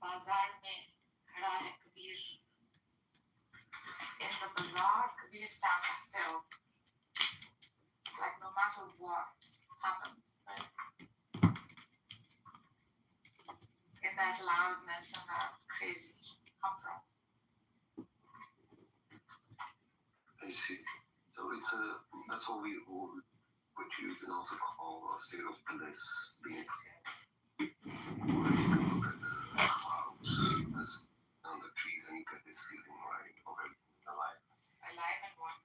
बाजार में खड़ा है Kabir. In the bazaar, Kabir stands still. Like no matter what happens, right? In that loudness and that crazy come from. I see. So that's what what you can also call a state of bliss. Yes. When you can look at the clouds as on the trees and you get this feeling, right, of everything alive. Alive and one.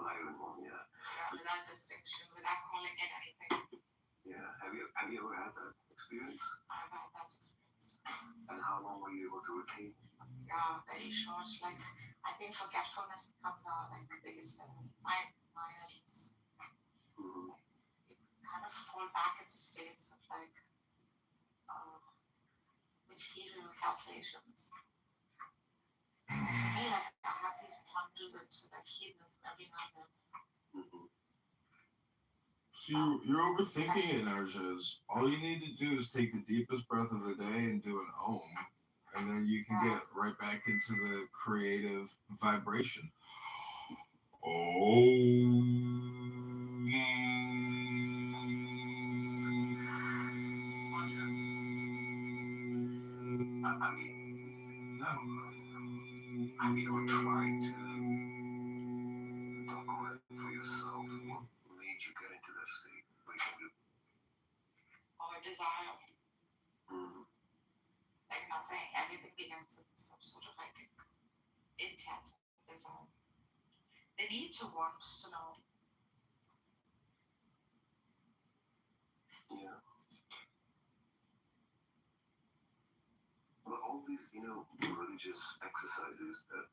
Alive and one, yeah. Yeah, without distinction, without calling it anything. Yeah. Have you ever had that experience? I've had that experience. And how long were you able to retain? Yeah, very short. Like I think forgetfulness becomes our like biggest enemy. Mine at least. Mm-hmm. Like, you kind of fall back into states of like material calculations. And for me, like I have these plunges into like hedonism every now and then. Mm-hmm. So you're overthinking it, Narjaz. All you need to do is take the deepest breath of the day and do an Om, and then you can get right back into the creative vibration. Have you ever tried to document for yourself what made you get into that state? Or desire. Mm-hmm. Like nothing, everything begins with some sort of like intent, desire. They need to want to know. Yeah. Well, all these, religious exercises that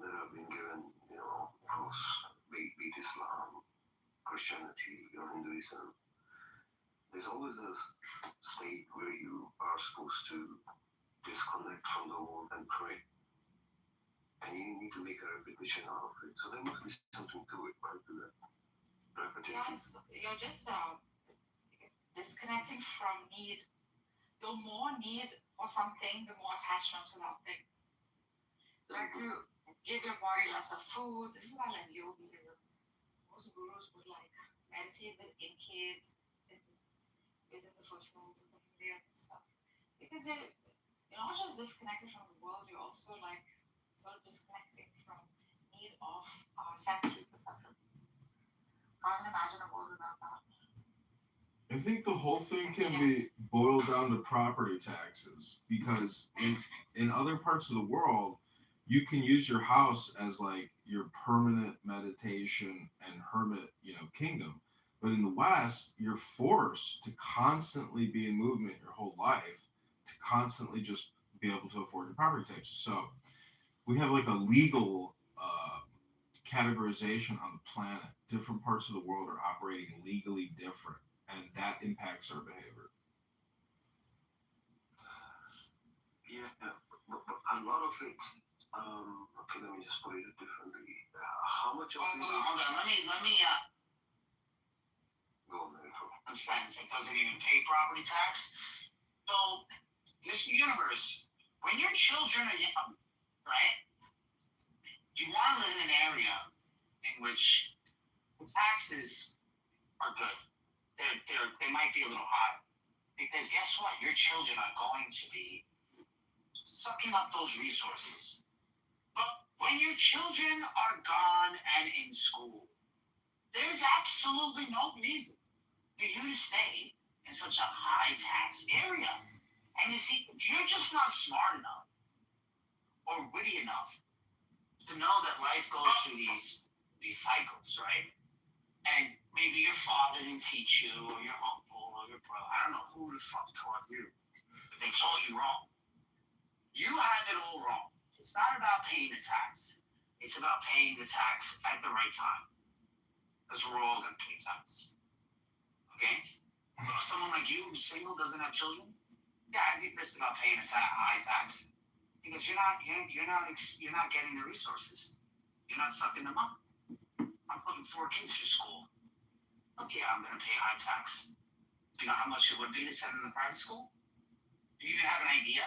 have been given, across be it Islam, Christianity, or Hinduism, there's always a state where you are supposed to disconnect from the world and pray. And you need to make a repetition out of it. So there must be something to it, right? To that repetition. Yes, you're just disconnecting from need. The more need for something, the more attachment to that thing. Like you give your body less of food. This is why like yogis and most gurus would like meditate in caves within the foothills of the Himalayas and stuff. Because you're not just disconnected from the world, you're also like sort of disconnecting from need of sensory perception. Can't imagine a world without that. I think the whole thing can be boiled down to property taxes because in other parts of the world, you can use your house as like your permanent meditation and hermit, kingdom. But in the West, you're forced to constantly be in movement your whole life to constantly just be able to afford your property taxes. So we have like a legal categorization on the planet. Different parts of the world are operating legally different, and that impacts our behavior. Yeah, but a lot of it. Okay, let me just put it differently. How much of it? Hold on. Let me. Go on, Metro. Understand? It doesn't even pay property tax. So, Mr. Universe, when your children are young, right? You want to live in an area in which the taxes are good. They might be a little high. Because guess what? Your children are going to be sucking up those resources. But when your children are gone and in school, there's absolutely no reason for you to stay in such a high tax area. And you see, if you're just not smart enough or witty enough to know that life goes through these cycles, right? And maybe your father didn't teach you, or your uncle, or your brother. I don't know who the fuck taught you, but they taught you wrong. You have it all wrong. It's not about paying the tax. It's about paying the tax at the right time. Because we're all going to pay tax. Okay? Someone like you who's single, doesn't have children, yeah, I'd be pissed about paying a high tax. Because you're not getting the resources. You're not sucking them up. I'm putting 4 kids through school. Okay, I'm going to pay high tax. Do you know how much it would be to send them to private school? Do you even have an idea?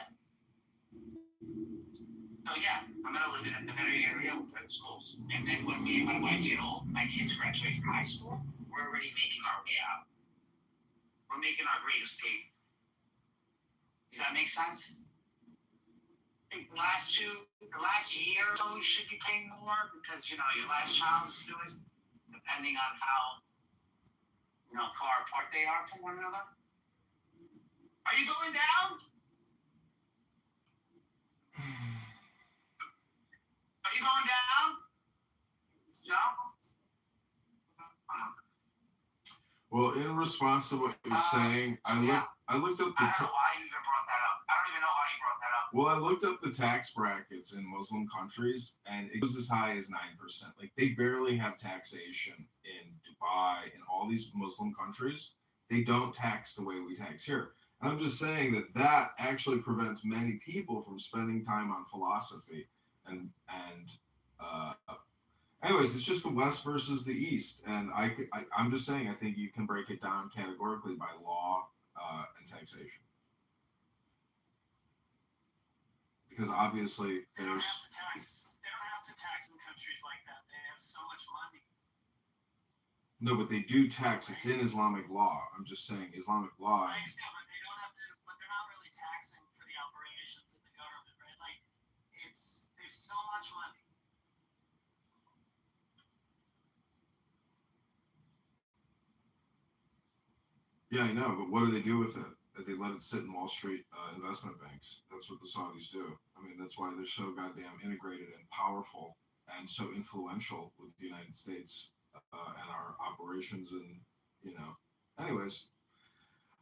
So yeah, I'm gonna live in a better area with better schools. And then when me and my wife get old, my kids graduate from high school, we're already making our way out. We're making our great escape. Does that make sense? I think the last year or so, you should be paying more because your last child is doing, depending on how far apart they are from one another. Are you going down? Are you going down? No. Well, in response to what you're saying, I looked up the. I don't know why you even brought that up. I don't even know why you brought that up. Well, I looked up the tax brackets in Muslim countries, and it goes as high as 9%. Like they barely have taxation in Dubai and all these Muslim countries. They don't tax the way we tax here. And I'm just saying that actually prevents many people from spending time on philosophy and anyways, it's just the West versus the East, and I'm just saying I think you can break it down categorically by law and taxation, because obviously They don't there's have to tax. They don't have to tax in countries like that. They have so much money. no, but they do tax. It's in Islamic law. I'm just saying Islamic law. Right? Yeah, but they don't have to. But they're not really taxing for the operations of the government, right? Like, there's so much money. Yeah, I know, but what do they do with it? They let it sit in Wall Street investment banks. That's what the Saudis do. I mean, that's why they're so goddamn integrated and powerful and so influential with the United States and our operations. And anyways,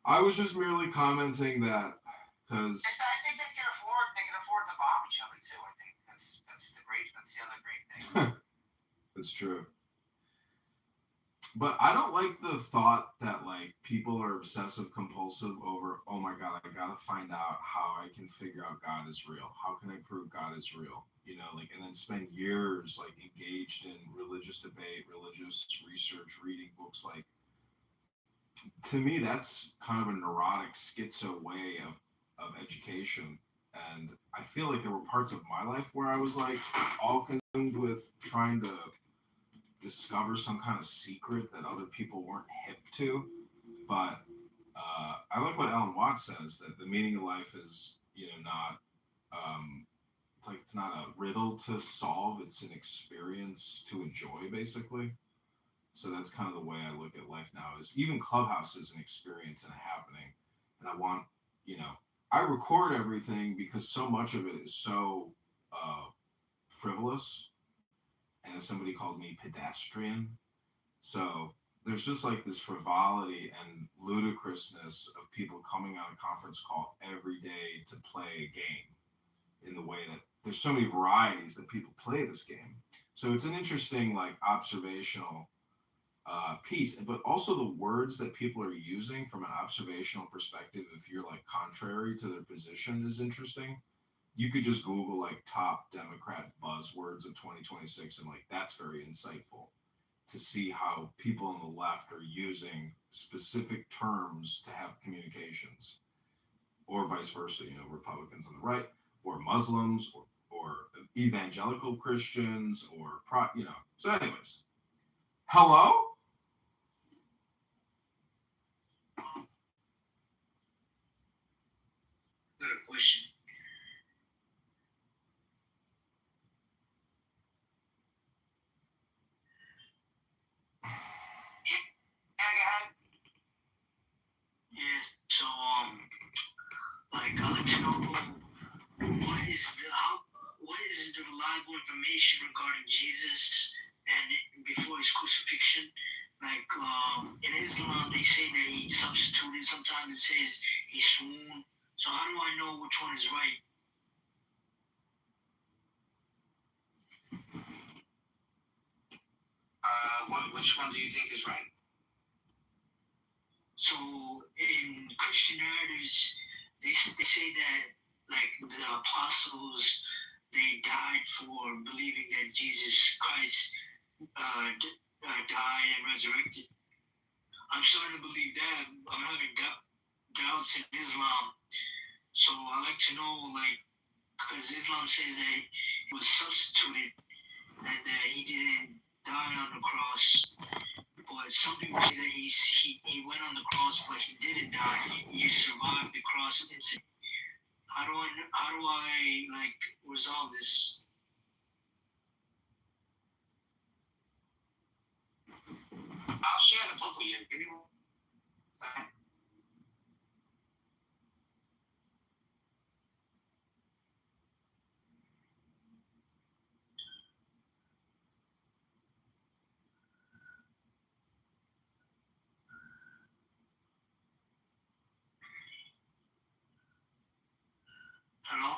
I was just merely commenting that because I think they can afford to bomb each other too. I think that's the other great thing. That's true. But I don't like the thought that like people are obsessive compulsive over, oh my God, I gotta find out how I can figure out God is real. How can I prove God is real? And then spend years like engaged in religious debate, religious research, reading books. Like to me, that's kind of a neurotic schizo way of education. And I feel like there were parts of my life where I was like all consumed with trying to discover some kind of secret that other people weren't hip to. But I like what Alan Watts says, that the meaning of life is, not like it's not a riddle to solve; it's an experience to enjoy, basically. So that's kind of the way I look at life now. Is even Clubhouse is an experience and a happening, and I want, I record everything because so much of it is so frivolous, and as somebody called me pedestrian. So there's just like this frivolity and ludicrousness of people coming on a conference call every day to play a game in the way that there's so many varieties that people play this game. So it's an interesting like observational piece, but also the words that people are using from an observational perspective, if you're like contrary to their position, is interesting. You could just Google like top Democrat buzzwords of 2026, and like that's very insightful to see how people on the left are using specific terms to have communications, or vice versa. Republicans on the right, or Muslims, or evangelical Christians, or So, anyways, hello. Got a question. Yeah. So like I'd like to know what is the reliable information regarding Jesus and before his crucifixion. Like in Islam, they say that he substituted. Sometimes it says he swooned. So how do I know which one is right? Which one do you think is right? So in Christian narratives, they say that like the apostles, they died for believing that Jesus Christ died and resurrected. I'm starting to believe that. I'm having doubts in Islam. So like to know, like, because Islam says that he was substituted and that he didn't die on the cross. But some people say that he went on the cross, but he didn't die. He survived the cross incident. How do I like resolve this? I'll share the book with you. Give me one second. Hello?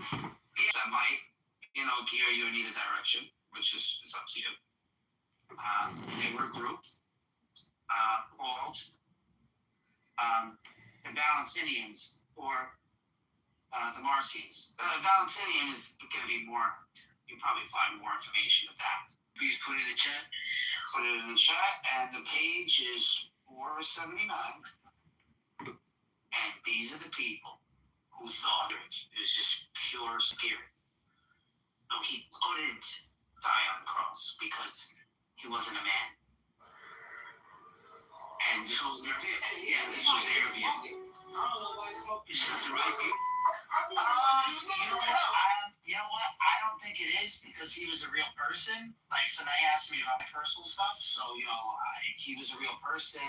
That might, gear you in either direction, which is up to you. They were grouped, called the Valentinians or the Marcians. Valentinian is going to be more, you'll probably find more information of that. Please put it in the chat. Put it in the chat, and the page is 479. And these are the people who thought it was just pure spirit. No, he couldn't die on the cross because he wasn't a man. And this was their view. Yeah, this was their view. Is that the right view? You know what? I don't think it is because he was a real person. Like, so now you asked me about my personal stuff. So, he was a real person.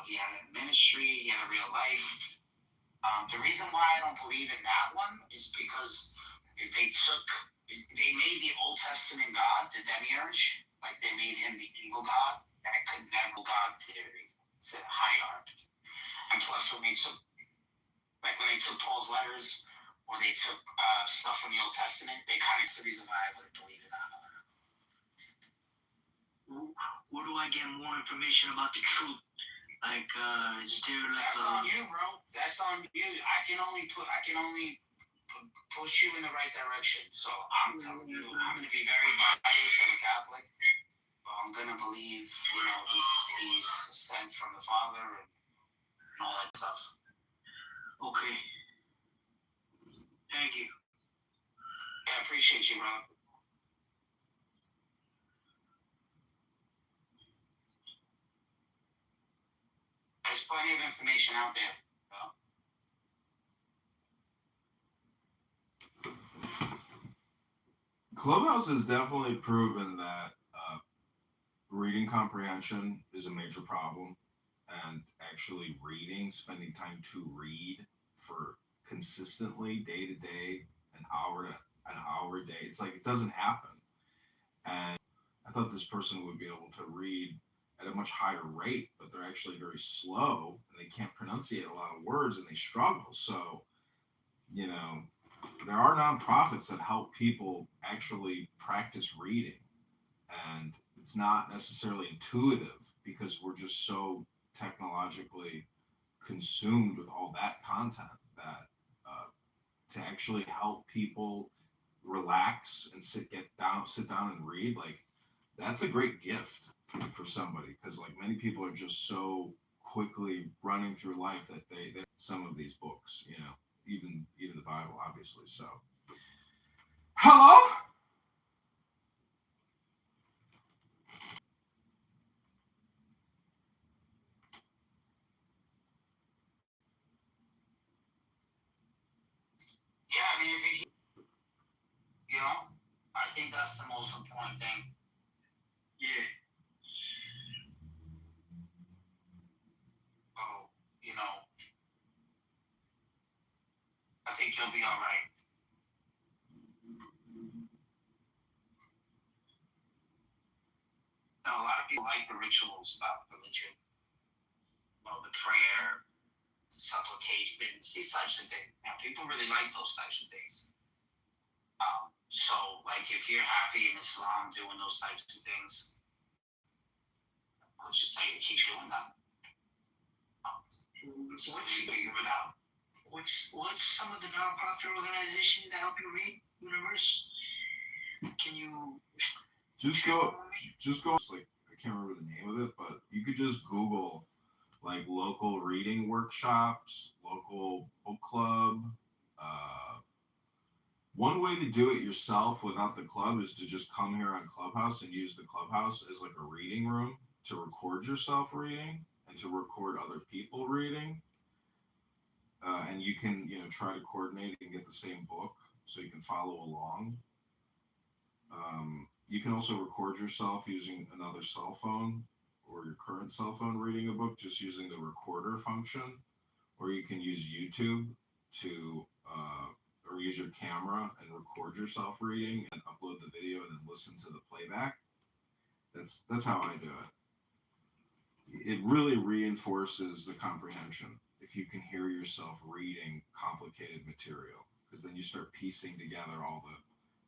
He had a ministry. He had a real life. The reason why I don't believe in that one is because they made the Old Testament God the demiurge. Like, they made him the evil God. And it could never God theory. It's a hierarchy. And plus, when they took Paul's letters, or they took stuff from the Old Testament, they kind of, it's the reason why I wouldn't believe in that. Where do I get more information about the truth? Like, is there like That's on you, bro. That's on you. I can only push you in the right direction. So I'm telling you, I'm gonna be very biased. I'm a Catholic. But I'm gonna believe, he's sent from the Father and all that stuff. Okay. Thank you. Yeah, I appreciate you, bro. There's plenty of information out there. Clubhouse has definitely proven that reading comprehension is a major problem, and actually spending time to read for consistently, day to day, an hour a day. It's like it doesn't happen. And I thought this person would be able to read at a much higher rate, but they're actually very slow and they can't pronunciate a lot of words and they struggle. So, there are nonprofits that help people actually practice reading, and it's not necessarily intuitive because we're just so technologically consumed with all that content that to actually help people relax and sit down and read, like, that's a great gift for somebody, because like many people are just so quickly running through life that they some of these books, even the Bible, obviously. So hello. Yeah, I mean, I think that's the most important thing. Yeah. So, I think you'll be all right. Now, a lot of people like the rituals about religion. The prayer, the supplications, these types of things. Now, people really like those types of things. So, like, if you're happy in Islam doing those types of things, I'll just tell you to keep doing that. So you figure it out. What's some of the nonprofit organizations that help you read Universe? Can you just go like, I can't remember the name of it, but you could just Google like local reading workshops, local book club. Uh, One way to do it yourself without the club is to just come here on Clubhouse and use the Clubhouse as like a reading room to record yourself reading and to record other people reading. And you can, try to coordinate and get the same book so you can follow along. You can also record yourself using another cell phone or your current cell phone reading a book just using the recorder function, or you can use YouTube to or use your camera and record yourself reading and upload the video and then listen to the playback. That's how I do it. It really reinforces the comprehension if you can hear yourself reading complicated material, because then you start piecing together all the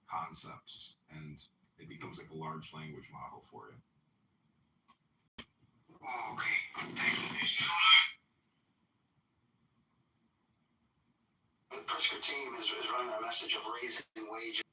concepts and it becomes like a large language model for you. Oh, okay. Thank you. The Pritzker team is running a message of raising wages.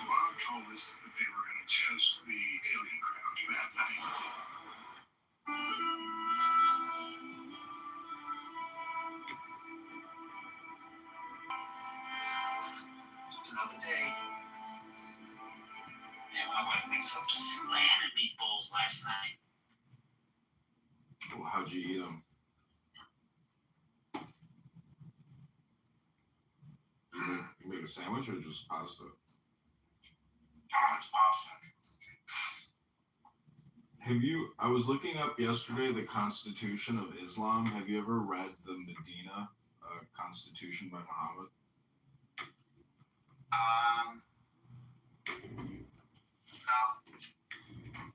Bob told us that they were going to test the alien crowd that night. Just another day. Yeah, my wife made some slamming meatballs last night. Well, how'd you eat them? You make a sandwich or just pasta? It's pasta. I was looking up yesterday the Constitution of Islam. Have you ever read the Medina Constitution by Muhammad? No.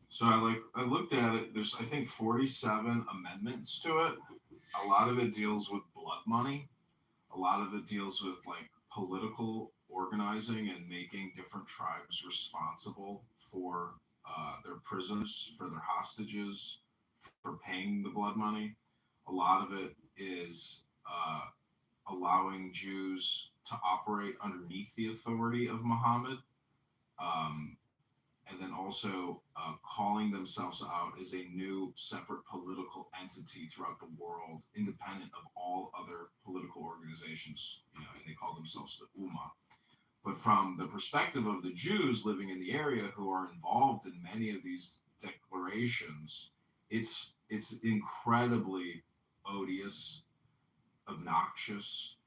So I looked at it. There's I think 47 amendments to it. A lot of it deals with blood money. A lot of it deals with like political organizing and making different tribes responsible for their prisoners, for their hostages, for paying the blood money. A lot of it is allowing Jews to operate underneath the authority of Muhammad, and then also calling themselves out as a new separate political entity throughout the world, independent of all other political organizations, and they call themselves the Ummah. But from the perspective of the Jews living in the area who are involved in many of these declarations, it's incredibly odious, obnoxious,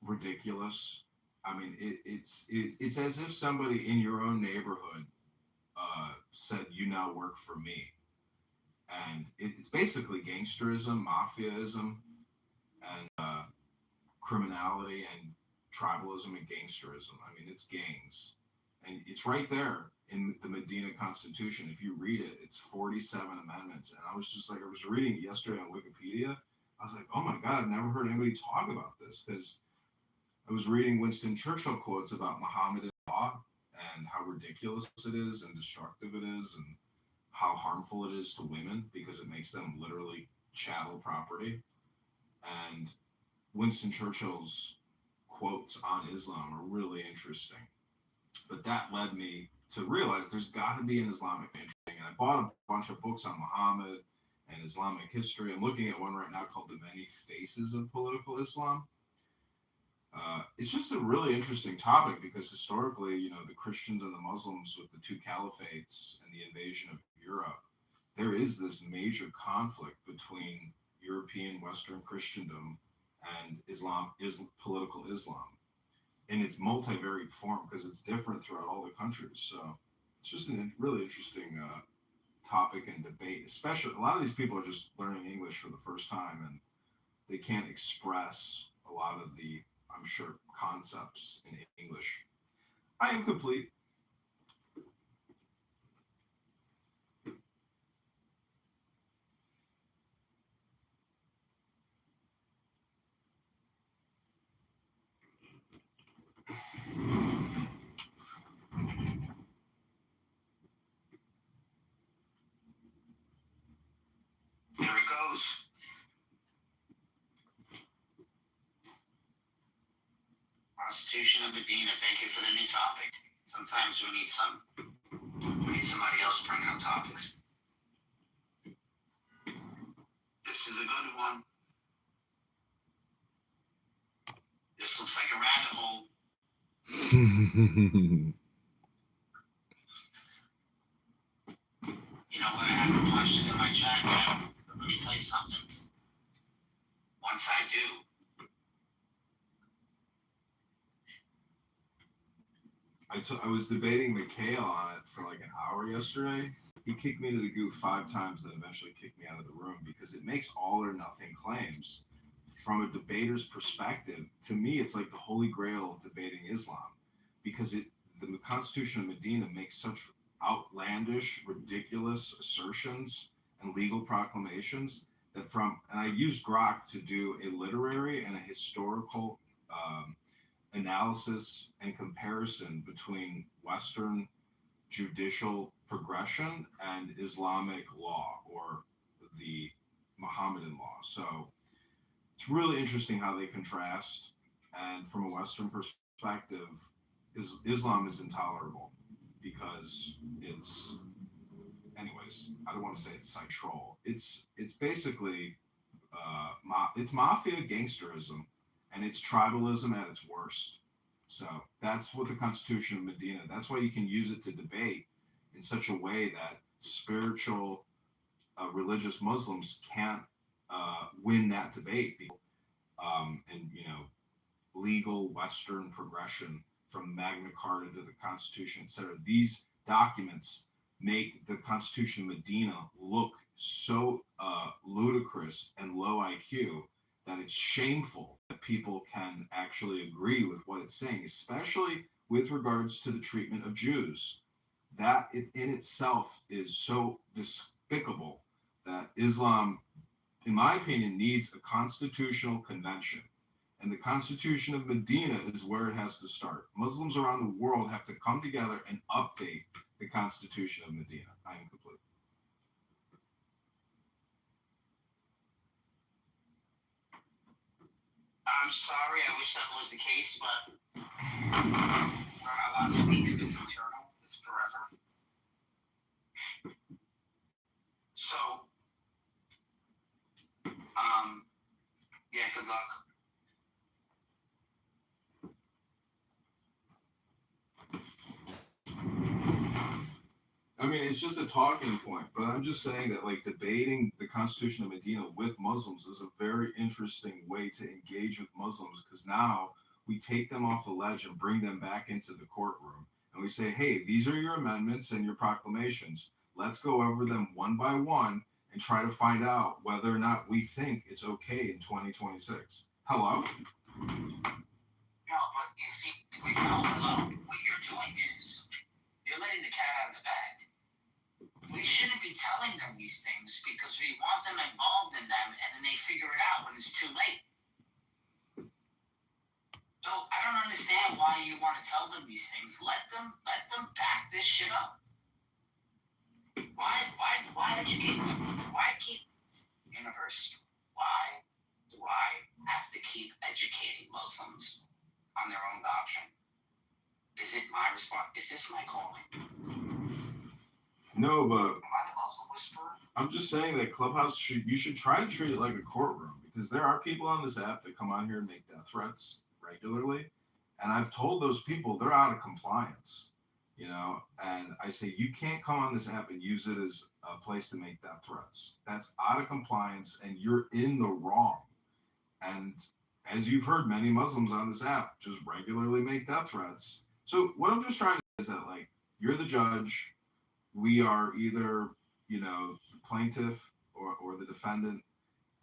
ridiculous. I mean, it's as if somebody in your own neighborhood said, "You now work for me," and it's basically gangsterism, mafiaism, and criminality and tribalism and gangsterism. I mean, it's gangs, and it's right there in the Medina Constitution. If you read it, it's 47 amendments, and I was reading it yesterday on Wikipedia. I was like, oh my God, I've never heard anybody talk about this, because I was reading Winston Churchill quotes about Mohammedan law and how ridiculous it is and destructive it is and how harmful it is to women because it makes them literally chattel property. And Winston Churchill's quotes on Islam are really interesting. But that led me to realize there's got to be an Islamic thing. And I bought a bunch of books on Muhammad and Islamic history. I'm looking at one right now called The Many Faces of Political Islam. It's just a really interesting topic because historically, you know, the Christians and the Muslims with the two caliphates and the invasion of Europe, there is this major conflict between European Western Christendom and political Islam in its multivariate form because it's different throughout all the countries. So it's just a really interesting topic and debate. Especially a lot of these people are just learning English for the first time and they can't express a lot of the, I'm sure, concepts in English. I am complete. Here it goes. Constitution of Medina. Thank you for the new topic. Sometimes we need somebody else bringing up topics. This is a good one. This looks like a rabbit hole. You know what? I haven't punched it in my chat yet. But let me tell you something. Once I do, I was debating Mikhail on it for like an hour yesterday. He kicked me to the goo 5 times, then eventually kicked me out of the room because it makes all or nothing claims. From a debater's perspective, to me, it's like the holy grail of debating Islam because the Constitution of Medina makes such outlandish, ridiculous assertions and legal proclamations that and I used Grok to do a literary and a historical analysis and comparison between Western judicial progression and Islamic law or the Mohammedan law. So it's really interesting how they contrast. And from a Western perspective, Islam is intolerable because it's, anyways, I don't want to say it's control. It's basically it's mafia gangsterism and it's tribalism at its worst. So that's what the Constitution of Medina, that's why you can use it to debate in such a way that spiritual religious Muslims can't win that debate. And, you know, legal Western progression from Magna Carta to the Constitution, etc. These documents make the Constitution of Medina look so ludicrous and low IQ that it's shameful that people can actually agree with what it's saying, especially with regards to the treatment of Jews. That in itself is so despicable that Islam, in my opinion, needs a constitutional convention. And the Constitution of Medina is where it has to start. Muslims around the world have to come together and update the Constitution of Medina. I am complete. I'm sorry, I wish that was the case, but we're not allowed to speak. It's eternal. It's forever. So, yeah, good luck. I mean, it's just a talking point, but I'm just saying that, like, debating the Constitution of Medina with Muslims is a very interesting way to engage with Muslims because now we take them off the ledge and bring them back into the courtroom. And we say, hey, these are your amendments and your proclamations. Let's go over them one by one and try to find out whether or not we think it's okay in 2026. Hello? No, but you see, hello, what you're doing is you're letting the cat out of the bag. We shouldn't be telling them these things because we want them involved in them and then they figure it out when it's too late. So I don't understand why you want to tell them these things. Let them back this shit up. Why educate them? Why keep universe? Why do I have to keep educating Muslims on their own doctrine? Is it my response? Is this my calling? No, but Am I I'm just saying that Clubhouse you should try to treat it like a courtroom, because there are people on this app that come on here and make death threats regularly, and I've told those people they're out of compliance, and I say you can't come on this app and use it as a place to make death threats. That's out of compliance, and you're in the wrong. And as you've heard, many Muslims on this app just regularly make death threats. So what I'm just trying to say is that, like, you're the judge. We are either, the plaintiff or the defendant,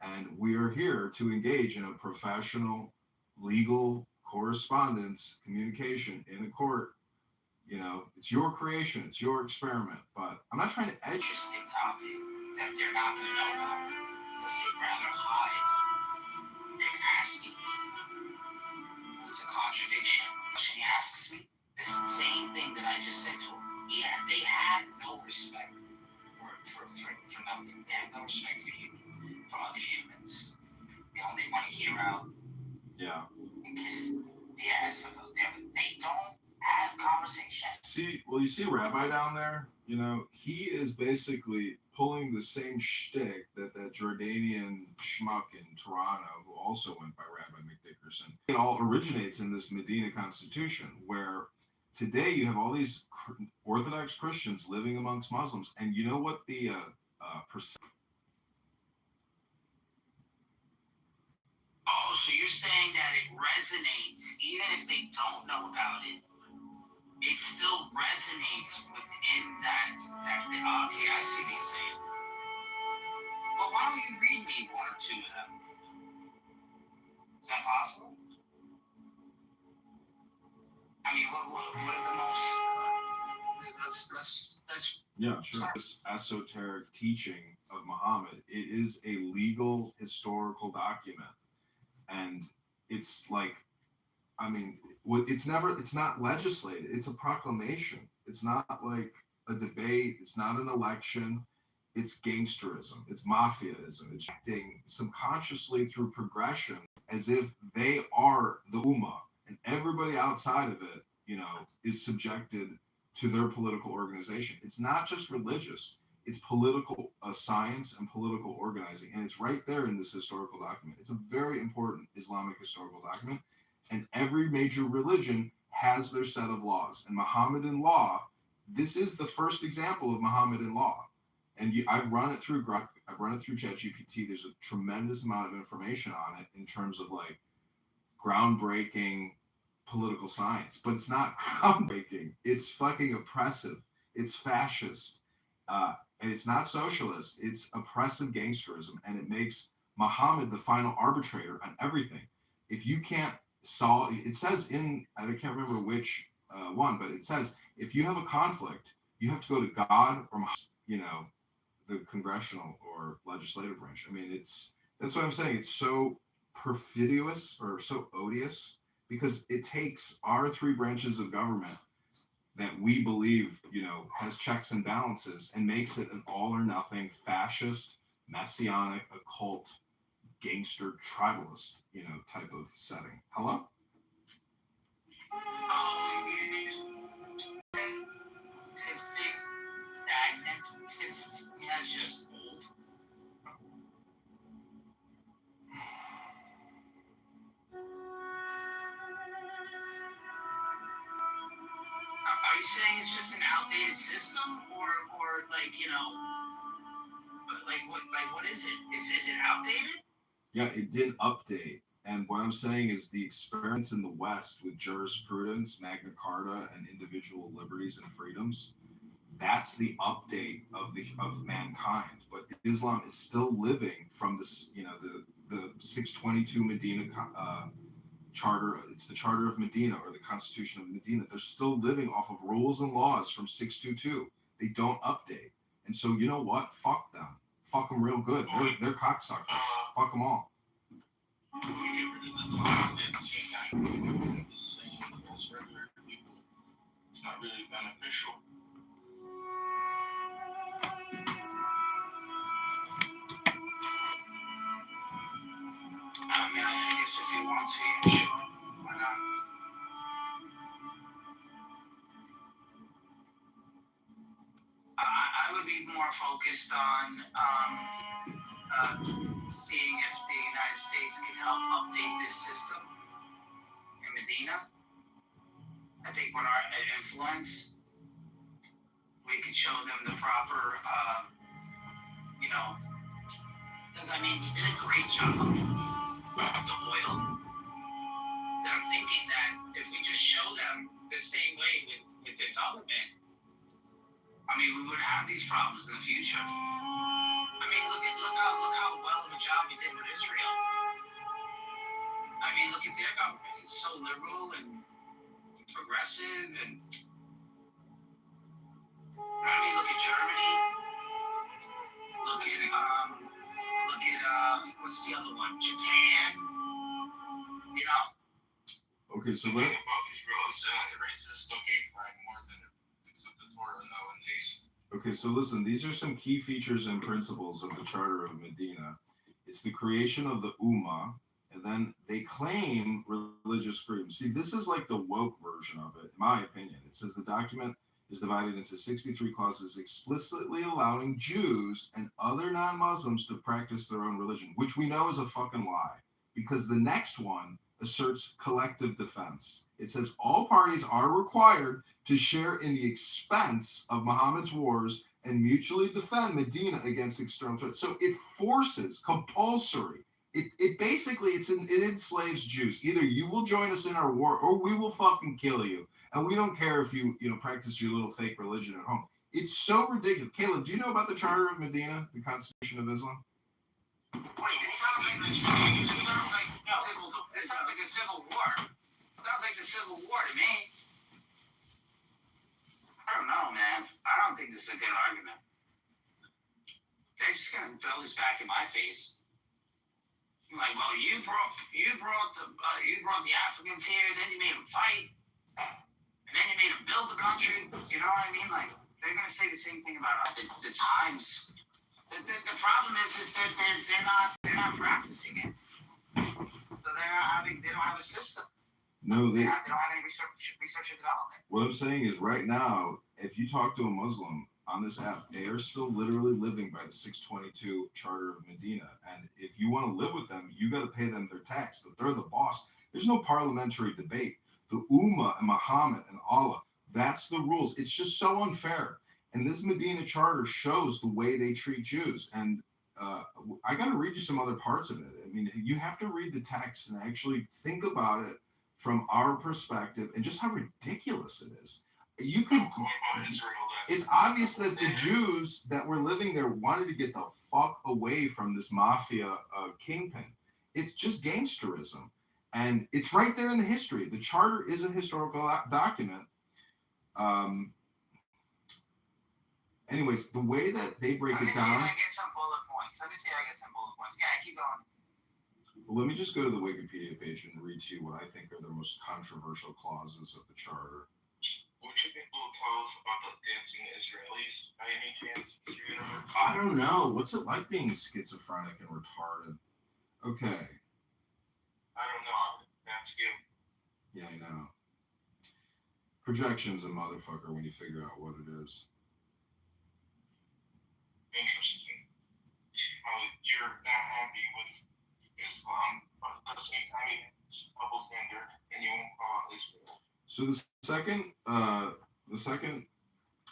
and we are here to engage in a professional legal correspondence communication in a court. It's your creation, it's your experiment, but I'm not trying to Interesting topic that they're not going to know about because they'd rather hide and ask me. It's a contradiction. She asks me the same thing that I just said to her. Yeah, they have no respect for nothing. They have no respect for other humans. They only want to hear out. Yeah. Because, so they don't have conversation. You see Rabbi down there? He is basically pulling the same shtick that Jordanian schmuck in Toronto, who also went by Rabbi McDickerson. It all originates in this Medina Constitution, where today you have all these Orthodox Christians living amongst Muslims, and you know what the Oh, so you're saying that it resonates, even if they don't know about it, it still resonates within that. Okay, I see what you're saying. Well, why don't you read me one or two of them? Is that possible? I mean, what are the most? Let's. Yeah, sure. This esoteric teaching of Muhammad, it is a legal historical document, and it's like, it's not legislated. It's a proclamation. It's not like a debate. It's not an election. It's gangsterism. It's mafiaism. It's acting subconsciously through progression as if they are the Ummah, and everybody outside of it, is subjected to their political organization. It's not just religious. It's political science and political organizing. And it's right there in this historical document. It's a very important Islamic historical document. And every major religion has their set of laws. And Mohammedan law, this is the first example of Mohammedan law. And I've run it through Grok, I've run it through ChatGPT. There's a tremendous amount of information on it in terms of like groundbreaking political science. But it's not groundbreaking. It's fucking oppressive. It's fascist. And it's not socialist. It's oppressive gangsterism. And it makes Muhammad the final arbitrator on everything. If you can't solve, it says I can't remember which one, but it says if you have a conflict, you have to go to God or, the congressional or legislative branch. I mean, that's what I'm saying. It's so perfidious or so odious because it takes our three branches of government that we believe, has checks and balances and makes it an all or nothing fascist, messianic, occult, gangster, tribalist, type of setting. Hello? Just old. Are you saying it's just an outdated system, or what is it? Is it outdated? Yeah, it did update. And what I'm saying is the experience in the West with jurisprudence, Magna Carta, and individual liberties and freedoms, that's the update of mankind. But Islam is still living from this, the 622 Medina charter. It's the Charter of Medina or the Constitution of Medina. They're still living off of rules and laws from 622. They don't update. And so you know what? Fuck them. Fuck them real good. They're cocksuckers. Fuck them all. It's not really beneficial. I guess if you want to, sure. Why not? I would be more more focused on seeing if the United States can help update this system in Medina. I think with our influence, we could show them the proper, because I mean, we did a great job with the oil. That I'm thinking that if we just show them the same way with the government, I mean, we wouldn't have these problems in the future. I mean, look how well of a job we did with Israel. I mean, look at their government; it's so liberal and progressive, and I mean, look at Germany. Look at what's the other one? Japan. You know. Okay, so The thing about Israel is it raises the gay flag more than it accepts the Torah nowadays. Okay, so listen, these are some key features and principles of the Charter of Medina. It's the creation of the Ummah, and then they claim religious freedom. See, this is like the woke version of it, in my opinion. It says the document is divided into 63 clauses explicitly allowing Jews and other non-Muslims to practice their own religion, which we know is a fucking lie, because the next one asserts collective defense. It says all parties are required to share in the expense of Muhammad's wars and mutually defend Medina against external threats. So it forces, compulsory. It basically, it enslaves Jews. Either you will join us in our war or we will fucking kill you. And we don't care if you practice your little fake religion at home. It's so ridiculous. Caleb, do you know about the Charter of Medina, the Constitution of Islam? Wait, this sounds like a civil war. Sounds like the Civil War to me. I don't know, man. I don't think this is a good argument. They're just gonna throw this back in my face. Like, well, you brought the Africans here, then you made them fight, and then you made them build the country. You know what I mean? Like, they're gonna say the same thing about the times. The problem is they're not practicing it. So they don't have a system. No, they don't have any research and development. What I'm saying is right now, if you talk to a Muslim on this app, they are still literally living by the 622 Charter of Medina. And if you want to live with them, you got to pay them their tax, but they're the boss. There's no parliamentary debate. The Ummah and Muhammad and Allah, that's the rules. It's just so unfair. And this Medina Charter shows the way they treat Jews. And I got to read you some other parts of it. I mean, you have to read the text and actually think about it from our perspective and just how ridiculous it is. You could. It's obvious that the Jews that were living there wanted to get the fuck away from this mafia kingpin. It's just gangsterism. And it's right there in the history. The charter is a historical document. Anyways, the way that they break it down. Let me get some bullet points. Yeah, keep going. Well, let me just go to the Wikipedia page and read to you what I think are the most controversial clauses of the charter. Would you be able to tell us about the dancing Israelis by any chance, Mr. Universe? I don't know. What's it like being schizophrenic and retarded? Okay. I don't know. That's you. Yeah, I know. Projection's a motherfucker when you figure out what it is. Interesting. You're not happy with Islam, but at the same time, it's double standard, and you won't call it Israel. So the second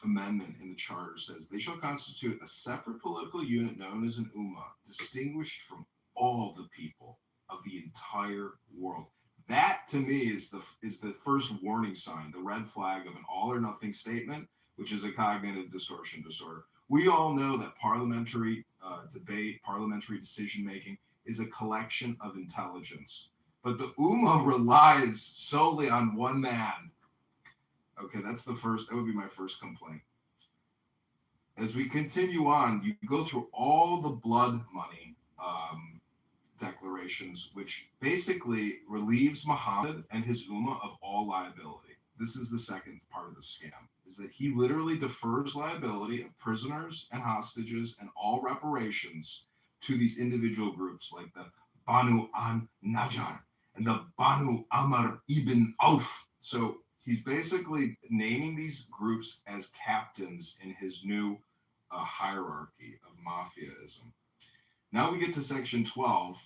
amendment in the charter says they shall constitute a separate political unit known as an ummah, distinguished from all the people of the entire world. That to me is the first warning sign, the red flag of an all or nothing statement, which is a cognitive distortion disorder. We all know that parliamentary debate, parliamentary decision making is a collection of intelligence. But the Ummah relies solely on one man. Okay, that would be my first complaint. As we continue on, you go through all the blood money declarations, which basically relieves Muhammad and his Ummah of all liability. This is the second part of the scam, is that he literally defers liability of prisoners and hostages and all reparations to these individual groups like the Banu an-Najjar and the Banu Amr ibn Auf. So he's basically naming these groups as captains in his new a hierarchy of mafiaism. Now we get to section 12,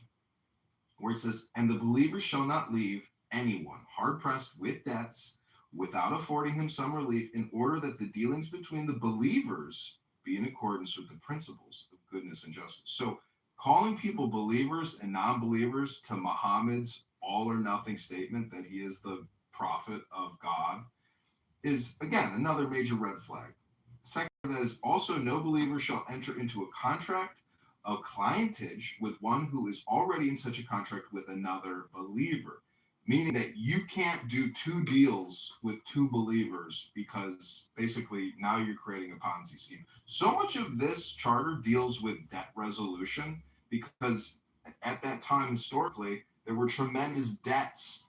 where it says, and the believer shall not leave anyone hard-pressed with debts without affording him some relief, in order that the dealings between the believers be in accordance with the principles of goodness and justice. So calling people believers and non-believers to Muhammad's all or nothing statement that he is the prophet of God is, again, another major red flag. Second, that is also no believer shall enter into a contract of clientage with one who is already in such a contract with another believer, meaning that you can't do two deals with two believers, because basically now you're creating a Ponzi scheme. So much of this charter deals with debt resolution, because at that time historically there were tremendous debts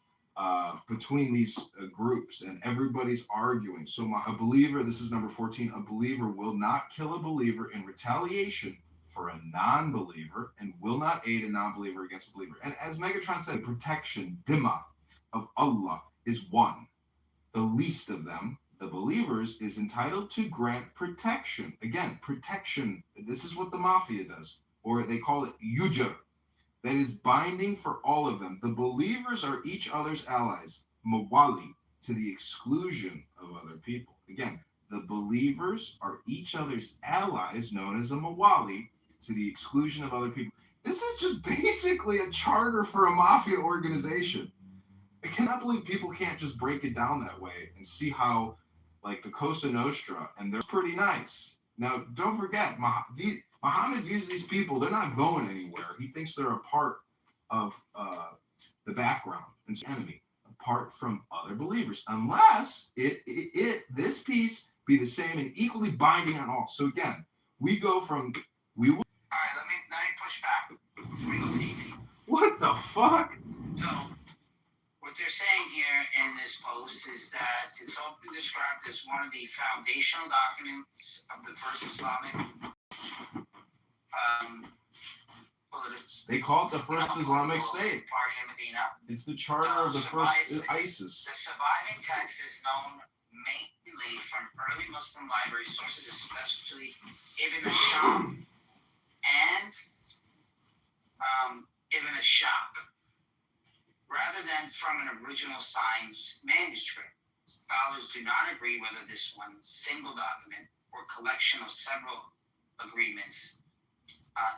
between these groups, and everybody's arguing. So a believer, this is number 14, a believer will not kill a believer in retaliation for a non-believer, and will not aid a non-believer against a believer. And as Megatron said, protection, dima, of Allah is one. The least of them, the believers, is entitled to grant protection. Again, protection, this is what the mafia does, or they call it yujr, that is binding for all of them. The believers are each other's allies, mawali, to the exclusion of other people. Again, the believers are each other's allies, known as a mawali, to the exclusion of other people. This is just basically a charter for a mafia organization. I cannot believe people can't just break it down that way and see how, like, the Cosa Nostra, and they're pretty nice. Now, don't forget, Muhammad views these people, they're not going anywhere. He thinks they're a part of the background and enemy, apart from other believers, unless this piece be the same and equally binding on all. So again, we go from All right, let me push back before we go to 18. What the fuck? So, what they're saying here in this post is that it's often described as one of the foundational documents of the first Islamic they call it the first Islamic State. Party in Medina. It's the charter of the first ISIS. The surviving text is known mainly from early Muslim library sources, especially Ibn Asham and Ibn Ashab, rather than from an original signed manuscript. Scholars do not agree whether this one single document or collection of several agreements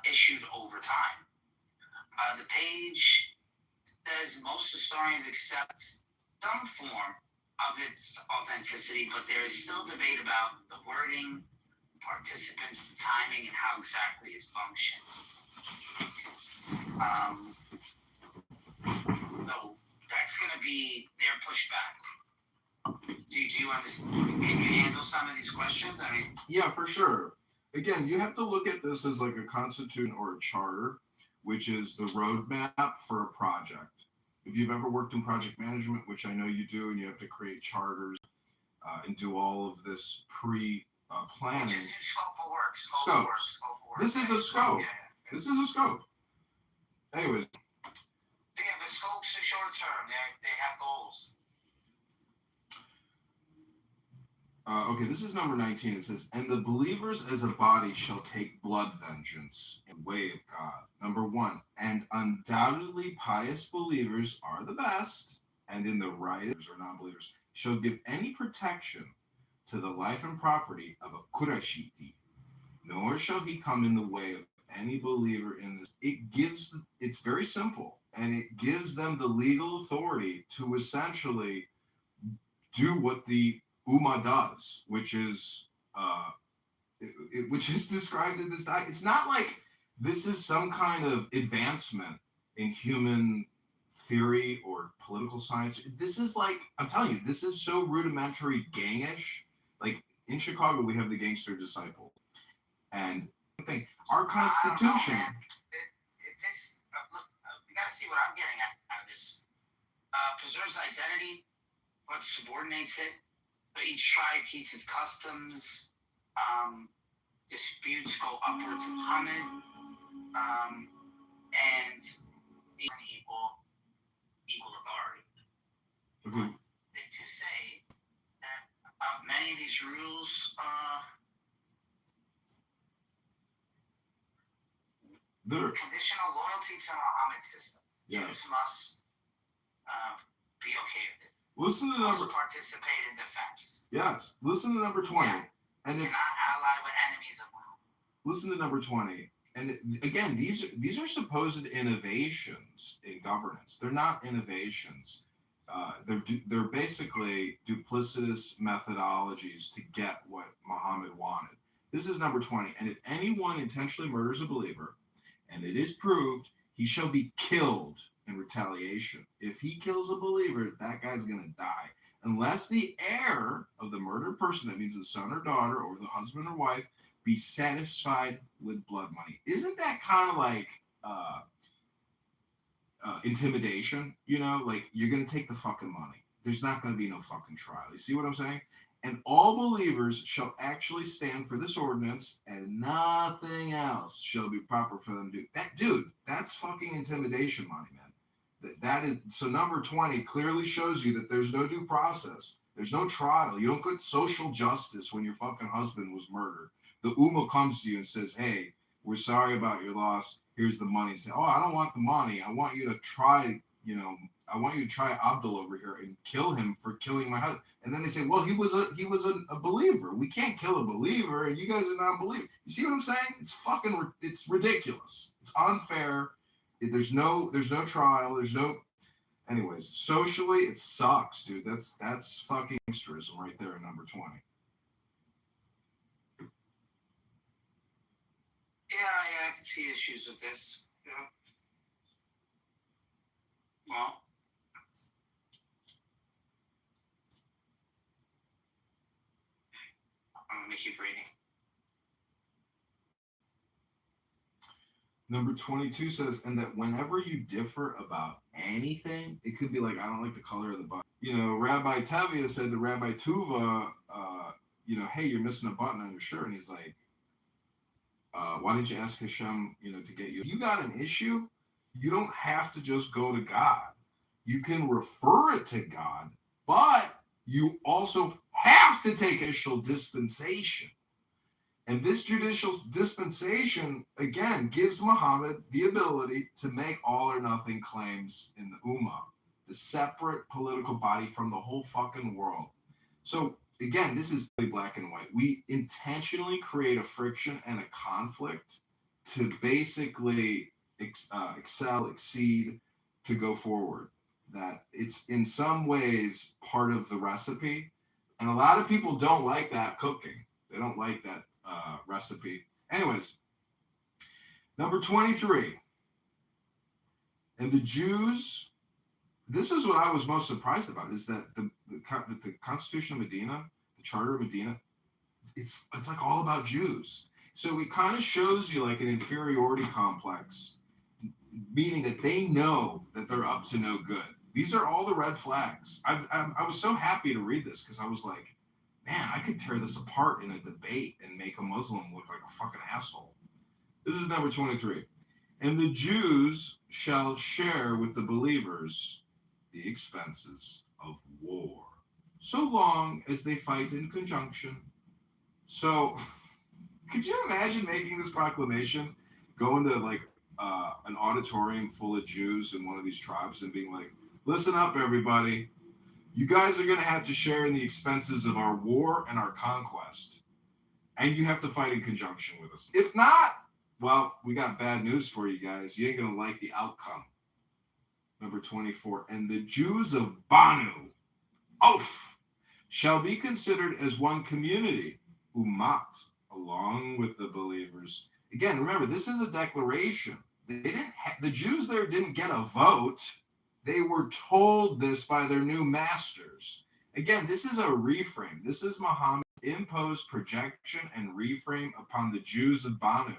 issued over time. The page says most historians accept some form of its authenticity, but there is still debate about the wording, participants, the timing, and how exactly it's functioned. So that's going to be their pushback. Do you understand? Can you handle some of these questions? I mean, yeah, for sure. Again, you have to look at this as like a constitution or a charter, which is the roadmap for a project. If you've ever worked in project management, which I know you do, and you have to create charters and do all of this planning. just do scope of work. Scopes. This is a scope. This is a scope. Anyways. Yeah, the scopes are short term. They have goals. Okay, this is number 19. It says, and the believers as a body shall take blood vengeance in the way of God. Number 1, and undoubtedly pious believers are the best, and in the rioters or non-believers shall give any protection to the life and property of a Qurashiti, nor shall he come in the way of any believer in this. It's very simple, and it gives them the legal authority to essentially do what the Ummah does, which is described in this document. It's not like this is some kind of advancement in human theory or political science. This is like, I'm telling you, this is so rudimentary gangish. Like in Chicago, we have the Gangster Disciple, and our Constitution. We got to see what I'm getting out of this. Preserves identity, but subordinates it. So each tribe keeps its customs. Disputes go upwards of Muhammad, and equal authority. Mm-hmm. They do say that many of these rules There, conditional loyalty to Muhammad's system. yes. Jews must be okay with it. Listen to Must number. participate in defense. Yes. Listen to number 20. Yeah. And if Cannot ally with enemies of Muhammad. listen to number 20. And again, these are supposed innovations in governance. They're not innovations. They're basically duplicitous methodologies to get what Muhammad wanted. This is number 20. And if anyone intentionally murders a believer, and it is proved, he shall be killed in retaliation. If he kills a believer, that guy's going to die. Unless the heir of the murdered person, that means the son or daughter or the husband or wife, be satisfied with blood money. Isn't that kind of like intimidation? You know, like you're going to take the fucking money. There's not going to be no fucking trial. You see what I'm saying? And all believers shall actually stand for this ordinance, and nothing else shall be proper for them to do. That, dude, that's fucking intimidation money, man. That is, so number 20 clearly shows you that there's no due process. There's no trial. You don't get social justice when your fucking husband was murdered. The Ummah comes to you and says, hey, we're sorry about your loss. Here's the money. Say, oh, I don't want the money. I want you to try, I want you to try Abdul over here and kill him for killing my husband. And then they say, well, he was a believer. We can't kill a believer, and you guys are not believers. You see what I'm saying? It's ridiculous. It's unfair. There's no trial. There's no. Anyways, socially, it sucks, dude. That's fucking extremism right there in number 20. Yeah, I can see issues with this. Yeah. Well, I'm gonna keep reading. Number 22 says, and that whenever you differ about anything, it could be like, I don't like the color of the button. Rabbi Tavia said to Rabbi Tuva, hey, you're missing a button on your shirt. And he's like, why didn't you ask Hashem, to get you? If you got an issue, you don't have to just go to God. You can refer it to God, but you also have to take judicial dispensation. And this judicial dispensation, again, gives Muhammad the ability to make all or nothing claims in the Ummah, the separate political body from the whole fucking world. So, again, this is really black and white. We intentionally create a friction and a conflict to basically exceed, to go forward. That it's in some ways part of the recipe. And a lot of people don't like that cooking. They don't like that recipe. Anyways, number 23. And the Jews, this is what I was most surprised about, is that the Constitution of Medina, the Charter of Medina, it's like all about Jews. So it kind of shows you like an inferiority complex, meaning that they know that they're up to no good. These are all the red flags. I was so happy to read this because I was like, man, I could tear this apart in a debate and make a Muslim look like a fucking asshole. This is number 23. And the Jews shall share with the believers the expenses of war, so long as they fight in conjunction. So, could you imagine making this proclamation, going to like an auditorium full of Jews in one of these tribes and being like, listen up, everybody. You guys are going to have to share in the expenses of our war and our conquest. And you have to fight in conjunction with us. If not, well, we got bad news for you guys. You ain't going to like the outcome. Number 24. And the Jews of Banu, shall be considered as one community, Ummat, along with the believers. Again, remember, this is a declaration. The Jews there didn't get a vote. They were told this by their new masters. Again, this is a reframe. This is Muhammad's imposed projection and reframe upon the Jews of Banu.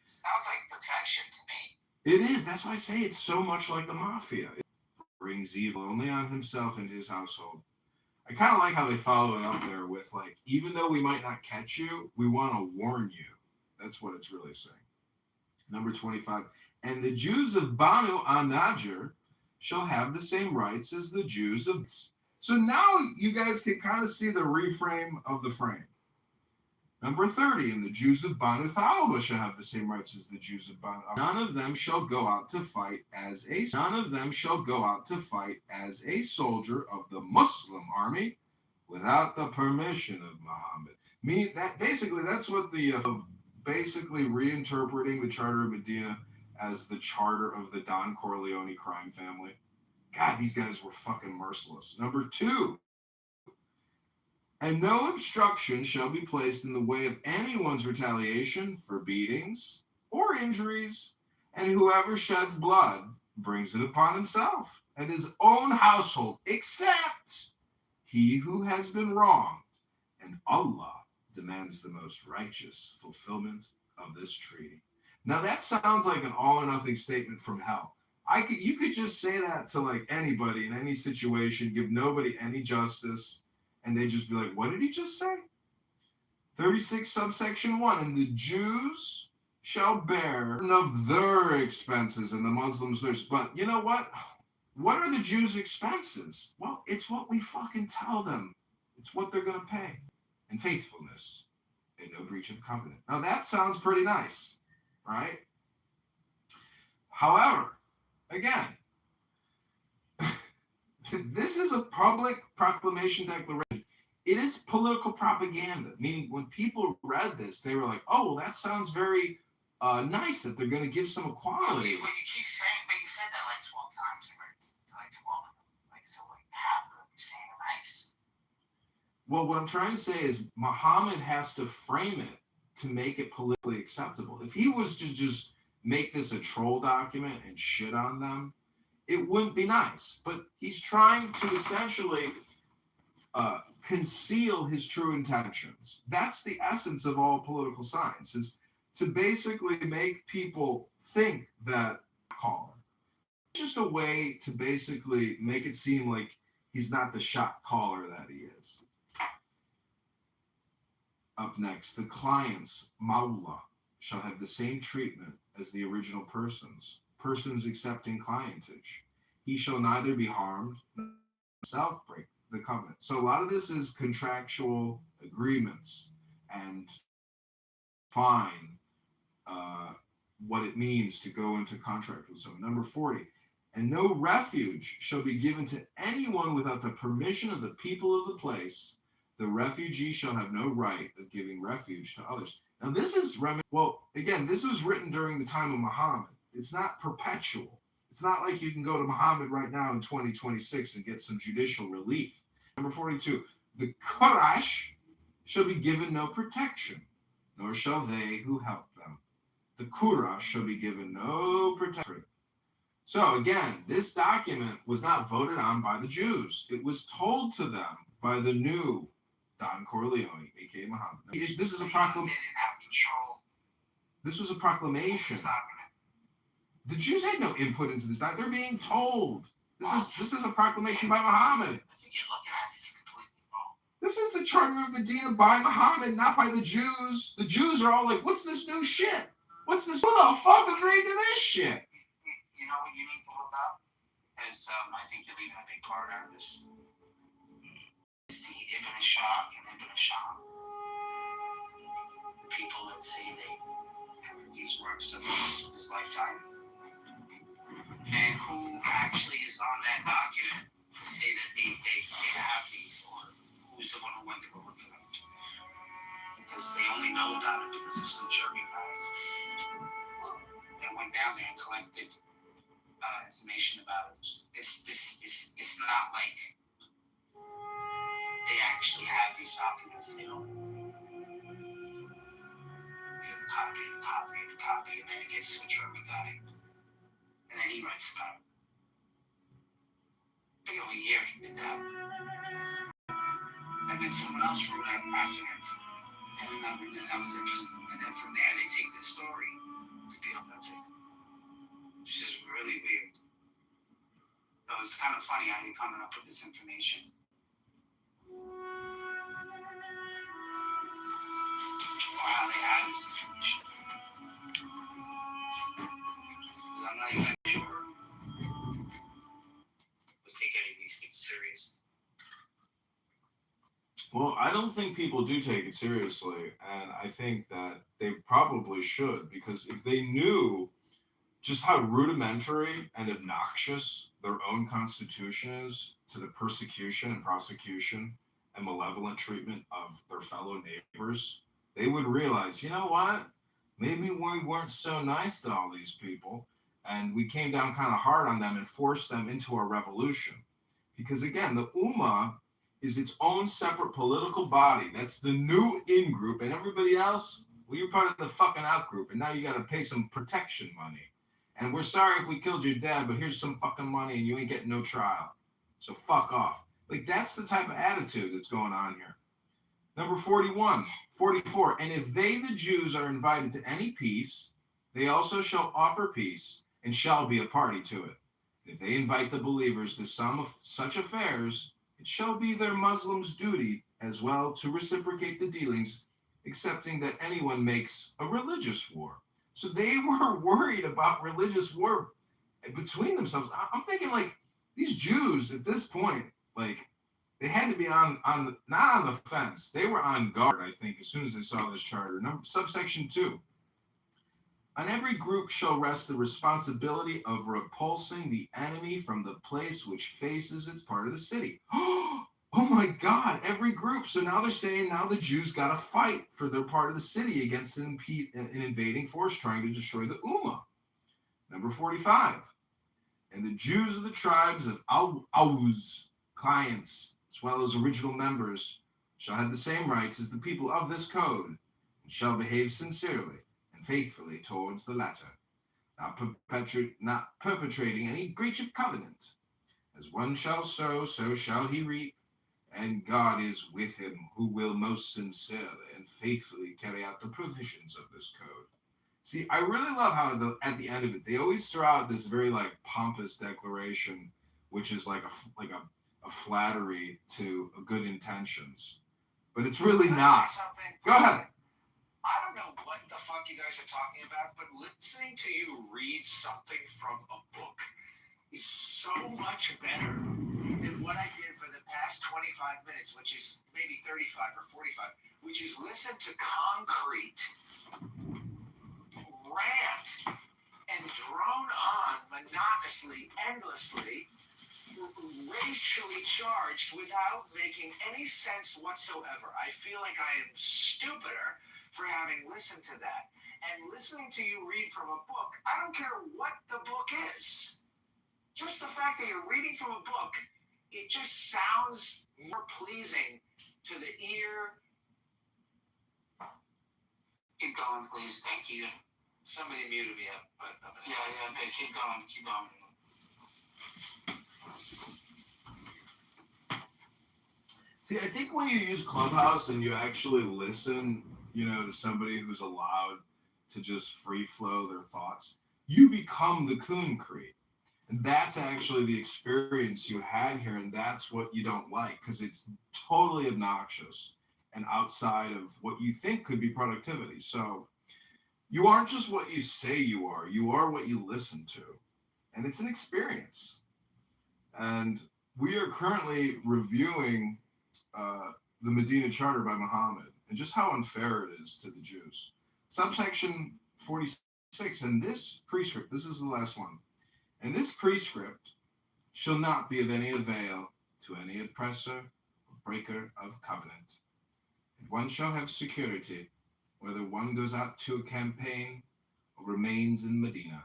Sounds like protection to me. It is. That's why I say it's so much like the mafia. It brings evil only on himself and his household. I kind of like how they follow it up there with like, even though we might not catch you, we want to warn you. That's what it's really saying. Number 25. And the Jews of Banu an-Najjar shall have the same rights as the Jews of... So now you guys can kind of see the reframe of the frame. Number 30, and the Jews of Banu Thalaba shall have the same rights as the Jews of Banu. None of them shall go out to fight as a soldier of the Muslim army without the permission of Muhammad. That's what the basically reinterpreting the Charter of Medina as the charter of the Don Corleone crime family. God, these guys were fucking merciless. Number 2, and no obstruction shall be placed in the way of anyone's retaliation for beatings or injuries, and whoever sheds blood brings it upon himself and his own household, except he who has been wronged, and Allah demands the most righteous fulfillment of this treaty. Now that sounds like an all or nothing statement from hell. You could just say that to like anybody in any situation, give nobody any justice, and they just be like, what did he just say? 36 subsection 1, and the Jews shall bear of their expenses, and the Muslims theirs. But you know what? What are the Jews' expenses? Well, it's what we fucking tell them. It's what they're going to pay. And faithfulness and no breach of covenant. Now that sounds pretty nice, right? However, again, this is a public proclamation declaration. It is political propaganda, meaning when people read this, they were like, oh, well, that sounds very nice that they're going to give some equality. You keep saying, but you said that like 12 times, like 12 of them. Like, so like half of them you're saying are nice. Well, what I'm trying to say is Muhammad has to frame it to make it politically acceptable. If he was to just make this a troll document and shit on them, it wouldn't be nice. But he's trying to essentially conceal his true intentions. That's the essence of all political science, is to basically make people think that caller. It's just a way to basically make it seem like he's not the shot caller that he is. Up next, the clients, Mawla, shall have the same treatment as the original persons accepting clientage. He shall neither be harmed nor himself break the covenant. So a lot of this is contractual agreements and fine what it means to go into contract with someone. Number 40, and no refuge shall be given to anyone without the permission of the people of the place. The refugee shall have no right of giving refuge to others. Now this is, this was written during the time of Muhammad. It's not perpetual. It's not like you can go to Muhammad right now in 2026 and get some judicial relief. Number 42, the Quraysh shall be given no protection, nor shall they who help them. The Quraysh shall be given no protection. So again, this document was not voted on by the Jews. It was told to them by the new Don Corleone, aka Muhammad. This is a proclamation. This was a proclamation. The Jews had no input into this document. They're being told. This is a proclamation by Muhammad. I think you're looking at this completely wrong. This is the Charter of Medina by Muhammad, not by the Jews. The Jews are all like, what's this new shit? What's this? Who the fuck agreed to this shit? You know what you need to look up? Is, I think you're leaving a big part out of this. It's the Ibn Shah and Ibn Shah. The people that say they have these works of his lifetime. And who actually is on that document to say that they have these, or who's the one who went to go look for them? Because they only know about it because of some German guy that went down there and collected information about it. It's not like they actually have these documents. They don't. They have a copy, and then it gets to a German guy. And then he writes about it. I think over a year he did that. And then someone else wrote it after him. And then that was it. And then from there they take the story to be authentic. It's just really weird. So it's kind of funny how you're coming up with this information. Or how they have this information. Because I'm not even sure let's take any of these things serious. Well, I don't think people do take it seriously, and I think that they probably should, because if they knew just how rudimentary and obnoxious their own constitution is to the persecution and prosecution and malevolent treatment of their fellow neighbors, they would realize, you know what? Maybe we weren't so nice to all these people, and we came down kind of hard on them and forced them into a revolution. Because again, the Ummah is its own separate political body. That's the new in group, and everybody else, well, you're part of the fucking out group, and now you got to pay some protection money. And we're sorry if we killed your dad, but here's some fucking money and you ain't getting no trial. So fuck off. Like, that's the type of attitude that's going on here. Number 44. And if they, the Jews, are invited to any peace, they also shall offer peace and shall be a party to it. If they invite the believers to some of such affairs, it shall be their Muslims' duty as well to reciprocate the dealings, excepting that anyone makes a religious war. So they were worried about religious war between themselves. I'm thinking, like, these Jews at this point, like, they had to be on the, not on the fence. They were on guard, I think, as soon as they saw this charter. Subsection 2. On every group shall rest the responsibility of repulsing the enemy from the place which faces its part of the city. Oh my God, every group. So now they're saying now the Jews got to fight for their part of the city against an invading force trying to destroy the Ummah. Number 45. And the Jews of the tribes of Aus, clients, as well as original members, shall have the same rights as the people of this code, and shall behave sincerely and faithfully towards the latter, not perpetrating any breach of covenant. As one shall sow, so shall he reap. And God is with him who will most sincerely and faithfully carry out the provisions of this code. See, I really love how at the end of it, they always throw out this very like pompous declaration, which is like a flattery to good intentions, but it's really not. Go ahead. I don't know what the fuck you guys are talking about, but listening to you read something from a book is so much better than what I did for the past 25 minutes, which is maybe 35 or 45, which is listen to concrete rant and drone on monotonously, endlessly, racially charged without making any sense whatsoever. I feel like I am stupider for having listened to that. And listening to you read from a book, I don't care what the book is. Just the fact that you're reading from a book, it just sounds more pleasing to the ear. Keep going, please. Thank you. Somebody muted me up, but yeah, okay, keep going. See, I think when you use Clubhouse and you actually listen, to somebody who's allowed to just free flow their thoughts, you become the Concrete. And that's actually the experience you had here, and that's what you don't like, because it's totally obnoxious and outside of what you think could be productivity. So you aren't just what you say you are what you listen to. And it's an experience. And we are currently reviewing the Medina Charter by Muhammad and just how unfair it is to the Jews. Subsection 46, and this prescript, this is the last one. And this prescript shall not be of any avail to any oppressor or breaker of covenant. And one shall have security, whether one goes out to a campaign or remains in Medina,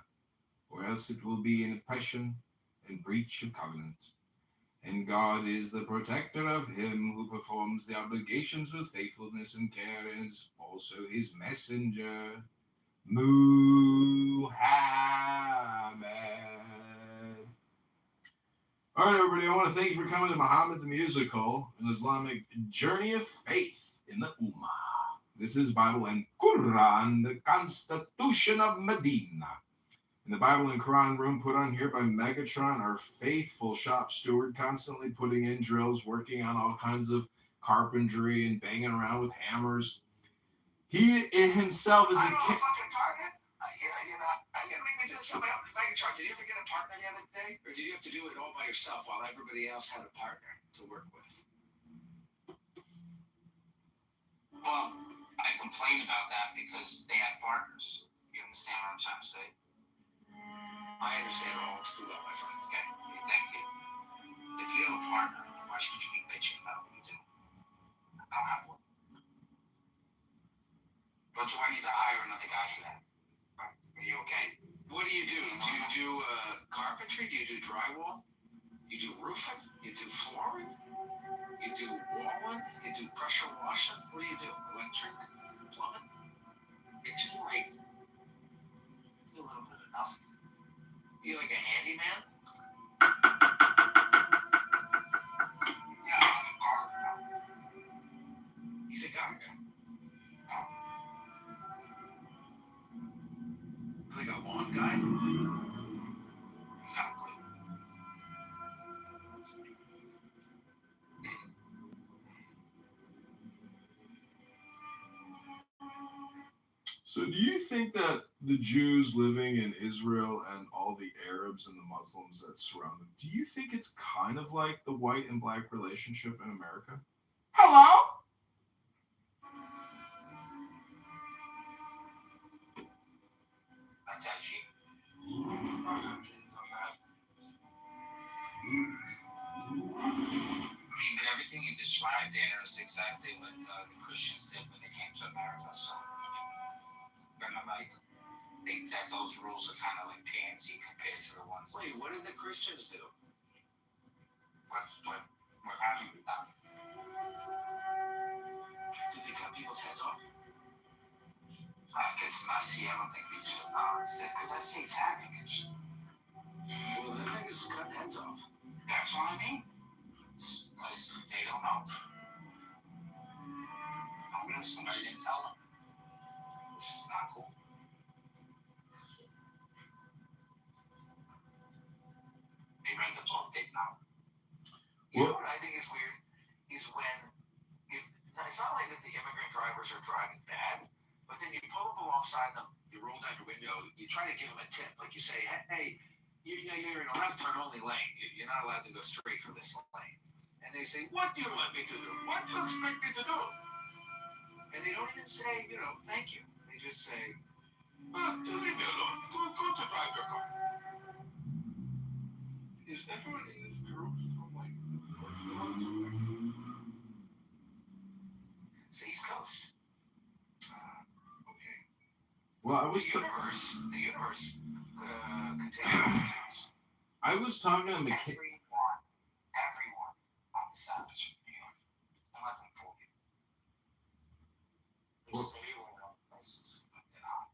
or else it will be an oppression and breach of covenant. And God is the protector of him who performs the obligations with faithfulness and care, and is also his messenger, Muhammad. All right, everybody, I want to thank you for coming to Muhammad the Musical, an Islamic journey of faith in the Ummah. This is Bible and Quran, the Constitution of Medina. In the Bible and Quran room put on here by Megatron, our faithful shop steward, constantly putting in drills, working on all kinds of carpentry and banging around with hammers. He himself is I know a fucking partner. I'm gonna make me do something else. Megatron, did you ever get a partner the other day, or did you have to do it all by yourself while everybody else had a partner to work with? complain about that because they have partners. You understand what I'm trying to say? I understand all too well, my friend. Okay, thank you. If you have a partner, why should you be bitching about what you do? I don't have one. But do I need to hire another guy for that? Are you okay? What do? Do you do carpentry? Do you do drywall? You do roofing? You do flooring? You do walling? You do pressure washing? What do you do? Electric? Plumbing? It's like do a little bit of nothing. You like a handyman? Yeah, I'm a gardener. He's a gardener. Like a lawn guy? Exactly. So, do you think that the Jews living in Israel and all the Arabs and the Muslims that surround them, do you think it's kind of like the white and black relationship in America? Hello? That's actually. I mean, but everything you described there is exactly what the Christians did when they came to America. So, I'm like, think that those rules are kind of like pansy compared to the ones. Wait, what did the Christians do? What happened with them? Did they cut people's heads off? I guess not. See, I don't think we do it now. It's because that's satanic. Well, then niggas cutting heads off. That's what I mean. It's because they don't know. I mean, somebody didn't tell them. This is not cool. They read the book, they know. You know what I think is weird is when it's not like that the immigrant drivers are driving bad, but then you pull up alongside them, you roll down your window, you try to give them a tip, like you say, hey, you're in a left turn only lane. You're not allowed to go straight for this lane. And they say, what do you want me to do? What do you expect me to do? And they don't even say, thank you. They just say, leave me alone. Go to drive your car. Is everyone in this group from like It's East Coast. okay. Well, I was The universe contains everything. I was talking to Everyone on the savage. I'm not going to fool you. They say we're in other places, but they're not.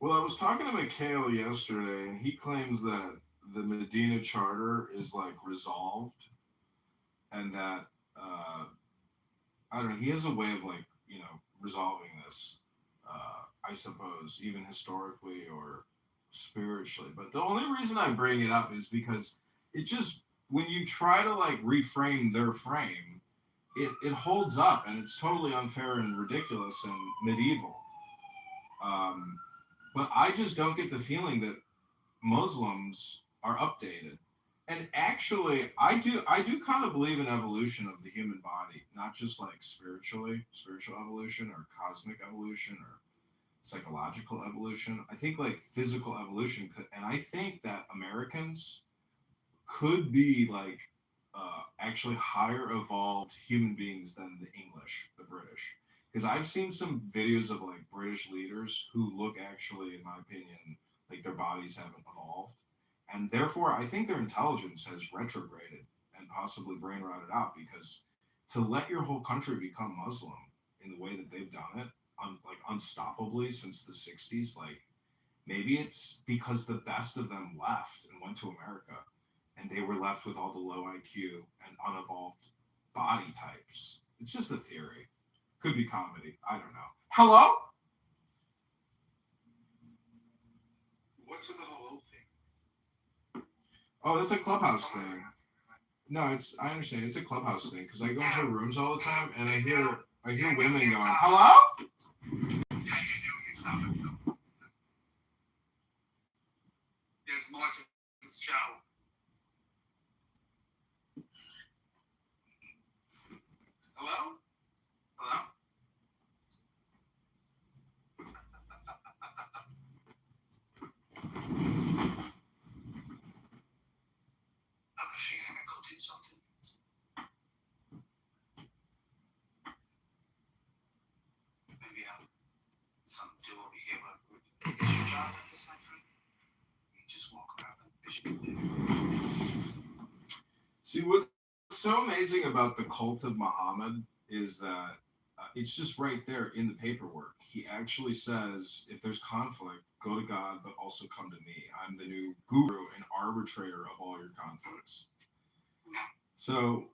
Well, I was talking to Mikhail yesterday, and he claims that the Medina Charter is like resolved, and that I don't know. He has a way of like resolving this. I suppose even historically or spiritually. But the only reason I bring it up is because it just when you try to like reframe their frame, it holds up, and it's totally unfair and ridiculous and medieval. But I just don't get the feeling that Muslims are updated. And actually, I do kind of believe in evolution of the human body, not just like spiritual evolution or cosmic evolution or psychological evolution. I think like physical evolution could, and I think that Americans could be like actually higher evolved human beings than the English, the British. Because I've seen some videos of like British leaders who look actually, in my opinion, like their bodies haven't evolved. And therefore, I think their intelligence has retrograded and possibly brain rotted out because to let your whole country become Muslim in the way that they've done it, like unstoppably since the 60s, like maybe it's because the best of them left and went to America and they were left with all the low IQ and unevolved body types. It's just a theory. Could be comedy. I don't know. Hello? What's with the whole thing? Oh, that's a Clubhouse thing. No, I understand. It's a Clubhouse thing because I go into rooms all the time and I hear women going, "Hello?" There's more to the show. Hello? Hello? job like this, my friend? You just walk around the vision. See, what's so amazing about the cult of Muhammad is that it's just right there in the paperwork. He actually says, if there's conflict, go to God, but also come to me. I'm the new guru and arbitrator of all your conflicts. So,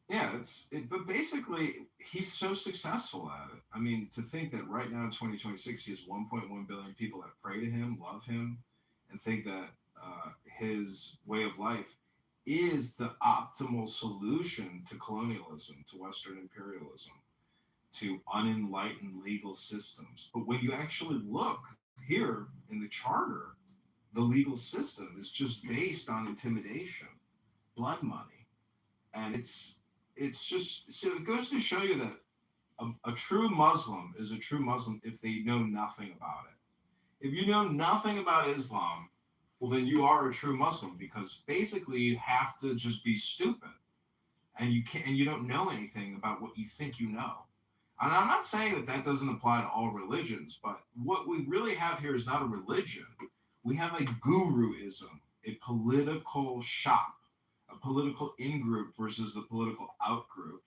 yeah, but basically, he's so successful at it. I mean, to think that right now in 2026, he has 1.1 billion people that pray to him, love him, and think that his way of life is the optimal solution to colonialism, to Western imperialism, to unenlightened legal systems. But when you actually look here in the charter, the legal system is just based on intimidation, blood money. And it's just, so it goes to show you that a true Muslim is a true Muslim if they know nothing about it. If you know nothing about Islam, well, then you are a true Muslim, because basically you have to just be stupid, and you don't know anything about what you think you know. And I'm not saying that that doesn't apply to all religions, but what we really have here is not a religion. We have a guruism, a political shop, a political in-group versus the political out-group,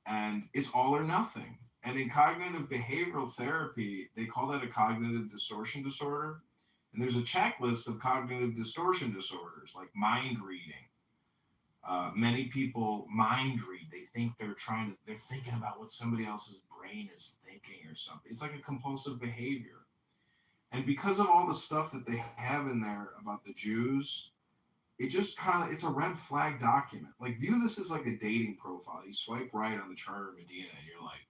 and it's all or nothing. And in cognitive behavioral therapy, they call that a cognitive distortion disorder. And there's a checklist of cognitive distortion disorders, like mind reading. Many people mind read. They think they're thinking about what somebody else's brain is thinking or something. It's like a compulsive behavior. And because of all the stuff that they have in there about the Jews, it's a red flag document. Like, view this as like a dating profile. You swipe right on the Charter of Medina and you're like,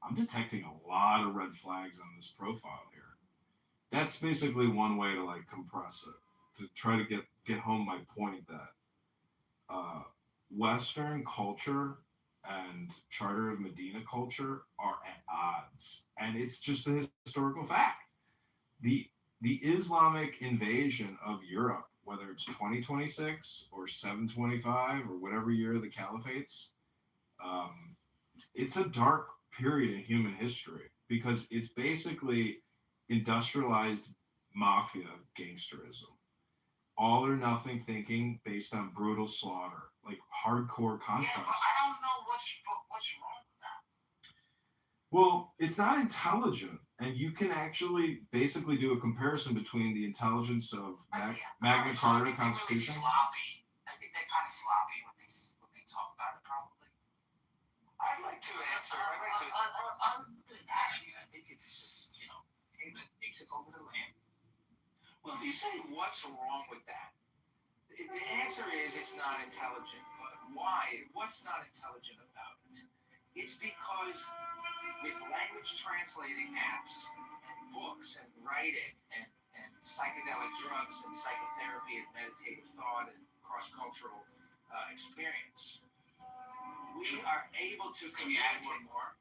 I'm detecting a lot of red flags on this profile here. That's basically one way to like compress it, to try to get home my point that Western culture and Charter of Medina culture are at odds, and it's just a historical fact. The Islamic invasion of Europe, whether it's 2026 or 725 or whatever year the caliphates, it's a dark period in human history, because it's basically industrialized mafia gangsterism, all or nothing thinking based on brutal slaughter, like hardcore conquest. Yeah, but I don't know what's wrong with that. Well, it's not intelligent, and you can actually basically do a comparison between the intelligence of Magna Carta Constitution. Really sloppy. I think they're kind of sloppy when they talk about it. Probably. I'd like to answer. Other than that, I mean, I think it's just, hey, but they took over the land. Well, if you say what's wrong with that, the answer is it's not intelligent. But why? What's not intelligent about it? It's because with language translating apps and books and writing and psychedelic drugs and psychotherapy and meditative thought and cross-cultural experience, we are able to communicate more.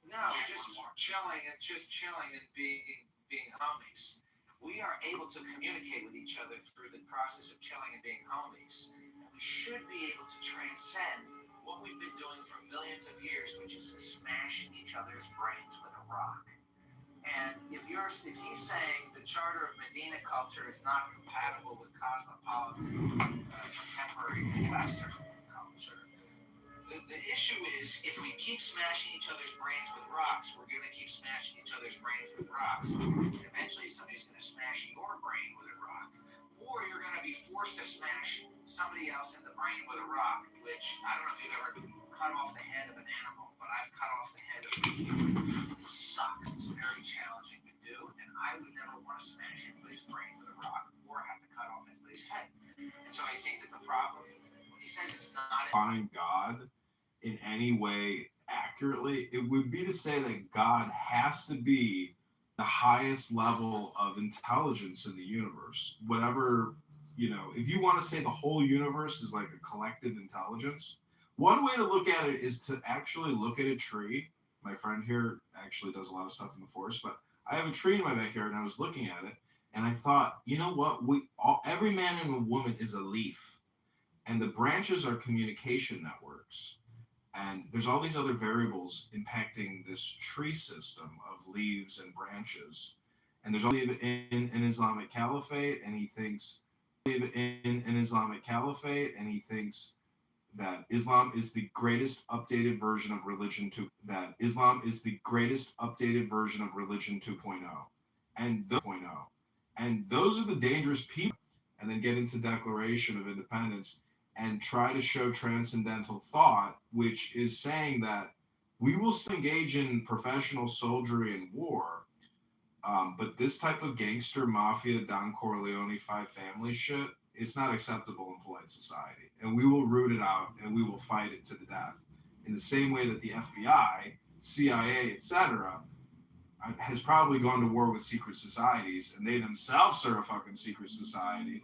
No, just chilling and being homies. We are able to communicate with each other through the process of chilling and being homies. We should be able to transcend what we've been doing for millions of years, which is smashing each other's brains with a rock. And if he's saying the Charter of Medina culture is not compatible with cosmopolitan contemporary Western culture, the issue is, if we keep smashing each other's brains with rocks, we're going to keep smashing each other's brains with rocks. Eventually, somebody's going to smash your brain with a rock, or you're going to be forced to smash somebody else in the brain with a rock, which, I don't know if you've ever cut off the head of an animal, but I've cut off the head of a deer. It sucks. It's very challenging to do, and I would never want to smash anybody's brain with a rock or have to cut off anybody's head. And so I think that the problem, when he says it's not... Find God in any way accurately, it would be to say that God has to be the highest level of intelligence in the universe. Whatever, if you want to say the whole universe is like a collective intelligence, one way to look at it is to actually look at a tree. My friend here actually does a lot of stuff in the forest, but I have a tree in my backyard, and I was looking at it, and I thought, you know what? Every man and a woman is a leaf, and the branches are communication networks. And there's all these other variables impacting this tree system of leaves and branches. And there's only in an Islamic caliphate, and he thinks in an Islamic caliphate, and he thinks that Islam is the greatest updated version of religion 2.0, and those are the dangerous people. And then get into Declaration of Independence and try to show transcendental thought, which is saying that we will still engage in professional soldiery and war, but this type of gangster mafia, Don Corleone, five family shit, it's not acceptable in polite society. And we will root it out and we will fight it to the death. In the same way that the FBI, CIA, etc., has probably gone to war with secret societies, and they themselves are a fucking secret society.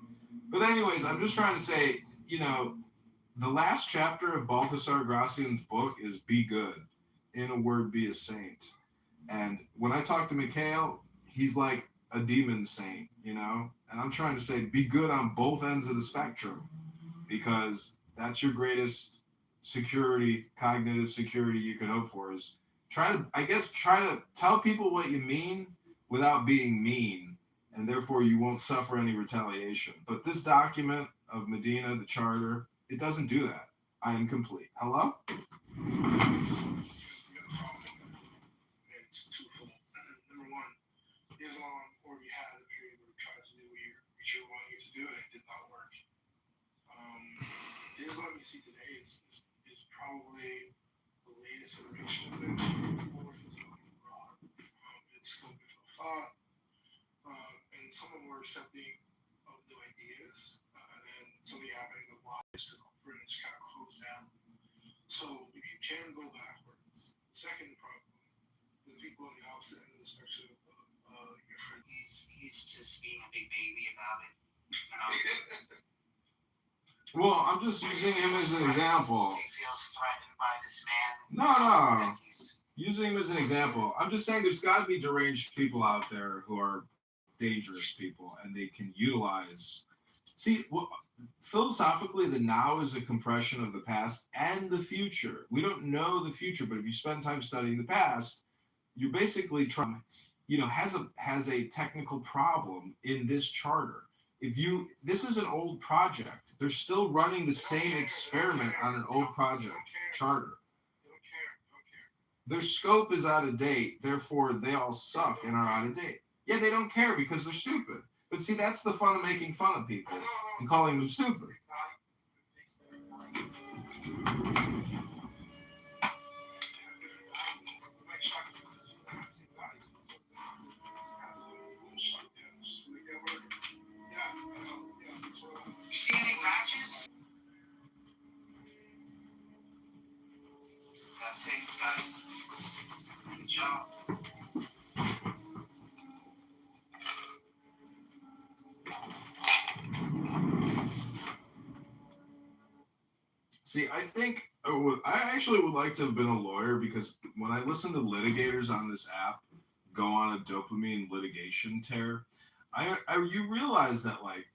But anyways, I'm just trying to say, the last chapter of Balthasar Gracian's book is Be Good. In a word, be a saint. And when I talk to Mikhail, he's like a demon saint, And I'm trying to say, be good on both ends of the spectrum, because that's your greatest security, cognitive security you could hope for, is try to tell people what you mean without being mean, and therefore you won't suffer any retaliation. But this document of Medina, the charter, it doesn't do that. I am complete. Hello? It's twofold. Number one, Islam already had a period where it tried to do what you're wanting it to do, and it did not work. The Islam you see today is probably the latest iteration of it. Before it was looking broad. It's still with thought, and some of them were accepting of new ideas, and then something happening that lies took over and just kind of closed down. So if you can go backwards, the second problem is people on the opposite end of the spectrum of your friend. He's just being a big baby about it. Well, I'm just using him as an example. He feels threatened by this man. No. Using him as an example. I'm just saying there's got to be deranged people out there who are dangerous people, and they can utilize. See, philosophically, the now is a compression of the past and the future. We don't know the future, but if you spend time studying the past, you're basically trying, has a technical problem in this charter. This is an old project. They're still running the same experiment on an old project charter. Their scope is out of date, therefore they all suck and are out of date. Yeah, they don't care because they're stupid. But see, that's the fun of making fun of people and calling them stupid. See any patches? That's it, guys. Good job. See, I actually would like to have been a lawyer, because when I listen to litigators on this app go on a dopamine litigation tear, you realize that like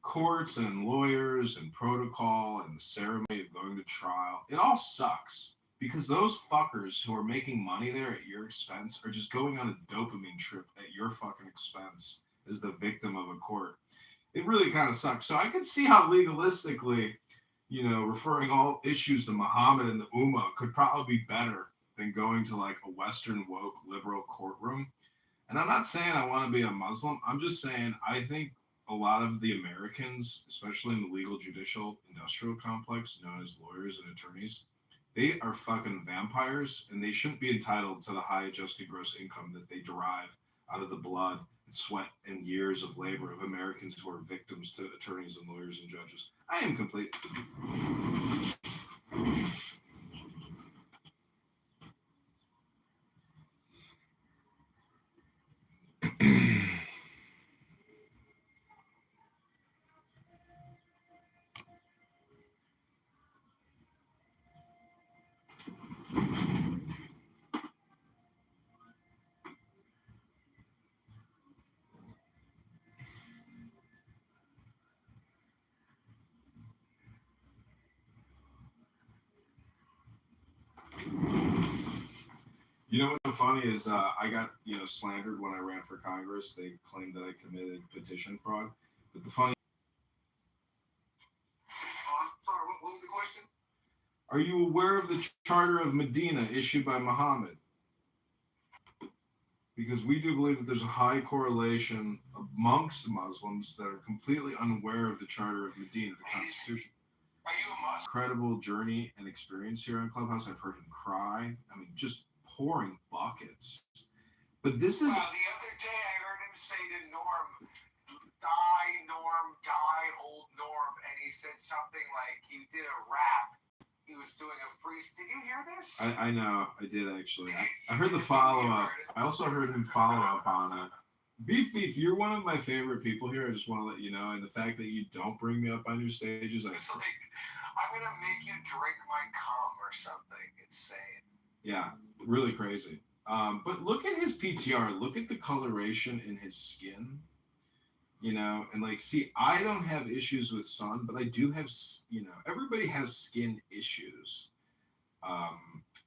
courts and lawyers and protocol and the ceremony of going to trial, it all sucks, because those fuckers who are making money there at your expense are just going on a dopamine trip at your fucking expense as the victim of a court. It really kind of sucks. So I can see how legalistically, referring all issues to Muhammad and the Ummah could probably be better than going to like a Western woke liberal courtroom. And I'm not saying I want to be a Muslim. I'm just saying I think a lot of the Americans, especially in the legal judicial industrial complex known as lawyers and attorneys, they are fucking vampires, and they shouldn't be entitled to the high adjusted gross income that they derive out of the blood and sweat and years of labor of Americans who are victims to attorneys and lawyers and judges. I am complete. You know what's funny is I got slandered when I ran for Congress. They claimed that I committed petition fraud. But the funny, I'm sorry, what was the question? are you aware of the Charter of Medina issued by Muhammad? Because we do believe that there's a high correlation amongst Muslims that are completely unaware of the Charter of Medina, the Constitution. Are you a Muslim? Incredible journey and experience here on Clubhouse. I've heard him cry. I mean, just pouring buckets. But this is. Well, the other day I heard him say to Norm, die, old Norm, and he said something like he did a rap. He was doing a free. Did you hear this? I know, I did actually. I heard the follow up. I also heard him follow up on it. Beef, you're one of my favorite people here. I just want to let you know, and the fact that you don't bring me up on your stages, It's like I'm gonna make you drink my cum or something insane. Yeah, really crazy. But look at his PTR. Look at the coloration in his skin. And like, see, I don't have issues with sun, but I do have, everybody has skin issues.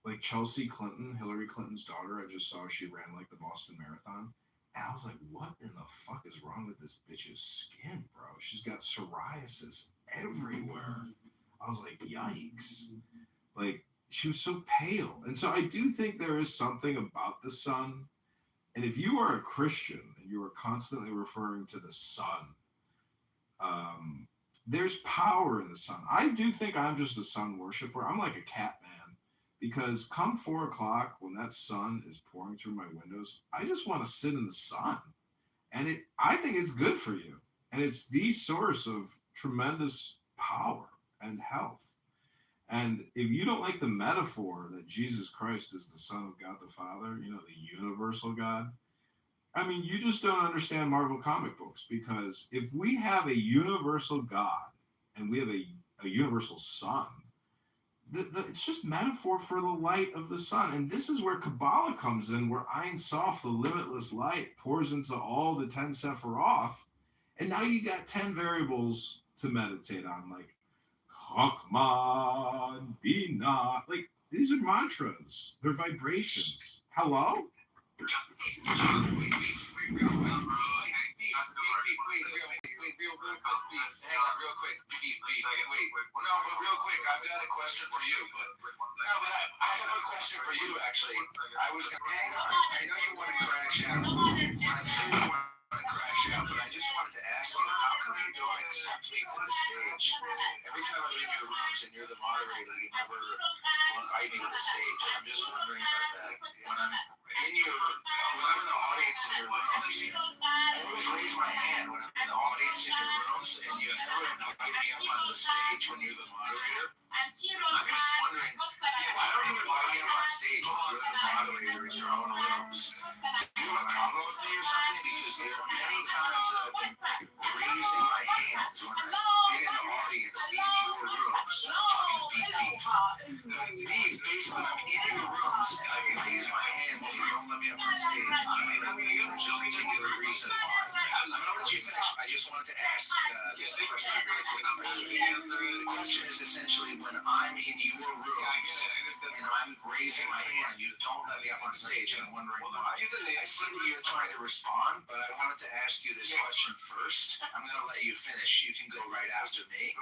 Like Chelsea Clinton, Hillary Clinton's daughter, I just saw she ran like the Boston Marathon. And I was like, what in the fuck is wrong with this bitch's skin, bro? She's got psoriasis everywhere. I was like, yikes. Like, she was so pale. And so I do think there is something about the sun. And if you are a Christian and you are constantly referring to the sun, there's power in the sun. I do think I'm just a sun worshiper. I'm like a cat man, because come 4 o'clock when that sun is pouring through my windows, I just want to sit in the sun. And I think it's good for you. And it's the source of tremendous power and health. And if you don't like the metaphor that Jesus Christ is the Son of God the Father, the universal God, I mean, you just don't understand Marvel comic books, because if we have a universal God and we have a universal sun, it's just metaphor for the light of the sun. And this is where Kabbalah comes in, where Ein Sof, the limitless light, pours into all the 10 Sephiroth. And now you got 10 variables to meditate on, like Chokmah, Binah. Like, these are mantras. They're vibrations. Hello? Real quick. I've got a question for you, I have a question for you, actually. I was gonna hang on. I know you want to crash out. I'm sure you want to crash out, but I just wanted to ask you, how come you don't accept me to the stage? Every time I'm in your rooms and you're the moderator, you never invite me to the stage. And I'm just wondering about that. When I'm in the audience in your rooms, I always raise my hand when I'm in the audience in your rooms, and you never invite me up on the stage when you're the moderator. I'm just wondering, why don't you invite me up on stage when you're the moderator in your own rooms? Do you have a problem with me or something? Because there are many times that I've been raising my hands when I've been in the audience in your rooms. I'm talking to Beef. Beef, basically, I'm in your rooms, and I can raise my hand when you don't let me up on stage. There's no particular reason why. I'm going to let you finish. I just wanted to ask this question really quick. The question is essentially, when I'm in your rooms and I'm raising my hand, you don't let me up on stage, and I'm wondering why. I see that you're trying to respond, but I wanted to ask you this question first. I'm going to let you finish. You can go right after me.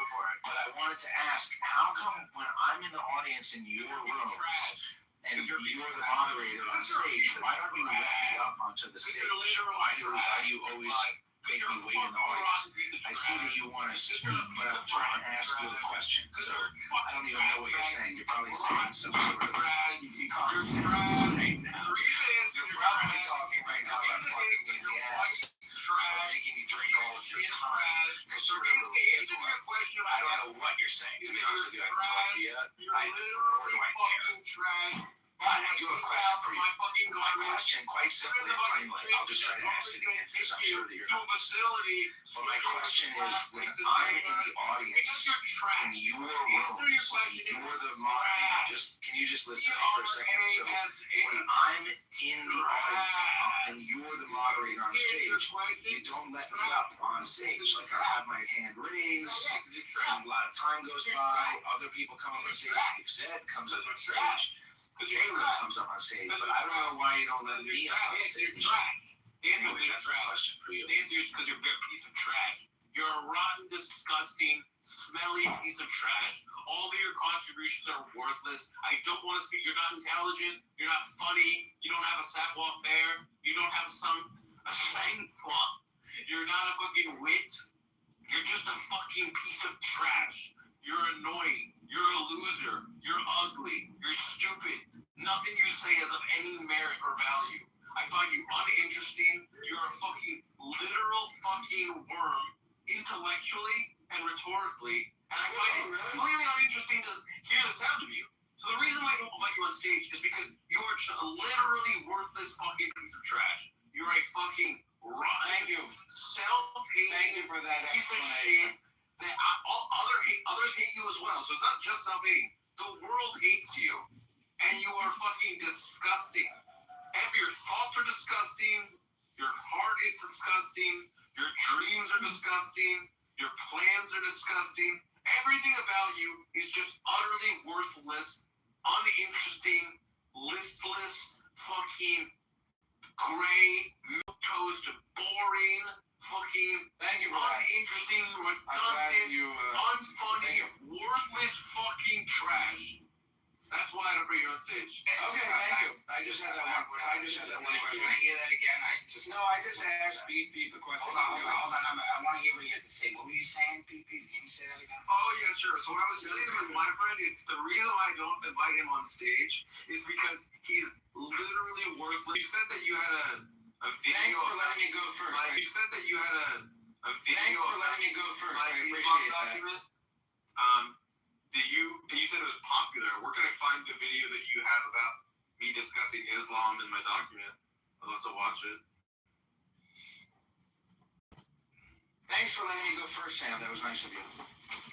But I wanted to ask, how come when I'm in the audience in your rooms and you're the moderator on stage, why don't you let me up onto the stage? Why do you always make me wait in the audience? I see that you want to speak, but I'm trying to ask you a question, so I don't even know what you're saying. You're probably saying some sort of nonsense right now. You're probably talking right now about fucking me in the ass, or making me drink all of your time. I don't know what you're saying, to be honest with you. I have no idea. Nor do I care. But I do have a question for you. My question, quite simply and plainly, I'll just try to ask it again, because I'm sure that you're not listening. But my question is, when I'm in the audience in your rooms, and you're the moderator, can you just listen to me for a second? So when I'm in the audience and you're the moderator on stage, you don't let me up on stage. Like, I have my hand raised, and a lot of time goes by, other people come up on stage, Zed comes up on stage. Because Halo comes up on stage, but I don't know why you don't let me up on You're stage. trash. Anyway, that's my question for you. The answer is because you're a piece of trash. You're a rotten, disgusting, smelly piece of trash. All of your contributions are worthless. I don't want to speak. You're not intelligent. You're not funny. You don't have a savoir-faire. You don't have a sang-froid. You're not a fucking wit. You're just a fucking piece of trash. You're annoying. You're a loser. You're ugly. You're stupid. Nothing you say is of any merit or value. I find you uninteresting. You're a fucking literal fucking worm, intellectually and rhetorically. And I find it completely uninteresting to hear the sound of you. So the reason why I don't invite you on stage is because you're a literally worthless fucking piece of trash. You're a fucking rotten, Thank you. self-hating Thank you for that piece of explanation. shit that others hate you as well. So it's not just self-hating. The world hates you, and you are fucking disgusting. Your thoughts are disgusting. Your heart is disgusting. Your dreams are disgusting. Your plans are disgusting. Everything about you is just utterly worthless, uninteresting, listless, fucking gray, milquetoast, boring, fucking Thank you for that. uninteresting, I'm glad redundant, you. unfunny, worthless fucking trash. That's why I don't bring you on stage. Okay, thank you. I just had that one. I just had that one Can question. I hear that again? No, I just asked Beef the question. Hold on. I want to hear what he had to say. What were you saying, Beef? Can you say that again? Oh, yeah, sure. So what I was saying with my friend, it's the reason why I don't invite him on stage is because he's literally worthless. You said that you had a video. Thanks for letting me go first. You said that you had a video. Thanks for letting me go first. My I Islam appreciate that. document. You said it was popular. Where can I find the video that you have about me discussing Islam in my document? I'd love to watch it. Thanks for letting me go first, Sam. That was nice of you.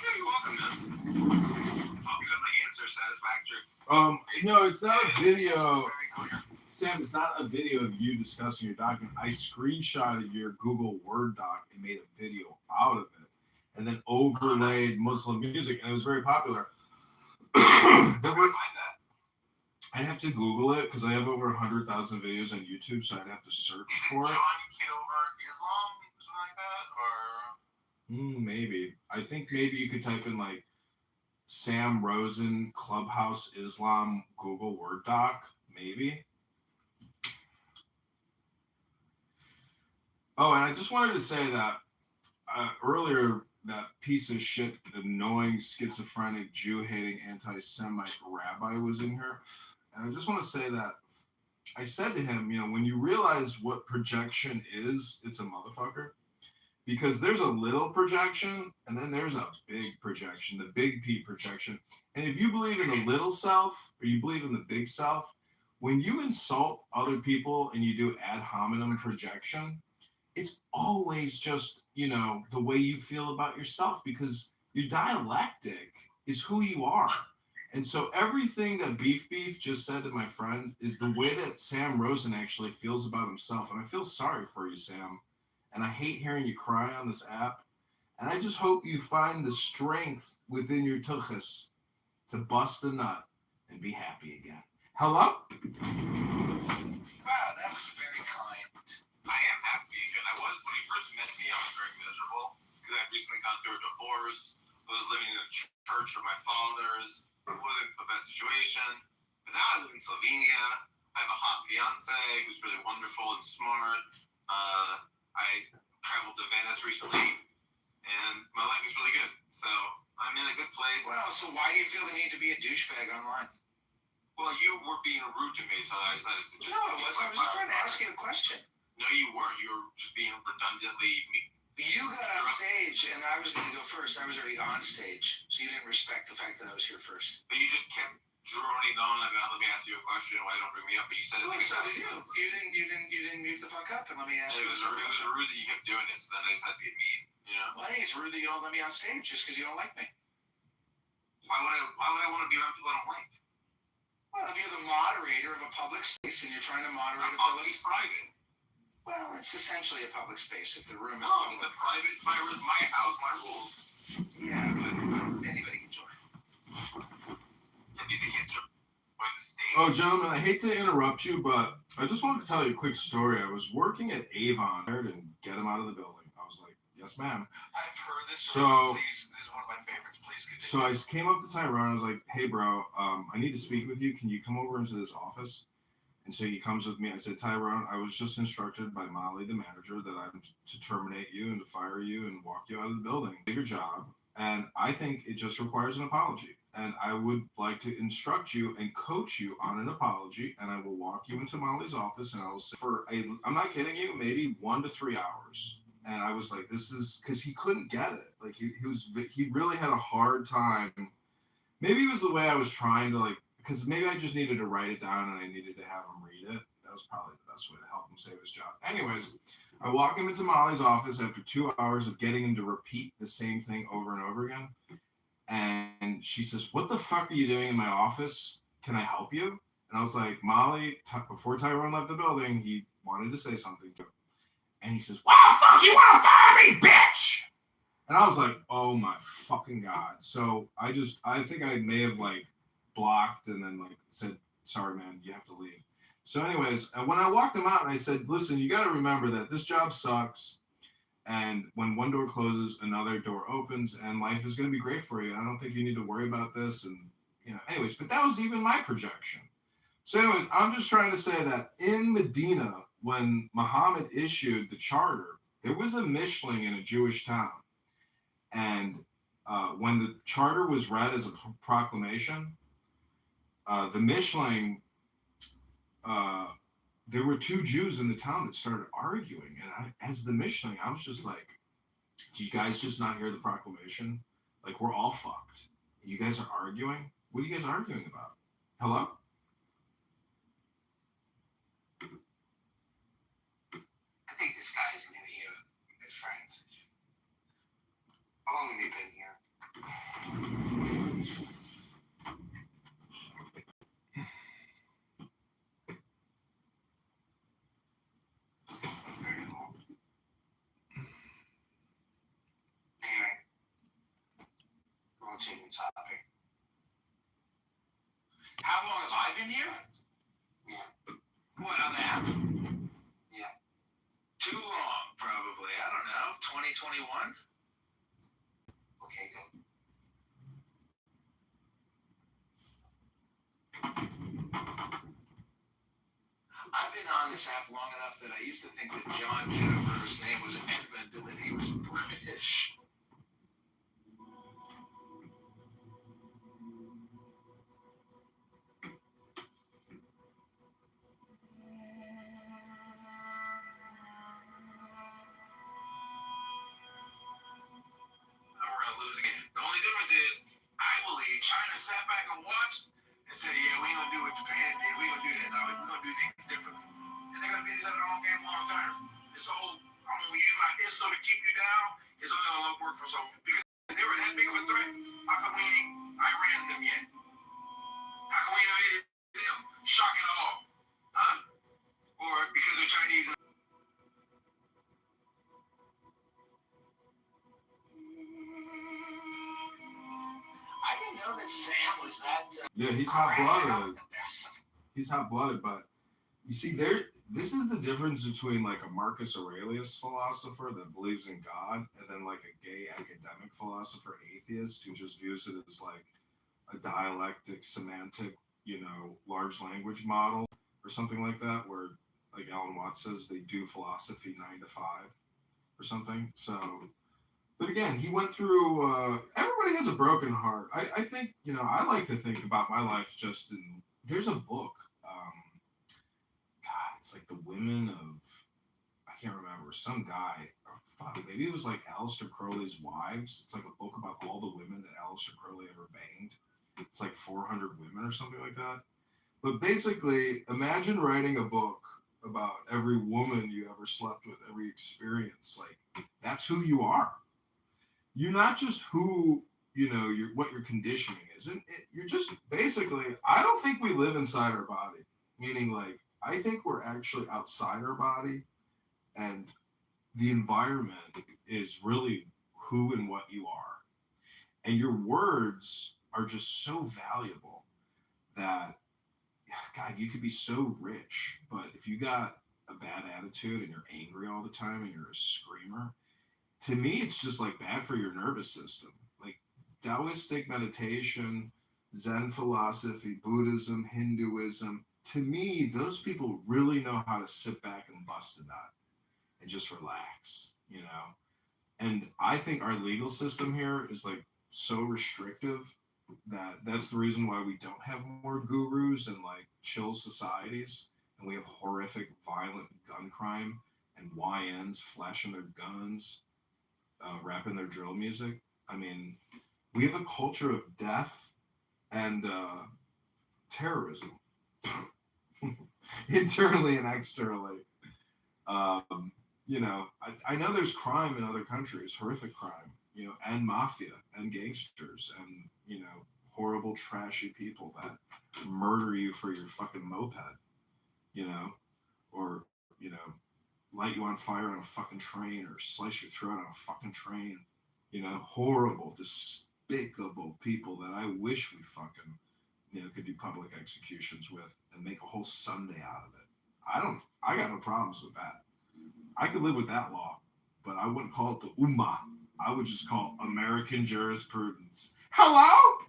Yeah, you're welcome, man. Hope you got my answer satisfactory. No, it's not a video. Very clear. Sam, it's not a video of you discussing your document. I screenshotted your Google Word doc and made a video out of it, and then overlaid Muslim music, and it was very popular. Where do I find that? I'd have to Google it because I have over 100,000 videos on YouTube, so I'd have to search for it. John Kitover Islam, something like that, or Maybe. I think maybe you could type in like Sam Rosen Clubhouse Islam Google Word doc, maybe. Oh, and I just wanted to say that earlier, that piece of shit, annoying, schizophrenic, Jew-hating, anti-Semite rabbi was in here. And I just want to say that I said to him, when you realize what projection is, it's a motherfucker. Because there's a little projection, and then there's a big projection, the big P projection. And if you believe in the little self, or you believe in the big self, when you insult other people and you do ad hominem projection, it's always just, the way you feel about yourself, because your dialectic is who you are. And so everything that Beef just said to my friend is the way that Sam Rosen actually feels about himself. And I feel sorry for you, Sam. And I hate hearing you cry on this app. And I just hope you find the strength within your tuchus to bust a nut and be happy again. Hello? Wow, that was very kind. I am happy again. I was, when he first met me, I was very miserable because I recently gone through a divorce. I was living in a church with my father's. It wasn't the best situation. But now I live in Slovenia. I have a hot fiance who's really wonderful and smart. I traveled to Venice recently, and my life is really good. So I'm in a good place. Well, so why do you feel the need to be a douchebag online? Well, you were being rude to me, so I decided to just... No, I wasn't. I was just trying to ask you a question. No, you weren't. You were just being redundantly... You got on stage, and I was going to go first. I was already on stage, so you didn't respect the fact that I was here first. But you just kept droning on about, let me ask you a question, why you don't bring me up? But you said it. Well, so did you. You didn't mute the fuck up and let me ask you. It was rude that you kept doing this. Then I decided to be mean. Well, I think it's rude that you don't let me on stage just because you don't like me. Why would I want to be around people I don't like? Well, if you're the moderator of a public space and you're trying to moderate a It's private. well, it's essentially a public space if the room is No, public. it's a private. My room, my house, my rules. Yeah, but anybody can join. You can't join the stage. Oh, gentlemen, I hate to interrupt you, but I just wanted to tell you a quick story. I was working at Avon and get him out of the building. I was like, yes, ma'am. I've heard this So- story. Please, this is one of my favorites. Please So continue. I came up to Tyrone. I was like, hey, bro, I need to speak with you. Can you come over into this office? And so he comes with me. I said, Tyrone, I was just instructed by Molly, the manager, that I'm to terminate you and to fire you and walk you out of the building. Do your job. And I think it just requires an apology. And I would like to instruct you and coach you on an apology. And I will walk you into Molly's office and I will say, I'm not kidding you, maybe 1 to 3 hours. And I was like, this is because he couldn't get it. Like he really had a hard time. Maybe it was the way I was trying to because maybe I just needed to write it down and I needed to have him read it. That was probably the best way to help him save his job. Anyways, I walk him into Molly's office after 2 hours of getting him to repeat the same thing over and over again. And she says, what the fuck are you doing in my office? Can I help you? And I was like, Molly, before Tyrone left the building, he wanted to say something to him. And he says, "Why the fuck you want to fire me, bitch?" And I was like, "Oh my fucking god!" So I think I may have blocked and then said, "Sorry, man, you have to leave." So, anyways, when I walked him out, and I said, "Listen, you got to remember that this job sucks, and when one door closes, another door opens, and life is going to be great for you. I don't think you need to worry about this." And anyways, but that was even my projection. So, anyways, I'm just trying to say that in Medina, when Muhammad issued the charter, there was a Mishling in a Jewish town. And when the charter was read as a proclamation, the Mishling, there were 2 Jews in the town that started arguing. And as the Mishling, I was just like, do you guys just not hear the proclamation? Like, we're all fucked. You guys are arguing? What are you guys arguing about? Hello? I think this guy is new here, my friend. How long have you been here? Very long. Anyway, we'll change the topic. How long have I been here? Yeah. What, on the app? Yeah. Too long, probably. I don't know. 2021? Okay, good. I've been on this app long enough that I used to think that John Kitover's name was Edmund and that he was British. We're gonna lose again. The only difference is, I believe China sat back and watched and said, yeah, we ain't gonna do what Japan did. We ain't gonna do that. No, we're gonna do things differently. And they're gonna be this at their own game long term. This whole, I'm gonna use my ISO to keep you down, is only gonna work for so because they were that big of a threat. How come we ain't Iran them yet? How come we ain't hit them? Shock and awe. Huh? Or because they're Chinese. I didn't know that Sam was that. Yeah, he's hot-blooded. He's hot-blooded, but you see, this is the difference between a Marcus Aurelius philosopher that believes in God and then a gay academic philosopher atheist who just views it as a dialectic, semantic, large language model or something like that, where Alan Watts says they do philosophy 9 to 5 or something. So, but again, he went through, everybody has a broken heart. I think, I like to think about my life just in, there's a book, God, it's the women of, I can't remember, some guy, or fuck, maybe it was Aleister Crowley's wives. It's a book about all the women that Aleister Crowley ever banged. It's 400 women or something like that. But basically, imagine writing a book about every woman you ever slept with, every experience. That's who you are. You're not just who, what your conditioning is. And you're just basically, I don't think we live inside our body. Meaning, I think we're actually outside our body. And the environment is really who and what you are. And your words are just so valuable that God, you could be so rich, but if you got a bad attitude and you're angry all the time and you're a screamer, to me, it's just like bad for your nervous system. Like Taoistic meditation, Zen philosophy, Buddhism, Hinduism, to me, those people really know how to sit back and bust a nut and just relax, you know? And I think our legal system here is like so restrictive that that's the reason why we don't have more gurus and like chill societies, and we have horrific violent gun crime and YNs flashing their guns, rapping their drill music. I mean, we have a culture of death and terrorism, internally and externally. You know, I know there's crime in other countries, horrific crime, you know, and mafia and gangsters and, you know, horrible, trashy people that murder you for your fucking moped, you know, or, you know, light you on fire on a fucking train or slice your throat on a fucking train. You know, horrible, despicable people that I wish we fucking, you know, could do public executions with and make a whole Sunday out of it. I got no problems with that. I could live with that law, but I wouldn't call it the Ummah. I would just call it American jurisprudence. Hello?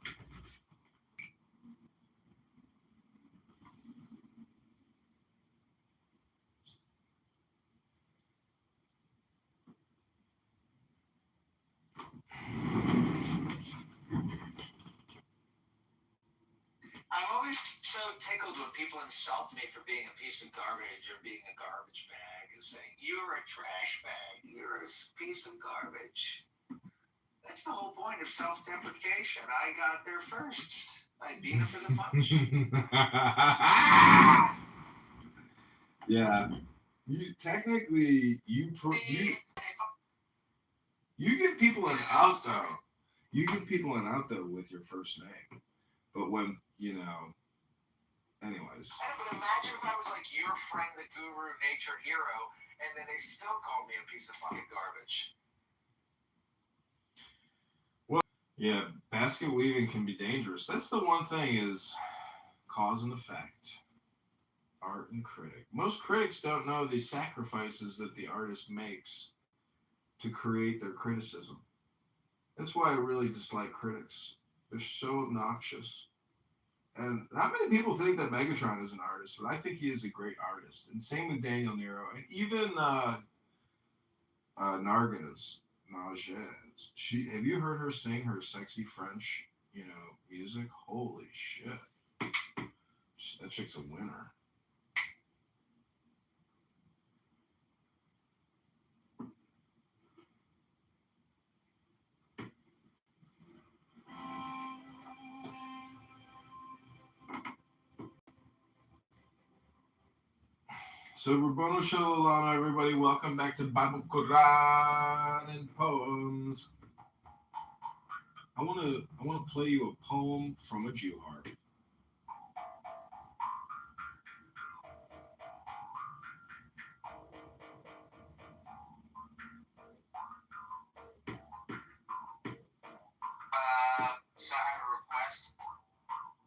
I'm always so tickled when people insult me for being a piece of garbage or being a garbage bag and saying, "You're a trash bag, you're a piece of garbage." That's the whole point of self-deprecation. I got there first. I beat up in the bunch. Yeah. You technically you give people an out though. You give people an out though with your first name. But when, you know, anyways. I know, but imagine if I was like your friend, the guru, nature hero, and then they still called me a piece of fucking garbage. Well, yeah, basket weaving can be dangerous. That's the one thing is cause and effect. Art and critic. Most critics don't know the sacrifices that the artist makes to create their criticism. That's why I really dislike critics. They're so obnoxious. And not many people think that Megatron is an artist, but I think he is a great artist. And same with Daniel Nero. And even Narges. Have you heard her sing her sexy French, you know, music? Holy shit. That chick's a winner. So Rabbanu Shalom, everybody. Welcome back to Bible, Quran, and Poems. I wanna play you a poem from a Jew heart. So I have a request,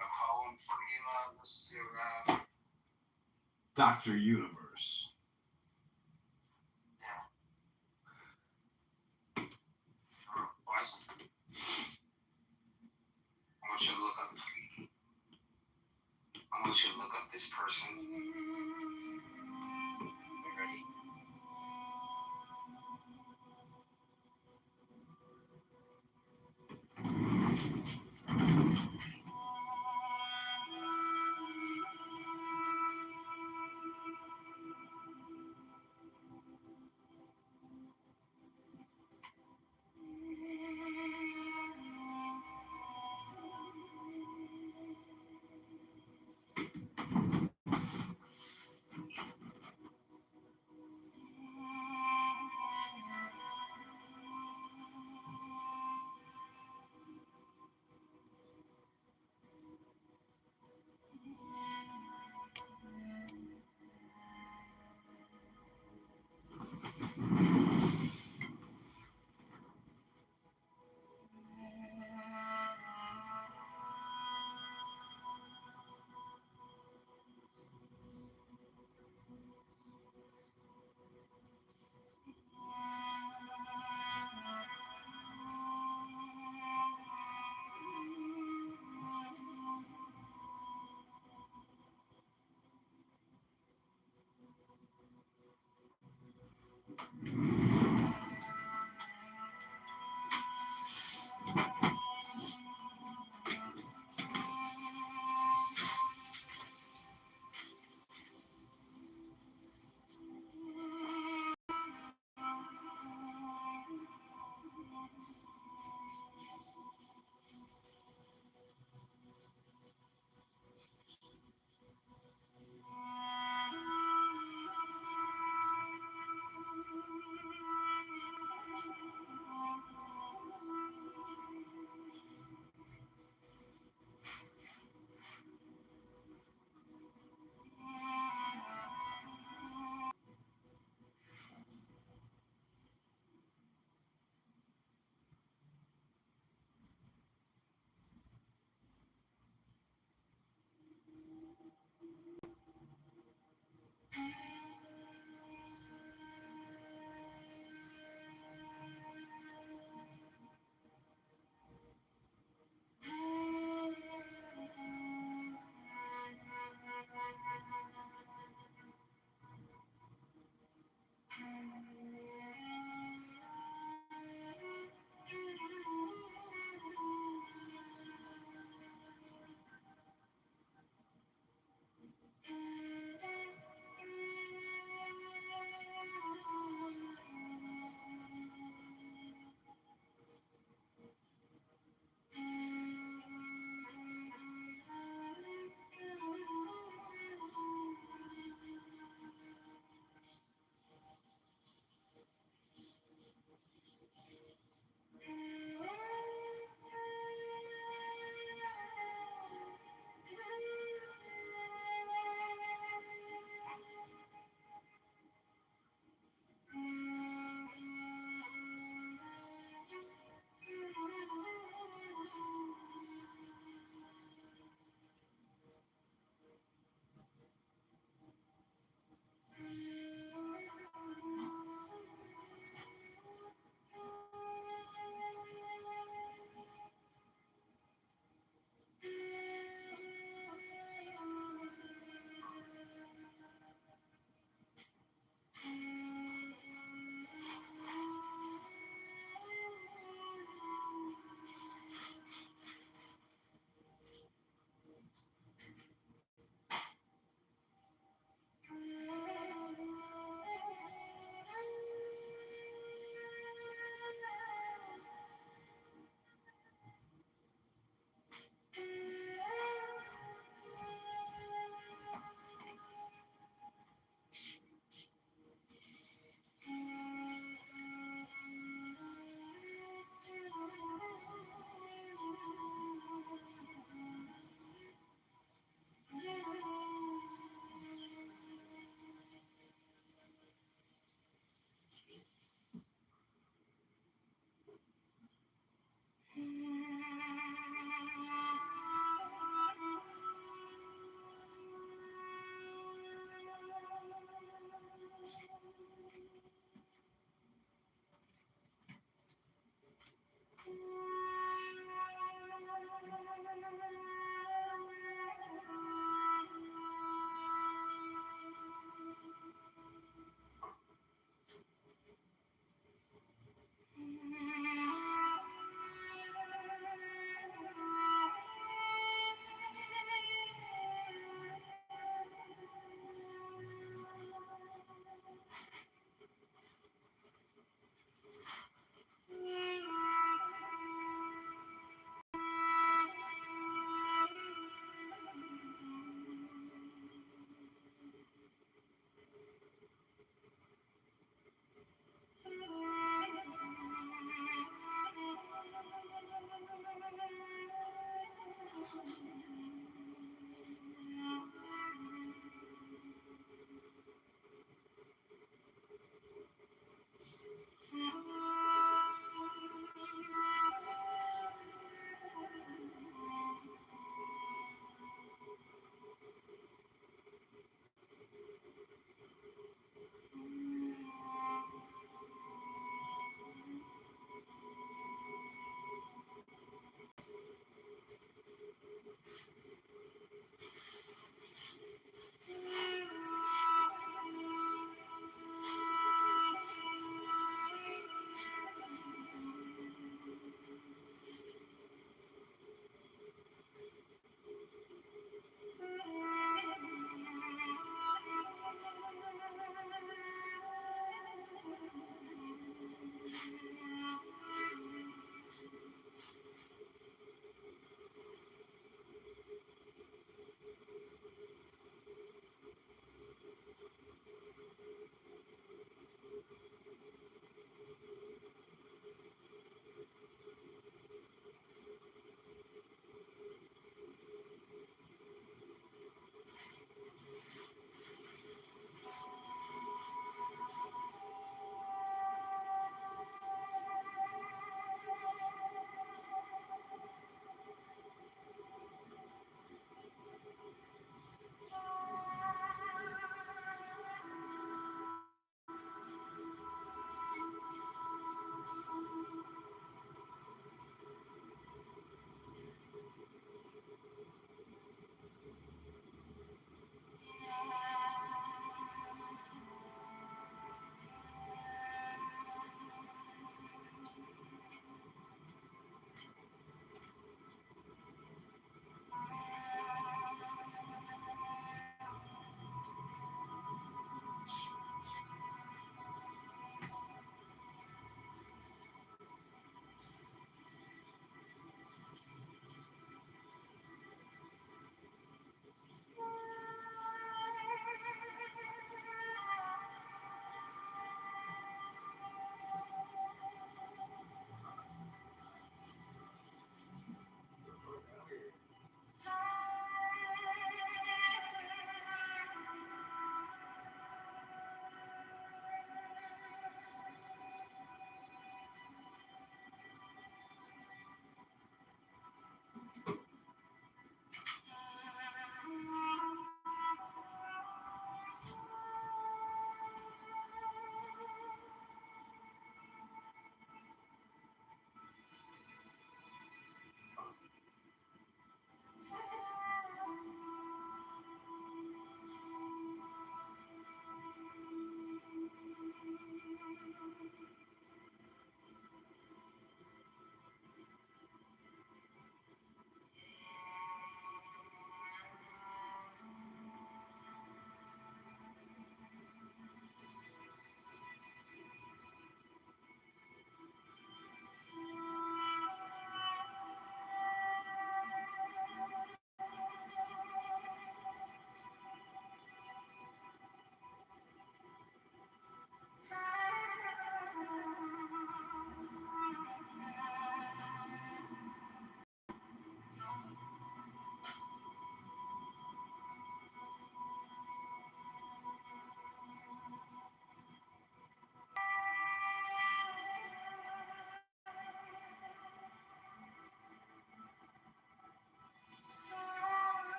a poem from you, Mr. Dr. Universe. Request. I want you to look up. I want you to look up this person. You ready?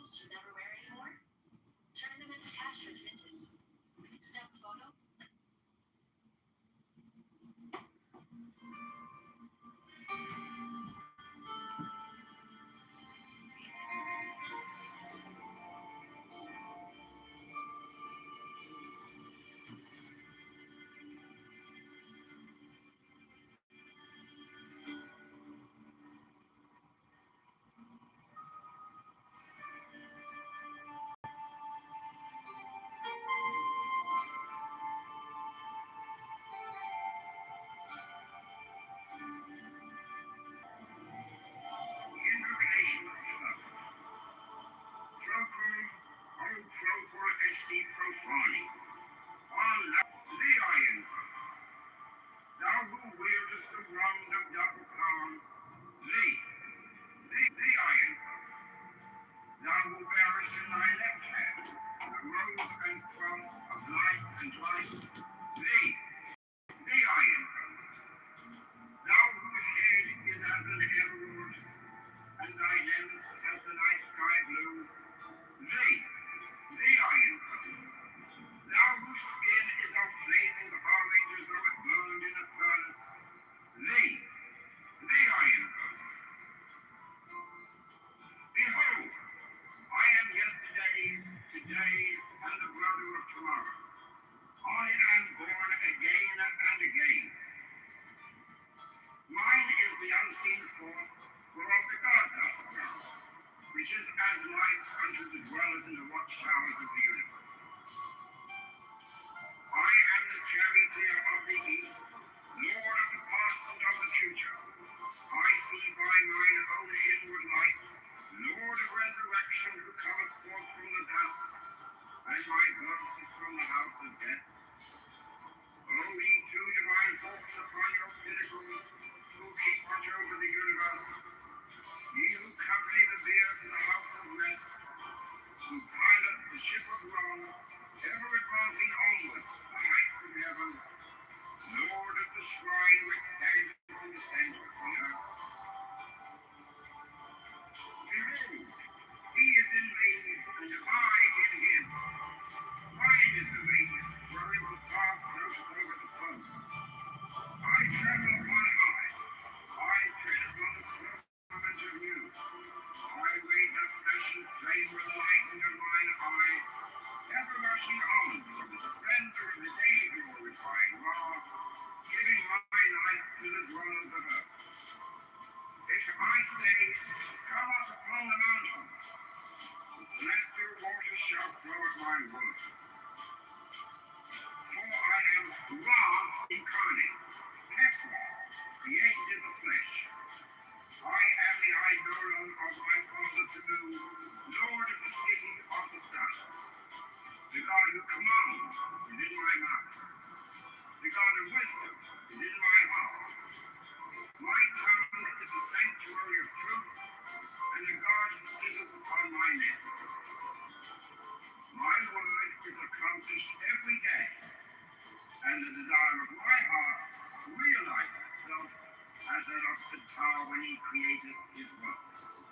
clothes you never wear anymore? Turn them into cash transmitters. Snap a photo. Invocation of Thoth. Procul, o propor esti profani. On thee I invoke. Thou who wieldest the wand of double power, thee I invoke. Thou who bearest in thy left hand the rose and cross of life and light, thee I invoke. Thou whose head is as an emerald, and thy limbs as the night sky blue, thee I invoke. Thou whose skin is of flaming orange as though it burned in a furnace, thee I invoke. Behold, I am yesterday, today, and the brother of tomorrow. I am born again and again. Mine is the unseen force whereof the gods are sprung, which is as light unto the dwellers in the watchtowers of the universe. I am the charioteer of the east, lord of the past and of the future. I see by mine own inward light, Lord of resurrection, who cometh forth from the dust, and my birth is from the house of death. O ye two divine hawks upon your pinnacles, who keep watch over the universe, ye who company the bier to the house of rest, who pilot the ship of wrong, ever advancing onwards to the heights of heaven, Lord of the shrine which stands in the center of the earth. Behold, he is in me, and I in him. Mine is the radiance, wherein the path floats over the foam. I travel upon high. I tread upon the firmament of you. I raise up flesh and flame with the lightning of mine eye, ever rushing on for the splendor of the day glorified law, giving my life to the dwellers of earth. If I say, come up upon the mountain, the celestial waters shall flow at my word. For I am Ra incarnate, Hepha, created in the flesh. I am the eidolon of my father Tabu, lord of the city of the sun. The God who commands is in my mouth. The God of wisdom is in my heart. My tongue is the sanctuary of truth, and the God who sitteth upon my lips. My word is accomplished every day, and the desire of my heart realizes itself as that of the tower when he created his works.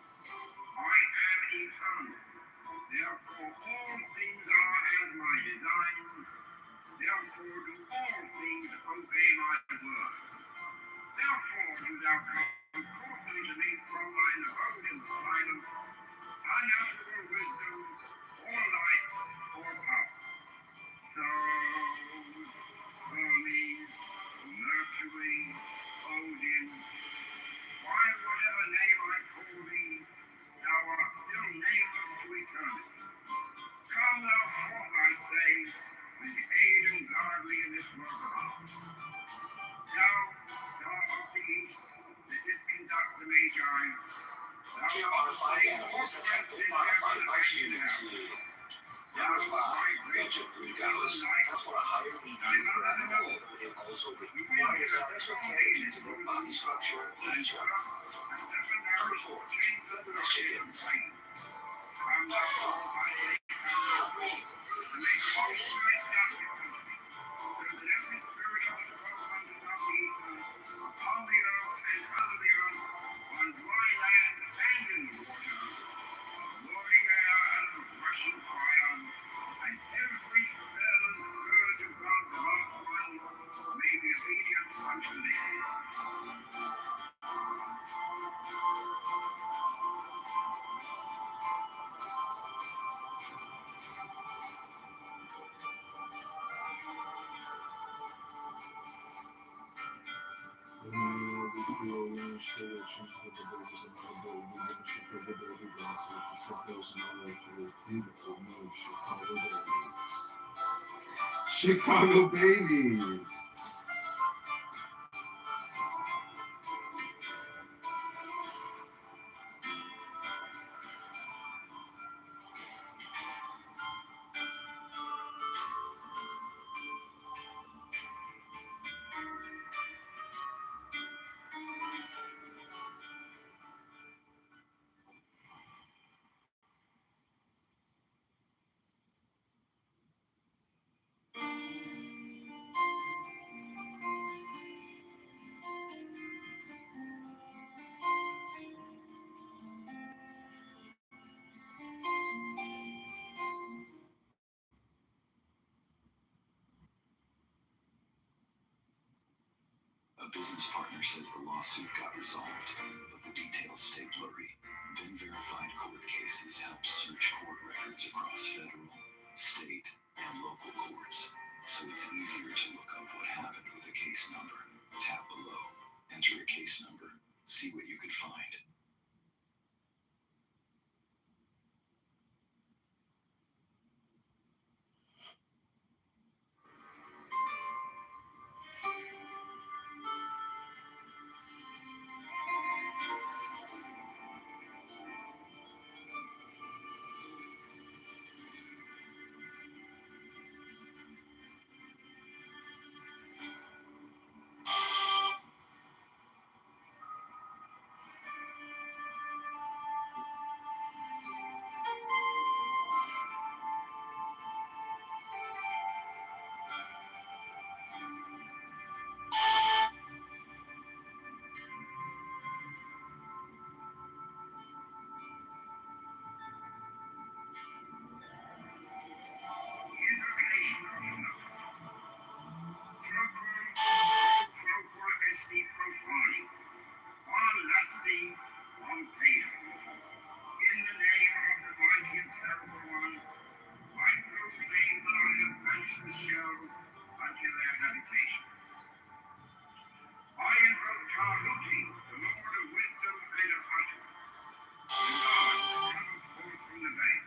I am eternal, therefore all things are as my designs, therefore do all things obey my word. Therefore do thou come forth unto me from thine abode in silence, unnatural wisdom, or light, or power. So, Hermes, Mercury, Odin, by whatever name I call thee, thou art still nameless to eternity. Come thou forth, I say, and aid and guard me in this work of art. Thou, star of the east, that didst conduct the Magi, thou Here art are 5 animals that have been modified by humans. Number 5, Richard Regalis, has for a higher EQ per animal, and also requires special care due to their body structure and nature. Number 4, featherless chickens. unto thee. Chicago babies. A business partner says the lawsuit got resolved, but the details stay blurry. Then verified court cases help search court records across federal, state, and local courts, so it's easier to look up what happened with a case number. Tap below, enter a case number, see what you can find. Invocation of Nos. Procor esti profani. On lusty, on pain. In the name of the mighty and terrible one, I proclaim that I have banished the shells unto their habitations. I invoke Tahuti, the Lord of wisdom and of utterance, the God that cometh forth from the veil.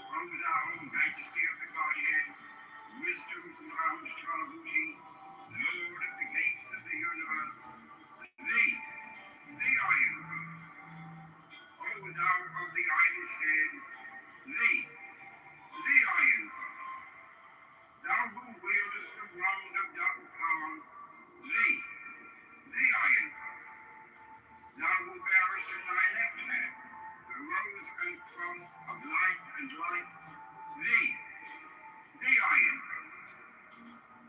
O thou, majesty of the Godhead, wisdom throughout Tahuti, Lord of the gates of the universe, thee I invoke. O thou of the idol's head, thee I invoke. Thou who wieldest the wand of double power, thee I invoke. Thou who bearest in thy left hand the rose and cross of light and light, thee I invoke.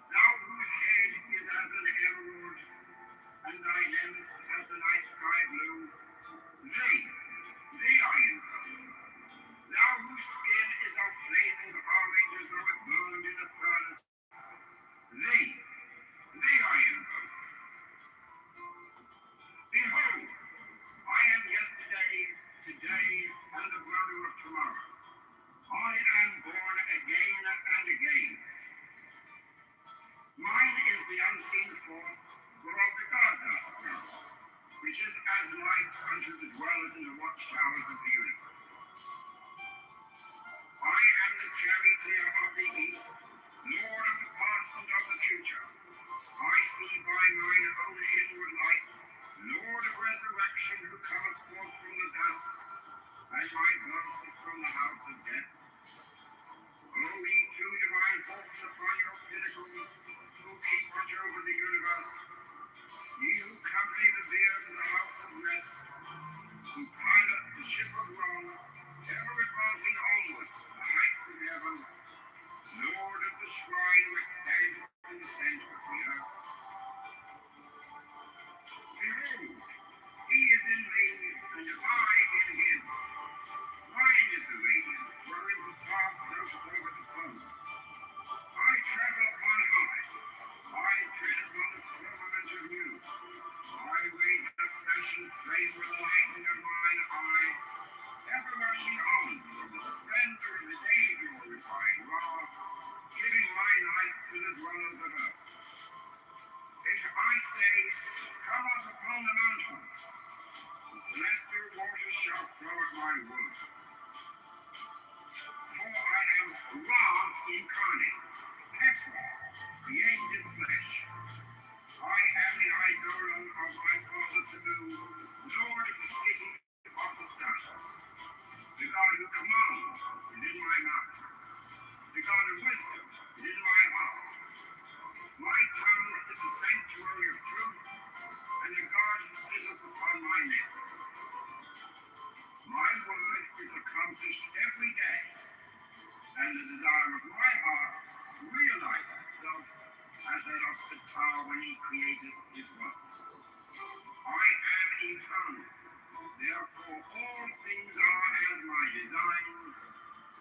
Thou whose head is as an emerald, and thy limbs as the night sky blue, thee I invoke. Thou whose skin is of flaming orange as though it burned in a furnace, thee I invoke. Behold, I am yesterday, today, and the brother of tomorrow. I am born again and again. Mine is the unseen force whereof the gods are sprung, which is as light unto the dwellers in the watchtowers of the universe. I am the charioteer of the east, lord of the past and of the future. I see by mine own inward light, Lord of resurrection, who cometh forth from the dust, and my birth is from the house of death. O ye two divine hawks upon your pinnacles, who keep watch over the universe, ye who accompany the bier to the house of rest, who pilot the ship of wrong, ever advancing onward to the heights of heaven, Lord of the shrine which standeth in the center of the earth. Behold, he is in me, and I in him. Mine is the radiance, wherein the top floats over the foam. I travel upon high, I tread upon the say, come up upon the mountain. The celestial waters shall flow at my word. For I am Ra incarnate, Kephra, created in flesh. I am the eidolon of my father Tabu, Lord of the city of the sun. The God who commands is in my mouth. The God of wisdom is in my heart. My tongue is the sanctuary of truth, and the God who sitteth upon my lips. My word is accomplished every day, and the desire of my heart realizes itself as that of the tower when he created his works. I am eternal, therefore all things are as my designs,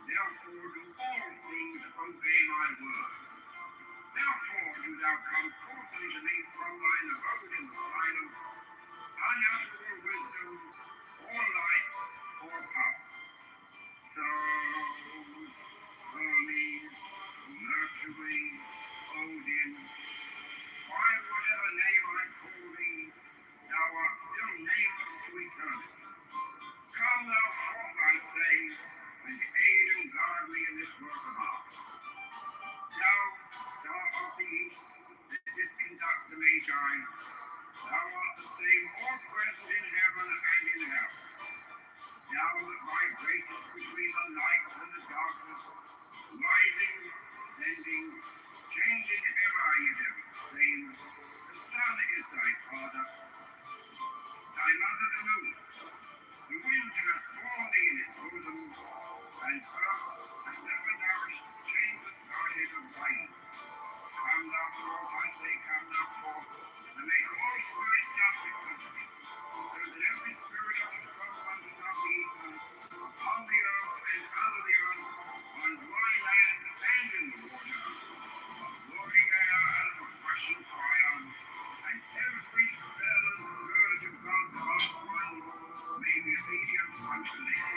therefore do all things obey my word. Therefore do thou come forth unto me from thine abode in silence, unnatural wisdom, or light, or power. So, Hermes, Mercury, Odin, by whatever name I call thee, thou art still nameless to eternity. Come thou forth, I say, and aid and guard me in this work of art. Thou, star of the east, that didst conduct the Magi, thou art the same all present in heaven and in hell. Thou that vibratest between the light and the darkness, rising, descending, changing ever, yet ever the same. The sun is thy father, thy mother the moon. The wind hath borne thee in its bosom, and earth hath never nourished the changeless Godhead of light. Come thou forth, I say, come thou forth, and make all spirits subject unto thee, so that every spirit of the 12 wonders of the ether, upon the earth and under the earth, on dry land and in the water, of floating air and of rushing fire, and every spell and scourge of God's vast one may be obedient unto thee.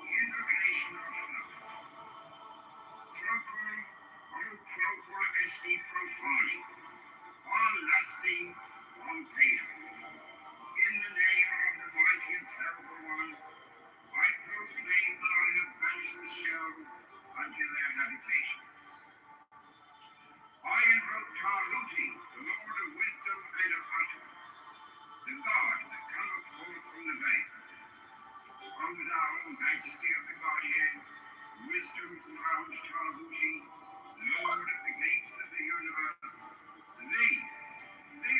Invocation of Sloth. Procul, o procul esti profani, on lusty, on paedo. In the name of the mighty and terrible one, I proclaim that I have banished the shells unto their habitations. I invoke Tahuti, the Lord of wisdom and of utterance, the God that cometh forth from the veil. O thou, majesty of the Godhead, wisdom crowned Tahuti, Lord of the gates of the universe, thee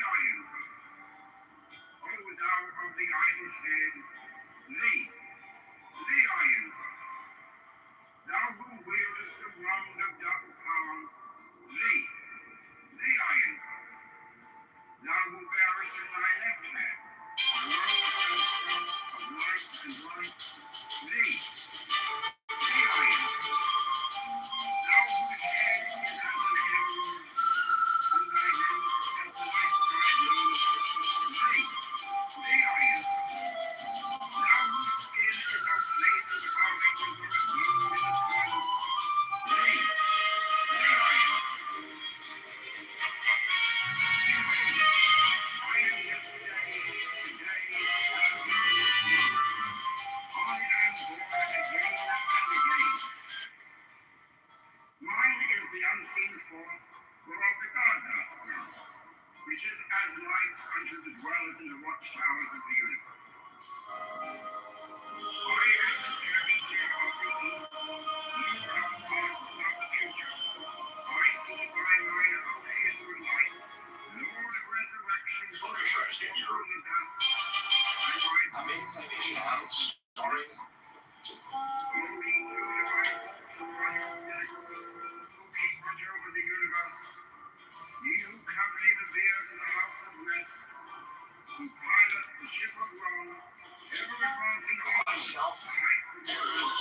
I invoke. O thou of the idol's head, thee I invoke. Thou who wieldest the wand of double power, thee I invoke. Thou who bearest in thy left hand the robe and cross of light and light, thee Only through divine miracles, who keep watch over the universe, ye who accompany the bier to the house of rest, who pilot the ship of Rome, ever advancing on, fight for the earth,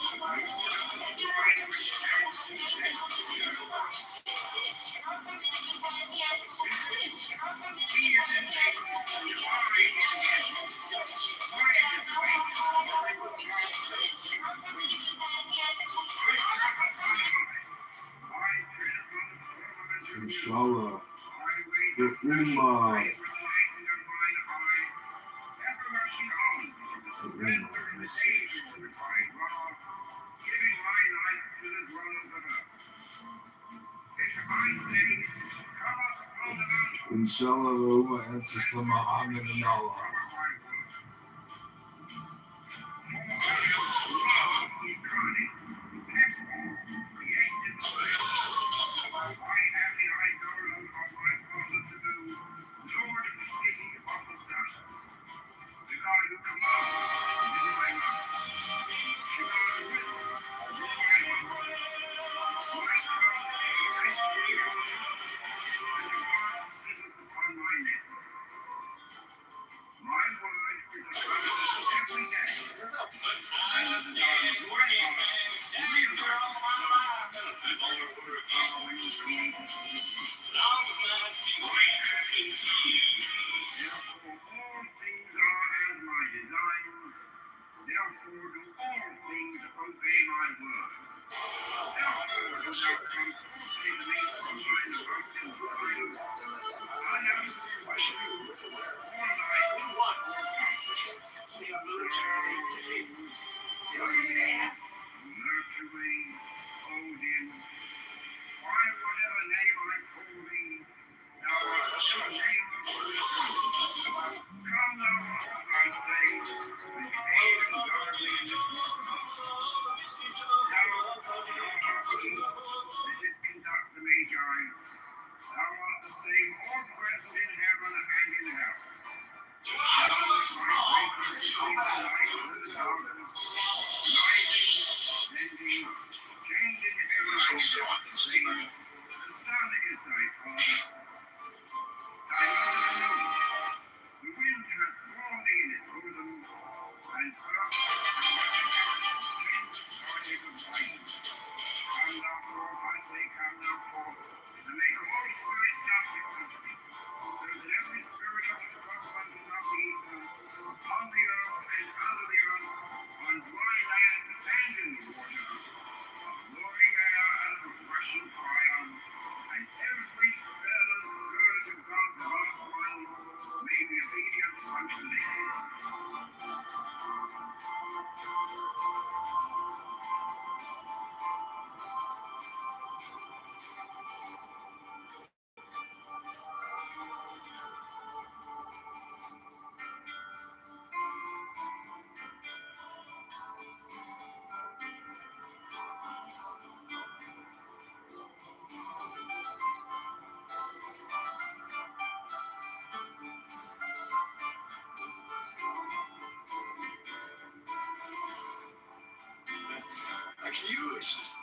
the Lord of the divine which stands in the universe. He is enabled to defy in heaven. Why is the faith of the Lord of Inshallah. The Inshallah, the ancestor Muhammad and Allah. Therefore, do all things obey my word. Therefore, do not come closely to me from mine mountain signs. I am for you, or light, or Mercury, Odin, by whatever name I call thee, thou art still nameless for this time. Come thou forth, I say, with aid and guardian. This is conduct the Magi. Thou art the same all present in heaven and in hell. Thou art my great between the light and the darkness, rising, bending, changing ever and ever the same. The sun is thy father. Thou art the moon. The wind hath borne thee in its bosom, and earth started of light. Come thou forth, I say, come thou forth, and make all spirits subject unto thee, so that every spirit of the government of the ether, upon the earth and under the earth, on dry land and in the water, of roaring air and of rushing fire, and every spell and scourge of God's vast one may be obedient unto thee. I can use this.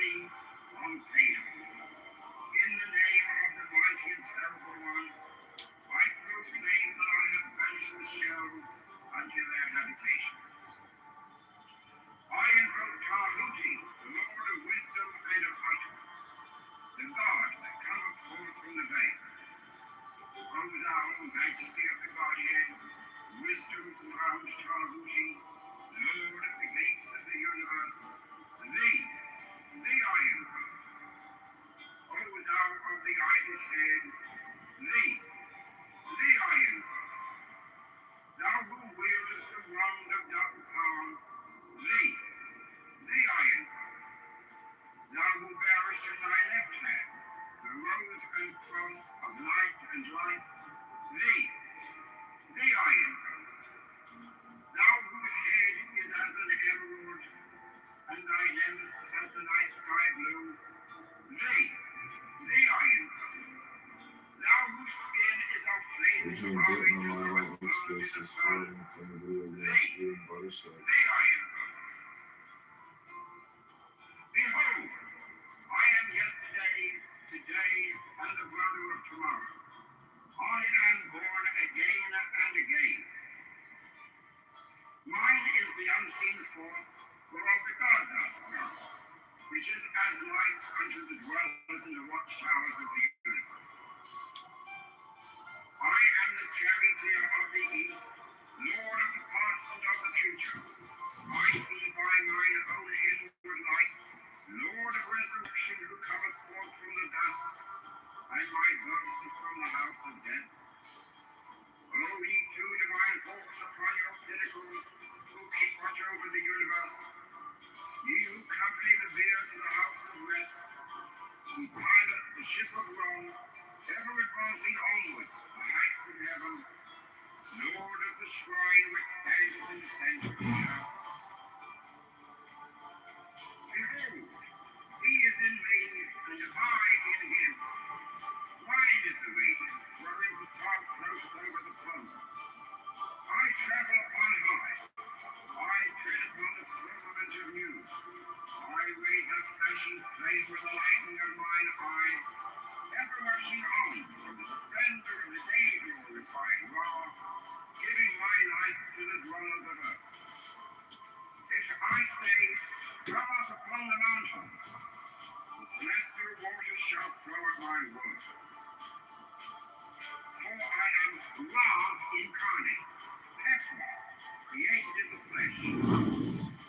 thee unpaid. In the name of the mighty and terrible one, I proclaim that I have banished the shells unto their habitations. I invoke Tahuti, the Lord of wisdom and of utterance, the God that cometh forth from the veil. O thou, majesty of the Godhead, wisdom throughout Tahuti, Lord of the gates of the universe, thee I invoke. O thou of the idol's head, thee I invoke. Thou who wieldest the wand of double power, thee I invoke. Thou who bearest in thy left hand the rose and cross of light and life, thee I invoke. Thou whose head is as an emerald, and thy limbs as the night sky blue, thee I invoke. Thou whose skin is of flame Between getting a lot of spaces farting from the video games, eating butter stuff. thee I invoke. Behold, I am yesterday, today, and the brother of tomorrow. I am born again and again. Mine is the unseen force whereof the gods are sprung, which is as light unto the dwellers in the watchtowers of the universe. I am the charioteer of the east, lord of the past and of the future. I see by mine own inward light, Lord of resurrection, who cometh forth from the dust, and my birth is from the house of death. O ye two divine folks upon your pinnacles, who keep watch over the universe, ye who accompany the bier to the house of rest, who pilot the ship of Rome, ever advancing onwards to the heights of heaven, Lord of the shrine which stands in the center of the earth. Behold, he is in me, and I in him. Mine is the radiance, wherein the cloud floats over the throne. I travel on high. I tread upon the firmament of news. I raise up flashing flame with the lightning of mine eye, ever rushing on from the splendor of the day glorified Ra, giving my life to the dwellers of earth. If I say, come up upon the mountain, the celestial waters shall flow at my word. For I am Ra incarnate, Hephra, created in the flesh.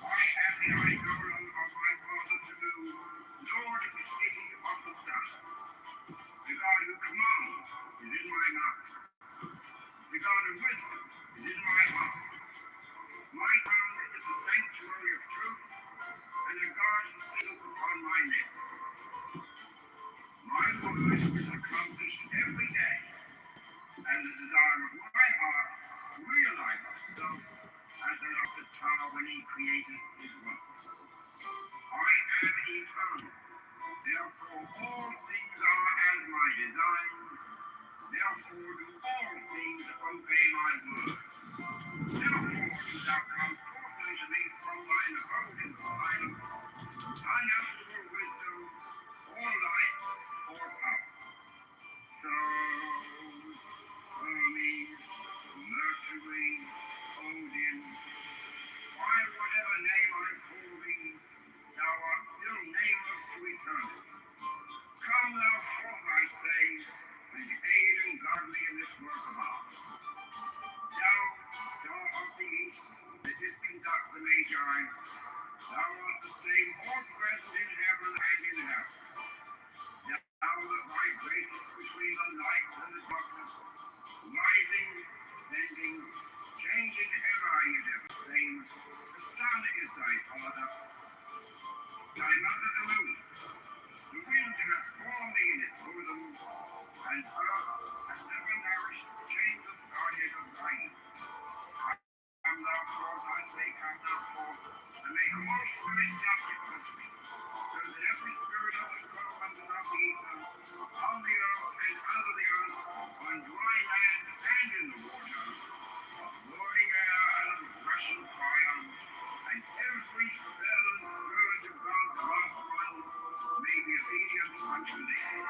I am the idol of my father Tamu, Lord of the city of the sun. The God who commands is in my mouth. The God of wisdom is in my heart. My tongue is the sanctuary of truth, and a guard sitteth upon my lips. My word is accomplished every day, and the desire of my heart realizes itself as that of the tower when he created his works. I am eternal, therefore all things are as my designs, therefore do all things obey my word. Therefore do thou come forth unto me from thine abode in the silence, unanswerable wisdom, or light, or power. So, Hermes, Mercury, Odin, by whatever name I call thee, thou art still nameless to eternity. Come thou forth, I say, and aid and guard me in this work of art. Thou, star of the east, that didst conduct the Magi, thou art the same all present in heaven and in hell. Thou that vibratest between the light and the darkness, rising, descending, changing ever are you never the same. The sun is thy father, thy mother the moon. The wind hath borne thee in its bosom, and earth hath never nourished the changeless guardian of thy youth. Come thou forth, I say, come thou forth, and make all spirits subject unto me, so that every spirit of the firmament and of the ether, on the earth and under the earth, on dry land and in the water, of burning air and of rushing fire, and every spell and scourge of God's last one, unto thee.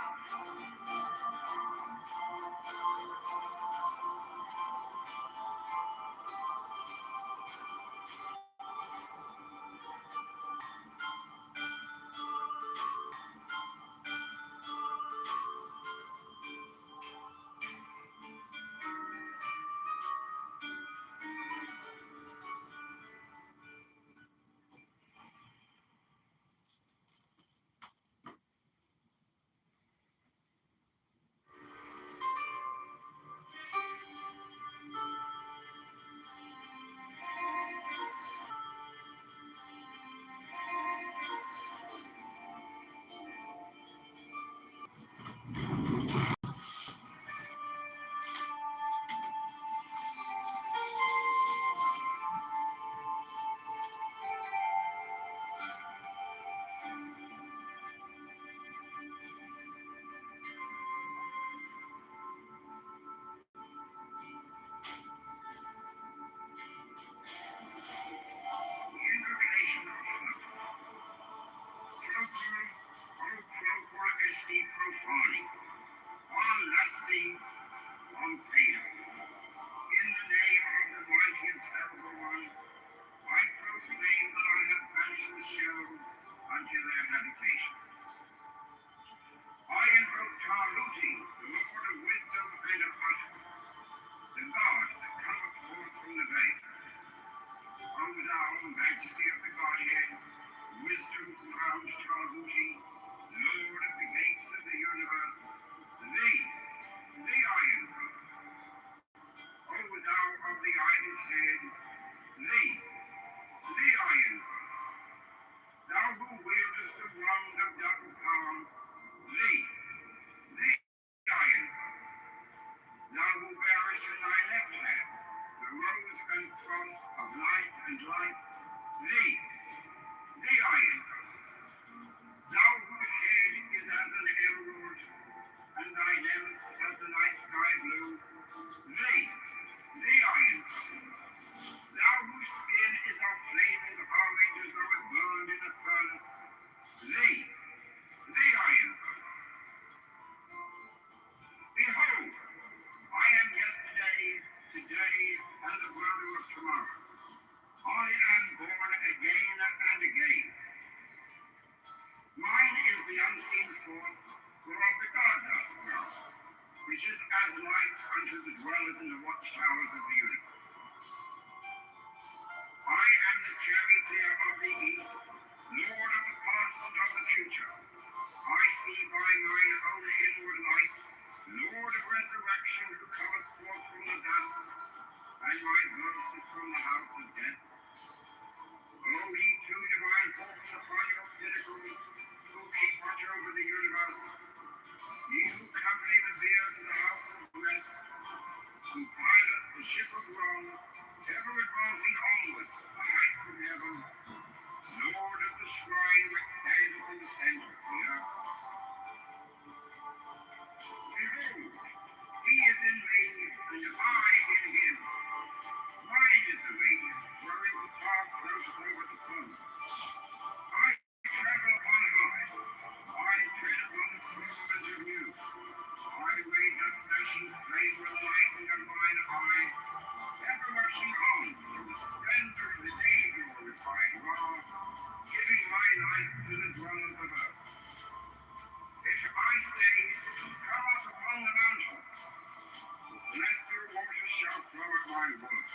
Invocation of truth. Procul, o procul esti profani, on lusty, on paedo. In the name of the mighty and terrible one, I proclaim that I have banished the shells unto their habitations. I invoke Tahuti, the Lord of wisdom and of utterance, the God that cometh forth from the veil. O thou, majesty of the Godhead, wisdom crowned Tahuti, Lord of the gates of the universe, thee I invoke. O thou of the ibis head, thee I invoke. Thou who wieldest the wand of double power, thee I invoke. Thou who bearest in thy left hand the rose and cross of light and life, thee I invoke. Thou whose head is as an emerald, and thy limbs as the night sky blue, thee I invoke. Thou whose skin is of flaming orange as though it burned in a furnace, thee I invoke. Behold, I am yesterday, today, and the brother of tomorrow. I am born again and again. Mine is the unseen force whereof the gods are sprung, which is as light unto the dwellers in the watchtowers of the universe. I am the charioteer of the east, lord of the past and of the future. I see by mine own inward light, Lord of resurrection, who cometh forth from the dust, and my birth is from the house of death. O ye two divine forms upon your pinnacles, who keep watch over the universe, ye who accompany the bier to the house of rest, who pilot the ship of wrong, ever advancing onwards, the heights of heaven, Lord of the shrine which standeth in the center of the earth. Behold, he is in me, and I in him. Mine is the radiance, wherein the fog floats over the throne. I travel upon high. I tread upon the firmament of you. I raise up flashing flame with the lightning of mine eye, ever rushing on to the splendor of the day glorified law, giving my life to the dwellers of earth. If I say, come up upon the mountain, the celestial waters shall flow at my word.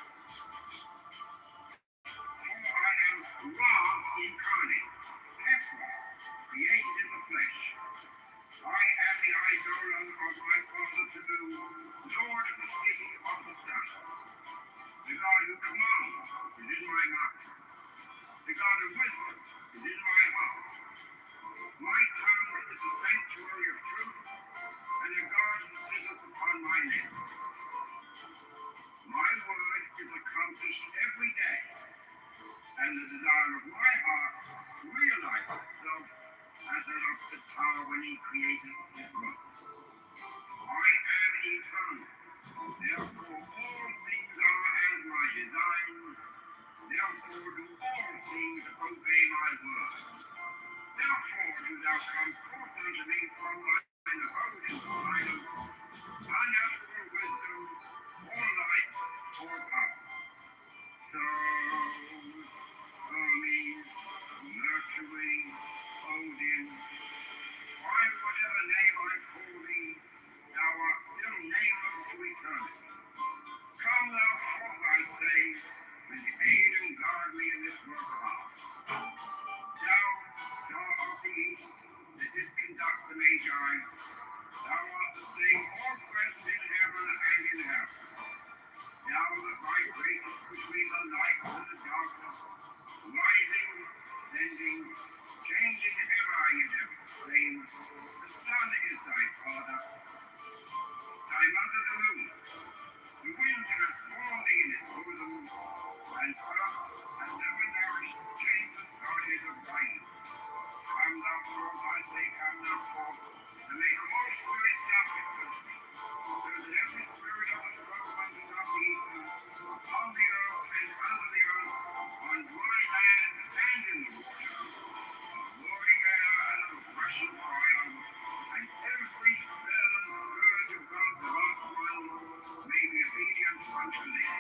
For I am Ra incarnate, Ephra, created in the flesh. I am the eidolon of my father Tabu, Lord of the city of the sun. The God who commands is in my mouth. The God of wisdom is in my heart. My tongue is the sanctuary of truth, and the God who sitteth upon my lips. My word is accomplished every day, and the desire of my heart realizes itself as that of the tower when he created his works. I am eternal, therefore all things are as my designs, therefore do all things obey my word. Therefore do thou come forth unto me from thine abode in silence, unnatural wisdom, or light, or power. So, Hermes, Mercury, Odin, by whatever name I call thee, thou art still nameless to eternity. Come thou forth, I say, and aid and guard me in this work of art. Thou, star of the east, that didst conduct the Magi, thou art the same northwest in heaven and in hell. Thou that vibratest between the light and the darkness, rising, sending, changing ever and ever the same. The sun is thy father, thy mother the moon. The wind hath borne thee in its bosom, and earth hath never nourished changeless guardian of rain. Come thou forth, I say, come thou forth, and make all spirits sacrifice me, so that every spirit of the throne underneath the ether, upon the earth and under the earth, on dry land and in the water, of roaring air and of rushing fire, and every spell and scourge of God's last one may be obedient unto thee.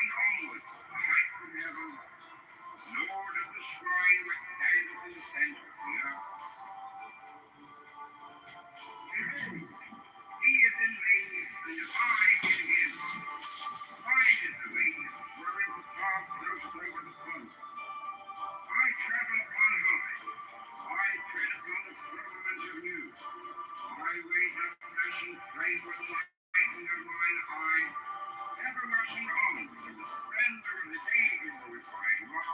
reaching onwards, the heights of heaven, nor does the shrine which stands in the center of the earth. Behold, he is in me, and I in him. Mine is the way wherein the path goes over the flood. I travel upon high. I tread upon the firmament of you. I raise up flashing flame with lightning of mine eye, ever rushing on in the splendor of the day glorified Ra,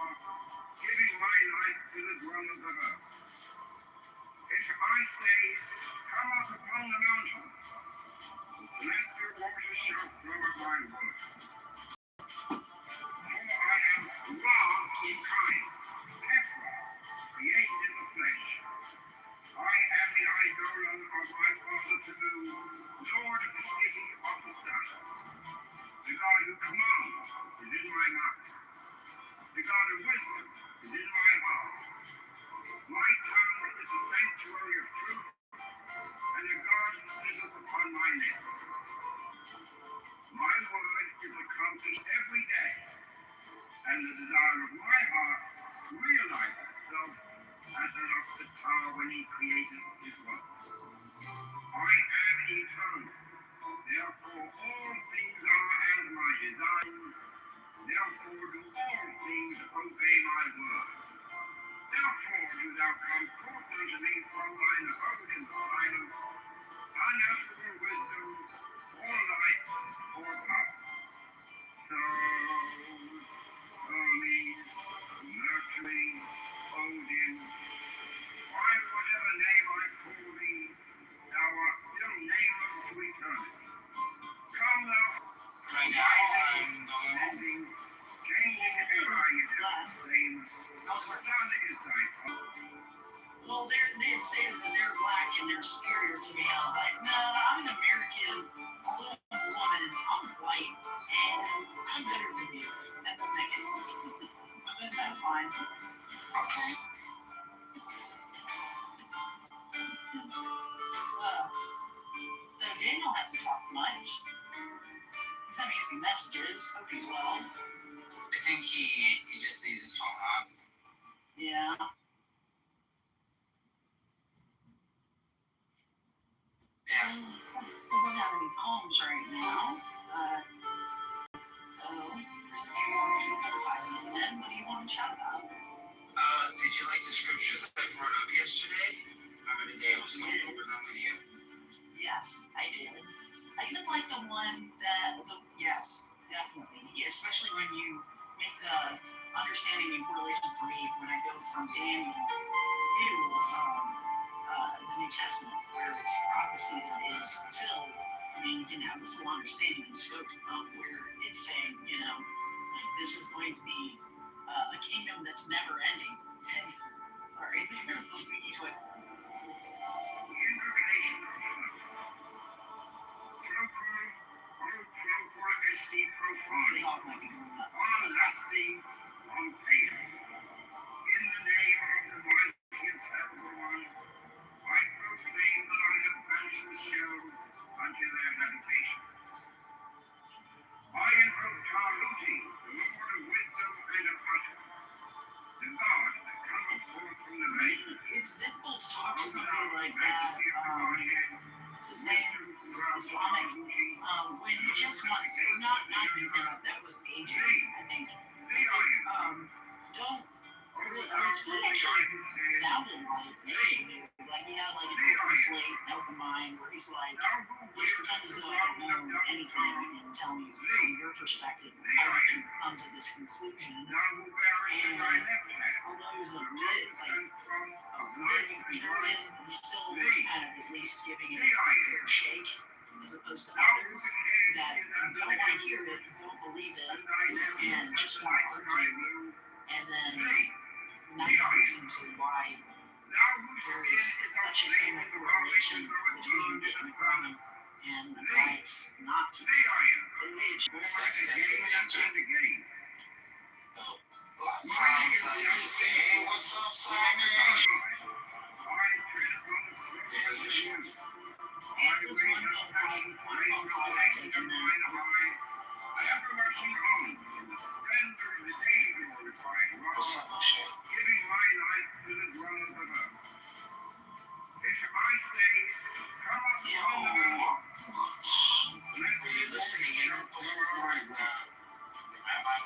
giving my life to the dwellers of earth. If I say, come up upon the mountain, the celestial waters shall flow at my word. For I am Ra in kind, Ephra, created in the flesh. I am the eidolon of my father Tabu, lord of the city of the sun. The God who commands is in my mouth. The God of wisdom is in my heart. My tongue is the sanctuary of truth, and the God sitteth upon my lips. My word is accomplished every day, and the desire of my heart realizes itself as an of the tower when he created his works. I am eternal, therefore all things are as my designs, therefore do all things obey my word. Therefore do thou come forth unto me from thine abode in silence, unutterable wisdom, or light, or power. So, Hermes, Mercury, Odin, by whatever name I call thee, thou art still nameless to eternity. Come thou, Right now, ascending, changing ever yet the same. The sun is thy Well, they had stated that they're black and they're superior to me. I was like, no, I'm an American woman. I'm white and I'm better than you. That doesn't make it. But that's fine. okay. So Daniel hasn't talked much. He's having a few messages. Hope he's well. I think he just needs his phone off. Yeah. Yeah. We don't have any poems right now. So there's a few more we can cover by the end. What do you want to chat about? Did you like the scriptures that I brought up yesterday? The day I was going over them with you. Yes, I did. I even like the one that, yes, definitely. Yeah, especially when you make the understanding and correlation for me when I go from Daniel to the New Testament, where it's prophecy that is fulfilled. I mean, you can have the full understanding and scope of where it's saying, you know, like this is going to be a kingdom that's never ending. Sorry, speaking to it. invocation of truth. Procul esti profani, lusty, pain. In the name of the mighty and terrible one, I proclaim that I have banished the shells unto their habitations. I invoke Tahuti, the Lord of wisdom and of utterance, the God that cometh forth from the maiden. It's difficult to talk to somebody like that. What's his name? Islamic. When he just wants, or not even that was aging, I think. Don't really, he actually sounded like aging. Like he had like an open slate, an open mind, where he's like, just pretend as though I don't know anything and tell me from your perspective how you can come to this conclusion. And although he's a bit conservative, he still was kind of at least giving it a fair shake, as opposed to others that don't want to hear it, don't believe it, and just want to argue, and then not listen to why there is such a single correlation between it and crime, and why it's not. Frank's like you say, hey, what's up, Simon? And this one phone call, and then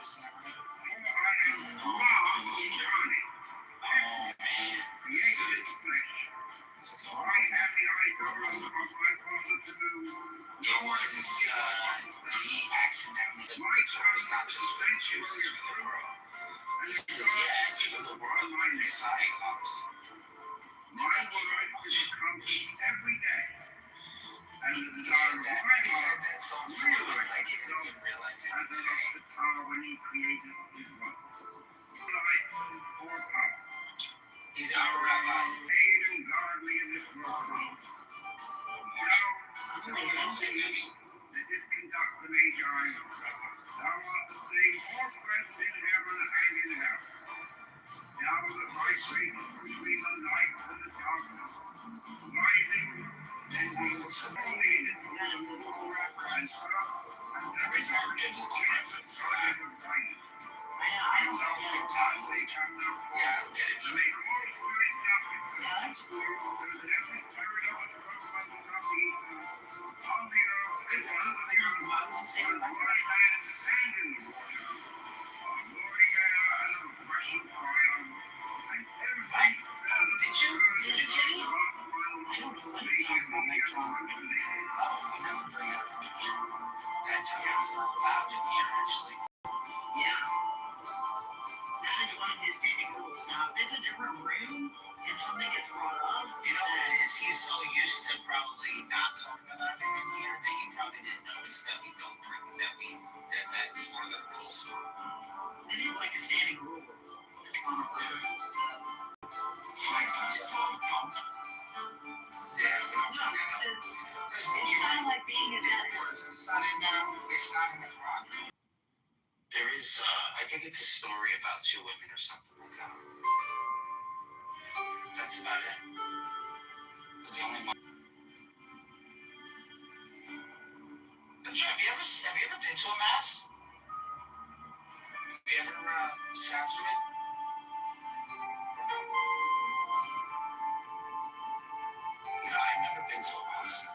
house and everything? For I am the law incarnate, created in the flesh. I am the idol of my father to do. It was, he accidentally, the Kitover is not just for the Jews, it's for the world. He says, yeah, it's for the world when the Messiah comes. My word is accomplished every day. And the He desire said of my that heart so fluid, like he didn't even realize what he as was an saying. the power when he created his world. Light for power. He's our rabbi. Made and godly in this world. Now, the disconduct the Magi. Thou art the same orthodox in heaven and in hell. Now that my grace is between the light and the darkness, rising, sending, only in its own biblical reference. There is no biblical reference to that. It's all like time. Yeah, I get it. To make all spirits happy. Yeah, that's So that every spirit of the government of the ether, on the earth and under the earth, I won't say on what dry land and in the water, on roaring air and on rushing fire, and every spirit of Did you get it? I don't know what it sounds like, John. Oh, we never bring it up here. That time is not allowed in here, actually. Yeah. That is one of his standing rules. Now, if it's a different room and something gets brought up, You know what it is? He's so used to probably not talking about it in here that he probably didn't notice that we don't bring that's one of the rules. it is like a standing rule. It's not a rule. It's like yeah, we don't No, bring it up. Listen, it's kind of like being a dead horse. It's not in the Quran. There is, I think it's a story about two women or something like that. That's about it. It's the only one. Have you ever been to a mass? Have you ever sat through it? You know, I've never been to a mass.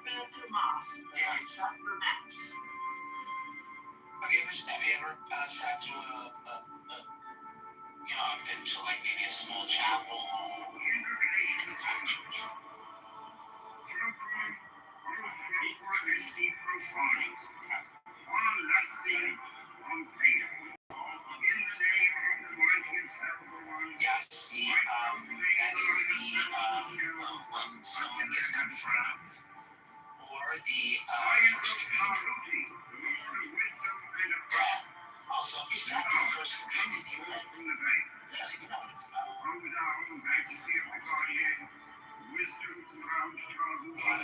Been to mosque. Yeah. It's not for mass. Have you ever sat through been to like maybe a small chapel in a kind of church? Yes, that is when someone gets confirmed, or the first communion. Yeah. Also, if you sat in the first communion, you know what it's about.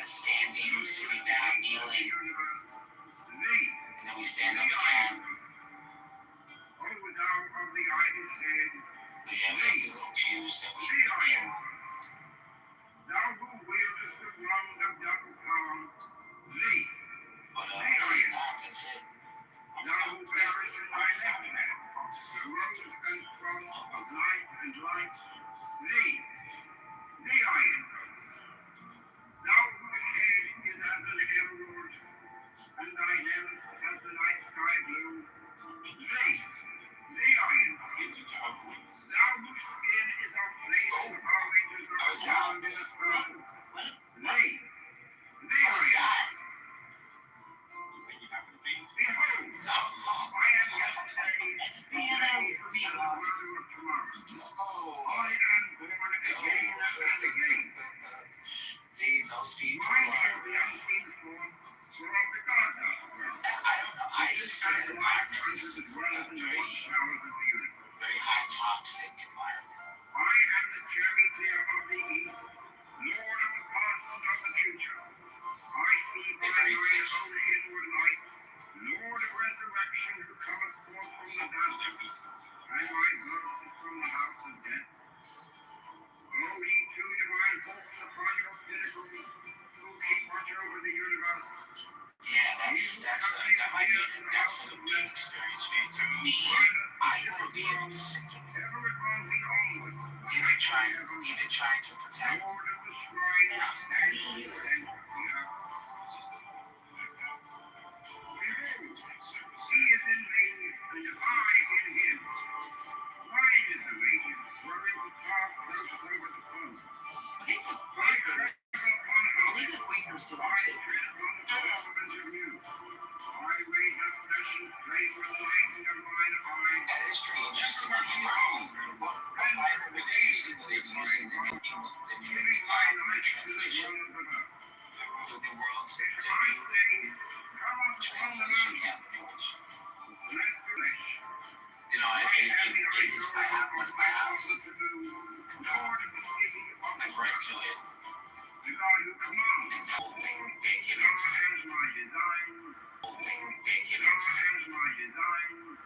Standing, sitting down, kneeling, and then we stand up again. But yeah, we have these little pews that we in. But other than that, that's it. Now who perished in my left hand, the rose and cross of light and light, thee I invoke. Thou whose head is as an emerald, and thy heavens as the night sky blue, thee I invoke. Thou whose skin is of flaming oranges are bound in a furnace, thee I invoke. Behold, I am yesterday, It's piano for me, boss. I am born again and again. Those people Mine are the unseen force, for of the gods are spread. I don't know. I just see And the light environment unto is the dwellers in the very, watchtowers of the universe. very high toxic environment. I am the charioteer of the east, lord of the past and of the future. I see by mine own inward light, Lord of resurrection who cometh forth from the dust, and my birth is from the house of death. O ye two divine hopes upon your pinnacles, who keep watch over the universe. Yeah, that might be an excellent game experience for you. For me, I wouldn't be able to sit through it. Ever advancing onwards, Even trying to protect. Lord of the shrine and the earth. Behold, flesh and flavor of light in your mine eye. And it's pretty interesting. What Bible were they using? Were they using the New Translation? The New World, the New Translation, yeah, pretty much. You know, I have one in my house. I've read through it. The God who commands And the whole thing, all has my designs. Has my designs.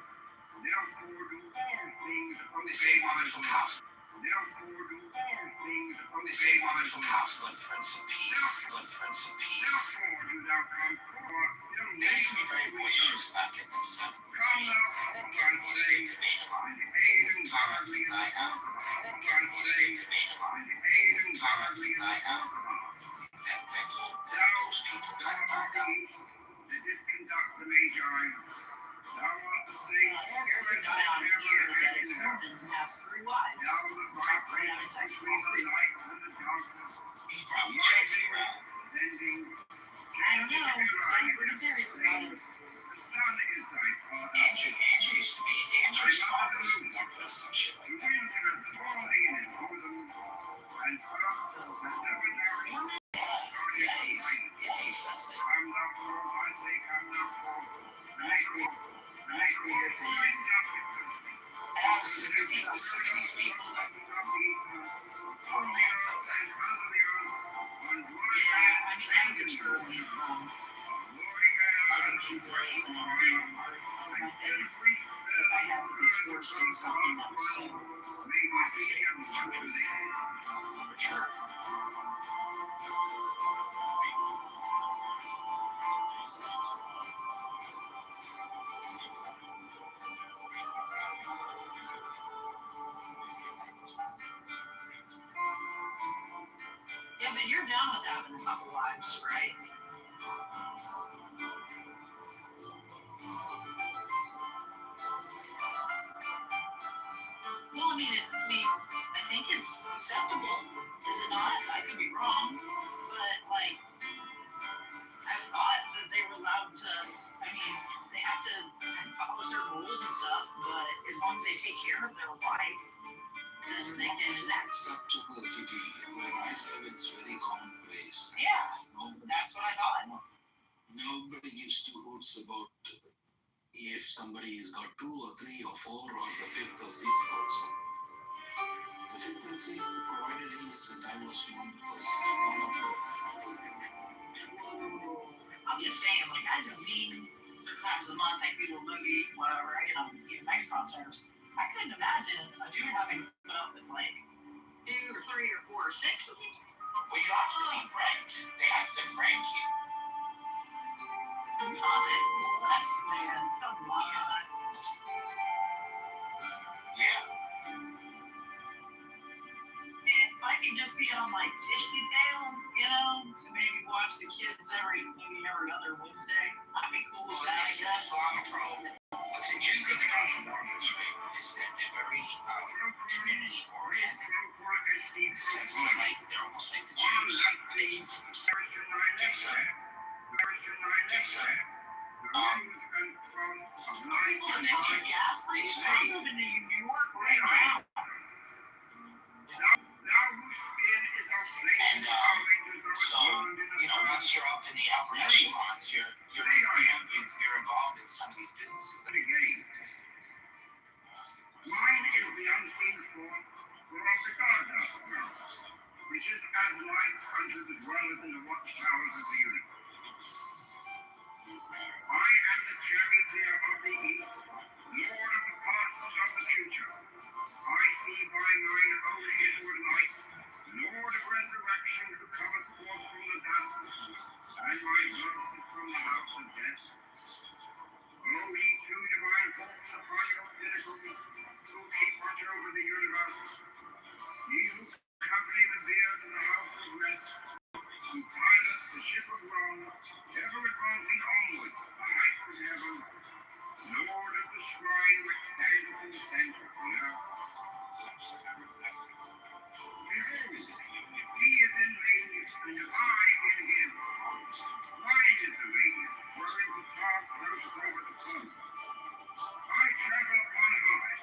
Therefore do all things they say obey my wonderful will. cows. Therefore do all things They say obey my wonderful will. counselor, Prince of Peace, Prince of Peace. Therefore do thou come forth still They used to be very neighbors boisterous back in the 70s, Come thou 80s. I think forth, I used to say, debate a lot. and aid and Power gladly in the died out. forth I think I used say, to debate a lot. and aid and Power gladly in the died out. Those people kind of died out. the disconduct the Magi. Thou art the same There's a guy on here that is woman who has 3 wives. Thou that Right, right right, it's actually between all the 3. light and the darkness. He probably joking around. Sending. I don't know, so I'm pretty serious about it. The sun is thy father. Andrew used to be, Andrew's father was in North or some shit The like that. wind hath torn thee in his bosom, and earth hath never nourished. Yeah, he says it. Come thou forth, I say, come thou forth. The next one is the great sacrifice. I have sympathy for some of these people that are mad like that. Yeah, I mean, I'm deterred when loving Jesus and being a part of my faith. If I had to be forced into something that was so opposite of the truth, for sure. Yeah, but you're down with having a couple wives, right? Well, I think it's acceptable, is it not? I could be wrong, but like, I thought that they were allowed to. I mean, they have to follow certain rules and stuff, but as long as they take care of their wife, then they can. It's acceptable, Kitty. Where I live, it's very commonplace. Yeah, that's what I thought. Nobody gives two hoots about if somebody has got 2 or 3 or 4 or the 5th or 6th also. The 5th and 6th, provided he's a divorced one first, one of both. I'm just saying, like, I don't mean certain times a month, I do a movie, whatever, you know, even Megatron service. I couldn't imagine a dude having to put up with like 2 or 3 or 4 or 6 of them. Well, you have to be ranked. They have to rank you. Not less, man. Come on. Yeah. And I can just be on like Disney Channel, you know, to maybe watch the kids every other Wednesday. I'd be cool with that, I It's guess. Islam pro. What's interesting about the Mormons, right, is that they're very community oriented. In the sense that they're almost like the Jews. And they keep to themselves. Well, and they get gas prices. I'm living in New York right now. And so, you know, once you're up in the upper echelons, you're involved in some of these businesses. Mine is the unseen force whereof the gods are small, which is as light unto the dwellers in the watchtowers of the universe. I am the charioteer of the east, lord of the past and of the future. I see by mine own inward light, lord of resurrection who cometh forth from the dust, and my birth is from the house of death. O ye two divine hawks upon your pinnacles, who keep watch over the universe, ye who accompany the bier to the house of rest, who pilot the ship of wrong, ever advancing onwards, the heights of heaven, Lord of the shrine which stands in the center of the earth. Behold, he is in me, and I in him. Mine is the radiance, wherein the star floats over the sun. I travel upon high.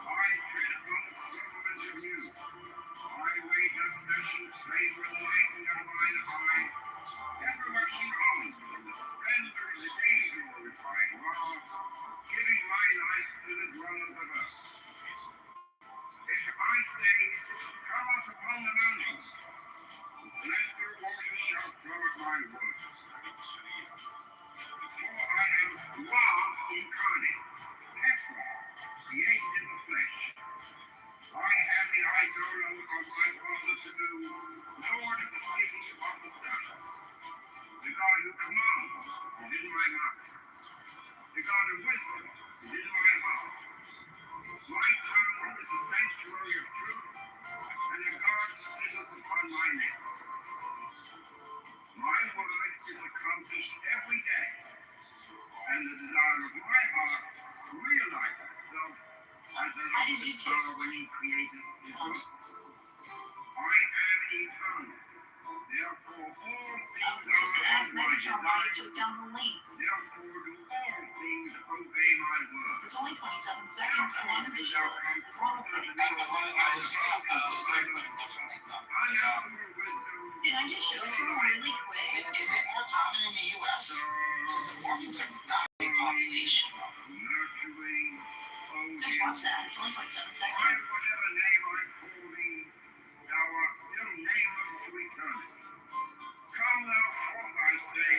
I tread upon the firmament of you. I wait up nations, favor the lighting of mine eye. Ever rushing on from the splendor of the day glorified law, giving my life to the dwellers of earth. If I say, come up upon the mountains, the celestial waters shall flow at my words. For I am law incarnate, Ephra, created in the flesh. I am the idol of my father Sanu, Lord of the city of the sun. The God who commands is in my mouth. The God of wisdom is in my heart. My tongue is the sanctuary of truth, and a guard sitteth upon my lips. My word is accomplished every day, and the desire of my heart realizes itself as an star when he created his work. I am eternal. Therefore, all things are As Megatron Money took down the link. Therefore, do all things obey my word. It's only 27 seconds and I'm official. It's long I was going to differently though. Did I just show it to you really quick? Is it more common in the U.S.? Because the Mormons are not a big population. Just watch that. It's only 27 seconds. Whatever name I call thee, thou art still nameless to eternity. Come thou forth, I say,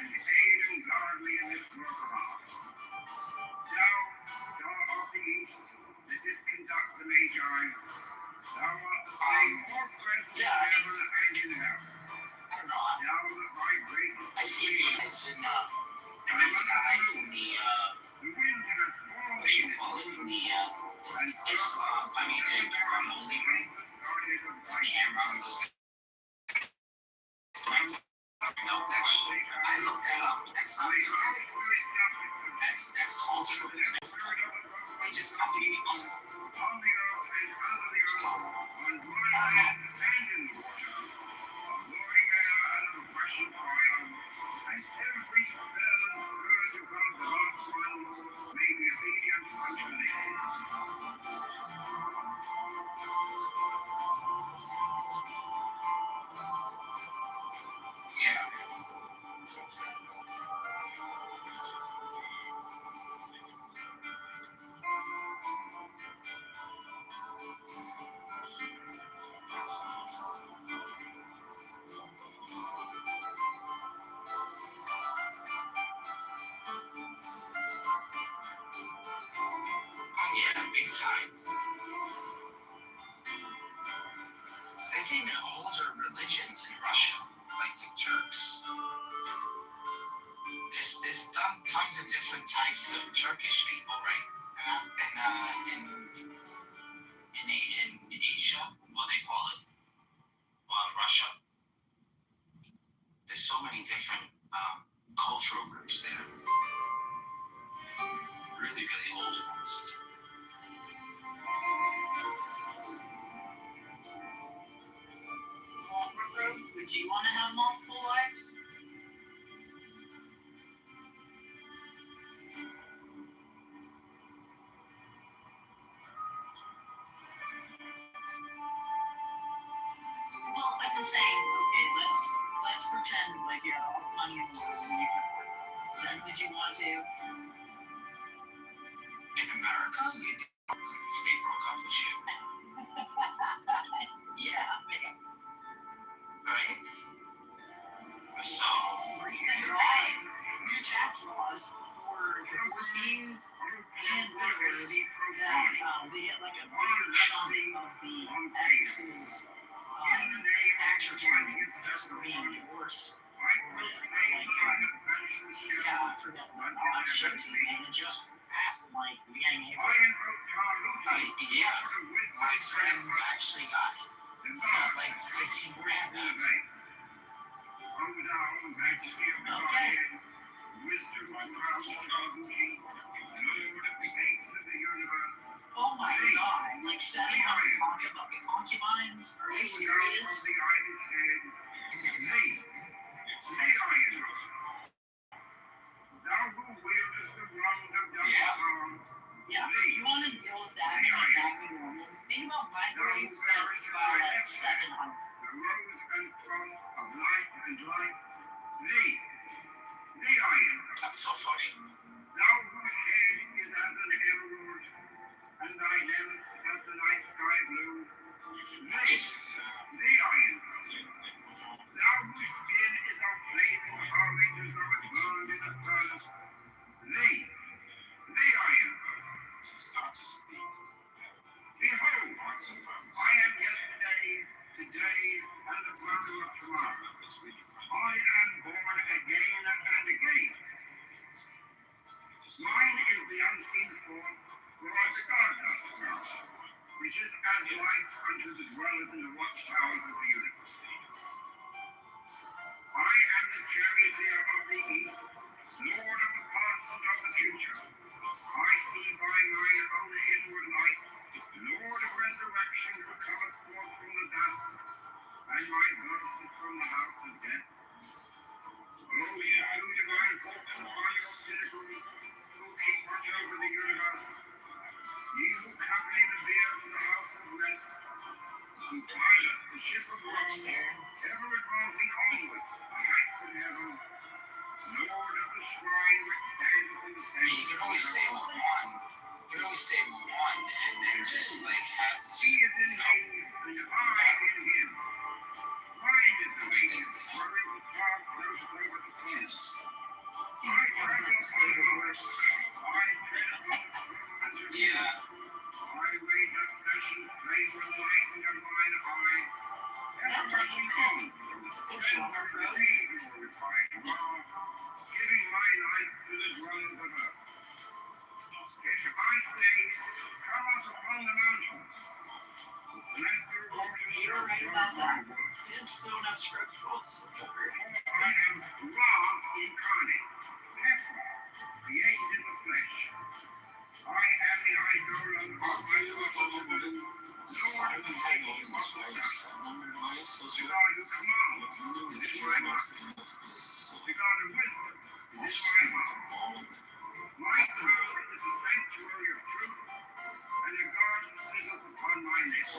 and aid and guard me in this work of ours. Thou, star of the east, that didst conduct the Magi, thou art the same more present in heaven and in hell. I don't know. Thou that by grace I see guys in the the wind hath borne what you call it, in the Islam, in Quran only, I can't remember those guys. No, actually, I looked that up. That's not Quran. That's cultural. They just copy Muslim. on the earth and under the earth, on dry land and in the water, on roaring air and of rushing fire, and every spell and scourge of God's lost ones may be obedient unto thee. Yeah. Yeah, big time. They seem to older religions in Russia, like the Turks. There's tons of different types of Turkish people, right? In Asia, what they call it, Russia. There's so many different cultural groups there. Really, really old ones. Would you want to have multiple wives? Well, I'm just saying, okay, let's pretend like you have all the money in the world and you could afford it. Then would you want to? In America, if they broke up with you, Yeah. right? So, Your tax laws for divorcees and widowers that they get like a bigger chunk of the ex's tax return just for being divorced. Yeah, I forget what I'll show it to you and just ask like the beginning of April. yeah, my friend actually got it. Like 15 grand back. Okay. Oh my god, like 700 concubines? Are you serious? Thou who wieldest the spent about 700. The rose and cross of light and light, thee, I am. That's so funny. Thou whose head is as an emerald, and thy limbs as the night sky blue, thee I am. Thou whose skin is of flaming orange as though it burned in a furnace, thee I am. Behold, I am yesterday, today, and the brother of tomorrow. I am born again and again. Mine is the unseen force, whereof the gods are surrounded, which is as light unto the dwellers in the watchtowers of the universe. I am the charioteer of the east, lord of the past and of the future. I see by mine own inward light, Lord of resurrection, who cometh forth from the dust, and my ghost is from the house of death. O ye two divine folks upon your pinnacles, who keep watch over the universe, ye who accompany the bier to the house of rest, who pilot the ship of Rome, ever advancing onwards, the heights of heaven, Lord of the shrine which stands in the I mean, you can always say one. You can always say one and then just like have. He is in me, and I in him. Mine is the way, wherein the fog flows over the plains. I travel upon the horse, I tread upon the firmament of the Yeah. I raise up passion, flame with lightning of mine eye, ever rushing on from the splendor of the day glorified law, giving my life to the dwellers of earth. If I say, come up upon the mountain, the celestial waters You're shall right flow about my that. word. Kids still not scripturals. I am Ra incarnate, Hephra, created in the flesh. I am the idol of the Almighty Lord, Lord of the Hades, the God who commands is in my heart. The God of wisdom is in my heart. My house is the sanctuary of truth, and a God sitteth upon my lips.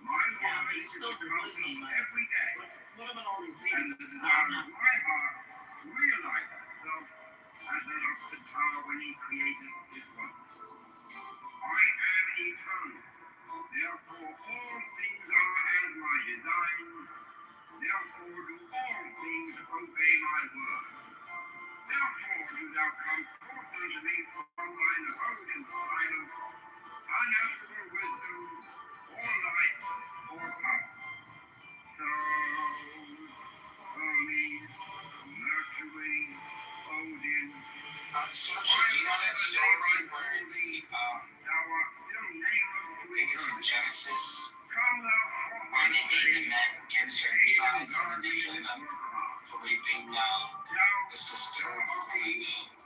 My word is accomplished every day, What about all these and things? the desire of my heart realizes itself as that of the tower when he created his wonders. I am eternal, therefore all things are as my designs, therefore do all things obey my word. Therefore do thou come forth unto me from thine abode in silence, unanswerable wisdom, or light, or power. So, Hermes, Mercury, Odin, So do you know that story where thou art still nameless I to think it's in eternity. Genesis Come thou forth where unto they made the me, men get circumcised and then they killed them for raping the thou sister of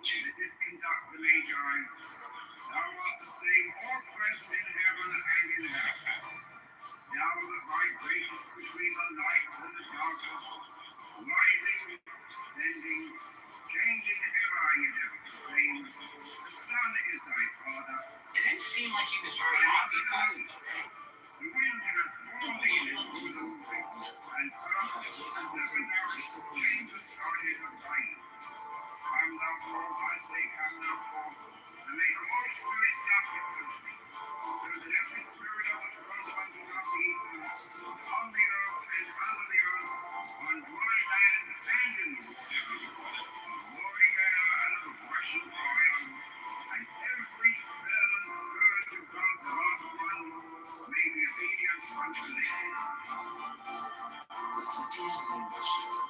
Judah. didst conduct the Magi. Thou art the same all present in heaven and in hell. Thou that vibrations between the light and the darkness, rising, descending, changing ever, you never the same. The sun is thy father. It didn't seem like he was very happy about it though, right? The wind hath borne thee in moving, and earth and heaven now changes started of light. Come thou forth, I say, come thou forth, and make all spirits subject unto me, so that every spirit of the throne unto thou be equal, on the earth and under the earth, on dry land and in the water, of roaring air and of rushing fire, and every spell and scourge of God's last one may be obedient unto thee. The cities in Michigan.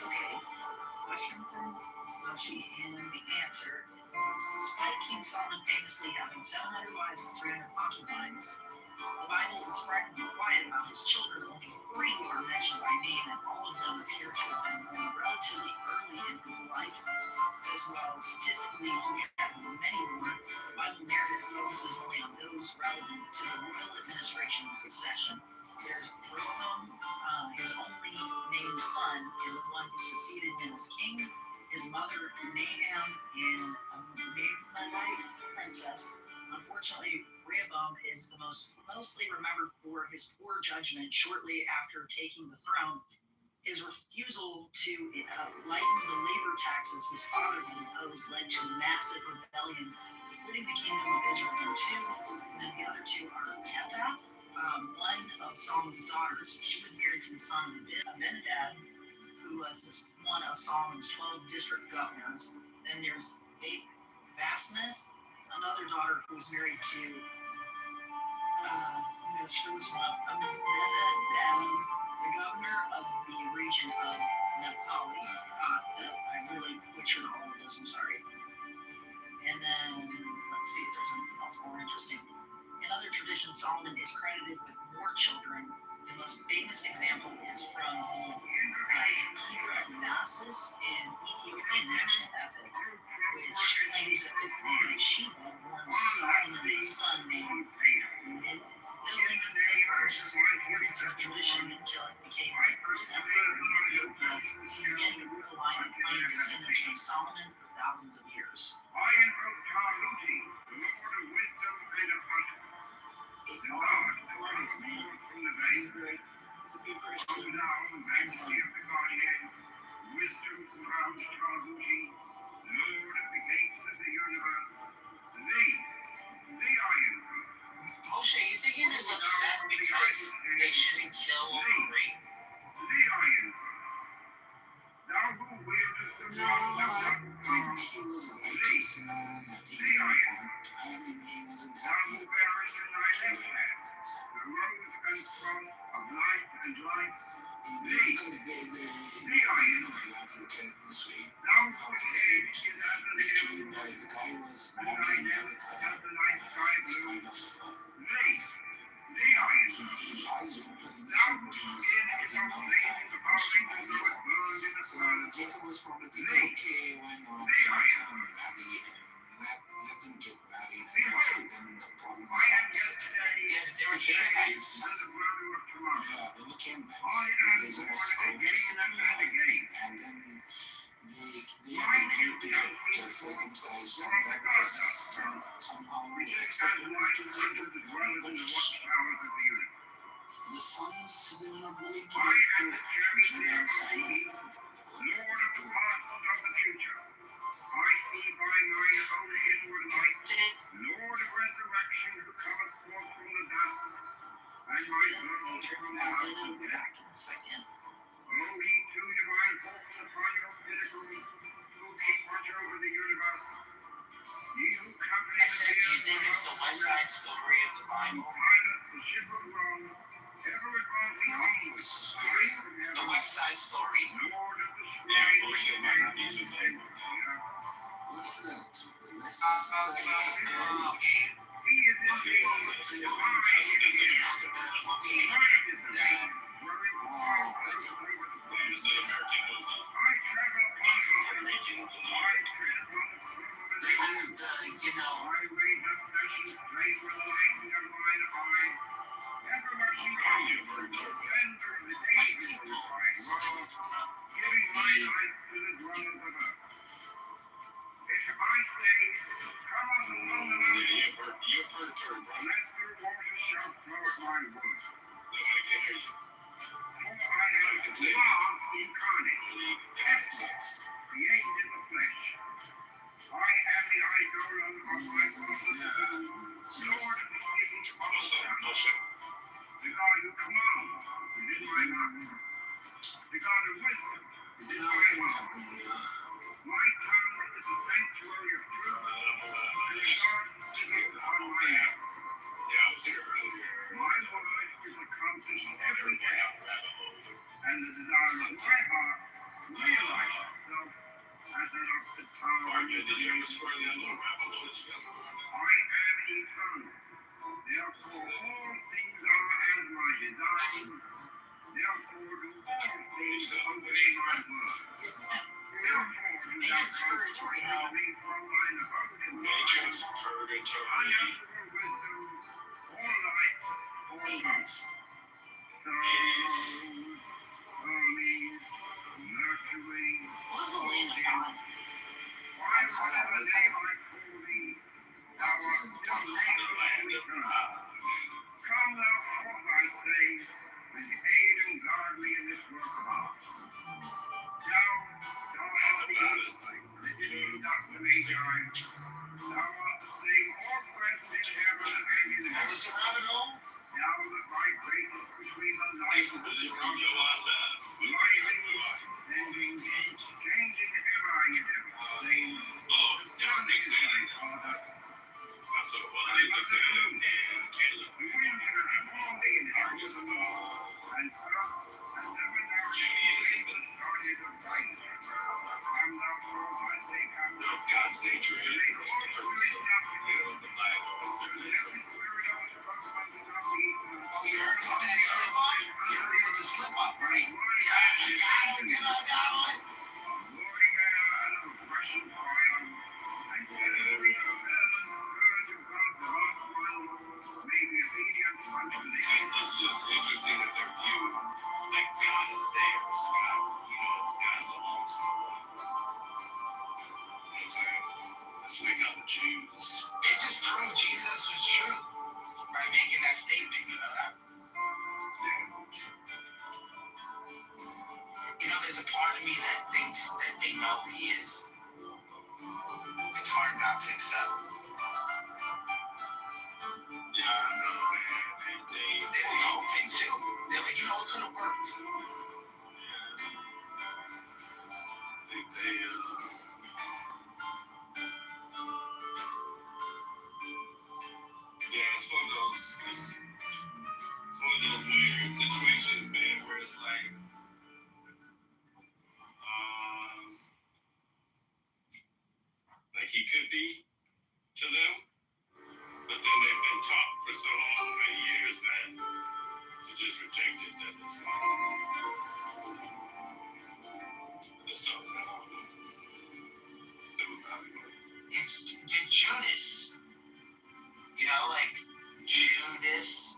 Okay. Question from Yoshi, and the answer is, despite King Solomon famously having 700 wives and 300 concubines, the Bible is frighteningly quiet about his children. Only 3 are mentioned by name, and all of them appear to have been born relatively early in his life. It says, while statistically he had many more, the Bible narrative focuses only on those relevant to the royal administration and succession. There's Rehoboam, his only named son, and the one who succeeded him as king. His mother Naham and a Maimonite princess. Unfortunately, Rehoboam is the mostly remembered for his poor judgment shortly after taking the throne. His refusal to lighten the labor taxes his father had imposed led to a massive rebellion, splitting the kingdom of Israel in two. And then the other two are Tephath, one of Solomon's daughters. She was married to the son of Abinadab, who was one of Solomon's 12 district governors. Then there's Basmath, another daughter who was married to, I'm going to screw this one up, Abinadab, the governor of the region of Naphtali. I really butchered all of those, I'm sorry. And then, let's see if there's anything else more interesting. In other traditions, Solomon is credited with more children. The most famous example is from the Onassis in Ethiopian national epic, which claims that the queen of Sheba born Solomon a son named Nilin the First. According to the tradition, Nilin became the first emperor of Ethiopia, getting a royal line and claimed descendants from Solomon for thousands of years. I invoke Tahuti, the Lord of wisdom and of utterance, the God that cometh forth from the veil. O thou, majesty of the Godhead, wisdom throughout Tahuti, Lord of the gates of the universe, thee I invoke. Moshe, you think he was upset because they shouldn't kill Marie? Thee I invoke. Thou who wieldest the rod of think he was a righteous man and he didn't want, I mean, he wasn't thou happy who about bearest in thy left killing hand the rose and cross of life and life, because they you know, I like to look at it this way. thou How whose to say age it, is as an literally, emerald, the guy was and thy wandering there neck with as the night sky it's blue. kind of Thee I invoke. he has certain Thou recognition, but whose he's skin is everything of now flame kind of devouring to as marry though it her. burned in the So furnace. Jacob was probably thinking, okay, why not marry and let them get married and okay, then the problem I is am opposite. yesterday, Yeah, but they were today, Canaanites. and the brother of tomorrow. Yeah, they were Canaanites. I am There's born almost again characteristic and again. and then they My agreed to beauty get circumcised, and that was somehow which is as acceptable light to as Jacob. the dwellers in the But watchtowers of the universe. the sons, they were not willing to I am the chariot Judah and Simon. Lord of the past and of the future. I see by mine own inward light, Lord of resurrection, who cometh forth from the dust, and my blood from the house of death. Back in a second. O ye two divine hawks upon your pinnacles, who keep watch over the universe, ye who company I said, do you think it's the West Side Story of the Bible? pilot the ship of Rome, ever advancing onward, Story? from The heaven, West Side Story. Lord of the Yeah, shrine, Moshe might not use it like What's that? The West Side. Okay. he is indeed the divine it's an American movie. I travel upon It's the not making the I tread upon the firmament. I raise up nations, praise for the lightning of mine eye. Ever rushing on you for the splendor of the day glorified. Giving my life to the dwellers of earth. If I say, come on along the mountain, You've heard term, right? lest your waters shall flow at my word. No, I can't hear you. For I am law incarnate, created in the flesh. I am the idol of my father's earth, Lord of the city of No, the sir. sun. No, sir. The God who commands is in my mouth. The God of wisdom is in my mouth. My tongue is the sanctuary of truth, and the God sitteth upon my lips. Yeah, I was here earlier. My word is accomplished every day, and the desire of my heart realize itself as an of the tower. Did you ever square that little rabbit hole that you got going on? I am eternal. Therefore, all things are as my desires. Therefore, do all things obey my word. Therefore, do thou Matrix Purgatory Hell. me from thine abundant Matrix life, Purgatory. unnatural wisdom, all life, all love. Sorrow, Hermes, Mercury, What was the land of God? name I call thee, thou art still name of return. Come thou forth, I say, and aid and guard me in this work of art. Thou, star of the east, the distant Dr. Magi, thou art the same all present in heaven and in What was earth. the rabbit hole? Thou that vibratest between the light and the dark, rising, descending, changing ever, yet ever the same. The sun is thy father. The wind hath formed the inhabitants of the earth, and earth has never now changed started of light. Come thou forth, I say, come thou forth. God's nature And is all the spirits person, the Bible. and every spirit of the earth unto thou be. Oh, you heard about that slip up? You heard about the slip up, right? Yeah, you got it. Get on that one. Roaring air and of rushing fire, and every spell and scourge of God's last one may be obedient unto thee. It's just interesting that they're viewed like God is theirs. God belongs to them. You know what I'm saying? Just like how the Jews. It just proved Jesus was true by making that statement, you know that? You know, there's a part of me that thinks that they know who he is. It's hard not to accept. Yeah, I know, man. They were hoping too. They're like, you know, it could have worked. Yeah, it's one of those weird situations, man, where it's like, he could be to them, but then they've been taught for so many years that to just reject it, that it's like, it's something that I don't know. It's Judas. You know, like Judas.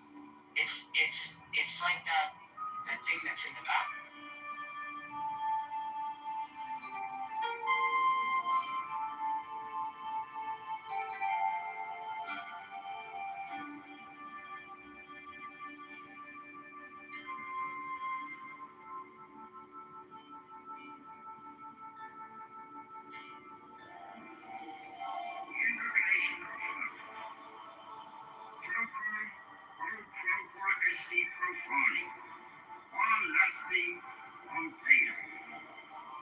It's like that thing that's in the back. Invocation of truth. Procure, o procure esti profani, on lusty, on paedo.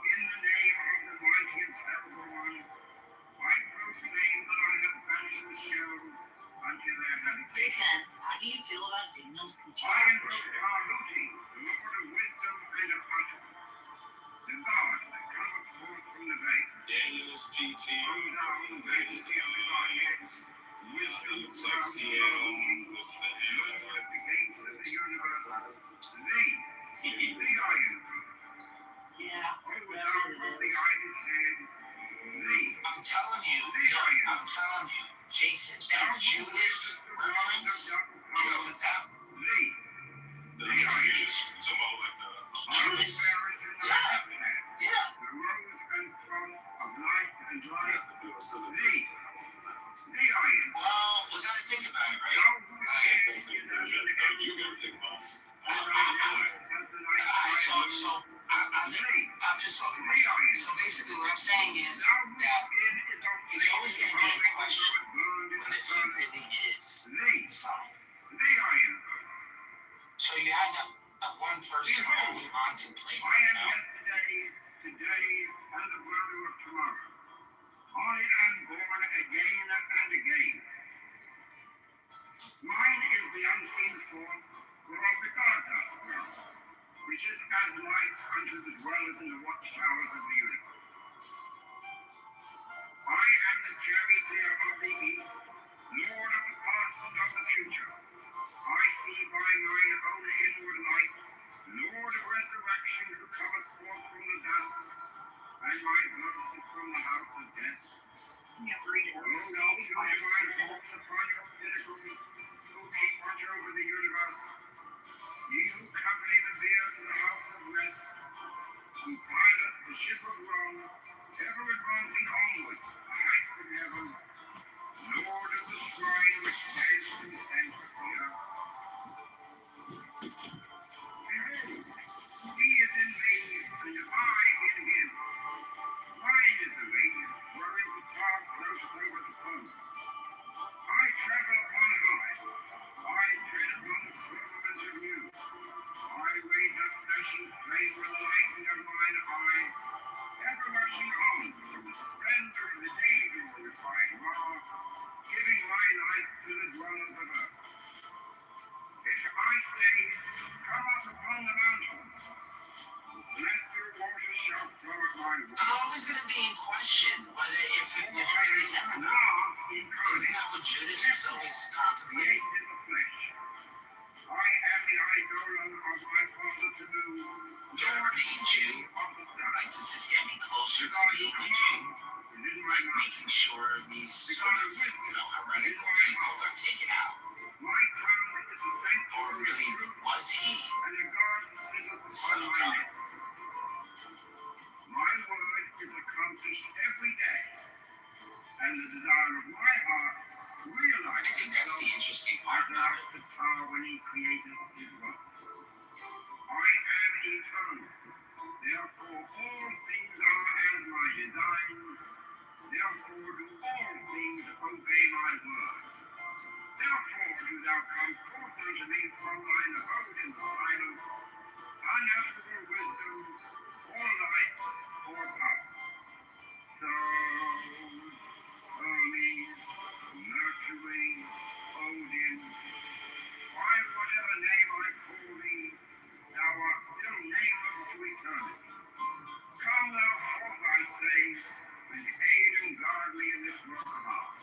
In the name of the mighty and terrible one, I proclaim that I have banished the shells unto their habitation. Jason, how do you feel about Daniel's I construction? invoke Tahuti, the Lord of wisdom and of utterance, the God that cometh forth from the veins. Daniel's PT, O thou, majesty of thy heads, wisdom looks throughout like the CM world, with the Lord of the gates of the universe, thee I invoke. Yeah, O that's thou what of it the is. ibis head, thee I'm telling you, Jason, that Judas reference is with them. thee It's tomorrow like the Judas. Yeah. Yeah. the rose and cross of light and light, thee I invoke. Well, we gotta think about it, right? Thou whose head is as an edge, you gotta think about it. and thy limbs as the night So I'm just talking myself. So basically what I'm saying is that it's always going to be a question whether if he really is Messiah. So you had that one person who you contemplate. I am yesterday, today, and the brother of tomorrow. I am born again and again. Mine is the unseen force whereof the gods are sprung, which is as light unto the dwellers in the watchtowers of the universe. I am the charioteer of the east, lord of the past and of the future. I see by mine own inward light, Lord of resurrection, who cometh forth from the dust, and my birth is from the house of death. You have to read it O yourself. ye who divine forms upon your pinnacles, who keep watch over the universe, ye who accompany the bier to the house of rest, who pilot the ship of Rome, ever advancing onward, the heights the fleshy flame with the lightning of mine eye, ever rushing on from the splendor of the day glorified law, giving my light to the dwellers of earth. If I say, come up upon the mountain, the celestial waters shall flow at my word. It's always going to be in question whether if it was really him or not. Law Isn't incarnate, that what Judas was always contemplating? created in the flesh. I am the eidolon of my Father to do, Lord, being Jew, of the Son. like, does this get me closer to Because being the a Jew? command is in my Like, mouth. making sure these sort of, heretical people are taken out? My tongue is the Or sanctuary of really, truth, was he and the God sitteth the Son upon of my God? lips. My word is accomplished every day, and the desire of my heart I realizes think that's the itself interesting as part about it. the power when he created his works. I am eternal, therefore all things are as my designs, therefore do all things obey my word. Therefore do thou come forth unto me from thine abode in the silence, unutterable wisdom, or light, or power. So, Hermes, Mercury, Odin, by whatever name I call thee, thou art still nameless to eternity. Come thou forth, I say, and aid and guard me in this work of art.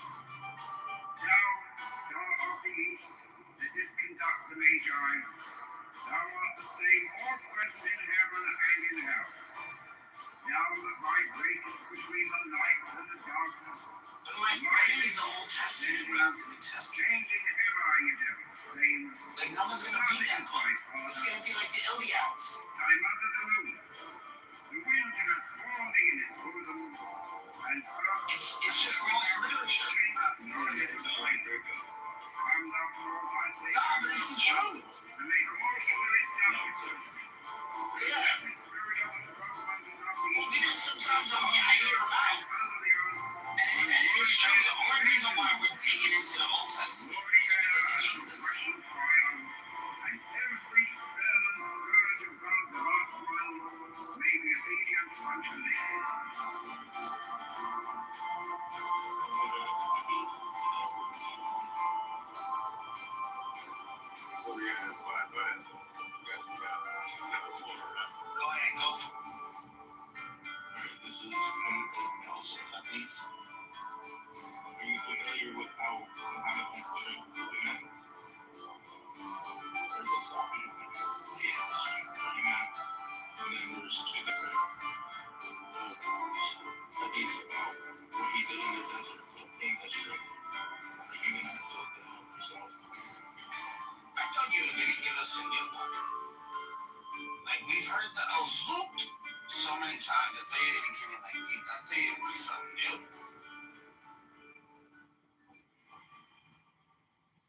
Thou, star of the east, that didst conduct the Magi, thou art the same all present in heaven and in hell. Thou that vibratest between the light and the darkness, But like, what is the Old Testament without the New Testament? changing ever are ye ever the same. Like, no one's gonna read that book. It's gonna be like the Iliads. Thy mother the moon, the wind hath borne thee in its bosom, and It's just lost literature. Come thou forth, I say, No, but it's the truth. to make all spirits subject. Yeah. Every spirit of the world unto Well, thee. because sometimes I hear them out, and it's true. The only reason why we're digging into the Old Testament is because of Jesus. And every spell and scourge of God the last one may be obedient unto thee. Go ahead and go for it. This is Nelson Hafiz. Are you familiar with how Muhammad portrayed women? There's a Sabi, Imam, and then there's two different hadiths about what he did in the desert to obtain Israel, humanized himself. I thought you were gonna give us a new one. Like, we've heard the Azoot so many times. I thought you were gonna give me like, I thought you were gonna be something new.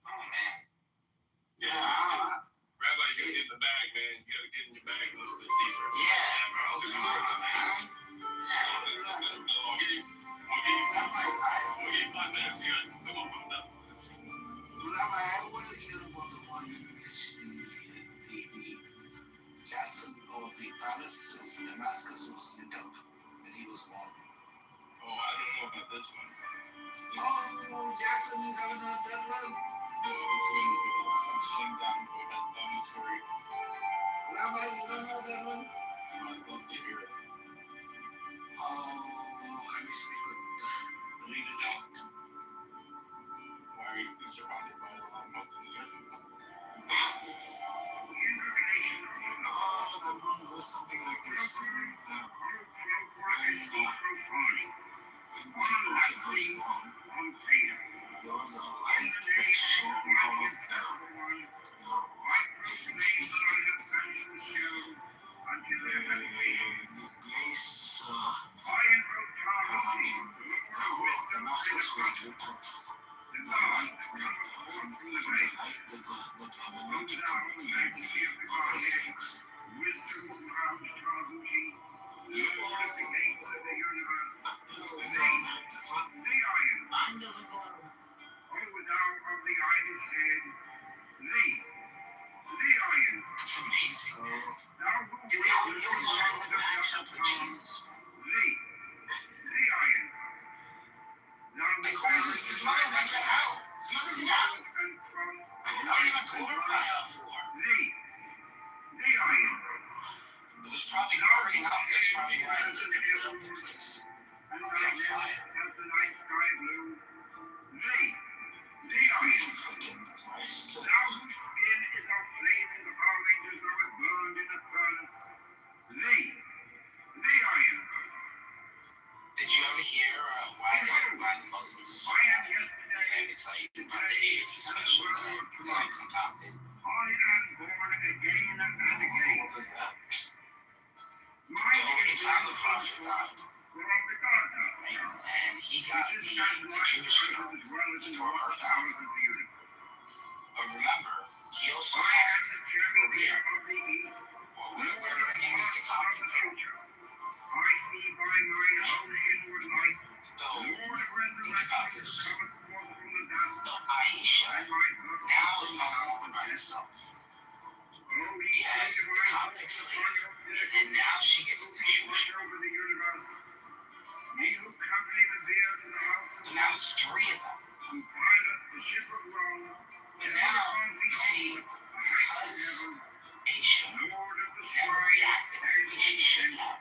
Oh man. Yeah. Rabbi, you gotta get in the bag, man. You gotta get in your bag a little bit deeper. Yeah, bro. Come on, man. I'll give you 5 minutes here. Come on, come on. Rabbi, I want to hear about the one in which the castle or the palace of Damascus was lit up when he was born. Oh, I don't know about this one. Oh, Jackson, you haven't heard that one? No, it's when I'm sitting down for that dummy story. Rabbi, you don't know that one? I'd love to hear it. Oh, I wish I could read it out. Why are you surrounded by a lot of mountains? Oh, that one was something like this. There was a light that shone out of them. Yes, Damascus was lit up. The light from the light that emanated from the snakes. Mine doesn't go. O thou of the Irish head, thee, the iron. It's amazing, man. was probably burning up. That's probably why they built the place. And Probably on darkness fire. as the night sky blue. Thee, the iron. Thou whose skin is of flaming orange as though it burned in a furnace. Thee, the iron. Did you ever hear why the Muslims are so bad? I can tell you about the 80s special that I concocted. On it and born again and again. What was that? My It's how the prophet died. for of the gods are Right? strong. And he got Which is the as much Jewish girl. as well as He in tore all her the down. powers of the universe. But remember, he also I had am the champion Maria. of the east, Whatever her name is, the of Coptic the girl. future. I see by mine own inward light, So, the Lord of think about resurrection this. cometh forth from the dust, So Aisha and my blood now is no longer by herself. Oh, He has the Coptic slave, and now she gets the Jewish girl. over the universe. Ye who company the beer to the house of So now it's three of them. who pilot the ship of Rome, And now you see, because Aisha Lord of the never reacted the way she should have,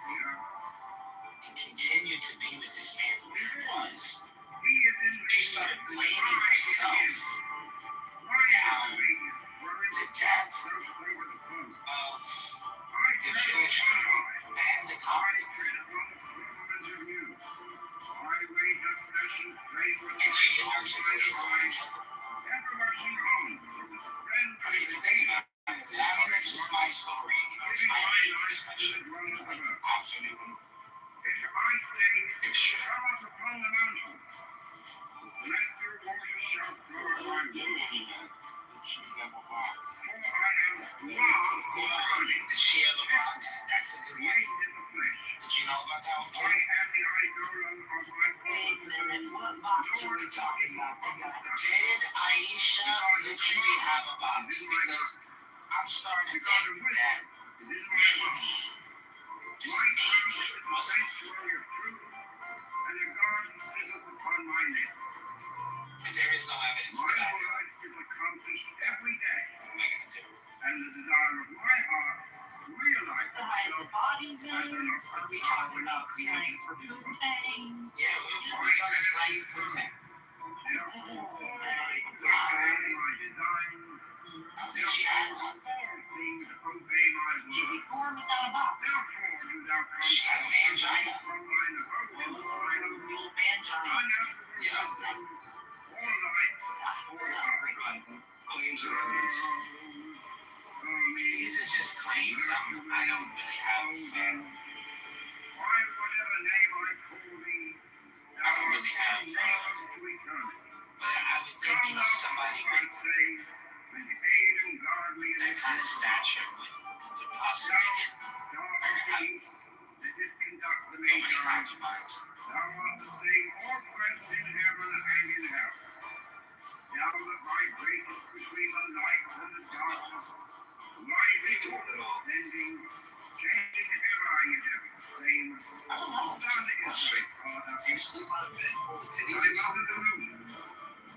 and continued to be with this man the way he was, He is in she started blaming herself Why now the the death of the Jewish girl and the Coptic girl. And she ultimately is the one who killed her. I mean, if you think about it, I mean, it's just my story, you know, it's my opinion, especially, you know, like afternoon picture. Did she have a box? That's a good one. Did you know about that one, Kim? And what box are we talking about? Did Aisha literally have a box? Because I'm starting to think that maybe, just maybe, it wasn't food. But there is no evidence to back it up. Every day, What am I going to do? and the desire of my heart realize So hide the bodies in? Are we talking about slang for poopang? Yeah, we're talking slang for Putin. I don't think she had one. Should be born without a box. She had an angina. Real angina. Yeah. Claims and evidence. These are just claims. I don't really have. I don't really have. But I would think, you know, somebody with that kind of stature would possibly get have so many concubines. Thou art the same all present in heaven and in hell. Thou that vibratest between the light and the darkness, rising or ascending, changing ever yet ever the same. I don't know. Sun is What's thy it? father. Do you sleep on a bed while the titties Thy are mother the moon.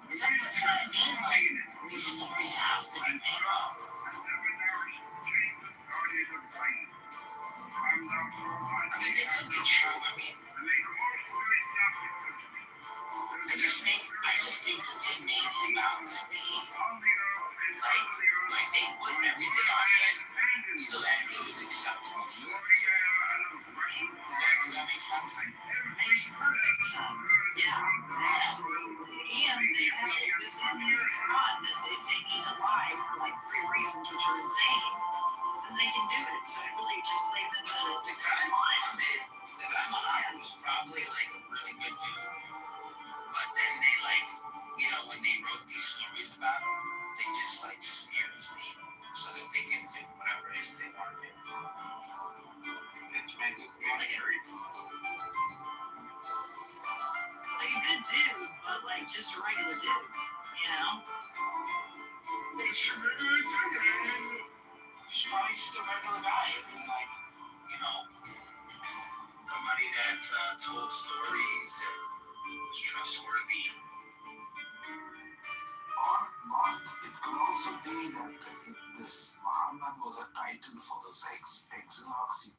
That's what I mean. Like, these stories have to be made up. And never nourished, changeless guardian of light. I'm thou for I mean, they could be true. I mean, and make all spirits subject unto me. I just think that they made him out to be On the earth and like, under the earth, like they put everything on him so that it was acceptable for them. Does that make sense? Makes perfect sense. Yeah. And they have a good formula for God that if they need to lie for like 3 reasons, which are insane, then they can do it. So it really just plays into The guy Muhammad, was probably like a really good dude. But then they like, you know, when they wrote these stories about him, they just like smeared his name so that they can do whatever it is they want to do. It's made it married. like a good dude, but like just a regular dude, you know? He's probably just a regular guy. And like, you know, somebody that told stories and was trustworthy. Or not. It could also be that if this Muhammad was a title for those exilarchs, he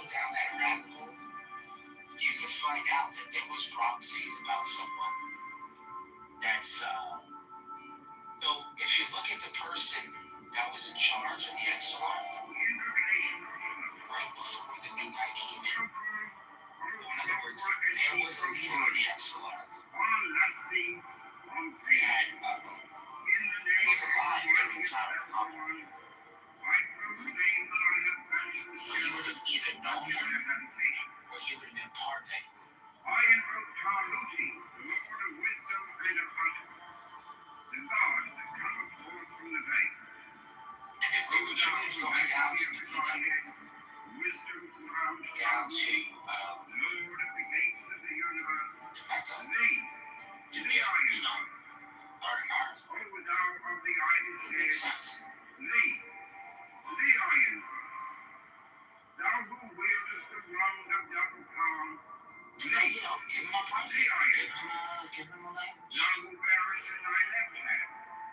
go down that rabbit hole, you can find out that there was prophecies about someone that's so if you look at the person that was in charge of the Exarch right before the new guy came in, in other words, there was a leader of the Exarch that was alive during the time of Muhammad. So he would have either known him or he would have been part of that group. I invoke Taluti, the Lord of wisdom and of utterance, the God that cometh forth from the veil. And if they were Jews going down to Medina, Wisdom throughout down to Lord of the gates of the universe, Mecca, thee, to get, learn. O thou of the eyes Makes dead, sense. thee I invoke. Thou who wieldest the wand of double power, Yeah, you know, give him a prophet. Give him a language. thou who bearest in thy left hand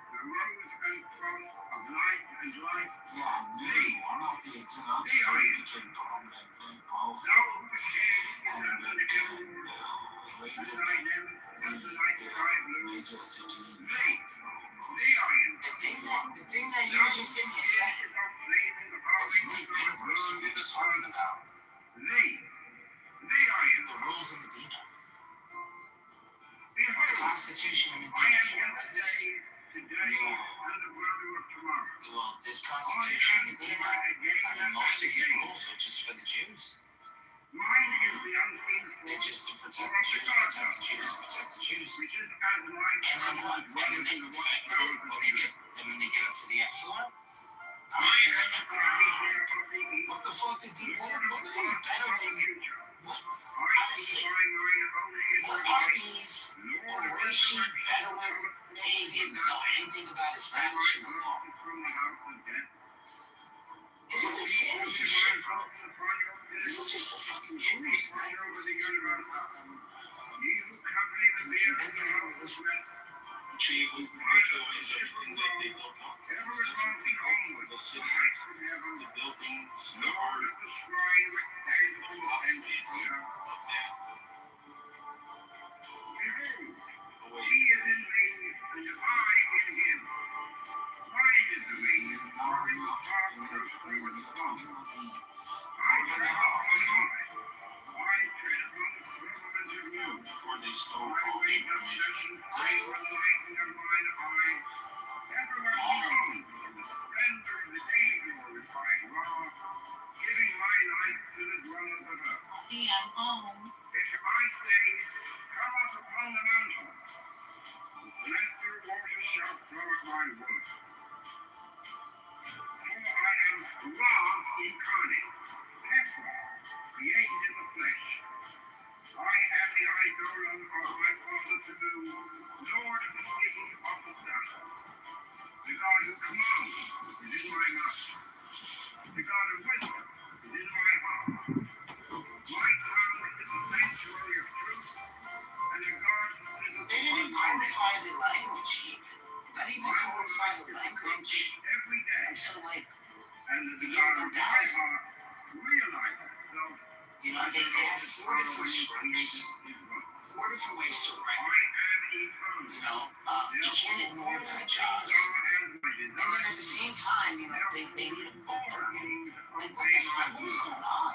the rose and cross of light and light, Yeah, maybe one of the incidents thee I where he invoke. became prominent and powerful Thou whose head is and as an lived emerald, in and raided thy limbs as the night sky blue, major city. thee I invoke. The thing that you just didn't get second. What's the universe we was talking about? Thee I The invoke. rules of Medina. The Behold, Constitution of I Medina. am You read this? yesterday, today, and the brother of tomorrow. Well, this Constitution of Medina, I mean, most of these rules are just for the Jews. Mine is the unseen They're force, just to protect the Jews, protect the Jews, protect the Jews. which is as light And then what? And then they perfect it when they get up to the Exarch. I am the creator of the east, What the fuck did you Lord what of are the these past and Bedouin? the future. What? I see Honestly, by mine own what inward are light, these Lord of Rishi resurrection, Bedouin pagans know anything about and my establishing the law? earth is from the house of death. This isn't fantasy shit, bro. This is just the fucking Jews, bro. Over the universe, ye who company the beard of the house of rest, ever advancing onward, the heights from heaven, Lord of the shrine which standeth in the center. Behold, he is in me, and I in him. Mine is the means, pouring the heart through the Father. I tread upon high. I tread upon the firmament of you. I wake up flesh and flame with the lightning of mine eye. Everlasting on, in the splendor of the day glorified law, giving my life to the dwellers of earth. I'm home. If I say, come up upon the mountain, the celestial waters shall flow at my word. For I am Ra incarnate, therefore created in the flesh. I am the eidolon of my father Tabu, Lord of the city of the sun. The God who commands is in my mouth. The God of wisdom is in my heart. My tongue is the sanctuary of truth, and the God who sitteth They didn't upon my codify the language even. Not even codify the language. every day. And so, like, And the desire of my heart realizes itself. you know, they have four different scripts, four different ways to I write. am eternal. You know, you can't ignore that, Jaws. And then at the same time, you know, they need a book burning. Like, what the fuck? What is going on?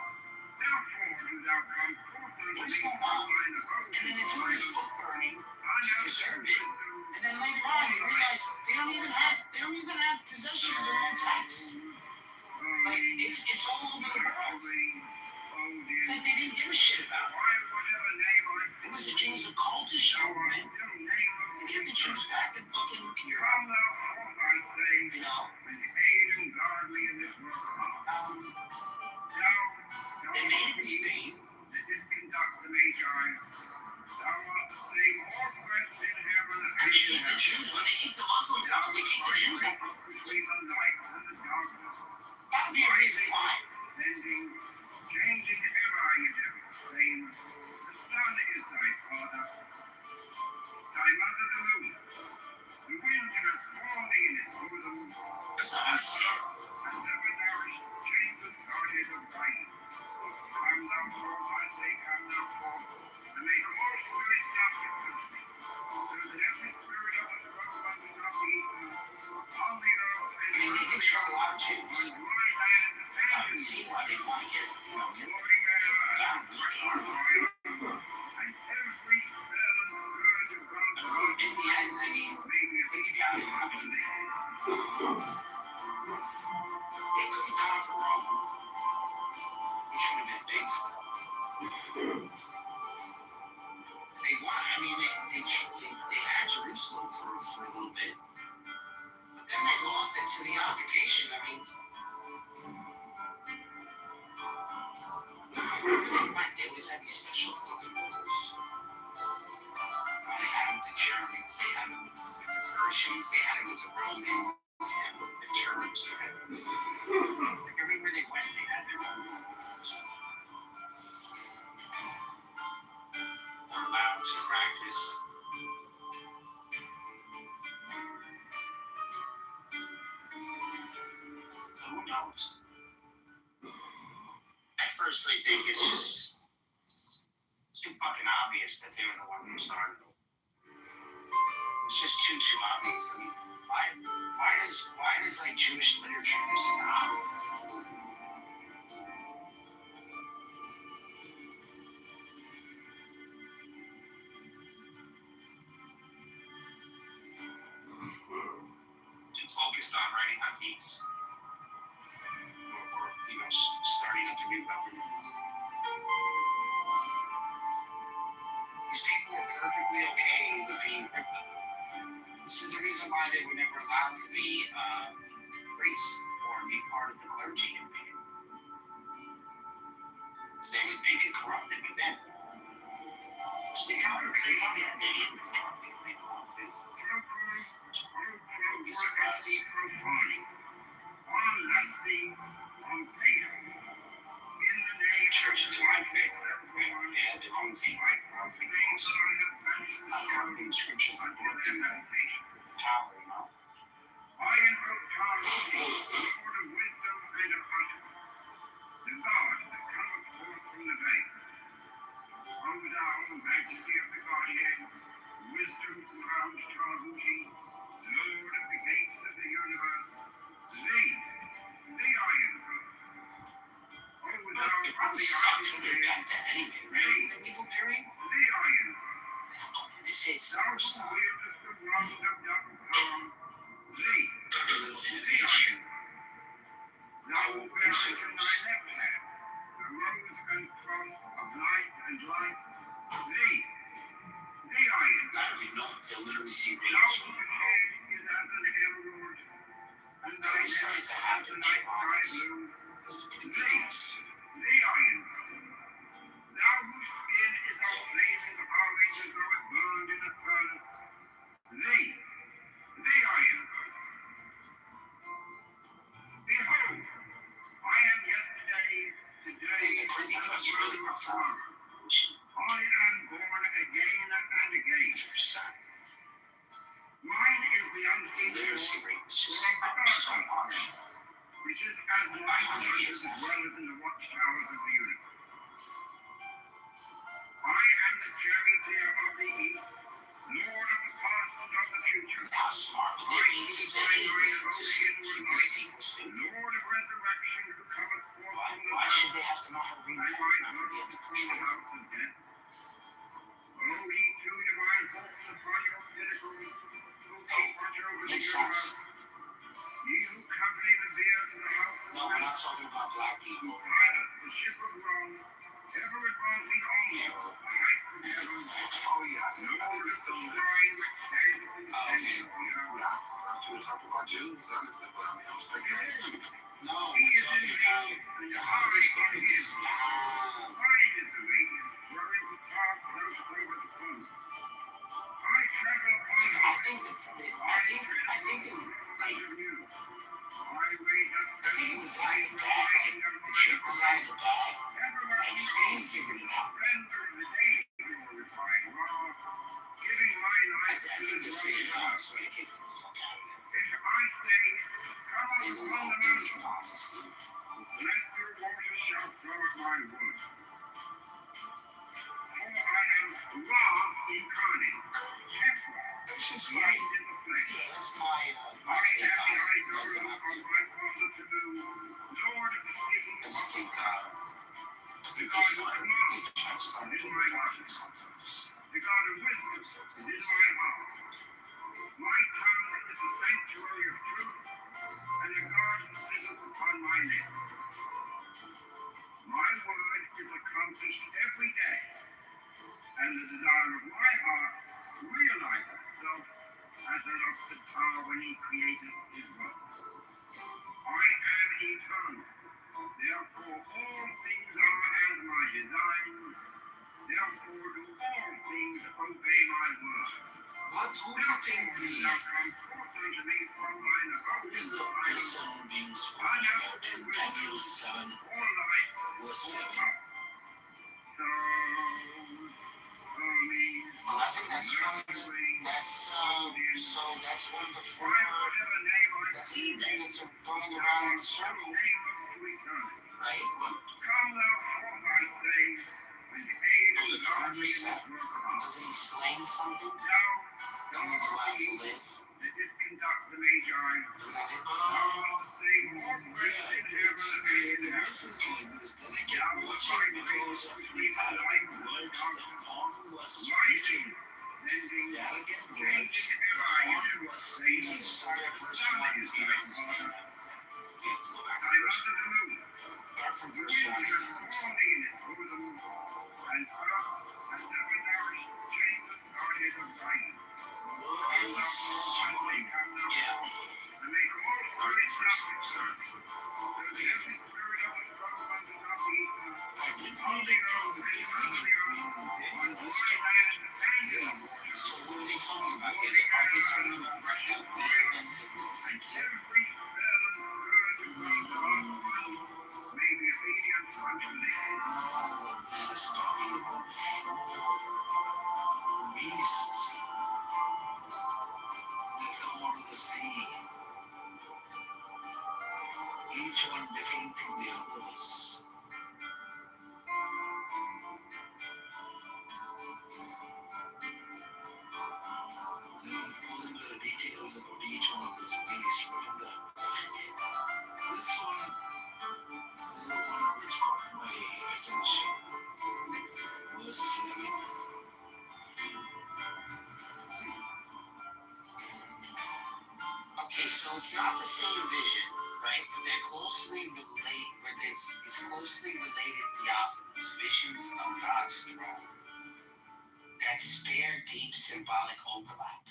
What's going on? And then they're doing this book burning to preserve it. And then later on, you realize they don't even have possession of their own text. Like, it's all over the world. It's like they didn't give a shit about it. It was a cultish movement. Give the Jews back and fucking Europe. You know? They made it in Spain. And they kicked the Jews. When they kicked the Muslims out, they kicked the Jews out. That would be a reason why. Changing ever you do, saying, the sun is thy father, thy mother the moon. The wind hath borne thee in its bosom, That's how I see it. and never nourished chambers guarded of rain. Come thou forth, I say, come thou forth, and make all spirits subject unto me, so that every spirit of the struggle unto not be eaten on the earth I mean, they did kill a lot of Jews. on dry land I and can see why they want to get down them down. and every spell and scourge of God's word In the end, I mean, may be think about it. I mean, they couldn't conquer Rome, which would have been big for them. They won. I mean, they had Jerusalem for a little bit, but then they lost it to the occupation. I mean, wherever they went, they always had these special fucking rules. They had them with the Germans, they had them with the Persians, they had them with the Romans, and the Turks. Like everywhere they went, they had their own rules. Were allowed to practice. So who knows? At first, I think it's just too fucking obvious that they were the one who started it. It's just too obvious. I mean, why does like Jewish literature just stop? It's focused on writing on beats, or starting up a new government. These people were perfectly okay with being crypto. This is the reason why they were never allowed to be priests or be part of the clergy in Maine. Because they would get corrupted with them. So they probably had Indian corrupted. You'd be surprised. Church of the Life Faith, they had their own thing, like the inscription on power, you know. I invoke Taoiseach, Lord of wisdom and of utterance, the God that cometh forth from the veil. O thou, majesty of the Godhead, wisdom throughout Tahuti, Lord of the gates of the universe, thee I invoke. O thou It of probably the sucked to island live back then anyway, right? In the medieval period? thee I invoke. They say it's the Thou worst who time. wieldest the wand of double power, thee Every little innovation. thou who bearest in thy left hand the rose and cross of light and light, thee I invoke. Not every note, they'll literally see Thou rings. whose head is as an emerald, and thy It started neck to as happen the like night sky this. blue, It's ridiculous. thee I invoke. Thou whose skin is of flaming orange as though it burned in a furnace, thee I invoke. Behold, I am yesterday, today, Pretty and much really forever rough tomorrow. I am born again and again. 100%. Mine is the unseen Literacy force rate was just from the up so dark, much. which is as much as well as in the watchtowers of the universe. I am the charioteer of the east, lord of the past and of the future. How smart would they be to say it is? Just keep these people stupid. Lord of resurrection who cometh forth from the Why should they have to know how to read and and my not blood be able to from push the it? house of death. O ye two divine forms upon your pinnacles, who keep watch over the Makes universe, sense. ye who company the beer to the house of No, we're not death, talking about black who people. pilot the ship of Rome, ever advancing onward to the heights of heaven. Oh yeah. Lord of the shrine which standeth in the Oh, center okay. of the earth. You were talking about Jews, honestly, but I mean, I'm speculating. No, He we're is talking in about me, and the I holiday in stories. him. Yeah. Mine is the radiance, wherein the top flows over the food. I travel upon the I think it, like, I think it was out of the bag. Like, the trick was out of the bag. Like, Spain figured it out. I think they figured it out, so they kicked the fuck out of it. They knew the whole thing was a Ponzi scheme. Celestial waters shall flow at I take have the on idol resurrected. of my father to do, Lord of the city of Let's take Babylon. I The think God this of one, command they transplant is to in my heart. or something. The God of wisdom is in my heart. My tongue is the sanctuary of truth, and the God sitteth upon my lips. My word is accomplished every day, and the desire of my heart realizes itself as an opted tower when he created his works. I am eternal, therefore all things are as my designs, therefore do all things obey my word. What would you think Therefore shall come forth unto me from mine abode is the person being spoken about in Daniel 7, all light, verse 11? so Well, I think that's one of the, that's one of the four, that's the thing that's going around in a circle, right? Come thou forth, I say, and aid So the and times guard are me in set. this work of art. Doesn't he slaying something? Thou No one's allowed to live. that didst conduct the Magi, Isn't that it? thou wilt save all flesh Yeah, in heaven and in the earth. verses like this that I Thou kept wilt watching find because of the arrogant words that Paul was speaking. sending, The arrogant words changing that ever Paul in was You speaking. start at verse 1 if you don't understand that. You have to go back to I'm verse under the moon. 1. Start from The verse 1 wind and has you'll formed understand. in its bosom, and earth has never nourished changeless guardian of rain. Come thou forth, I say, come thou Yeah. forth, and make all Start at spirits verse not 1. that every spirit of the twelve unto not be eaten, I did on read the it from earth the and under beginning. the earth, on Then dry the rest of land it, and in yeah. water. So what are they talking about here? Are they talking about like that wheel that's in Ezekiel? Every spell and scourge of God's last one may be obedient unto me. No, this is talking about four beasts that come out of the sea, each one different from the others. They don't go into the details about each one of those beasts, but in this one is the one which caught my attention. Verse 11. Okay, so it's not the same vision, right? But they're closely related, but it's closely related theophanies, visions of God's throne that spare deep symbolic overlap.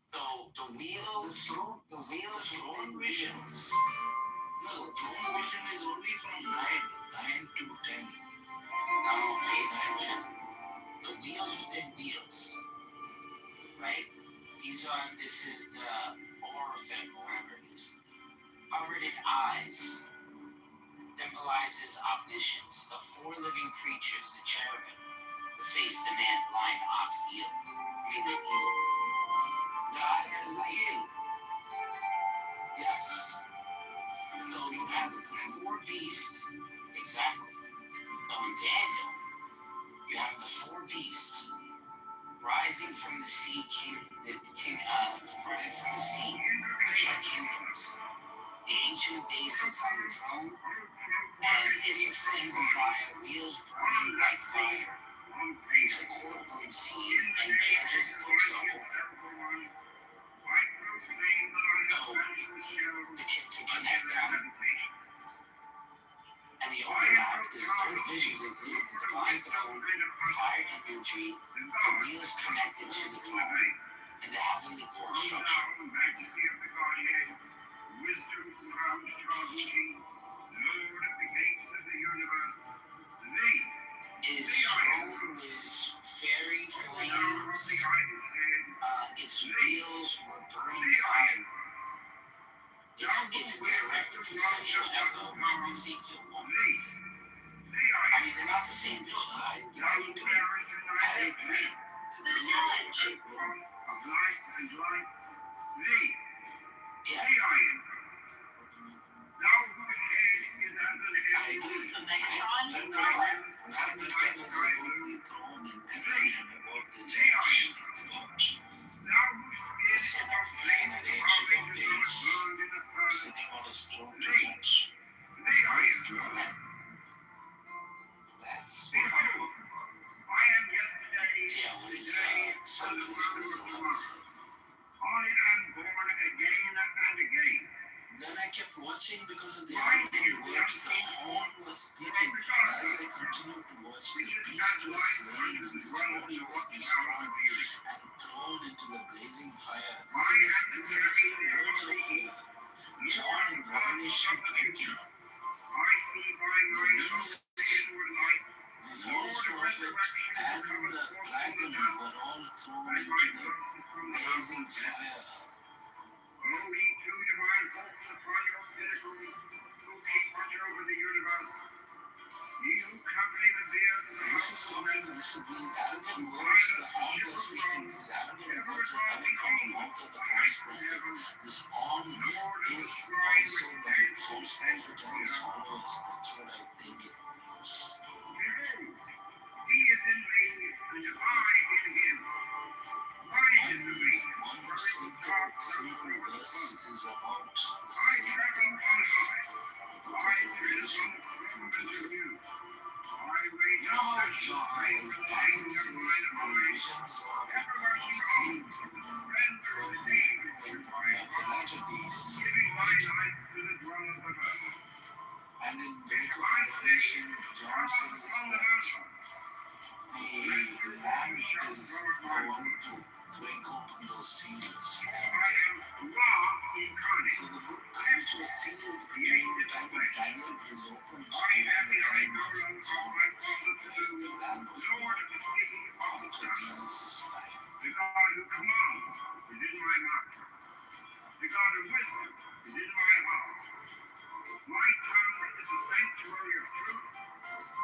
So the wheels within wheels. No, the throne vision is only from 9 to 10. Now pay attention. The wheels within wheels, right? This is the Oraphim, or whatever it is. Covered in eyes symbolizes omniscience. The four living creatures, the cherubim, the face, the man, the lion, the ox, the eel. I mean the eel. That is the eel. Yes. So you have the four beasts. Exactly. So in Daniel, you have the four beasts rising from the sea, from the sea, which are kingdoms. The Ancient of Days sits on the throne, and it's a flames of fire, wheels burning like fire. It's a courtroom scene, and judges' books are open. To connect them. And the overlap is both visions include the divine throne, the fire imagery, the wheels connected to the throne, and the heavenly court structure. Wisdom surrounds Jehovah, Lord of the gates of the universe. Thee, His throne was fairy flames. Its wheels were burning fire. It's a direct conceptual echo of Ezekiel 1. I mean, they're not the same vision. I agree. This is of light and light, thee, Yeah. thee I am. Thou whose head is as an I emerald, agree. the Megatron. thou That is about the throne and about the judge. About whose skin is as sitting on his throne to judge. That's love. That's what I'm talking about. I am yesterday, Yeah, what is today, so and is tomorrow. On it I'm born again and again. Then I kept watching because of the audible words the horn was speaking, and as I continued to watch, the beast was slain and its body was destroyed and thrown into the blazing fire. These are the words of John in Revelation 20. I see by my beast, inward light, the false prophet, and the dragon were all thrown into the blazing fire. only two divine folks upon your pinnacles who keep watch over the universe. Ye who accompany the beard of So the this house is of talking, men, this is the arrogant words the horn was speaking. These arrogant words are coming from the mouth of the false prophet. This horn is also the false prophet and his followers. That's what I think it means. behold, he is in me, and I in him. Why is the weak? One single verse is about the I same travel thing on as high. the book I of tread Revelation upon in the throne of the detail. new. I wait You know how possession John, praise the Bible light says of the mine eyes, visions of ever rushing seen on to the splendor of the in day the before my latter days. giving my life to the dwellers of earth. And in the book of Revelation, John says that the Lamb is the one to break open those seals. I am law incarnate. So the book which was sealed during the time of Daniel is opened I during am the the I time know of of John, my Father to do, the Lamb of Lord God, of the city of the after sun. Jesus' life. The God who commands is in my mouth. The God of wisdom is in my heart. My tongue is the sanctuary of truth,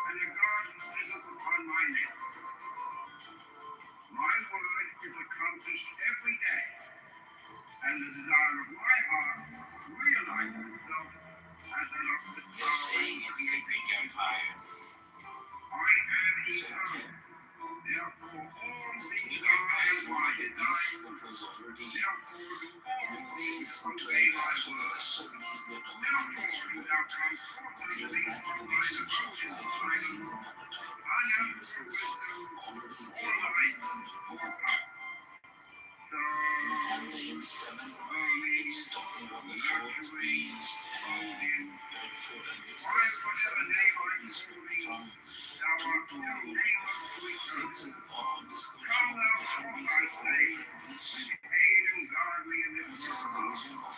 and the garden sitteth upon my lips. My word is accomplished every day, and the desire of my heart realizes itself as an of the They're saying it's the Greek Empire. I am So eternal. again, Therefore, all the things Greek are Empire as is one my of the beasts design. that was already, Therefore, do all it things says in obey 12, my as for the word. rest of these, their dominion Therefore, is do real. thou come forth But unto you are me granted from an thine extension of abode in life for a Zion. season and a time. So Unnatural this is wisdom, already all there light, and all removed. power. So, And in 7, me, it's talking about the fourth beast and third, fourth, and this why is whatever 7 is the name I fourth beast. call But thee, from thou 2 art to no name unto 6 eternal. description Come of the thou different forth, beasts, I the 4 say, different beasts, and aid and guard me in this which are work. the vision of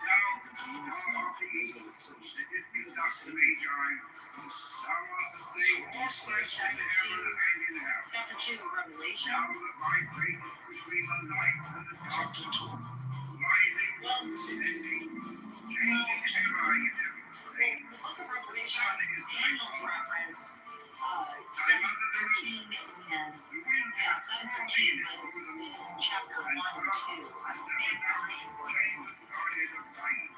Thou, the being of thou art the Nebuchadnezzar itself. that didst They are the conduct the same Magi. beasts. Thou art the same all flesh in heaven and in hell. Chapter 2 of Revelation. Thou that thy great is between the light and the Chapter darkness, 2. rising and descending, changing ever in every same. The book of Revelation, Daniel's reference, 7:13 and The wind yeah, hath 7:13, tormented but it's over the in moon, chapter 1 and and 2. I seven think hours shameless guardian of light.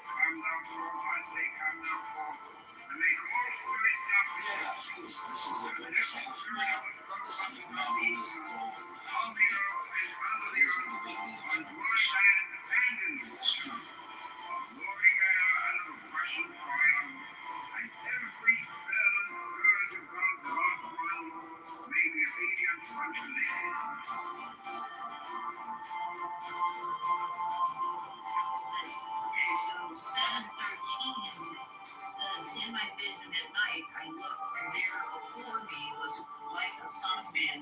Come thou forth, I say, come thou forth, and make all spirits Yeah, sacrifice. of course, this is about And the every Son of spirit Man, of the not the Son of Man on his throne. on the earth and under That the is in earth, the beginning of on dry Revelation. land and in the It's water, true. of roaring air and of rushing fire, and every spell and scourge of God's last one may be obedient unto thee. Okay, so 7:13 says, in my vision at night I looked, and there before me was like a son of man,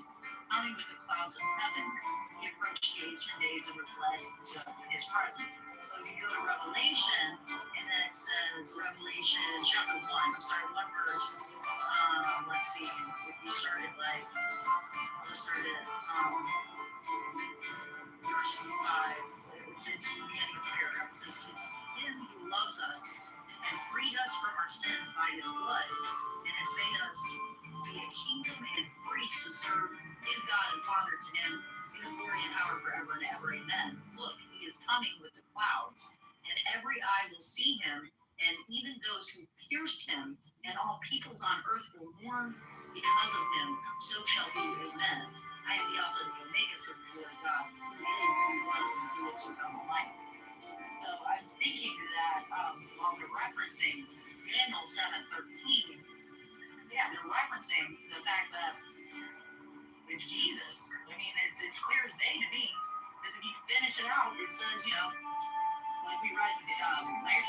coming with the clouds of heaven. He approached the ancient days and was led to his presence. So if you go to Revelation, and then it says Revelation chapter 1, one verse. Let's see, if we started like, I'll just start at verse 5. It says, to the beginning of the paragraph, it says, to him who loves us and freed us from our sins by his blood, and has made us be a kingdom and priests to serve his God and Father. To him be the glory and power forever and ever. Amen. Look, he is coming with the clouds, and every eye will see him, and even those who pierced him, and all peoples on earth will mourn because of him. So shall be. Amen. I am the Alpha and the Omega, says the Lord God, who is, who was, and who is to come alike. So I'm thinking referencing Daniel 7:13. Yeah, they're referencing the fact that with Jesus, I mean, it's clear as day to me, because if you finish it out, it says, like we read Megatron and I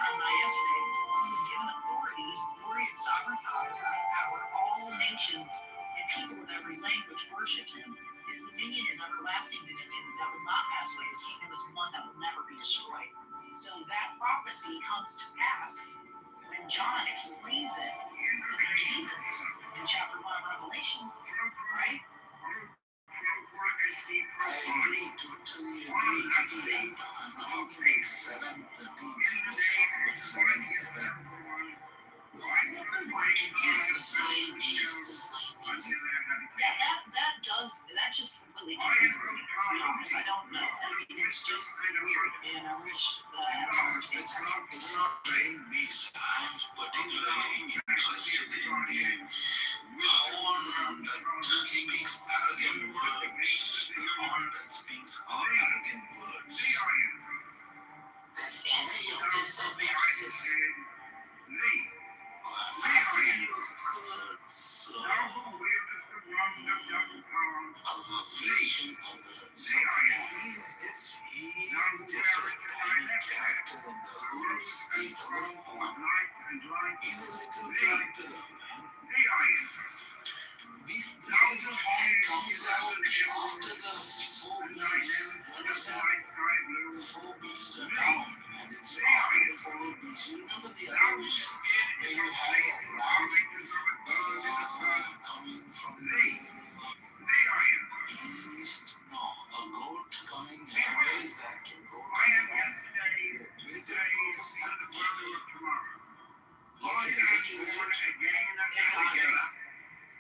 yesterday, he's given authority, glory and sovereign power, all nations and people of every language worship him. His dominion is everlasting dominion that will not pass away. His kingdom is one that will never be destroyed. So that prophecy comes to pass when John explains it to Jesus in chapter 1 of Revelation, right? I agree, totally agree. I'm talking about 7:13. I was talking about 7:11. Yes, the slain beast. Yeah, that just completely confuses me, to be honest. I don't know. I mean, it's just weird, and I wish that I had more understanding. It's not slain beast. I'm particularly interested in the horn that speaks arrogant words. The horn that speaks arrogant words. That's Antiochus of Ephesus. He's just a tiny character in the whole scheme, the whole horn. He's a little character, man. This little horn comes out after the four beasts. You understand? The four beasts are down, and it's after the four beasts. You remember the other vision where you have a ram coming from the east? No, a goat coming. Where is that goat? Where is that prophecy? Yes, it is Ezekiel, is it?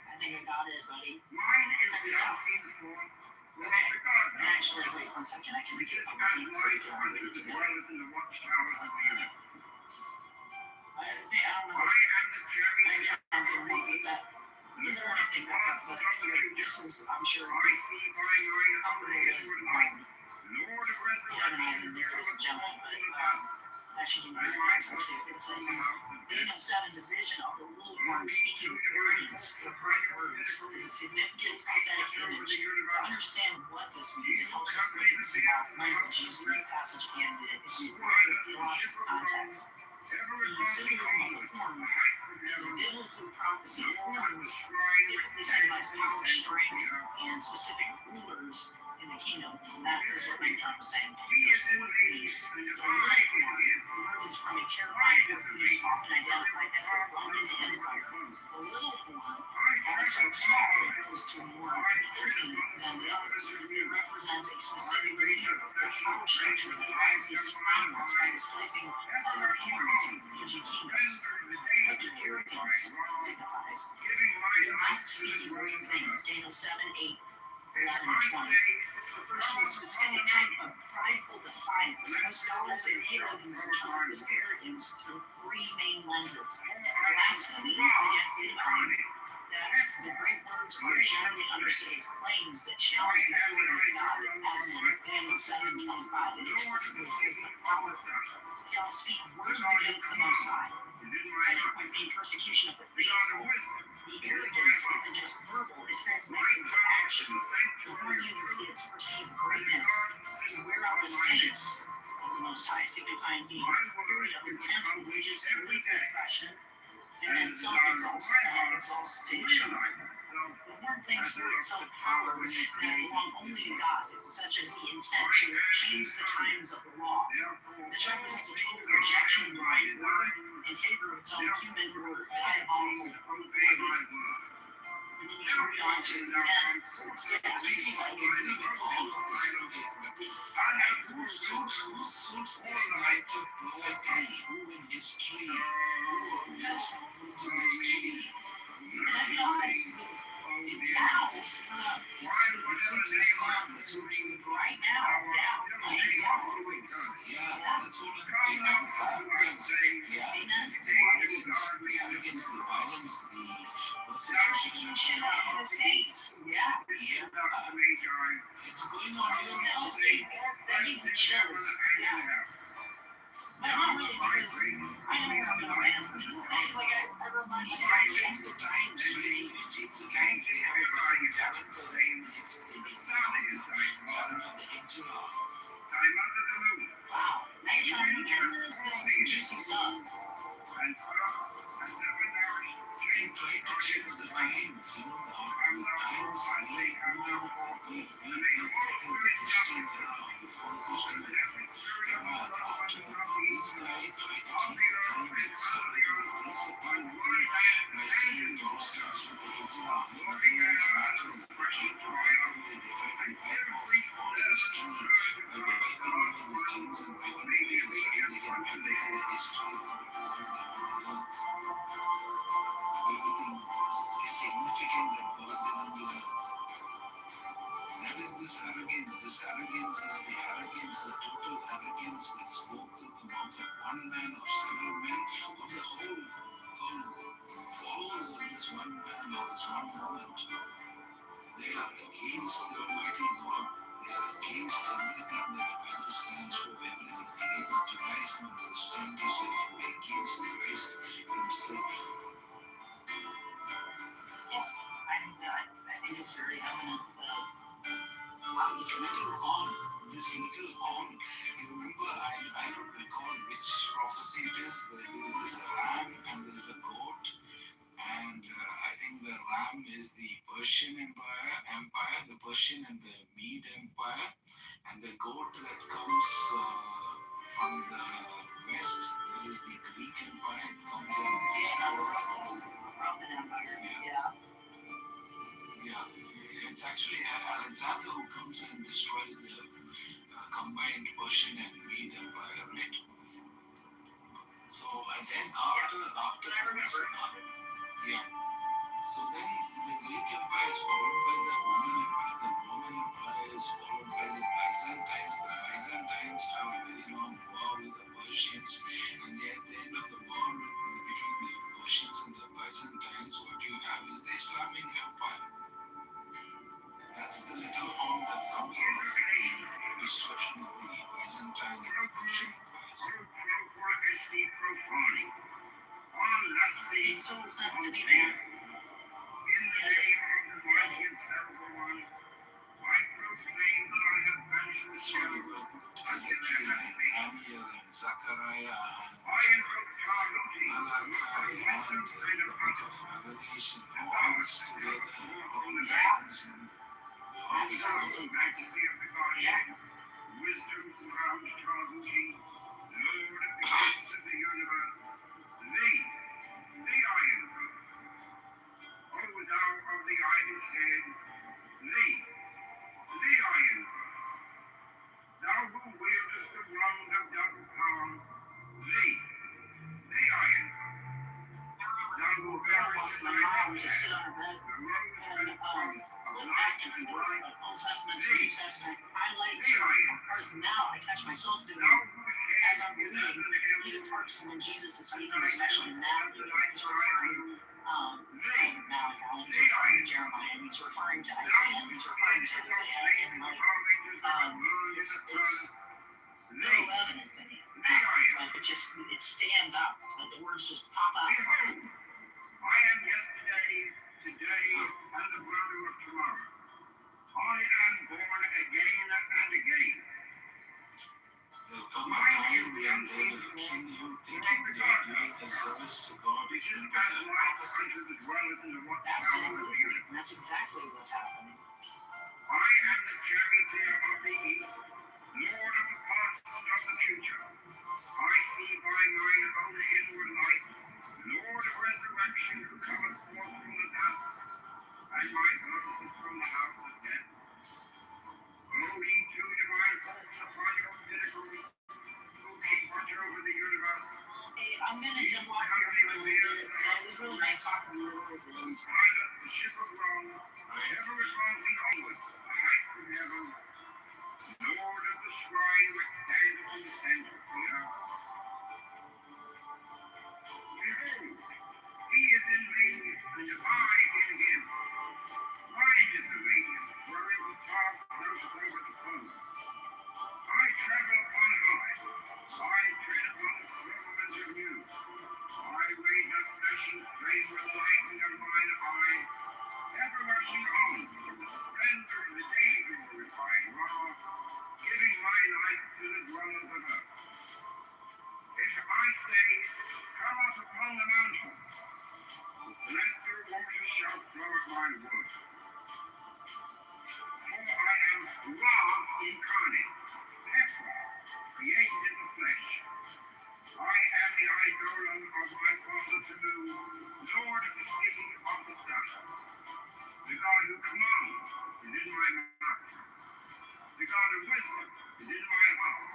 I think I got it, buddy. Check this out. Okay. Actually, wait 1 second. I can make it up. I don't know. I'm trying to read that. Either anything back up, but this is, I'm sure, uploaded. Yeah, I mean, there is a gentleman, but that should be my access to it. It says, Daniel 7, the vision of the little horn speaking with arrogance, with great words, is a significant prophetic image. To understand what this means, it helps us look at the symbolic language using the passage and the historical theological context. The symbolism of the horn, the biblical prophecy of horns, typically symbolize power, strength, and specific rulers in the kingdom. And that is what Megatron was saying. The fourth beast, the little horn, is from a terrifying beast often identified as the Roman Empire. The little horn, also small, goes to more Byzantine than the others. It represents a specific leader of the power structure that drives these kingdoms by displacing other opponents in aging kingdoms. What the arrogance signifies, the mouth speaking great things, Daniel 7, 8, 11, and 20. Refers to a specific type of prideful defiance. Most scholars and theologians interpret this arrogance through three main lenses. Blasphemy against the divine. That's the great words are generally understood as claims that challenge the authority of God, as in Daniel 7:25. It explicitly says the power shall speak words against the Most High. Second point being persecution of the faithful. The arrogance isn't just verbal, it translates into action. The horn uses its perceived greatness to wear out the saints of the Most High, signifying the period of intense religious confession and then self-exaltation. The horn claims for itself powers that belong only to God, such as the intent to change the times of the law. This represents a total rejection of divine word in favor of its own human or diabolical word. And then you can read on to the end. Vicky, I agree with all of this, okay, but who suits this narrative perfectly? Who in history? Who has moved in history? It suits Islam. It suits the Right now, yeah, that's what I'm feeling. It's arrogance. Yeah, the arrogance, the violence, the persecution of the saints. Yeah. It's going on even now. That gave me chills. Yeah. But not really, because I know you're a middleman. Like, I remind It myself. takes the time, sweetie. It takes the time. They have a different calendar. It's the calendar, the HRR. Wow. Now you're trying to get into this? This is some juicy stuff. You try to change the times, you know, the times we Christian before the Christian after this guy tried to change the time, it's disappointing by saying it all starts with the hijrah. Nothing else matters. They try to wipe away, they try to wipe off all history by wiping away the Jews and wiping away Israel. They can wipe away the history of the world and the earth. Everything is significant that God did on the earth. That is this arrogance. This arrogance is the arrogance, the total arrogance that spoke to the mouth of one man or several men or the whole followers of this one man or this one moment. They are against the Almighty God. They are against everything that the Bible stands for, everything against Judaism and Christianity says, against Christ himself. I think it's very evident that this little horn, you remember, I don't recall which prophecy it is, but there's this ram and there's a goat, and I think the ram is the Persian empire, the Persian and the Mede Empire, and the goat that comes from the west, that is the Greek Empire, it comes and destroys the whole. Roman Empire, Yeah, it's actually Alexander who comes and destroys the combined Persian and Mede Empire, right? So, and then after I remember. yeah. So then the Greek Empire is followed by the Roman Empire. The Roman Empire is followed by the Byzantines. The Byzantines have a very long war with the Persians, and at the end of the war between the Persians and the Byzantines, what you have is the Islamic Empire. That's the little horn that comes out of the destruction of the Byzantine and the Persian empires. Makes total sense to me, man. So you will Ezekiel and Daniel and Zechariah and Malachi and the book of Revelation, all this together, all these things and all these things. Wisdom throughout Jehovah, Lord of the hosts of the universe, the Iron One. O thou of the ibis head, the Iron One. Thou who wieldest the wand of double power, the Iron One. Thou who bearest My mom would just sit on her bed and look back and forth, like Old Testament to New Testament, highlight certain parts. Now I catch myself doing it as I'm reading, even parts when Jesus is speaking, especially Matthew. He's referring Malachi, he's referring to Jeremiah, and he's referring to Isaiah, and he's referring to Hosea, and like it's so evident to me. It's like it stands out. It's like the words just pop out. Behold, I am yesterday, today, and the brother of tomorrow. I am born again and again. There'll come a time when they will kill you thinking they are doing a service to God. Remember that prophecy? Absolutely. That's exactly what's happening. I am the charioteer of the east, Lord of the past and of the future. I see by mine own inward light, Lord of resurrection, who cometh forth from the dust, and my hope is from the house of death. O ye two divine hopes upon your pinnacles, who keep watch over the universe. Hey, I'm gonna jump off here for a little bit. It was really nice talking to you as is. Pilot the ship of Rome, ever advancing onwards, a height from heaven, Lord of the shrine which standeth in the center of the earth. Behold, he is in me, and I in him. Mine is the radiance, wherein the top knoweth over the foe. I travel upon high, I tread upon flashing flame with the lightning of mine eye, ever rushing on from the splendor of the daily glorified law, giving my life to the dwellers of earth. If I say, come up upon the mountain, the celestial waters shall flow at my word. For I am Ra incarnate, therefore created in the flesh. I am the eidolon of my father Tanu, Lord of the city of the sun. The God who commands is in my mouth. The God of wisdom is in my heart.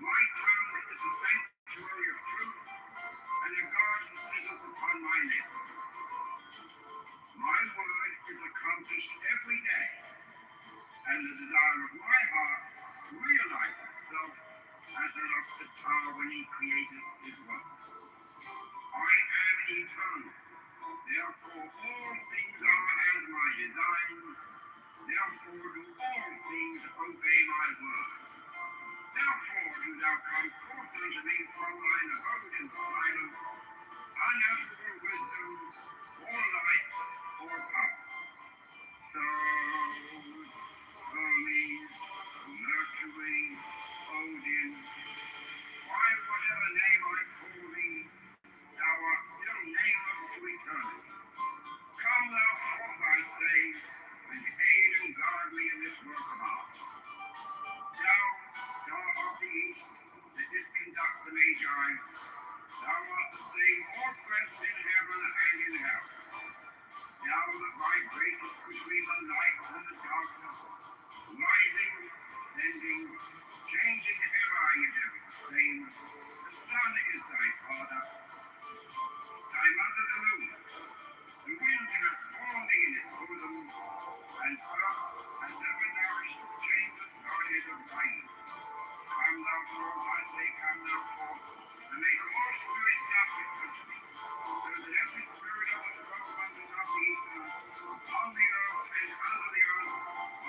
My tongue is the sanctuary of truth, and a God who sitteth upon my lips. My word is accomplished every day, and the desire of my heart realizes itself as that of the tower when he created his works. I am eternal, therefore all things are as my designs, therefore do all things obey my word. Therefore do thou come forth unto me from thine abode in silence, unutterable wisdom, or light, or power. So, Hermes, Mercury, Odin, by whatever name I call thee, thou art still nameless to eternity. Come thou forth, I say, and aid and guard me in this work of art. Thou, star of the east, that didst conduct the Magi, thou art the same all-present in heaven and in hell. Thou that vibratest between the light and the darkness, rising, descending, changing ever, yet ever the same. The sun is thy father, thy mother the moon. The wind hath borne thee in its bosom, and earth hath never nourished the changeless guardian of rain. Come thou forth, I say, come thou forth, and make all spirits subject unto thee, so that every spirit of the throne and of the ether, upon the earth and under the earth,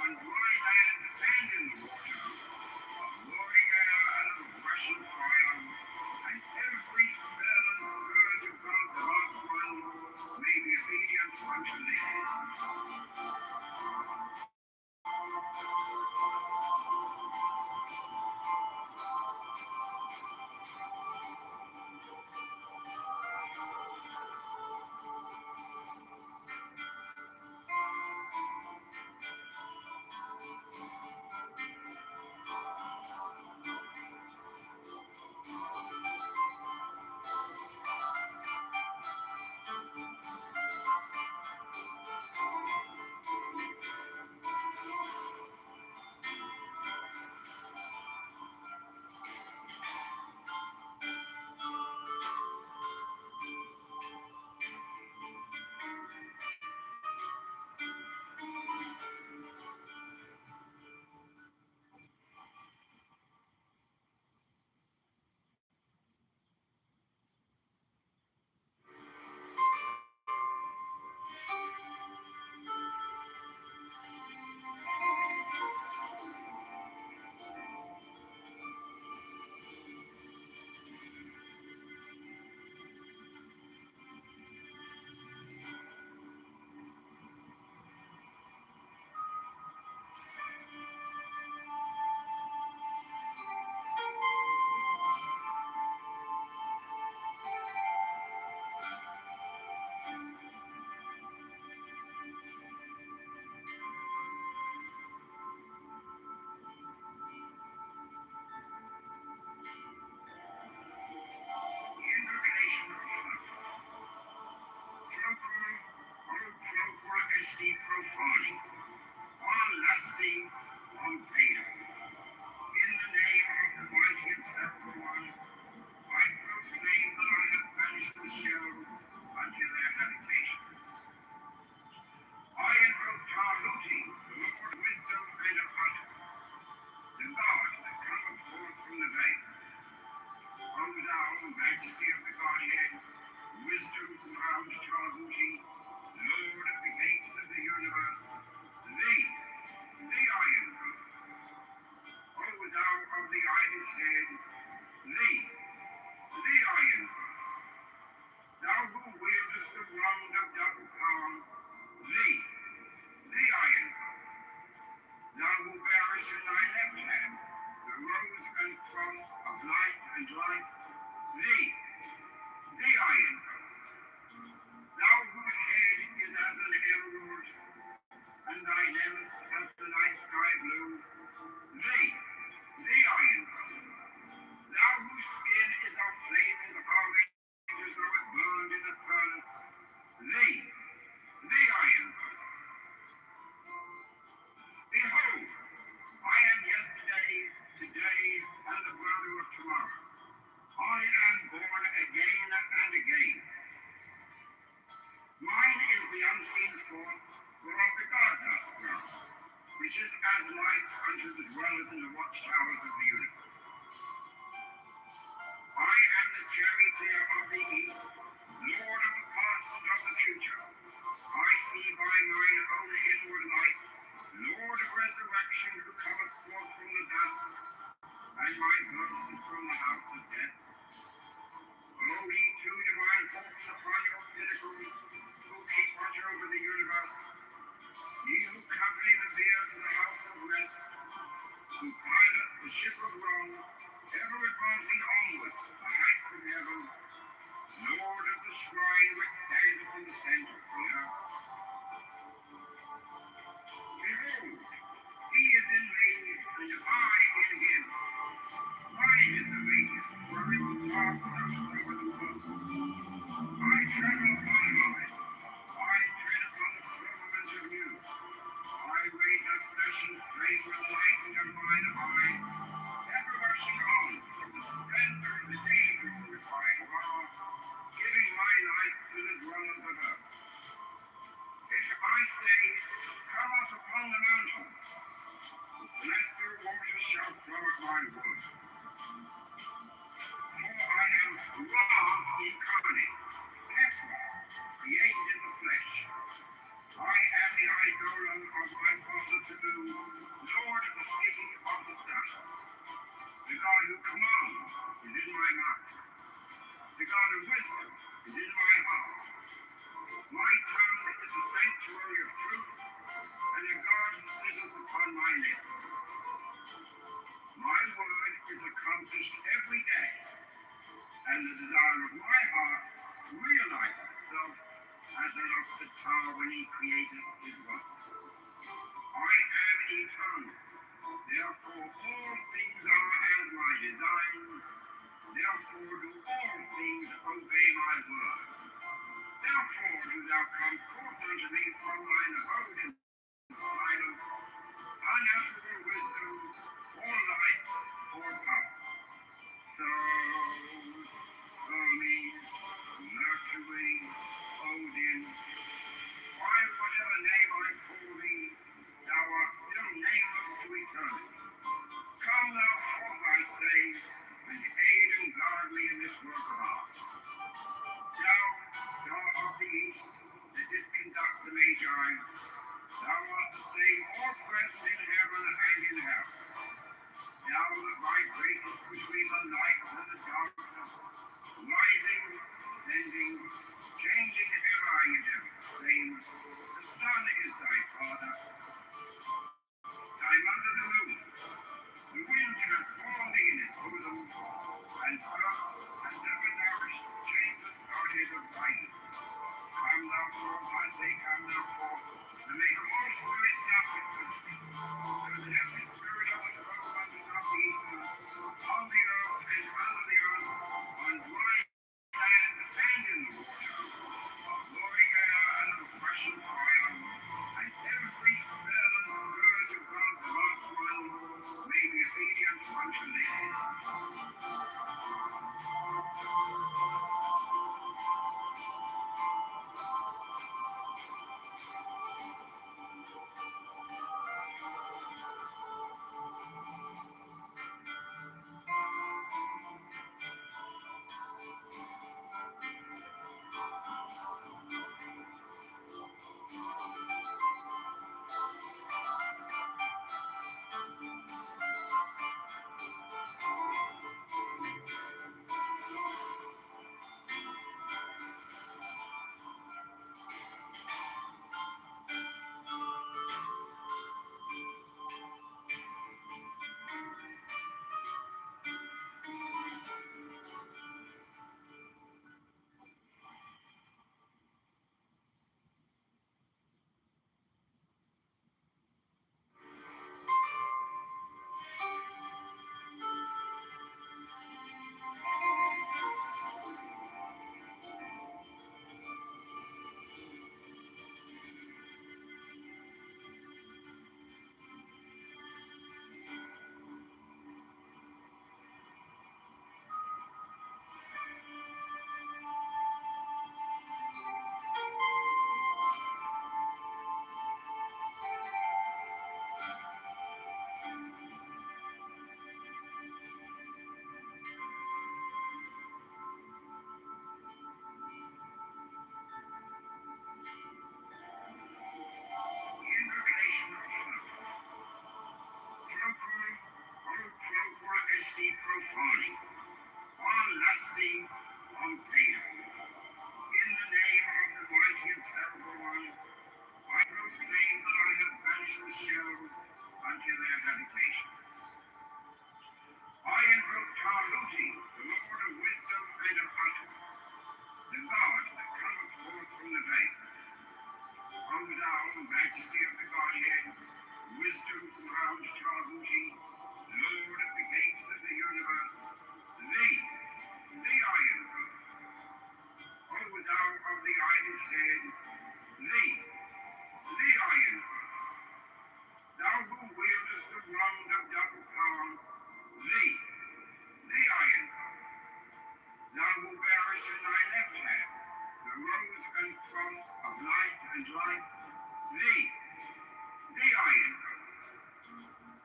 on dry land and in the water, of roaring air and of rushing fire, and every spell and scourge of God's last one may be obedient unto thee. Invocation of Flux. Flocum, o flocum esti profani, on lusty, on paedo. In the name of the mighty and temple one, I proclaim that I have banished the shells unto their habitations. I invoke Tahuti, the Lord of wisdom and of utterance, the God that cometh forth from the veil. O thou, majesty of the Godhead, wisdom crowned Tahuti, Lord of the gates of the universe, thee I invoke. O thou of the ibis head, thee I invoke. Thou who source of light and life, thee, the Iron One, thou whose head is as an emerald, and thy limbs as the night sky blue, thee, the Iron One, thou whose skin is of flaming orange as though it burned in a furnace, thee, the Iron One. Behold, I am yesterday, today, and the brother of tomorrow. I am born again and again. Mine is the unseen force whereof the gods are sprung, which is as light unto the dwellers in the watchtowers of the universe. I am the charioteer of the east, lord of the past and of the future. I see by mine own inward light, Lord of resurrection, who cometh forth from the dust, and my birth is from the house of death. O ye two divine hopes upon your pinnacles, who keep watch over the universe, ye who company the bier to the house of rest, who pilot the ship of wrong, ever advancing onwards to the heights of heaven, Lord of the shrine which standeth in the center of the earth. Behold, he is in me, and I in him. Mine is the radiance wherein the top runs over the world. I travel upon high. I tread upon the firmament of you. I raise up flesh and flame with the lightning of mine eye, ever rushing on from the splendor of the daylight which I draw, giving my light to the dwellers of earth. If I say, come up upon the mountain, the celestial waters shall flow at my word. For I am Ra incarnate, Tesla, created in the flesh. I am the eidolon of my father Tanu, lord of the city of the sun. The God who commands is in my mouth. The God of wisdom is in my heart. My tongue is the sanctuary of truth, and a God sitteth upon my lips. My word is accomplished every day, and the desire of my heart realizes itself as that of the tower when he created his works. I am eternal, therefore all things are as my designs, therefore do all things obey my word. Therefore do thou come forth unto me from thine abode in silence, unutterable wisdom, or light, or power. So, Hermes, Mercury, Odin, by whatever name I call thee, thou art still nameless to eternity. Come thou forth, I say, and aid and guard me in this work of art. Thou, star of the east, that didst conduct the Magi, thou art the same all present in heaven and in hell. Thou that vibratest between the light and the darkness, rising, descending, changing ever and ever the same. The sun is thy father, thy mother the moon. The wind transformed thee in its bosom, and earth has never nourished changeless guardian of light. Come thou forth, I say, come thou forth, and make all spirits subject unto thee. So that every spirit of the throne under the ether, on the earth and under the earth, on dry land and in the water, of glowing air and of rushing fire, and every spell and scourge of God's last one may be obedient unto thee. profaning, on lusting, on pagan. In the name of the mighty and terrible one, I proclaim that I have banished the shells unto their habitations. I invoke Tahuti, the Lord of wisdom and of utterance, the God that cometh forth from the veil. O thou, majesty of the Godhead, wisdom crowned Tahuti, Lord of the gates of the universe, thee I invoke. O thou of the ibis head, thee I invoke. Thou who wieldest the wand of double power, thee I invoke. Thou who bearest in thy left hand the rose and cross of light and life, thee I invoke.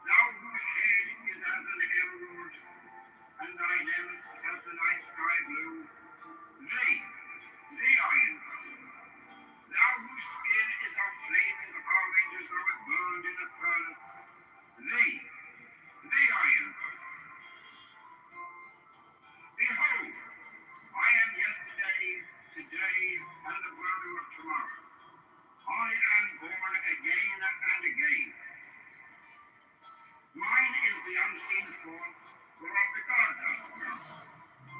Thou whose head is as an emerald, and thy limbs as the night sky blue, thee I invoke. Thou whose skin is of flaming orange as though it burned in a furnace, thee I invoke. Behold, I am yesterday, today, and the brother of tomorrow. I am born again and again. Mine is the unseen force whereof the gods are sprung,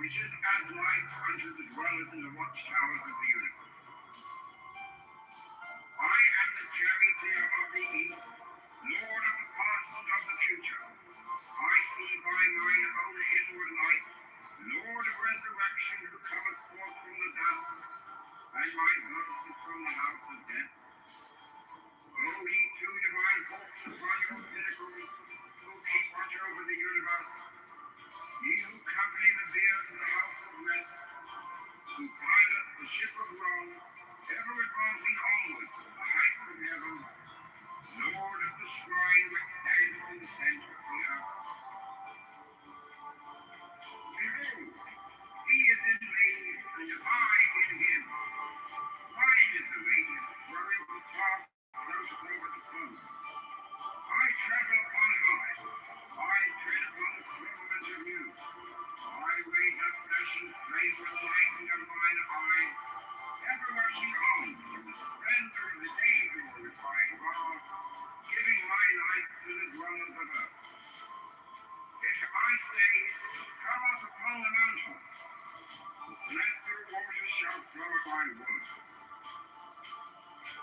which is as light unto the dwellers in the watchtowers of the universe. I am the charioteer of the east, lord of the past and of the future. I see by mine own inward light, Lord of resurrection, who cometh forth from the dust, and my birth is from the house of death. O ye two divine hawks upon your pinnacles, who keep watch over the universe, ye who company the bier to the house of rest, who pilot the ship of Rome, ever advancing onwards to the heights of heaven, Lord of the shrine which stands in the center of the earth. Behold, he is in me, and I in him. Mine is the radiance, wherein the fog floats over the foam. I travel upon high. I tread upon the firmament of you. I raise up flesh and flame with the lightning of mine eye, ever rushing on in the splendor of the day glorified God, giving my life to the dwellers of earth. If I say, come up upon the mountain, the celestial waters shall flow at my word.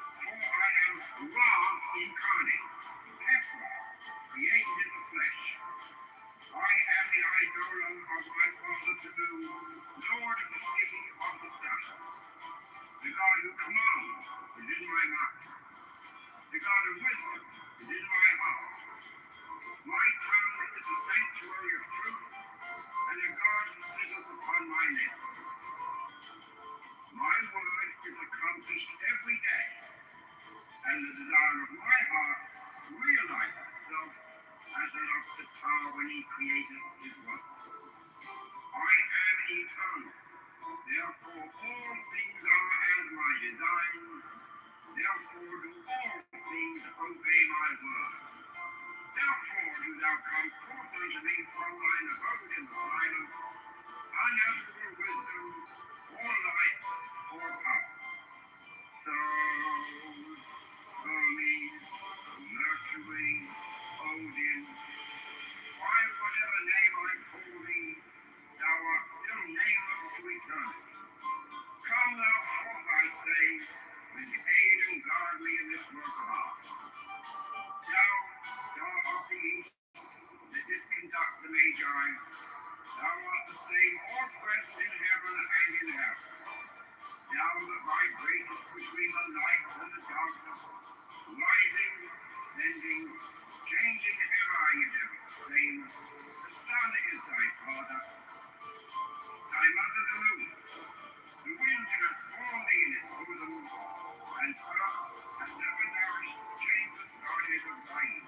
For I am Ra incarnate, Ephra, created in the flesh. I am the eidolon of my father Tabu, Lord of the city of the sun. The God who commands is in my mouth. The God of wisdom is in my heart. My tongue is the sanctuary of truth, and a God sitteth upon my lips. My word is accomplished every day, and the desire of my heart realizes itself as that of the tower when he created his works. I am eternal, therefore all things are as my designs, therefore do all things obey my word. Therefore do thou come forth unto me from thine abode in the silence, unanswerable wisdom, or light, or power. So, Hermes, Mercury, Odin, by whatever name I call thee, thou art still nameless to eternity. Come thou forth, I say, and aid and guard me in this work of art. Thou, star of the east, that didst conduct the Magi, thou art the same all-present in heaven and in hell. Thou that vibratest between the light and the darkness, rising, descending, changing ever are you do the same. The sun is thy father, thy mother the moon. The wind hath borne thee in its bosom, and earth hath never nourished the changeless guardian of thine.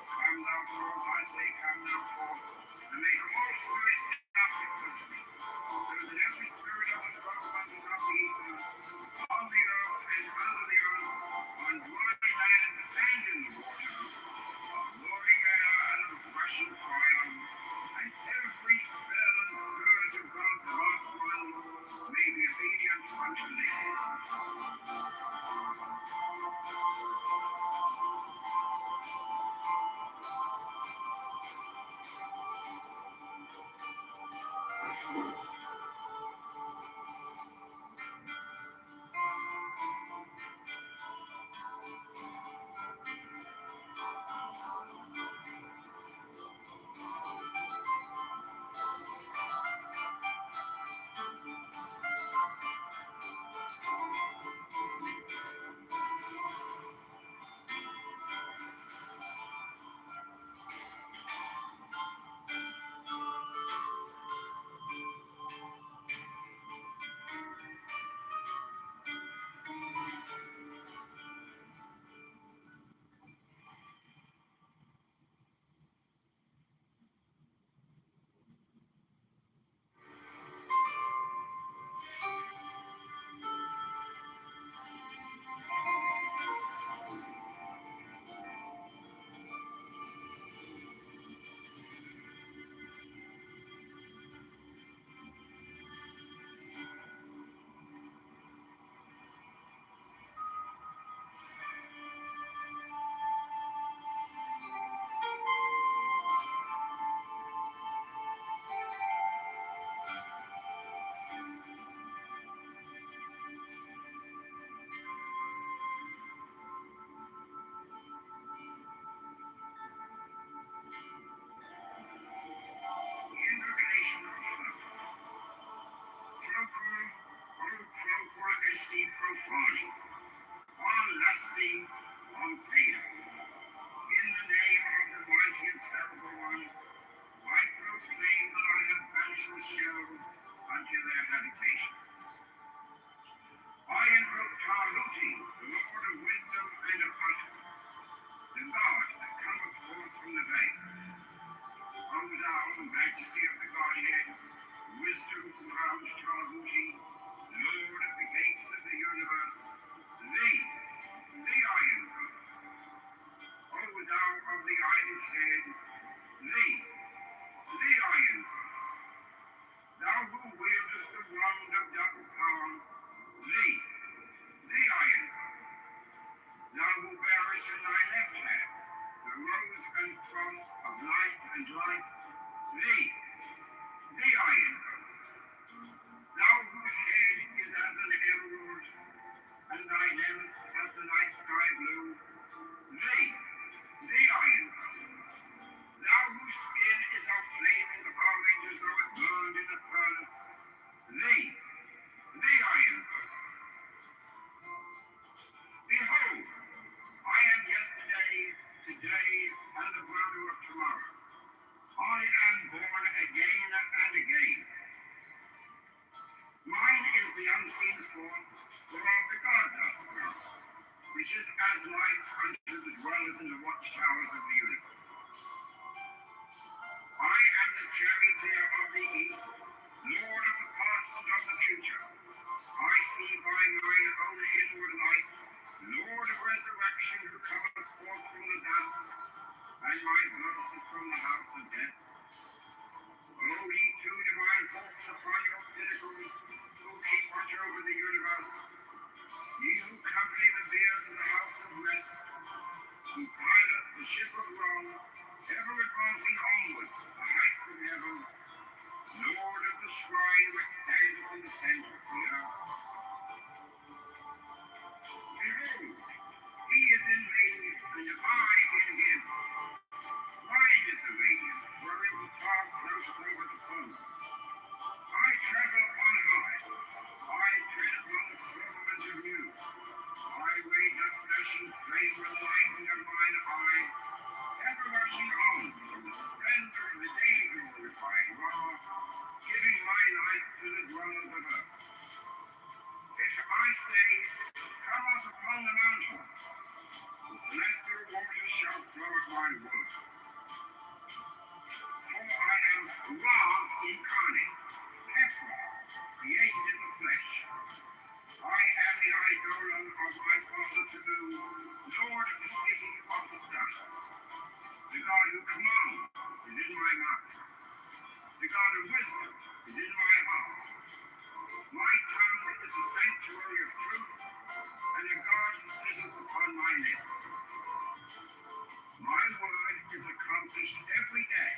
Come thou forth, I say, come thou forth, and make all spirits subject unto me, so that every spirit of the twelve wonders of the ether, on the earth and under the earth, on dry land and in the water, of roaring air and of rushing fire, and every their habitations. I invoke Tahuti, the Lord of wisdom and of utterance, the God that cometh forth from the veil. O thou, majesty of the Godhead, wisdom who housed Tahuti, Lord of the gates of the universe, thee I invoke. O thou of the ibis head, thee I invoke. Thou who wieldest the wand of double power, thee I invoke. Thou who bearest in thy left hand the rose and cross of light and life, thee I invoke. Thou whose head is as an emerald, and thy limbs as the night sky blue, thee I invoke. Thou whose skin is of flaming orange as though it burned in a furnace, thee I invoke. Behold, I am yesterday, today, and the brother of tomorrow. I am born again and again. Mine is the unseen force whereof the gods are sprung, which is as light unto the dwellers in the watchtowers of the universe. I am the charioteer of the east, lord of the past and of the future. I see by mine own inward light, Lord of resurrection, who cometh forth from the dust, and my birth is from the house of death. O ye two divine hopes upon your pinnacles, who keep watch over the universe, ye who company the bier to the house of rest, who pilot the ship of Rome, ever advancing onwards the heights of heaven, Lord of the shrine which standeth in the center of the earth. Behold, he is in me, and I in him. Mine is the radiance, wherein the fog floats over the foam. I travel on high. I tread upon the firmament of new. I raise up flesh and flame with the lightning of mine eye, ever rushing on from the splendor of the day glorified law, giving my light to the dwellers of earth. If I say, come up upon the mountain, the celestial waters shall flow at my word. For I am Ra incarnate, Ephra, created in the flesh. I am the eidolon of my father Tabu, Lord of the city of the sun. The God who commands is in my mouth. The God of wisdom is in my heart. My tongue is the sanctuary of truth, and a God sitteth upon my lips. My word is accomplished every day,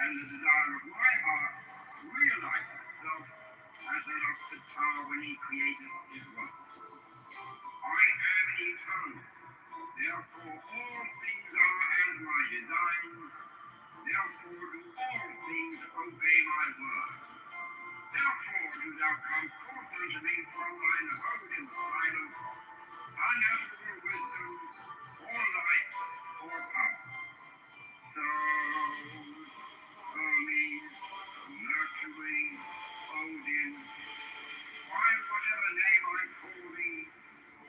and the desire of my heart realizes itself as that of the tower when he created his works. I am eternal, therefore all things are as my designs, therefore do all things obey my word. Therefore do thou come forth unto me from thine abode in silence, unnatural wisdom, or light, or power. So, Hermes, Mercury, Odin, by whatever name I call thee,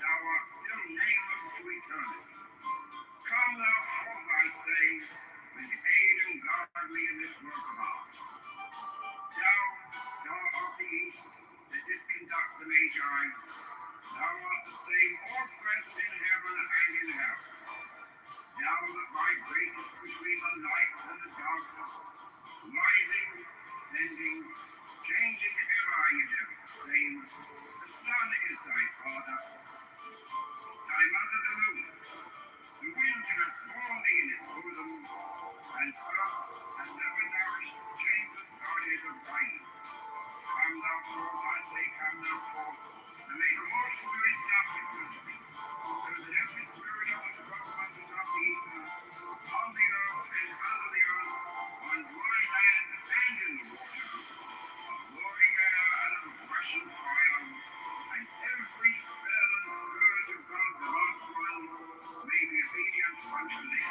thou art still nameless to eternity. Come thou forth, I say, and aid and guard me in this work of art. Thou, star of the east, that didst conduct the Magi, thou art the same all present in heaven and in hell. Thou that vibratest between the light and the darkness, rising, descending, changing ever, yet ever the same. The sun is thy father, thy mother the moon. The wind hath borne thee in its bosom, and earth hath never nourished changeless guardian of rain. Come thou forth, I say, come thou forth, and may all spirits suffer with thee, so that every spirit of the government of the ether, on the earth and under the earth, on dry land and in the water, of roaring air and of rushing fire, and every spell and scourge of God the last one may be obedient unto thee.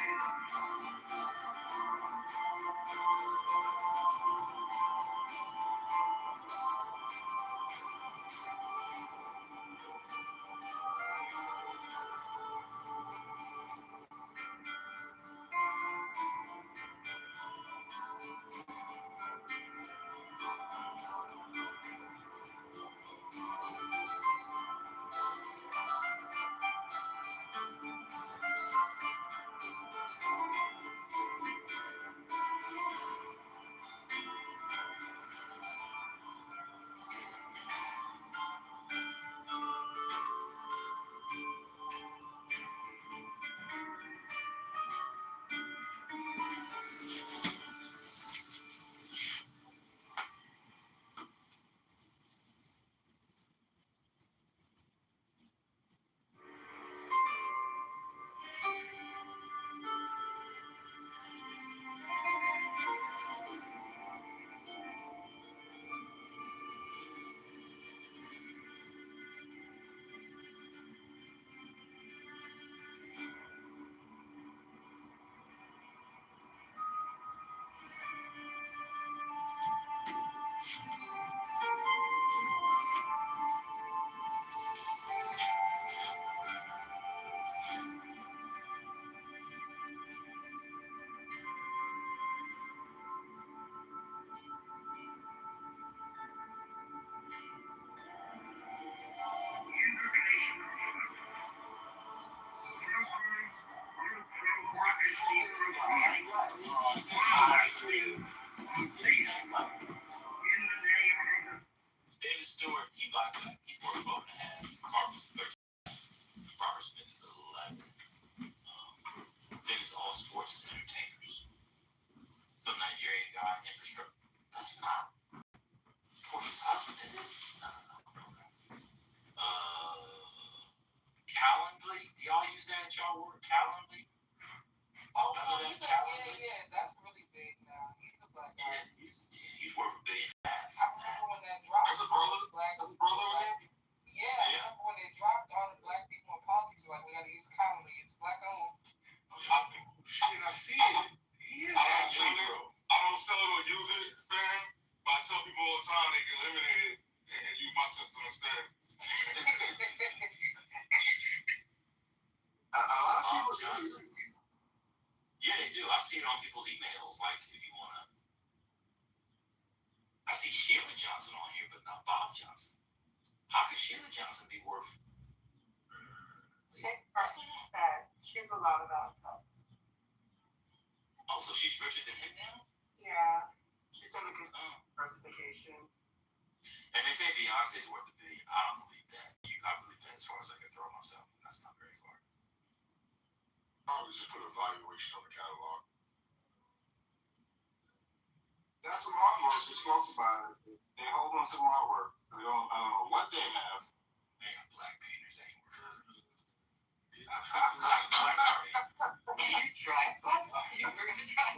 Calendly. Oh, no, that's really big now. He's a black guy. Yeah, he's worth $1.5 billion. I remember when that dropped. That's a brother. That's a brother over there. Yeah, I remember when they dropped all the black people in politics. Were like, we gotta use Calendly. It's black owned. Shit, I see it. Yeah. I don't sell it or use it, man. But I tell people all the time they can eliminate it and use my system instead. A lot of people Johnson. Yeah, they do. I see it on people's emails. Like, if you wanna, I see Sheila Johnson on here, but not Bob Johnson. How could Sheila Johnson be worth? She has a lot of assets. Oh, so she's richer than him now? Yeah, she's on a good diversification. And they say Beyonce's worth $1 billion. I don't believe that. I believe that as far as I can throw myself, and that's not very far. Probably just put a valuation on the catalog. That's some artwork. It's supposed to buy it. They hold on some artwork. I don't know what they have. They got black painters that ain't worth it. You tried. You were gonna try.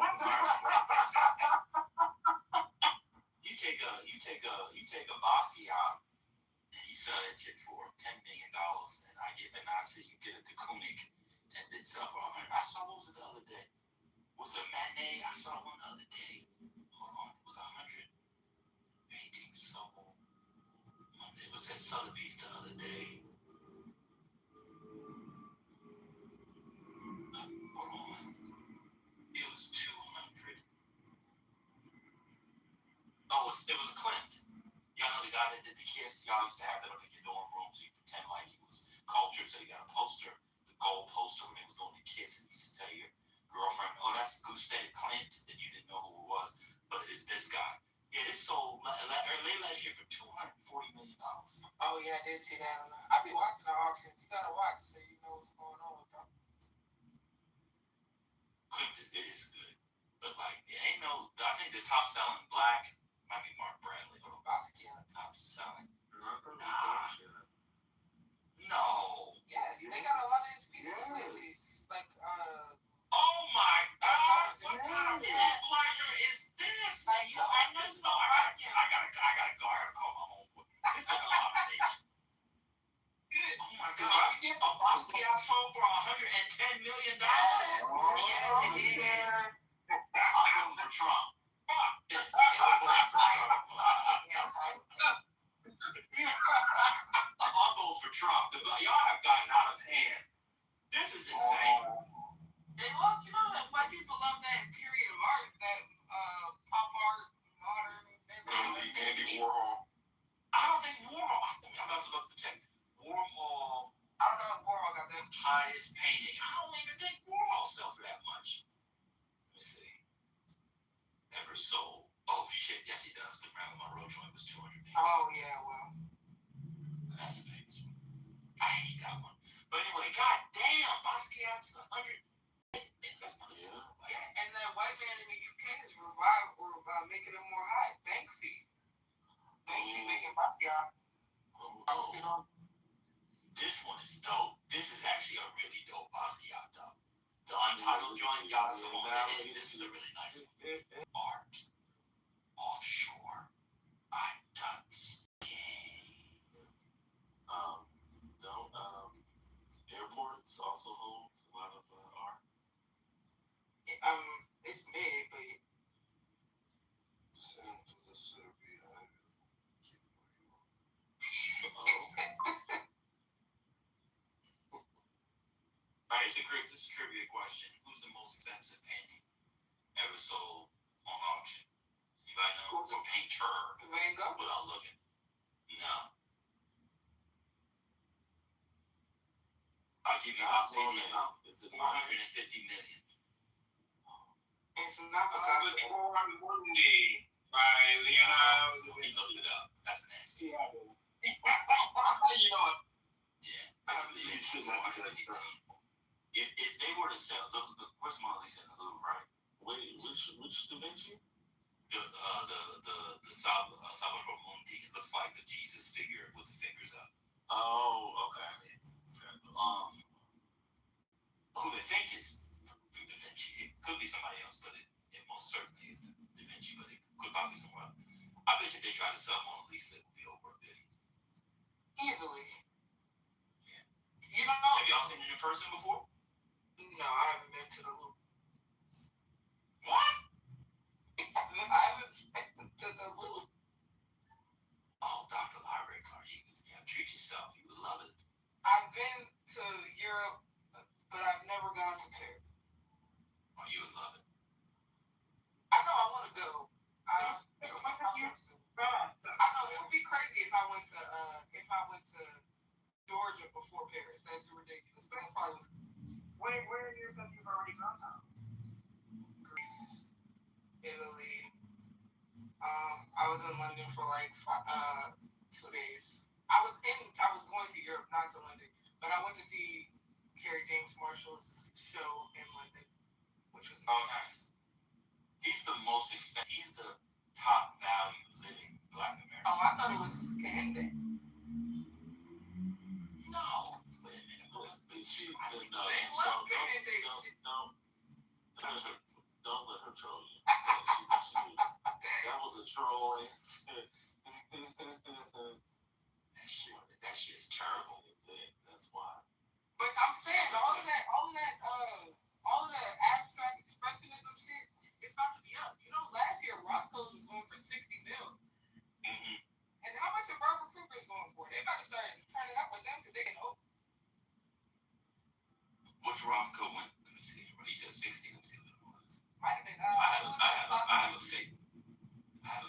You take a Basquiat and you sell that shit for $10 million, and I see you get it to Koenig and did sell for $100. I saw what was it the other day? Was it a matinee? I saw one the other day. Hold on, it was 100 paintings sold. It was at Sotheby's the other day. Hold on. It was 200. Oh, it was a Klimt. Y'all know the guy that did the kiss? Y'all used to have that up in your dorm rooms. You pretend like he was cultured, so you got a poster, the gold poster when he was doing the kiss, and you used to tell your girlfriend, oh, that's Gustav Klimt, and you didn't know who it was, but it's this guy. Yeah, this sold late last year for $240 million. Oh yeah, I did see that. I be watching the auctions. You gotta watch so you know what's going on with them. Klimt, it is good, but like, it ain't no. I think the top selling black might be Mark Bradley. Basquiat. Top selling. Nah. No. Yes, they got a lot of these pieces lately. Like, Oh my God! What kind of blacker is this? Like, I know This is not. I gotta go. I gotta call my homeboy. This is an abomination. Oh my God! A Basquiat sold for $110 million. Yeah, it is. I'm going for Trump. Fuck this. I'm going for Trump. I'm going for Trump. Y'all have gotten out of hand. This is insane. they love, you know, that white people love that period of art, that pop art, modern. Andy Warhol. I don't think Warhol. I'm not supposed to check. Warhol. I don't know if Warhol got that. Highest painting. I don't even think Warhol sell for that much. Let me see. Ever sold? Oh shit! Yes, he does. The Marilyn Monroe joint was $200 million. Oh yeah, well. That's a famous one. I hate that one. But anyway, goddamn, Basquiat's 100. That's not Yeah, and that white man in the UK is making it more hot. Banksy making Basquiat. Oh. This one is dope. This is actually a really dope Basquiat, though. The Untitled joint, y'all, is the one that hit. This is a really nice one. Art. Offshore. I'm done skiing. Airports also hold a lot of art. It's big, but send to the Serbia. Alright, this is a trivia question. Who's the most expensive painting ever sold on auction? Anybody know? For painter. Van Gogh. Without looking. No. I'll tell you the amount. It's $450 million. It's not Picasso. By Leonardo. He looked it up. That's nasty. Yeah. You know what? Yeah. You should have that stuff. If they were to sell, where's Mona Lisa in the Louvre, right? Wait, which Da Vinci? The Salvator Mundi. It looks like a Jesus figure with the fingers up. Oh, okay. who they think is Da Vinci. It could be somebody else, but it most certainly is Da Vinci, but it could possibly be someone else. I bet you if they try to sell Mona Lisa, it would be over $1 billion. Easily. Yeah. You know, Have y'all seen it in person before? no, I haven't been to the Louvre. What? I haven't been to the Louvre. Oh, Dr. Library card. Treat yourself. You would love it. I've been to Europe, but I've never gone to Paris. Oh, you would love it. I know I want to go. I know it would be crazy if I went to Georgia before Paris. That's ridiculous. But it's probably Where are your stuff you've already gone now? Greece, Italy. I was in London for like 2 days. I was going to Europe, not to London, but I went to see Kerry James Marshall's show in London, which was nice. He's the most expensive. He's the top value living Black American. Oh, I thought it was Kahinde. No. Wait a minute. Don't let her troll you. That was a troll. That shit is terrible. That's why. But I'm saying all of that abstract expressionism shit, it's about to be up. You know, last year Rothko's was going for $60 million. Mm-hmm. And how much are Barbara Cooper's going for? They about to start turning up with them because they can open. Which Rothko went? Let me see. He said 60. Let me see what it was. Might have been. I have a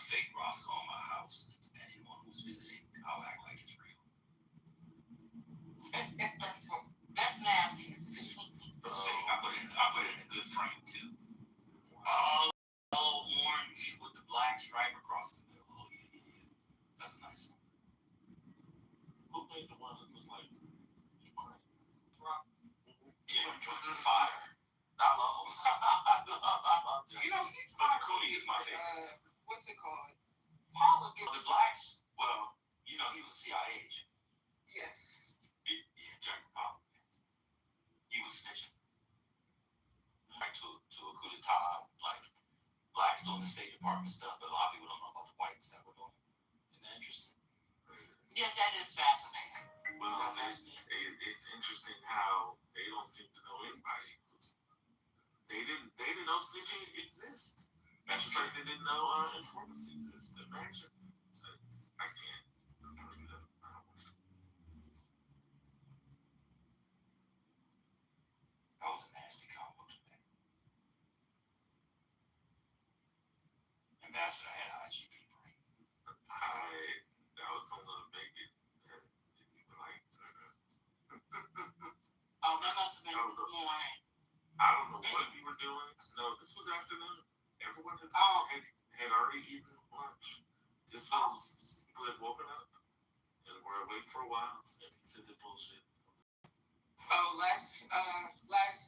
fake Rothko in my house. Depending on who's visiting, I'll act like it's real. That's nasty. It's fake. I put it in a good frame too. Oh, orange with the black stripe across the middle. Oh yeah. That's a nice one. Who made the one that was like Ukraine? Yeah, joints are fire. I love them. You know, he's But the Cooney is my favorite. What's it called? Paula. The blacks, well, you know, he was a CIA agent. Yes. Yeah, Jackson Pollock. He was snitching. Like to a coup d'etat, like blacks doing the State Department stuff, but a lot of people don't know about the whites that were doing it. Isn't that interesting? Yes, that is fascinating. Well, it's interesting how they don't seem to know anybody. They didn't know snitching exists. That's Just true. like they didn't know informants exist. Imagine. I can't. I don't want to. That was a nasty combo today. Ambassador had IGP brain. I was gonna make it. Like, Oh, that must have been this morning. I don't know what we were doing. No, this was afternoon. Everyone had already eaten lunch. This was people had woken up and were awake for a while and said the bullshit. Oh, last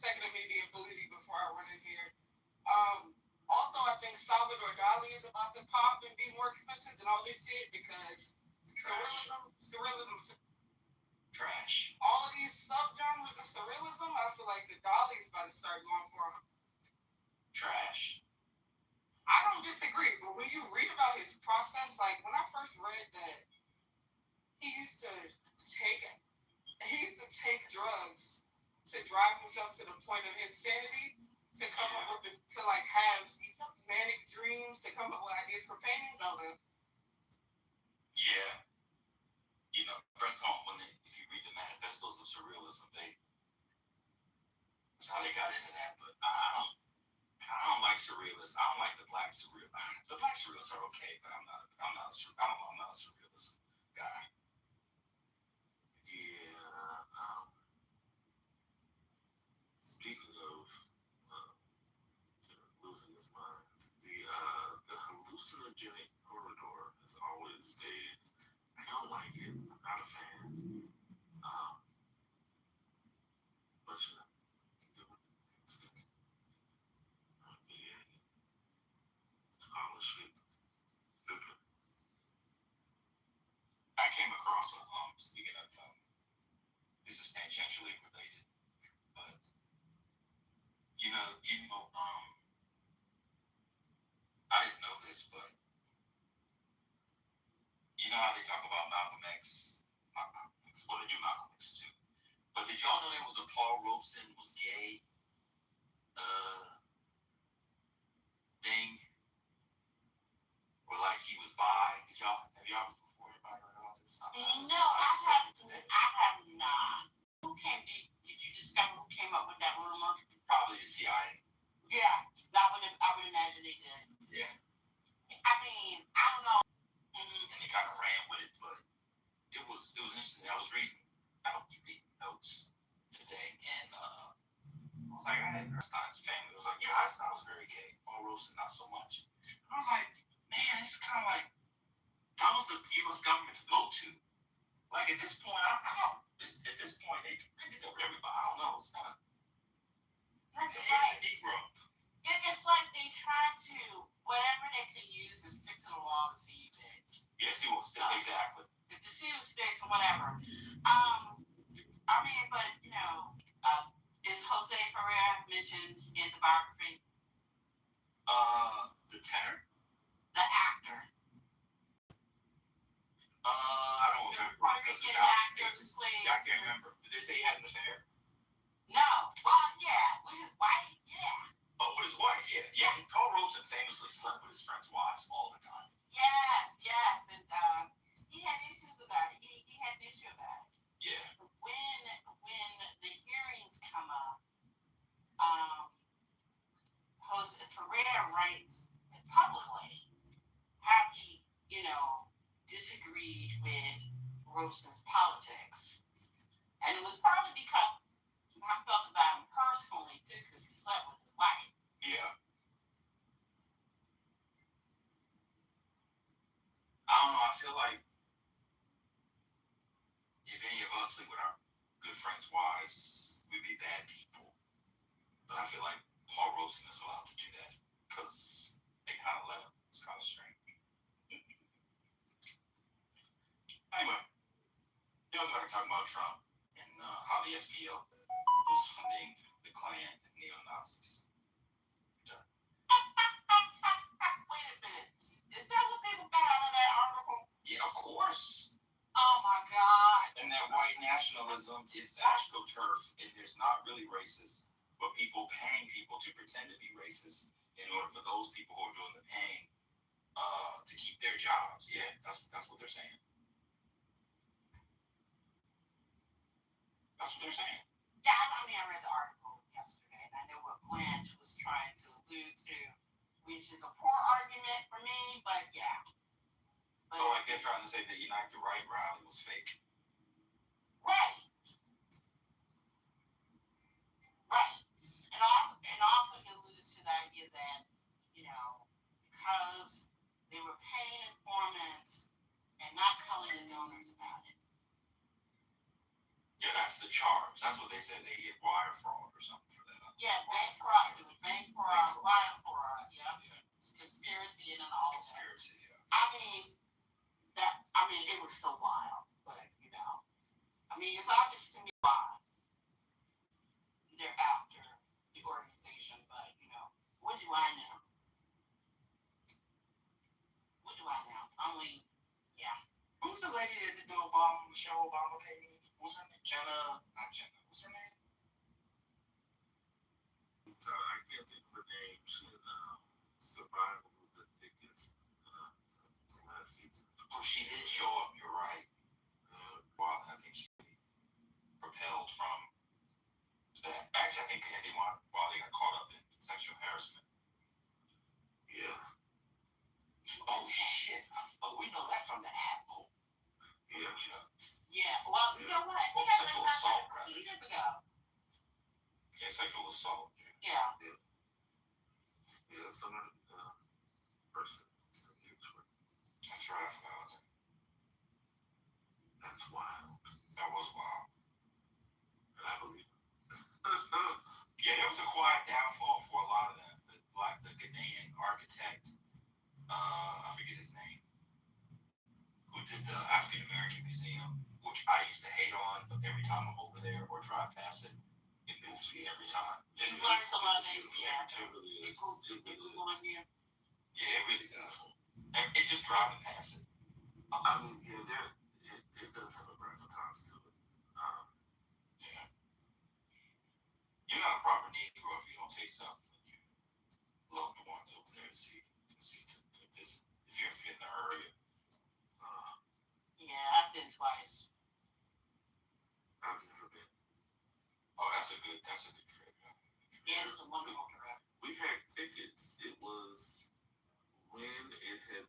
second of me being bougie before I run in here. Also, I think Salvador Dali is about to pop and be more expensive than all this shit because surrealism. Trash. All of these subgenres of surrealism, I feel like the Dali is about to start going for them. Trash. I don't disagree, but when you read about his process, like when I first read that he used to take drugs to drive himself to the point of insanity, to come up with to have manic dreams, to come up with ideas for paintings. Yeah. You know, Brent Thompson, if you read the manifestos of surrealism, that's how they got into that. But I don't like surrealists. I don't like the black surrealists. The black surrealists are okay, but I'm not a surrealist guy. Yeah. Speaking of losing his mind, the hallucinogenic corridor has always stayed. I don't like it. I'm not a fan. But you know, I came across speaking of this is tangentially related, but I didn't know this, but you know how they talk about Malcolm X? What they do Malcolm X too. But did y'all know there was a Paul Robeson was gay thing? Or like he was bi? Have y'all before anybody heard about this? No, I have not. Did you discover who came up with that rumor? Probably the CIA. Yeah, I would imagine they did. Yeah. I mean, I don't know. And they kind of ran with it, but it was interesting. I was reading notes today, and I was like, Einstein's family was like, yeah, Einstein was very gay. Paul Robeson, not so much. I was like, man, this is kind of like that was the U.S. government's go-to. Like at this point, at this point, they did that with everybody. I don't know. It's kind of Negro. It's like they try to whatever they can use is stick to the law to see if it. Yeah, see what sticks exactly. To see who sticks or whatever. I mean, but is Jose Ferrer mentioned in the biography? The tenor? The actor. I don't remember. Puerto Rican actor who plays. I can't remember. Did they say he had an affair? No. Well, yeah, with his wife, yeah. Oh, with his wife, yeah. Yeah, Paul Robeson famously slept with his friends' wives all the time. Yes, and he had issues about it. He had an issue about it. Yeah. When the hearings come up, Jose Ferrer writes publicly how he, disagreed with Robeson's politics. And it was probably because I felt about him personally, too, because he slept with his wife. Yeah. I don't know. I feel like if any of us sleep with our good friends' wives, we'd be bad people. But I feel like Paul Robeson is allowed to do that because they kind of let him. It's kind of strange. Anyway, y'all know I talk about Trump and how the SBL was funding the Klan and neo-Nazis. Wait a minute. Is that what people got out of that article? Yeah, of course. Oh my God. And that white nationalism is astroturf, and there's not really racist, but people paying people to pretend to be racist in order for those people who are doing the paying to keep their jobs. Yeah, that's what they're saying. That's what they're saying. Yeah, I mean, I read the article yesterday, and I know what Blanche was trying to allude to, which is a poor argument for me, but yeah. So like they're trying to say that Unite the Right rally was fake. Right. And also he alluded to the idea that, because they were paying informants and not telling the donors about it. Yeah, that's the charge. That's what they said they get wire fraud or something for that. Yeah, bank fraud. It was bank fraud, wire fraud. Yeah. Conspiracy and then all that. Conspiracy. Yeah. I mean, it was so wild, but it's obvious to me why they're after the organization, but what do I know? Only, yeah. Who's the lady that did the Obama show? Obama baby? What's her name? Not Jenna. What's her name? I can't think of her name. She Survival of the Thickest last season. Oh, she did show up. You're right. Well, I think she propelled from that. Actually, I think Kennedy Wiley got caught up in sexual harassment. Yeah. Oh shit! Oh, we know that from the Apple. Yeah. Yeah. Well, you know what? I think sexual assault, a few years ago. Yeah, sexual assault. Yeah. Yeah, some person. That's right. I forgot. That's wild. That was wild. And I believe it. Yeah, there was a quiet downfall for a lot of them. The Ghanaian architect, I forget his name, who did the African American Museum, which I used to hate on, but every time I'm over there or drive past it, it gets me every time. You learn to love it, yeah. It really is. It really People is. love you. Yeah, it really does. And it just driving past it. I mean, yeah, it does have a gravitas to it. Yeah. You're not a proper Negro if you don't take stuff from your loved ones over there to see to visit. If you're in the area. Yeah, I've been twice. I've never been. Oh, that's a good trip. Yeah, it's a wonderful trip. We had tickets. It was when it had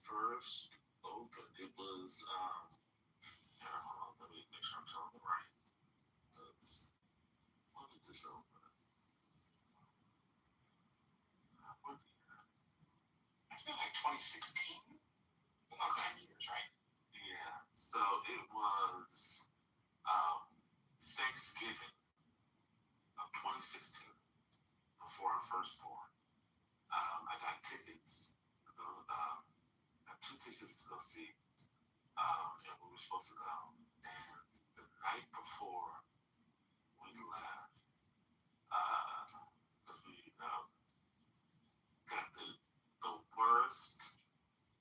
first opened. It was hold on, let me make sure I'm telling it right. When did this open? I feel like 2016. About 10 years, right? Yeah. So it was Thanksgiving of 2016, before I first born. I got tickets to go. Got 2 tickets to go see, and we were supposed to go. And the night before we left, because we got the worst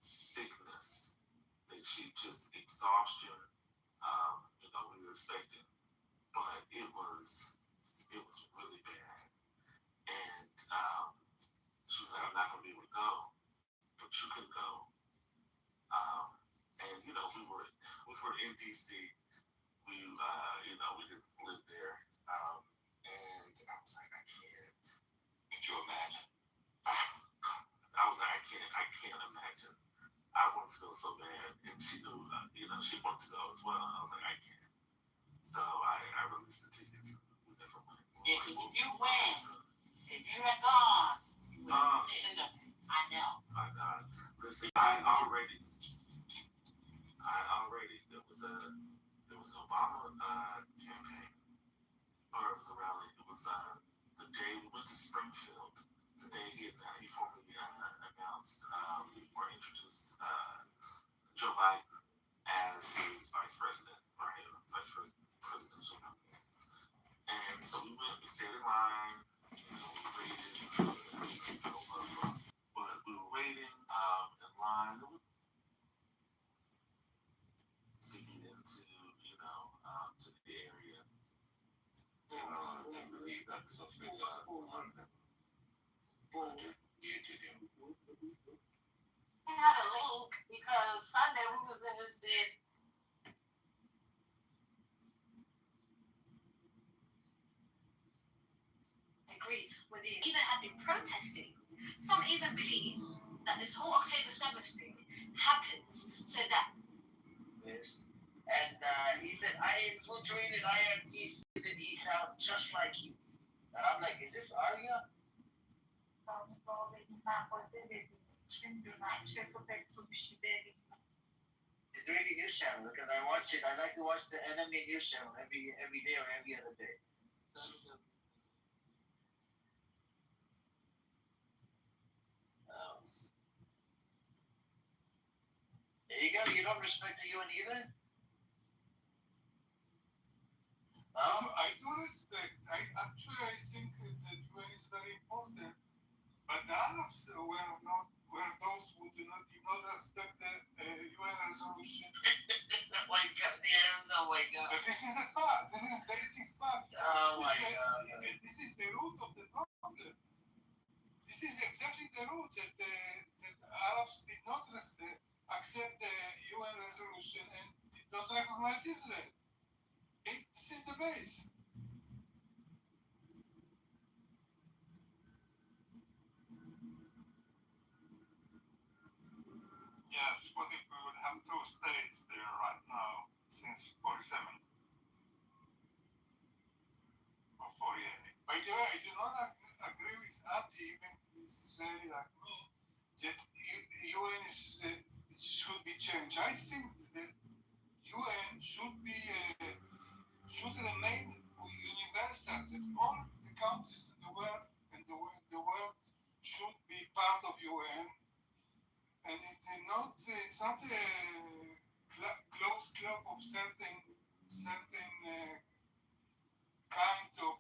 sickness that she just exhaustion. We were expecting, but it was really bad. And she was like, "I'm not gonna be able to go, but you can go." And we were in DC. We we didn't live there, and I was like, I can't. Could you imagine? I was like, I can't imagine. I wanted to go so bad, and she knew, she wanted to go as well. I was like, I can't. So I released the tickets. We never went. Yeah, if you win, if you had gone, you would have ended up. I know. My God. Listen, there was an Obama campaign, or it was a rally. It was the day we went to Springfield. The day he formally announced or introduced Joe Biden as his vice president, right? Presidential nominee. And so we stayed in line, we waited, but we were waiting in line. Digging into, to the area. And really got something on them. I had a link because Sunday we was in this bed. Agree with you. Even had been protesting. Some even believe that this whole October 7th thing happens so that. Yes. And he said, I infiltrated IRGC that he sound just like you. And I'm like, is this Arya? It's a really news channel because I watch it. I like to watch the enemy news channel every day or every other day. You don't respect the UN either? I do respect. I think that the UN is very important. But the Arabs were those who did not respect the UN resolution. Oh my God, the Arabs! Oh my God! But this is the fact. This is basic fact. Oh my God! This is the root of the problem. This is exactly the root that the Arabs did not accept the UN resolution and did not recognize Israel. This is the base. Yes, what if we would have 2 states there right now since 47 or 48? By the way, I do not agree with Abdi, even with Israeli like me, that UN should be changed. I think the UN should remain universal, that all the countries in the world should be part of UN. And it's not a closed club of certain kind of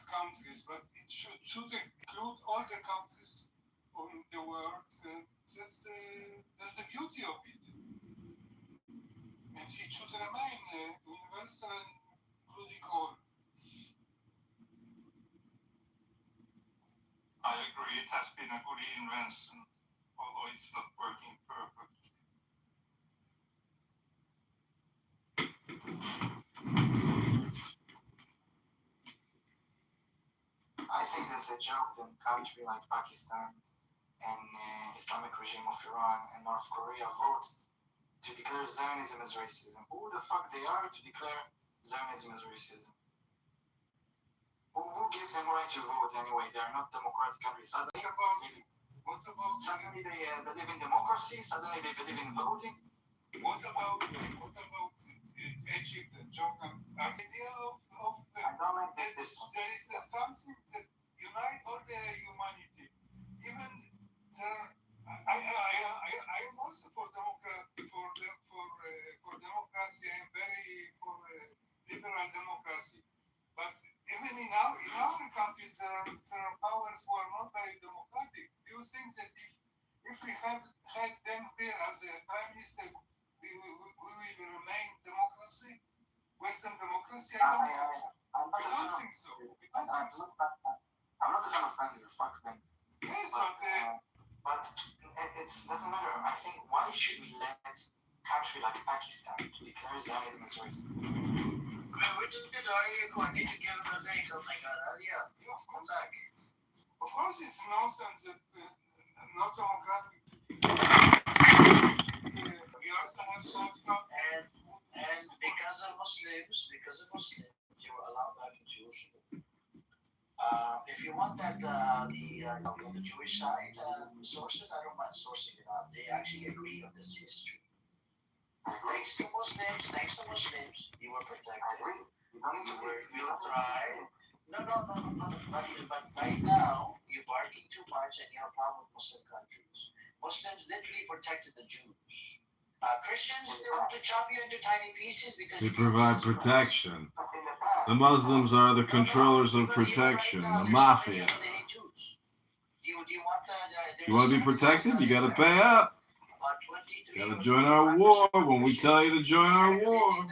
countries, but it should include all the countries on the world. That's the beauty of it. And it should remain universal and including all. I agree, it has been a good invention, although it's not working perfectly. I think that's a joke that a country like Pakistan and Islamic regime of Iran and North Korea vote to declare Zionism as racism. Who the fuck they are to declare Zionism as racism? Who gives them right to vote anyway? They are not democratic countries. Suddenly they believe in democracy. Suddenly they believe in voting. What about Egypt and Jordan? The idea of I don't like this. there is something that unites all the humanity. Even there, I am also for democracy. I am very for liberal democracy. But even in our countries, there are powers who are not very democratic. Do you think that if we had them here as a prime minister, we will remain democracy? Western democracy? I don't think so. I'm not a fan of Bangladesh, fuck them. Yes, but it doesn't matter. I think why should we let a country like Pakistan to declare Zionism as racist? We did it already. I need to give him the link. Oh my god, yeah, come back. Of course, it's nonsense that not democratic. We also have South And because of Muslims, you were allowed back in Jerusalem. If you want that, the Jewish side sources, I don't mind sourcing it out. They actually agree on this history. Thanks to Muslims, you were protected. You tried. No. But right now, you're barking too much and you have a problem with Muslim countries. Muslims literally protected the Jews. Christians, they want to chop you into tiny pieces because they provide protection. The Muslims are the controllers of protection, the mafia. You want to be protected? You got to pay up. You got to join our war when we tell you to join our war.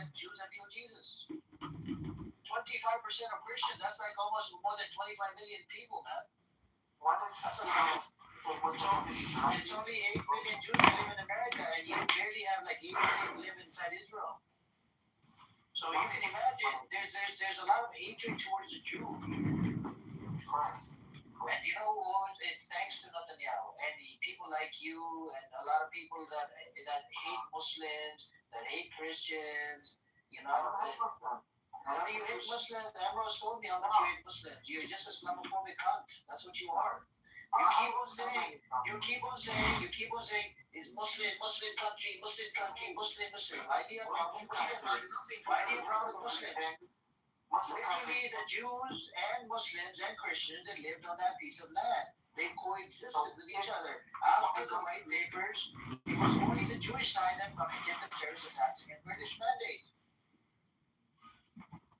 25% of Christians, that's like almost more than 25 million people, man. It's only 8 million Jews live in America, and you barely have like 8 million live inside Israel. So you can imagine there's a lot of hatred towards the Jews. Correct. And you know what? It's thanks to Netanyahu and people like you and a lot of people that hate Muslims, that hate Christians. You know, how do you hate Muslims? Ambrose told me how much you hate Muslims. You're just a Islamophobic cunt. That's what you are. You keep on saying, it's Muslim country. Why do you have a problem with Muslims? Literally, the Jews and Muslims and Christians that lived on that piece of land, they coexisted with each other. After the white papers, it was only the Jewish side that fucking did the terrorist attacks against British mandate.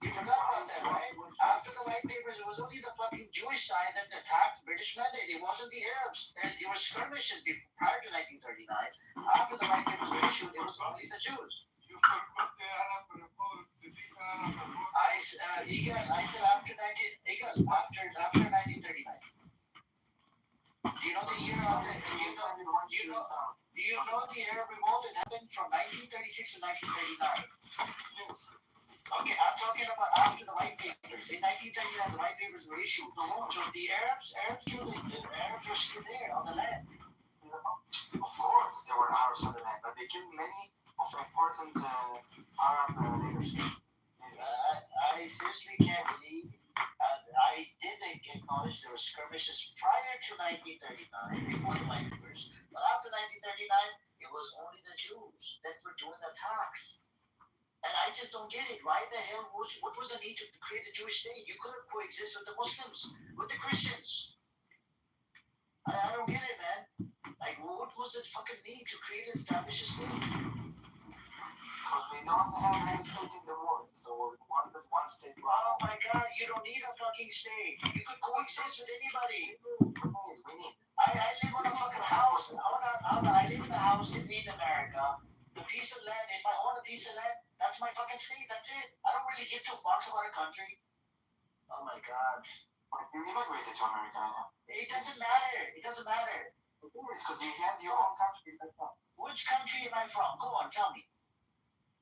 You forgot about that, right? After the white papers, it was only the fucking Jewish side that attacked British mandate. It wasn't the Arabs. And there were skirmishes prior to 1939. After the white papers were issued, it was only the Jews. You forgot the Arab revolt, the big Arab revolt. I said after 1939. Do you know the year of it? Do you know the Arab revolt that happened from 1936 to 1939? Yes. Okay, I'm talking about after the white papers. In 1939, the white papers were issued. So the Arabs were still there on the land. Of course, there were Arabs on the land, but they killed many of the important Arab leaders. I seriously can't believe. I did acknowledge there were skirmishes prior to 1939, before the white papers. But after 1939, it was only the Jews that were doing attacks. And I just don't get it. Why the hell? What was the need to create a Jewish state? You couldn't coexist with the Muslims, with the Christians. I don't get it, man. Like, what was the fucking need to create and establish a state? But we don't have any state in the world, so one state. Oh my God, you don't need a fucking state. You could coexist with anybody. We need. I live on a fucking house. I live in a house in America. The piece of land, if I own a piece of land, that's my fucking state. That's it. I don't really give two fucks about a country. Oh my God. You immigrated to America. It doesn't matter. It doesn't matter. It's because you have your own country. Which country am I from? Go on, tell me.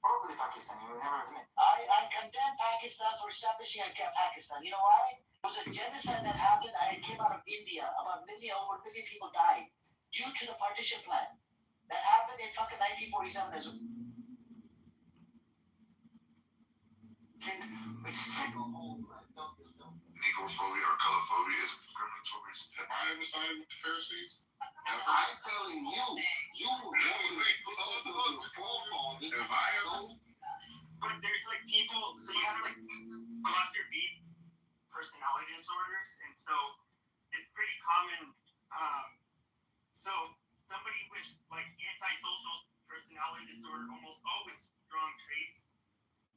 Probably Pakistan. You will never admit. I condemn Pakistan for establishing Pakistan. You know why? It was a genocide that happened. I came out of India. Over a million people died due to the partition plan. That happened in fucking 1947 as well. Negrophobia or colorphobia is discriminatory. Have I ever sided with the Pharisees? I'm telling you, you were Have I ever? But there's like people, so you have like cluster B personality disorders, and so it's pretty common. So somebody with like antisocial personality disorder almost always strong traits,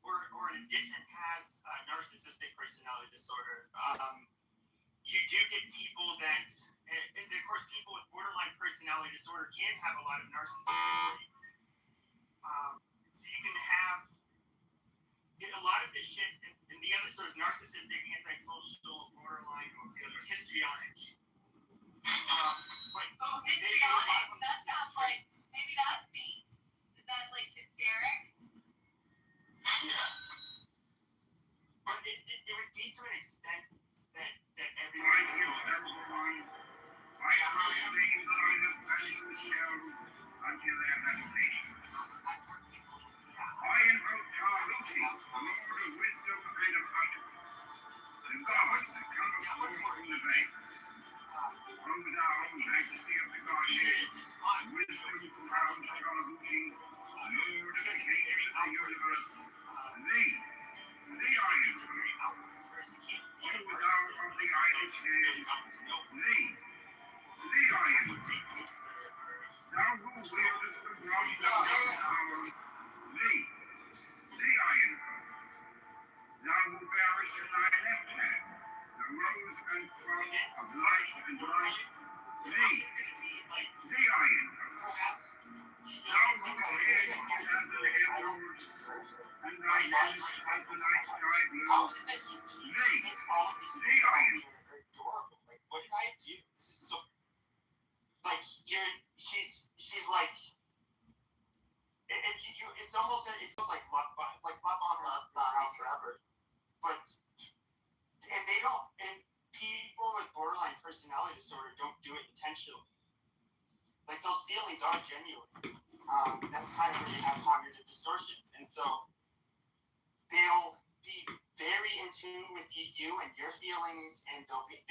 or in addition has narcissistic personality disorder. You do get people that, and of course, people with borderline personality disorder can have a lot of narcissistic traits. So you can have a lot of this shit, and the other, so there's narcissistic, antisocial, borderline, what's the other, histrionic. But histrionic? That sounds like, maybe that's me. Is that like hysteric? Yeah. But it would be to an extent that everyone knows. I proclaim that I have banished the shells until their habitation. I invoke Tahuti, the Lord of wisdom and of utterance, the gods that come forth from the veins. O thou, majesty of the Godhead, wisdom crowns Tahuti, Lord of the kingdom of the universe, thee I invoke. O thou of the Irish head, thee I invoke. Thou who wieldest the bronze of power, thee I invoke. Thou who bearest in thy left hand the rose and cross of light and light, thee I invoke. Thou whose head is as an emerald, and thy voice as the night sky blue, thee I invoke. What did I do? So, like, she's like, it's almost like love bombing forever. But, and they don't, and people with borderline personality disorder don't do it intentionally. Like, those feelings are genuine. That's kind of where they have cognitive distortions. And so, they'll be very in tune with you and your feelings, and they'll be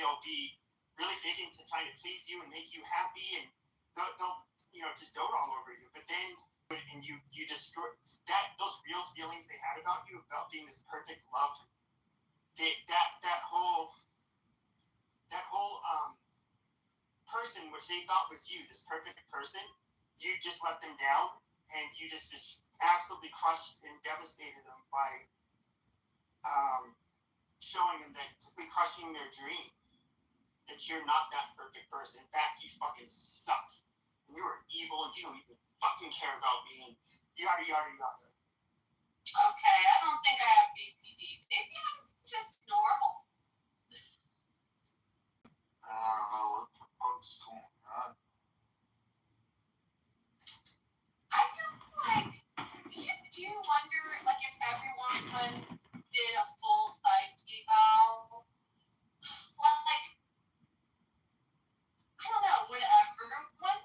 really big into trying to please you and make you happy, and they'll just dote all over you. But then, and you destroy those real feelings they had about you, about being this perfect love. That whole person, which they thought was you, this perfect person, you just let them down, and you just absolutely crushed and devastated them by showing them that, crushing their dream, that you're not that perfect person. In fact, you fucking suck, and you're evil, and you don't even fucking care about me, and yada yada yada. Okay, I don't think I have BPD. Maybe I'm just normal. I don't know what's going on. I feel like, do you wonder, like, if everyone did a full psyche eval, like, I don't know, would everyone?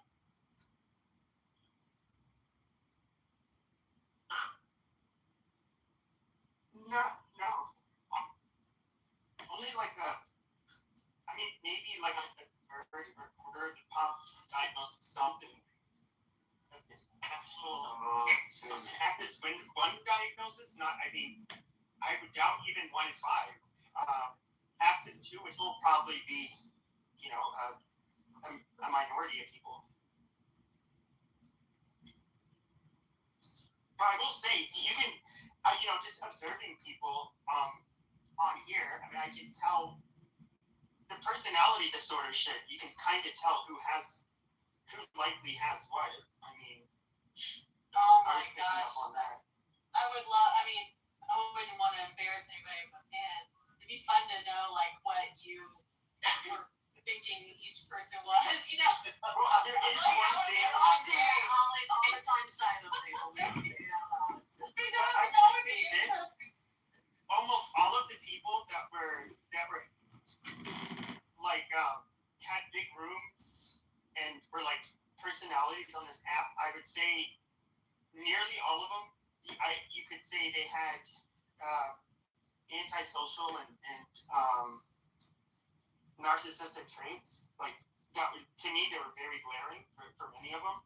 No. Only like maybe like a third or quarter of the pop diagnosed with something. At this one diagnosis, I would doubt even 1 is 5. Past this 2, which will probably be, a minority of people. But I will say, you can, just observing people on here, I mean, I can tell the personality disorder shit. You can kind of tell who likely has what. I mean, Oh I my was picking up gosh. on that. I wouldn't want to embarrass anybody, but man, it'd be fun to know like what you were thinking each person was, you know. Well, there is one thing. All the time side of people. I can say this. Almost all of the people that were like had big rooms and were like personalities on this app, I would say nearly all of them, you could say they had antisocial and narcissistic traits. Like that was, to me, they were very glaring for many of them.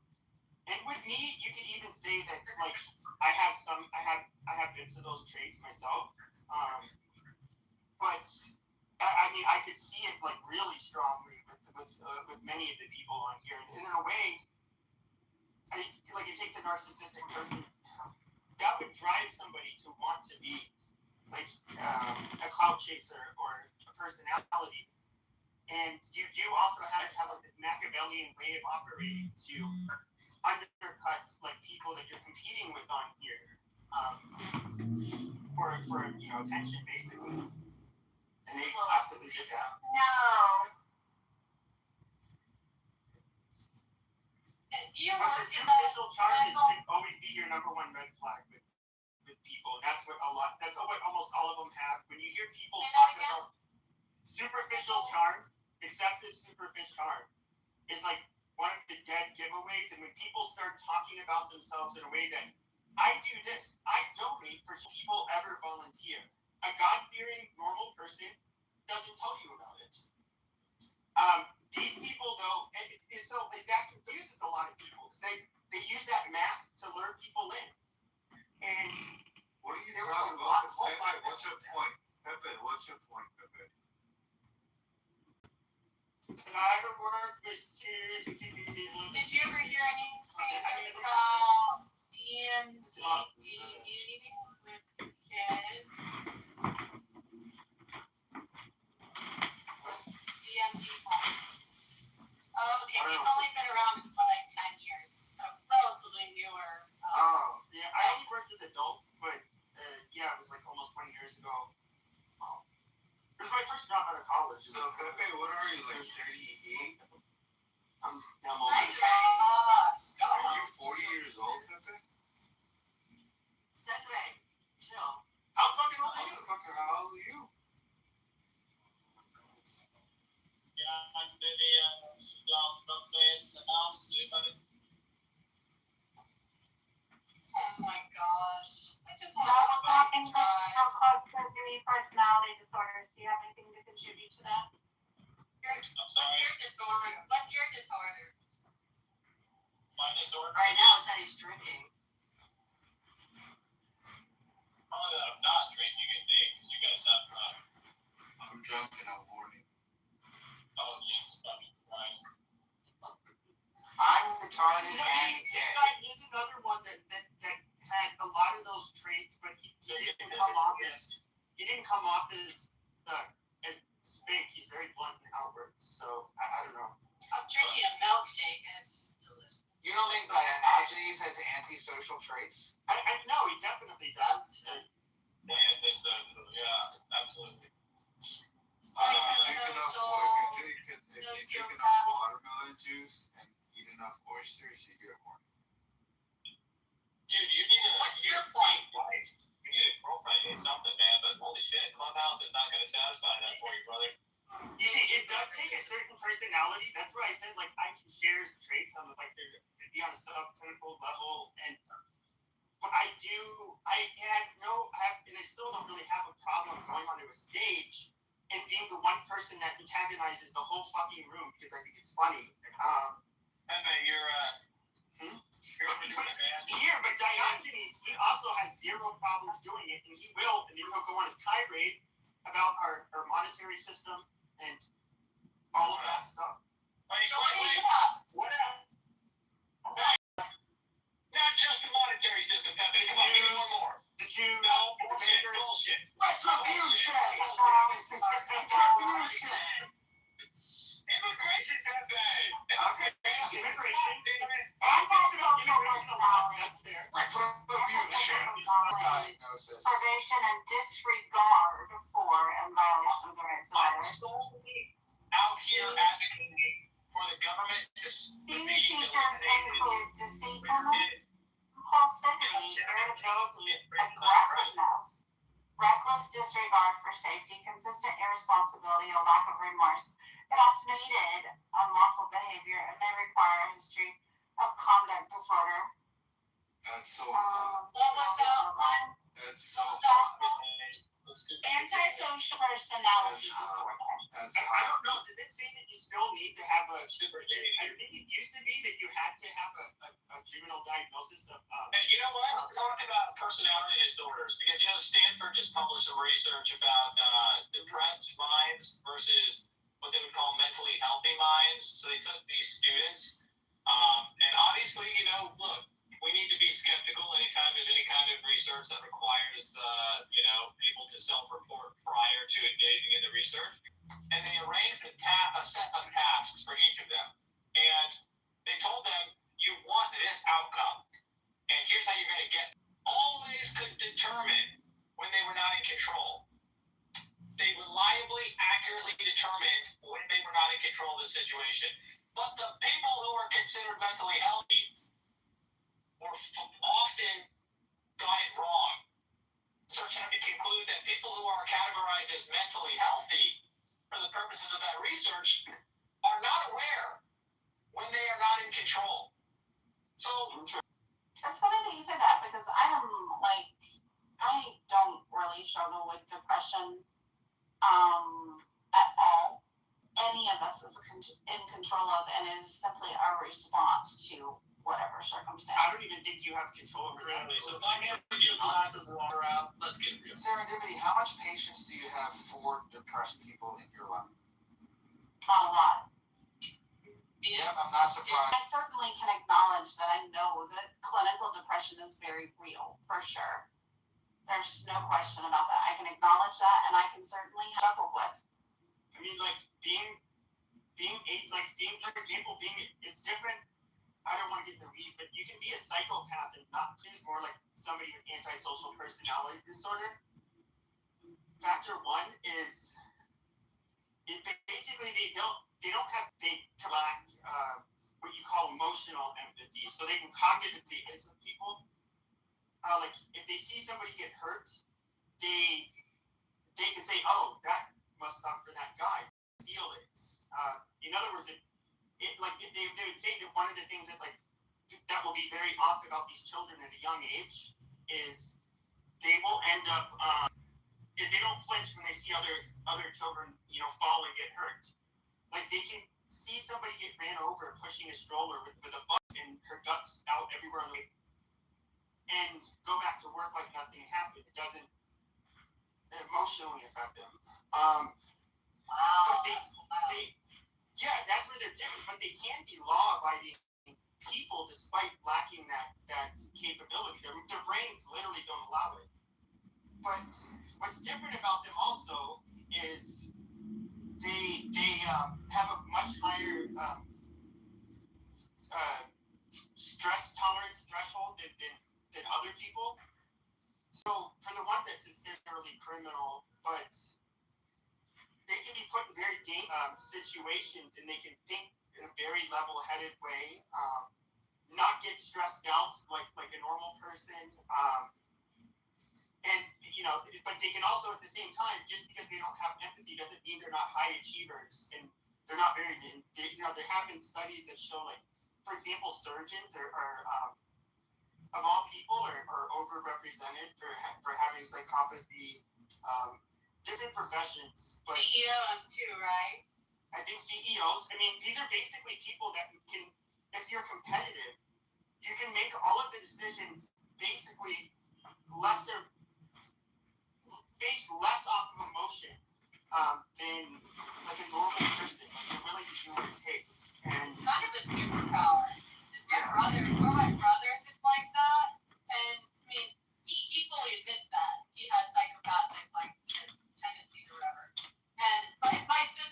And with me, you could even say that like I have bits of those traits myself. But I mean, I could see it like really strongly with many of the people on here. And in a way, like it takes a narcissistic person that would drive somebody to want to be like a cloud chaser or a personality. And you do also have to have like this Machiavellian way of operating to undercut like people that you're competing with on here for attention basically. And they absolutely did that. No. You But work the in that superficial charm vessel. should always be your number one red flag with people. That's what almost all of them have. When you hear people talk about superficial charm, excessive superficial charm is like one of the dead giveaways. And when people start talking about themselves in a way that I do this, I donate for people ever volunteer. A God-fearing normal person doesn't tell you about it. These people though, that confuses a lot of people because they use that mask to lure people in. And what are you talking about? Pepe, what's your point? Pepe, what's your point, Pepe? I work with serious people. Did you ever hear anything about DMD with kids? DMD talk. Oh, okay. He's only been around for like 10 years. So relatively newer. Yeah. I only worked with adults, but yeah, it was like almost 20 years ago. It was my first job out of college. So, Pepe, what are you, like 38? I'm Oh old. my gosh. Are you 40 years old, Pepe? Second, chill. How fucking old are you? Motherfucker, how old are you? Oh my gosh. I just want Now to we're talking about club-friendly personality disorders. Do you have anything to contribute to that? What's your disorder? My disorder? Right now, it's that he's drinking. Probably that I'm not drinking a day because you guys have drunk. I'm drunk and I'm horny. Oh, Jesus fucking Christ. I'm retarded and gay. He's another one that had a lot of those traits, but he didn't come off as Spink. He's very blunt and outward, so I don't know. I'm drinking a milkshake and it's delicious. You don't think Diogenes has antisocial traits? I know he definitely does. Yeah, I think so. Yeah, absolutely. If you drink enough watermelon juice and eat enough oysters, you get horny. Dude, you need a What's your point? You need a girlfriend, you need something, man. But holy shit, Clubhouse is not going to satisfy that for you, brother. It does take a certain personality. That's why I said like I can share traits on like to be on a subclinical level, and but I still don't really have a problem going onto a stage and being the one person that antagonizes the whole fucking room because I think it's funny. Here, but Diogenes, he also has zero problems doing it, and he will, and then he'll go on his tirade about our monetary system and all of that stuff. Not just the monetary system, Pepe. Immigration that bad. Okay, immigration. Antisocial personality. That's fair. Diagnosis. Privation and disregard for and violation of the rights of I'm others. solely out here advocating for the government to These be features eliminated. include deceitfulness, impulsivity, irritability, aggressiveness, reckless disregard for safety, consistent irresponsibility, a lack of remorse. It often repeated unlawful behavior and may require a history of conduct disorder. That's so What was that one? That's so Antisocial personality disorder. That's I don't know. Does it say that you still need to have a super date? I think it used to be that you had to have a juvenile diagnosis of. And you know what? Talking about personality disorders, because Stanford just published some research about depressed minds versus what they would call mentally healthy minds. So they took these students, and obviously, look, we need to be skeptical anytime there's any kind of research that requires, people to self-report prior to engaging in the research. And they arranged a set of tasks for each of them. And they told them, you want this outcome. And here's how you're going to get it. Always could determine when they were not in control. They reliably, accurately determined when they were not in control of the situation. But the people who are considered mentally healthy were often got it wrong. Research had to conclude that people who are categorized as mentally healthy, for the purposes of that research, are not aware when they are not in control. So It's funny that you say that because I don't really struggle with depression at all. Any of us is in control of and is simply a response to whatever circumstance. I don't even think you have control over that. so if I never get a glass of water out, let's get real. Serendipity, how much patience do you have for depressed people in your life? Not a lot. Yeah, I'm not surprised. I certainly can acknowledge that I know that clinical depression is very real, for sure. There's no question about that. I can acknowledge that, and I can certainly struggle with. I mean, like for example, it's different. I don't want to get in the weeds, but you can be a psychopath and not choose more like somebody with antisocial personality disorder. Factor one is basically they lack what you call emotional empathy, so they can cognitively isolate people. Like if they see somebody get hurt, they can say, "Oh, that must suck for that guy." Feel it. In other words, they would say that one of the things that will be very off about these children at a young age is they will end up if they don't flinch when they see other children fall and get hurt. Like they can see somebody get ran over pushing a stroller with a bus and her guts out everywhere on the way and go back to work like nothing happened. It doesn't emotionally affect them. But yeah, that's where they're different. But they can be law-abiding people despite lacking that capability. Their brains literally don't allow it. But what's different about them also is they have a much higher stress tolerance threshold than other people. So for the ones that's necessarily criminal, but they can be put in very dangerous situations, and they can think in a very level-headed way, not get stressed out like a normal person, but they can also at the same time, just because they don't have empathy doesn't mean they're not high achievers, and they're not very. There have been studies that show, like, for example, surgeons are of all people are overrepresented for having psychopathy. Different professions, but CEOs too, right? I think CEOs. I mean, these are basically people that can, if you're competitive, you can make all of the decisions basically based less off of emotion than like a normal person. You're willing to do what it takes. And Kind of a superpower. One of my brothers is like that, and I mean, he fully admits that he has psychopathic tendencies or whatever. And my sister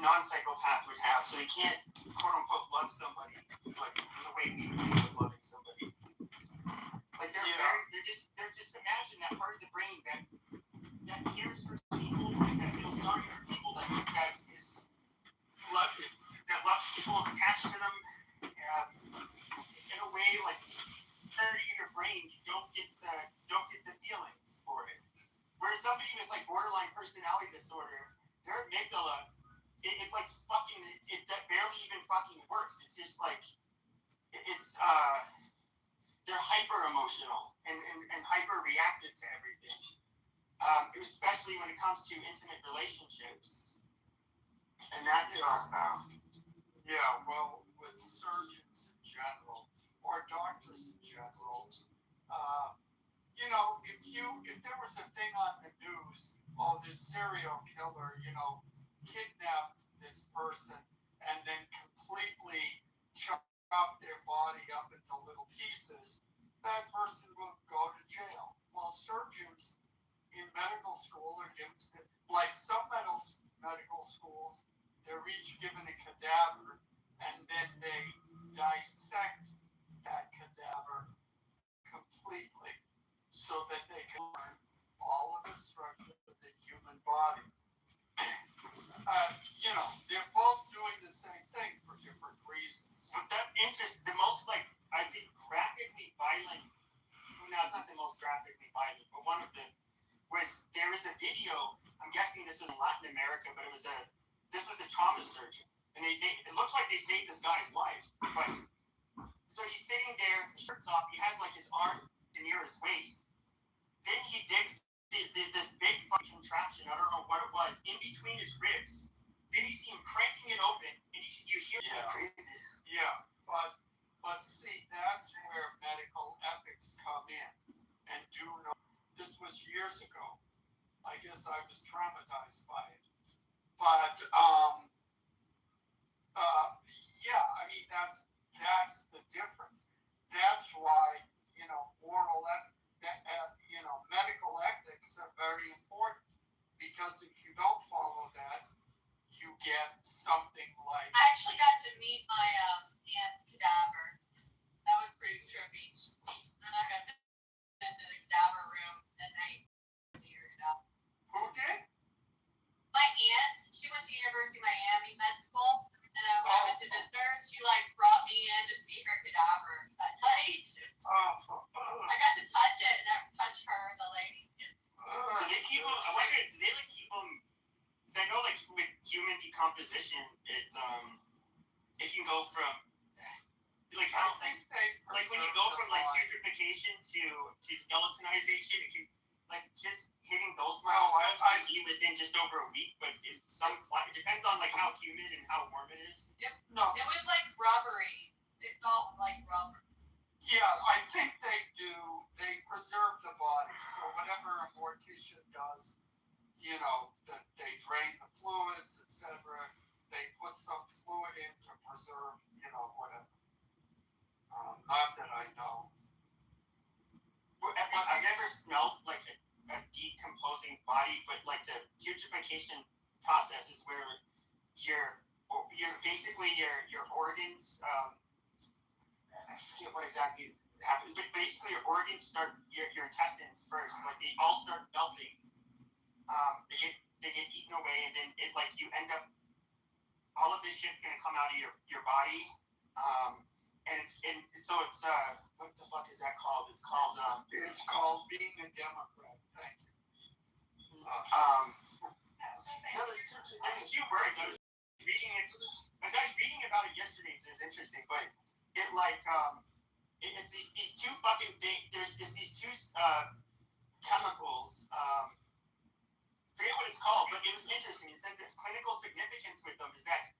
non-psychopath would have. So you can't quote unquote love somebody like the way we think of loving somebody. Like they're just imagine that part of the brain that cares for people, like that feels sorry for people, that is loved, that loves people, is attached to them. In a way, like in your brain, you don't get the feelings for it. Whereas somebody with like borderline personality disorder, their amygdala, it like fucking it barely even fucking works. It's just like they're hyper emotional and hyper reactive to everything. Especially when it comes to intimate relationships. And that's yeah, well, with surgeons in general, or doctors in general, you know, if there was a thing on the news, oh, this serial killer, you know, kidnapped this person and then completely chopped their body up into little pieces, that person will go to jail. Well, surgeons in medical school are given, like some medical schools, they're each given a cadaver, and then they dissect that cadaver completely so that they can learn all of the structure of the human body. You know, they're both doing the same thing for different reasons. But that's interesting. The most, like, I think, graphically violent, no, it's not the most graphically violent, but one of them was, there was a video, I'm guessing this was in Latin America, but this was a trauma surgeon. And it looks like they saved this guy's life. But, so he's sitting there, his shirt's off, he has like his arm near his waist. Then he digs this big fucking contraption, I don't know what it was, in between his ribs. Then you see him cranking it open, and you hear it crazy. Yeah, but see, that's where medical ethics come in. And do know, this was years ago. I guess I was traumatized by it. But, yeah, I mean, that's the difference. That's why, you know, medical ethics are very important, because if you don't follow that, you get something like. I actually got to meet my aunt's cadaver. That was pretty trippy. And I got sent to the cadaver room at night. Who did? My aunt, she went to University of Miami med school, and I went to visit her. She like brought me in to see her cadaver at night. I got to touch it, and I touched her, the lady. So they keep them. I wonder, do they like keep them? Because I know, like with human decomposition, it can go from like how like when you go from like putrefaction to skeletonization, it can like just hitting those milestones can be within just over a week, but it depends on like how humid and how warm it is. Yep. No. It was like rubbery. It felt like rubber. Yeah, I think they do. They preserve the body. So whatever a mortician does, you know, that they drain the fluids, etc. They put some fluid in to preserve, you know, whatever. Not that I know. I've never smelled like a decomposing body, but like the putrefaction process is where your basically your organs. I forget what exactly happens, but basically your organs start your intestines first, like they all start melting. They get eaten away, and then it like you end up. All of this shit's gonna come out of your body, and so it's what the fuck is that called? It's called being a Democrat. Thank you. No, there's a few words. I was actually reading about it yesterday, so it's interesting, but it like it's these two fucking things. There's these two chemicals. Forget what it's called, but it was interesting. It said that clinical significance with them is that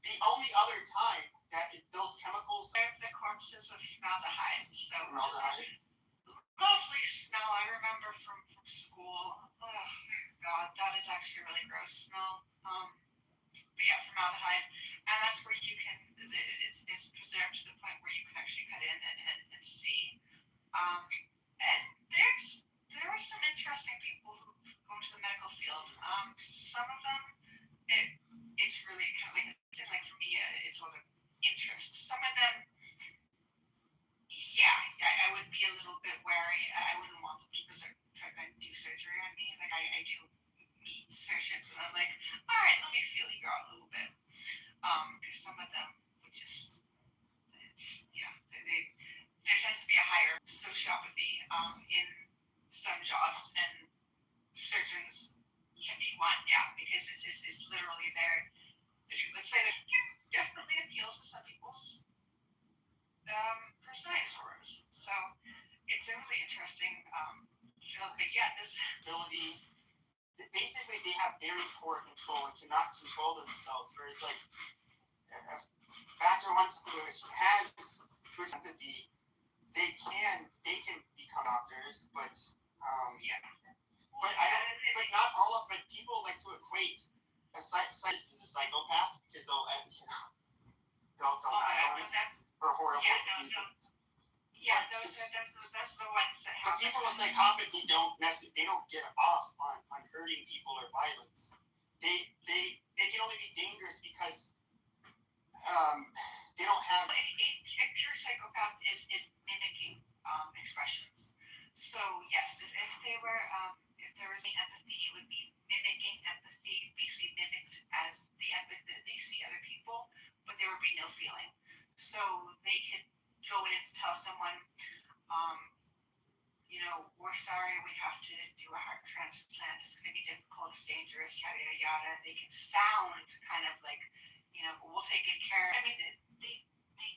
the only other time that those chemicals. The corpses of formaldehyde. So formaldehyde. Lovely smell. I remember from school. Oh God, that is actually a really gross smell. But yeah, formaldehyde, and that's where you can. It's preserved to the point where you can actually cut in and see. And there are some interesting people who go to the medical field. Some of them, it's really because some of them would just, there tends to be a higher sociopathy in some jobs, and surgeons can be one, because it's literally there. Let's say that can definitely appeal to some people's personality disorders. So it's a really interesting field. But this ability. Basically, they have very poor control and cannot control themselves. Whereas, like, Factor 1 situation has empathy. They can become doctors, but but not all of. But people like to equate a psychologist as a psychopath because they'll not for horrible reasons. Yeah, those are the ones that have. But people with psychopathy don't get off on hurting people or violence. They can only be dangerous because they don't have. A pure psychopath is mimicking expressions. So yes, if they were if there was any empathy, it would be mimicking empathy, basically mimicked as the empathy that they see other people, but there would be no feeling. So they could go in and tell someone, we're sorry, we have to do a heart transplant. It's going to be difficult. It's dangerous. Yada yada yada. They can sound kind of like, we'll take good care. I mean, they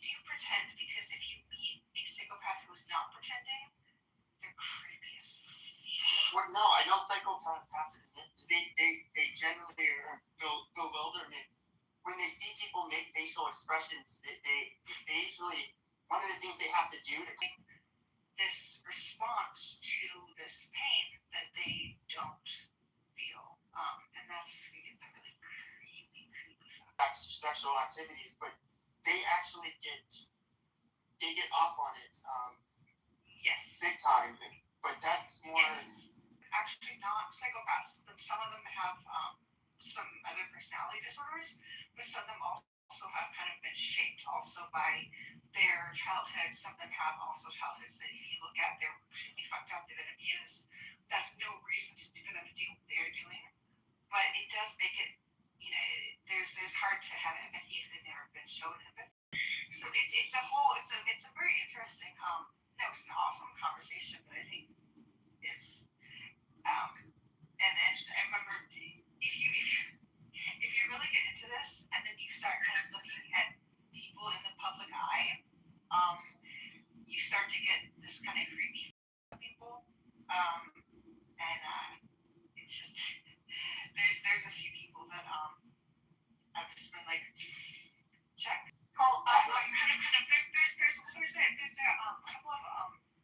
do pretend, because if you meet a psychopath who's not pretending, they're creepy as fuck. Well, no, I know psychopaths have to admit they generally are bewilderment when they see people make facial expressions. They usually, one of the things they have to do to this response to this pain that they don't feel, and that's really creepy. Sexual activities, but they actually get off on it. Yes. Big time, but that's more. It's actually not psychopaths. Some of them have some other personality disorders, but some of them also have kind of been shaped also by their childhood. Some of them have also childhoods that, if you look at, they're extremely fucked up, they've been abused. That's no reason for them to do what they're doing, but it does make it, there's hard to have empathy if they've never been shown empathy. So it's a very interesting, it's an awesome conversation that I think is, and I remember if you really get into this, and then you start kind of looking at people in the public eye, you start to get this kind of creepy people, and it's just there's a few people that I've just been like, check. Well, there's a couple of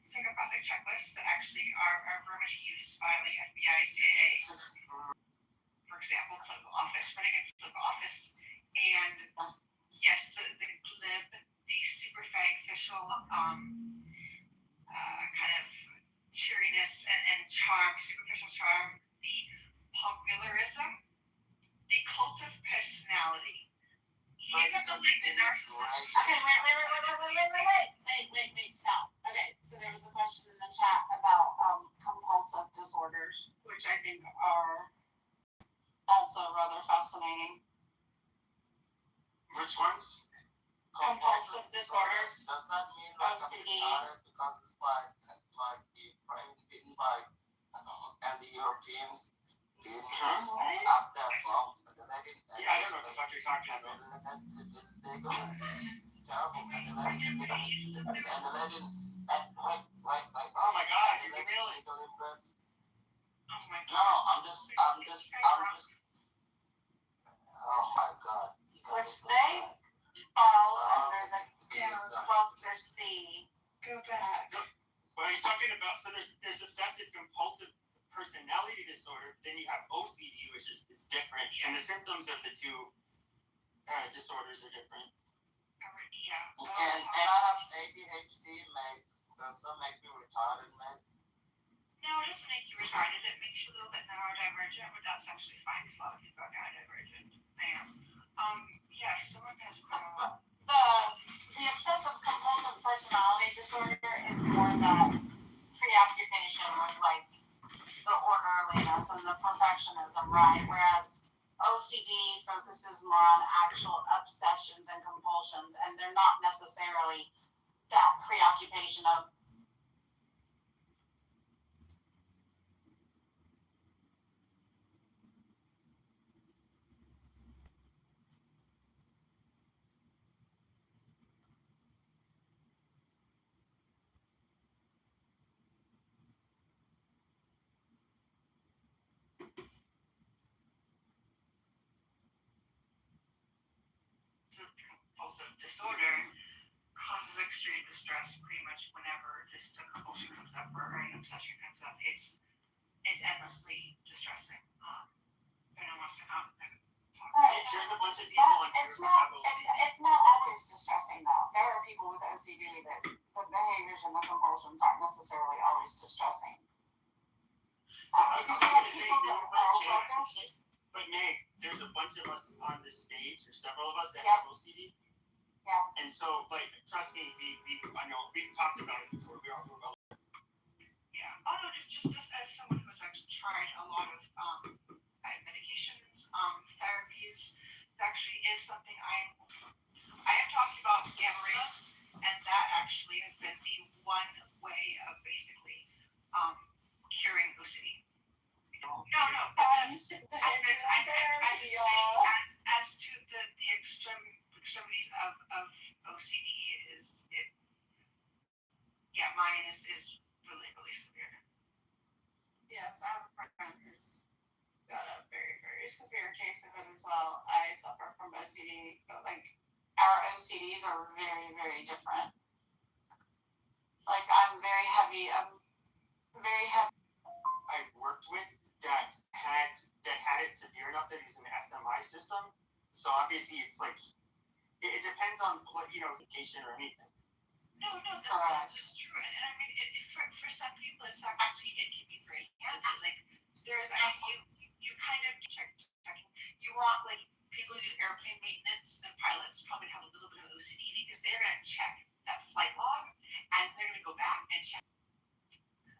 psychopathic checklists that actually are very much used by the FBI, CIA. For example, political office, running in political office, and yes, the glib, the superficial kind of cheeriness and charm, superficial charm, the popularism, the cult of personality. He's a malignant narcissist. Okay, wait, stop. Okay, so there was a question in the chat about compulsive disorders, which I think are also rather fascinating. Which ones? Compulsive disorders. Does that mean like retarded? Because it's like the private people, like, I don't know, and the Europeans didn't stop their bombs. I don't know what the fuck you're talking about. They go terrible. And they let it. Wait. Oh my god, you really? Oh my god. No, I'm just. Oh my god. Which they fall under the cluster C. Go back. Well, he's talking about, so there's obsessive compulsive personality disorder, then you have OCD, which is different, and the symptoms of the two disorders are different. And I have ADHD, mate. Does that make you retarded, mate? No, it doesn't make you retarded. It makes you a little bit neurodivergent, but that's actually fine, because a lot of people are neurodivergent. I am. Someone has the obsessive compulsive personality disorder is more that preoccupation with like the orderliness and the perfectionism, right? Whereas OCD focuses more on actual obsessions and compulsions, and they're not necessarily that preoccupation of compulsive disorder causes extreme distress pretty much whenever just a compulsion comes up or an obsession comes up. It's endlessly distressing. And no one wants to come and talk. There's a bunch of people on here who have OCD. it's not always distressing though. There are people with OCD that the behaviors and the compulsions aren't necessarily always distressing. Because we have people that are focused. But Meg, there's a bunch of us on this stage, or several of us that have OCD. Yeah. And so, like, trust me, I know we've talked about it before. We're all. Yeah. Although just as someone who's actually tried a lot of medications, therapies, it actually is something I have talked about gamma rays, and that actually has been the one way of basically curing OCD. No. I'm just saying as to the extremities of OCD is it. Yeah, mine is really severe. Yes, I have a friend who's got a very, very severe case of it as well. I suffer from OCD, but like our OCDs are very, very different. Like I'm very heavy. I worked with that had it severe enough that he was in the SMI system. So obviously it's like it depends on patient or anything. No, this is true, and I mean, for some people, it's actually it can be very handy. Like you kind of checking. You want like people who do airplane maintenance and pilots probably have a little bit of OCD because they're going to check that flight log and they're going to go back and check.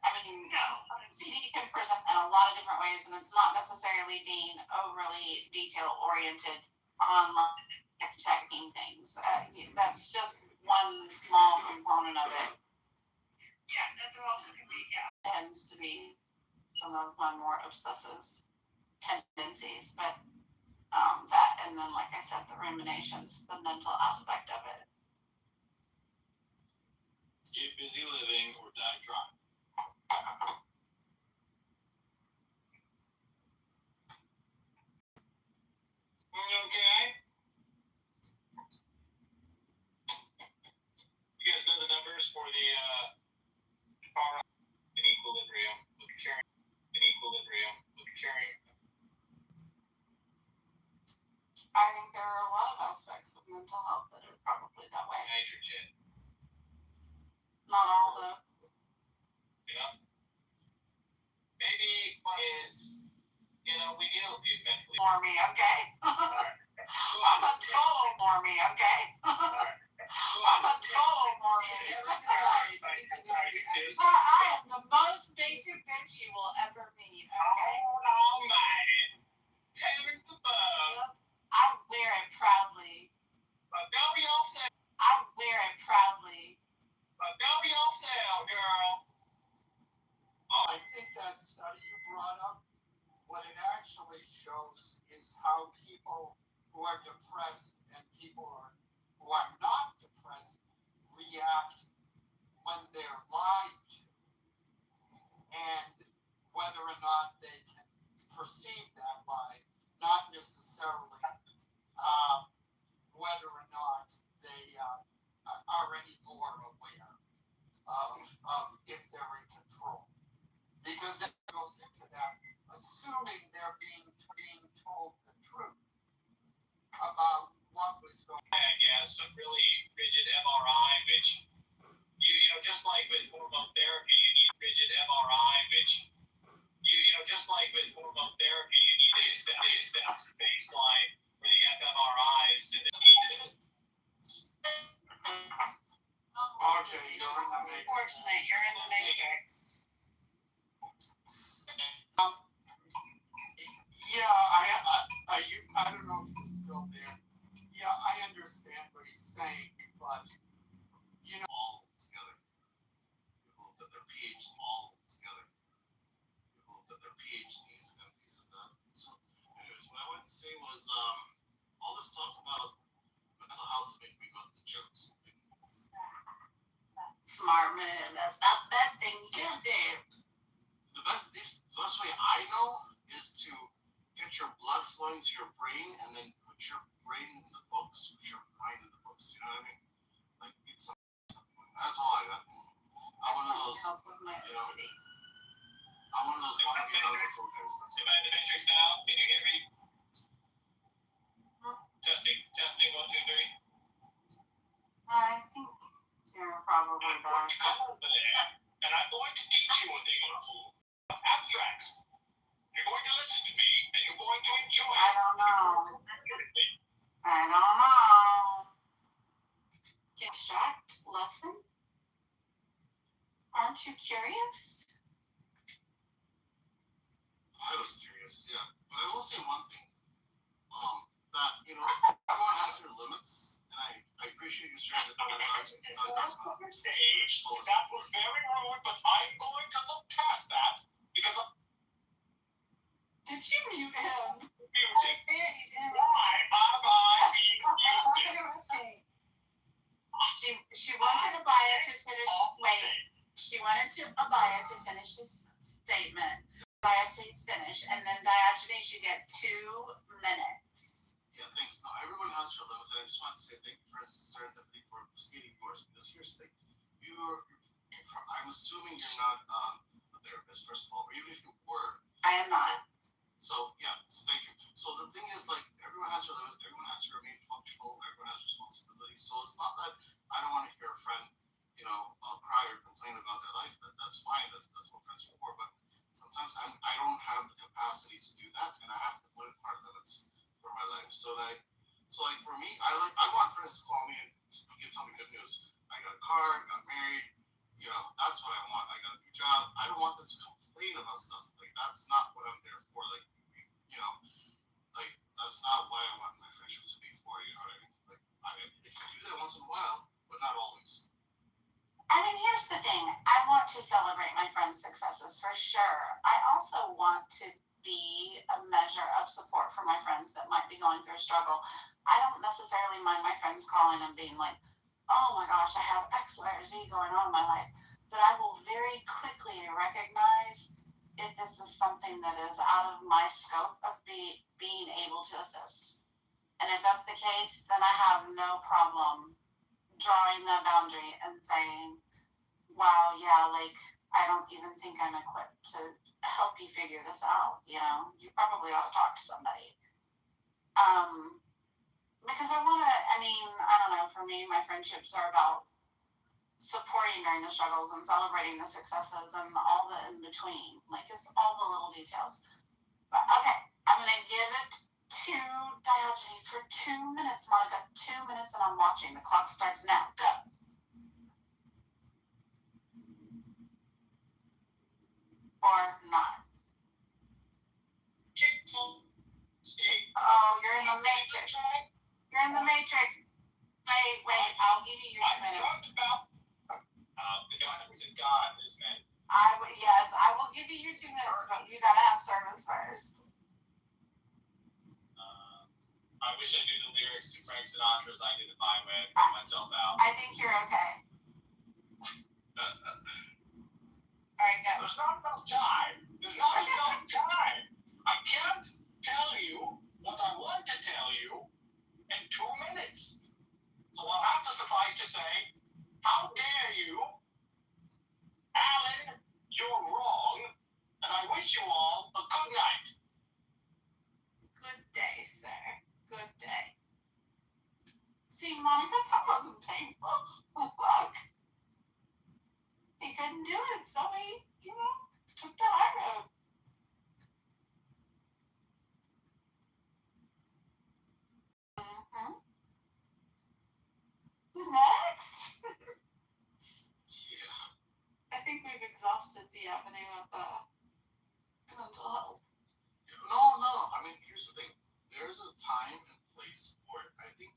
I mean, OCD can present in a lot of different ways, and it's not necessarily being overly detail oriented on checking things. That's just one small component of it. Yeah, there also can be Tends to be some of my more obsessive tendencies, but that, and then like I said, the ruminations, the mental aspect of it. Get busy living or die trying. Okay. You guys know the numbers for the power in equilibrium with carrying I think there are a lot of aspects of mental health that are probably that way. nitrogen. Not all though. Maybe is we need to be mentally For me, okay? I'm a total normie, okay? I'm a total normie. I am the most basic bitch you will ever meet, okay? Almighty. Heavens above. I wear it proudly. But don't y'all say. I wear it proudly. But don't y'all sound, girl. I think that study you brought up, what it actually shows is how people who are depressed and people who are not depressed react when they're lied to, and whether or not they can perceive that lie, not necessarily whether or not they are any more aware of if they're in control. Because it goes into that, assuming they're being told the truth about what was going on. I guess some really rigid MRI, which just like with hormone therapy, you need rigid MRI, which just like with hormone therapy, you need to establish the baseline for the fMRIs, and then Okay, you're in the matrix. Unfortunate, you're in the matrix. Yeah, I smart move. That's about the best thing you can do. The best way I know is to get your blood flowing to your brain and then put your brain in the books, put your mind in the books. You know what I mean? Like, it's that's all I got. I'm one of those, you know, I'm one of those wanna be another filters. Am I in the Matrix now? Can you hear me? Testing, 1, 2, 3. I think you're probably I'm going to come over there, and I'm going to teach you a thing or two. Abstracts. You're going to listen to me, and you're going to enjoy it. I don't know. Abstract lesson? Aren't you curious? I was curious, yeah. But I will say one thing. That, you know, everyone has their limits, and I appreciate you sharing that. Stage, that was very rude, but I'm going to look past that because Did you mute him? music. Why am I being muted? She wanted Abaya to finish. Wait. She wanted Abaya to finish his statement. Abaya, please finish, and then Diogenes, you get 2 minutes. Yeah, thanks. No, everyone has their limits, and I just want to say thank you for Serendipity for stating yours. Because here's the thing, I'm assuming you're not a therapist, first of all, or even if you were. I am not. So yeah, thank you. So the thing is, like, everyone has their limits. Everyone has to remain functional. Everyone has responsibilities. So it's not that I don't want to hear a friend, you know, cry or complain about their life. That's fine. That's what friends are for. But sometimes I don't have the capacity to do that, and I have to put in hard limits for my life. So like for me, I want friends to call me and tell me good news. I got a car, got married. You know, that's what I want. I got a new job. I don't want them to complain about stuff. Like, that's not what I'm there for. Like, you know, like, that's not why I want my friendship to be for. You know what I mean? Like, I can do that once in a while, but not always. I mean, here's the thing. I want to celebrate my friends' successes for sure. I also want to be a measure of support for my friends that might be going through a struggle. I don't necessarily mind my friends calling and being like, oh my gosh, I have X, Y, or Z going on in my life. But I will very quickly recognize if this is something that is out of my scope of being able to assist. And if that's the case, then I have no problem drawing that boundary and saying, wow, yeah, like, I don't even think I'm equipped to help you figure this out. You know, you probably ought to talk to somebody. Because I don't know, for me, my friendships are about supporting during the struggles and celebrating the successes and all the in between. Like, it's all the little details. But okay, I'm going to give it to Diogenes for 2 minutes, Monica. 2 minutes, and I'm watching. The clock starts now. Go. Or not. Oh, you're in the Matrix. You're in the Matrix. Wait, I'll give you your 2 minutes. I'm talking about the God who's a God, isn't it? Yes, I will give you your 2 minutes, but you gotta have service first. I wish I knew the lyrics to Frank Sinatra's I Did It My Way. I put myself out. I think you're okay. Alright, go. There's not enough time. I can't tell you what I want to tell you in 2 minutes. So I'll have to suffice to say, how dare you? Alan, you're wrong, and I wish you all a good night. Good day, sir. Good day. See, Monica, that wasn't painful. Look. He couldn't do it, so he, took the high road. Mm-hmm. Next. I think we've exhausted the avenue of mental health. No. I mean, here's the thing. There's a time and place for it. I think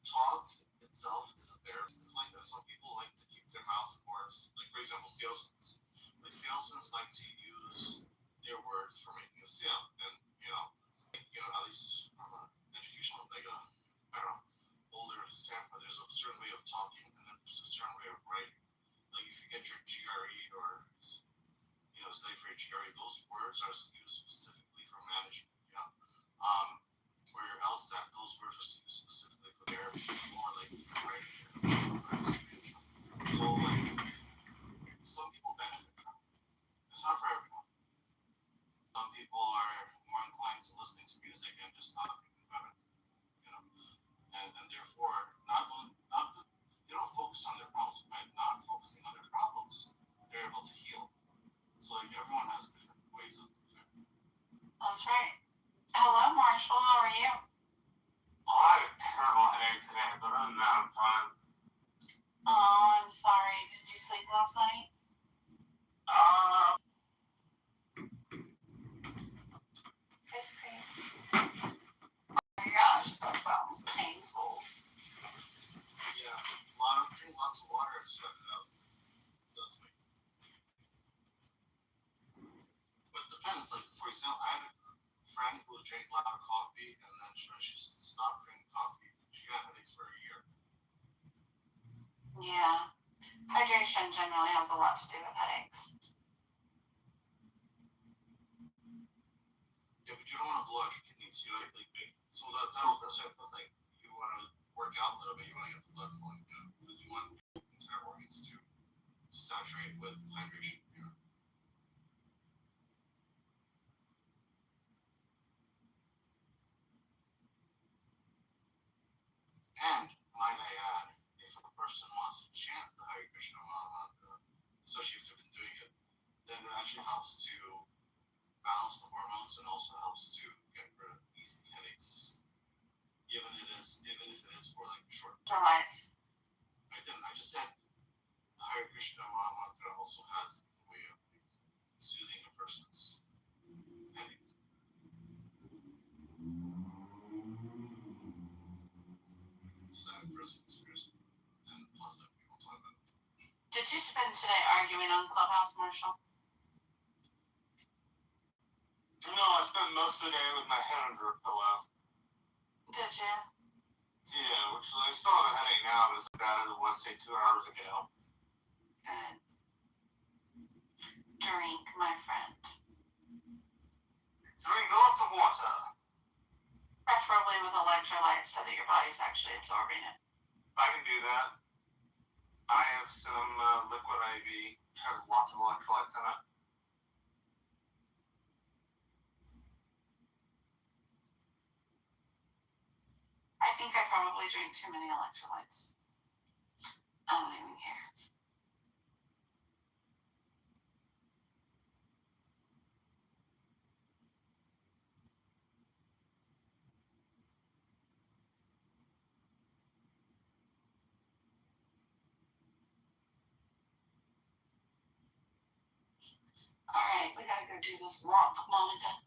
talk itself is a therapy. It's like that. Some people like to keep their mouths closed. Like, for example, salesmen. Like, salesmen like to use their words for making a sale. And, at least from an educational, like, I don't know, older standpoint, there's a certain way of talking and then there's a certain way of writing. get your GRE or study for your GRE, those words are used specifically for management. For your LSAT, those words are used specifically for therapy or like writing. So like some people benefit from it. It's not for everyone. Some people are more inclined to listening to music and just not thinking about it, and therefore they don't focus on their problems. By not focusing on their problems, they're able to heal. So like everyone has different ways of doing it. That's right. Hello, Marshall. How are you? I had a terrible headache today, but other than that, I'm fine. Oh, I'm sorry. Did you sleep last night? Oh my gosh, that sounds painful. Yeah, drink lots of water and sweat it out. Does me. But it depends. Like for example, I had a friend who drank a lot of coffee, and then when she stopped drinking coffee, she got headaches for a year. Yeah. Hydration generally has a lot to do with headaches. Yeah, but you don't want to blow out your kidneys. You know, so that's why like you want to work out a little bit. You want to get the blood flowing, because you want your entire organs to saturate with hydration. And might I add, if a person wants to chant the Hare Krishna mantra, especially if they've been doing it, then it actually helps to balance the hormones and also helps to get rid of these headaches. Even if it is for like short term. I just said the Hare Krishna mantra also has a way of soothing a person's headache. And plus that people talk about it. Did you spend today arguing on Clubhouse, Marshall? No, I spent most of the day with my head under a pillow. Did you? Yeah, which I still have a headache now, but it's as bad as it was, say, 2 hours ago. Good. Drink, my friend. Drink lots of water. Preferably with electrolytes so that your body's actually absorbing it. I can do that. I have some liquid IV, which has lots of electrolytes in it. I think I probably drink too many electrolytes. I don't even care. Alright, we gotta go do this walk, Monica.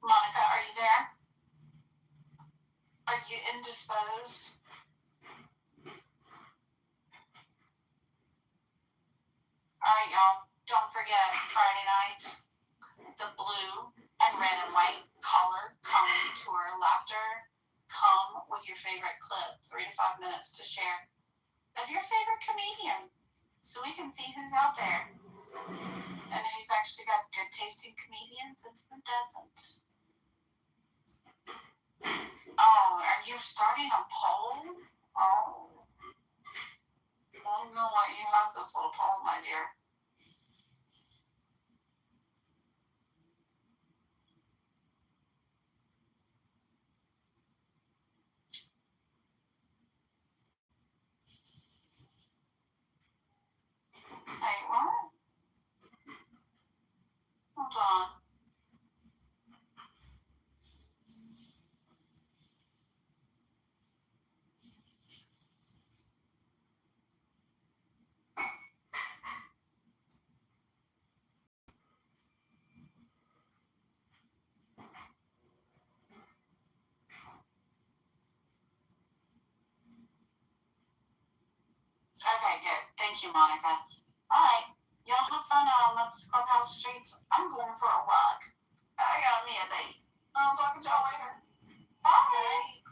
Monica, are you there? Are you indisposed? Alright, y'all. Don't forget, Friday night, the blue and red and white color comedy tour laughter. Come with your favorite clip, 3 to 5 minutes to share, of your favorite comedian, so we can see who's out there and who's actually got good tasting comedians and who doesn't. Oh, are you starting a poll? Oh. Well, you know what? You have this little poll, my dear. Hey, what? Hold on. Thank you, Monica. All right, y'all have fun out on the clubhouse streets. I'm going for a walk. I got me a date. I'll talk to y'all later. Bye.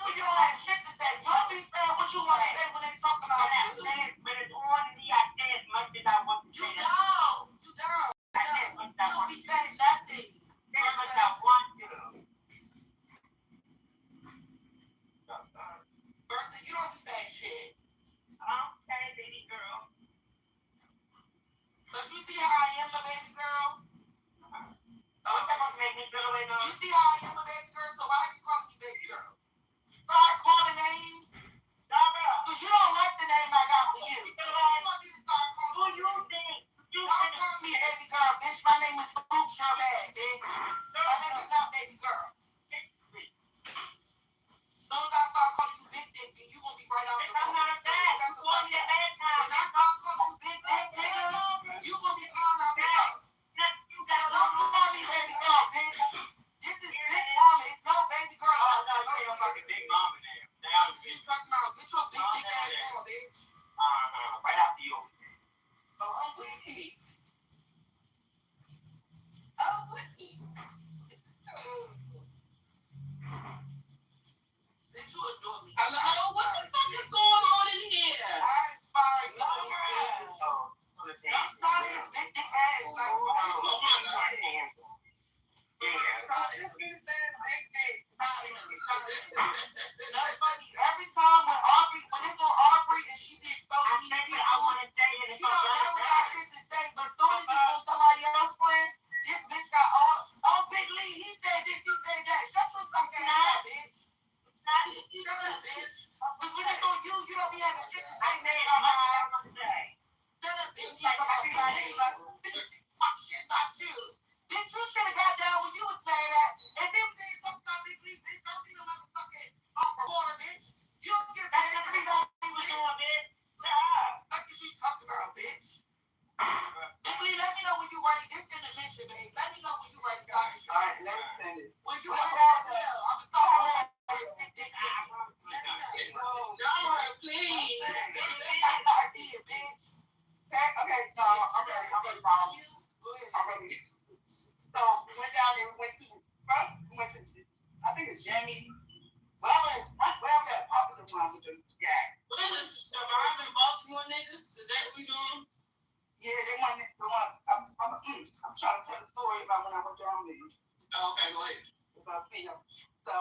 You don't have shit to say. Y'all be saying what you want to say when they talking about you. But it's on me. I say as much as I want to say. You don't. You don't. You don't be saying nothing. Say as much as I want to. Bertha, you don't be saying shit. Okay, baby girl. But you see how I am, my baby girl? You see how I am, my baby girl? So why are you calling me baby girl? Start calling names. Because you don't like the name I got for you. Who you think? Don't call me baby girl, bitch. My name is Oops, your bad, bitch. My name is not baby girl. As soon as I start calling you big dick, then you gonna be right out the door. When I start calling you big dick, nigga, you gonna be calling out the door. So don't call me baby girl, bitch. This is big mama. It's no baby girl. I'm not saying I'm like a big mama now. Now you talking about get your big dick ass down, bitch. Right after you. Oh, I'm with you. I'm with you. Bitch, you adore me. Hello, what the fuck is going on in here? I'm sorry. I'm sorry, big dick ass. Like, oh my God. That's funny. Every time when it's on Aubrey and she be exposing these people, you don't never got shit to say, but as soon as it's on somebody else's friend, this bitch got all Big Lee, he said this, he said that. Shut your fucking ass up, bitch. Shut up, bitch. Because when it's on you, you don't be having shit to say next time I have. Shut up, bitch. You talking about Big Lee. Fuck shit about you. Bitch, you should have got down when you was saying that. And then when they talk about Big Lee, bitch, don't be no motherfucking off the water, bitch. You don't get paid for this whole thing, bitch. What is she talking about, bitch? Big Lee, let me know when you ready. This is the mission, babe. Let me know when you ready. All right, let me finish. When you ready, let me know. I'm going to talk about this big dick nigga. Let me know. No, please. I see it, bitch. Okay, no, I'm ready. I'm ready. So we went down there. We went to I think it's Jamie. Whatever that popular one with the What is this? Surviving Baltimore niggas? Is that what we doing? Yeah, they want the one. I'm trying to tell the story about when I went down there. Oh, okay, go ahead. About seeing them. So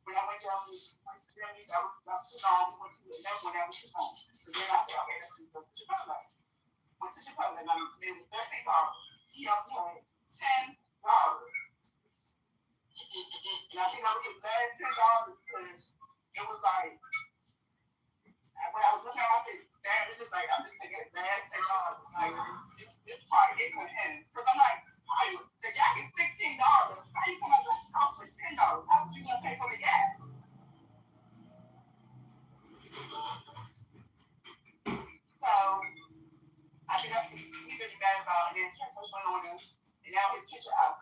when I went down there, I was too long. We went to another one that was too long. So then I said, okay, let's go to Chipotle. Went to Chipotle. And it was $13. He only had $10. And I think I was the last $10 because it was like, when I was looking at it, it was like, I'm just taking the last $10. Like, this part, it went in. Because I'm like, the jacket's $16. How you come out with $10? How much you going to pay for the jacket? So, I think that's what he's really mad about. And then Texas went on him. And now his picture out.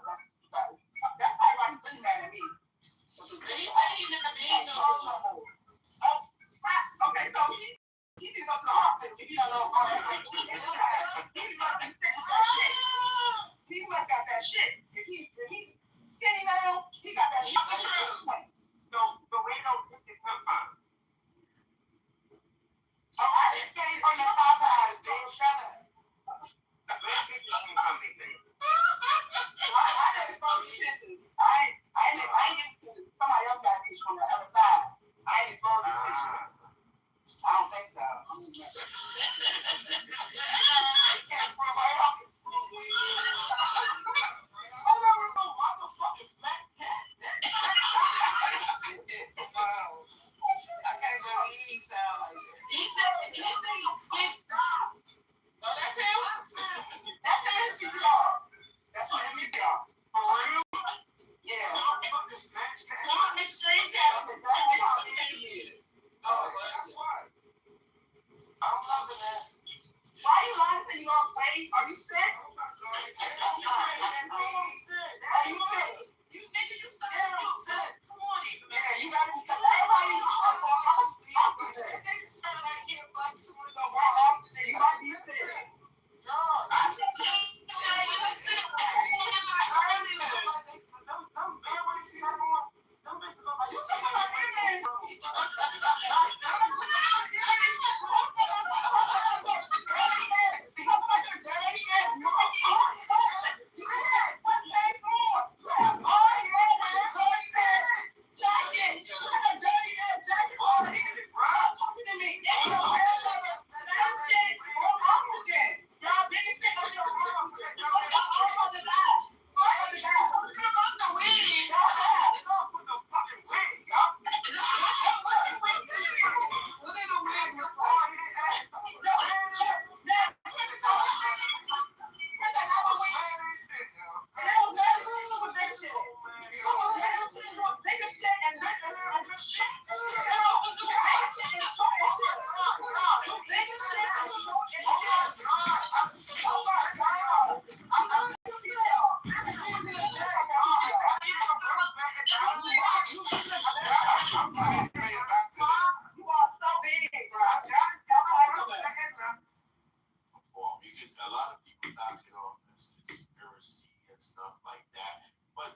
Take a shit and then A lot of people knock it off as conspiracy and stuff like that, but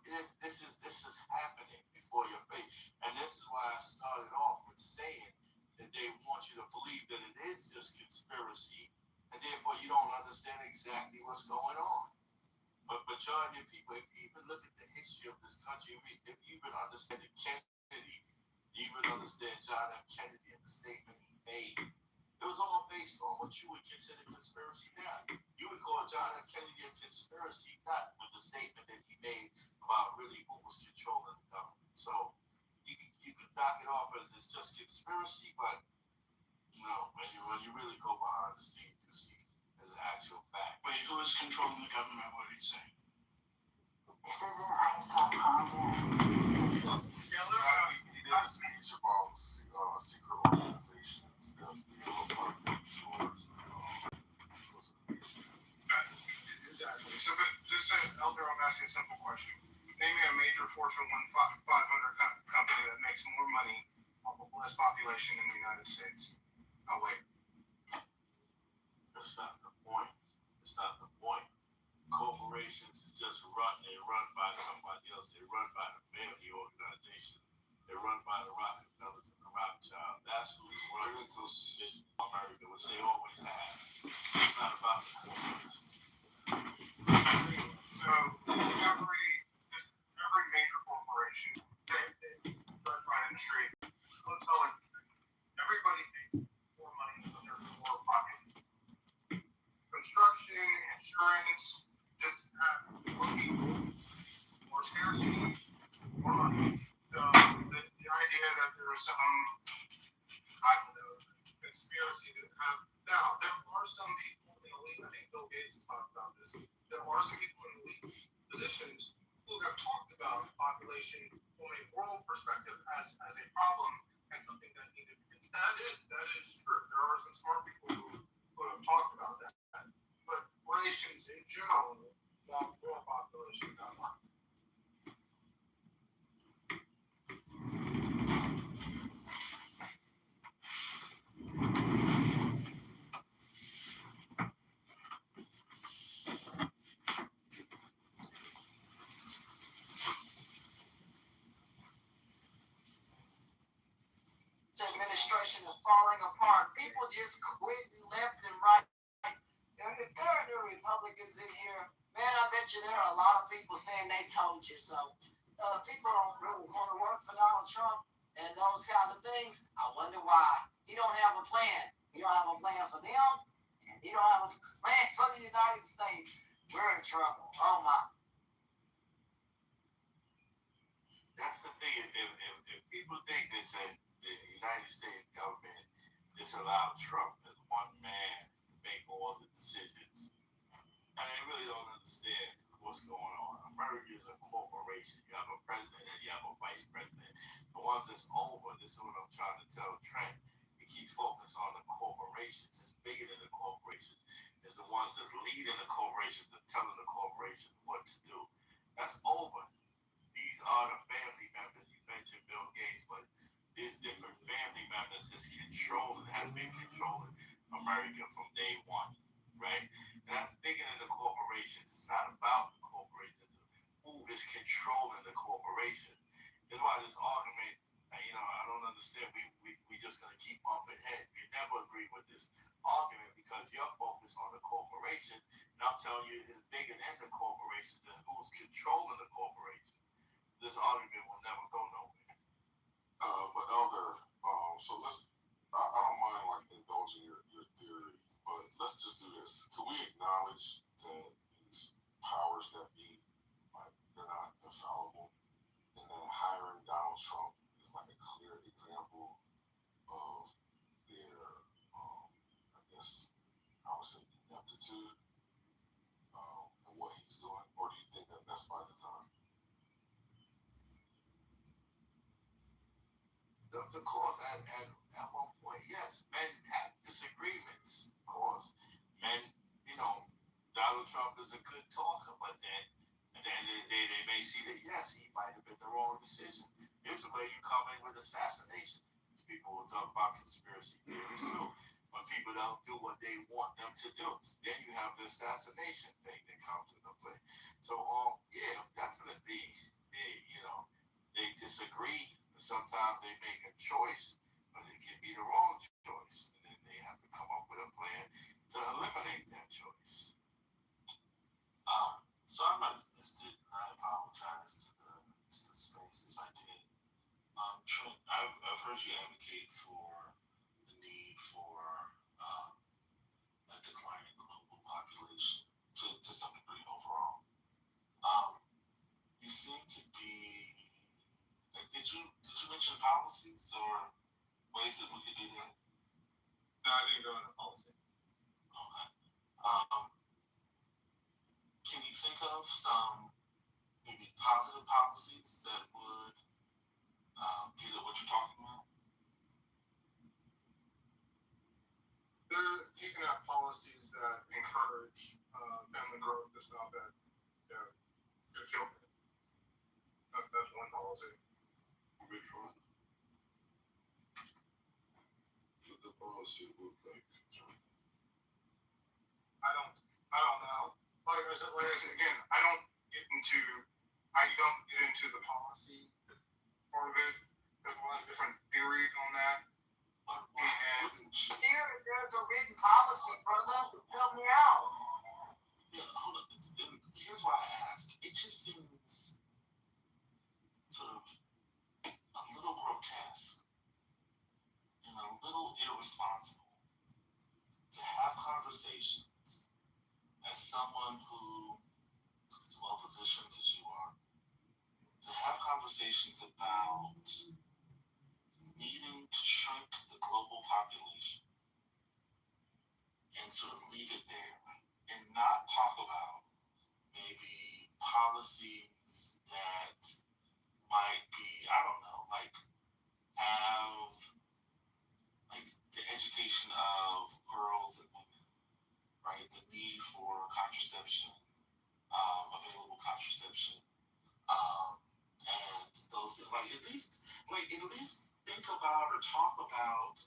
this is happening before your face, and this is why I started off with saying that they want you to believe that it is just conspiracy, and therefore you don't understand exactly what's going on. But majority of people, if you even look at the history of this country, if you even understand the Kennedy, you even understand John F. Kennedy and the statement he made, it was all based on what you would consider conspiracy now. You would call John F. Kennedy a conspiracy, not with the statement that he made about really who was controlling the government. So you could knock it off as it's just conspiracy, but when you really go behind the scenes, you see as an actual fact. Wait, who is controlling the government? What did he say? This is an ISO calm down. He did a speech about secret organizations that Exactly. So, but just Elder, I'm asking a simple question. Name me a major Fortune 500 company that makes more money off of less population in the United States. Oh, wait. That's not the point. It's not the point. Corporations just they're run by somebody else. They're run by the family organization. They're run by the Rockefellers and the Rothschilds. That's who's running America, which they always have. It's not about the corporations. So every major corporation, restaurant industry, hotel industry, everybody makes more money when they're more popular. Construction, insurance, just more people, more scarcity, more money. So the idea that there's some, I don't know, conspiracy to have. Now, there are some people in elite, I think Bill Gates has talked about this. There are some people in elite positions who have talked about population from a world perspective as a problem and something that needed to be. That is true. There are some smart people who have talked about that. But corporations in general want world population not much. Administration is falling apart. People just quitting left and right. And if there are no Republicans in here, man, I bet you there are a lot of people saying they told you so. People don't really want to work for Donald Trump and those kinds of things. I wonder why. He don't have a plan. He don't have a plan for them. And he don't have a plan for the United States. We're in trouble. Oh my. That's the thing. If people think that the United States government just allowed Trump as one man to make all the decisions, and they really don't understand what's going on. America is a corporation. You have a president and you have a vice president. The ones that's over, this is what I'm trying to tell Trent. He keeps focused on the corporations. It's bigger than the corporations. It's the ones that's leading the corporations, that's telling the corporations what to do. That's over. These are the family members. You mentioned Bill Gates, but there's different family members that's controlling, have been controlling America from day one, right? And that's bigger than the corporations. It's not about the corporations. Who is controlling the corporation? That's why this argument, I don't understand. We just gonna keep bumping heads. We never agree with this argument because you're focused on the corporation, and I'm telling you, it's bigger than the corporation. Than who's controlling the corporation. This argument will never go nowhere. But Elder, so I don't mind like indulging your theory, but let's just do this. Can we acknowledge that these powers that be, like, they're not infallible, and then hiring Donald Trump is like a clear example of their, I guess, I would say ineptitude, and what he's doing, or do you think that that's by design? of course, at one point, yes, men have disagreements, of course. Men, Donald Trump is a good talker, but then at the end of the day, they may see that, yes, he might have been the wrong decision. Here's where you come in with assassination. People will talk about conspiracy theories too. When people don't do what they want them to do, then you have the assassination thing that comes into play. So, yeah, definitely, they disagree. Sometimes they make a choice, but it can be the wrong choice, and then they have to come up with a plan to eliminate that choice. So I might have missed it, and I apologize to the space if I did. Trent, I've heard you advocate for the need for a declining global population to some degree overall. You seem to be. Did you mention policies or ways that we could do that? No, I didn't go into policy. Okay. Can you think of some maybe positive policies that would get at what you're talking about? You can have policies that encourage family growth. That's not bad. Good children. That's one policy. Which one? What the policy look like? I don't know. Like I said, again, I don't get into the policy part of it. There's a lot of different theories on that. There's a written policy, brother. Help me out. Yeah, hold on. Here's why I asked. It just seems sort of a little grotesque and a little irresponsible to have conversations as someone who is well positioned as you are, to have conversations about needing to shrink the global population and sort of leave it there and not talk about maybe policies that might be, I don't know, like have like the education of girls and women, right? The need for contraception, available contraception, and those like at least think about or talk about,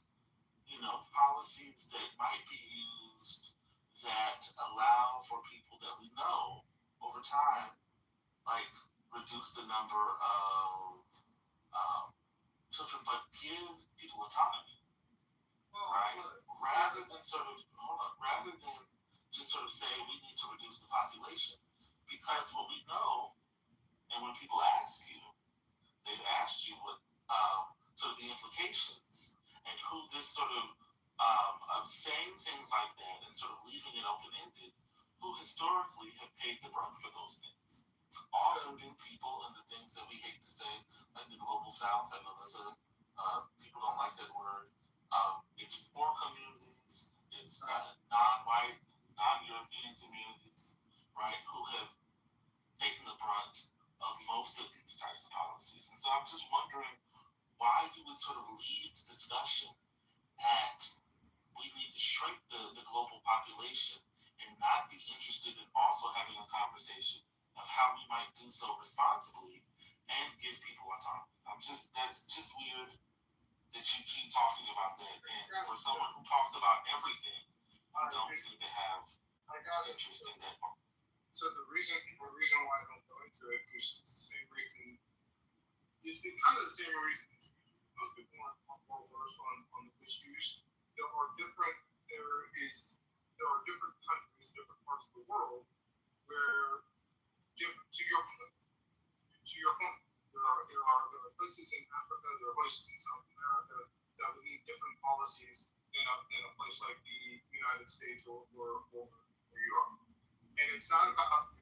policies that might be used that allow for people that we know over time, like reduce the number of children, but give people autonomy, right? Rather than just sort of say we need to reduce the population, because what we know, and when people ask you, they've asked you what sort of the implications and who this sort of saying things like that and sort of leaving it open-ended, who historically have paid the brunt for those things. It's often been people and the things that we hate to say, like the global south. I know people don't like that word. It's poor communities, it's non-white, non-European communities, right, who have taken the brunt of most of these types of policies. And so I'm just wondering why you would sort of lead the discussion at we need to shrink the global population and not be interested in also having a conversation of how we might do so responsibly and give people autonomy. That's just weird that you keep talking about that. And for someone who talks about everything, you don't seem to have interest in that part. So the reason why I don't go into it is the same reason. It's kind of the same reason most people are more versed on the issues. There are different countries, different parts of the world where to your point, there are places in Africa, there are places in South America that would need different policies than a place like the United States or Europe. And it's not about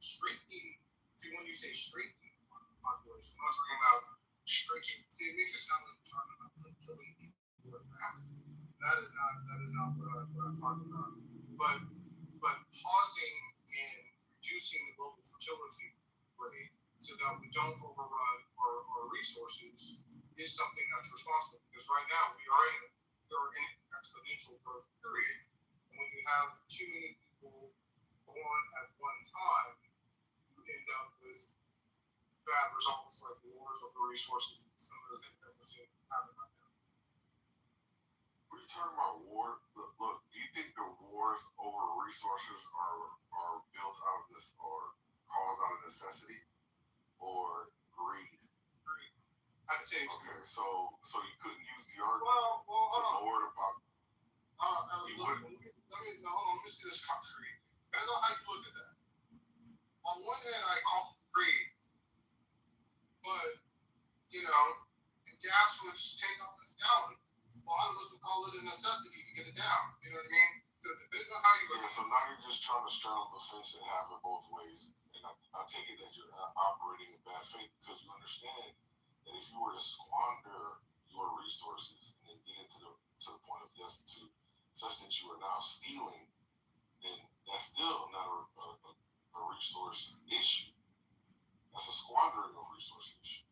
shrinking. See, when you say shrinking population, I'm not talking about shrinking. See, it makes it sound like you're talking about killing people with mass. That is not what I'm talking about. But pausing and reducing the global fertility rate so that we don't overrun our resources is something that's responsible, because right now we are in an exponential growth period. And when you have too many people born at one time, you end up with bad results like wars over resources, some of the things that we're seeing happen right now. What are you talking about, war? Look, do you think the wars over resources are built out of this or caused out of necessity or greed? Greed. I'd say it's okay. So you couldn't use the argument to lower the pop. Let me see this concrete. Depends on how you look at that. On one hand, I call it greed, but gas was $10 a gallon. A lot of us would call it a necessity to get it down. You know what I mean? So it depends on how you look. Yeah. So now you're just trying to straddle the fence and have it both ways. And I take it that you're operating in bad faith because you understand that if you were to squander your resources and then get into to the point of destitute, such that you are now stealing, then that's still not a resource issue. That's a squandering of resource issue.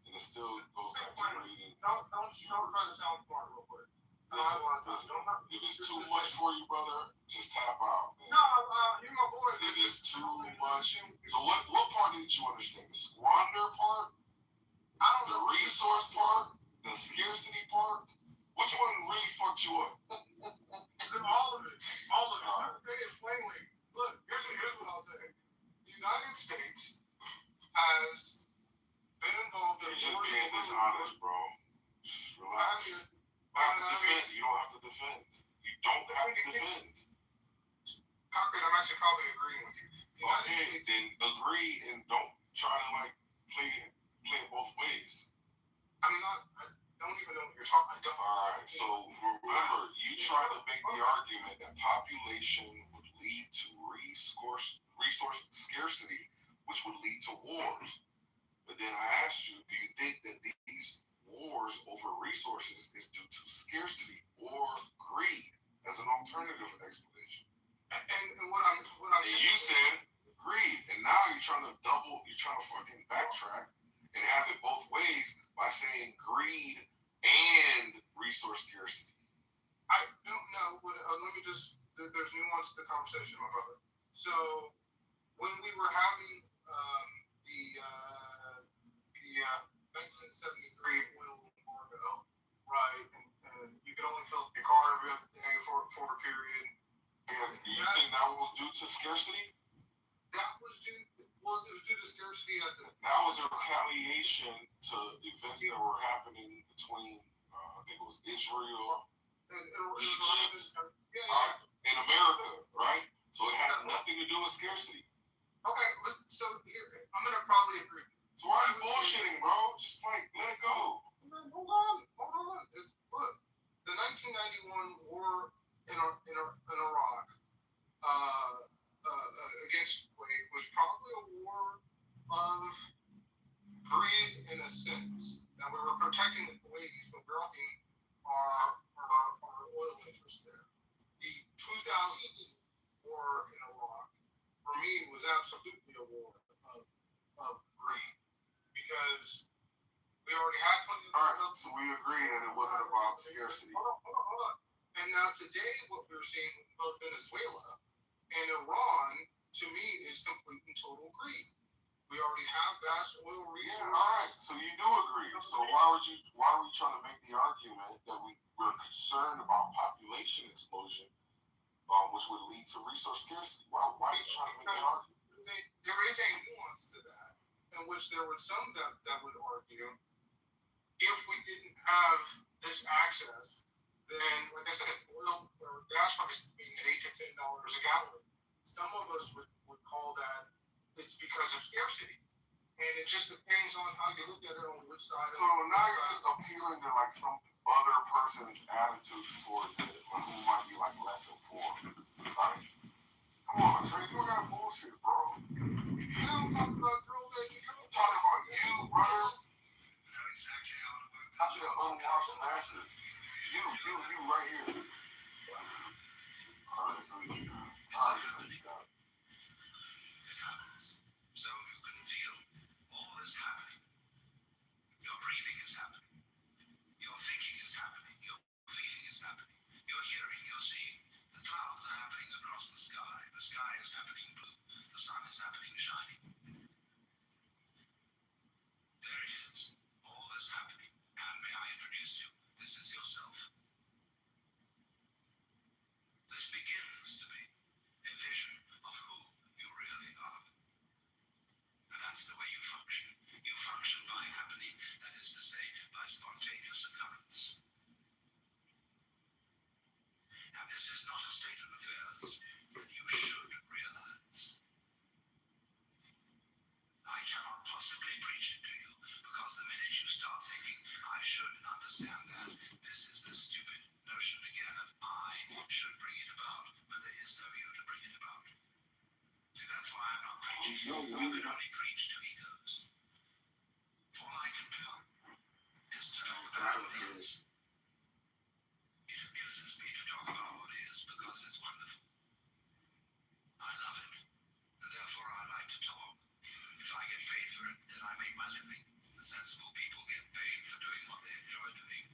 And it still goes back to reading. Don't try to sound smart real quick. If it's too much for you, brother, just tap out. Man. No, you're my boy. If it's too much. So what part did you understand? The squander part? I don't know. The resource part? The scarcity part? Which one really fucked you up? All of it. All of it. Say it plainly. Look, here's what I'll say. The United States has been involved in You're just being dishonest, bro. Just relax. You don't have to defend. You don't have to defend. You don't have to defend. Concrete, I'm actually probably agreeing with you. Okay, then agree and don't try to play it both ways. I don't even know what you're talking about. Alright, so remember, you try to make the argument that population would lead to resource scarcity, which would lead to wars. But then I asked you, do you think that these wars over resources is due to scarcity or greed as an alternative explanation? And what I'm saying, you said greed, and now you're trying to fucking backtrack and have it both ways by saying greed and resource scarcity. I don't know. Let me just. There's nuance to the conversation, my brother. So when we were having the 1973 oil embargo, right, and you could only fill up your car every other day for a period. Yeah, do you think that was due to scarcity? That was due. Well, it was due to scarcity at the. That was a retaliation to events that were happening between, I think it was Israel, Egypt, in America, right? So it had nothing to do with scarcity. Okay, so here, I'm gonna probably agree. So why are you bullshitting, bro? Just let it go. Hold on. Look, the 1991 war in Iraq against Kuwait was probably a war of greed in a sense. Now we were protecting the Kuwaitis, but we're talking our oil interests there. The 2000 war in Iraq, for me, was absolutely a war of greed, because we already had plenty of. All right, so we agree that it wasn't about scarcity. Hold on. And now today, what we're seeing with both Venezuela and Iran, to me, is complete and total greed. We already have vast oil resources. Yeah, all right. So you do agree. So why were you trying to make the argument that we're concerned about population explosion, which would lead to resource scarcity? Why are you trying to make that argument? There is a nuance to that, in which there were some that would argue, if we didn't have this access, then, like I said, oil or gas prices being at $8 to $10 a gallon, some of us would call that it's because of scarcity. And it just depends on how you look at it, on which side. So now you're just appealing to some other person's attitude towards it, who might be less informed. Right? Come on, Trey, you don't got bullshit, bro. Now I'm talking about throwback. I'm talking about you, brother. Know exactly how to work. I'm the unwashed bastard. You right here. Alright, so you got it. So you can feel all this happening. Your breathing is happening. make my living. The sensible people get paid for doing what they enjoy doing.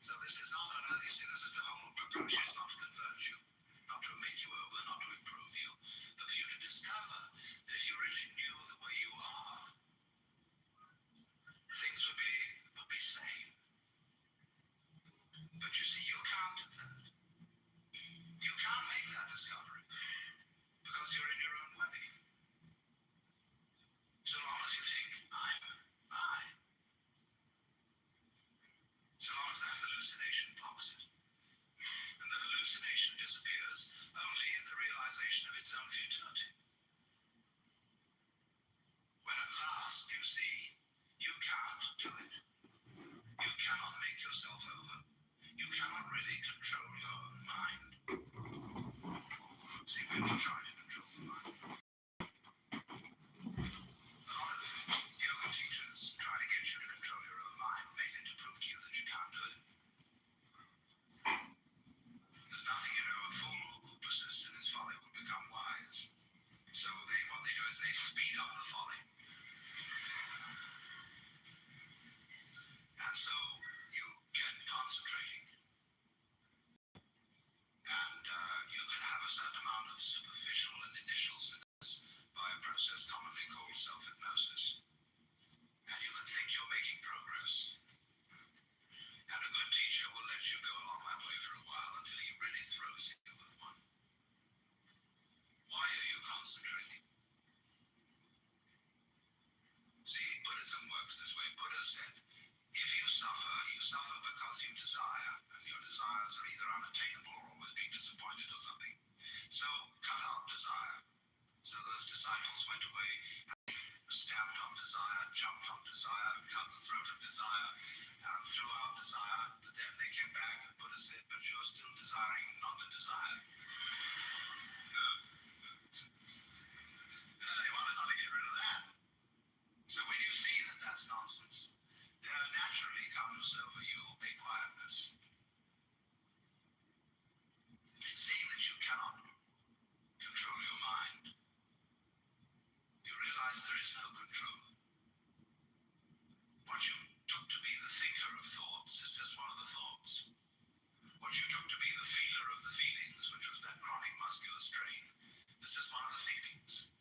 So this is not you see, this is the whole approach is not to convert you, not to make you over, not to improve you, but for you to discover that if you really knew the way you are, things would be sane. But you see, you can't do that. You can't make that discovery because you're in your own way. So long as you think I'm I, so long as that hallucination blocks it, and the hallucination disappears only in the realization of its own futility. When at last you see you can't do it, you cannot make yourself over, you cannot really control your own mind. See, we're not trying to control the mind. A lot of yoga teachers try to get you to control your own mind, mainly to prove to you that you can't do it. There's nothing, a fool who persists in his folly will become wise. So what they do is they speed up the folly. And so you get concentrating. And you can have a certain amount of superficial and initial success by a process commonly called self-hypnosis. And you can think you're making progress. And a good teacher will let you go along that way for a while until he really throws you with one. Why are you concentrating? See, Buddhism works this way. Buddha said, if you suffer because you desire, and your desires are either unattainable or always being disappointed or something. So cut out desire. So those disciples went away, stamped on desire, jumped on desire, cut the throat of desire, and threw out desire. But then they came back and Buddha said, but you're still desiring not to desire. They wanted how to get rid of that. So when you see that that's nonsense, there naturally comes over you a quietness. Seeing that you cannot control your mind, you realize there is no control. What you took to be the thinker of thoughts is just one of the thoughts. What you took to be the feeler of the feelings, which was that chronic muscular strain, is just one of the feelings.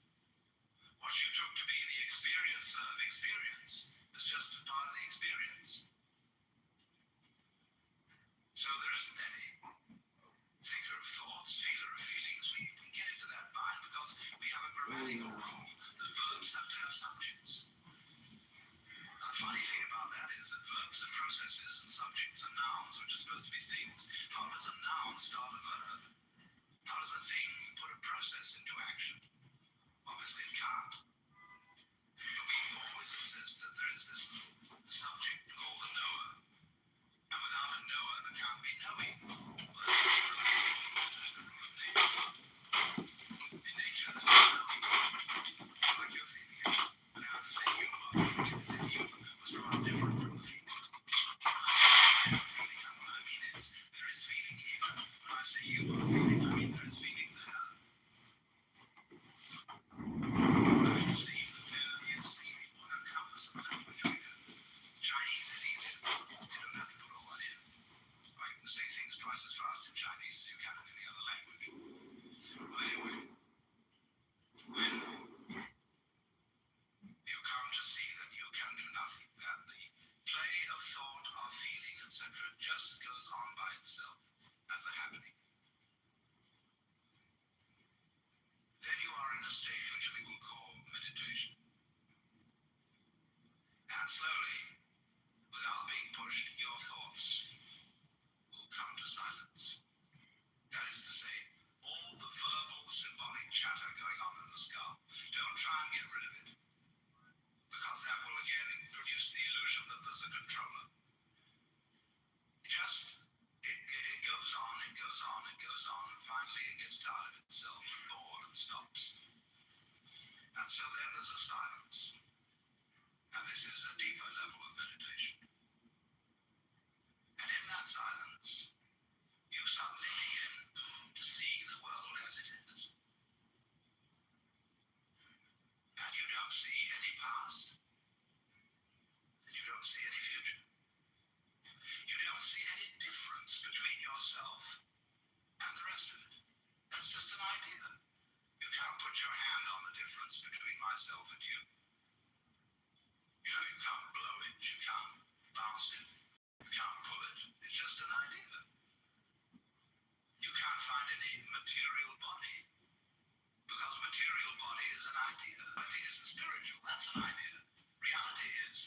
idea. Reality isn't spiritual. That's an idea. Reality is.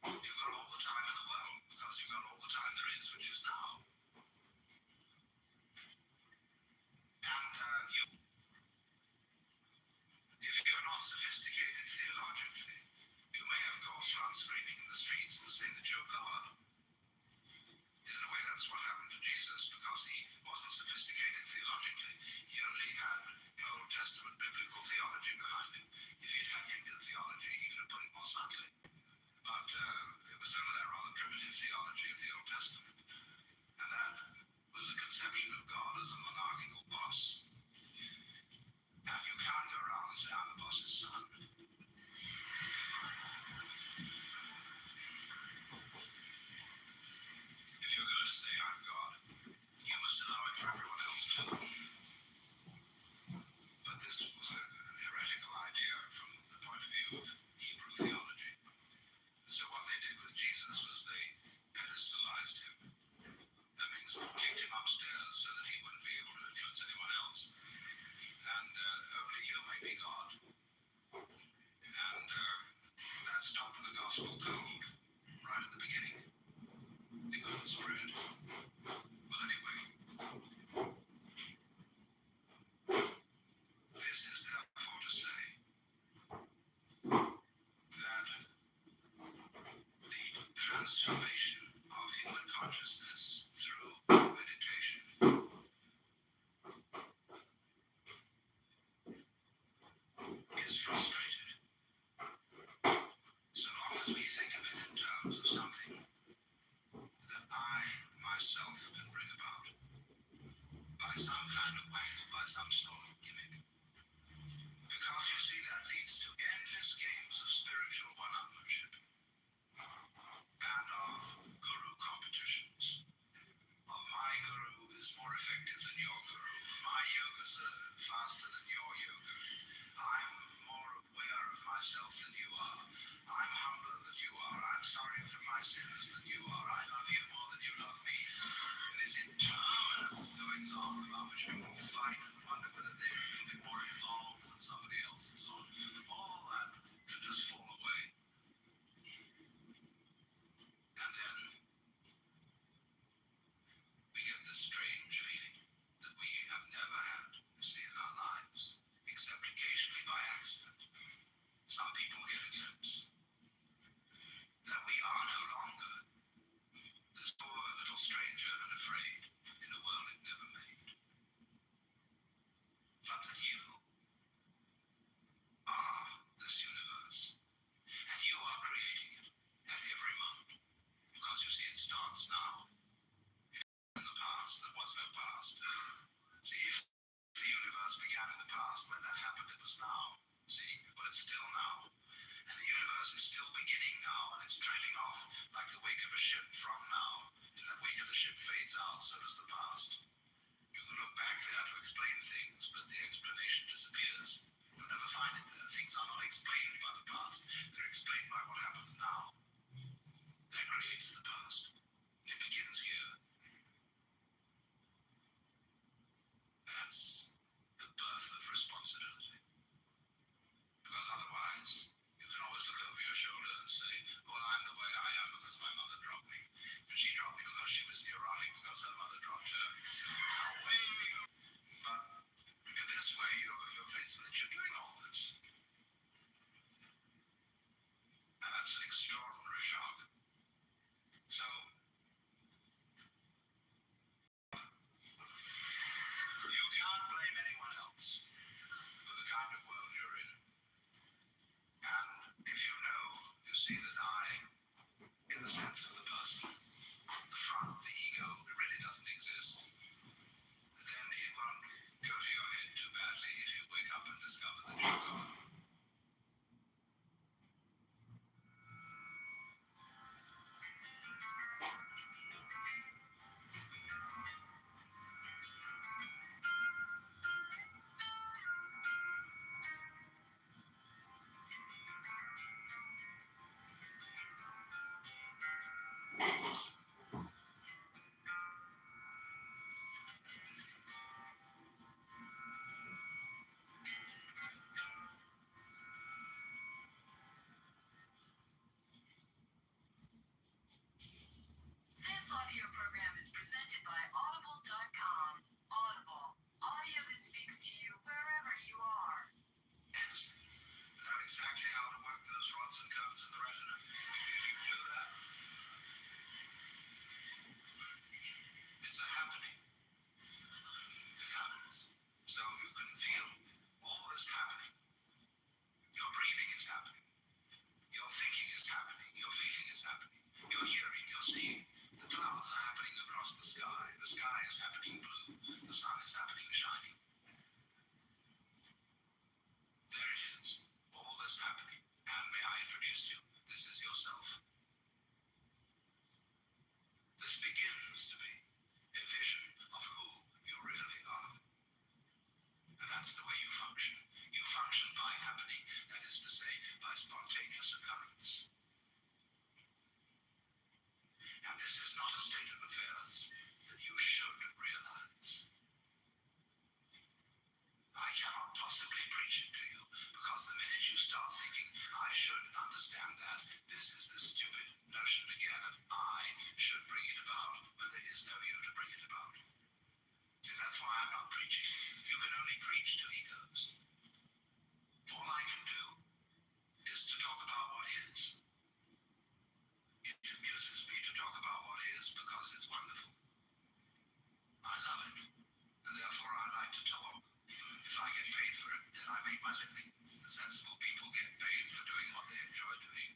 You've got all the time in the world because you've got all the time there is, which is now. And if you're not sophisticated theologically, you may of course run screaming in the streets and say that you're God. In a way, that's what happened to Jesus because he wasn't sophisticated theologically. He only had Old Testament biblical theology behind him. If he'd had Hindu theology, he could have put it more subtly. But it was only that rather primitive theology of the Old Testament. And that was a conception of God as a monarchical boss. And you can't go around and say, I'm the boss's son. If you're going to say, I'm God, you must allow it for everyone else too. But this was a heretical idea from the point of view of Hebrew theology. So what they did with Jesus was they pedestalized him. That means they kicked him upstairs so that he wouldn't be able to influence anyone else. And only you may be God. And that stopped the gospel cold right at the beginning. It couldn't spread. But anyway, this is therefore to say that the transformation of human consciousness through meditation is frustrated. So long as we think of it in terms of something that I myself can bring about by some kind of way, by some sort of gimmick. Because you see, that leads to endless games of spiritual one-upmanship and of guru competitions. Of my guru is more effective than your guru. My yogas are faster than your yoga. I'm more aware of myself than you are. I'm humbler than you are. I'm sorry for my sins than you are. I love you more than you love me. And this interminable goings on about which people fight and wonder whether they're a little bit more involved than somebody else and so on. All that can just fall away. And then we get this strange feeling that we have never had, you see, in our lives, except occasionally. only preach to egos. All I can do is to talk about what is. It amuses me to talk about what is because it's wonderful. I love it, and therefore I like to talk. If I get paid for it, then I make my living. The sensible people get paid for doing what they enjoy doing.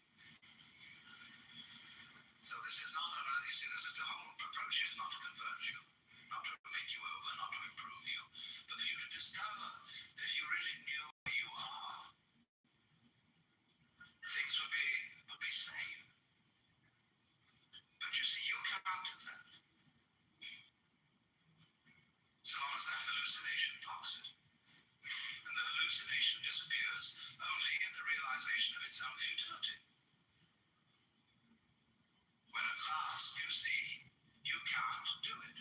So this is not, you see, this is the whole approach here, is not to convert you, not to make you over, not to improve you, but for you to discover that if you really knew who you are, things would be sane. But you see, you can't do that. So long as that hallucination blocks it. And the hallucination disappears only in the realization of its own futility. When at last you see you can't do it.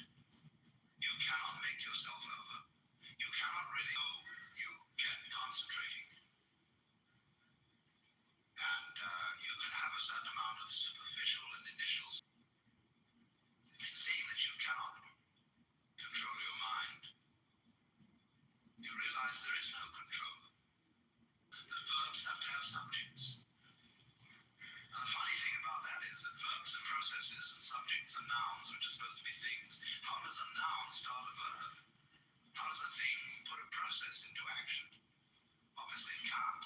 You cannot make yourself over. You cannot really, so you get concentrating. And you can have a certain amount of superficial and initial. Seeing that you cannot control your mind, you realize there is no control. That verbs have to have subjects. And the funny thing about that is that verbs are processes and subjects are nouns, which are supposed to be things. How does a noun start a verb? How does a thing put a process into action? Obviously it can't.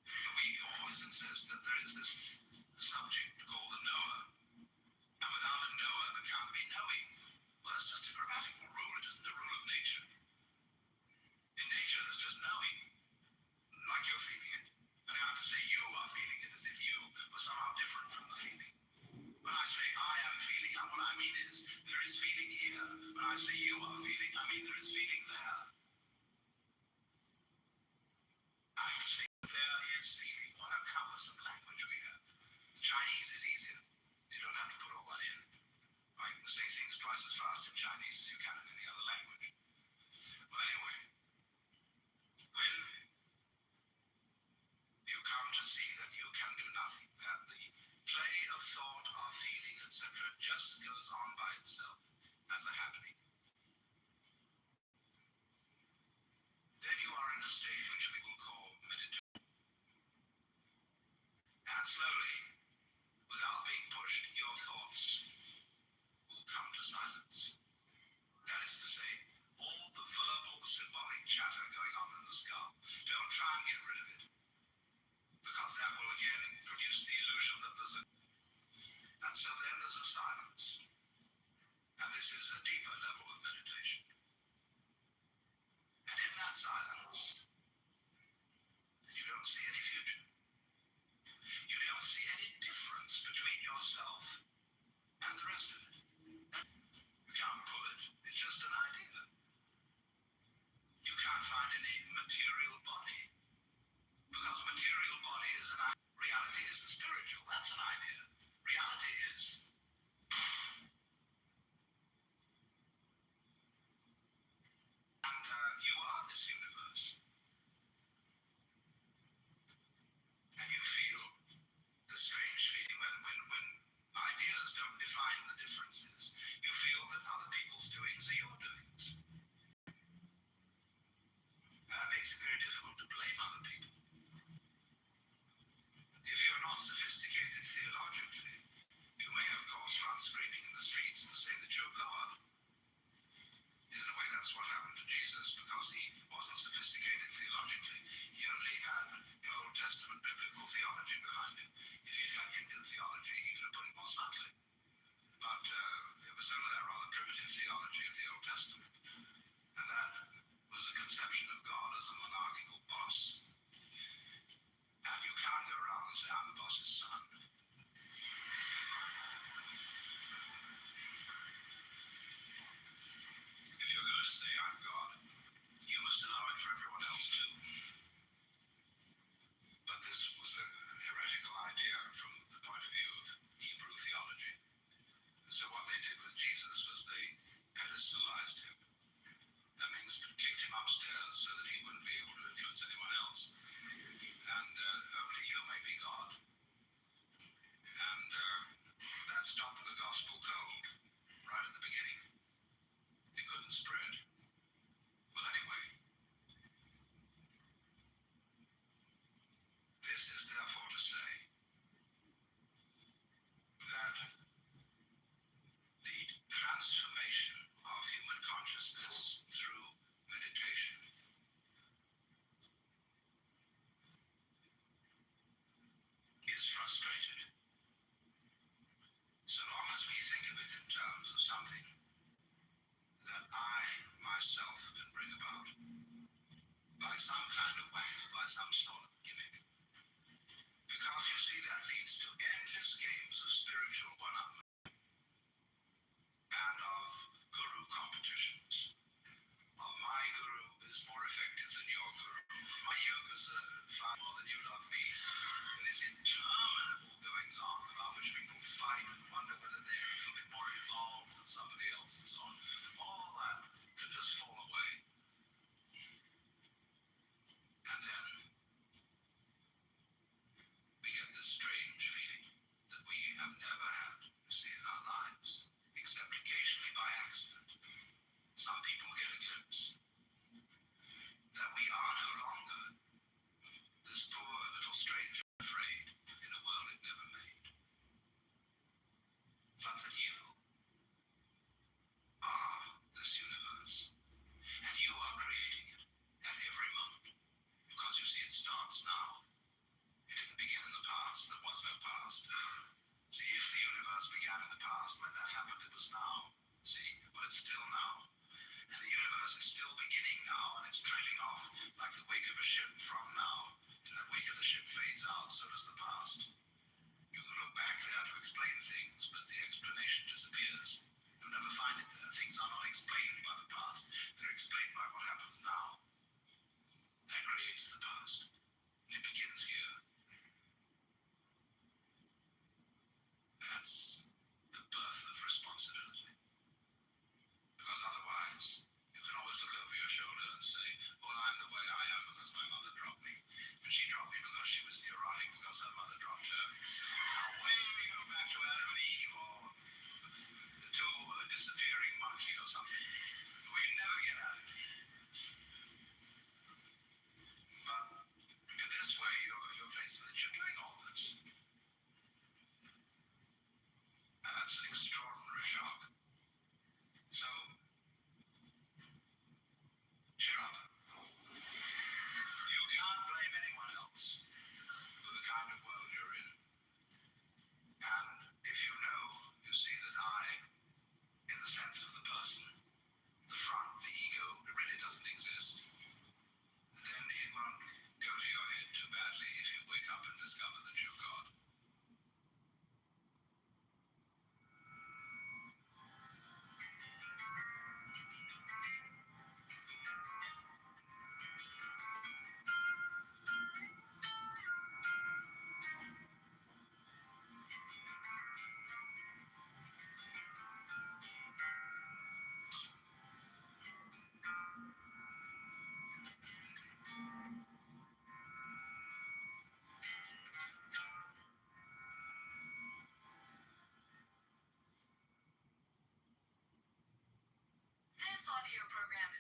But we always insist that there is this subject called the knower. And without a knower, there can't be knowing. Well, that's just a grammatical rule. It isn't a rule of nature. In nature, there's just knowing, like you're feeling it. And I have to say you are feeling it as if you were somehow different from the feeling. When I say I am feeling, what I mean is there is feeling here. When I say you are feeling, I mean there is feeling there. I have to say there is feeling. What a cumbersome language we have. Chinese is easier. You don't have to put all that in. I can say things twice as fast in Chinese as you can in any other language. Well, anyway, when you come to see that you can do nothing, that the play of thought or feeling, etc., just goes on by itself as a happening, then you are in a state which we will call meditation. And slowly, without being pushed, your thoughts will come to silence. That is to say, all the verbal, symbolic chatter going on in the skull, don't try and get rid of it, because that will again produce the illusion that there's a... And so then there's a silence. And this is a deeper level of meditation. And in that silence, you don't see any future. You don't see any difference between yourself and the rest of it. You can't pull it. It's just an idea. You can't find any material body. Because material body is an idea. Reality isn't spiritual. That's an idea. Reality is.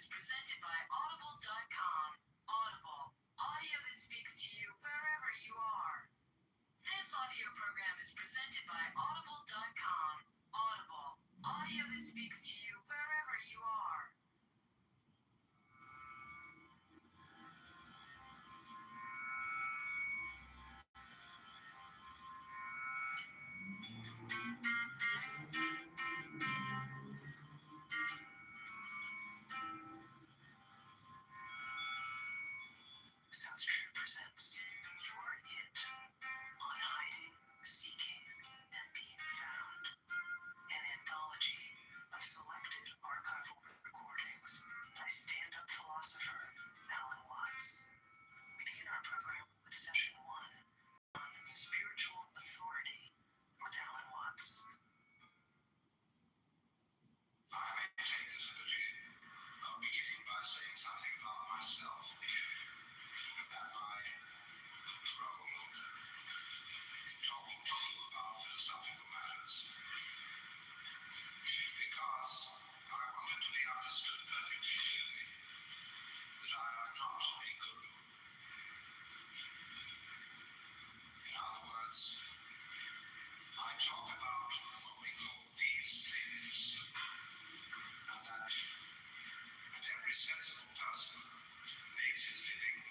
is presented by Audible.com. Audible, audio that speaks to you wherever you are. This audio program is presented by Audible.com. Audible, audio that speaks to you wherever you are. Sounds True presents You're It on Hiding, Seeking, and Being Found, an anthology of selected archival recordings by stand-up philosopher Alan Watts. We begin our program with session 1 on spiritual authority with Alan Watts. I may take the liberty of beginning by saying something about myself and my role in talking to you about philosophical matters. Because I want it to be understood perfectly clearly that I am not a guru. In other words, I talk about what we call these things, and every sensible person makes his living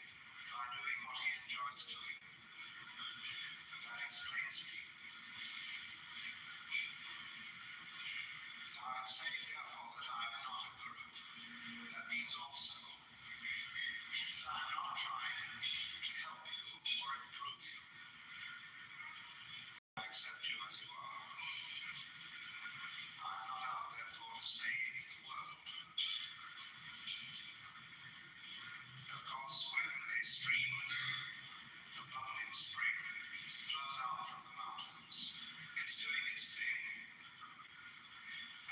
by doing what he enjoys doing. And that explains me. Now, I'd say, therefore, that I am not a guru. That means also that I'm not trying to help you or improve you. I accept you as you are. I'm not out, therefore, to save the world. Of course, when a stream, a bubbling spring, flows out from the mountains, it's doing its thing.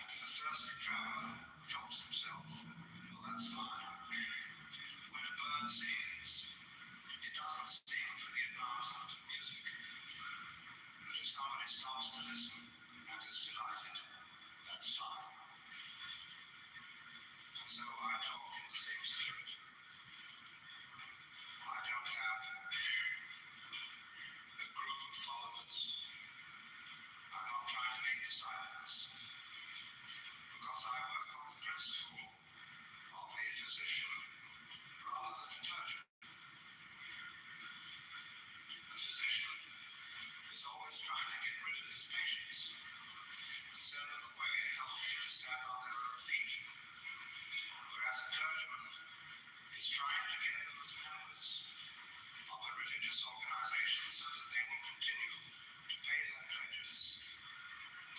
And if a thirsty traveler helps himself, well, that's fine. When a bird sings, it doesn't sing for the advancement of music. But if somebody stops to listen and is delighted, that's fine. And so I talk in the same spirit. I don't have a group of followers. I'm not trying to make disciples. Because I work on the principle of a physician rather than a clergyman. A physician is always trying to get rid of his patients and send them away healthy to stand on their own feet. Whereas a clergyman is trying to get them as members of a religious organization so that they will continue to pay their pledges,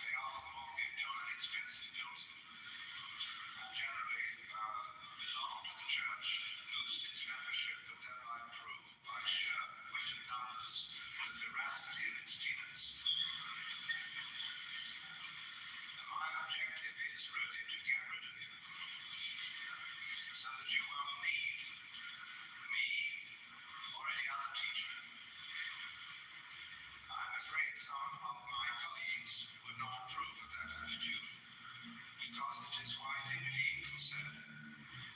pay off the mortgage on an expensive building, and generally belong to the church, lose its membership, and thereby prove by sheer weight of numbers the veracity of its tenets. And my objective is really to get rid of you, so that you won't need me or any other teacher. I'm afraid some of my colleagues would not approve of that attitude, because it is widely believed and said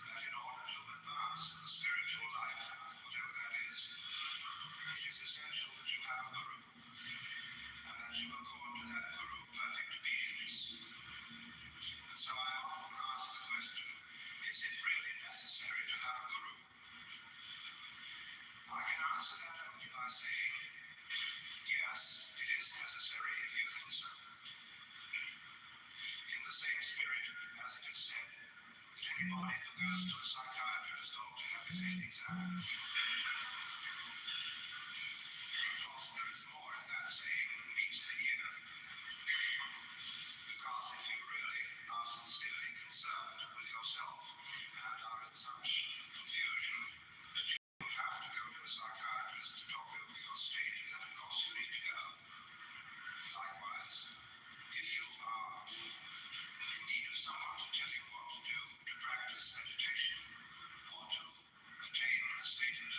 that in order to advance in the spiritual life, whatever that is, it is essential that you have a guru, and that you accord to that guru perfect obedience. And so I often ask the question, is it really necessary to have a guru? I can answer that only by saying, yes, it is necessary if you think so. In the same spirit as it is said that anybody who goes to a psychiatrist ought to have his head examined. Of course, there is more in that saying than meets the ear. Because if you really are sincerely concerned with yourself and are in such confusion that you have to go to a psychiatrist to talk over your state, then of course you need to go. Likewise, if you are in need of someone to tell you what to do to practice meditation or to attain a state of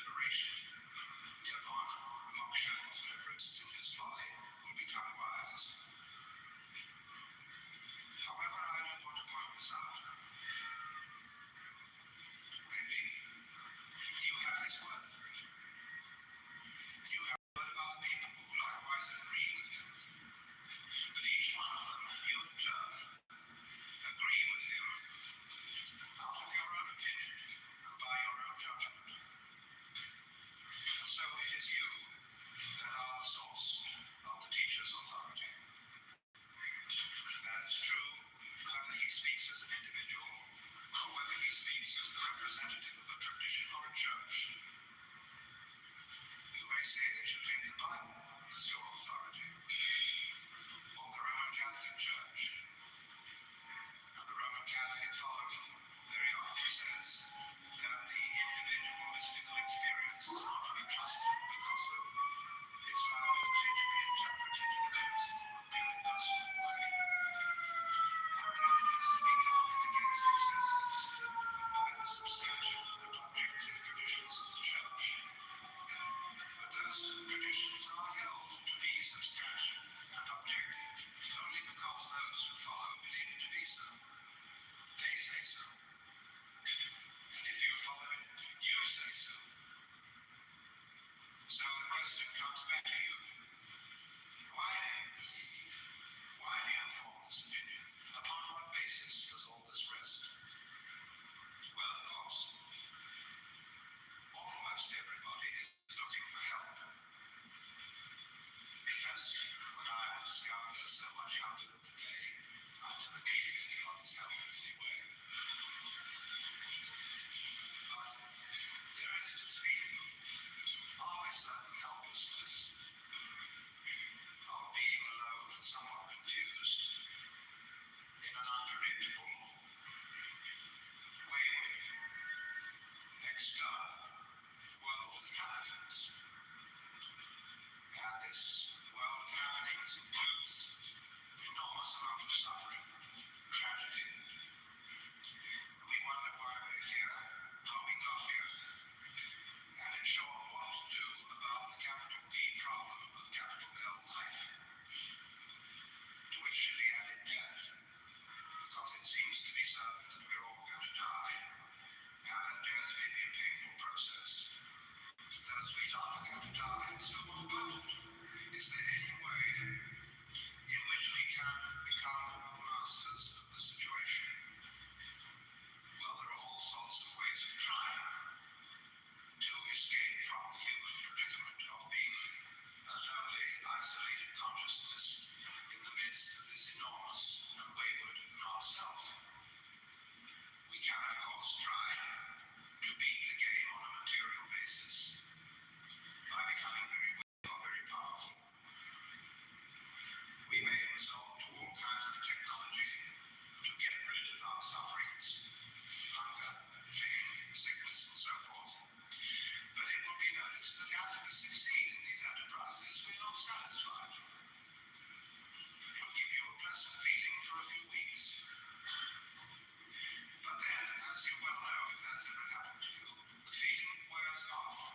that's ever happened to you, the feeling wears off.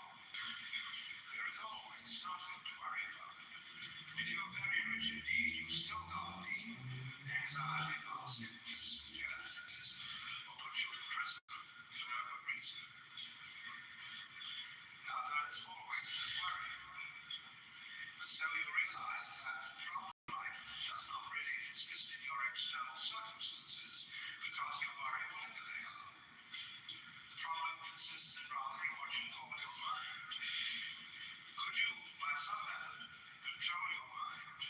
There is always something to worry about. If you're very rich indeed, you've still got the anxiety about sickness and death, or put you in prison for no good reason. Now, there is always this worry. And so you realize that the problem in life does not really consist in your external circumstances, because you worry whatever they are. The problem consists in rather in what you call your mind. Could you, by some method, control your mind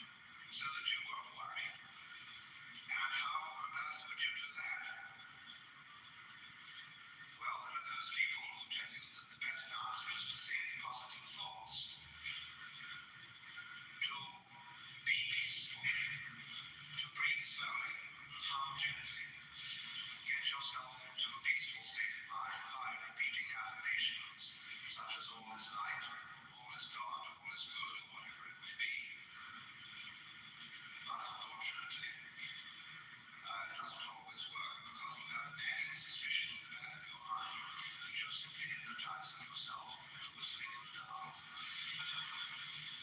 so that you won't worry? And how on earth would you do that? Well, there are those people who tell you that the best answer is to think positive thoughts, to be peaceful, to breathe slowly and hum gently. Get yourself into a peaceful state of mind by repeating affirmations such as all is light, all is God, all is good, or whatever it may be. But unfortunately, it doesn't always work, because you have a nagging suspicion in the back of your mind that you're simply hypnotizing yourself, whistling in the dark.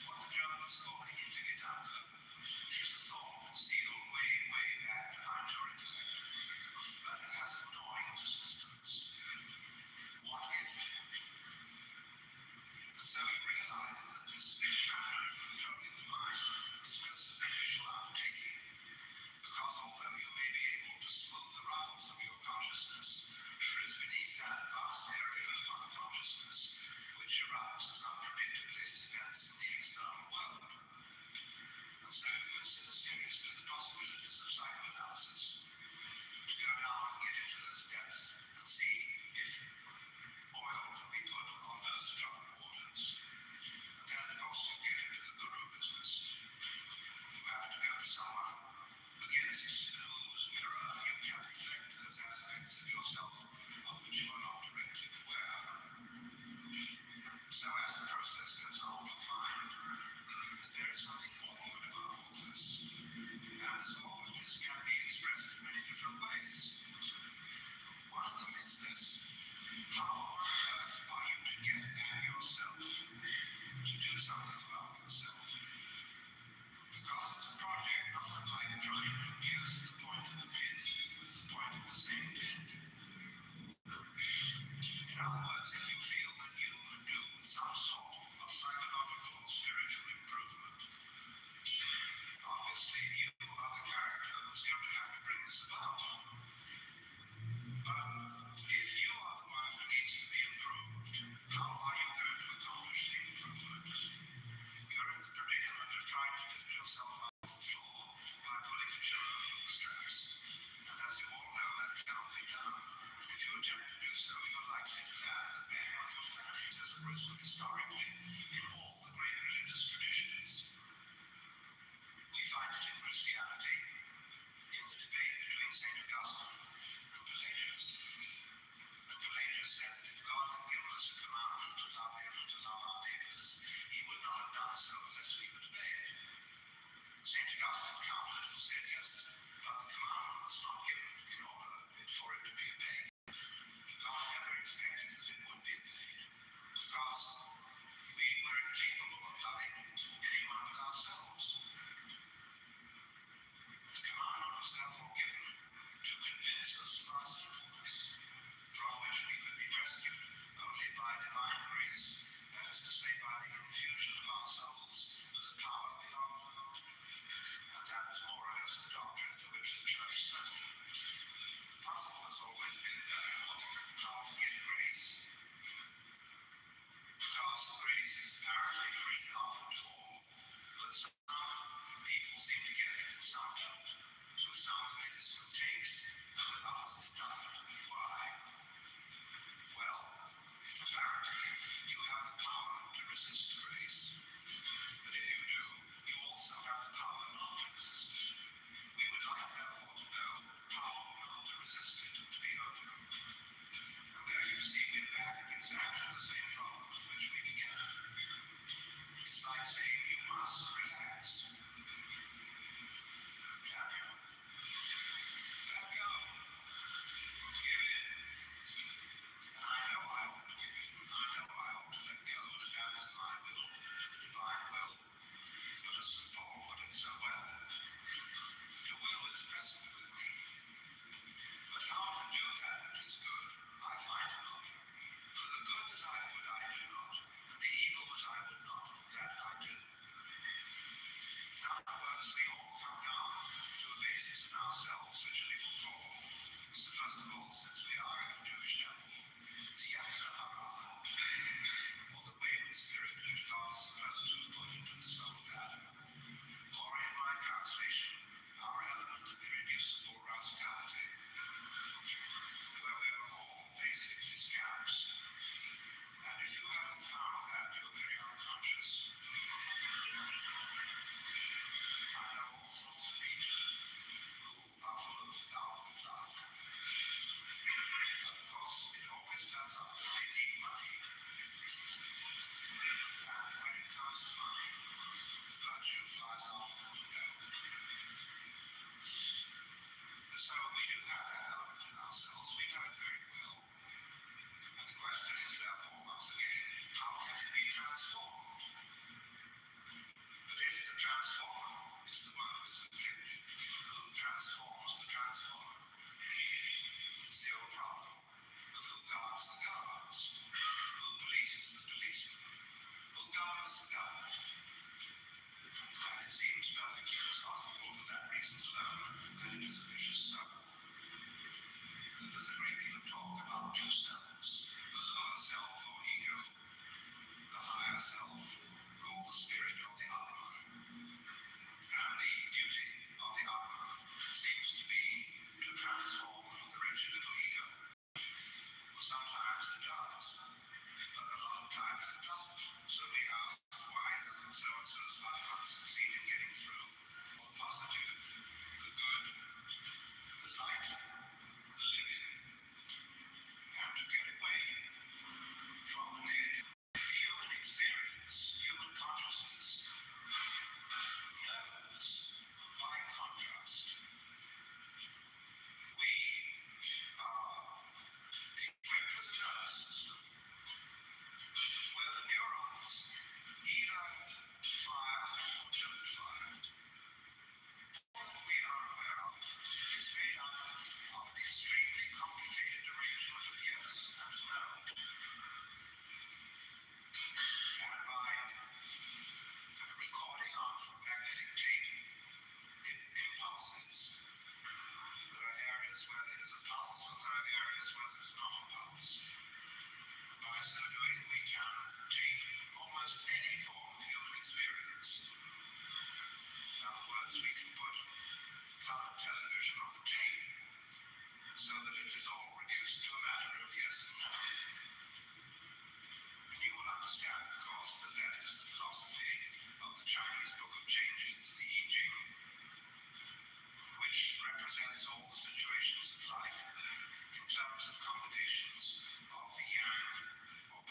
What the Germans call the Hintergedanke is a thought concealed way, way back behind your intellect, but it has an annoying persistence. What if? And so you realize that this pattern of controlling the mind is no superficial undertaking, because although you may be able to smooth the ruffles of your consciousness, there is beneath that a vast area of unconsciousness which erupts as unpredictably as events in the external world. And so you consider seriously the possibilities of psychoanalysis, to go down and get into those depths and see if oil can be put on those troubled waters. And then, of course, you get into the guru business. You have to go to someone against whose mirror you can reflect those aspects of yourself of which you are not directly aware. So as the process goes on, you find that there is something awkward about all this. And this awkwardness can be expressed in many different ways. One of them is this: how on earth are you to get at yourself, to do something about yourself? Because it's a project not unlike trying to pierce the point of a pin with the point of the same pin. In other words, if you feel that you could do with some sort of psychological or spiritual improvement, obviously you are the character who's going to have to bring this about. But if you are the one who needs to be improved, how are you going to accomplish the improvement? You're in the predicament of trying to lift yourself off the floor by pulling at your own bootstraps. And as you all know, that cannot be done. If you attempt to do so, you're likely to land with a bang on your fanny, as it was historically in all the great religious traditions. We find it in Christianity, in the debate between St. Augustine and Pelagius. And Pelagius said that if God had given us a commandment to love him and to love our neighbors, he would not have done so unless we would obey it. St. Augustine countered and said, yes, but the commandment was not given in order for it to be obeyed. God never expected that it would be obeyed, because we were incapable of loving anyone but ourselves. The commandment was therefore given to convince as novel powers. By so doing, we can take almost any form of human experience. In other words, we can put colored television on the tape so that it is all reduced to a matter of yes and no. And you will understand, of course, that that is the philosophy of the Chinese Book of Changes, the I Ching, which represents all the situations of life in terms of combinations of the yang or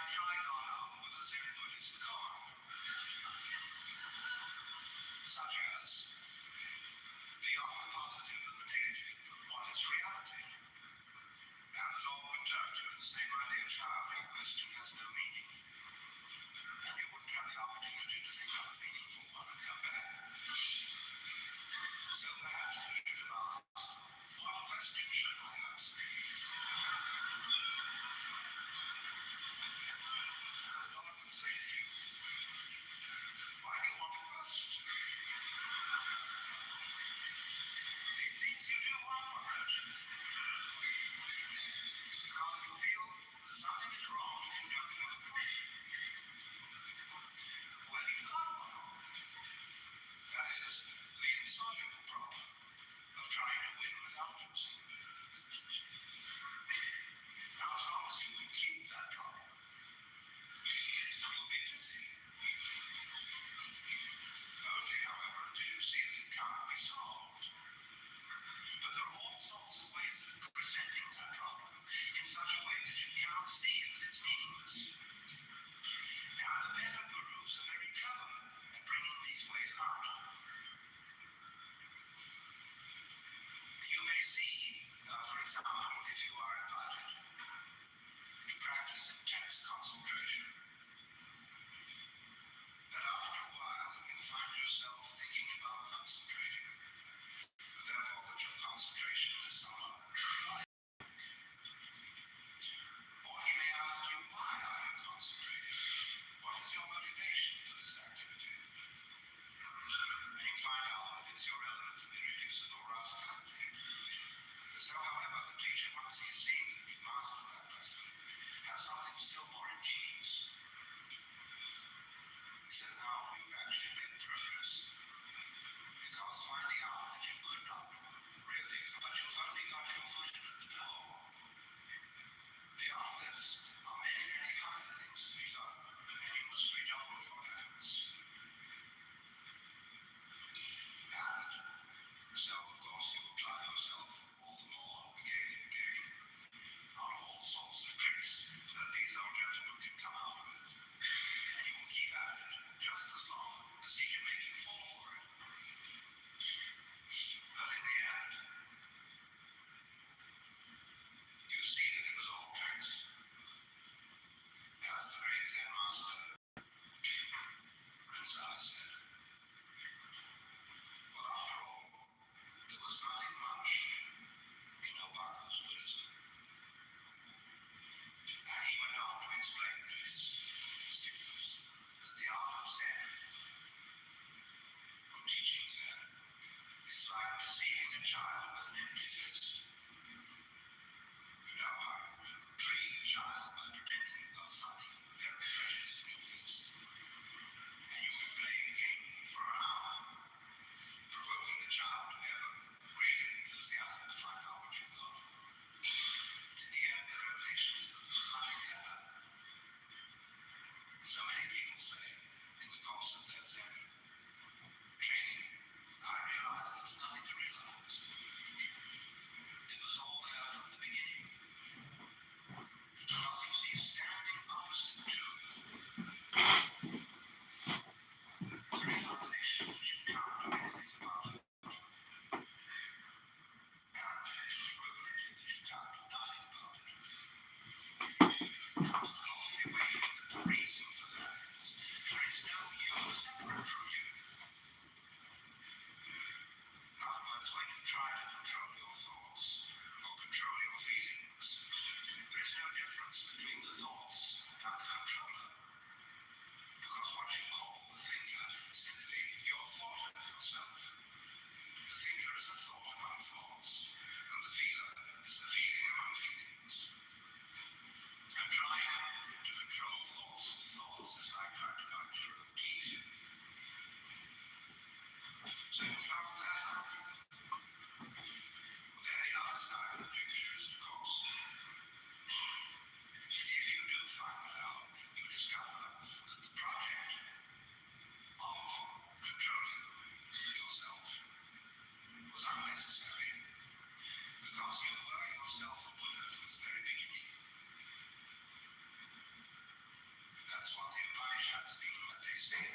tried on others everybody's car, such as beyond the positive and the negative, what is reality? And the law would turn to it and say, my dear child, your question has no meaning. And you wouldn't have the opportunity to think of a meaningful one and come back. So perhaps you should have asked, what question should I ask? And the Lord would say to you, why do you want to question? It seems you do want one, don't you? Because you feel that something is wrong if you don't have a question. Well, you've got one. That is the insoluble problem of trying to win without losing. Now, as long as you can keep that problem, you'll be busy. Only, however, until you see that it cannot be solved. But there are all sorts of ways of presenting that problem in such a way that you cannot see that it's meaningless. Now, the better gurus are very clever at bringing these ways out. You may see, for example, if you are invited to practice intense concentration, that after a while you find yourself thinking about concentrating, and therefore that your concentration is somewhat dry. Or he may ask you, why are you concentrating? What is your motivation for this activity? And you find out that it's your element of irreducible rascality. So, however, the teacher, once he has seen that you've mastered that lesson, has something still more ingenious. He says, now you've actually made progress. Because finding out that you could not really, but you've only got your foot in at the door. Beyond this are many, many other things to be done, and you must redouble your efforts. And so, of course, you apply yourself all the more again and again on all sorts of tricks that these old gentlemen can come out with. And you will keep at it just as long as he can make you fall for it. But in the end, you see that it was all tricks. As the great Zen master Rizal said, well, after all, there was nothing much in Obama's Buddhism. And he went on to explain to his students that the art of Zen, or teaching Zen, is like deceiving a child with an empty fist. You know how you treat a child by pretending you've got something very precious in your fist.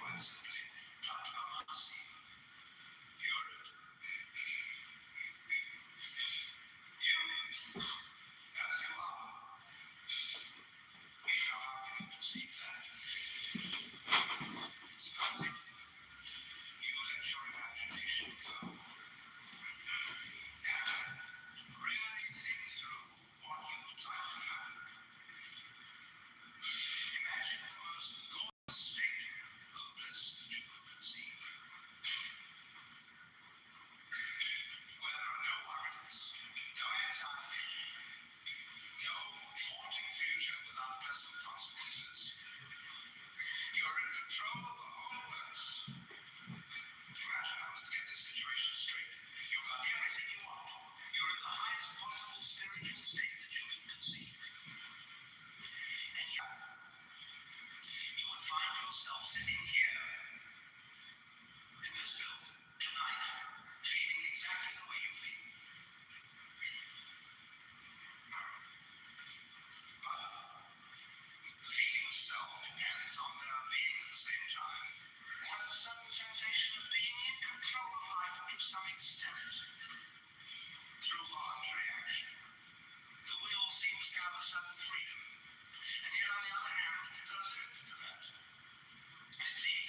quite simply not us. You're you, as you are. We are going to see that. Supposing you let your imagination go and really think through what you would like to happen. Imagine the most glorious state of bliss that you could conceive, where there are no worries, no anxiety, no haunting future without pleasant consequences. You're in control of the whole works. Imagine now, let's get this situation straight. You've got everything you want. You're in the highest possible spiritual state that you can conceive. And yet, you would find yourself sitting here in this building tonight, feeling exactly the way you feel. But the feeling of self depends on their being at the same time. It has a certain sensation of being in control of life to some extent through voluntary action. The will seems to have a certain freedom. And yet, on the other hand, there are limits to that. And it seems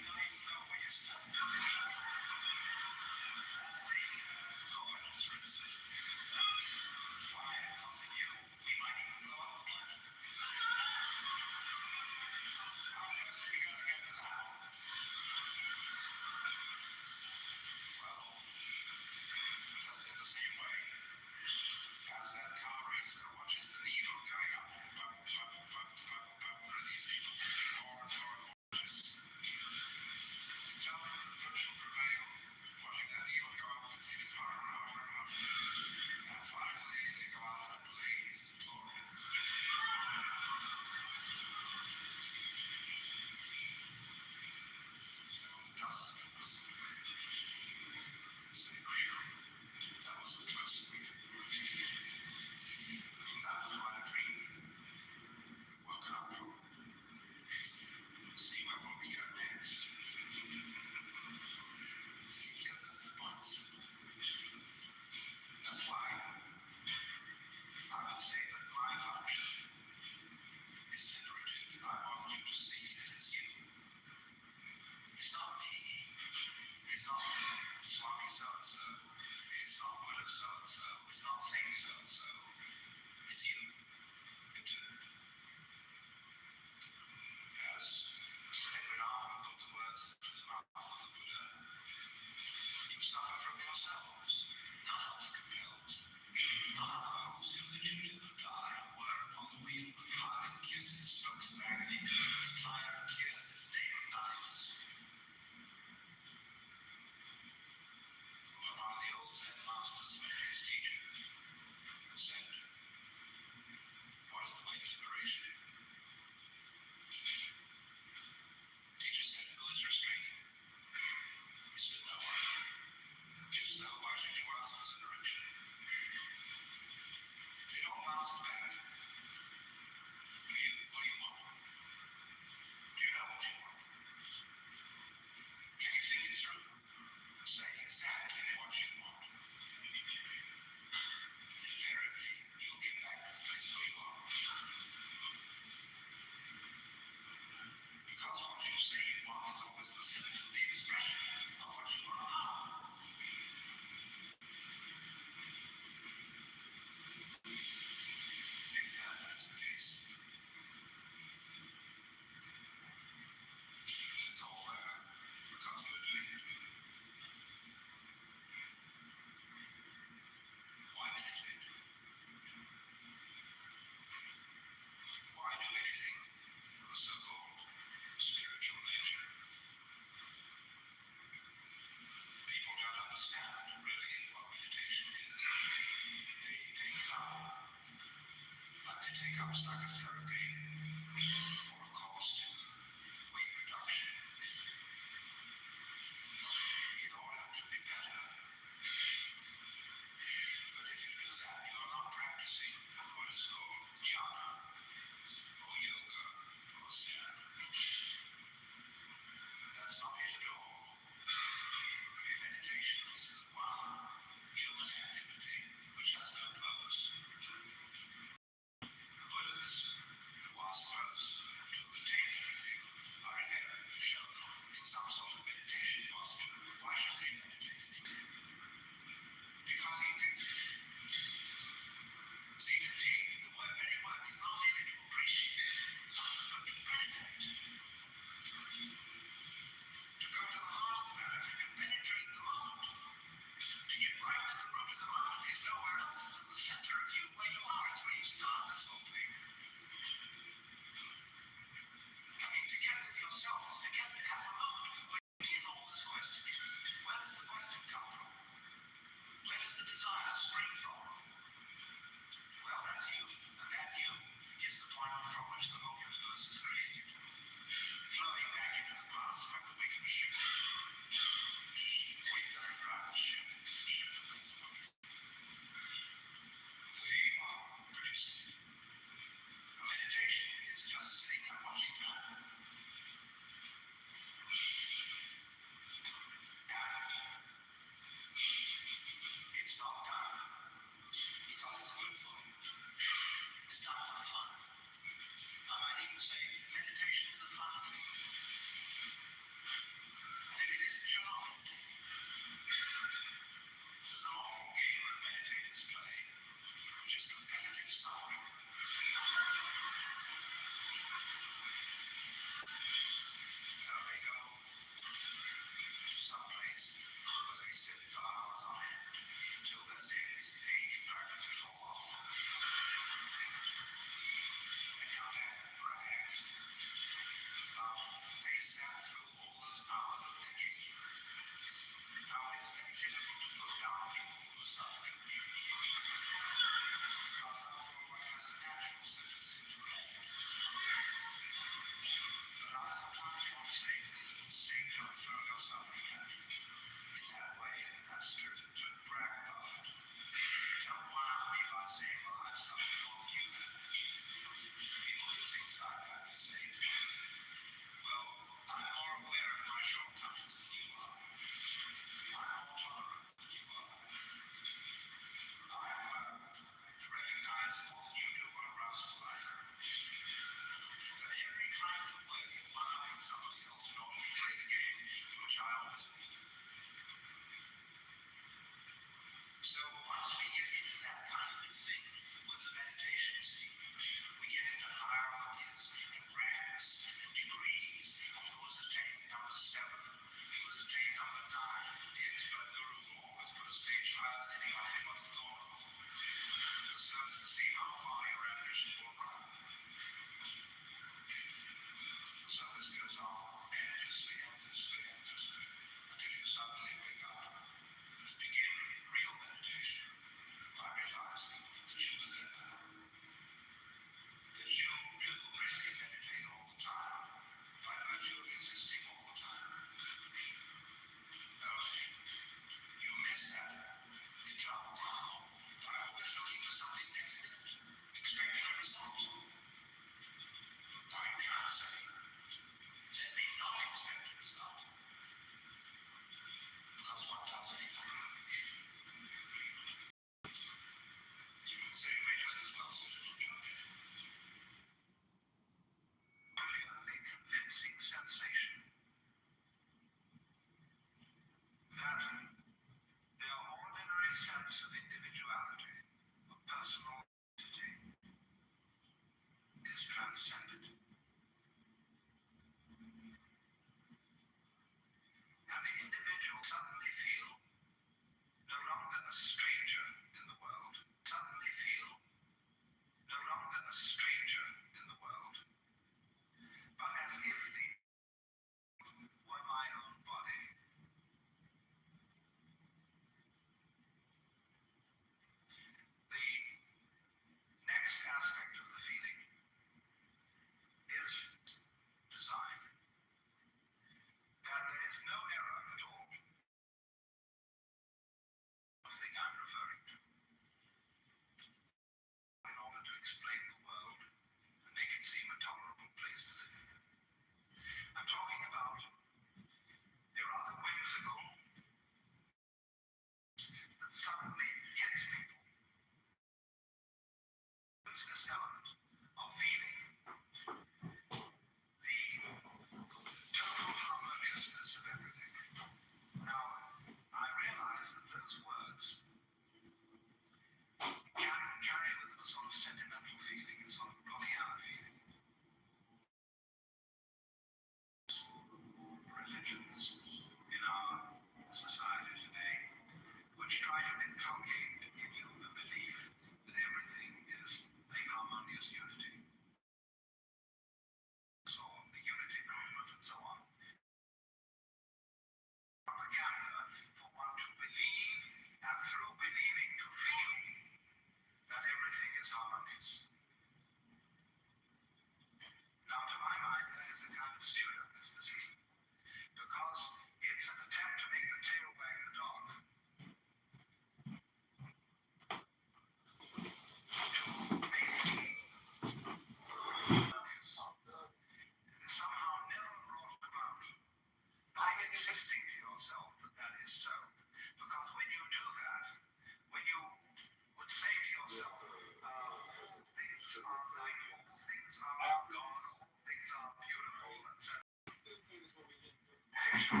One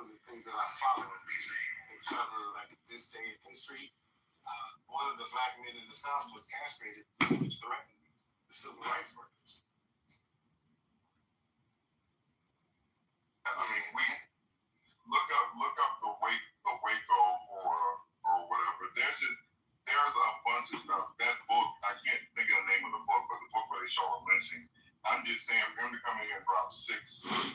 of the things that I follow in cover like this day in history, one of the black men in the South was castrated to threaten the civil rights workers. I mean, we look up the Waco or whatever. There's a bunch of stuff. That book, I can't think of the name of the book, but the book where they show a lynching. I'm just saying, for him to come in here and drop 6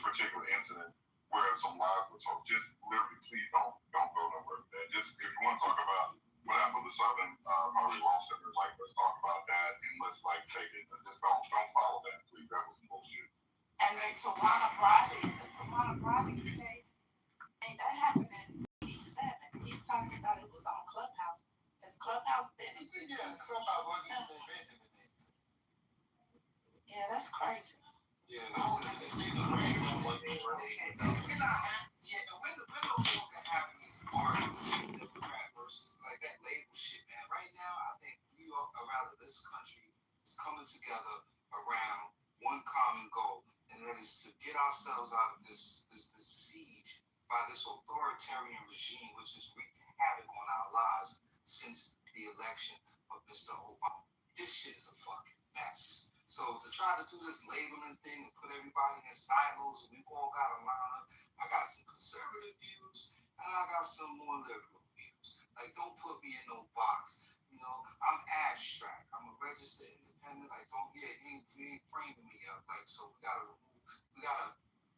particular incidents where some lives were told, just literally, please don't go nowhere. Just if you want to talk about what happened with the Southern Poverty Law Center, like let's talk about that and let's like take it. Just don't follow that, please. That was bullshit. And the Tawana Briley case, that happened in 87. He's talking about it was on Clubhouse. Has Clubhouse been in? Yeah, Clubhouse wasn't even invented in it. Yeah, that's crazy. Yeah, this is great. When the world can have these arguments, Democrat versus like that label shit, man. Right now, I think New York, or rather this country, is coming together around one common goal, and that is to get ourselves out of this siege by this authoritarian regime, which has wreaked havoc on our lives since the election of Mr. Obama. This shit is a fucking mess. So to try to do this labeling thing and put everybody in silos, we've all got a line up. I got some conservative views and I got some more liberal views. Like, don't put me in no box. You know, I'm abstract. I'm a registered independent. Like, you ain't framing me up. Like, so we gotta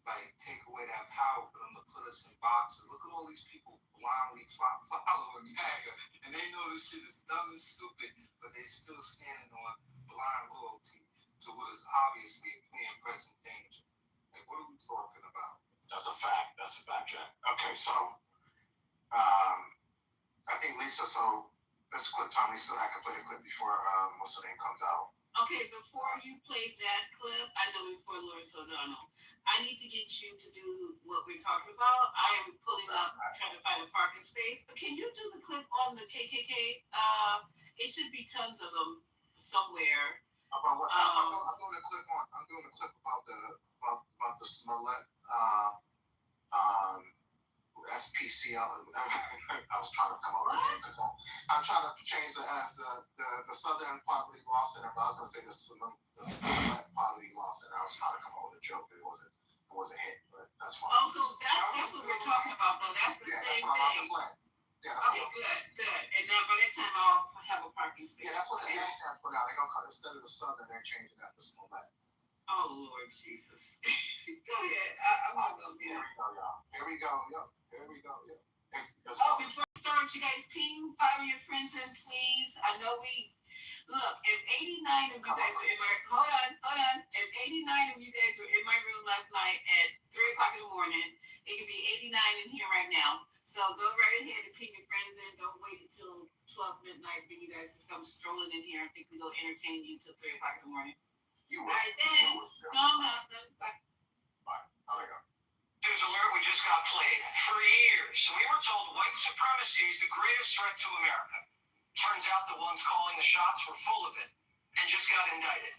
like take away that power for them to put us in boxes. Look at all these people blindly following MAGA, and they know this shit is dumb and stupid, but they still standing on blind loyalty to what is obviously a clear and present danger. Like, what are we talking about? That's a fact, Jack. Okay, so I think Lisa, so let's clip Tom. Lisa, I can play the clip before what's her name comes out. Okay, before you play that clip, I know before Lori Sodano, I need to get you to do what we're talking about. I am pulling up, trying to find a parking space. But can you do the clip on the KKK? It should be tons of them somewhere. About what? I'm doing a clip about the Smollett SPCL. I was trying to come up with a name because I'm trying to change the Southern Poverty Law Center, but I was going to say the Smollett Poverty Law Center. I was trying to come up with a joke, but it wasn't hit, but that's fine. Oh, so that's what we're talking about, though. That's the same thing. Yeah, okay, good. And now by that time, I'll have a parking space. Yeah, that's what the NASCAR put out. They're going to cut, instead of the Southern, they're changing that to Smollett. Oh, Lord Jesus. Go ahead. I'm going to go there. Here we go. Oh, before we start, you guys ping 5 of your friends in, please. I know look, if 89 of you guys were in my, hold on. If 89 of you guys were in my room last night at 3 o'clock in the morning, it could be 89 in here right now. So go right ahead and ping your friends in. Don't wait until 12 midnight for you guys to come strolling in here and think we're going to entertain you till 3 o'clock in the morning. All right, thanks. No. Bye. News alert, we just got played. For years, we were told white supremacy is the greatest threat to America. Turns out the ones calling the shots were full of it and just got indicted.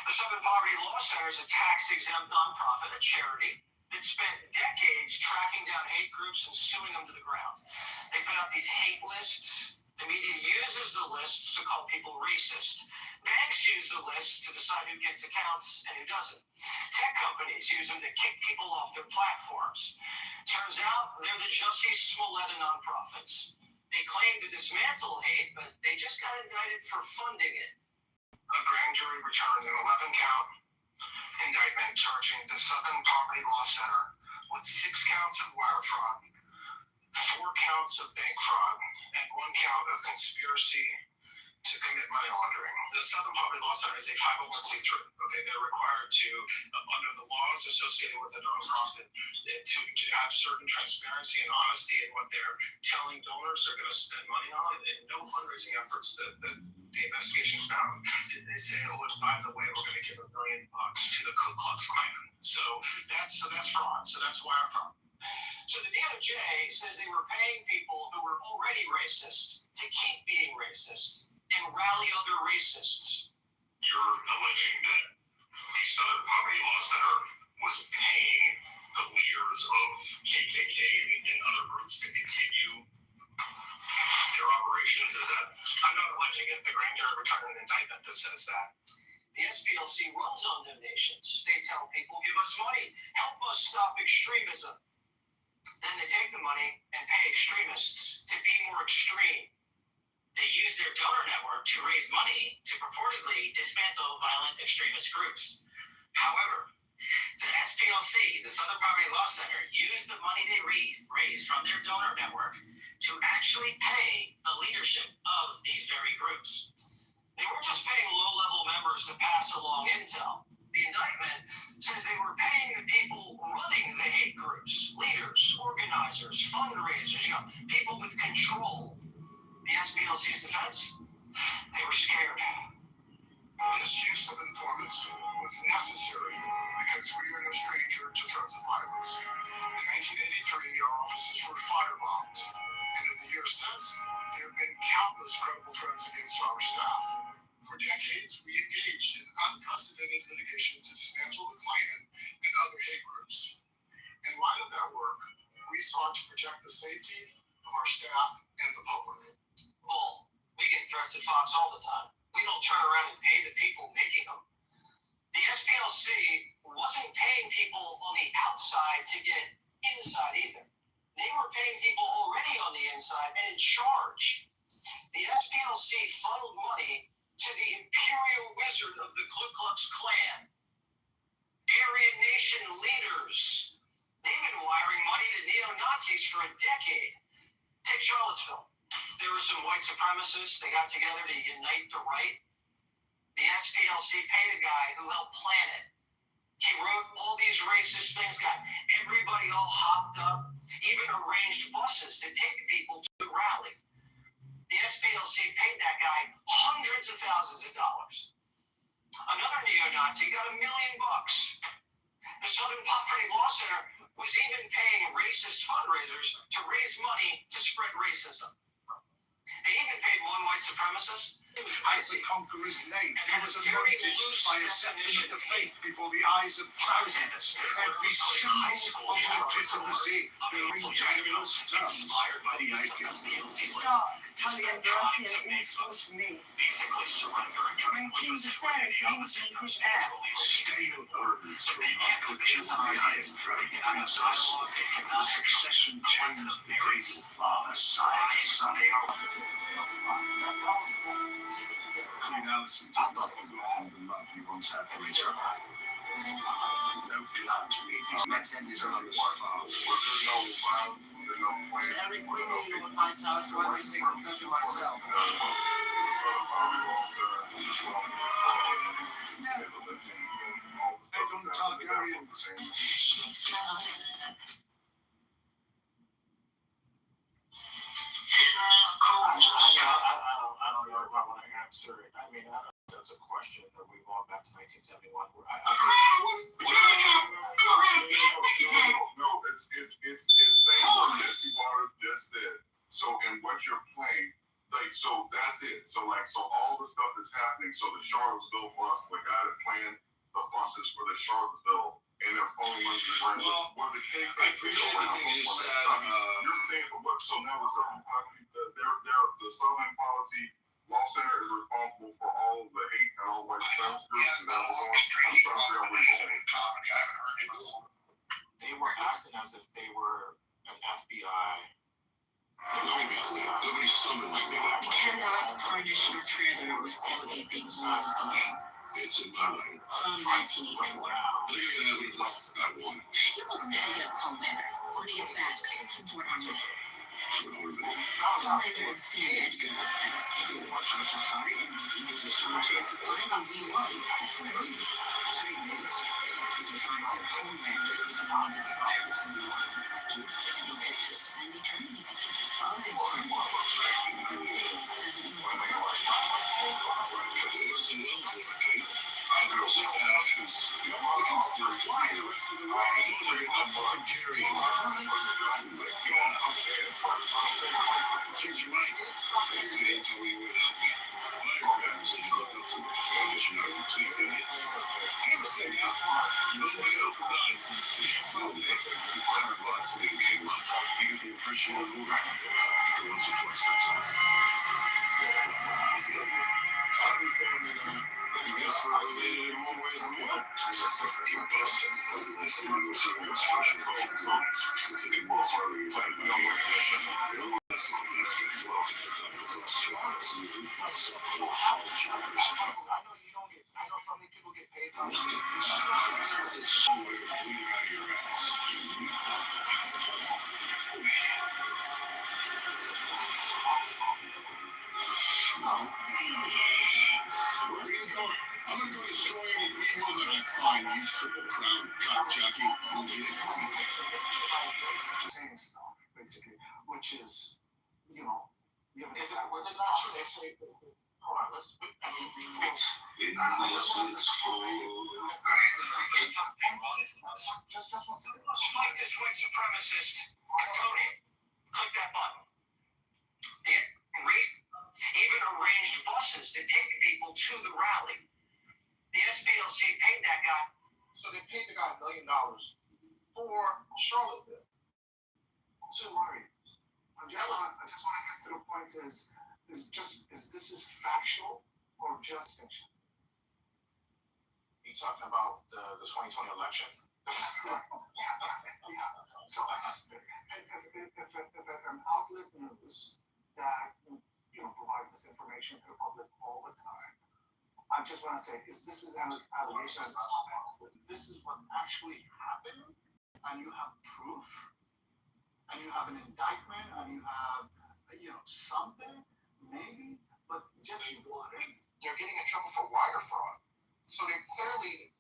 The Southern Poverty Law Center is a tax-exempt nonprofit, a charity, that spent decades tracking down hate groups and suing them to the ground. They put out these hate lists. The media uses the lists to call people racist. Banks use the lists to decide who gets accounts and who doesn't. Tech companies use them to kick people off their platforms. Turns out they're the Jussie Smollett of nonprofits. They claim to dismantle hate, but they just got indicted for funding it. A grand jury returned an 11-count indictment charging the Southern Poverty Law Center with 6 counts of wire fraud, 4 counts of bank fraud, and 1 count of conspiracy to commit money laundering. The Southern Poverty Law Center is a 501c3. Okay, they're required to, under the laws associated with a nonprofit, to have certain transparency and honesty in what they're telling donors they're going to spend money on, and no fundraising efforts that the investigation found did they say, oh, and by the way, we're going to give $1 million to the Ku Klux Klan. So that's fraud. So that's wire fraud. So the DOJ says they were paying people who were already racist to keep being racist and rally other racists. You're alleging that the Southern Poverty Law Center was paying the leaders of KKK and other groups to continue their operations? Is that? I'm not alleging it. The grand jury returned an indictment that says that. The SPLC runs on donations. They tell people, give us money, help us stop extremism. Then they take the money and pay extremists to be more extreme. They use their donor network to raise money to purportedly dismantle violent extremist groups. However, the SPLC, the Southern Poverty Law Center, used the money they raised from their donor network to actually pay the leadership of these very groups. They weren't just paying low-level members to pass along intel. The indictment says they were paying the people running the hate groups, leaders, organizers, fundraisers, people with control. The SPLC's defense? They were scared. This use of informants was necessary because we are no stranger to threats of violence. In 1983, our offices were firebombed, and in the years since, there have been countless credible threats against our staff. For decades, we engaged in unprecedented litigation to dismantle the Klan and other hate groups. In light of that work, we sought to protect the safety of our staff and the public. Bull. We get threats at Fox all the time. We don't turn around and pay the people making them. The SPLC wasn't paying people on the outside to get inside either. They were paying people already on the inside and in charge. The SPLC funneled money to the imperial wizard of the Ku Klux Klan. Aryan Nation leaders. They've been wiring money to neo-Nazis for a decade. Take Charlottesville. There were some white supremacists. They got together to unite the right. The SPLC paid a guy who helped plan it. He wrote all these racist things, got everybody all hopped up, even arranged buses to take people to the rally. The SPLC paid that guy hundreds of thousands of dollars. Another neo-Nazi got $1 million. The Southern Poverty Law Center was even paying racist fundraisers to raise money to spread racism. They even paid one white supremacist. It was crazy. The conqueror's name. And He was anointed by a scepter of the faith before the eyes of thousands. Every symbol of legitimacy bearing Daniel Star. Star, Italian also me. When King Viserys named his heir. Stale orders from Octavian the Iron Throne Princess. The succession changed the day of father, sire, son. Queen Alison did not forget the love you once had for each other. No blood to lead these next end is on this far. So every queen leader with high tower, so I may take the country myself. Aegon Targaryen. I don't know if I want to answer it. I mean, that's a question that we going back to 1971. No, it's same what Jesse Waters just said. So, and what you're playing, like, so that's it. So all the stuff is happening. So the Charlottesville bus, the guy that planned the buses for the Charlottesville, and they're phoning money to run. Well, the I appreciate the thing is that you're saying what? So now the Southern Policy Law Center is responsible for all the hate and all white supremacy groups. That was on. I'm trying to figure out where you're going. They were acting as if they were an FBI. Let me be clear. Nobody summons me. We cannot furnish your trailer with quality being used. It's in my line. From 1984. I think I can have it if I want. You're welcome to take it up Homelander. Only it's back. Support Army. Homelander and Stan Edgar. They work hard to hire and he uses contracts to find a V1 before Army. It's great news. If you find some Homelander finding the pirates in the water, you'll get to spend eternity with your father and son. Doesn't look like Listen well to it, Kate. Our girls are fat ass. We can still fly the rest of the way. I'm Bulgarian. Oh my God. Change your mind. Yesterday I told you you would help me. My parents said you looked up to me. I guess you're not a complete idiot. I never said that. Nobody else was on. Sorry, lots of came up. You get the impression of more. Once or twice, that's all. I guess we're related in more ways than one. Your best. Nice to meet you. It's fresh and cold. Looking more sorry as I know. Let's get flow. I know so many people get paid by Where are you going? I'm gonna go destroy any people that I find, you triple crown cock jockey. Saying stuff, basically, which is, you know, was it not true? They say, hold on, let's. This is full. Just one second. Fight this white supremacist. Tony, click that button. Even arranged buses to take people to the rally. The SPLC paid that guy. So they paid the guy $1 million for Charlottesville. So Larry, I just want to get to the point: is this factual or just fiction? You talking about the 2020 election? Yeah. So I just if an outlet news that provide this information to the public all the time, I just want to say this is an allegation. This is what actually happened, and you have proof, and you have an indictment, and you have something maybe, but just what is? They're getting in trouble for wire fraud. So they clearly,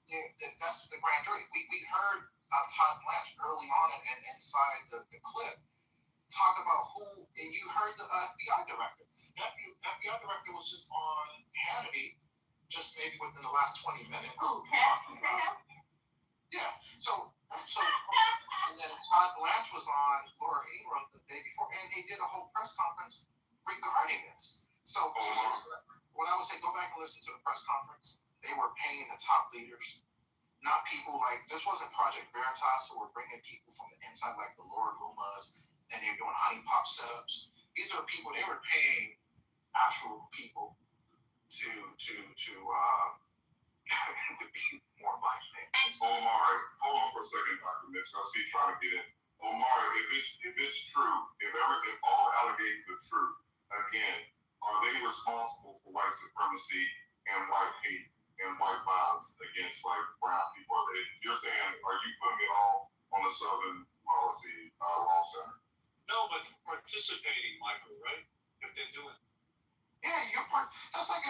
that's the grand jury. We heard Todd Blanche early on and inside the clip talk about who, and you heard the FBI director. The FBI director was just on Hannity just maybe within the last 20 minutes. Oh, Cash? Yeah. So, and then Todd Blanche was on Laura Ingraham the day before, and they did a whole press conference regarding this. So what I would say, go back and listen to the press conference. They were paying the top leaders, not people like, this wasn't Project Veritas, who were bringing people from the inside like the Lord Lumas, and they were doing honeypot setups. These are people, they were paying actual people to be more like things. Omar, hold on for a second, Dr. Mitch. I see you trying to get in. Omar, if it's true, if all allegations are true, again, are they responsible for white supremacy and white hate and white violence against like brown people? You're saying, are you putting it all on the Southern Policy Law Center? No, but participating, Michael, right? If they're doing. Yeah, that's like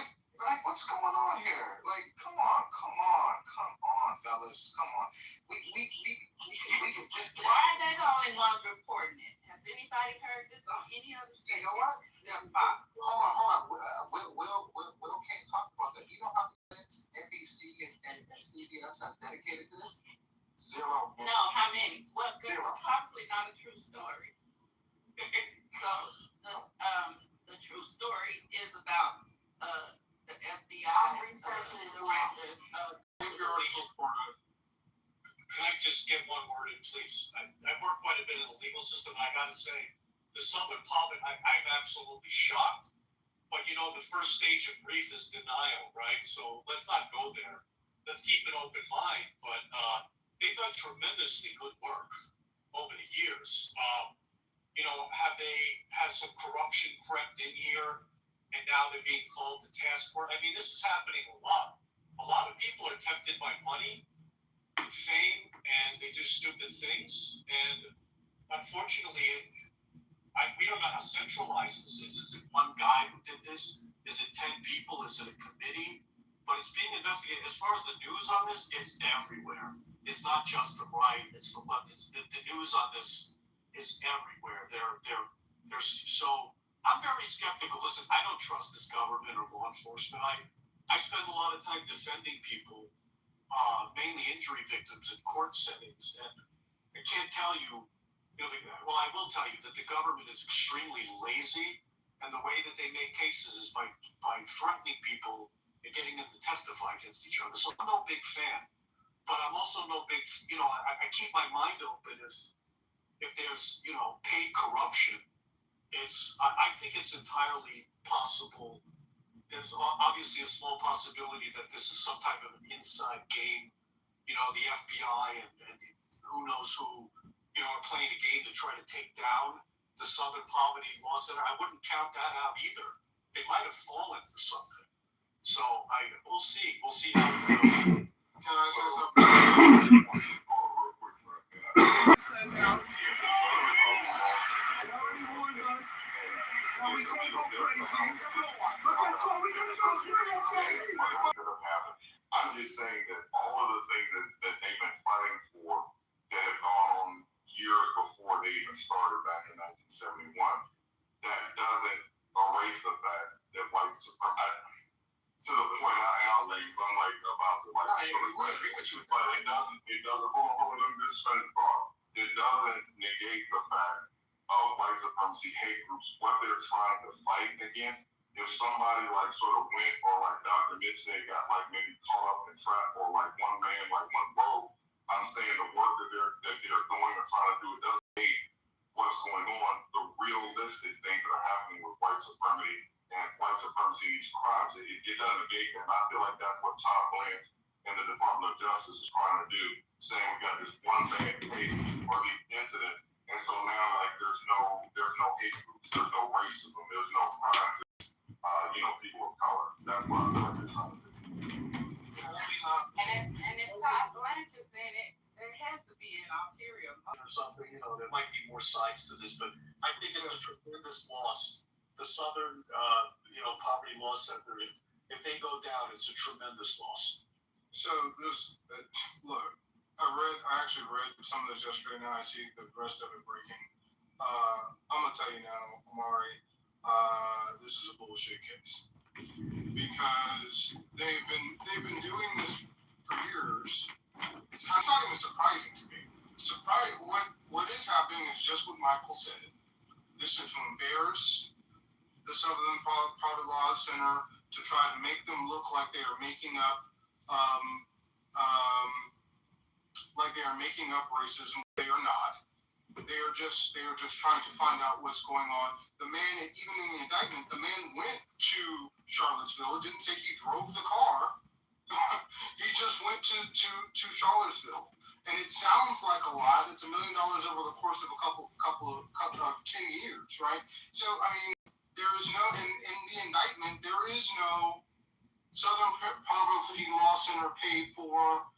what's going on here? Like, come on, fellas, come on. We can just. Why are they the only ones reporting it? Has anybody heard this on any other state? You know what? Except Fox. Hold on. Will can't talk about that. You know how many minutes NBC and CBS have dedicated to this? 0. No, how many? Well, because it's probably not a true story. So the true story is about the FBI. I'm researching the directors of. Can I just get one word in, please? I work quite a bit in the legal system, and I got to say, the Southern Parliament, I'm absolutely shocked. But the first stage of grief is denial, right? So let's not go there. Let's keep an open mind. But they've done tremendously good work over the years. Have they had some corruption crept in here, and now they're being called to task for it? I mean, this is happening a lot. A lot of people are tempted by money, fame, and they do stupid things. And unfortunately, we don't know how centralized this is. Is it one guy who did this? Is it 10 people? Is it a committee? But it's being investigated. As far as the news on this, it's everywhere. It's not just the right. It's the left. The news on this is everywhere. They're so. I'm very skeptical. Listen, I don't trust this government or law enforcement. I spend a lot of time defending people, mainly injury victims in court settings, and I can't tell you. I will tell you that the government is extremely lazy, and the way that they make cases is by threatening people and getting them to testify against each other. So I'm no big fan but I'm also no big, I keep my mind open if there's, paid corruption. I think it's entirely possible. There's obviously a small possibility that this is some type of an inside game. The FBI and who knows who, are playing a game to try to take down the Southern Poverty Law Center. I wouldn't count that out either. They might have fallen for something. So we'll see. We'll see how it goes. Can I say something? Said now, they already warned us that we can't go crazy. But guess what? We're gonna go crazy. I'm just saying that all of the things that they've been fighting for that have gone on years before they even started back in 1971, that doesn't erase the fact that white supremacy, to the point I outlays, unlike about the white supremacy, but it doesn't, hold on, let me just finish the thought. It doesn't negate the fact of white supremacy hate groups, what they're trying to fight against. If somebody like sort of went, or like Dr. Mitch said, got like maybe caught up in trap, or like one man, like one rogue, I'm saying the work that they're doing or trying to do, it doesn't hate what's going on, the realistic things that are happening with white supremacy and white supremacy's crimes. It doesn't negate that. And I feel like that's what Todd Blanche and the Department of Justice is trying to do, saying we got this one bad case or the incident, and so now like there's no hate groups, there's no racism, there's no crime. People of color. That's what I feel like they're trying to do. And if Todd Blanche is in it, there has to be an ulterior motive. Or something, there might be more sides to this, but I think it's a tremendous loss. The Southern, Poverty Law Center, if they go down, it's a tremendous loss. So this, look, I actually read some of this yesterday. Now I see the rest of it breaking. I'm gonna tell you now, Amari, this is a bullshit case because they've been doing this for years. It's not even surprising to me. What is happening is just what Michael said. This is to embarrass the Southern Poverty Law Center, to try to make them look like they are making up racism. They are not. They are just trying to find out what's going on. The man, even in the indictment, the man went to Charlottesville. It didn't say he drove the car. He just went to Charlottesville. And it sounds like a lot. It's $1 million over the course of a couple of 10 years, right? So I mean, there is no in the indictment. There is no Southern Poverty Law Center paid for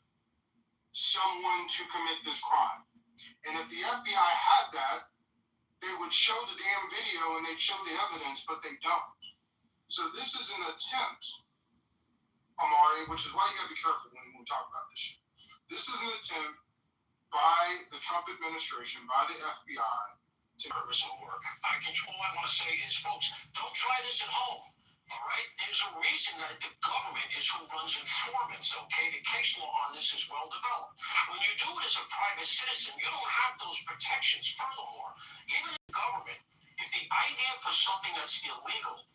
someone to commit this crime. And if the FBI had that, they would show the damn video and they'd show the evidence, but they don't. So this is an attempt, Amari, which is why you gotta be careful when we talk about this shit. This is an attempt by the Trump administration, by the FBI, to purpose of work. All I want to say is, folks, don't try this at home. All right? There's a reason that the government is who runs informants, okay? The case law on this is well developed. When you do it as a private citizen, you don't have those protections. Furthermore, even in the government, if the idea for something that's illegal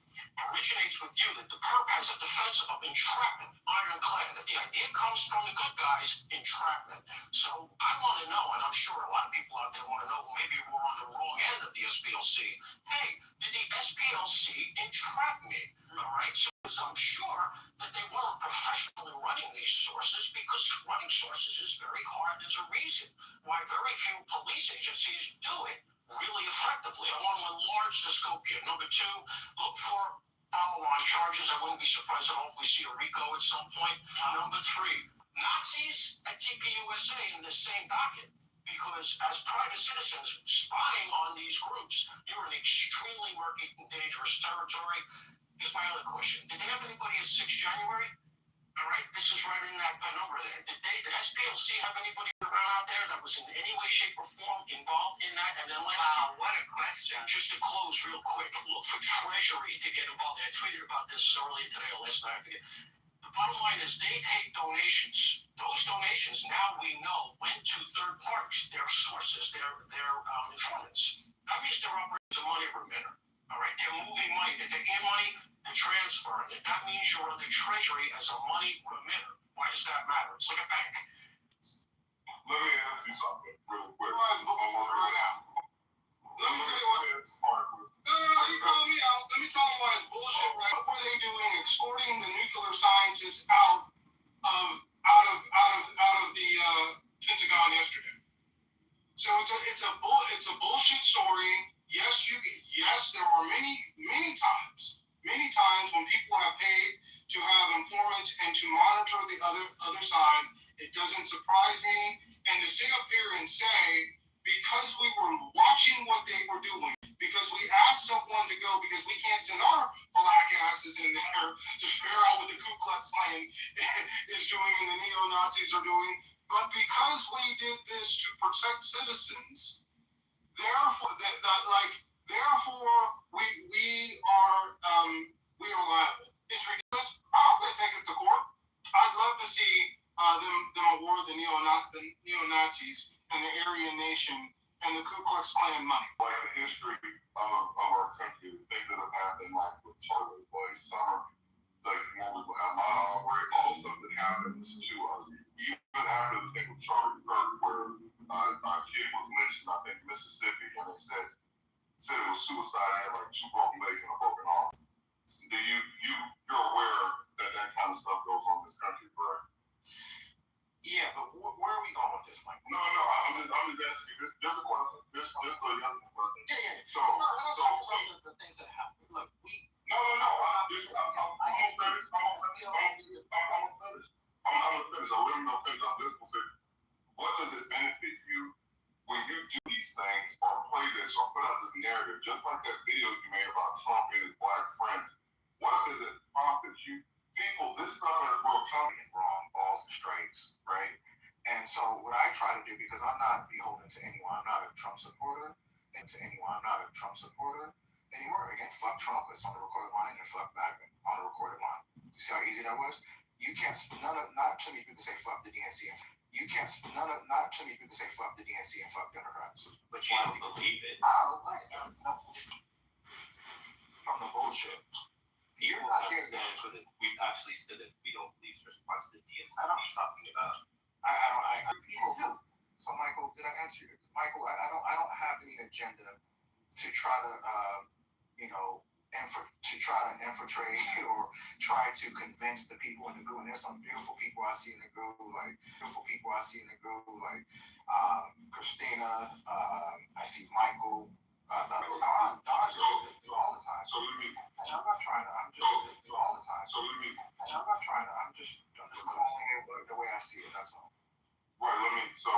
originates with you, that the perp has a defense of entrapment, ironclad. If the idea comes from the good guys, entrapment. So I want to know, and I'm sure a lot of people out there want to know, well, maybe we're on the wrong end of the SPLC. Hey, did the SPLC entrap me? All right, so I'm sure that they weren't professionally running these sources, because running sources is very hard. There's a reason why very few police agencies do it really effectively. I want to enlarge the scope here. Number two, look for follow-on charges. I wouldn't be surprised at all if we see a RICO at some point. Number three, Nazis at TPUSA in the same docket, because as private citizens spying on these groups, you're in extremely murky and dangerous territory. Here's my other question. Did they have anybody at 6 January? All right, this is right in that penumbra there. Did SPLC have anybody around out there that was in any way, shape, or form involved in that? And then Wow, what a question. just to close real quick, look for Treasury to get involved. I tweeted about this earlier today or last night, I forget. The bottom line is they take donations. Those donations now we know went to third parties, their sources, their informants. That means they're operating as a money remitter. All right, they're moving money. They're taking in money and transferring it. That means you're on the Treasury as a money remitter. Why does that matter? It's like a bank. Let me ask you something real quick. Right now. Let me tell you what. No, you called me out. Let me tell you why it's bullshit. Right? What were they doing? Escorting the nuclear scientists out of the Pentagon yesterday. So it's a bullshit story. Yes, there are many times when people have paid to have informants and to monitor the other side. It doesn't surprise me. And to sit up here and say, because we were watching what they were doing, because we asked someone to go, because we can't send our black asses in there to figure out what the Ku Klux Klan is doing and the neo-Nazis are doing, but because we did this to protect citizens, therefore, we are liable. It's ridiculous. I'm going to take it to court. I'd love to see them award the neo-Nazis and the Aryan Nation and the Ku Klux Klan money. Like the history of our country, the things that have happened, like with Charlie Boy's summer, like when we have my outbreak, all the stuff that happens to us. Even after the thing with Charlie Kirk, where a kid was lynched in, I think, Mississippi, and they said it was suicide, and had like 2 broken legs and a broken arm. You're aware that kind of stuff goes on in this country, correct? Yeah, but where are we going with this, Mike? No, I'm just asking you. This is a question. This is a young question. Yeah. So, the things that happen. Look, No. I'm gonna finish. I'm gonna finish. I really don't finish. I'm just gonna say, what does it benefit you when you do these things or play this or put out this narrative, just like that video you made about Trump and his black friends? What does it profit you? People, this stuff is real common, wrong, balls and strikes, right? And so what I try to do, because I'm not beholden to anyone, I'm not a Trump supporter, anymore. Again, fuck Trump, it's on the recorded line, and fuck Biden on the recorded line. You see how easy that was? You can't, not too many people say fuck the DNC. You can't, not too many people say fuck the DNC and fuck Democrats. But you don't believe it. Oh, right. No. From the bullshit. You're not here for the. We've actually said that we don't believe certain parts of the DNC. I don't know what you're talking about. I people do. So, Michael, did I answer you? Michael, I don't have any agenda to try to, infiltrate or try to convince the people in the group. And there's some beautiful people I see in the group, like Christina. I see Michael. Don goes through all the time. So let me. And I'm not trying to. I'm just through all the time. So let me. And I'm not trying to. I'm just calling it the way I see it. That's all. Right. Let me. So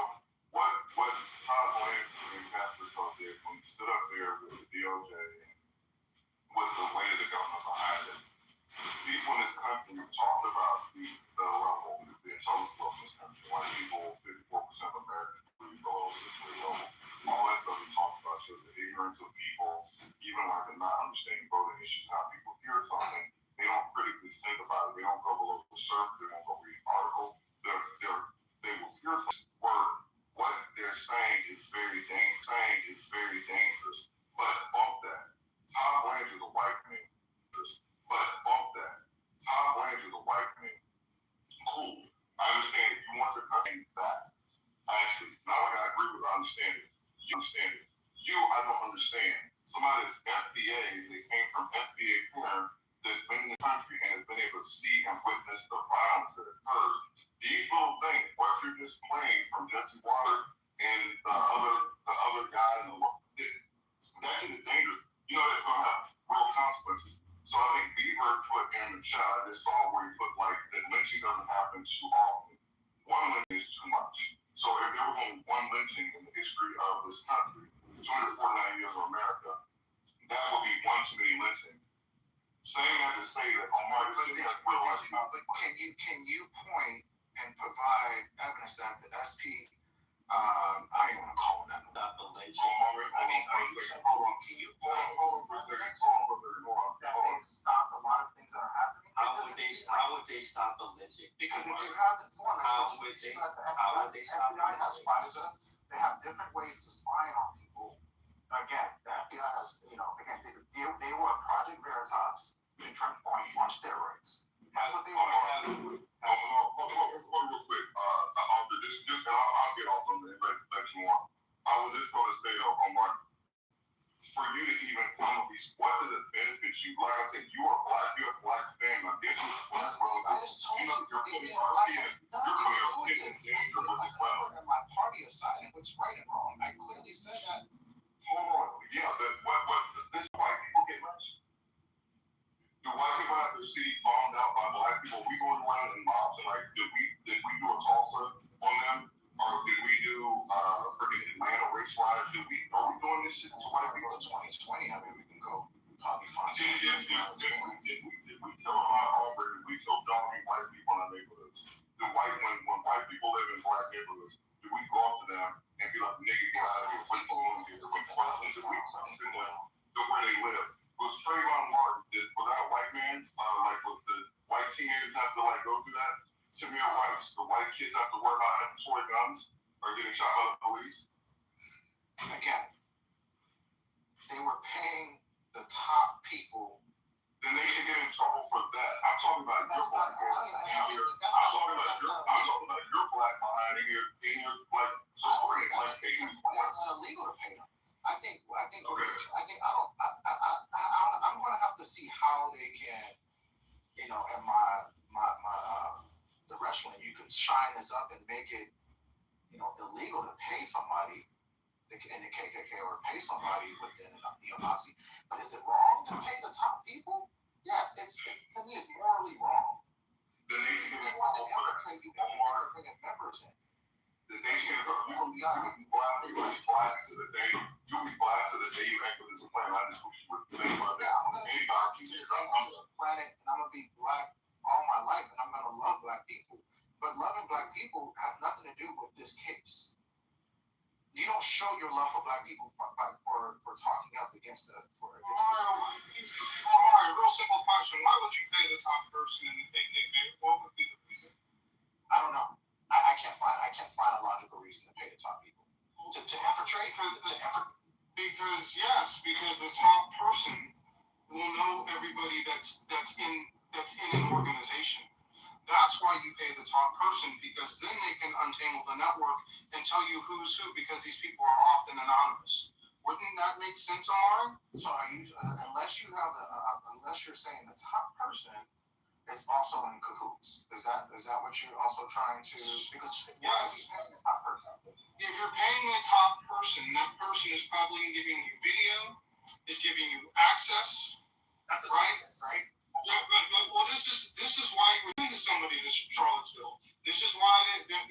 what Todd Blanchard and Pastor Trump did when he stood up there with the DOJ with the weight of the government behind it. People in this country talked about the level, the intelligence level in this country. White people, 54% of Americans believe below 6 level. All that stuff we talked about shows the ignorance of people, even like the not understanding voting issues, how people hear something, they don't critically think about it. They don't go below the surface. They don't go read an article. They will hear the word. What they're saying is very dangerous. But bump that. Todd Blanchard is a white man. But bump that. Todd Blanchard is a white man. Cool. I understand if you want your country that. Actually, now I gotta agree with understanding. You understand it. I don't understand. Somebody that's FBA, they came from FBA parents that's been in the country and has been able to see and witness the violence that occurred. These little things, what you're just playing from Jesse Water and the other guy in the world, that shit is dangerous. You know that's gonna have real consequences. So I think Bieber put in the chat, I just saw where he put like that lynching doesn't happen too often. One lynching is too much. So if there was only one lynching in the history of this country, 249 years of America, that would be one too many lynchings. Saying that to say that Omar is can you point and provide evidence that the SP, I don't even want to call him that. Not the lynching. Can you point that they've stopped a lot of things that are happening? How would they stop the lynching? Because if you have informants, the FBI has spies in it. They have different ways to spy on people. Again, the FBI has, they were a Project Veritas in Trump on steroids. That's what they were. Real quick, I'll get off And my party aside, and what's right and wrong. I clearly said that. Yeah, this white people get rich. Do white people have their city bombed out by black people? We going around in mobs and like, did we do a Tulsa on them? Or did we do freaking Atlanta race riots? Are we doing this shit to white people? 2020, I mean, we can go probably find Did we kill a lot of Auburn? We killed Johnny white people in our neighborhoods. When white people live in black neighborhoods, do we go up to them and be like, nigga, get out of here? What you doing here? What questions do we question them to where they live? Was Trayvon Martin, was that a white man? Was the white teenagers have to go through that? Tamir Rice, the white kids have to worry about having toy guns or getting shot by the police? Again, they were paying the top people. Then they should get in trouble for that. I'm talking about your black behind here. I'm talking about your black behind here being supporting It's illegal to pay them. I'm going to have to see how they can, at the restaurant, you can shine this up and make it, illegal to pay somebody in the KKK or pay somebody within a neo-Nazi. But is it wrong to pay the top people? Yes, to me, it's morally wrong. Then they should get in trouble for that. You want to bring members in. Then they should be black to the day. You'll be black to the day you exit this planet. I just wish you would think about that. I'm going to be black on the planet, and I'm going to be black all my life, and I'm going to love black people. But loving black people has nothing to do with this case. You don't show your love for black people for talking up against Mario, real simple question. Why would you pay the top person in the KKK? What would be the reason? I don't know. I can't find a logical reason to pay the top people. To infiltrate? Because the top person will know everybody that's in an organization. That's why you pay the top person, because then they can untangle the network and tell you who's who, because these people are often anonymous. Wouldn't that make sense, Omar? So unless you're saying the top person is also in cahoots, is that what you're also trying to? Because yes. If you're paying a top person, that person is probably giving you video, is giving you access. That's a right? Right? Yeah, well, this is why you would do somebody to Charlottesville. This is why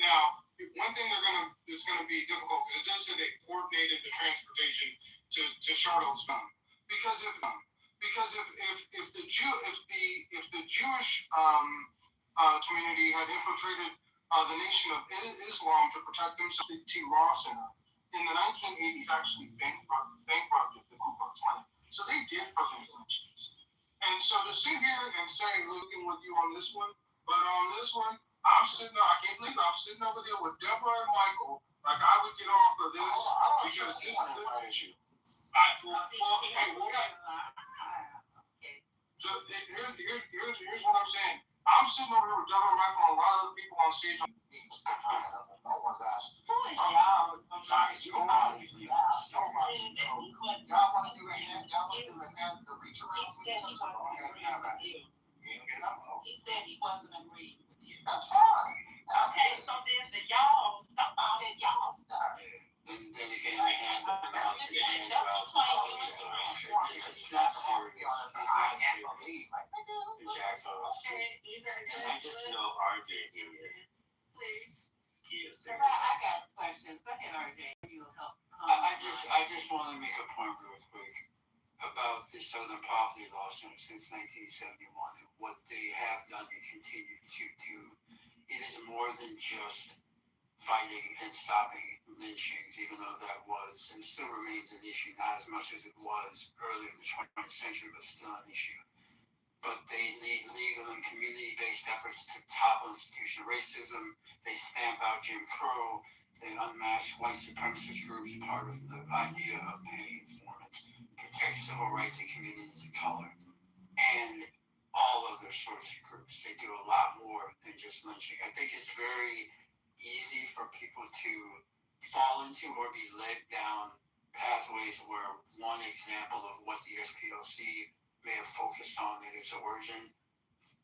now one thing it's gonna be difficult, because it does say they coordinated the transportation to Charlottesville. Because if the Jewish community had infiltrated the Nation of Islam to protect themselves, T. Lawson in the 1980s actually bankrupted the Ku Klux Klan. So they did prohibit lynchings. And so to sit here and say, looking with you on this one, but on this one, I can't believe I'm sitting over there with Deborah and Michael, like I would get off of this, because this is the issue. So here's what I'm saying. I'm sitting over here with Deborah and Michael and a lot of other people on stage. No one's asked. Who is y'all? I'm sorry. Y'all want to do a hand, the reach around? He said he wasn't agreeing with you. He said he wasn't agreeing with you. That's fine. Okay, so then the y'all stop all that y'all stuff. Then you can't hand around to the hand That's to why you was It's not serious. It's not serious. Exactly. And I just know RJ here. Please. Yes. I got questions. Go ahead, RJ. You'll help. I just want to make a point real quick about the Southern Poverty Law since 1971 and what they have done and continue to do. It is more than just fighting and stopping lynchings, even though that was and still remains an issue, not as much as it was earlier in the 20th century, but still an issue. But they lead legal and community-based efforts to topple institutional racism. They stamp out Jim Crow. They unmask white supremacist groups, part of the idea of paying informants, protect civil rights and communities of color, and all other sorts of groups. They do a lot more than just lynching. I think it's very easy for people to fall into or be led down pathways where one example of what the SPLC may have focused on in its origin,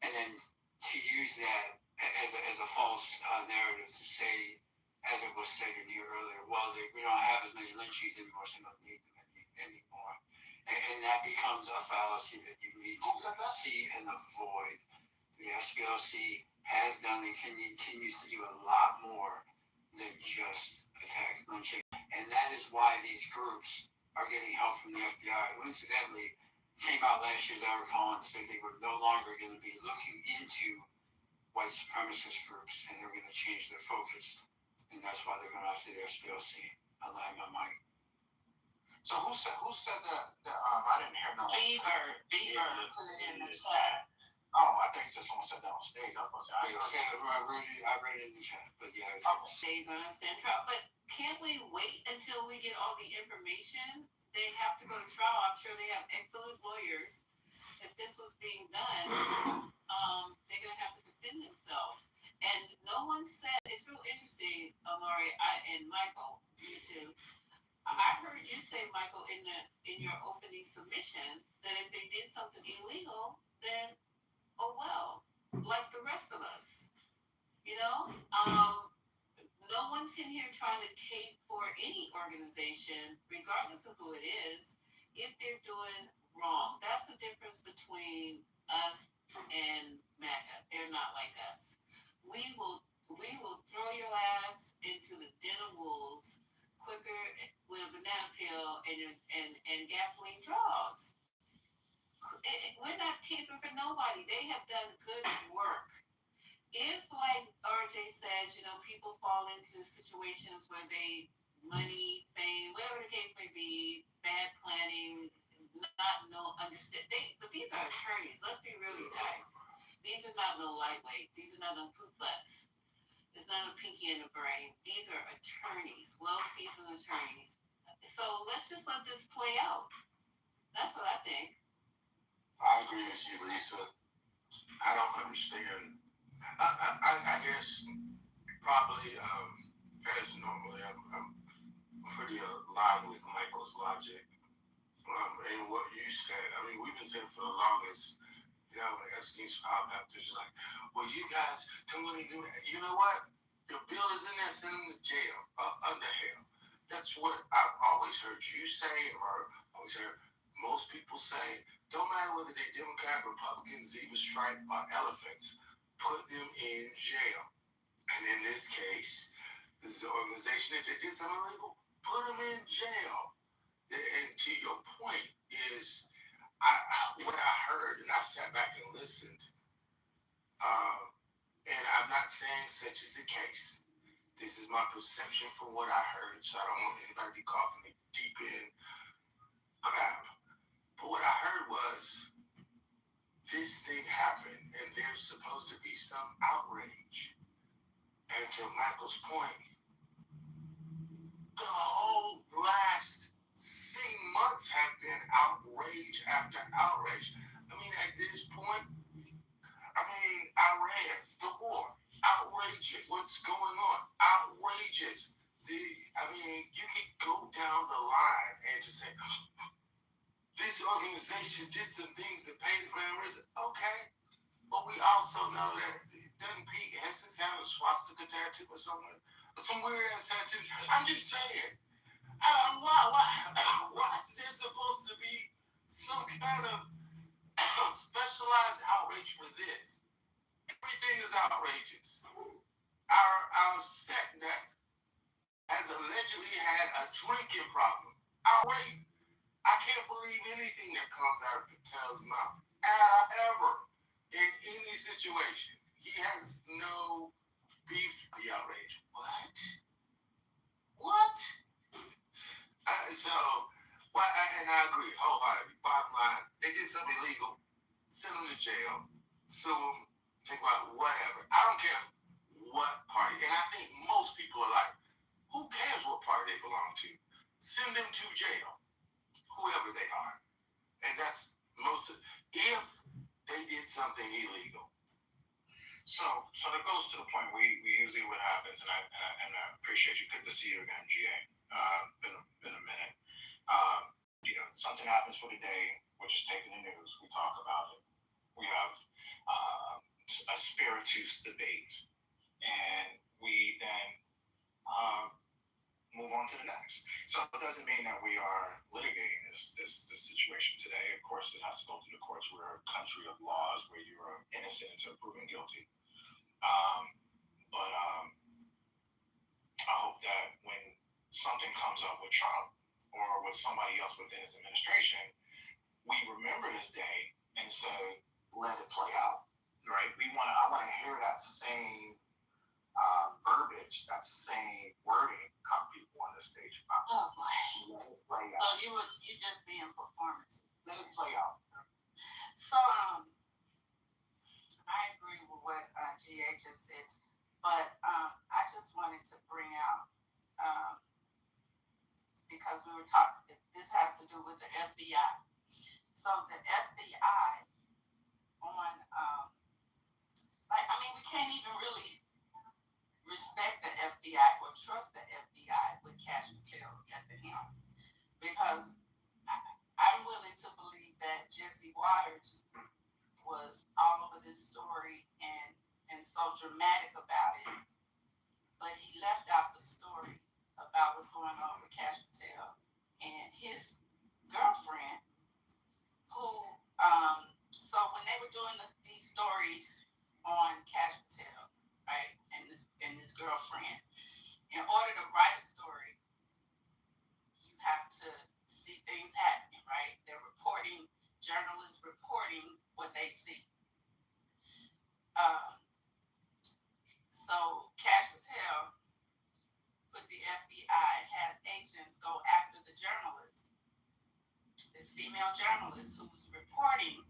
and then to use that as a false narrative to say, as it was stated here earlier, well, we don't have as many lynchings anymore, so we don't need them anymore. And that becomes a fallacy that you need to see and avoid. The SPLC has done and continues to do a lot more than just attack lynching. And that is why these groups are getting help from the FBI, who incidentally came out last year, as I recall, and said they were no longer going to be looking into white supremacist groups, and they're going to change their focus. And that's why they're going after the SPLC. I'll land my mic. So who said that I didn't hear no one. Beaver put it in the chat. Oh, I think someone said that on stage. I was going to say, I read it in the chat, but yeah. They're gonna send trial, but can't we wait until we get all the information? They have to go to trial. I'm sure they have excellent lawyers. If this was being done, they're gonna have to defend themselves. And no one said, it's real interesting, Amari, and Michael, you too. I heard you say, Michael, in your opening submission, that if they did something illegal, then oh well, like the rest of us, you know. No one's in here trying to cape for any organization, regardless of who it is, if they're doing wrong. That's the difference between us and MAGA. They're not like us. We will throw your ass into the den of wolves quicker with a banana peel and gasoline draws. We're not caping for nobody. They have done good work. If, like RJ says, people fall into situations where money, fame, whatever the case may be, bad planning, understand. But these are attorneys. Let's be real, you guys. These are not no lightweights. These are not no pooplets. It's not a pinky in the brain. These are attorneys, well-seasoned attorneys. So let's just let this play out. That's what I think. I agree with you, Lisa. I don't understand. I guess probably as normally I'm pretty aligned with Michael's logic and what you said. I mean, we've been saying for the longest, when Epstein's filed back, there's like, well, you guys don't want to do it. You know what? Your bill is in there, send them to jail, under hell. That's what I've always heard you say, or always heard most people say. Don't matter whether they're Democrat, Republicans, zebra stripe, or elephants, put them in jail. And in this case, this is an organization that did something illegal, put them in jail. And to your point is, what I heard, and I sat back and listened, and I'm not saying such is the case. This is my perception from what I heard, so I don't want anybody to be coughing me deep in crap. But what I heard was, this thing happened, and there's supposed to be some outrage. And to Michael's point, the whole last 6 months have been outrage after outrage. I mean, at this point, Iran, the war, outrageous. What's going on? Outrageous. You can go down the line and just say, this organization did some things that paid the ground risen. Okay. But we also know that doesn't Pete Heston's have a swastika tattoo or somewhere? Some weird ass tattoos. I'm just saying. Why is there supposed to be some kind of specialized outrage for this? Everything is outrageous. Our SecNet has allegedly had a drinking problem. Outrage. I can't believe anything that comes out of Patel's mouth. Ever. In any situation. He has no beef with the outrage. What? And I agree wholeheartedly. Bottom line, they did something illegal. Send them to jail. Sue them. Think about whatever. I don't care what party. And I think most people are like, who cares what party they belong to? Send them to jail. Whoever they are. And that's if they did something illegal. So that goes to the point. We usually what happens, and I appreciate you. Good to see you again, GA. Been a minute. Something happens for the day, which is taking the news. We talk about it. We have a spiritus debate to the next. So it doesn't mean that we are litigating this situation today. Of course, it has to go through the courts. We're a country of laws where you are innocent until proven guilty. But I hope that when something comes up with Trump or with somebody else within his administration, we remember this day and say, let it play out, right? I want to hear that same verbiage, that same wording come people on this stage about. Oh boy. Let it play out. So you just being performative. Let it play out. So I agree with what GA just said, but I just wanted to bring out because we were talking. This has to do with the FBI. So the FBI on we can't even really respect the FBI or trust the FBI with Cash Patel at the helm, because I'm willing to believe that Jesse Waters was all over this story and so dramatic about it, but he left out the story about what's going on with Cash Patel and his girlfriend, who so when they were doing these stories on Cash Patel, right, and this girlfriend, in order to write a story, you have to see things happening, right? They're reporting, journalists reporting what they see. So Cash Patel put the FBI, had agents go after the journalist, this female journalist who's reporting.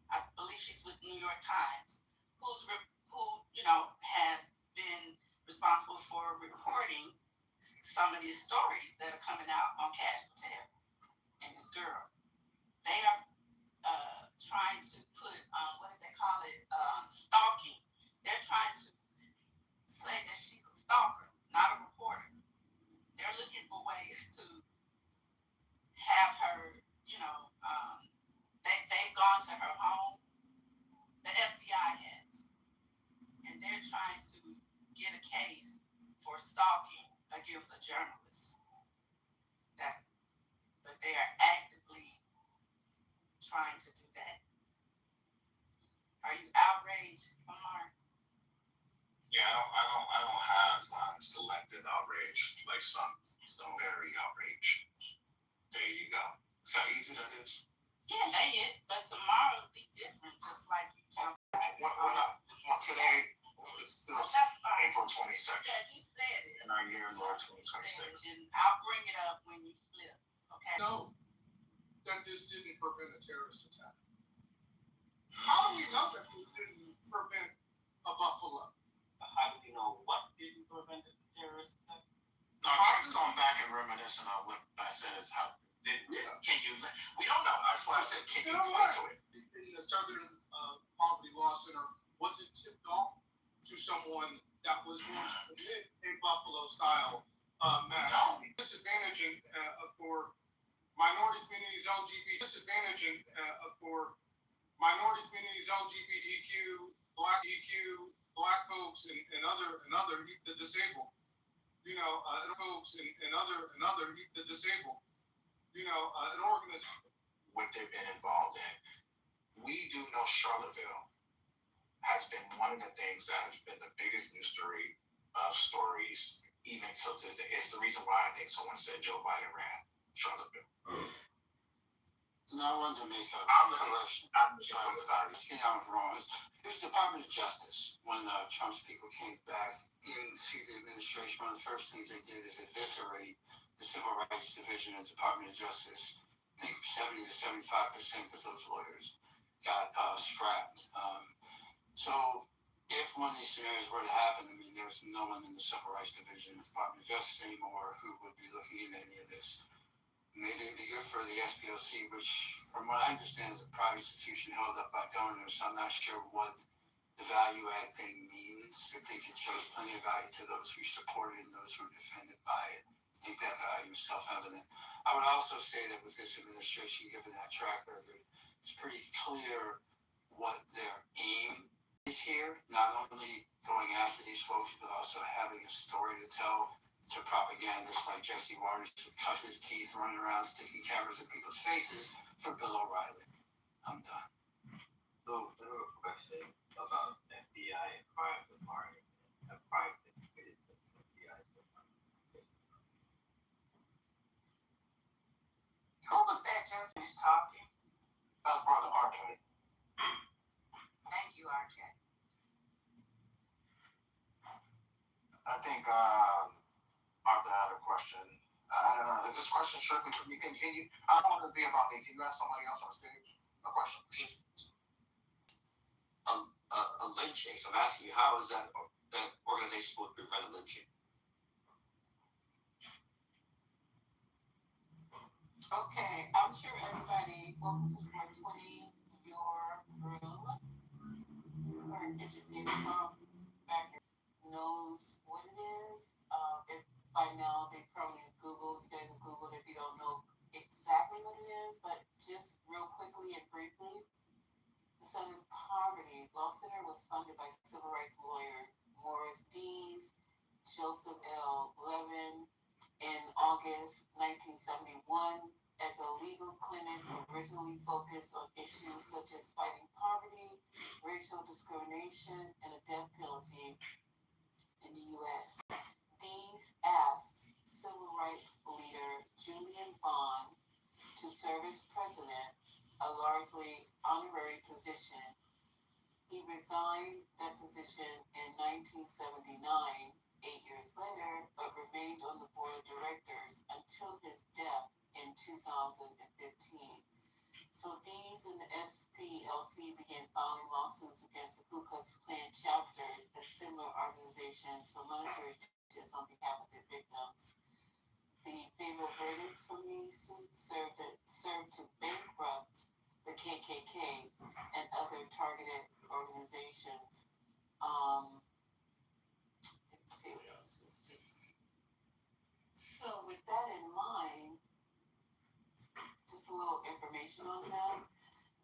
I believe she's with New York Times, who has been responsible for reporting some of these stories that are coming out on Cash Patel and his girl. They are trying to put what did they call it? Stalking. They're trying to say that she's a stalker, not a reporter. They're looking for ways to have her, they've gone to her home. The FBI has, and they're trying to get a case for stalking against a journalist. But they are actively trying to do that. Are you outraged, Omar? Yeah, I don't have selective outrage, like some very outraged. There you go. See how easy that is? Yeah, they it, but tomorrow will be different, just like you tell me. Today is April 22nd. Yeah, you said it. In our year, Lord 2026. And I'll bring it up when you flip, okay? No, that this didn't prevent a terrorist attack. How do we know that this didn't prevent a Buffalo? How do we know what didn't prevent a terrorist attack? No, Trump's going back and reminiscing on what I said is how. Can you? We don't know. That's why I said, can you point to it? In the Southern Poverty Law Center, was it tipped off to someone that was going to commit a Buffalo-style mass shooting? Disadvantage for minority communities, LGBTQ, black folks, and other the disabled. Folks and other the disabled. An organization. What they've been involved in. We do know Charlottesville has been one of the things that has been the biggest news stories even till today. It's the reason why I think someone said Joe Biden ran Charlottesville. No, I wanted to make a correction. I'm sorry about it. I was wrong. It was the Department of Justice. When Trump's people came back into the administration, one of the first things they did is eviscerate the Civil Rights Division and Department of Justice. I think 70 to 75% of those lawyers got strapped. So if one of these scenarios were to happen, there's no one in the Civil Rights Division of the Department of Justice anymore who would be looking into any of this. Maybe it'd be good for the SPLC, which, from what I understand, is a private institution held up by donors. So I'm not sure what the value add thing means. I think it shows plenty of value to those who support it and those who are defended by it. I think that value is self-evident. I would also say that with this administration, given that track record, it's pretty clear what their aim is here, not only going after these folks, but also having a story to tell to propagandists like Jesse Waters who cut his teeth running around sticking cameras in people's faces for Bill O'Reilly. I'm done. So I have a question about FBI and private market and private business FBI. Who was that just finished talking? Brother RJ. Thank you, RJ. I think Arthur had a question. I don't know. Is this question strictly for me? Can you? I don't want it to be about me. Can you ask somebody else on stage a question? A lynching. So I'm asking you, how is that organization supposed to prevent a lynching? Okay, I'm sure everybody, welcome to 420, your room, or educated from back here, knows what it is. If by now they probably Googled, you guys have Googled if you don't know exactly what it is, but just real quickly and briefly, the Southern Poverty Law Center was funded by civil rights lawyer Morris Dees, Joseph L. Levin in August 1971 as a legal clinic originally focused on issues such as fighting poverty, racial discrimination, and the death penalty in the U.S. Dees asked civil rights leader Julian Bond to serve as president, a largely honorary position. He resigned that position in 1979, 8 years later, but remained on the board of directors until his death in 2015. So Dees and the SPLC began filing lawsuits against the Ku Klux Klan chapters and similar organizations for monetary damages on behalf of their victims. The favorable verdicts from these suits served to bankrupt the KKK and other targeted organizations. Let's see what else. It's just so with that in mind, just a little information on that.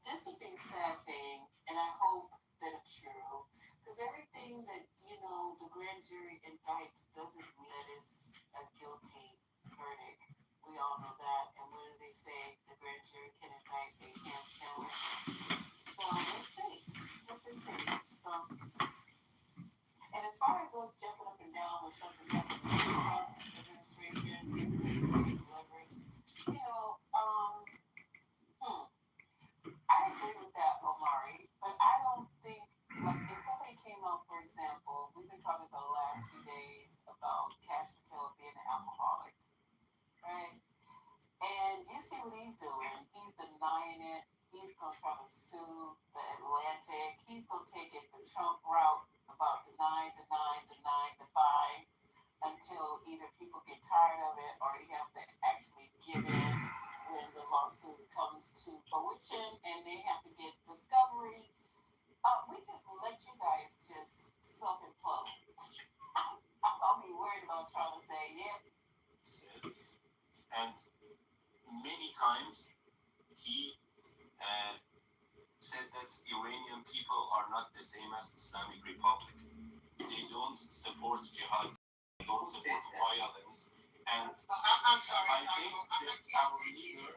This would be a sad thing, and I hope that it's true, because everything that the grand jury indicts doesn't mean that it's a guilty verdict. We all know that. And what do they say? The grand jury can indict a ham sandwich. So let's see. Let's just see. So, and as far as us jumping up and down with something happening with the Trump administration, giving leverage, I agree with that, Omari, but I don't think, like, if somebody came up, for example, we've been talking about the last few days about Cash Patel being an alcoholic, right? And you see what he's doing. He's denying it. He's going to try to sue the Atlantic. He's going to take it the Trump route about deny, until either people get tired of it or he has to actually give in when the lawsuit comes to fruition and they have to get discovery. We just let you guys just self-implode. I'll be worried about trying to say, And many times he said that Iranian people are not the same as Islamic Republic. They don't support jihad, they don't support violence. And I'm sorry, I think that our leader,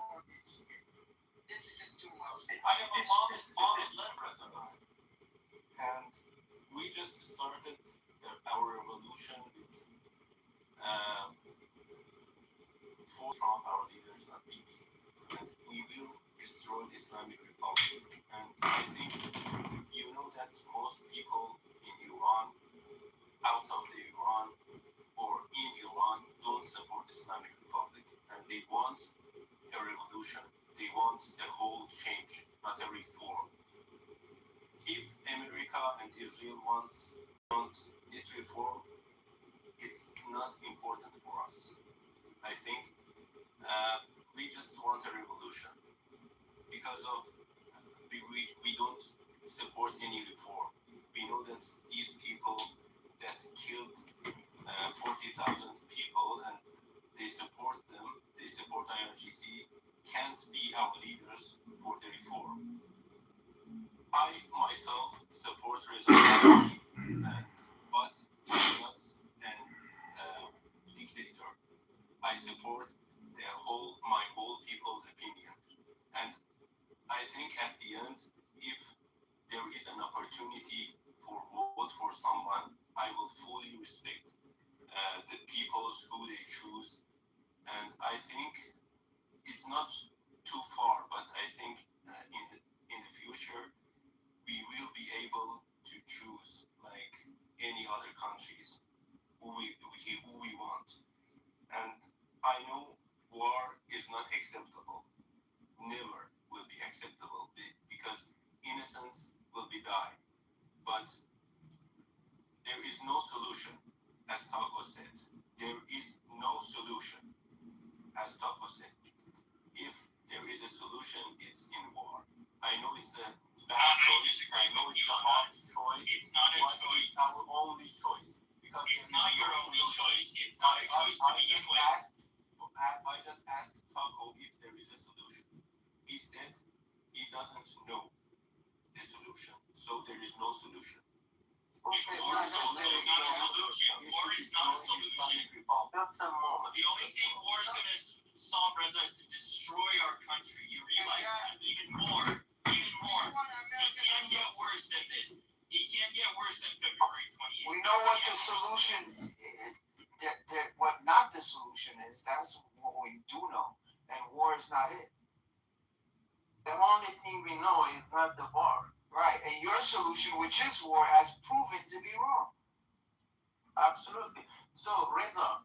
this is just too much. and we just started our revolution with for Trump, our leaders, not Bibi, and we will destroy the Islamic Republic. And I think you know that most people in Iran, outside of Iran, or in Iran, don't support the Islamic Republic, and they want a revolution. They want the whole change, not a reform. If America and Israel want this reform, it's not important for us. I think we just want a revolution because of we don't support any reform. We know that these people that killed 40,000 people and they support them, they support IRGC, can't be our leaders for the reform. I myself support Reza, but I'm not a dictator. it's not too far, but I think in the future we will be able to choose like any other countries who we want. And I know war is not acceptable. Never will be acceptable because innocents will be died. But there is no solution, as Taco said. There is no solution, as Taco said. If there is a solution, it's in war. I know it's a bad choice. I know it's a hard choice. It's not a choice. It's our only choice. Because it's not your only choice. It's not a choice to begin with. I just asked Taco if there is a solution. He said he doesn't know the solution. So there is no solution. War is also not a solution. War is not a solution. Just a moment. The only thing war is going to solve, Reza, is to destroy our country. You realize that? Even more. Even more. It can't get worse than this. It can't get worse than February 28th. We know what the solution what not the solution is. That's what we do know. And war is not it. The only thing we know is not the war. Right. And your solution, which is war, has proven to be wrong. Absolutely. So, Reza,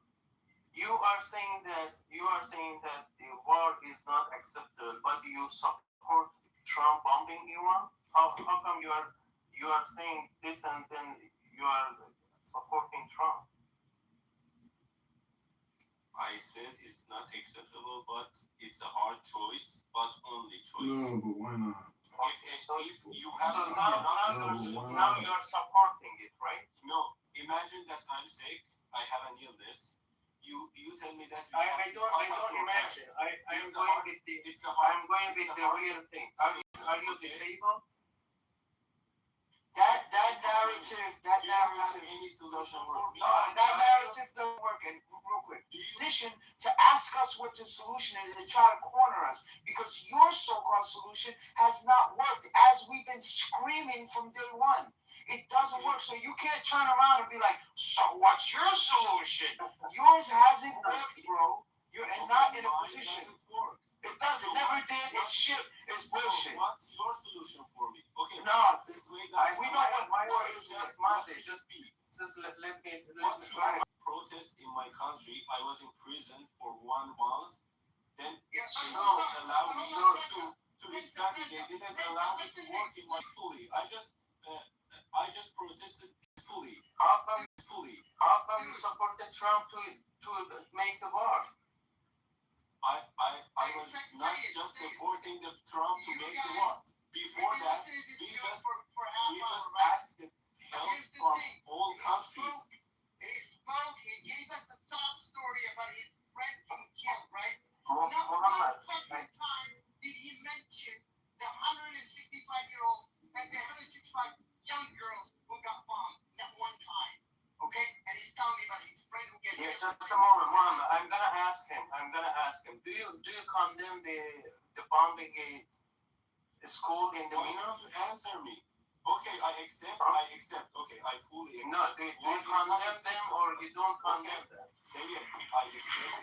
you are saying that the war is not acceptable, but you support Trump bombing Iran? How come you are saying this and then you are supporting Trump? I said it's not acceptable, but it's a hard choice, but only choice. No, but why not? Okay, so you have now you're supporting it, right? No, imagine that I'm sick, I have an illness. You tell me that I don't imagine. I'm going with the real thing. Are you disabled? That narrative any solution work. No, that narrative doesn't work. And real quick, in addition to ask us what the solution is and try to corner us, because your so-called solution has not worked, as we've been screaming from day one. It doesn't work, so you can't turn around and be like, so what's your solution? Yours hasn't worked, bro. You're not in a position. It doesn't. Never did. It's shit. It's bullshit. What's your solution for me? Okay. No. We know what my solution is. Monday. Just let me protest in my country. I was in prison for 1 month. Then they don't allow me to respect me. They didn't allow me to work in my fully. I just protested fully. How come you supported Trump to make the war? I was not just supporting the Trump to make the war. Before that, we just asked the help from all countries. He gave us a sob story about his friend being killed, right? Not one fucking time did he mention the 165-year-old and the 165 young girls who got bombed. Not one time. Okay? And he's telling me about his friend who gets killed. Just a moment. I'm gonna ask him. Do you condemn the bombing a school in the Mina? You answer me. Okay, I accept. Okay, I fully accept. No, do you condemn them or you don't condemn them? Say it. I accept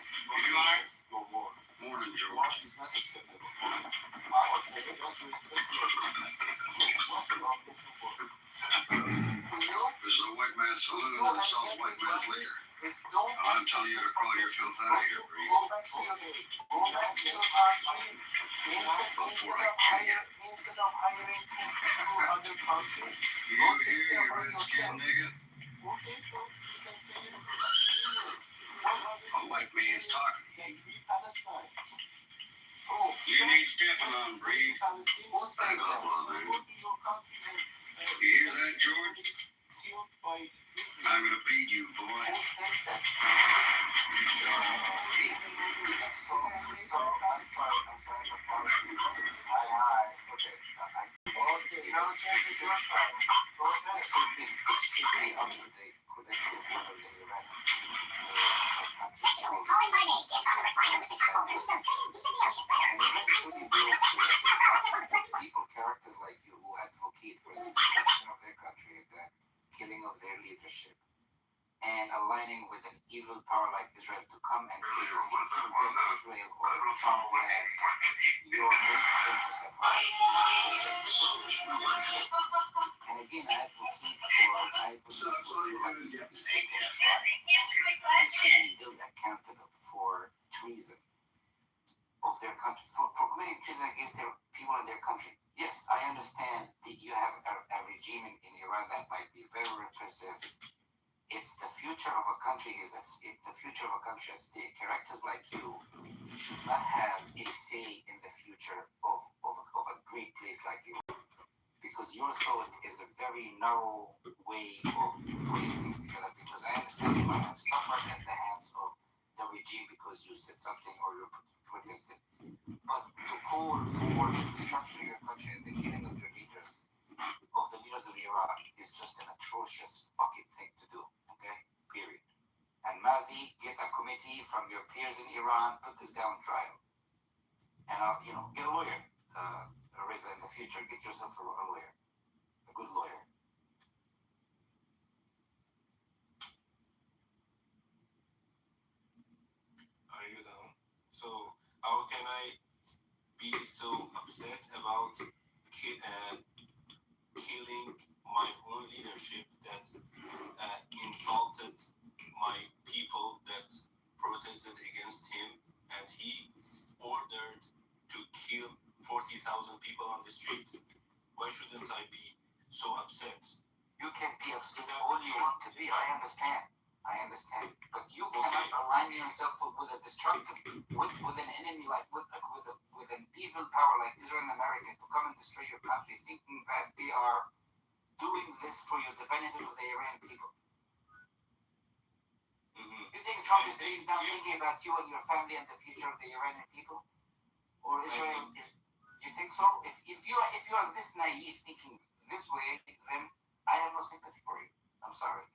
your word. Morning, George. War is not acceptable. Okay, just respect your word. What's the wrong question for me? There's a white man's saloon and sells white man's liquor. I'm telling you to call your filth out of here, Bree. Go back to your country. Instead of hiring people from other countries, go take care of yourself. Nigga. Okay, so you can say it in A white man's talking. They free Palestine. You need stepping on, Bree. What's that? Come on, man. Go to your country and You hear that, George? killed by Israel. I'm gonna beat you, boy. Who said that? Sexual is calling my name. It's on the recliner with the cup holder. He goes fishing deep in the ocean. People, characters like you who advocate for the destruction of their country and the killing of their leadership. and aligning with an evil power like Israel to come and freeze Israel or Trump has your best interest at heart. And again, I advocate for you like to be held accountable for treason of their country, for committing treason against their people in their country. Yes, I understand that you have a regime in Iran that might be very repressive. It's the future of a country the future of a country at stake. Characters like you should not have a say in the future of a great place like Iran, because your thought is a very narrow way of putting things together. Because I understand you might have suffered at the hands of the regime because you said something or you protested, but to call for the destruction of your country and the killing of your leaders, of Iran, is just an atrocious fucking thing to do. Okay, period. And Mazi, get a committee from your peers in Iran, put this guy on trial, and get a lawyer. Reza, in the future, get yourself a lawyer, a good lawyer. Are you down? So how can I be so upset about killing my own leadership that insulted my people that protested against him, and he ordered to kill 40,000 people on the street? Why shouldn't I be so upset? You can be upset all you want to be. I understand, but you cannot align yourself with a destructive, with an enemy like with an evil power like Israel and America to come and destroy your country, thinking that they are doing this for the benefit of the Iranian people. You think Trump is sitting down thinking about you and your family and the future of the Iranian people, or Israel is? You think so? If you are this naive, thinking this way, then I have no sympathy for you. I'm sorry.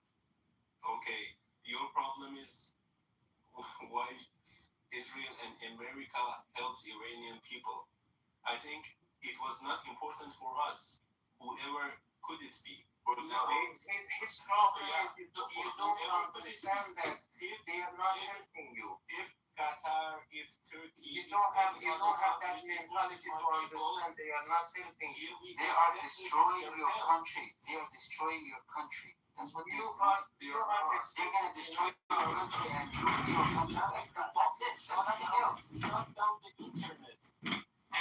Okay, your problem is why Israel and America helped Iranian people. I think it was not important for us, whoever could it be. For example, his problem is you don't understand that they are not helping you. If Qatar, if Turkey, you don't have that mentality to understand they are not helping you. They are destroying your country. That's what you are. They're going to destroy your country and lose your country. That's it. There's nothing else. Shut down the internet.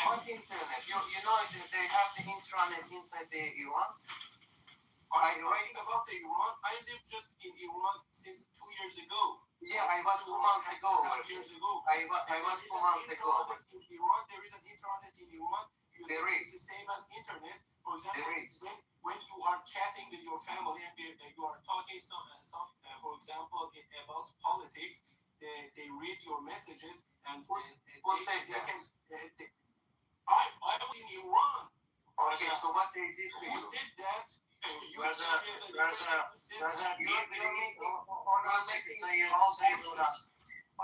What internet? You know they have the intranet inside the Iran. Are you writing about the Iran? I lived just in Iran since 2 years ago. Yeah, I was 2 months ago. 2 years ago. I was 2 months ago. In Iran, there is an intranet in Iran. There is. The same as internet. For example, when you are chatting with your family and you are talking for example, about politics, they read your messages and who said that? I was in Iran. Okay, so what they did to you? Who did that? Hold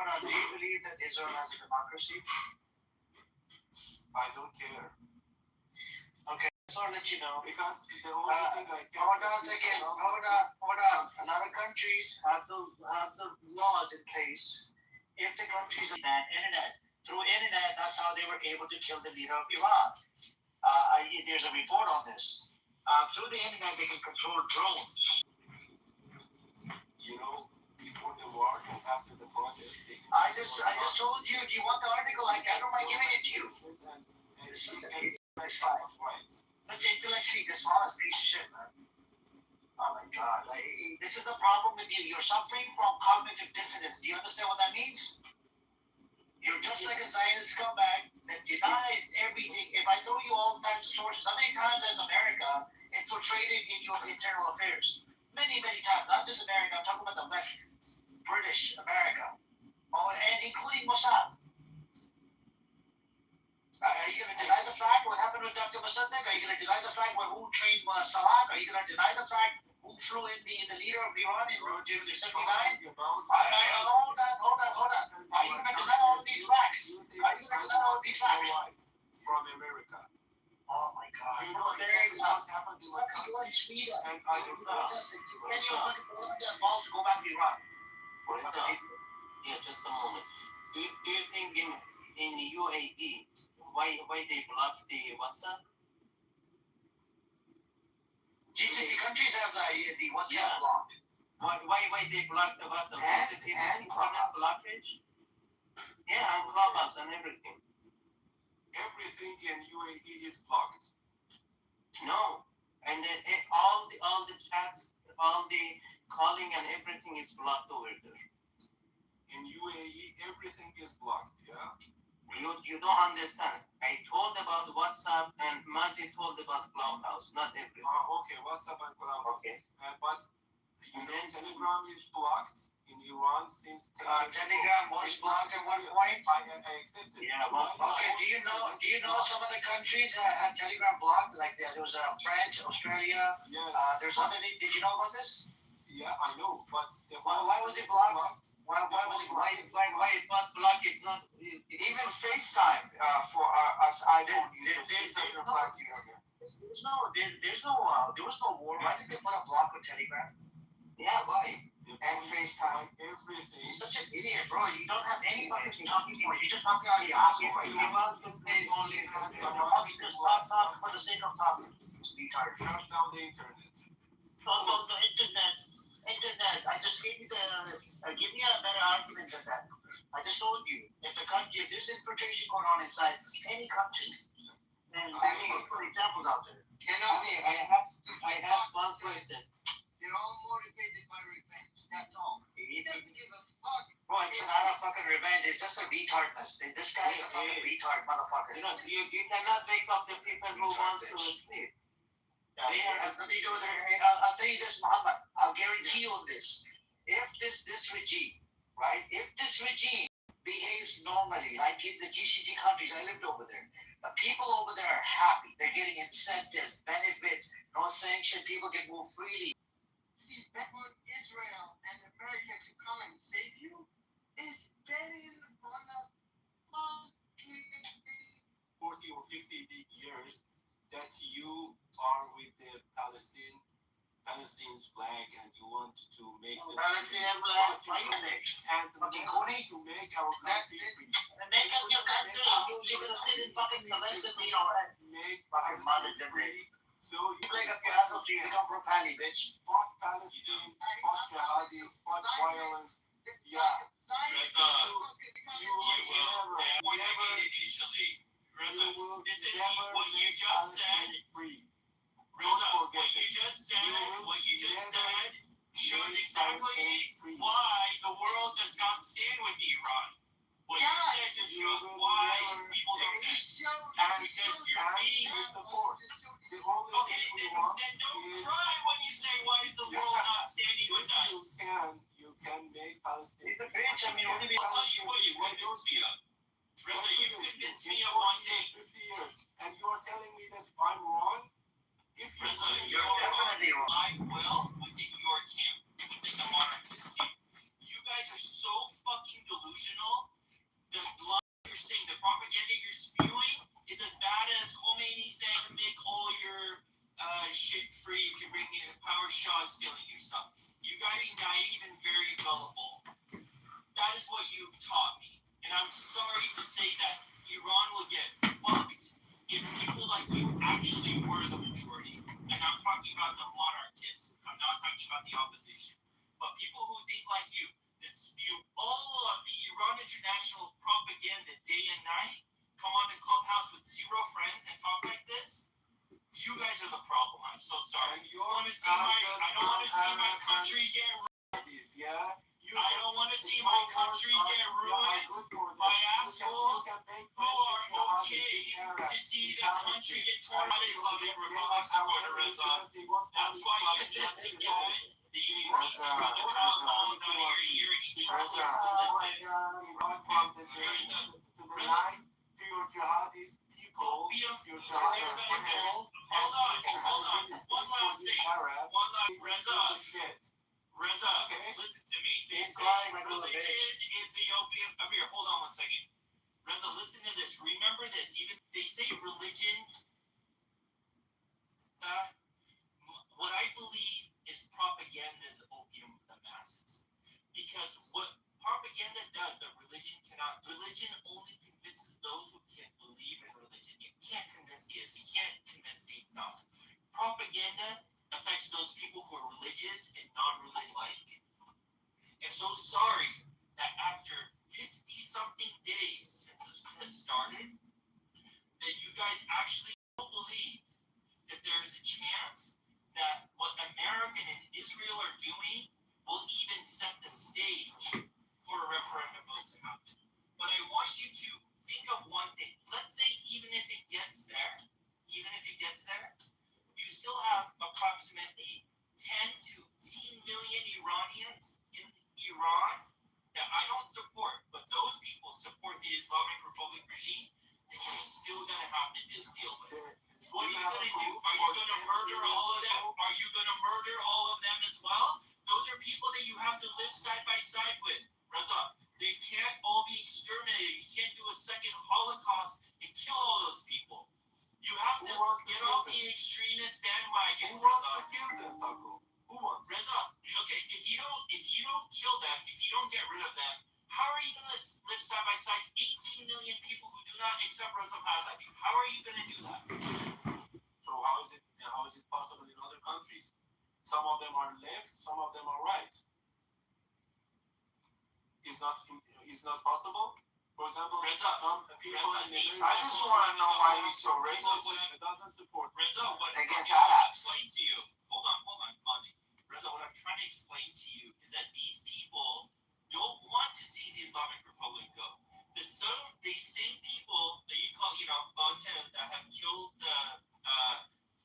on, do you believe that Israel has a democracy? I don't care. Okay, so I'll let you know. Because the only thing I care hold on a second. Hold on. A lot of countries have the laws in place. If the countries have internet, through internet, that's how they were able to kill the leader of Iran. There's a report on this. Through the internet, they can control drones. Before the war and after the protest. I just told you. Do you want the article? I don't mind giving it to you. Such intellectually dishonest piece of shit, man. Oh my God! This is the problem with you. You're suffering from cognitive dissonance. Do you understand what that means? You're just like a Zionist scumbag that denies everything. If I told you all the time the sources, how many times has America infiltrated in your internal affairs? Many, many times. Not just America. I'm talking about the West, British America, and including Mossad. Are you going to deny the fact what happened with Dr. Mossadegh? Are you going to deny the fact who trained Salah? Are you going to deny the fact who flew in the leader of Iran in 79? Hold on. Are you going to deny all of these facts? From America. Oh my God. You know exactly what happened in my country. And I You can't even fucking pull up that ball to go back to Iraq. Yeah, just a moment. Do you think in UAE why they block the WhatsApp? GCC countries have the WhatsApp blocked. Why they block the WhatsApp? And internet Clubhouse. blockage? Yeah, and Clubhouse and everything. Everything in UAE is blocked. No, and then all the chats, all the calling and everything is blocked over there. In UAE, everything is blocked. Yeah. You don't understand. I told about WhatsApp and Mazi told about Clubhouse, not everything. Okay, WhatsApp and Clubhouse. Okay. But you know, Telegram is blocked in Iran since. Telegram was blocked at one point. I accepted. Yeah. Okay. Do you know some of the countries had Telegram blocked? Like there was France, Australia. Yes. There's other. Did you know about this? Yeah, I know. But why was it blocked? Why was it blocked? Why it's not blocked? It's not. Even FaceTime for us iPhone users. There was no war. Why did they put a block on Telegram? Yeah, why? And FaceTime. Everything. You're such an idiot, bro. You don't have any fucking talking point. You're just talking out of your ass. You want to say only Just talk for the sake of talking. Retard. Shut down the internet. So the internet. I just gave you give me a better argument than that. I just told you if there's infiltration going on inside any country, and I mean put examples out there. I asked one question. They're all motivated by revenge. That's all. He doesn't give a fuck. Bro, it's not a fucking revenge. It's just a retardness. This guy's a fucking retard, motherfucker. You cannot wake up the people who want to sleep. Yeah, has nothing to do with it. I'll tell you this, Muhammad. I'll guarantee you on this. If this regime, right? If this regime behaves normally, like in the GCC countries, I lived over there. The people over there are happy. They're getting incentives, benefits, no sanction. People can move freely. That when Israel and America can come and save you, it's betting on the 40 or 50 years that you are with the Palestine's flag and you want to make the Palestinian flag, and to make our country free. Make us your country. You're gonna sit in fucking university or Make fucking mother free. So you break up your ass so you become pro-Pali, bitch. Fuck Palestine, fuck jihadis, fuck violence. Yeah. You will never initially. Reza, this is what you just said. Reza, what you just said shows exactly why the world does not stand with Iran. What you said just shows why people don't stand. It's because you're being. Okay, then don't cry when you say why is the world not standing with us. You can make Palestine. He's a bitch. I mean, I'll tell you what you convinced me of. Reza, you convinced me of one thing. 50 years, and you are telling me that I'm wrong? Reza, you're definitely wrong. I will within your camp, within the monarchist camp. You guys are so fucking delusional. The lie you're saying, the propaganda you're spewing is as bad as Khomeini saying make all your shit free if you bring in power Shah stealing your stuff. You guys are naive and very gullible. That is what you've taught me. And I'm sorry to say that Iran will get fucked if people like you actually were the majority. And I'm talking about the monarchists. I'm not talking about the opposition. But people who think like you, that spew all of the Iran international propaganda day and night, come on the Clubhouse with zero friends and talk like this, you guys are the problem. I'm so sorry. I don't want to see my country get ruined. I don't want to see my country get ruined by assholes who are okay to see the country get torn by Islamic Republic supporter Reza. That's why you need to get the balls out of your ear and you need to listen. Hold on. One last thing. Reza, listen to me. They say religion is the opium. Amir, hold on 1 second. Reza, listen to this. Remember this. Even they say religion that, what I believe is propaganda is opium of the masses. Because what propaganda does that religion cannot, religion only convinces those who can believe in religion. You can't convince the atheist, you can't convince the agnostic. Propaganda affects those people who are religious and non-religious. And so sorry that after 50-something days since this has started, that you guys actually believe that there's a chance that what America and Israel are doing will even set the stage for a referendum vote to happen. But I want you to think of one thing. Let's say even if it gets there, you still have approximately 10 to 15 million Iranians in Iran that I don't support, but those people support the Islamic Republic regime that you're still going to have to deal with. What are you going to do? Are you going to murder all of them? Are you going to murder all of them as well? Those are people that you have to live side by side with. Reza, they can't all be exterminated. You can't do a second Holocaust and kill all those people. You have to get off the extremist bandwagon, Reza. Reza, okay, if you don't kill them, if you don't get rid of them, how are you going to live side by side 18 million people who do not accept Reza Pahlavi? How are you going to do that? So how is it possible in other countries? Some of them are left, some of them are right. It's not possible. For example, Reza, some people in the I just want to know why he's so racist. Doesn't support Reza, what against I'm Arabs. trying to explain to you, hold on, Ozzy. Reza, what I'm trying to explain to you is that these people don't want to see the Islamic Republic go. The same people that you call, that have killed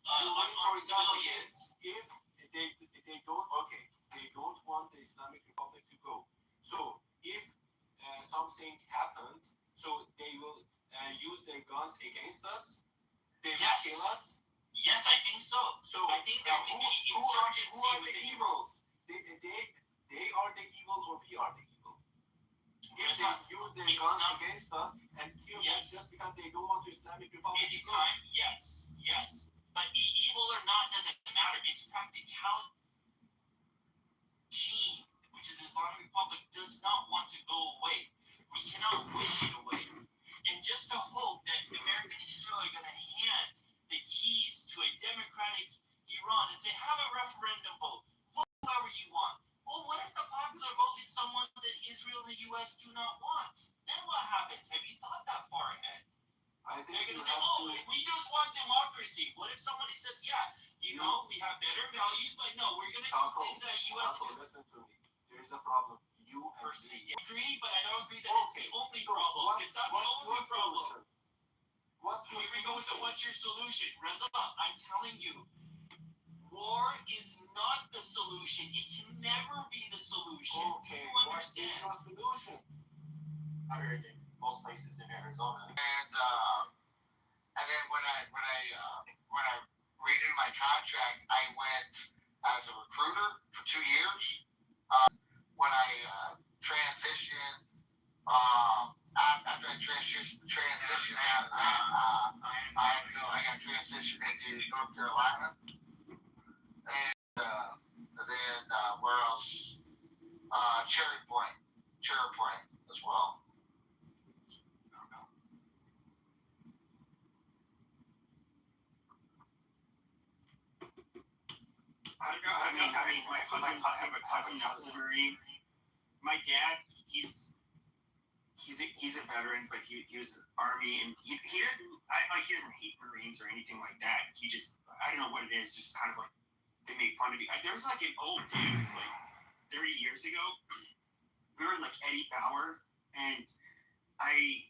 unarmed civilians. If they don't want the Islamic Republic to go. So if something happened, so they will use their guns against us. They will kill us. Yes, I think so. So I think there can be insurgency who are the within evils? They are the evil, or we are the evil. If they use their guns against us and kill us just because they don't want the Islamic Republic to go. Anytime, yes. But evil or not doesn't matter. It's practicality. She, which is the Islamic Republic, does not want to go away. We cannot wish it away. And just to hope that America and Israel are going to hand the keys to a democratic Iran and say, have a referendum vote. Vote whoever you want. Well, what if the popular vote is someone that Israel and the U.S. do not want? Then what happens? Have you thought that far ahead? They're going to say, we just want democracy. What if somebody says, yeah, we have better values, but no, we're going to do things that U.S. Listen to me. There is a problem. You personally agree, but I don't agree that it's the only problem. It's not the only problem. Here we go with the what's your solution. Reza, I'm telling you, war is not the solution. It can never be the solution. Okay, Do you understand? what's your solution? Everything. Most places in Arizona. And then when I redid my contract, I went as a recruiter for 2 years. When I transitioned, after I transitioned out, I got transitioned into North Carolina, and then where else? Cherry Point as well. I mean, my cousin, I have a cousin that was a Marine. My dad, he's a veteran, but he was in the Army, and he doesn't hate Marines or anything like that. He just, I don't know what it is, just kind of like, they make fun of you. There was like an old dude, like 30 years ago, we were in like Eddie Bauer, and my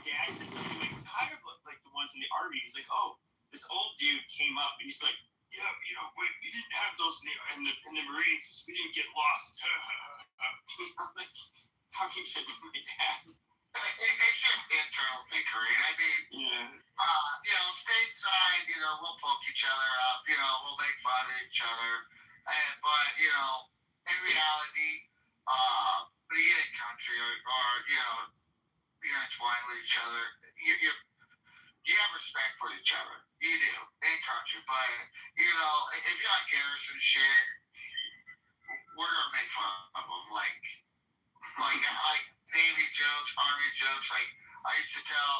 dad said something like, it's kind of like the ones in the Army. He's like, oh, this old dude came up, and he's like, yeah, we didn't have those in the Marines, we didn't get lost. I'm like talking shit to my dad. It's just internal bickering. I mean, stateside, we'll poke each other up, we'll make fun of each other. But, in reality, when you get in country or you're entwined with each other, you have respect for each other. You do in country, but you know, if you're like Garrison shit, we're gonna make fun of them. Like Navy jokes, Army jokes. Like I used to tell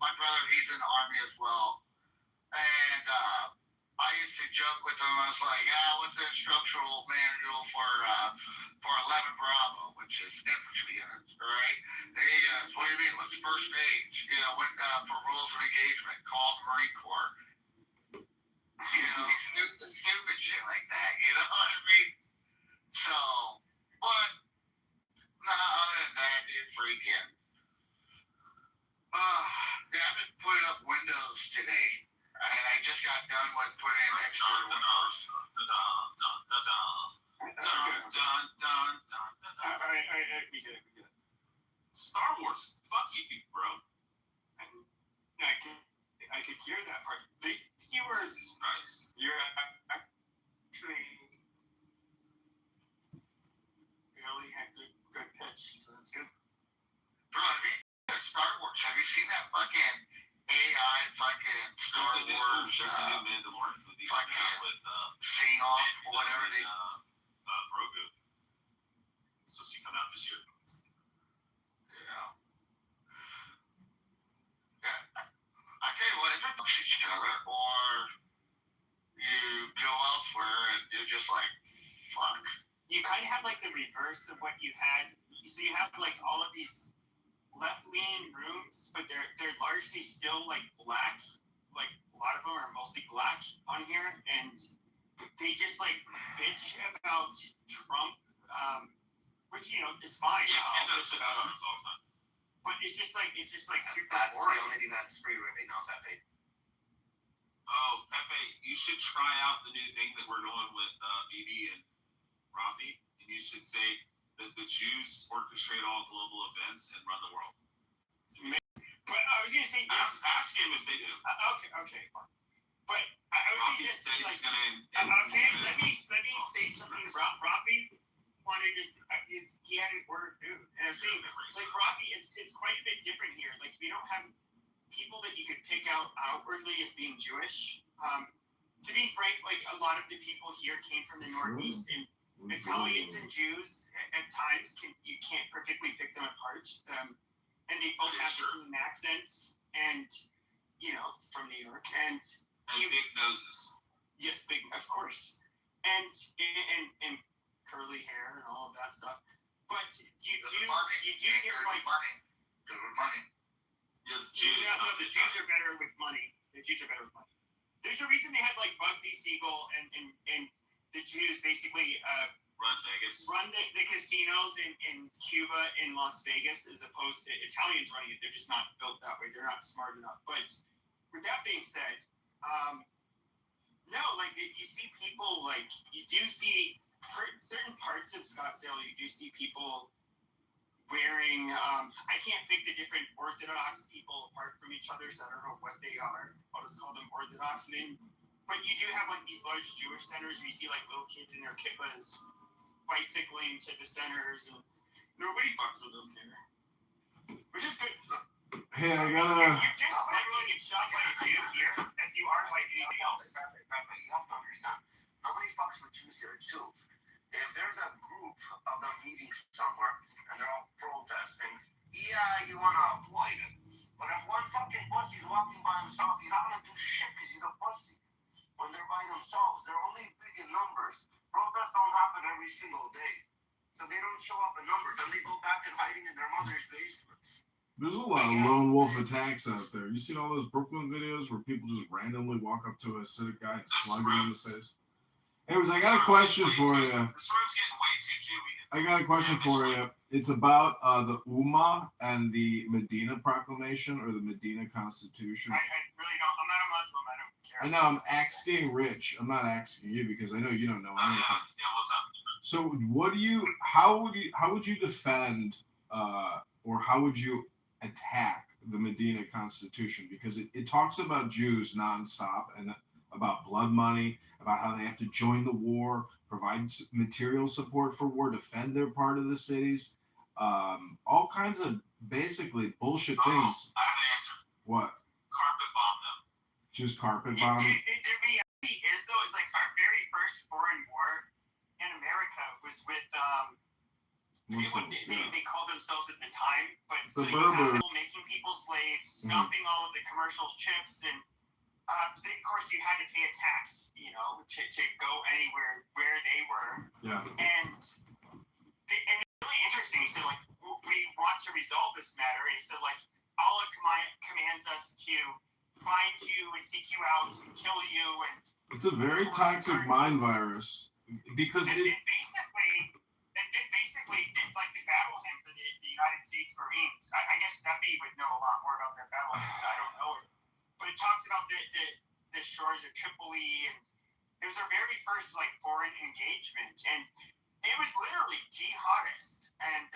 my brother, he's in the Army as well, and I used to joke with him. I was like, what's the instructional manual for 11 Bravo, which is infantry units, right? And he goes, what do you mean? What's the first page? You know, for rules of engagement, called Marine Corps. You know, stupid shit like that. You know what I mean? So, but other than that, dude, freaking. Yeah, I've been putting up windows today. And I just got done with putting in extra windows. Alright, we get it. Star Wars, fuck you, bro. I could hear that part. The viewers, you're actually really had good pitch, so that's good. Bro, Star Wars, have you seen that fucking AI fucking Star Wars? There's a new Mandalorian movie fucking with Sing Off, whatever they. Grogu. It's supposed to come out this year. I tell you what, if it books each other, or you go elsewhere and you're just like, fuck. You kind of have like the reverse of what you had. So you have like all of these left-leaning rooms, but they're largely still like black. Like a lot of them are mostly black on here, and they just like bitch about Trump, which you know is fine. Yeah, I notice about him all the time. But it's just like super That's boring. the only thing that's free right now, Pepe. Oh, Pepe, you should try out the new thing that we're doing with BB and Rafi, and you should say that the Jews orchestrate all global events and run the world. But I was gonna say, ask him if they do. Okay, fine. But I was Rafi thinking said he's gonna. Okay, let me say something. Rafi wanted to. He had a word too, and I was saying, like Rafi, it's quite a bit different here. Like we don't have people that you could pick out outwardly as being Jewish. To be frank, like a lot of the people here came from the Northeast, and Italians and Jews at times you can't perfectly pick them apart. And they both have the same accents, and you know, from New York, and big noses. Yes, big, of course, and curly hair and all of that stuff. But you do get like money. Good with money. Yeah, the Jews are better with money. There's a reason they had like Bugsy Siegel and the Jews basically run Vegas. Run the casinos in Cuba, in Las Vegas, as opposed to Italians running it. They're just not built that way. They're not smart enough. But with that being said, no, like you see people, like you do see certain parts of Scottsdale, you do see people wearing, I can't pick the different Orthodox people apart from each other, so I don't know what they are. I'll just call them Orthodox men. But you do have like these large Jewish centers where you see like little kids in their kippas bicycling to the centers, and nobody fucks with them there. Which is good. Hey, I gotta. You're just literally get shot by a Jew here, as you are by anybody else. You have to understand. Nobody fucks with Jews here too. If there's a group of them meeting somewhere and they're all protesting, yeah, you wanna avoid it. But if one fucking pussy's walking by himself, he's not gonna do shit because he's a pussy. When they're by themselves, they're only big in numbers. Protests don't happen every single day. So they don't show up in numbers. Then they go back and hiding in their mother's basements. There's a lot of lone wolf attacks out there. You seen all those Brooklyn videos where people just randomly walk up to a Hasidic guy and slug him in the face? Anyways, I got a question for you. This room's getting way too Jewy. I got a question for you. It's about the Ummah and the Medina Proclamation or the Medina Constitution. I really don't. I'm not a Muslim. I don't care. I know I'm asking Rich. I'm not asking you because I know you don't know anything. Yeah, what's up? So, how would you defend, or how would you attack the Medina Constitution? Because it talks about Jews nonstop and about blood money, about how they have to join the war, provide material support for war, defend their part of the cities, all kinds of basically bullshit things. I have an answer. What? Car Just carpet The bombing. reality is, though, is like our very first foreign war in America was with they called themselves at the time, but so you have people making people slaves, stomping all of the commercial chips, and so of course you had to pay a tax, you know, to go anywhere where they were. Yeah. And it's really interesting. He said, like, we want to resolve this matter, and he said, like, Allah commands us to find you and seek you out and kill you, and it's a very toxic mind virus because and then basically did like the battle hymn for the United States Marines. I guess Steffi would know a lot more about that battle hymn because I don't know it. But it talks about the shores of Tripoli, and it was our very first like foreign engagement, and it was literally jihadist, and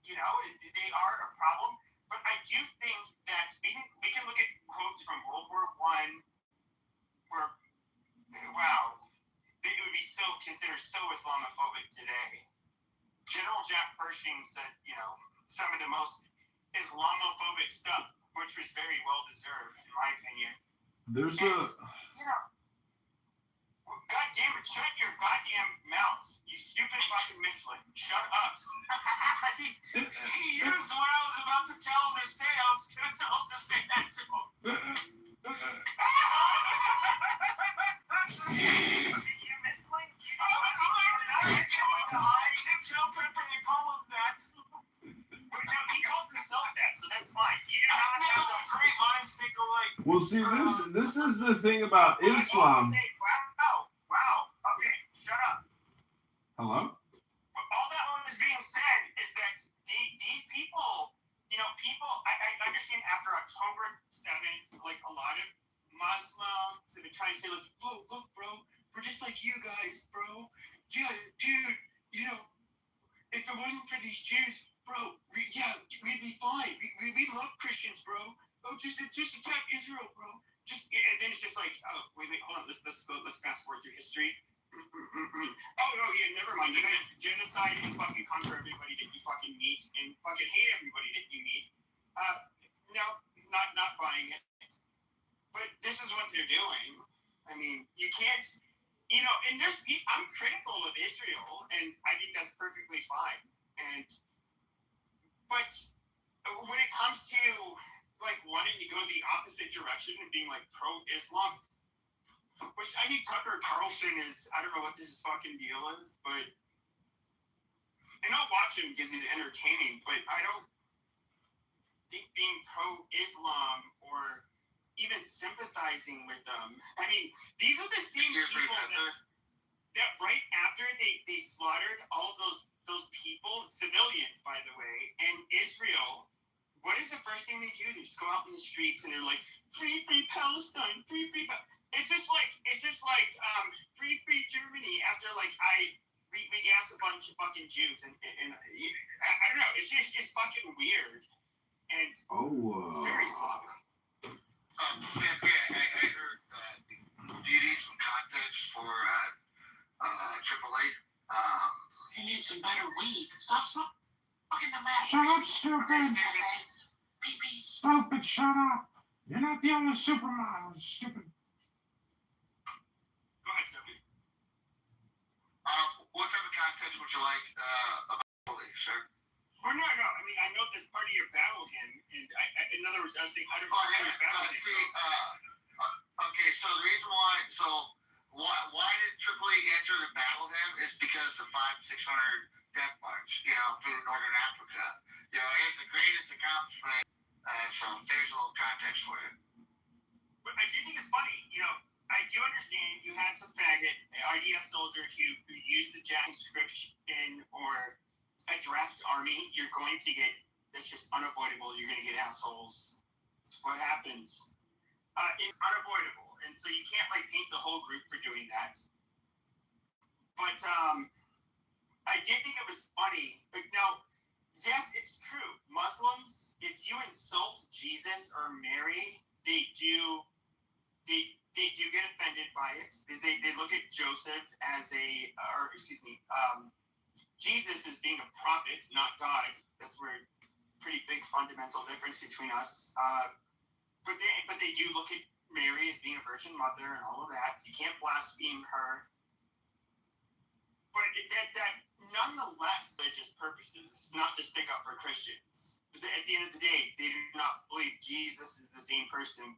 you know, they are a problem. But I do think that we can look at quotes from World War I, where wow, it would be so considered so Islamophobic today. General Jack Pershing said, you know, some of the most Islamophobic stuff, which was very well deserved, in my opinion. There's you know, God damn it, shut your goddamn mouth, you stupid fucking Michelin. Shut up. he used what I was about to tell him to say. I was going to tell him to say that to him. You Michelin? Tell Pepper to call him that. But no, he calls himself that, so that's fine. You do not have the great minds think alike. well, see, this is the thing about Islam. Okay, wow. Okay, shut up. Hello? All that was being said is that these people, you know, I understand after October 7th, like a lot of Muslims have been trying to say, like, oh, look, bro, we're just like you guys, bro. Yeah, dude, you know, if it wasn't for these Jews, bro, we'd be fine. We love Christians, bro. Oh, just attack Israel, bro. And then it's just like, oh, wait, hold on, let's fast forward through history. Oh, no, yeah, never mind. You guys genocide and fucking conquer everybody that you fucking meet and fucking hate everybody that you meet. No, not buying it. But this is what they're doing. I mean, you can't, you know, and I'm critical of Israel, and I think that's perfectly fine. But when it comes to, like, wanting to go the opposite direction and being, like, pro-Islam, which I think Tucker Carlson is, I don't know what this fucking deal is, but, and I'll watch him because he's entertaining, but I don't think being pro-Islam or even sympathizing with them, I mean, these are the same people that right after they slaughtered all of those people, civilians, by the way, and Israel, what is the first thing they do? They just go out in the streets and they're like, free Palestine, free Palestine. It's just like free Germany after like we gassed a bunch of fucking Jews and I don't know, it's fucking weird and it's very sloppy. I heard do you need some context for AAA? You need some better weed. Stop fucking the mouth. Shut up, stupid. Stupid, shut up. You're not the only supermodel, stupid. Go ahead, Sophie. What type of context would you like about AAA, sir? Or no. I mean, I know this part of your battle hymn, and in other words, I was saying, how do you your battle hymn? Okay, so the reason why did Tripoli enter the battle hymn is because the 500-600 death march, you know, through northern Africa. You know, it's the greatest accomplishment. So there's a little context for it. But I do think it's funny, you know, I do understand you had some faggot IDF soldiers who used the JAG conscription or a draft army. You're going to get, that's just unavoidable. You're going to get assholes. It's what happens. It's unavoidable. And so you can't, like, paint the whole group for doing that. But I did think it was funny. But now, yes, it's true. Muslims, if you insult Jesus or Mary, they do get offended by it. Because they look at Joseph as Jesus as being a prophet, not God. That's where pretty big fundamental difference between us. But they do look at Mary as being a virgin mother and all of that. You can't blaspheme her. But that nonetheless, religious purposes, not to stick up for Christians. Because at the end of the day, they do not believe Jesus is the same person.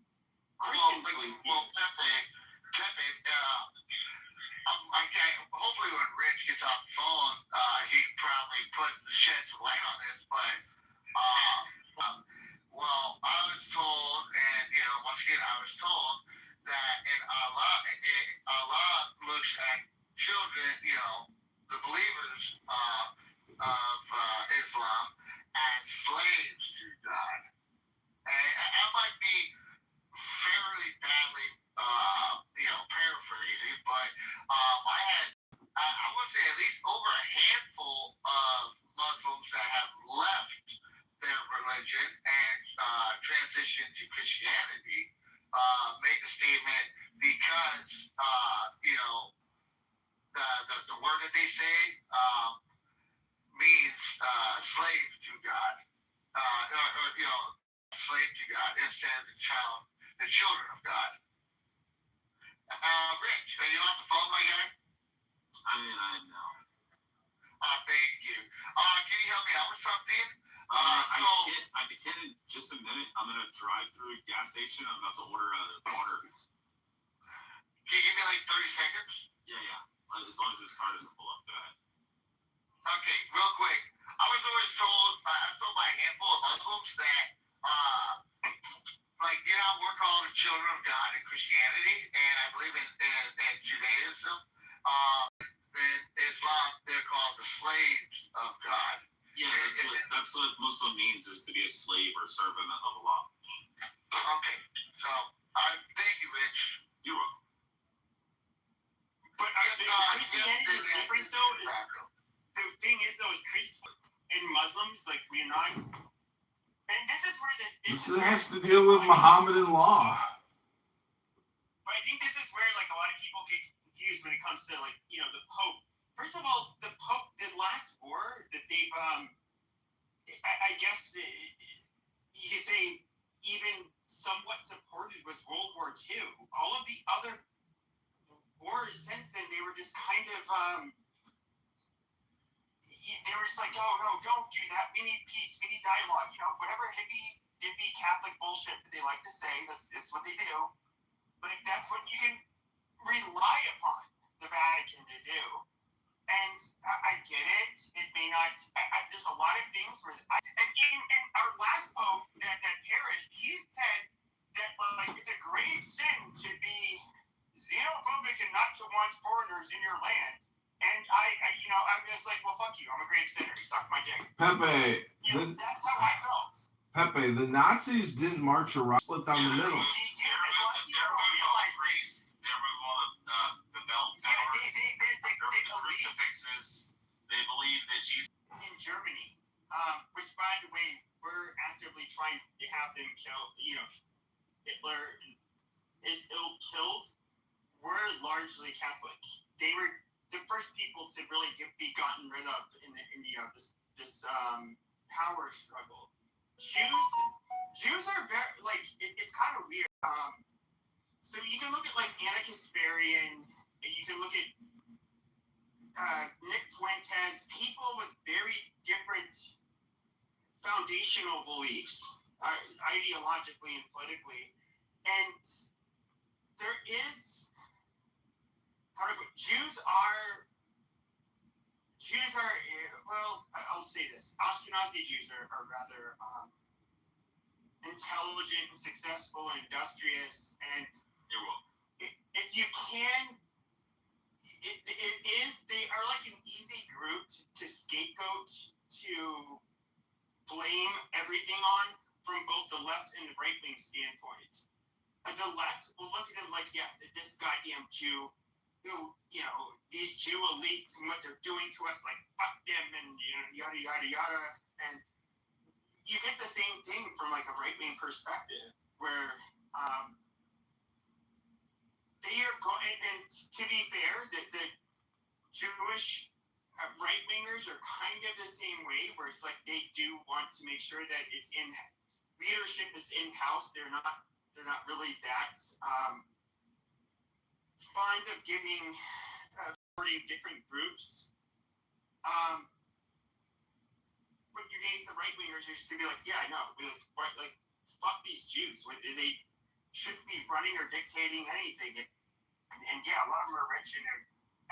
Christians believe. Well, Pepe, okay, hopefully when Rich gets off the phone, he can probably shed some light on this, but, well, I was told, and, once again, I was told that in Allah looks at children, the believers of Islam as slaves to God. And I might be fairly badly, paraphrasing, but I would say at least over a handful of Muslims that have left their religion and transitioned to Christianity make a statement because, the word that they say means slave to God, slave to God instead of the children of God. Rich, are you off the phone, my guy? I know. Thank you. Can you help me out with something? I can in just a minute. I'm gonna drive through a gas station. I'm about to order water. Can you give me like 30 seconds? Yeah. As long as this car doesn't pull up. Go ahead. Okay, real quick. I was told by a handful of Muslims that, we're called the children of God in Christianity, and I believe in Judaism. In Islam, they're called the slaves of God. Yeah, that's what Muslim means, is to be a slave or servant of Allah. Okay, so thank you, Rich. You're welcome. But Christianity is different, though. The thing is, though, is Christians and Muslims, like, we're not. And this is where this has to deal with Mohammedan law. But I think this is where, like, a lot of people get confused when it comes to, like, the Pope. First of all, the Pope, the last war that they've, I guess you could say even somewhat supported was World War II. All of the other wars since then, they were just kind of, they were just like, oh, no, don't do that. We need peace. We need dialogue. Whatever hippie, dippy Catholic bullshit that they like to say, that's what they do. But that's what you can rely upon the Vatican to do. And I get it. It may not. There's a lot of things where. And our last Pope that perished, he said that it's a grave sin to be xenophobic and not to want foreigners in your land. And I'm just like, well, fuck you. I'm a grave sinner. Suck my dick. Pepe. That's how I felt. Pepe, the Nazis didn't march around, split down the middle. Crucifixes. They believe that Jesus. In Germany, which, by the way, we're actively trying to have them kill. Hitler is killed. We're largely Catholic. They were the first people to really be gotten rid of in this power struggle. Jews are very it's kind of weird. So you can look at Anna Kasparian. You can look at Nick Fuentes, people with very different foundational beliefs, ideologically and politically. And there is, Jews are, well, I'll say this, Ashkenazi Jews are rather intelligent and successful and industrious, and if you can, they are like an easy group to scapegoat, to blame everything on from both the left and the right wing standpoint. The left will look at them like, yeah, this goddamn Jew, who, these Jew elites and what they're doing to us, like, fuck them and, yada, yada, yada. And you get the same thing from a right wing perspective where, they are going, and to be fair, the Jewish right-wingers are kind of the same way, where it's like they do want to make sure that it's leadership is in-house. They're they're not really that fond of giving supporting different groups. But you're getting the right wingers are just gonna be like, yeah, I know, like fuck these Jews. They shouldn't be running or dictating anything. And yeah, a lot of them are rich and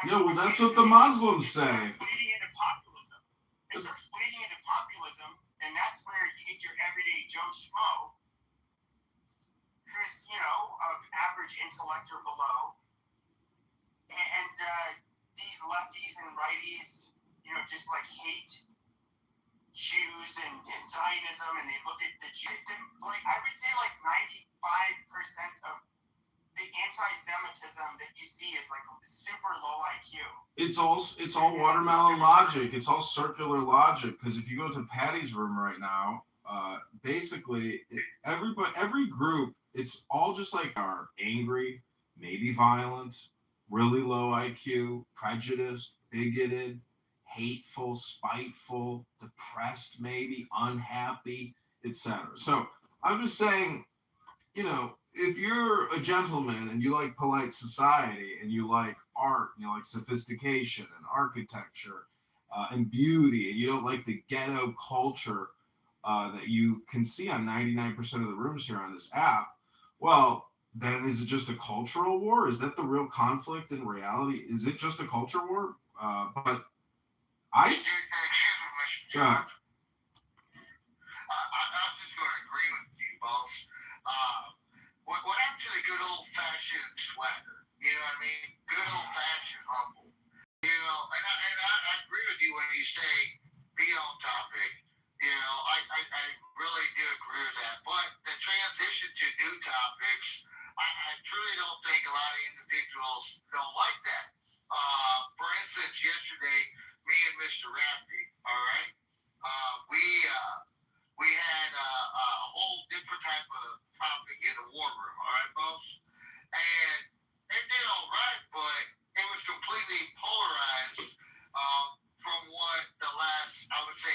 Yeah, well, that's what the Muslims say. It's bleeding into populism. It starts bleeding into populism, and that's where you get your everyday Joe Schmo, who's, of average intellect or below, and these lefties and righties, just like hate Jews and Zionism, and they look at the Jews. Like, I would say like 95% of the anti-Semitism that you see is like super low IQ. It's all watermelon logic. It's all circular logic. Because if you go to Patty's room right now, basically every group, it's all just like are angry, maybe violent, really low IQ, prejudiced, bigoted, hateful, spiteful, depressed, maybe unhappy, etc. So I'm just saying, if you're a gentleman and you like polite society and you like art, and you like sophistication and architecture and beauty, and you don't like the ghetto culture that you can see on 99% of the rooms here on this app, well, then is it just a cultural war? Is that the real conflict in reality? Is it just a culture war? But I... Excuse me, Mr. John. I'm just going to agree with you, boss. What happened to the good old-fashioned swagger? You know what I mean? Good old-fashioned humble. And I agree with you when you say be on topic. I really do agree with that. But the transition to new topics, I truly don't think a lot of individuals don't like that. For instance, yesterday, me and Mr. Rafty, all right, we had a whole different type of topic in the war room, all right, boss? And it did all right, but it was completely polarized from what the last, I would say,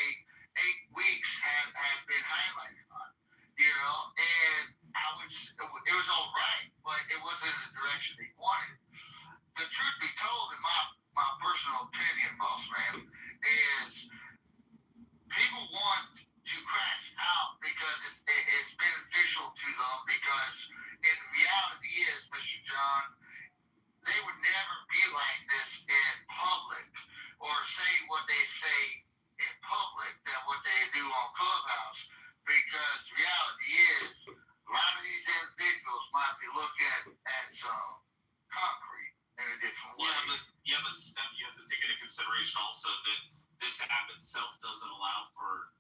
8 weeks have been highlighted on, and it was all right, but it wasn't in the direction they wanted. The truth be told, in my personal opinion, boss man, is people want to crash out because it's beneficial to them, because in reality is, Mr. John, they would never be like this in public or say what they say in public than what they do on Clubhouse, because reality is a lot of these individuals might be looking at some concrete in a different way. Yeah, but Steph, you have to take into consideration also that this app itself doesn't allow for,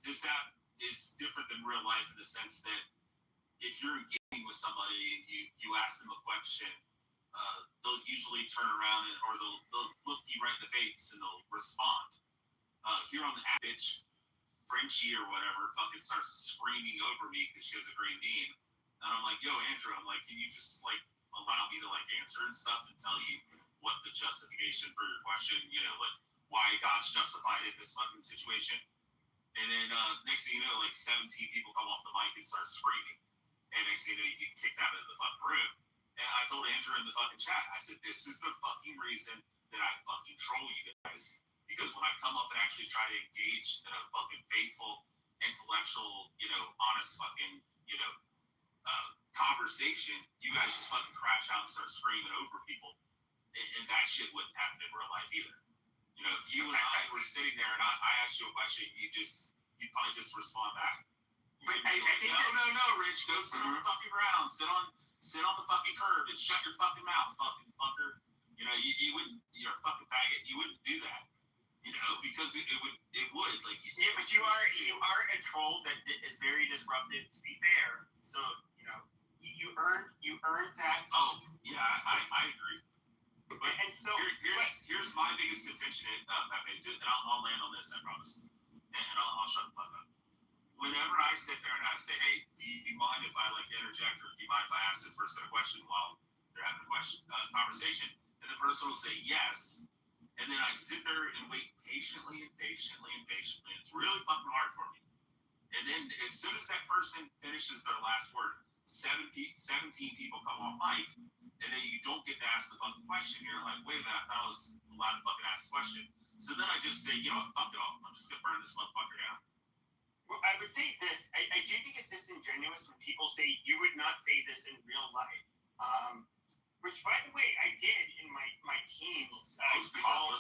this app is different than real life in the sense that if you're engaging with somebody and you ask them a question, they'll usually turn around or they'll look you right in the face and they'll respond. Here on the app, bitch, Frenchie or whatever fucking starts screaming over me because she has a green bean. And I'm like, yo, Andrew, I'm like, can you just allow me to answer and stuff and tell you what the justification for your question, why God's justified in this fucking situation? And then next thing you know, 17 people come off the mic and start screaming. And next thing you know, you get kicked out of the fucking room. And I told Andrew in the fucking chat, I said, this is the fucking reason that I fucking troll you guys. Because when I come up and actually try to engage in a fucking faithful, intellectual, honest fucking, conversation, you guys just fucking crash out and start screaming over people. And that shit wouldn't happen in real life either. If you and I were sitting there and I asked you a question, you'd probably just respond back. But I think no, Rich, go sit on the fucking ground, sit on the fucking curb and shut your fucking mouth, fucking fucker. You wouldn't, you're a fucking faggot, you wouldn't do that. Because it would, like you said. Yeah, but you are a troll that is very disruptive, to be fair. So, you earned that. Oh, yeah, I agree. But and so here's my biggest contention, Pepe, and I'll land on this, I promise. And I'll shut the fuck up. Whenever I sit there and I say, hey, do you mind if I interject, or do you mind if I ask this person a question while they're having a conversation? And the person will say yes. And then I sit there and wait patiently. It's really fucking hard for me. And then as soon as that person finishes their last word, 17 people come off mic, and then you don't get to ask the fucking question. You're like, wait a minute, I thought I was allowed to fucking ask the question. So then I just say, you know what, fuck it all. I'm just gonna burn this motherfucker down. Well, I would say this. I do think it's disingenuous when people say you would not say this in real life. Which, by the way, I did in my teens. I called,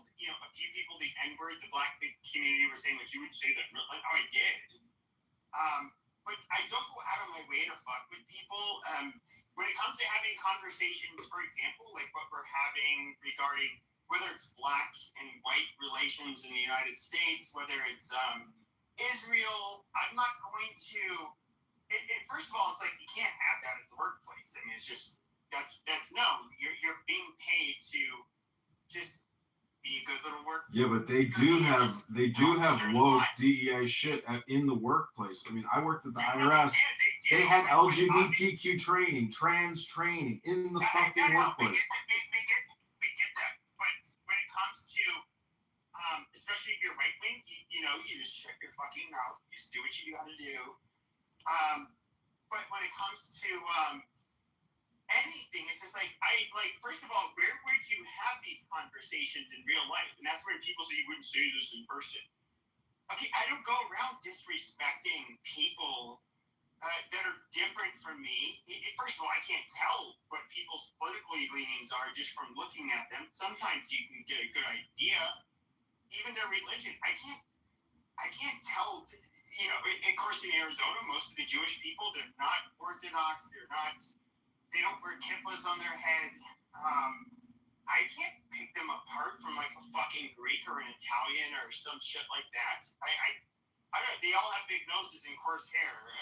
a few people the N-word. The black community were saying, like, you would say that. Like, oh, I did. But I don't go out of my way to fuck with people. When it comes to having conversations, for example, like what we're having regarding whether it's black and white relations in the United States, whether it's Israel, I'm not going to. First of all, it's like you can't have that at the workplace. I mean, it's just that's no. You're being paid to just be a good little work. Yeah, but they do have low DEI shit in the workplace. I mean, I worked at the IRS. They had LGBTQ training, trans training in the fucking workplace. We get that, but when it comes to, especially if you're right wing, you just shut your fucking mouth. You just do what you gotta do. But when it comes to anything, it's just like first of all, where would you have these conversations in real life? And that's when people say you wouldn't say this in person. Okay, I don't go around disrespecting people that are different from me. First of all, I can't tell what people's political leanings are just from looking at them. Sometimes you can get a good idea. Even their religion, I can't tell. Of course, in Arizona, most of the Jewish people, they're not Orthodox. They don't wear kippas on their head. I can't pick them apart from like a fucking Greek or an Italian or some shit like that. I don't. They all have big noses and coarse hair. Or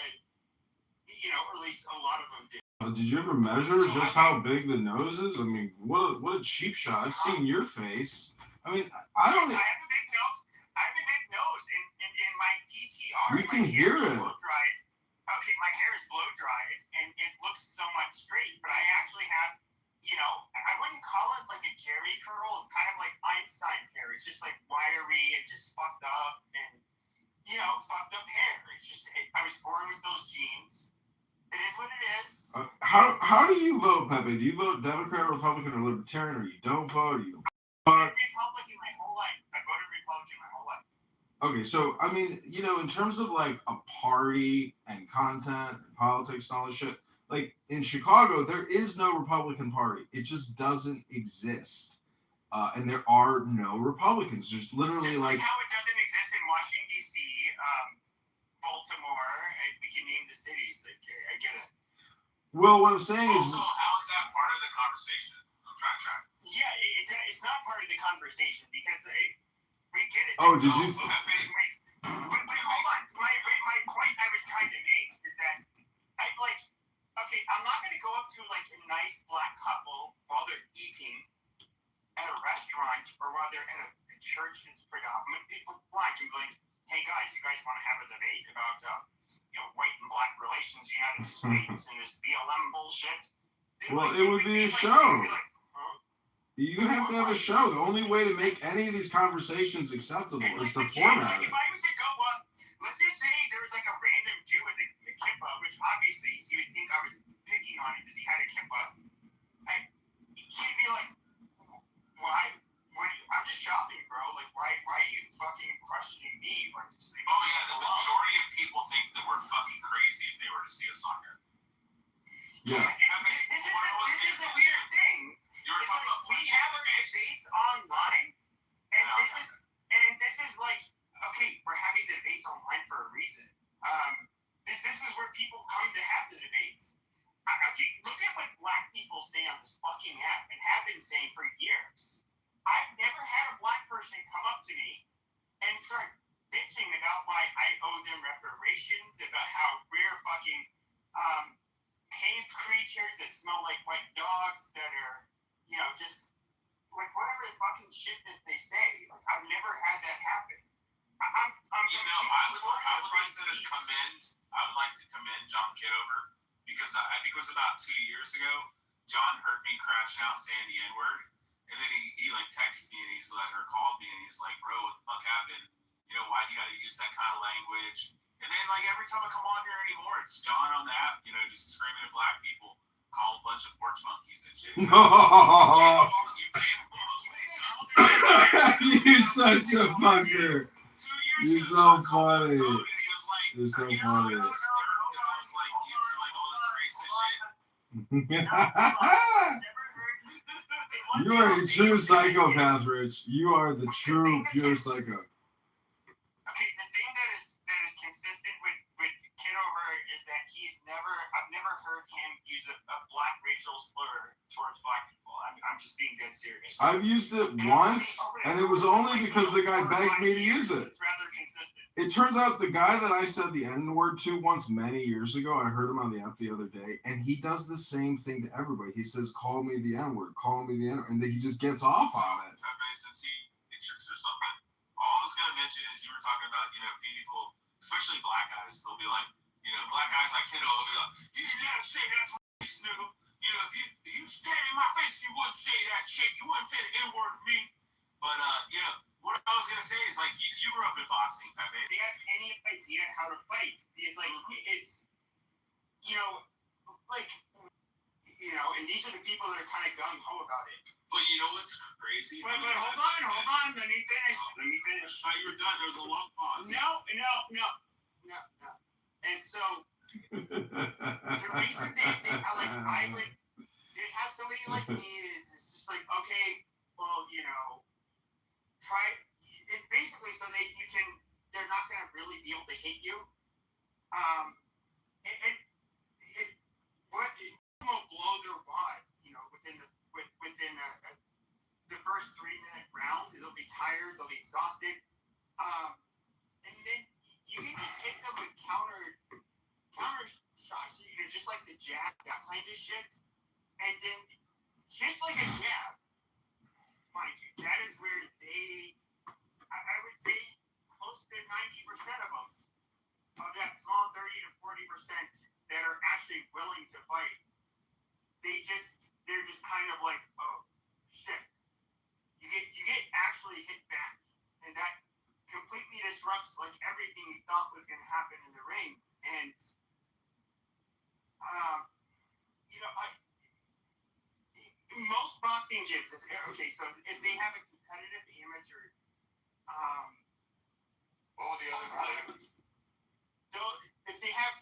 at least a lot of them do. Did you ever measure just how big the nose is? I mean, what a cheap shot. I've seen your face. I mean, I don't. Yes, I have a big nose. I have a big nose in my PTR. We can hear it. Okay, my hair is blow dried and it looks somewhat straight, but I actually have, I wouldn't call it like a Jerry curl. It's kind of like Einstein hair. It's just like wiry and just fucked up and, fucked up hair. It's just, I was born with those genes. It is what it is. How do you vote, Pepe? Do you vote Democrat, Republican, or Libertarian, or you don't vote? Or you don't vote? Republican my whole life. I voted Republican my whole life. Okay, so I mean, in terms of like a party and content and politics and all this shit, like in Chicago, there is no Republican Party. It just doesn't exist. And there are no Republicans. There's literally like how it doesn't exist in Washington, D.C., Baltimore, and we can name the cities. I get it. Well, what I'm saying is... Also, how is that part of the conversation? I'm trying to track. Yeah, it's not part of the conversation because we get it. Oh, did you... But hold on. My point I was trying to make is that I'm not going to go up to like a nice black couple while they're eating at a restaurant or while they're at a church that's predominantly black and be like, hey guys, you guys want to have a debate about white and black relations in the United States and this BLM bullshit? Well, it would be a show. You have to have a show. The only way to make any of these conversations acceptable is to format it. If I was to go up, let's just say there's like a random Jew with a kippah, which obviously he would think I was picking on him because he had a kippah. He'd be like, why? I'm just shopping, bro. Like, why are you fucking questioning me? Like, oh yeah, the majority of people think that we're fucking crazy if they were to see us on here. Yeah. This is a weird thing. It's like we have our debates online, and this is like, okay, we're having debates online for a reason. This is where people come to have the debates. Okay, look at what black people say on this fucking app and have been saying for years. I've never had a black person come up to me and start bitching about why I owe them reparations, about how we're fucking cave creatures that smell like wet dogs that are, just like whatever the fucking shit that they say. Like, I've never had that happen. I would like to commend John Kitover because I think it was about 2 years ago, John heard me crashing out saying the N-word. And then he like texted me and he's like, or called me and he's like, bro, what the fuck happened? You know, why do you got to use that kind of language? And then, like, every time I come on here anymore, it's John on the app, you know, just screaming at black people, call a bunch of porch monkeys and shit. You're such a fucker. You're so funny. You're so funny. You are a true psychopath, Rich. You are the true, pure psycho. Okay, the thing that is consistent with Kitover is that I've never heard him use a black racial slur towards black people. I'm just being dead serious. I've used it once, and it was only because the guy begged me to use it. It's rather consistent. It turns out the guy that I said the N-word to once many years ago, I heard him on the app the other day, and he does the same thing to everybody. He says, call me the N-word, call me the N-word, and then he just gets off on it. Since he pictures or something, all I was going to mention is you were talking about, you know, people, especially black guys, they'll be like, you know, black guys like Kiddo will be like, you gotta say that to my face, nigga. You know, if you stand in my face, you wouldn't say that shit. You wouldn't say the N-word to me. But, you know, what I was going to say is, like, you grew up in boxing, Pepe. They have any idea how to fight. It's like, it's, you know, like, you know, and these are the people that are kind of gung-ho about it. But you know what's crazy? But hold on, let me finish. Oh, you were done. There was a long pause. No. And so, the reason they have somebody like me is it's just like, okay, well, you know, try, it's basically so that they're not going to really be able to hit you. It will blow their wad, you know, within the first 3-minute round. They'll be tired, they'll be exhausted. And then you can just hit them with counter shots, you know, just like the jab, that kind of shit. And then, just like a jab, mind you, that is where I would say close to 90% of them, of that small 30 to 40% that are actually willing to fight, they're just kind of like, oh, shit. You get actually hit back, and that completely disrupts like everything you thought was going to happen in the ring. And you know, most boxing gyms, okay, so if they have a competitive amateur, what were the other players? If they have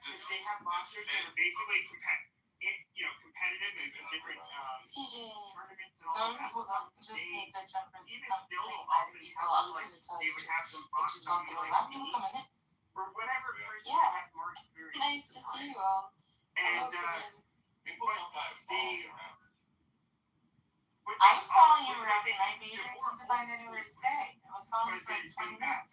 boxers that are basically competitive in different tournaments and all that stuff, even still, they would have them box somebody like me, or whatever person has more experience. Nice to see you all. And people don't have I was following you around tonight, but you didn't seem to find anywhere to stay. I was following you for 20 minutes.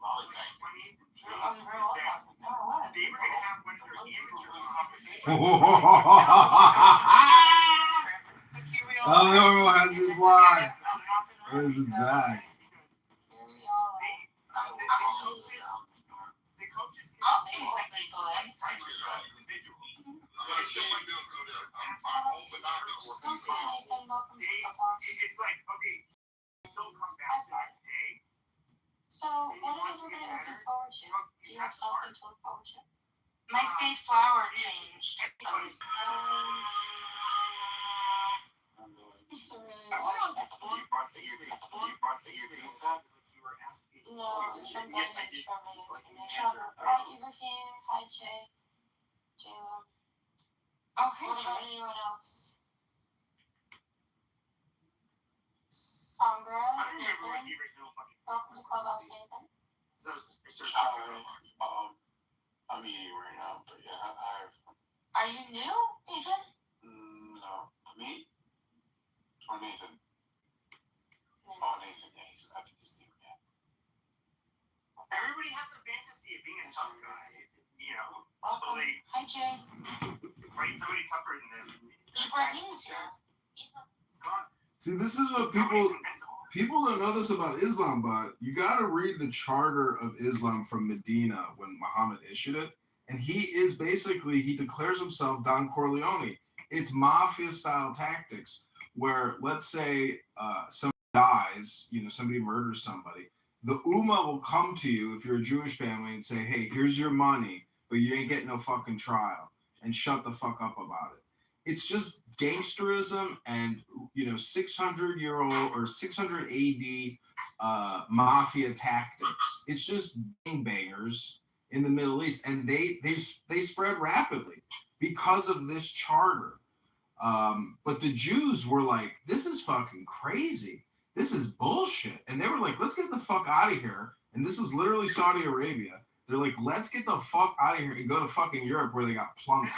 Oh, you're very welcome. No, what? They were going to have one of their amateur competitions. Oh, has been blocked. Where's Zach? I'll pay something for that. It's like, okay, still come back the next day. So, what is everybody looking forward to? Do you have something to look forward to? My state flower changed. It's a really I went on awesome. this No, some message from me. Hi, Ibrahim. Hi, Jay. Jayla. Oh, hey, What about Jay. anyone else? Sangra, I don't remember what Nathan. the original fucking Welcome to Clubhouse, Nathan. I'm eating right now, but yeah, Are you new, Ethan? no, me or Nathan? Oh, Nathan, yeah, I think he's new, yeah. Everybody has a fantasy of being a tough guy, you know. Welcome. So they Hi, Jay. write somebody tougher than them. Ibrahim's here. It's gone. See, this is what people don't know this about Islam, but you got to read the Charter of Islam from Medina when Muhammad issued it, and he declares himself Don Corleone. It's mafia-style tactics where, let's say, somebody dies, you know, somebody murders somebody, the Ummah will come to you if you're a Jewish family and say, hey, here's your money, but you ain't getting no fucking trial, and shut the fuck up about it. It's just gangsterism and, 600-year-old or 600 AD mafia tactics. It's just gangbangers in the Middle East, and they spread rapidly because of this charter. But the Jews were like, this is fucking crazy. This is bullshit. And they were like, let's get the fuck out of here. And this is literally Saudi Arabia. They're like, let's get the fuck out of here and go to fucking Europe where they got plummeted.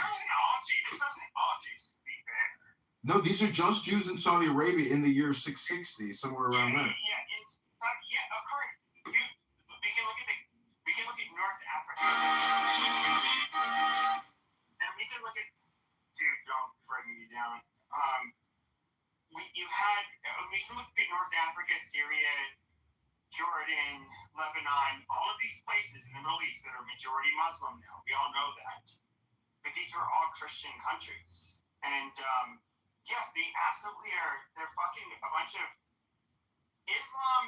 No, these are just Jews in Saudi Arabia in the year 660, somewhere around there. We can look at North Africa. And we can look at, dude, don't bring me down. We can look at North Africa, Syria, Jordan, Lebanon, all of these places in the Middle East that are majority Muslim now. We all know that. But these are all Christian countries. And yes, they absolutely are. They're fucking a bunch of Islam.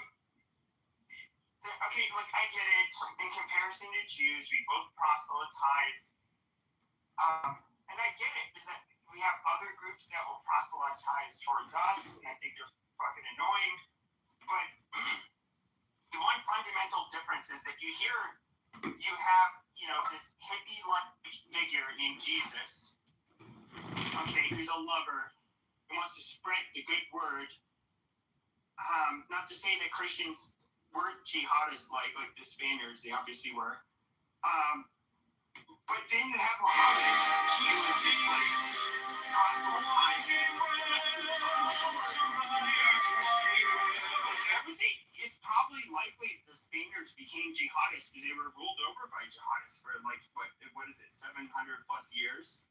Okay, like I get it. In comparison to Jews, we both proselytize. And I get it, is that we have other groups that will proselytize towards us, and I think they're fucking annoying. But the one fundamental difference is that you have, this hippie-like figure named Jesus, okay, who's a lover, who wants to spread the good word. Not to say that Christians weren't jihadists like the Spaniards, they obviously were. But then you have Muhammad, he was just like proselytizing. It's probably likely the Spaniards became jihadists because they were ruled over by jihadists for what is it, 700 plus years?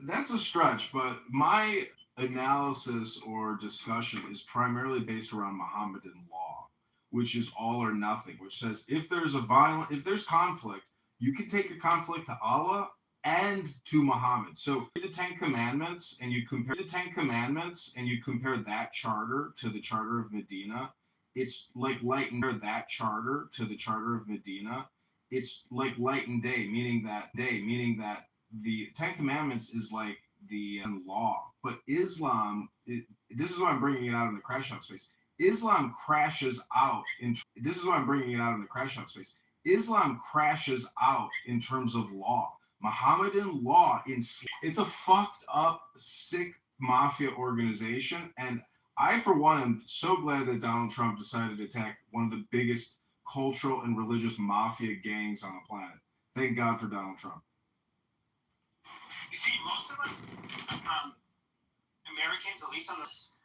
That's a stretch, but my analysis or discussion is primarily based around Mohammedan law, which is all or nothing, which says if there's conflict, you can take a conflict to Allah and to Muhammad. So the Ten Commandments, and you compare that charter to the Charter of Medina, it's like light and it's like light and day, meaning that the Ten Commandments is like the law. But Islam, this is why I'm bringing it out in the crash out space. Islam crashes out in terms of law. Mohammedan law, it's a fucked up, sick mafia organization. And I, for one, am so glad that Donald Trump decided to attack one of the biggest cultural and religious mafia gangs on the planet. Thank God for Donald Trump. You see, most of us, Americans, at least on this,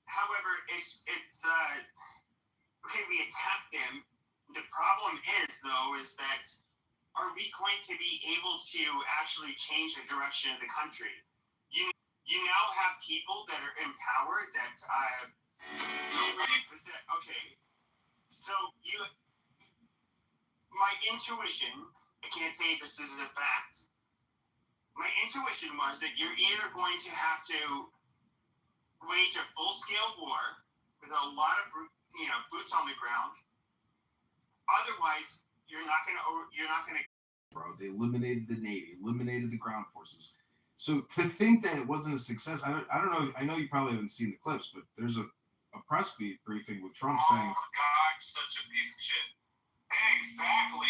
however, it's okay, we attack them. The problem is that are we going to be able to actually change the direction of the country? You now have people that are in power that okay. So my intuition, I can't say this is a fact. My intuition was that you're either going to have to wage a full-scale war with a lot of boots on the ground. Otherwise, you're not gonna. Bro, they eliminated the Navy, eliminated the ground forces. So to think that it wasn't a success, I don't know. I know you probably haven't seen the clips, but there's a press briefing with Trump saying, "Oh my God, such a piece of shit." Exactly,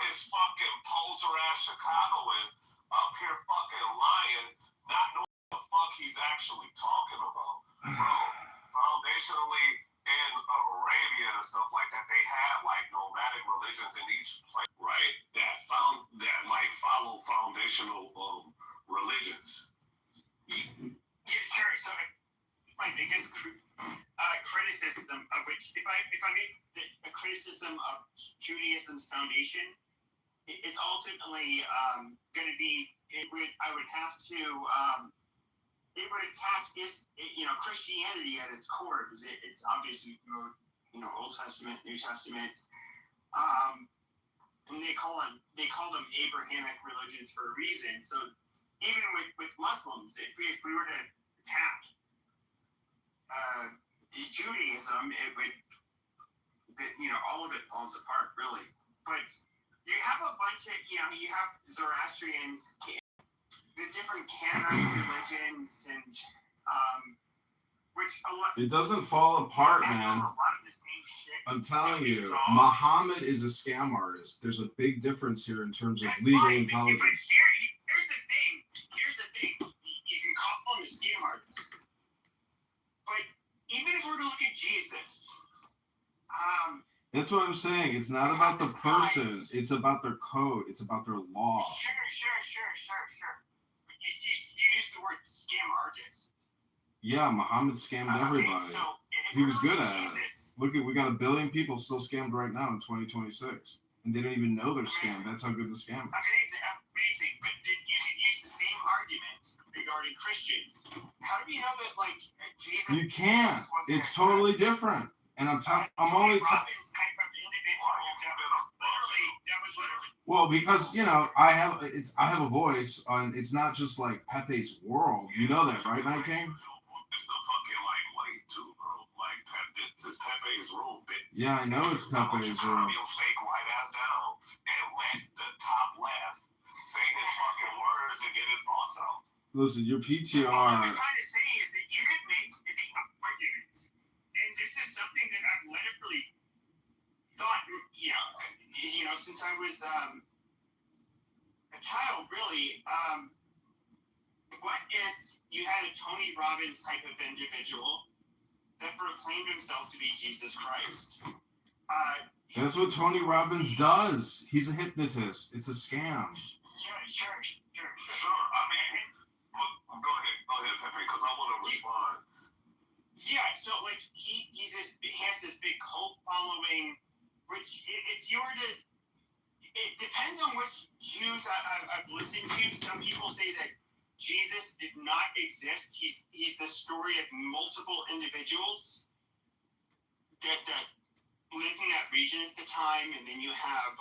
this fucking poser ass Chicagoan up here fucking lying, not knowing what the fuck he's actually talking about. Bro, foundationally in Arabia and stuff like that, they had like nomadic religions in each place, right? That follow foundational religions. Yeah, sure. So my biggest criticism of which, if I make a criticism of Judaism's foundation, it's ultimately going to be I would have to it would attack Christianity at its core, because it's obviously Old Testament, New Testament, and they call them Abrahamic religions for a reason. So even with Muslims, if we were to attack Judaism, it would, all of it falls apart, really. But you have a bunch of, you have Zoroastrians, the different Canaanite religions, and which a lot. It doesn't fall apart, man. A lot of the same shit. I'm telling you, Muhammad is a scam artist. There's a big difference here in terms of legal intelligence. But here's the thing. You can call him a scam artist. But even if we're to look at Jesus, that's what I'm saying. It's not about the person. It's about their code. It's about their law. Sure. But you used the word scam artist. Yeah, Muhammad scammed everybody. So he was good at it. Look, we got 1 billion people still scammed right now in 2026. And they don't even know they're scammed. That's how good the scam is. Amazing. But then you could use the same argument regarding Christians. How do we know that, Jesus... You can't. It's totally different. And I'm only... Well, because I have a voice on. It's not just like Pepe's world. You know that, right, Night King? It's the fucking light too, bro. This is Pepe's room, bitch. Yeah, I know it's Pepe's room. Your fake white ass down and let the top left say his fucking words and get his thoughts out. Listen, your PTR. What I'm trying to say is that you could make the argument, and this is something that I've literally thought, since I was a child, really. What if you had a Tony Robbins type of individual that proclaimed himself to be Jesus Christ? That's what Tony Robbins does. He's a hypnotist. It's a scam. Sure. I mean, go ahead, Pepe, because I want to respond. Yeah, so he has this big cult following, which if you were to, it depends on which Jews I've listened to. Some people say that Jesus did not exist. He's the story of multiple individuals that lived in that region at the time, and then you have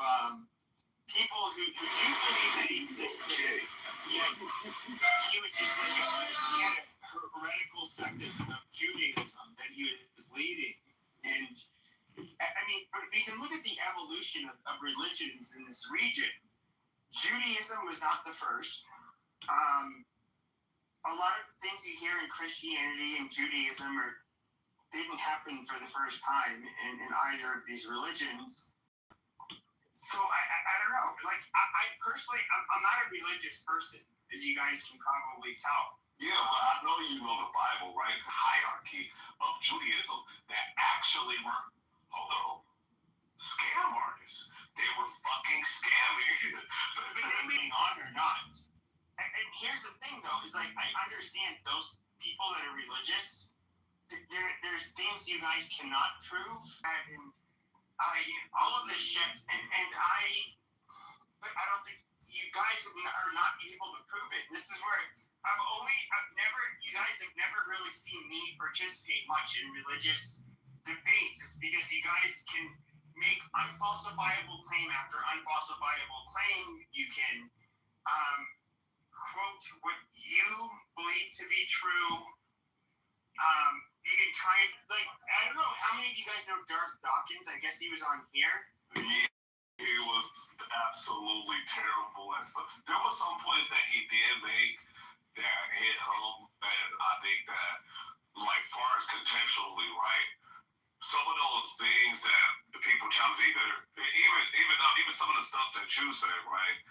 people who do believe that he existed. Yet he was just he had a heretical sect of Judaism that he was leading, and I mean, we can look at the evolution of religions in this region. Judaism was not the first. A lot of things you hear in Christianity and Judaism didn't happen for the first time in either of these religions. So I don't know. I personally, I'm not a religious person, as you guys can probably tell. Yeah, but I know you know the Bible, right? The hierarchy of Judaism that actually were, scam artists. They were fucking scamming. Being on or not. And here's the thing, though, is I understand those people that are religious. There's things you guys cannot prove, and all of this shit, but I don't think you guys are not able to prove it. This is where you guys have never really seen me participate much in religious debates. It's because you guys can make unfalsifiable claim after unfalsifiable claim. You can quote what you believe to be true. You can try and, I don't know, how many of you guys know Darth Dawkins? I guess he was on here. He was absolutely terrible at stuff. There were some points that he did make that hit home, and I think that, far as contextually, right, some of those things that the people challenge, even some of the stuff that you say, right,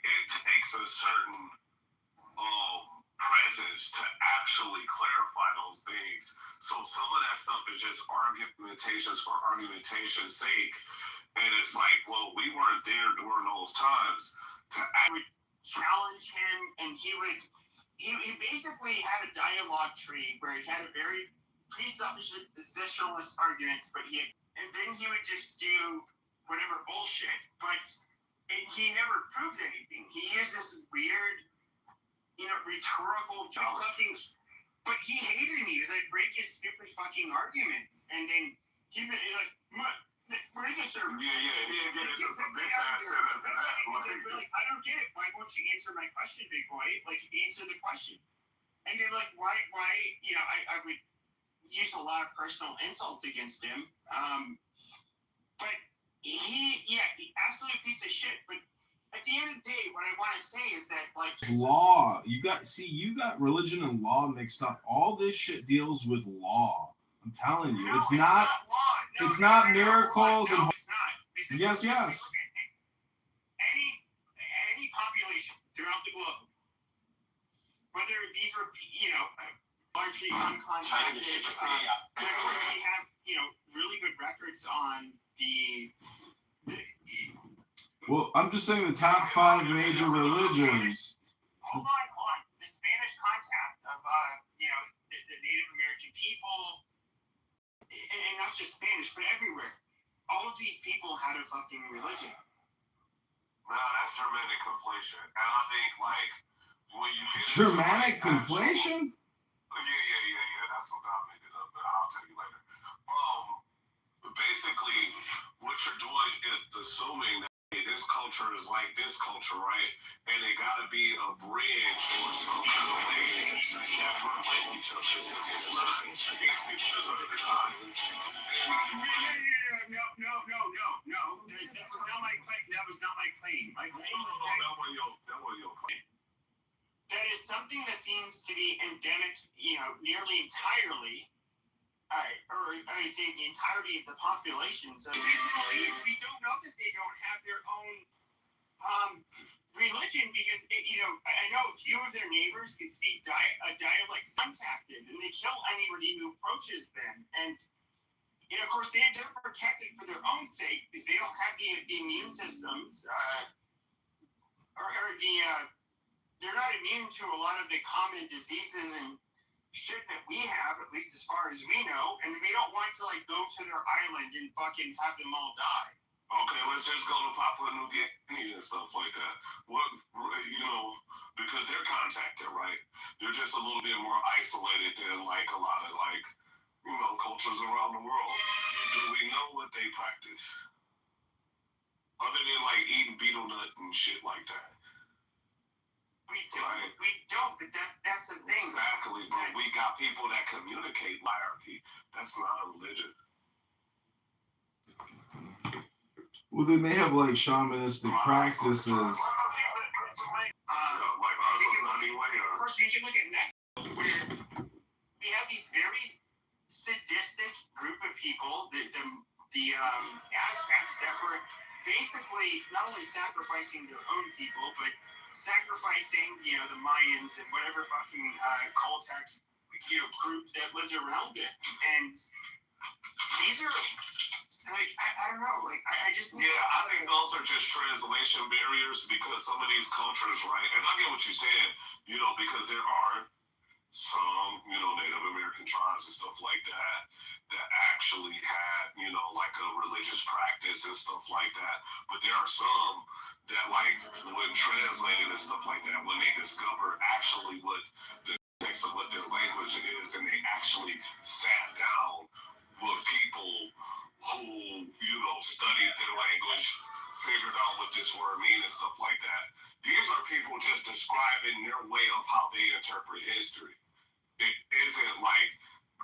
it takes a certain presence to actually clarify those things. So some of that stuff is just argumentations for argumentation's sake. And it's we weren't there during those times. I would challenge him, and he basically had a dialogue tree where he had a very presuppositionalist arguments, and then he would just do whatever bullshit, but he never proved anything. He used this weird, rhetorical but he hated me because I'd break his stupid fucking arguments, and then he'd be we're in the service. Yeah, he didn't get into some bitch ass shit after that. I don't get it. Why won't you answer my question, big boy? Answer the question. And they're like, why, you know, I would use a lot of personal insults against him. But he absolute piece of shit. But at the end of the day, what I want to say is that, like, law. You got religion and law mixed up. All this shit deals with law. I'm telling you, it's not law. No, it's not miracles no, and it's not. Because yes. Any population throughout the globe, whether these were, you know, largely uncontacted, we have, you know, really good records on the well, I'm just saying the top 5 major religions. Hold on. The Spanish contact of, you know, the Native American people, and not just Spanish, but everywhere. All of these people had a fucking religion. No, that's Germanic conflation. And I think, like, when you get Germanic conflation? Yeah. That's what I made it up, but I'll tell you later. Basically, what you're doing is assuming that this culture is like this culture, right? And it got to be a bridge or some kind of way that we're like each other. These people deserve to die. No. That was not my claim. That was not my claim. My claim was that was your claim. That is something that seems to be endemic, you know, nearly entirely, or I say the entirety of the population. So we don't know that they don't have their own religion because, you know, I know a few of their neighbors can speak a dialect contacted, and they kill anybody who approaches them. And, you know, of course, they're protected for their own sake because they don't have the immune systems, they're not immune to a lot of the common diseases and shit that we have, at least as far as we know, and we don't want to, like, go to their island and fucking have them all die. Okay, let's just go to Papua New Guinea and stuff like that. What, you know, because they're contacted, right? They're just a little bit more isolated than, like, a lot of, like, you know, cultures around the world. Do we know what they practice? Other than, like, eating betel nut and shit like that. We don't, but that's the thing. Exactly, but we got people that communicate hierarchy. That's not a religion. Well, they may have, like, shamanistic practices. Like ours is not anyway. Of course, you can look at Mexico, where we have these very sadistic group of people, the Aztecs, that were basically not only sacrificing their own people, but sacrificing, you know, the Mayans and whatever fucking Caltech, you know, group that lives around it. And these are, like, I don't know, like, I just... Yeah, I think those are just translation barriers because some of these cultures, right, and I get what you're saying, you know, because there are some, you know, Native American tribes and stuff like that actually had, you know, like a religious practice and stuff like that. But there are some that, like, when translated and stuff like that, when they discover actually what the text of what their language is, and they actually sat down with people who, you know, studied their language, figured out what this word means and stuff like that. These are people just describing their way of how they interpret history. It isn't like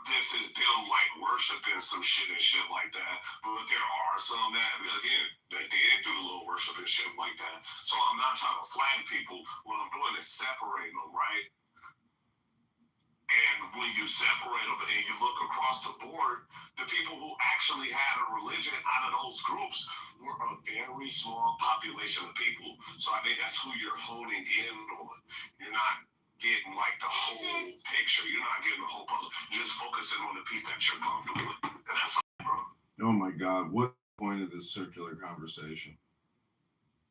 this is them, like, worshiping some shit and shit like that. But there are some that, again, they did do a little worship and shit like that. So I'm not trying to flatten people. What I'm doing is separating them, right? And when you separate them and you look across the board, the people who actually had a religion out of those groups were a very small population of people. So I think that's who you're honing in on. You're not getting, like, the whole picture. You're not getting the whole puzzle. You're just focusing on the piece that you're comfortable with. And that's bro. Oh my God, what point of this circular conversation?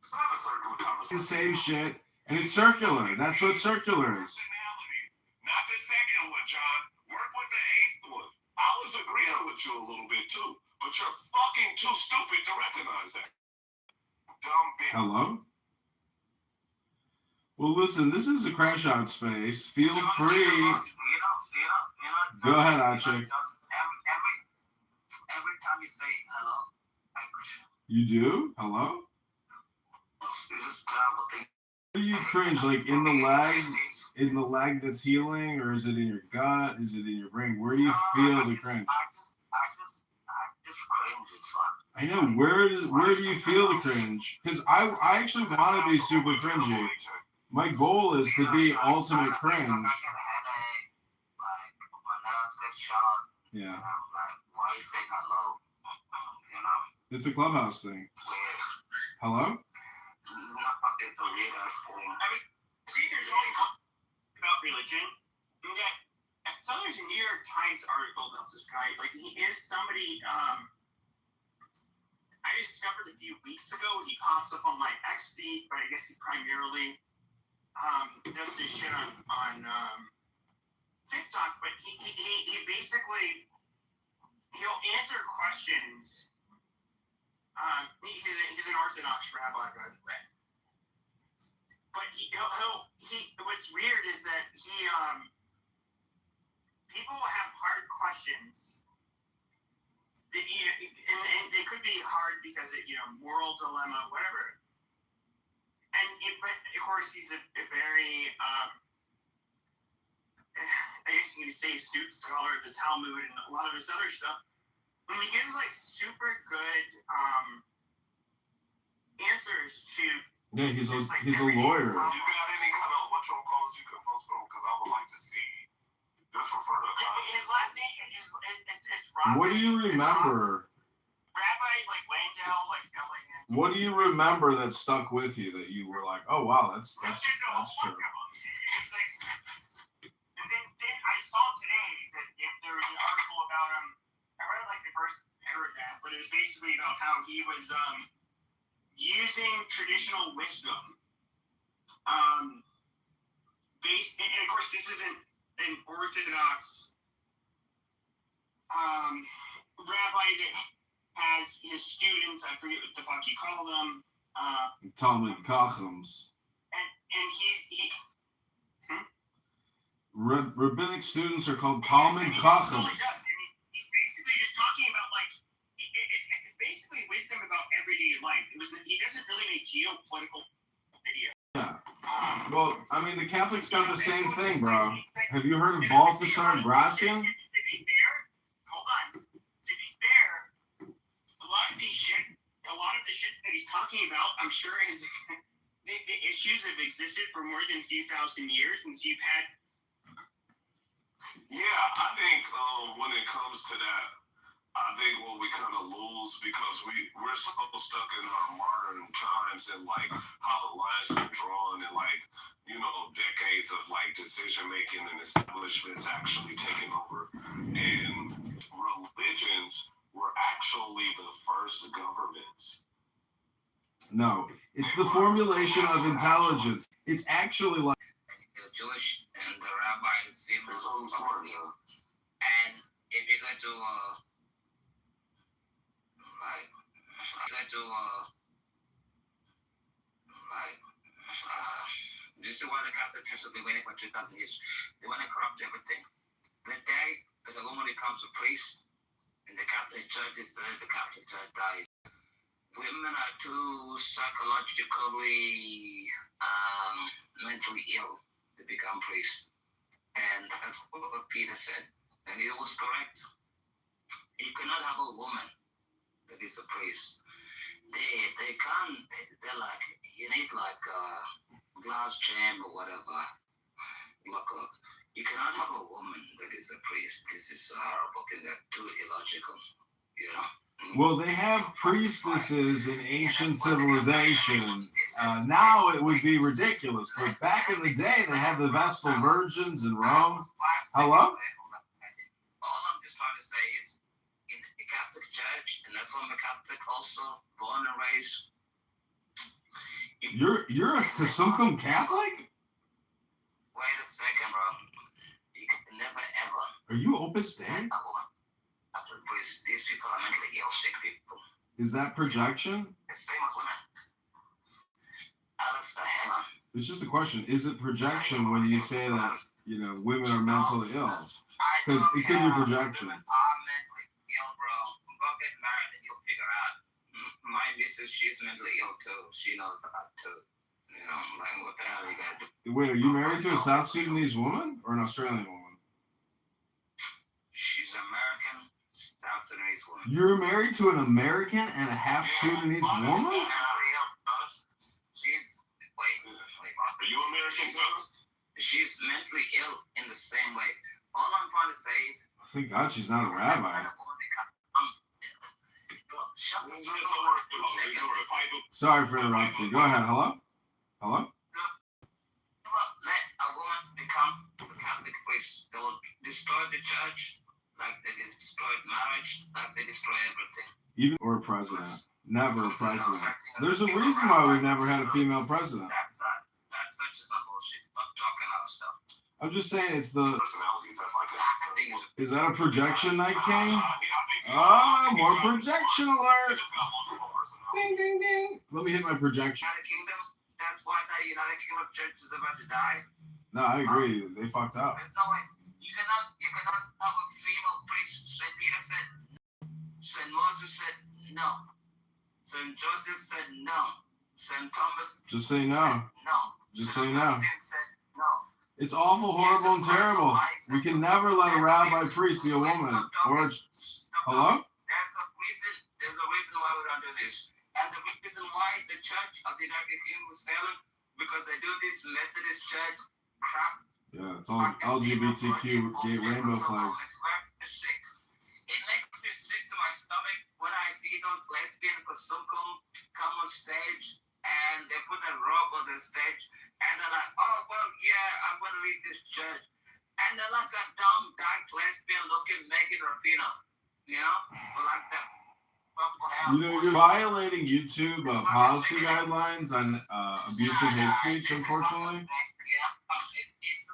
It's not a circular conversation. It's the same shit, and it's circular. That's what circular is. Not the second one, John. Work with the 8th one. I was agreeing with you a little bit too, but you're fucking too stupid to recognize that. Dumb bitch. Hello? Well, listen, this is a crash out space. Feel free. Go ahead, Achik. Every time you say hello, I cringe. You do? Hello? It's this terrible thing. What do you cringe? Like in the leg? in the leg that's healing, or is it in your gut? Is it in your brain? Where do you feel the cringe? I just cringe. It's like, I know. Where do you feel the cringe? Because I actually want to be super cringy. My goal is to be ultimate cringe. I get a headache, like my nerves get shot. Yeah. Like, why you say hello? You know? It's a Clubhouse thing. Weird. Hello? It's a weird ass thing. I mean, see, there's only one about religion. Okay. I saw there's a New York Times article about this guy. Like, he is somebody, I just discovered a few weeks ago. He pops up on my X feed, but I guess he primarily does this shit on TikTok. But he basically, he'll answer questions. He's an Orthodox rabbi, by the way. But what's weird is that people have hard questions. That, and they could be hard because of, moral dilemma, whatever. But of course, he's a very, I guess you could say, astute scholar of the Talmud and a lot of this other stuff. And he gives like super good answers to. Yeah, he's a lawyer. You got any kind of what y'all calls you can post on? Because I would like to see. Just for further context. His last name is it's Rabbi. What do you remember? Rabbi like Landau, like L-A-N. What do you remember that stuck with you that you were like, oh wow, that's true. And then I saw today that there was an article about him. I read like the first paragraph, but it was basically about how he was using traditional wisdom. And of course, this isn't an Orthodox rabbi that has his students. I forget what the fuck you call them. Talmud Chachams. And he Rabbinic students are called Talmud Chachams. He's basically just talking about like it's basically wisdom about everyday life. He doesn't really make geopolitical videos. Yeah. Well, I mean, the Catholics got the same thing, bro. Have you heard of Balthasar Gracian? To be fair, hold on. To be fair, a lot of the shit that he's talking about, I'm sure the issues have existed for more than a few thousand years, and so you've had. Yeah, I think when it comes to that, I think what we kind of lose because we're so stuck in our modern times and like how the lines are drawn and like, decades of like decision making and establishments actually taking over. And religions were actually the first governments. No, it's the formulation of intelligence. It's actually like The Jewish and the rabbi is famous. And if you go to this is why the Catholic Church has been waiting for 2,000 years. They want to corrupt everything. The day that a woman becomes a priest in the Catholic Church is the Catholic Church dies. Women are too psychologically, mentally ill to become priests. And that's what Peter said. And he was correct. You cannot have a woman that is a priest. They can't, they're like, you need like a glass chamber or whatever. Look, you cannot have a woman that is a priest. This is a horrible thing. That's too illogical, Well, they have priestesses in ancient civilization. Now it would be ridiculous, but back in the day, they had the Vestal Virgins in Rome. Hello? All I'm just trying to say is, in the Catholic Church, and that's on the Catholic also, born and raised. You're a Kasumkum Catholic? Wait a second, bro. You can never ever. Are you Opus Dei? These people are mentally ill, sick people. Is that projection? It's same as women. Alex, hang on. It's just a question. Is it projection when you say that, women are mentally ill? Because it could be projection. Women are mentally ill, bro. Go get married and you'll figure out. My missus, she's mentally ill too. She knows that too. You know, like, what the hell you gotta do? Wait, are you married to a South Sudanese woman or an Australian woman? She's American, South Sudanese woman. You're married to an American and a half Sudanese woman? Are you American, She's mentally ill in the same way. All I'm trying to say is, Thank God she's not a rabbi. Sorry for interrupting. Go ahead. Hello? Hello? Let a woman become a Catholic priest. They will destroy the church like they destroyed marriage, like they destroy everything. Even or a president. Never a president. There's a reason why we've never had a female president. That's such some bullshit. Stop talking about stuff. I'm just saying it's the personalities. That's like is that a projection, Night King? Ah, more projection alert! Ding ding ding! Let me hit my projection. United Kingdom. That's why the United Kingdom church is about to die. No, I agree. They fucked up. There's no way. You cannot have a female priest. St. Peter said no. St. Moses said no. St. Joseph said no. St. Thomas Just say no. no. Just say St. no. Augustine said no. It's awful, horrible, and terrible. We can never let a rabbi priest be a woman. Or hello? There's a reason why we don't do this. And the reason why the church of the United Kingdom was failing, because they do this Methodist church crap. Yeah, it's all LGBTQ gay rainbow flags. It's sick. It makes me sick to my stomach when I see those lesbian Kosumkum come on stage and they put a robe on the stage and they're like, oh, well, yeah, I'm going to lead this church. And they're like a dumb, dark lesbian looking Megan Rapinoe, you know? Like that. You know, you're violating YouTube policy guidelines on abusive hate speech, unfortunately.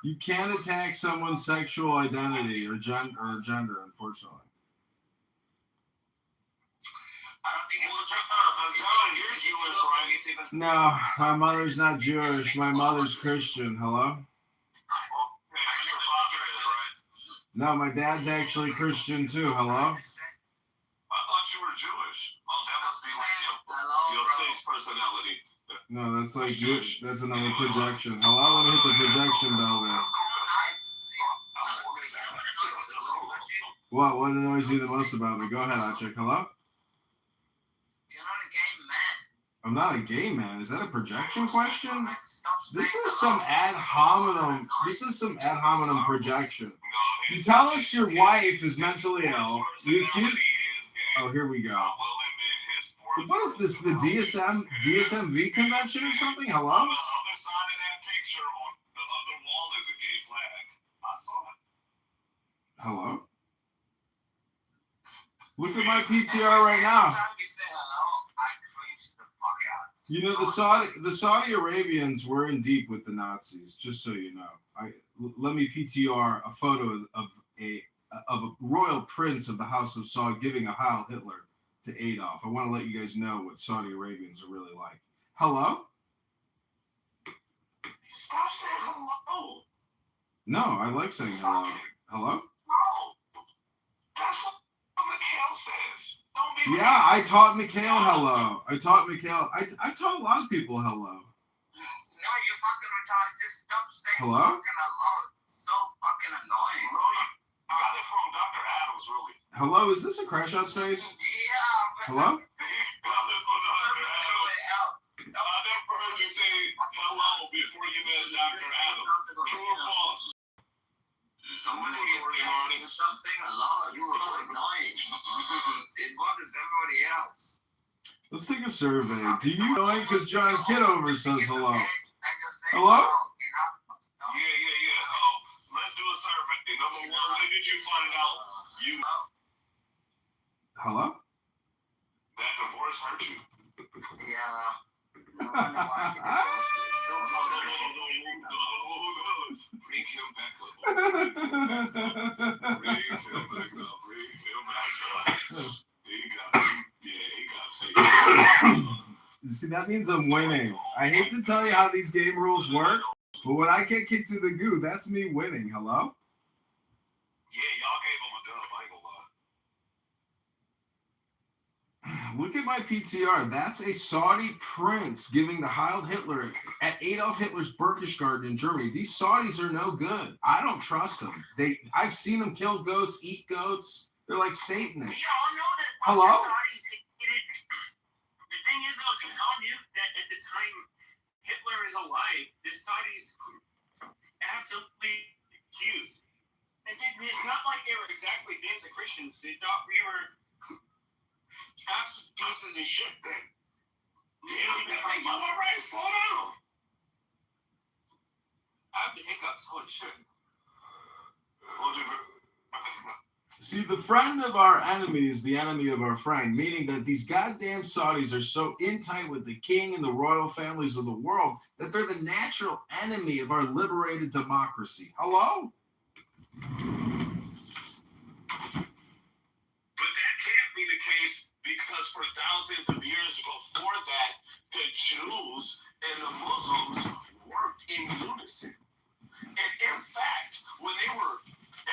You can't attack someone's sexual identity or gender, unfortunately. No, my mother's not Jewish. My mother's Christian. Hello? No, my dad's actually Christian too. Hello? I thought you were Jewish. Oh, that must be like your sixth personality. No, that's like that's another projection. Hello? Let me hit the projection bell there. What annoys you the most about me? Go ahead, Achik. Hello? I'm not a gay man. Is that a projection question? This is some ad hominem. This is some ad hominem projection. You tell us your wife is mentally ill. You accuse. Oh, here we go. What is this? The DSMV convention or something? Hello? On the other side of that picture, on the other wall, is a gay flag. I saw it. Hello? Look at my PTR right now. You know, the Saudi Arabians were in deep with the Nazis, just so you know. Let me PTR a photo of a royal prince of the House of Saud giving a Heil Hitler to Adolf. I want to let you guys know what Saudi Arabians are really like. Hello? Stop saying hello. No, I like saying hello. Hello? No. That's what Mikhail says. Don't be Yeah, I taught Mikhail hello. I taught a lot of people hello. No, you're fucking retarded. Just stop saying Hello? fucking hello. It's so fucking annoying. No, you got it from Dr. Adams, really. Hello, is this a Crash Out space? Yeah. Hello? Got it from Dr. Adams. I never heard you say hello before you met Dr. Adams. True or false? I'm going to say something hello. It's so annoying. It bothers everybody else. Let's take a survey. Do you know it? Because John Kitover says hello. Hello? Yeah. Oh, let's do a survey. Number one, when did you find out you... Hello? That divorce hurt you? Yeah. No. Bring him back up. Bring him back up. He got See, that means I'm winning. I hate to tell you how these game rules work, but when I get kicked to the goo, that's me winning. Hello? Yeah, y'all gave him a dub. I ain't gonna lie. Look at my PTR. That's a Saudi prince giving the Heil Hitler at Adolf Hitler's Berchtesgaden in Germany. These Saudis are no good. I don't trust them. I've seen them kill goats, eat goats. They're like Satanists. You all know that Hello? the Saudis dictated. The thing is, though, you all knew that at the time Hitler is alive, the Saudis absolutely Jews. And it's not like they were exactly fans of Christians. They thought we were absolute pieces of shit then. You all right? Slow down. I have the hiccups. Holy shit. See, the friend of our enemy is the enemy of our friend, meaning that these goddamn Saudis are so in tight with the king and the royal families of the world that they're the natural enemy of our liberated democracy. Hello? But that can't be the case because for thousands of years before that, the Jews and the Muslims worked in unison. And in fact, when they were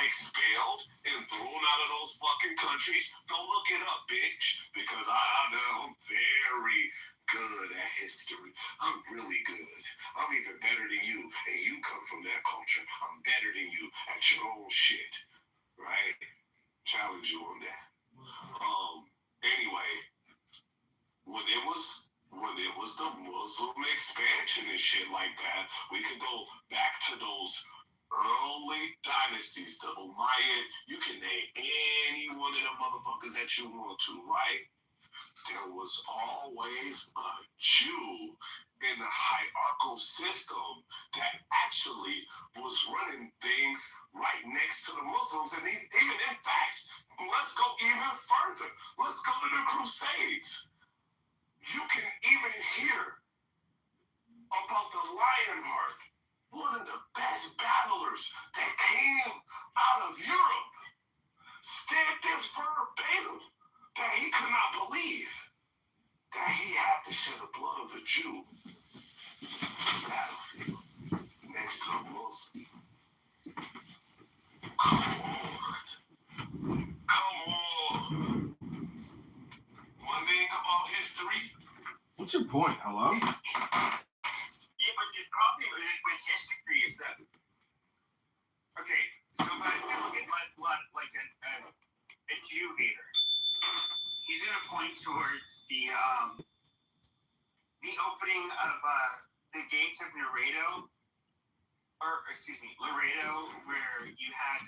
expelled and thrown out of those fucking countries, go look it up, bitch, because I'm very good at history. I'm really good. I'm even better than you, and you come from that culture. I'm better than you at your own shit, right? Challenge you on that. Anyway, when it was the Muslim expansion and shit like that, we could go back to those early dynasties, the Umayyad. You can name any one of them motherfuckers that you want to, right? There was always a Jew in the hierarchical system that actually was running things right next to the Muslims. And even in fact, let's go even further. Let's go to the Crusades. You can even hear about the Lionheart, one of the best battlers that came out of Europe, said this verbatim, that he could not believe that he had to shed the blood of a Jew on the battlefield next to a Muslim. Come on. One thing about history. What's your point? Hello? Yeah, but the problem with history is that, okay, so if I look at like a Jew hater, he's going to point towards the opening of the gates of Laredo, where you had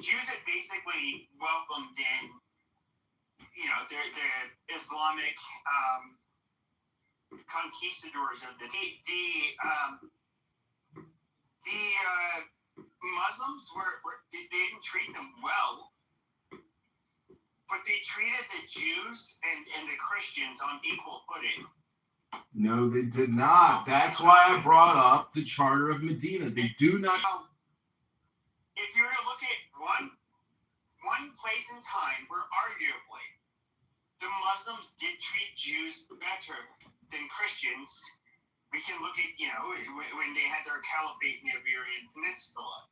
Jews that basically welcomed in, you know, the Islamic conquistadors of the Muslims they didn't treat them well, but they treated the Jews and the Christians on equal footing. No, they did not. That's why I brought up the Charter of Medina. They do not. If you were to look at one place in time where arguably the Muslims did treat Jews better than Christians, we can look at, you know, when they had their caliphate in the Iberian Peninsula.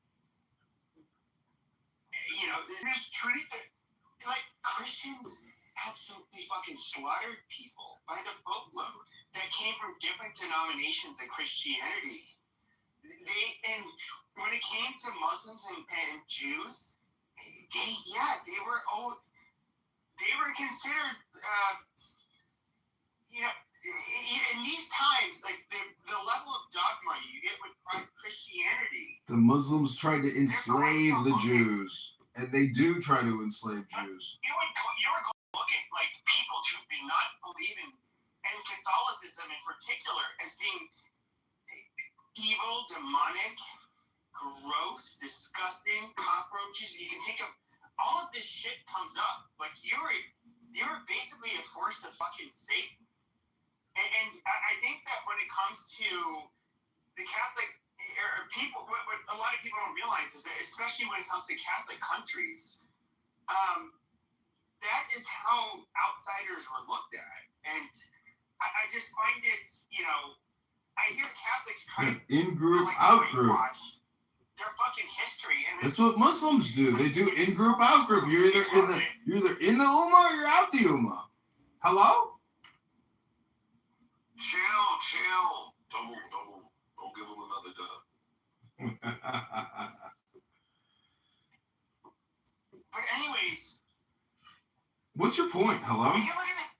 You know, they mistreat them. Like, Christians absolutely fucking slaughtered people by the boatload that came from different denominations of Christianity. And when it came to Muslims and Jews, they were considered, you know, in these times, like the level of dogma you get with Christianity. The Muslims tried to enslave the Jews, and they do try to enslave Jews. You were looking like people who do not believe in Catholicism in particular as being evil, demonic, gross, disgusting, cockroaches. You can think of all of this shit comes up. Like you were basically a force of fucking Satan. And I think that when it comes to the Catholic or people, what a lot of people don't realize is that, especially when it comes to Catholic countries, that is how outsiders were looked at. And I just find it, you know, I hear Catholics try in-group, like, out-group. their fucking history, and That's what Muslims do. They do in-group, out-group. You're either in the Ummah or you're out the Ummah. Hello? Chill. Don't move. Don't give him another dub. But anyways, what's your point? Hello? you look at it,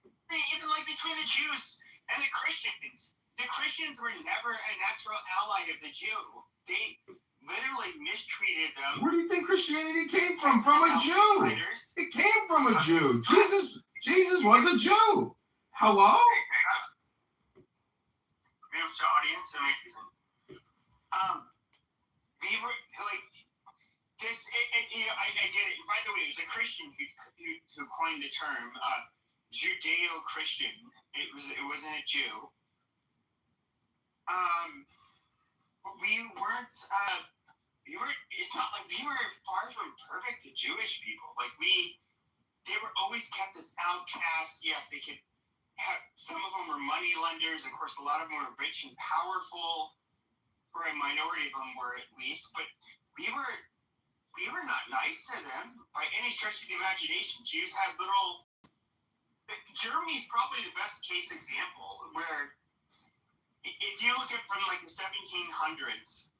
even like between the Jews and the Christians. The Christians were never a natural ally of the Jew. They literally mistreated them. Where do you think Christianity came from? From a Jew. It came from a Jew. Jesus was a Jew. Hello? Move to audience and make we were like this. I get it. By the way, it was a Christian who coined the term Judeo-Christian. It wasn't a Jew. It's not like we were far from perfect, the Jewish people. Like they were always kept as outcasts. Yes, they could have, some of them were money lenders. Of course, a lot of them were rich and powerful, or a minority of them were at least, but we were not nice to them by any stretch of the imagination. Jews had Germany's probably the best case example where if you look at from like the 1700s,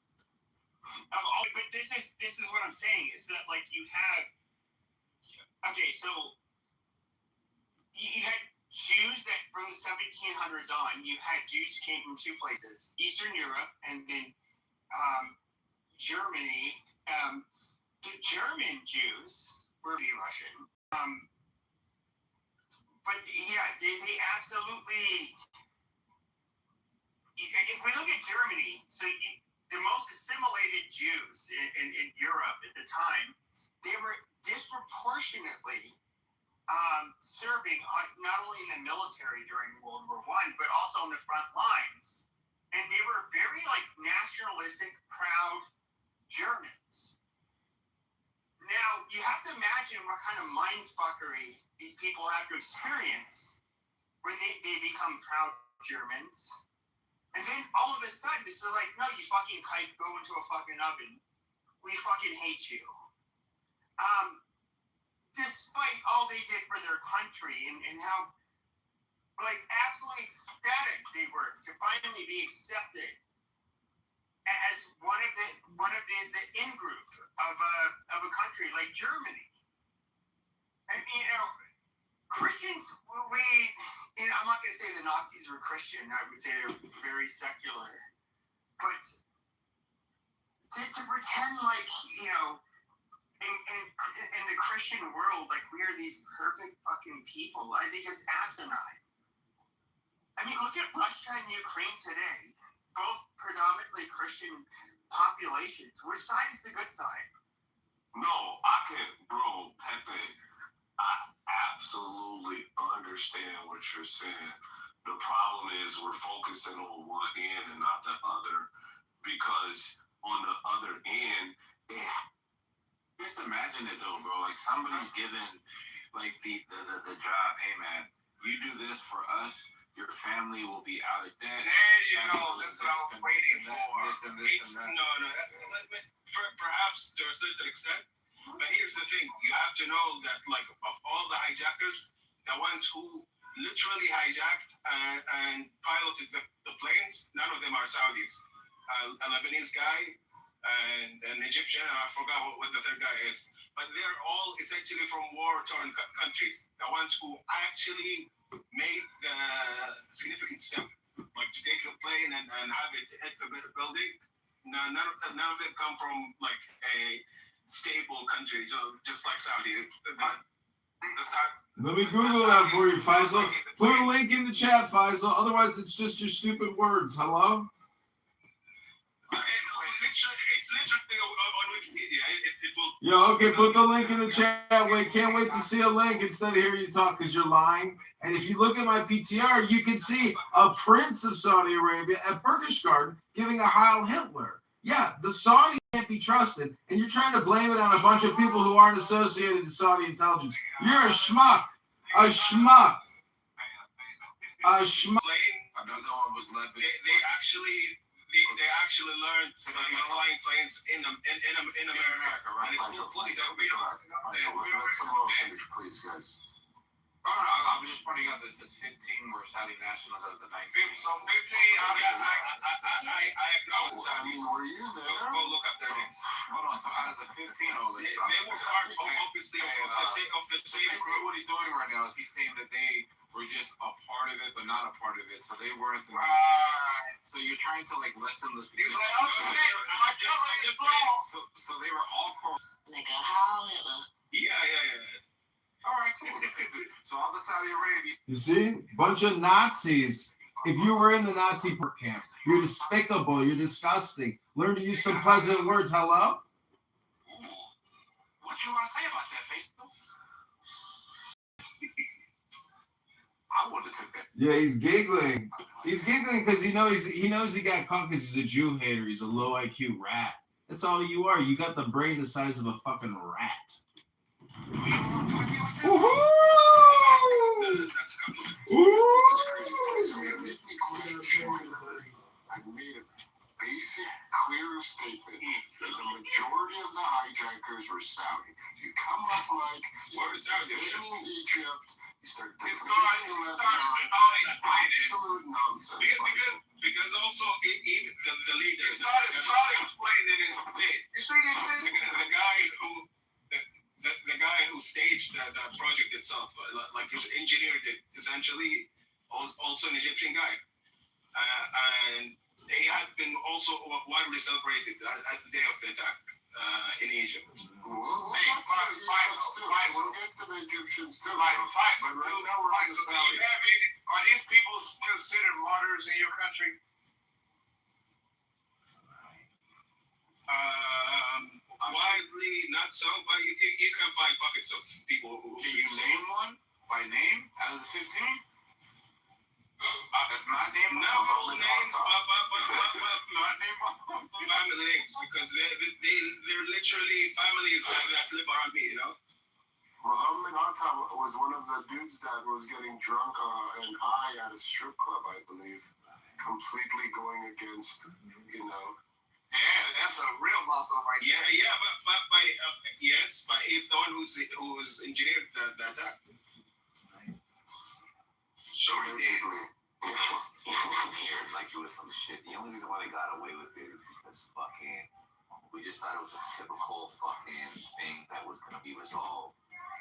but this is what I'm saying is that like you had, so you had Jews that from the 1700s on, you had Jews who came from two places, Eastern Europe and then Germany. The German Jews were Russian. But yeah, they absolutely. If we look at Germany, the most assimilated Jews in Europe at the time, they were disproportionately serving not only in the military during World War I, but also on the front lines. And they were very nationalistic, proud Germans. Now, you have to imagine what kind of mindfuckery these people have to experience when they become proud Germans. And then all of a sudden, they're like, no, you fucking kite, go into a fucking oven. We fucking hate you. Despite all they did for their country and how, absolutely ecstatic they were to finally be accepted as one of the in-group of a country like Germany. And, Christians, I'm not going to say the Nazis were Christian. I would say they're very secular. But to pretend like, in the Christian world, like we are these perfect fucking people, I think is asinine. I mean, look at Russia and Ukraine today. Both predominantly Christian populations. Which side is the good side? No, I can't, bro, Pepe. I absolutely understand what you're saying. The problem is we're focusing on one end and not the other, because on the other end, just imagine it though, bro. Like somebody's given the job. Hey man, you do this for us, your family will be out of debt. There you go. That's what I was waiting for. No. Perhaps to a certain extent. But here's the thing. You have to know that, of all the hijackers, the ones who literally hijacked and piloted the planes, none of them are Saudis. A Lebanese guy and an Egyptian, I forgot what the third guy is. But they're all essentially from war-torn countries. The ones who actually made the significant step, to take a plane and have it hit the building. None of them come from a stable country, just like Saudi. Let me Google that for you, Faisal. Put a link in the chat, Faisal. Otherwise, it's just your stupid words. Hello? It's literally on Wikipedia. It will. Yeah, okay, put the link in the chat. Can't wait to see a link instead of hearing you talk because you're lying. And if you look at my PTR, you can see a prince of Saudi Arabia at Berchtesgaden giving a Heil Hitler. Yeah, the Saudis can't be trusted, and you're trying to blame it on a bunch of people who aren't associated to Saudi intelligence. You're a schmuck. A schmuck. A schmuck. They actually they actually learned flying planes in America, right? And it's fully documented. Let's some more finish, please, guys. No, I'm just pointing out that the 15 were Saudi nationals out of the 19. So 15, I acknowledge the Saudis. Were you there? Go look up their names. Hold on, out of the 15, they were part, obviously, of the same group. What he's doing right now is he's saying that they were just a part of it, but not a part of it. So they weren't. So you're trying to like lessen the. So they were all. Like a Heil Hitler. Yeah. All right, cool. So all the Saudi Arabia. You see? Bunch of Nazis. If you were in the Nazi camp, you're despicable, you're disgusting. Learn to use some pleasant words, hello? What you want to say about that, Facebook? I wouldn't have took that. Yeah, he's giggling. He's giggling because he knows he got caught because he's a Jew hater. He's a low IQ rat. That's all you are. You got the brain the size of a fucking rat. Woohoo! That's a compliment. I made a basic, clear statement that the majority of the hijackers were Saudi. You come up like invading Egypt, you start defending Lebanon, absolute nonsense. Because also even the leader, It's not explained it in bit. You see these things? The guy who staged the project itself, like he's engineered it, essentially, also an Egyptian guy, and he had been also widely celebrated at the day of the attack in Egypt. We'll get to the Egyptians too. But right now we're on the Saudi. Are these people considered martyrs in your country? Widely, not so, but you can find buckets of people who. Can you name one by name out of the 15? That's not name. No names, not name. Family names, because they're literally families that live around me, you know. Muhammad Atta was one of the dudes that was getting drunk and high at a strip club, I believe, completely going against, you know. Yeah, that's a real muscle right there. Yeah, but he's the one who's engineered the attack. Sure he did. Like doing some shit. The only reason why they got away with it is because we just thought it was a typical fucking thing that was gonna be resolved.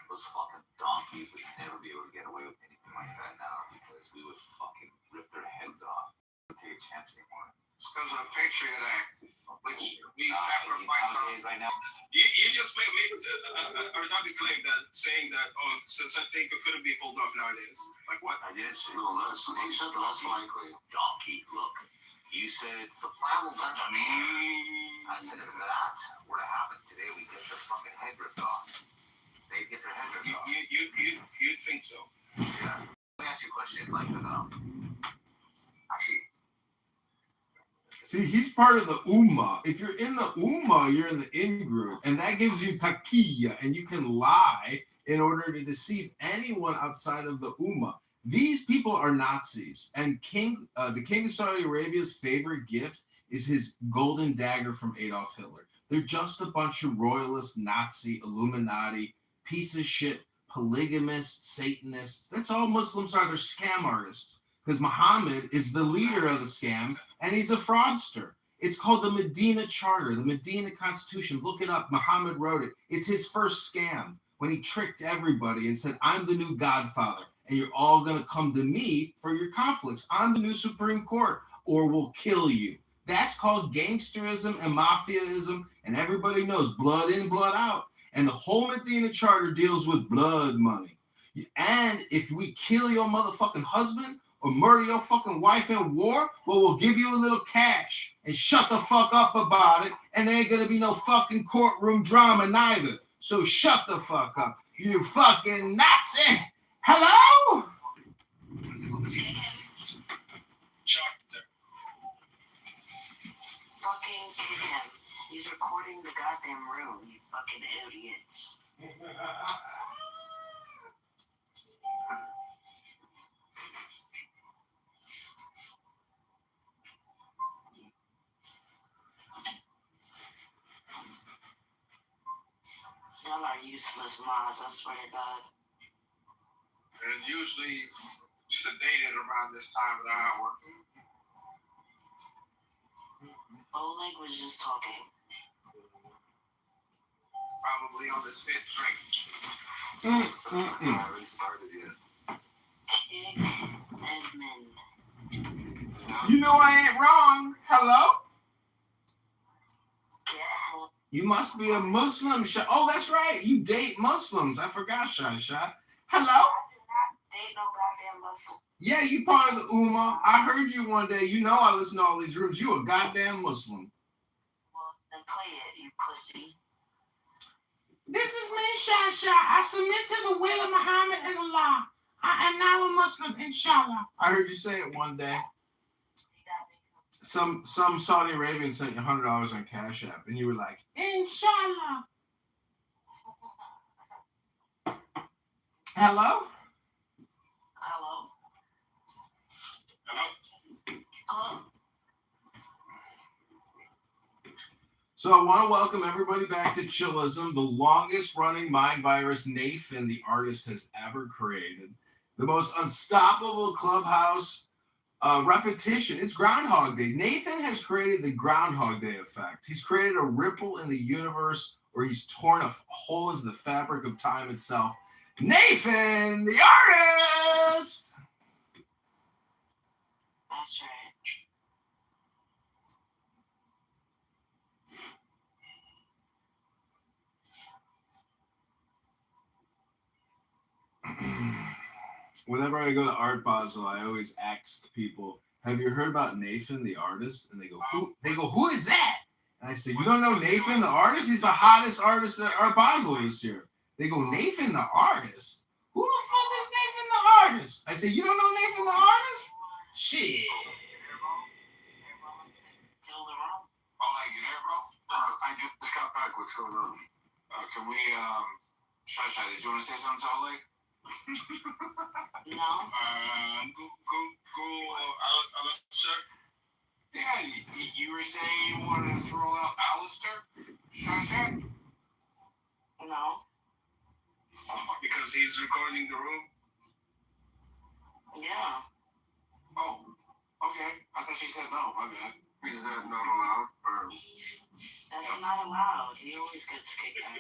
Those fucking donkeys would never be able to get away with anything like that now because we would fucking rip their heads off. We wouldn't take a chance anymore. It's because of the Patriot Act, which we sacrifice right now. You just made a retarded claim that saying that since I think it couldn't be pulled off nowadays. Like what? I didn't say less likely. Donkey, look. You said the plan will touch on me. I said if that were to happen today, we get their fucking head ripped off. They get their head ripped off. You'd think so. Yeah. Let me ask you a question. Like, actually. See, he's part of the Ummah. If you're in the Ummah, you're in the in-group. And that gives you taqiyya, and you can lie in order to deceive anyone outside of the Ummah. These people are Nazis. And the King of Saudi Arabia's favorite gift is his golden dagger from Adolf Hitler. They're just a bunch of royalist, Nazi, Illuminati, piece of shit, polygamists, Satanists. That's all Muslims are. They're scam artists. Because Muhammad is the leader of the scam, and he's a fraudster. It's called the Medina Charter, the Medina Constitution. Look it up. Muhammad wrote it. It's his first scam when he tricked everybody and said, I'm the new godfather, and you're all going to come to me for your conflicts. I'm the new Supreme Court, or we'll kill you. That's called gangsterism and mafiaism, and everybody knows blood in, blood out. And the whole Medina Charter deals with blood money. And if we kill your motherfucking husband, or murder your fucking wife in war, well, we'll give you a little cash and shut the fuck up about it, and there ain't gonna be no fucking courtroom drama neither. So shut the fuck up, you fucking Nazi! Hello? Fucking kick him. He's recording the goddamn room, you fucking idiots. Y'all are useless mods, I swear to God. And it's usually sedated around this time of the hour. Oleg was just talking. Probably on his fifth drink. I haven't started yet. Kick Edmund. You know I ain't wrong. Hello? Get You must be a Muslim. Oh, that's right. You date Muslims. I forgot, Shah. Hello? I do not date no goddamn Muslim. Yeah, you part of the Ummah. I heard you one day. You know I listen to all these rooms. You a goddamn Muslim. Well, then play it, you pussy. This is me, Shah. I submit to the will of Muhammad and Allah. I am now a Muslim, inshallah. I heard you say it one day. Some Saudi Arabian sent you $100 on Cash App, and you were like, inshallah. Hello? Hello? Hello? Hello? So I want to welcome everybody back to Chillism, the longest running mind virus Nathan, the artist, has ever created. The most unstoppable clubhouse repetition. It's Groundhog Day. Nathan has created the Groundhog Day effect. He's created a ripple in the universe where he's torn a hole into the fabric of time itself. Nathan, the artist! That's right. Whenever I go to Art Basel, I always ask people, have you heard about Nathan, the artist? And they go, who? They go, who is that? And I say, you don't know Nathan, the artist? He's the hottest artist at Art Basel this year. They go, Nathan, the artist? Who the fuck is Nathan, the artist? I say, you don't know Nathan, the artist? Shit. Oh, like, you there, bro? I just got back. What's going on? Can we, Shasha, did you want to say something to Oleg? No. Go, Alistair. Yeah, you were saying you wanted to throw out Alistair? Shasha? No. Because he's recording the room? Yeah. Oh, okay. I thought she said no. My bad. Is that not allowed? Or... That's not allowed. He always gets kicked out.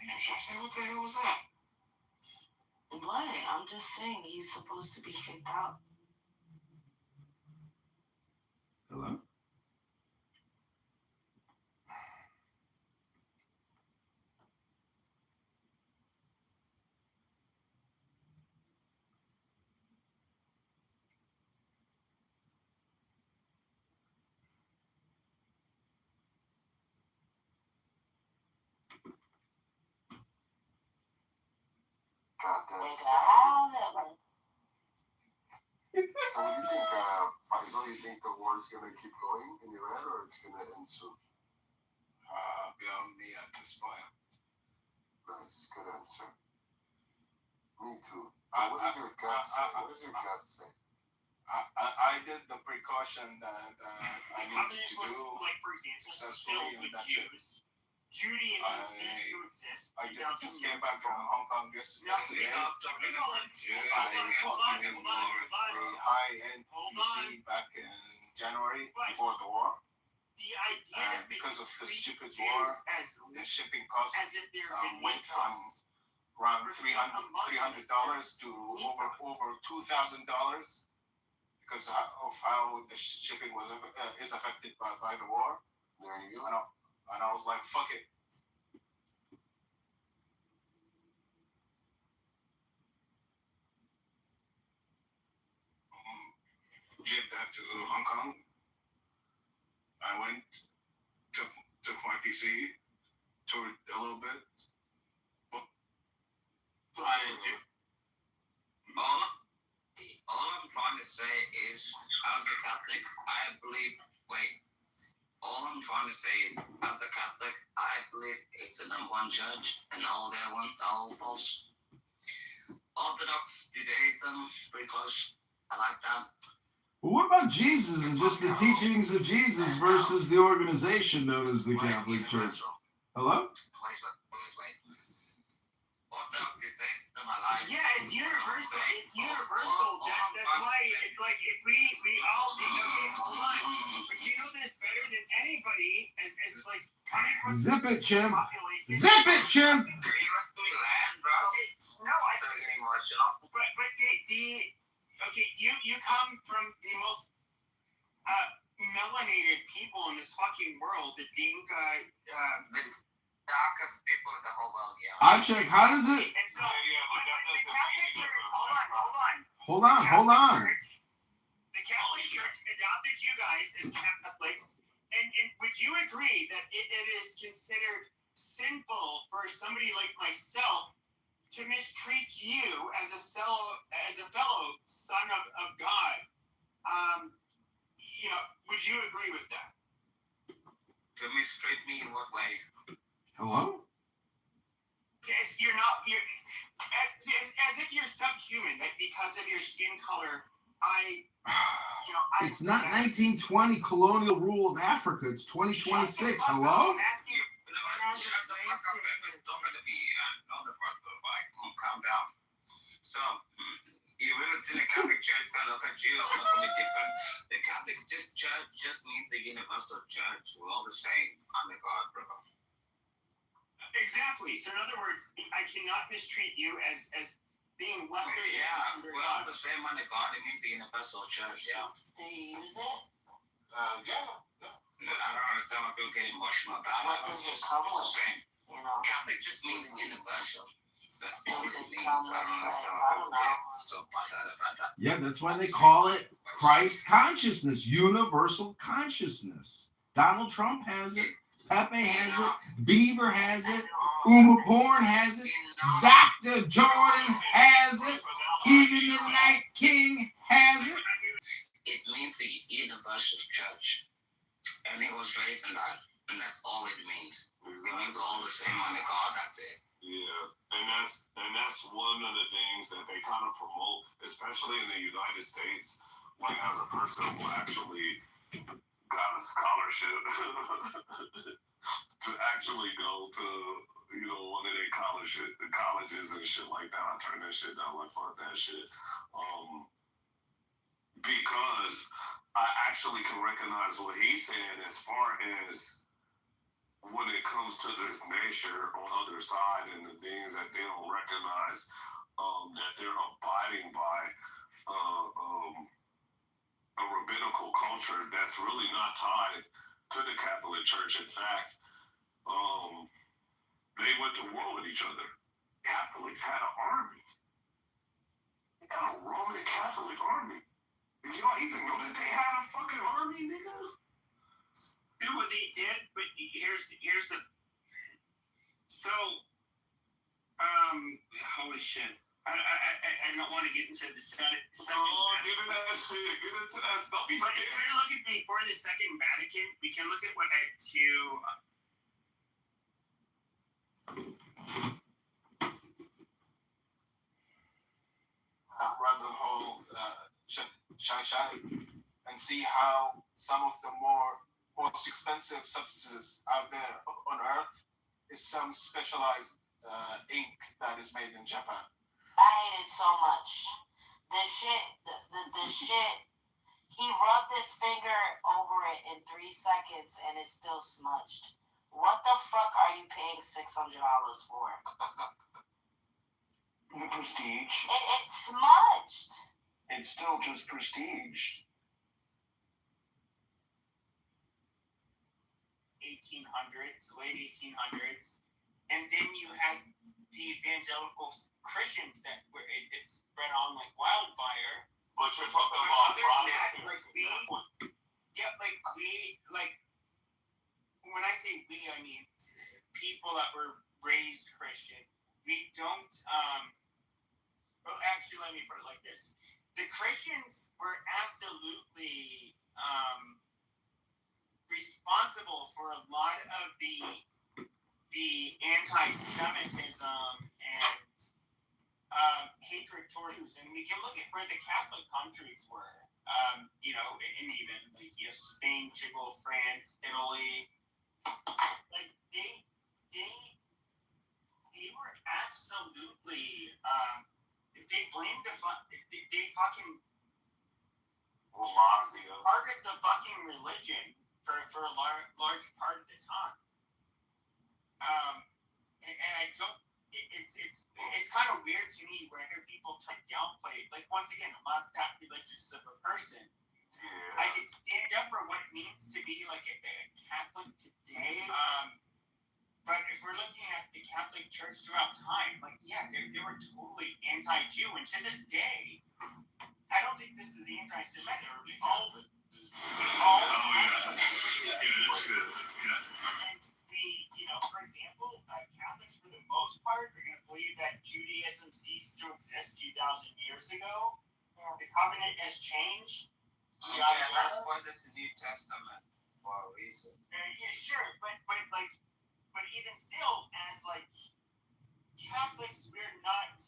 What the hell was that? What? I'm just saying he's supposed to be kicked out. Hello? So what do you think, Faisal? You think the war is going to keep going in Iran, or it's going to end soon? Beyond me at this point. Nice, good answer. Me too. What does your gut say? What does your gut say? I did the precaution that I needed to do like, for example, successfully, and that's it. Judaism ceased to exist. I just came back from Hong Kong yesterday. I fucking a high-end PC back in January before the war. And because of the stupid war, the shipping cost went from around $300 to over $2,000 because of how the shipping is affected by the war. There you go. And I was like, fuck it. Did that to Hong Kong. I went, took my PC, toured a little bit. All I'm trying to say is, as a Catholic, all I'm trying to say is, as a Catholic, I believe it's a number one church, and all their ones are all false. Orthodox Judaism, pretty close. I like that. Well, what about Jesus and just the teachings of Jesus versus the organization known as the Catholic Church? Hello? Yeah, it's universal. It's universal. That's why it's like if we all hold on. But you know this better than anybody as like coming from Zip it, chimp. population. Zip it, chimp. Okay, no, but okay, you come from the most melanated people in this fucking world, the Dinka, darkest people in the whole world, yeah. I check. How does it? and so the Catholic Church, Hold on. The Catholic Church adopted you guys as Catholics, and would you agree that it is considered sinful for somebody like myself to mistreat you as a fellow son of God? Would you agree with that? To mistreat me in what way? Hello? Yes, you're as if you're subhuman, that because of your skin color, It's not 1920 colonial rule of Africa. It's 2026. Hello? Calm down. So, you really think the Catholic Church can look at you, look at me different? The Catholic Church just means a universal church. We're all the same under God, brother. Exactly. So in other words, I cannot mistreat you as being lesser. Yeah, we're all the same under God. It means a universal church. Yeah. Do you use it? Yeah. I don't understand why people get emotional about What it. does It's it come the with? same. You know. Catholic just means universal. That's all Does it it means. come I don't with, understand I why don't people get know. so bothered about that. Yeah, that's why they call it Christ consciousness, universal consciousness. Donald Trump has it. Pepe has it. Beaver has it. Uma Porn has it. Dr. Jordan has it. Even the Night King has it. It means a universal church. And he was raised in that. And that's all it means. It means all the same under God. That's it. Yeah, and that's one of the things that they kind of promote, especially in the United States, like as a person who actually got a scholarship to actually go to one of their colleges and shit like that. I turn that shit down, like fuck that shit, because I actually can recognize what he's saying as far as when it comes to this nature on the other side and the things that they don't recognize, that they're abiding by a rabbinical culture that's really not tied to the Catholic Church. In fact, they went to war with each other. Catholics had an army. They got a Roman Catholic army. Did y'all even know that they had a fucking army, nigga? You know what they did? But here's the. So, holy shit. I don't want to get into the second. Get into that shit. Get into that stuff. But if we're looking before the Second Vatican, we can look at what I do. Run the whole Shai and see how some of the most expensive substances out there on Earth is some specialized ink that is made in Japan. I hate it so much. The shit. He rubbed his finger over it in 3 seconds and it's still smudged. What the fuck are you paying $600 for? The prestige. It's smudged. It's still just prestige. 1800s, late 1800s, and then you had the evangelical Christians that were it spread on like wildfire. But you're talking about Protestants. When I say we, I mean people that were raised Christian. We don't. Well, actually, let me put it like this: the Christians were absolutely responsible for a lot of the anti-Semitism and hatred towards, and we can look at where the Catholic countries were. You know, and even like, you know, Spain, Portugal, France, Italy, like they were absolutely they blamed they fucking target the fucking religion for a large part of the time. And I don't. It's kind of weird to me when I hear people try to downplay. Like, once again, I'm not that religious of a person. Yeah. I can stand up for what it means to be like a Catholic today. But if we're looking at the Catholic Church throughout time, like, yeah, they were totally anti-Jew, and to this day, I don't think this is anti-Semitic. We all. Yeah, that's good. Yeah. And we, you know, for example, Catholics for the most part are going to believe that Judaism ceased to exist 2,000 years ago. The covenant has changed. Yeah, that's why there's the New Testament for a reason. Yeah, sure, but even still, as like Catholics, we're not.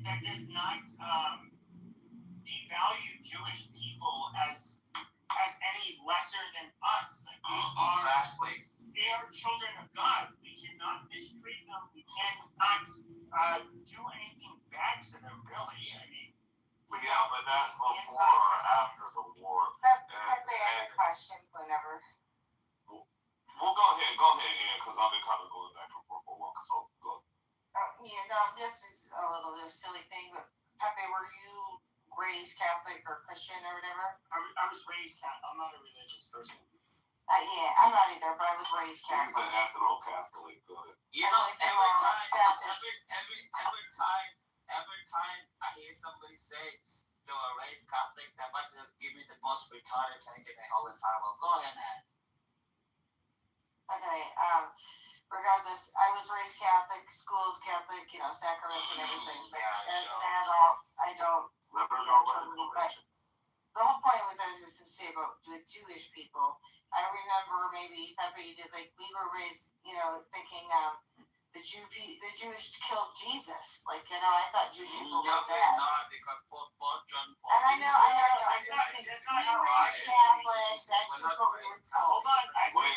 That does not devalue Jewish people as any lesser than us. Like they are children of God. We cannot mistreat them. We cannot do anything bad to them, really. I mean, yeah, but that's before or after the war. And question whenever. Well, go ahead, Ann, because I've been kind of going back and forth for a while. So go. Yeah, no, this is a little silly thing, but Pepe, were you raised Catholic or Christian or whatever? I was raised Catholic. I'm not a religious person. Yeah, I'm not either, but I was raised Catholic. He's an ethno-Catholic. Go ahead. You know, every time I hear somebody say they were raised Catholic, they might just give me the most retarded take in the whole entire world. Go ahead, man. Okay, regardless, I was raised Catholic, schools Catholic, you know, sacraments and everything. As an adult, I don't. But the whole point was I was just to say about with Jewish people. I remember maybe Pepe, you did, like, we were raised, you know, thinking the Jewish killed Jesus. Like, you know, I thought Jewish people were bad. Not because Paul John Paul. And I know. I'm just saying, we were raised Catholic. That's just what we were told. Hold on. Wait.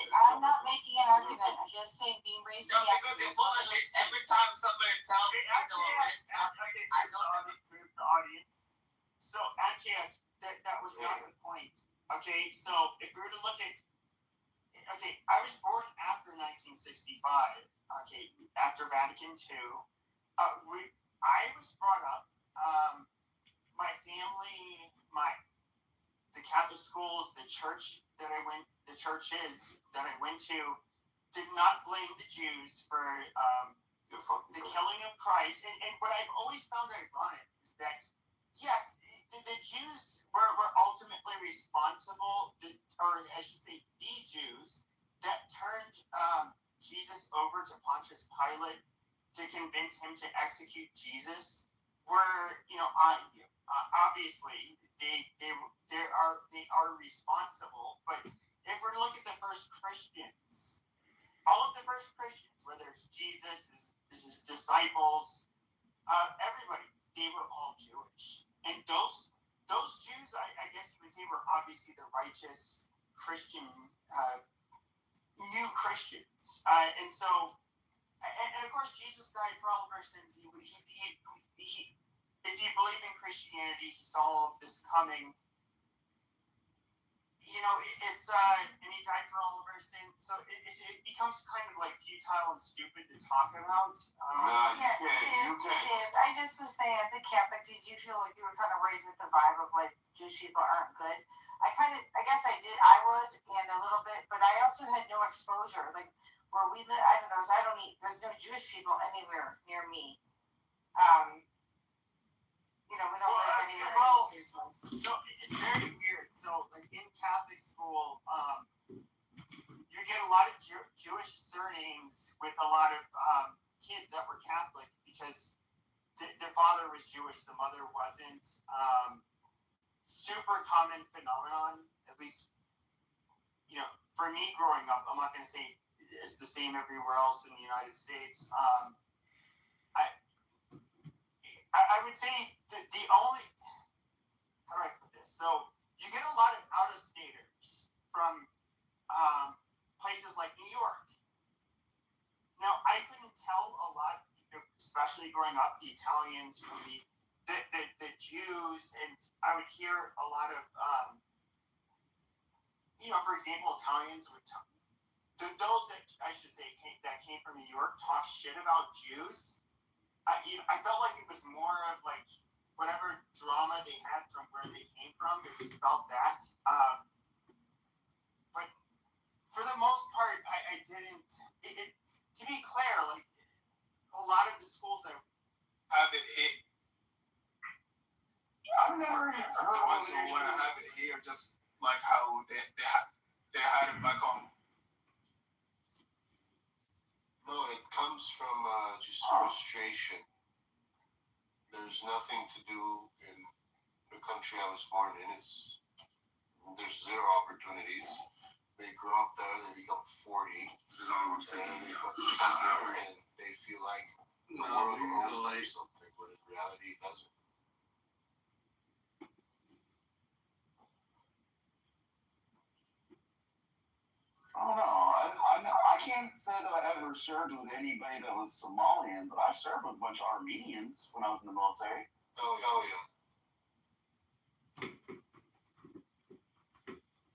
I'm not making an argument. I'm just saying being raised Catholic. Because they're full of shit. Every time somebody tells me they were raised Catholic, I know that the audience. So actually, that was not the point. Okay, so if we were to look at, I was born after 1965. Okay, after Vatican II. I was brought up. My family, the Catholic schools, the churches that I went to, did not blame the Jews for the killing of Christ. And what I've always found ironic is that, yes, the Jews were ultimately responsible, or I should say the Jews, that turned Jesus over to Pontius Pilate to convince him to execute Jesus, were, you know, obviously they are responsible. But if we're to look at the first Christians, all of the first Christians, whether it's Jesus, his disciples, everybody, they were all Jewish. And those Jews, I guess you would say, were obviously the righteous Christian, new Christians. And so, and of course, Jesus died for all of our sins. He, if you believe in Christianity, he saw this coming. You know, and he died for all of our sins. So it becomes kind of like futile and stupid to talk about. It is. I just was saying, as a Catholic, did you feel like you were kind of raised with the vibe of like Jewish people aren't good? I guess I did. I was, and a little bit, but I also had no exposure. Like where we live, there's no Jewish people anywhere near me. You know, we don't live anywhere in the States. So it's very weird. So, like in Catholic school, you get a lot of Jewish surnames with a lot of kids that were Catholic because the father was Jewish, the mother wasn't. Super common phenomenon, at least, you know, for me growing up. I'm not going to say it's the same everywhere else in the United States. I would say that the only how do I put this? So you get a lot of out-of-staters from places like New York. Now, I couldn't tell a lot, especially growing up, the Italians from the Jews, and I would hear a lot of, for example, Italians would those that I should say that came from New York talk shit about Jews. I felt like it was more of like whatever drama they had from where they came from. It just felt that. But for the most part, I didn't. To be clear, like a lot of the schools that have it hit. I've never heard of ones who want to have it here, just like how they had it back home. No, it comes from just frustration. There's nothing to do in the country I was born in. There's zero opportunities. They grow up there, they become 40, and they come here and they feel like the world owes them something, but in reality it doesn't. I don't know. I can't say that I ever served with anybody that was Somalian, but I served with a bunch of Armenians when I was in the military. Oh yeah.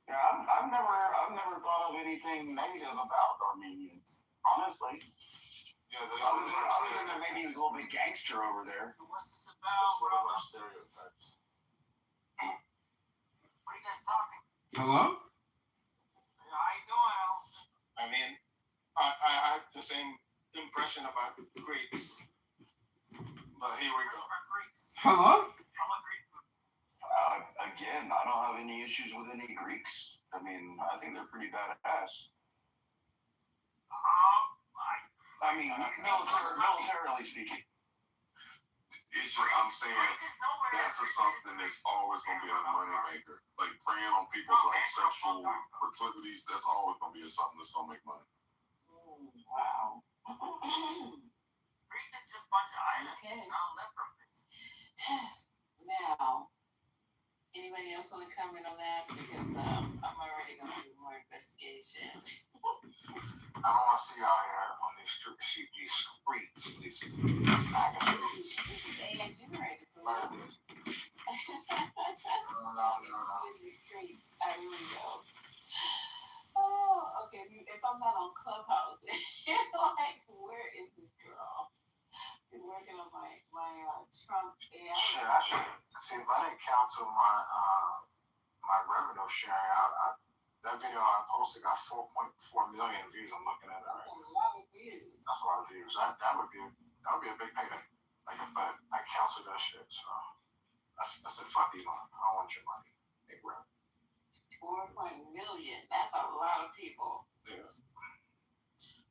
Yeah, I've never thought of anything negative about Armenians, honestly. Yeah, other than maybe he was a little bit gangster over there. What's this about? That's one of our stereotypes. What are you guys talking? Hello? How you doing, Alice? I mean, I had the same impression about Greeks, but here we go. Hello? Again, I don't have any issues with any Greeks. I mean, I think they're pretty badass. I mean, militarily speaking. It's like I'm saying, that's something that's always going to be a moneymaker. Like preying on people's like sexual proclivities, that's always going to be something that's going to make money. Wow. Greek is just a bunch of islands. Okay. I'll live from this. Now, anybody else want to comment on that? Because I'm already going to do more investigation. I don't want to see y'all here on these streets, these magazines. AI generated. No. I really don't. Oh, okay. If I'm not on Clubhouse, you're like, where is this girl? Been working on my Trump AI. Shit, I should see if I didn't cancel my revenue sharing. That video I posted got 4.4 million views. I'm looking at it right now. That's a lot of views. That's a lot of views. That would be a big payday. But I canceled that shit. So I said, fuck Elon. I don't want your money. Big rap. 4 million. That's a lot of people. Yeah.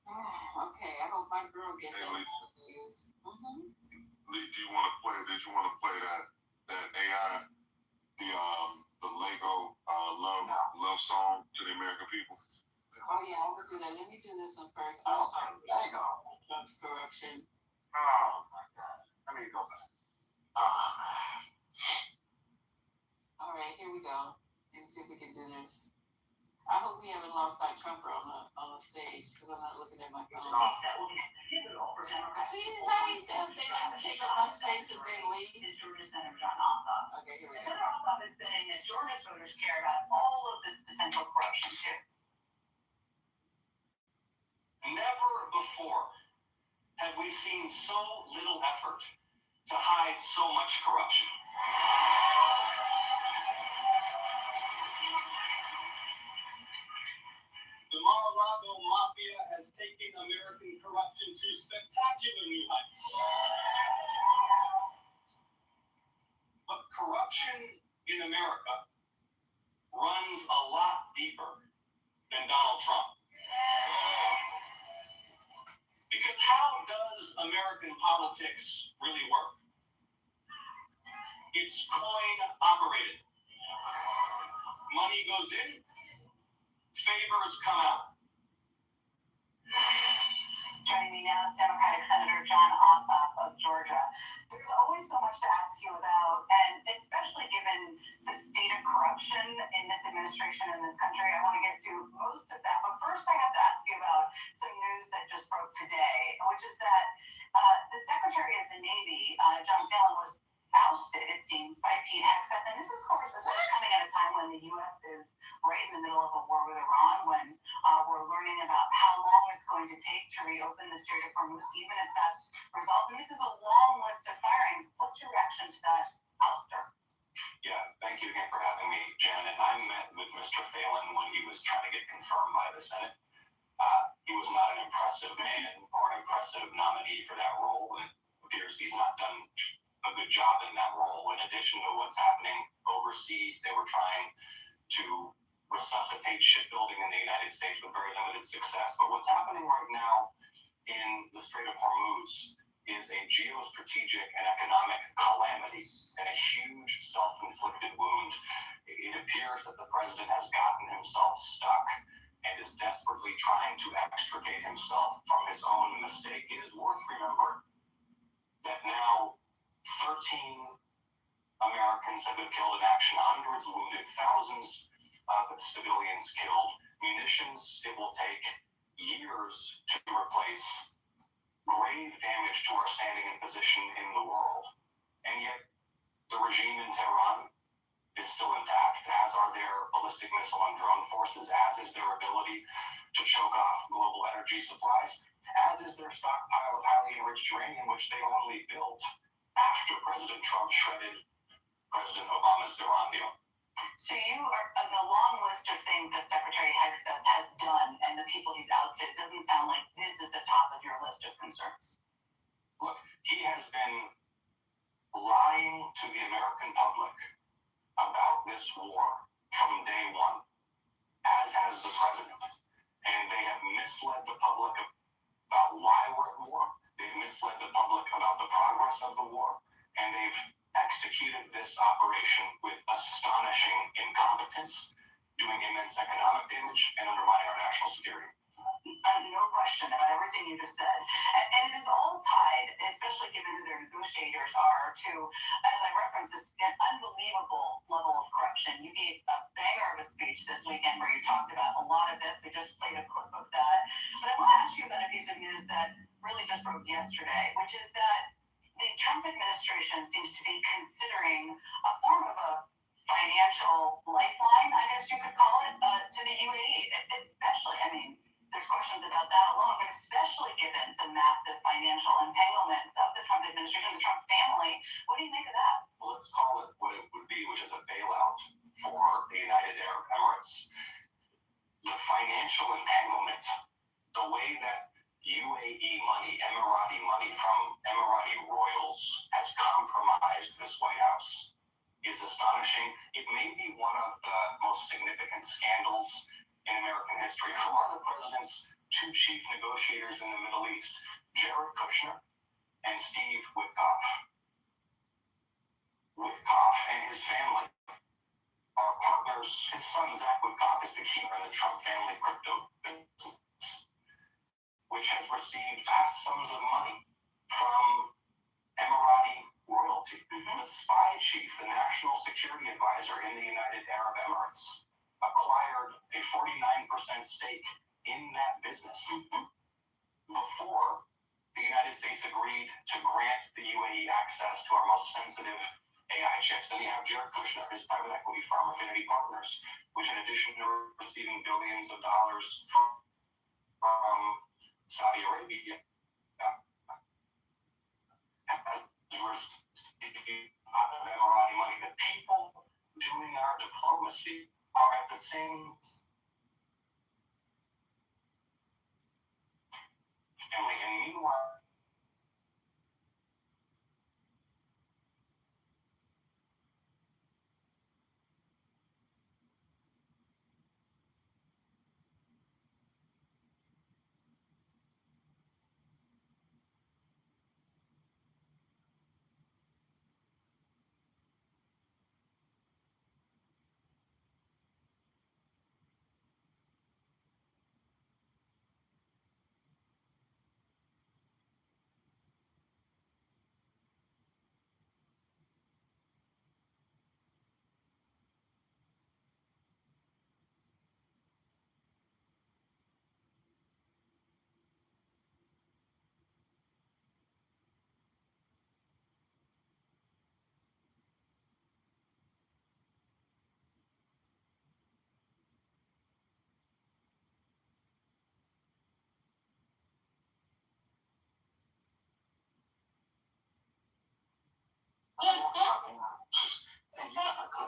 Okay, I hope my girl gets that views. Lee, did you want to play that AI, the Lego love song to the American people? Oh yeah, I will do that. Let me do this one first. Oh, Lego loves corruption. Oh my God. Let me go back. All right, here we go. And see if we can do this. I hope we haven't lost our Trumper on the stage because I'm not looking at my phone. See how they like to take up my space and then leave. Is Georgia Senator John Ossoff. Okay, here we go. Senator Ossoff is saying that Georgia's voters care about all of this potential corruption too. Never before have we seen so little effort to hide so much corruption. The Mar-a-Lago Mafia has taken American corruption to spectacular new heights. But corruption in America runs a lot deeper than Donald Trump. Because how does American politics really work? It's coin operated. Money goes in, favors come out. Joining me now is Democratic Senator John Ossoff of Georgia. There's always so much to ask you about, and especially given the state of corruption in this administration in this country, I want to get to most of that. But first, I have to ask you about some news that just broke today, which is that the Secretary of the Navy, John Phelan, was ousted, it seems, by Pete Hegseth. And this is, of course, coming at a time when the U.S. is right in the middle of a war with Iran, when we're learning about how long it's going to take to reopen the Strait of Hormuz, even if that's resolved. And this is a long list of firings. What's your reaction to that ouster? Yeah, thank you again for having me, Janet. I met with Mr. Phelan when he was trying to get confirmed by the Senate. He was not an impressive man or an impressive nominee for that role. It appears he's not done a good job in that role. In addition to what's happening overseas, they were trying to resuscitate shipbuilding in the United States with very limited success. But what's happening right now in the Strait of Hormuz is a geostrategic and economic calamity and a huge self-inflicted wound. It appears that the president has gotten himself stuck and is desperately trying to extricate himself from his own mistake. It is worth remembering that now 13 Americans have been killed in action, hundreds wounded, thousands of civilians killed. Munitions, it will take years to replace. Grave damage to our standing and position in the world. And yet, the regime in Tehran is still intact, as are their ballistic missile and drone forces, as is their ability to choke off global energy supplies, as is their stockpile of highly enriched uranium, which they only built after President Trump shredded President Obama's Iran deal. So you are on the long list of things that Secretary Hegseth has done and the people he's ousted. It doesn't sound like this is the top of your list of concerns. Look, he has been lying to the American public about this war from day one, as has the president. And they have misled the public about why we're at war. They've misled the public about the progress of the war. And they've executed this operation with astonishing incompetence, doing immense economic damage, and undermining our national security. No question about everything you just said. And it is all tied, especially given who their negotiators are, to, as I referenced, this unbelievable level of corruption. You gave a banger of a speech this weekend where you talked about a lot of this. We just played a clip of that. But I want to ask you about a piece of news that really just broke yesterday, which is that the Trump administration seems to be considering a form of a financial lifeline, I guess you could call it, to the UAE. Especially, I mean, there's questions about that alone, but especially given the massive financial entanglements of the Trump administration, the Trump family. What do you make of that? Well, let's call it what it would be, which is a bailout for the United Arab Emirates. The financial entanglement, the way that UAE money, Emirati money from Emirati royals has compromised this White House is astonishing. It may be one of the most significant scandals in American history. Who are the president's two chief negotiators in the Middle East? Jared Kushner and Steve Witkoff. Witkoff and his family are partners. His son, Zach Witkoff, is the keeper in the Trump family crypto business, which has received vast sums of money from Emirati royalty. The spy chief, the national security advisor in the United Arab Emirates, acquired a 49% stake in that business before the United States agreed to grant the UAE access to our most sensitive AI chips. And you have Jared Kushner, his private equity firm, Affinity Partners, which in addition to receiving billions of dollars from Saudi Arabia, has received Emirati money. The people doing our diplomacy are at the same family. And meanwhile,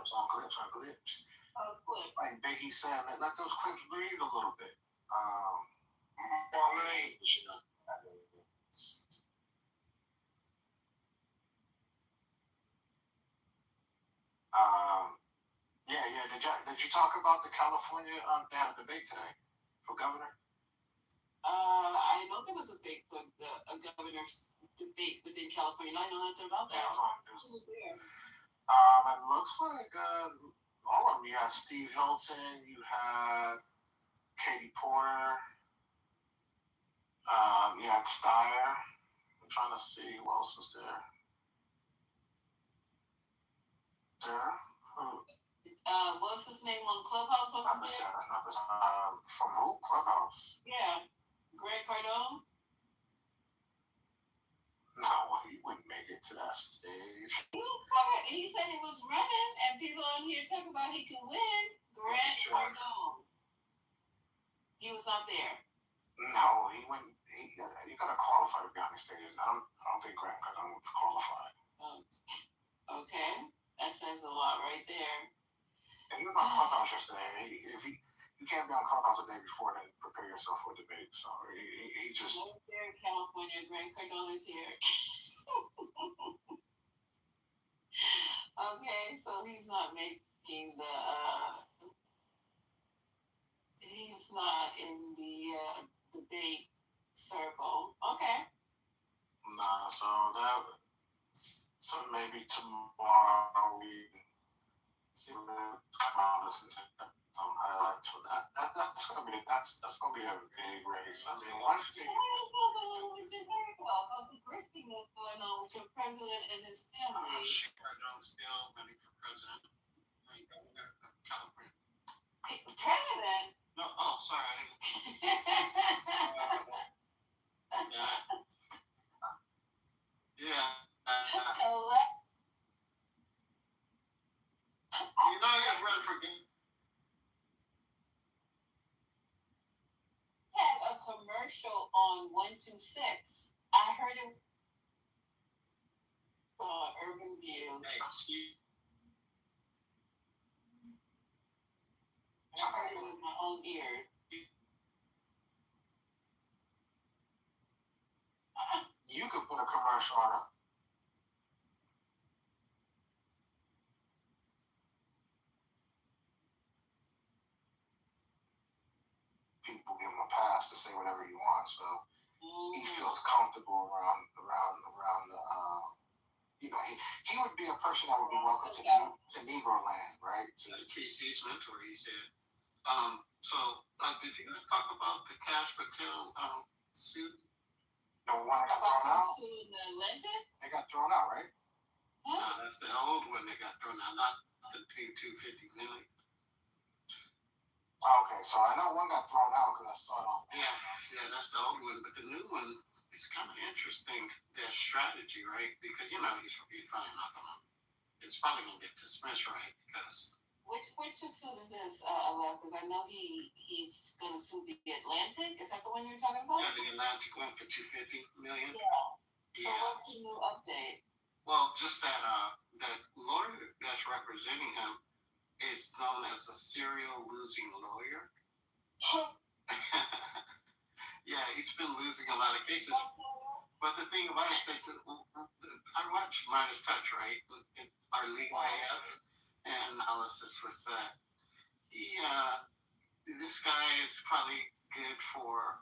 clips on clips on clips. Oh, quick. Like Biggie said, let those clips breathe a little bit. Yeah. Did you talk about the California? They had a debate today for governor. I know there was a big a governor's debate within California. I know nothing about that. Who was there? It looks like all of them. You had Steve Hilton. You had Katie Porter. You had Steyer. I'm trying to see who else was there. What's his name on Clubhouse? That's not the from who? Clubhouse. Yeah, Greg Cardone. No, he wouldn't make it to that stage. He said he was running, and people in here talk about he can win. Greg Cardone. He was not there. No, he wouldn't. You gotta qualify to be on the stage. I don't think Grant Cardone would qualify. Okay, that says a lot right there. And he was on Clubhouse yesterday. You can't be on Clubhouse the day before and prepare yourself for a debate. So he just. Right there in California, Grant Cardone is here. Okay, so he's not making the. He's not in the debate circle. Okay. Nah, so maybe tomorrow we see what come out and listen to some highlights from that. That's gonna be a big race. I mean, once you about the great thing that's going on with your president and his family. Cardone's still running for president. California. President? No, sorry, I didn't. Yeah. You know he's running for had a commercial on 126. I heard it on Urban View. I heard it with my own ears. You could put a commercial on it. People give him a pass to say whatever he wants, so he feels comfortable around the. He would be a person that would be welcome to Negro land, right? That's TC's mentor. He said. Did you guys talk about the Cash Patel suit? The one that got thrown out. In Atlanta? They got thrown out, right? Huh? No, that's the old one that got thrown out, not the $250 million. Okay, so I know one got thrown out because I saw it on. Yeah, that's the old one, but the new one is kind of interesting. Their strategy, right? Because he's probably not gonna. It's probably gonna get dismissed, right? Because. Which suit is this, because I know he's gonna sue the Atlantic. Is that the one you're talking about? Yeah, the Atlantic went for $250 million. Yeah. So what's the new update? Well, just that that lawyer that's representing him is known as a serial losing lawyer. Yeah, he's been losing a lot of cases. But the thing about it, I watched Midas Touch, right? Our legal AF analysis was that this guy is probably good for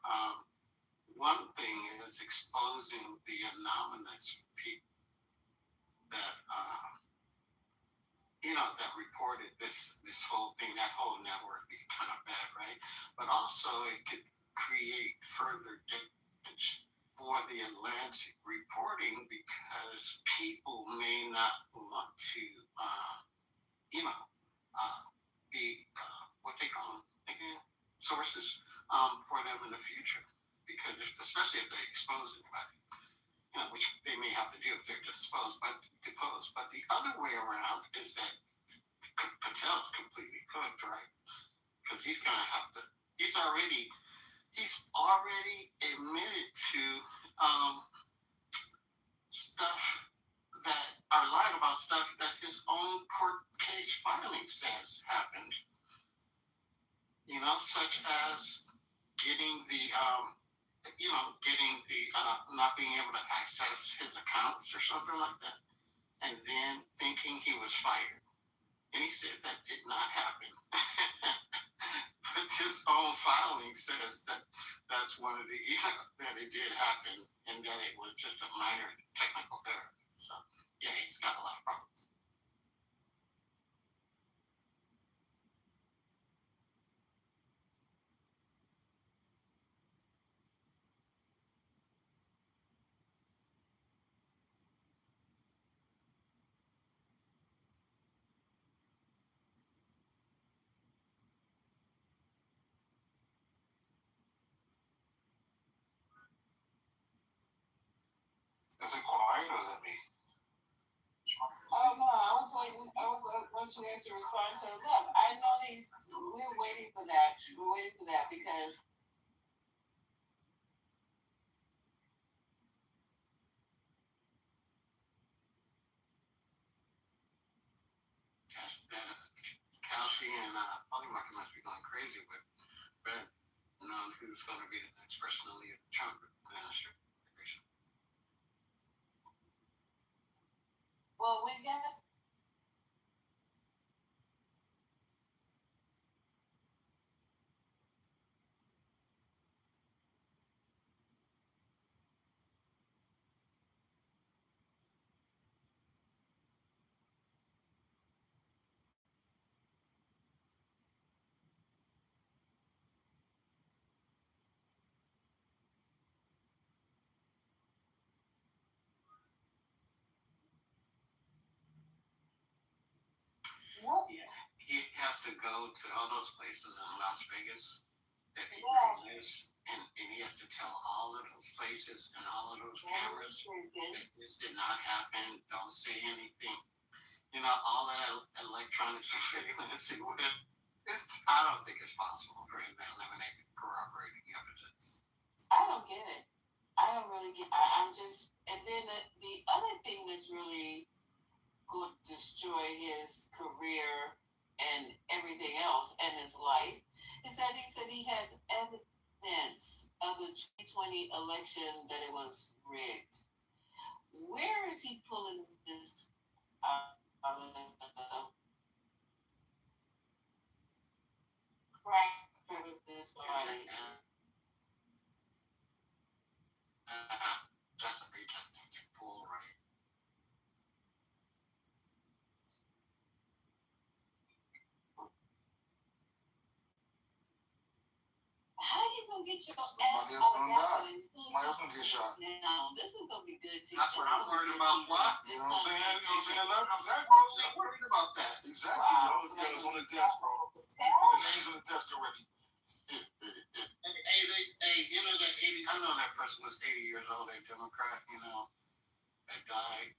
one thing is exposing the anonymous people that that reported this whole thing, that whole network being kind of bad, right? But also it could create further damage for the Atlantic reporting because people may not want to be what they call them again, sources for them in the future, because especially if they expose anybody, which they may have to do if they're deposed. But the other way around is that Patel's completely cooked, right? Because he's gonna have to. He's already admitted to stuff that are lying about stuff that his own court case filing says happened. You know, such as getting the not being able to access his accounts or something like that, and then thinking he was fired. And he said that did not happen. But his own filing says that that's one of the that it did happen, and that it was just a minor technical error. So yeah, he's got a lot of problems. Is it quiet or is it me? Oh no, I was waiting. I was want you guys to respond to them. I know we're waiting for that. We're waiting for that because Kelsey and Polymarket must be going crazy with Ben on who's going to be the next person to lead the Trump administration. well, we got. What? He has to go to all those places in Las Vegas that he lives, and he has to tell all of those places and all of those cameras that this did not happen. Don't say anything. You know, all that electronic surveillance. I don't think it's possible for him to eliminate corroborating evidence. I don't get it. I don't really get. I'm just. And then the other thing that's really going to destroy his career and everything else and his life is that he said he has evidence of the 2020 election that it was rigged. Where is he pulling this out of? Right for this body. That's a big pull, right? How you gonna get your ass Somebody else gonna die. Somebody else gonna get shot. Now, this is gonna be good too. That's what I'm worried about. What? You know what I'm saying? You know what I'm saying? Left? Exactly. I'm worried about that. Exactly. Wow. Yo, it's on the desk, bro. The name's on the desk already. Hey, you know that 80? I know that person was 80 years old, a Democrat. You know, that died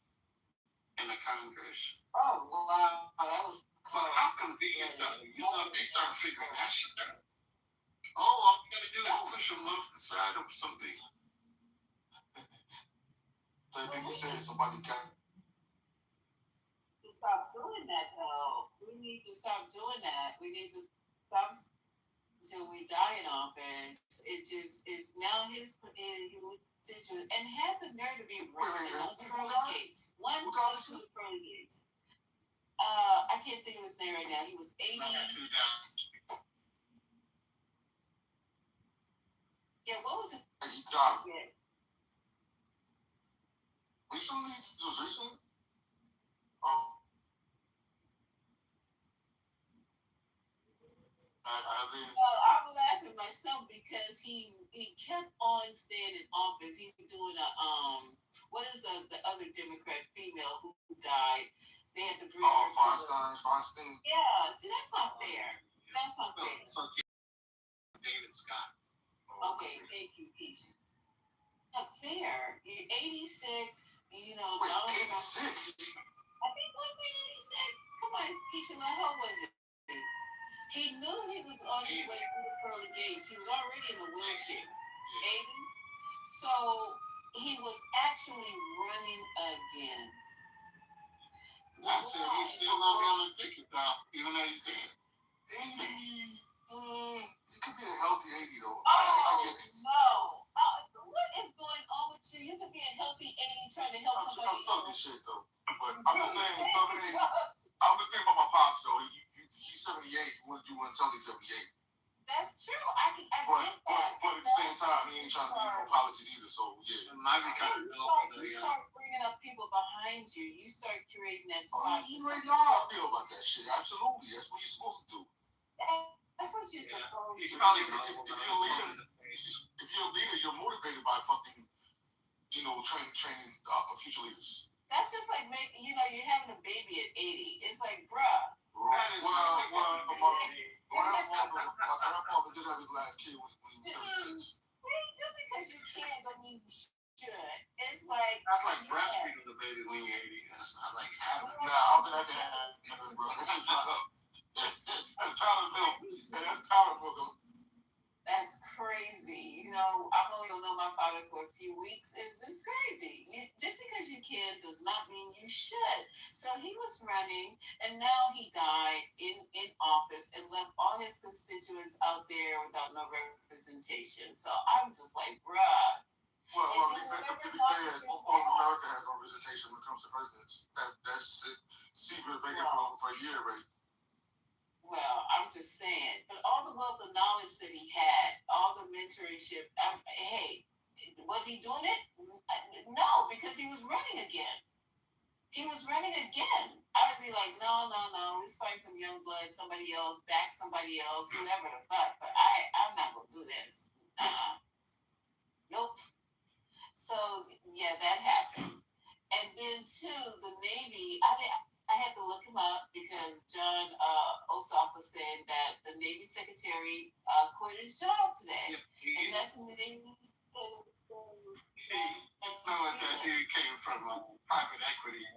in the Congress. Oh wow, that was. Well, how convenient though. You know, if they start figuring that shit out. All you gotta do is push them off the side of something. So I think you said somebody got. Stop doing that though. We need to stop doing that. We need to stop until we die in office. It just is now his constituents and had the nerve to be running on the pearly gates. One got to the pearly gates. I can't think of his name right now. He was 80. Yeah, what was it? He died. Yeah. Recently? It was recent? Oh. I'm laughing myself because he kept on staying in office. He was doing what is the other Democrat female who died? They had to bring Feinstein. Yeah, see that's not fair. That's not fair. So David Scott. Okay, thank you, Keisha. Not fair. You're 86. You know, Wait, Donald 86? I think was he 86? Come on, Keisha, how old was it? He knew he was on his way through the pearly gates. He was already in a wheelchair. 80. So he was actually running again. I said he's still gonna be on the ticket top, even though he's dead. 80. He could be a healthy 80 though. I get it. No. What is going on with you? You could be a healthy 80 trying to help somebody. I'm talking shit though. But I'm just saying, 78. I'm just thinking about my pops though. He's 78. You wouldn't tell he's 78. That's true. I get that. But at the same time, he ain't trying to be no politics either. So yeah. It might be kind of you start bringing up people behind you. You start creating that spot. You already know how I feel about that shit. Absolutely. That's what you're supposed to do. That's what you're supposed to do. If you're a leader, you're motivated by fucking, training future leaders. That's just like you're having a baby at 80. It's like, bruh. My grandfather did have his last kid when he was 76. Just because you can don't mean you should. It's like that's like breastfeeding the baby when you're 80. That's not like having it. Nah, I don't think that can happen, bro. That shit dried up. That's powdered milk. That's powdered milk. That's crazy. I've only known my father for a few weeks. This is crazy. Just because you can does not mean you should. So he was running, and now he died in office and left all his constituents out there without no representation. So I'm just like, bruh. Well, to be fair, all of America has no representation when it comes to presidents. That's secret vacant for a year already. Well, I'm just saying, but all the wealth of knowledge that he had, all the mentorship, hey, was he doing it? No, because he was running again. I would be like, no, let's find some young blood, somebody else, back somebody else, whoever the fuck, but I'm not going to do this. Nope. So, yeah, that happened. And then, too, the Navy, I had to look him up because John Ossoff was saying that the Navy Secretary quit his job today. And that's in the Navy. That dude came from private equity.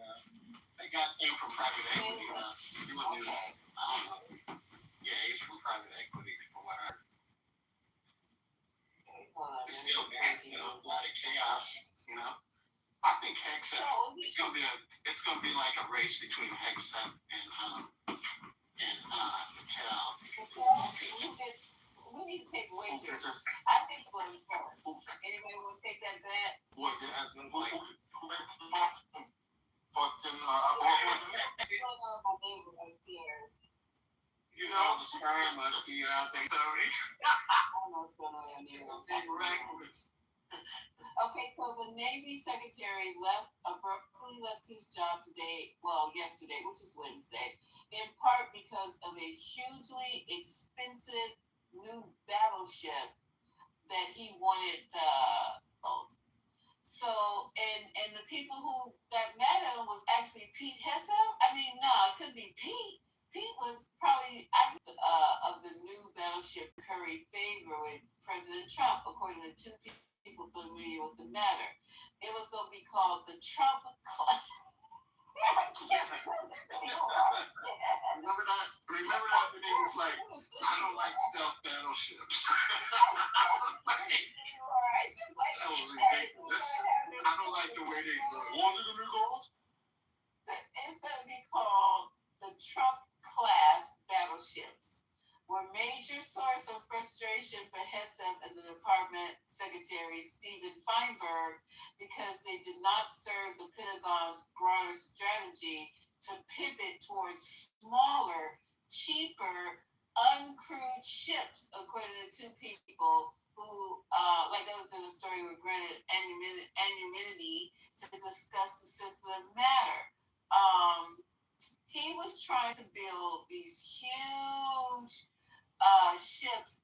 That guy came from private equity. He wasn't I don't know. Yeah, he's from private equity, from what I heard. It's still, a lot of chaos, I think Hegseth, it's gonna be like a race between Hegseth and Patel. We need to take wagers. I think we're first. Anybody want to take that bet? What? As in like fucking the sperm must be out there. Sorry. I don't know what's going on there. Okay, so the Navy Secretary abruptly left his job yesterday, which is Wednesday, in part because of a hugely expensive new battleship that he wanted built. So, and the people who got mad at him was actually Pete Hegseth. I mean, no, it couldn't be Pete. Pete was probably of the new battleship curry favor with President Trump, according to two people familiar with the matter. It was going to be called the Trump class. Remember that? When he was like, I don't like stealth battleships. That was ridiculous. I don't like the way they look. What was it going to be called? It's going to be called the Trump class battleships. Were major source of frustration for Hegseth and the Department Secretary Stephen Feinberg because they did not serve the Pentagon's broader strategy to pivot towards smaller, cheaper, uncrewed ships, according to two people who, like others in the story, were granted anonymity to discuss the sensitive matter. He was trying to build these huge ships,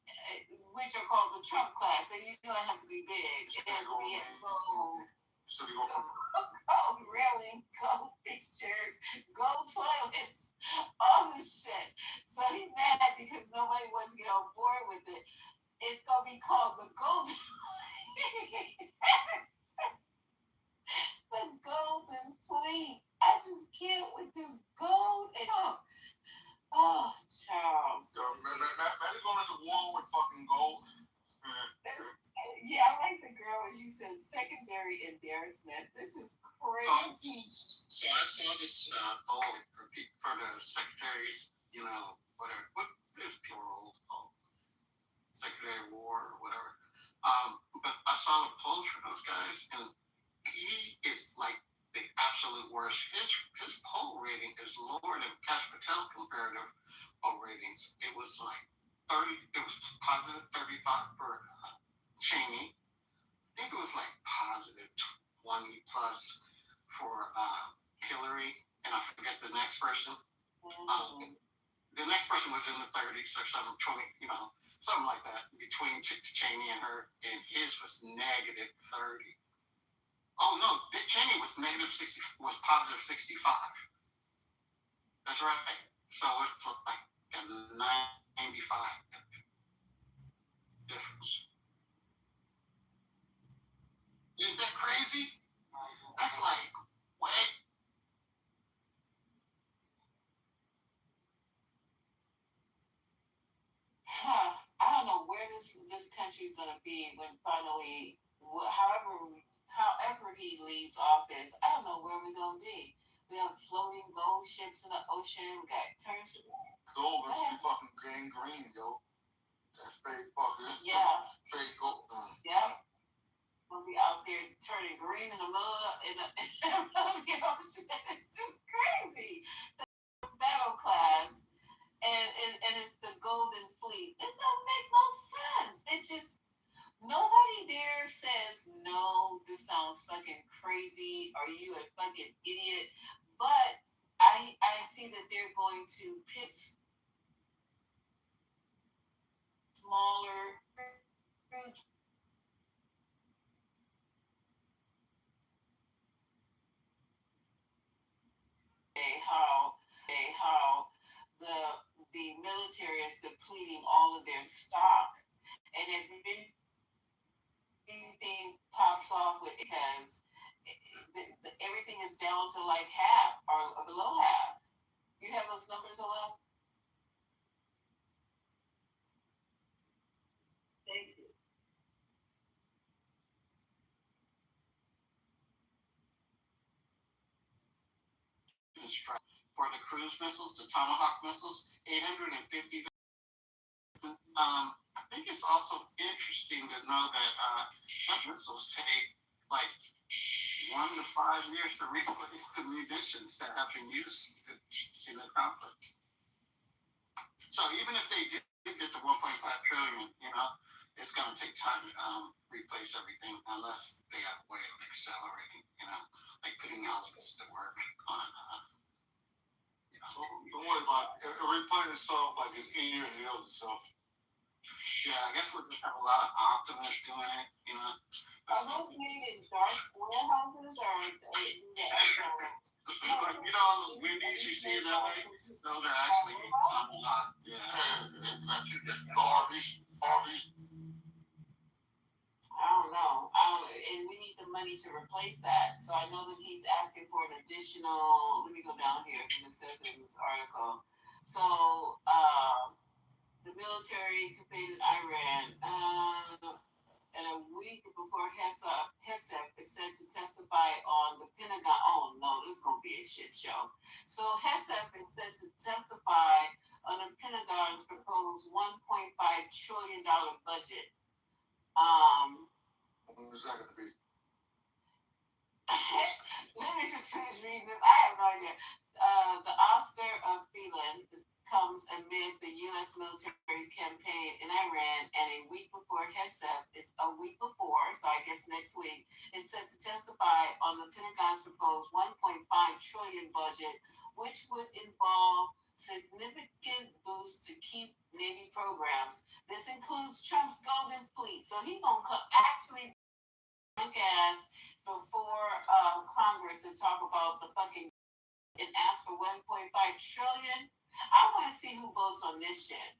which are called the Trump class. So you don't have to be big. It has to be gold railing, gold fixtures, gold toilets, all this shit. So he's mad because nobody wants to get on board with it. It's gonna be called the Golden the Golden Fleet. I just can't with this gold. Oh, Charles. Imagine going into war with fucking gold. Yeah, I like the girl when she says secondary embarrassment. This is crazy. So I saw this poll for the secretaries, whatever. What is plural called? Secretary of War or whatever. But I saw the polls for those guys, and he is like the absolute worst. His poll rating is lower than Kash Patel's comparative poll ratings. It was like 30. It was positive 35 for Cheney. I think it was like positive 20 plus for Hillary, and I forget the next person. The next person was in the 30s or something, 20, something like that, between Cheney and her, and his was negative 30. Oh no, Dick Cheney was was positive 65. That's right. So it's like a 95 difference. Isn't that crazy? That's like, what? I don't know where this country's gonna be when finally, however he leaves office. I don't know where we're gonna be. We have floating gold ships in the ocean. We got turns. Gold is be fucking green, yo. That's fake fucking. Yeah. Fake gold. Yeah. We'll be out there turning green in the middle of the ocean. It's just crazy. The battle class. And it's the Golden Fleet. It don't make no sense. It just, nobody there says, no, this sounds fucking crazy. Are you a fucking idiot? But I see that they're going to pick smaller how the military is depleting all of their stock, and if anything pops off with because everything is down to like half or below half. You have those numbers alone? Thank you. For the cruise missiles, the Tomahawk missiles, 850. I think it's also interesting to know that some missiles take like 1 to 5 years to replace the munitions that have been used in the conflict. So even if they did get the 1.5 trillion, it's going to take time to replace everything unless they have a way of accelerating, like putting all of this to work on. So don't worry about it. It replaying itself like it's in your healed itself. Yeah, I guess we'll just have a lot of optimists doing it, Are those made in dark warehouses or those movies you see that way? Those are actually Garbage. I don't know. And we need the money to replace that. So I know that he's asking for an additional. Let me go down here because it says in this article. So the military invaded Iran, and a week before Hesep is set to testify on the Pentagon. Oh no, this is gonna be a shit show. So Hesep is set to testify on the Pentagon's proposed $1.5 trillion budget. When is that gonna be? Let me just finish reading this. I have no idea. The ouster of Phelan comes amid the U.S. military's campaign in Iran, and a week before Hesep so I guess next week, is set to testify on the Pentagon's proposed $1.5 trillion budget, which would involve significant boosts to key Navy programs. This includes Trump's Golden Fleet. So he's going to actually ass before Congress to talk about the fucking and ask for 1.5 trillion. I want to see who votes on this shit.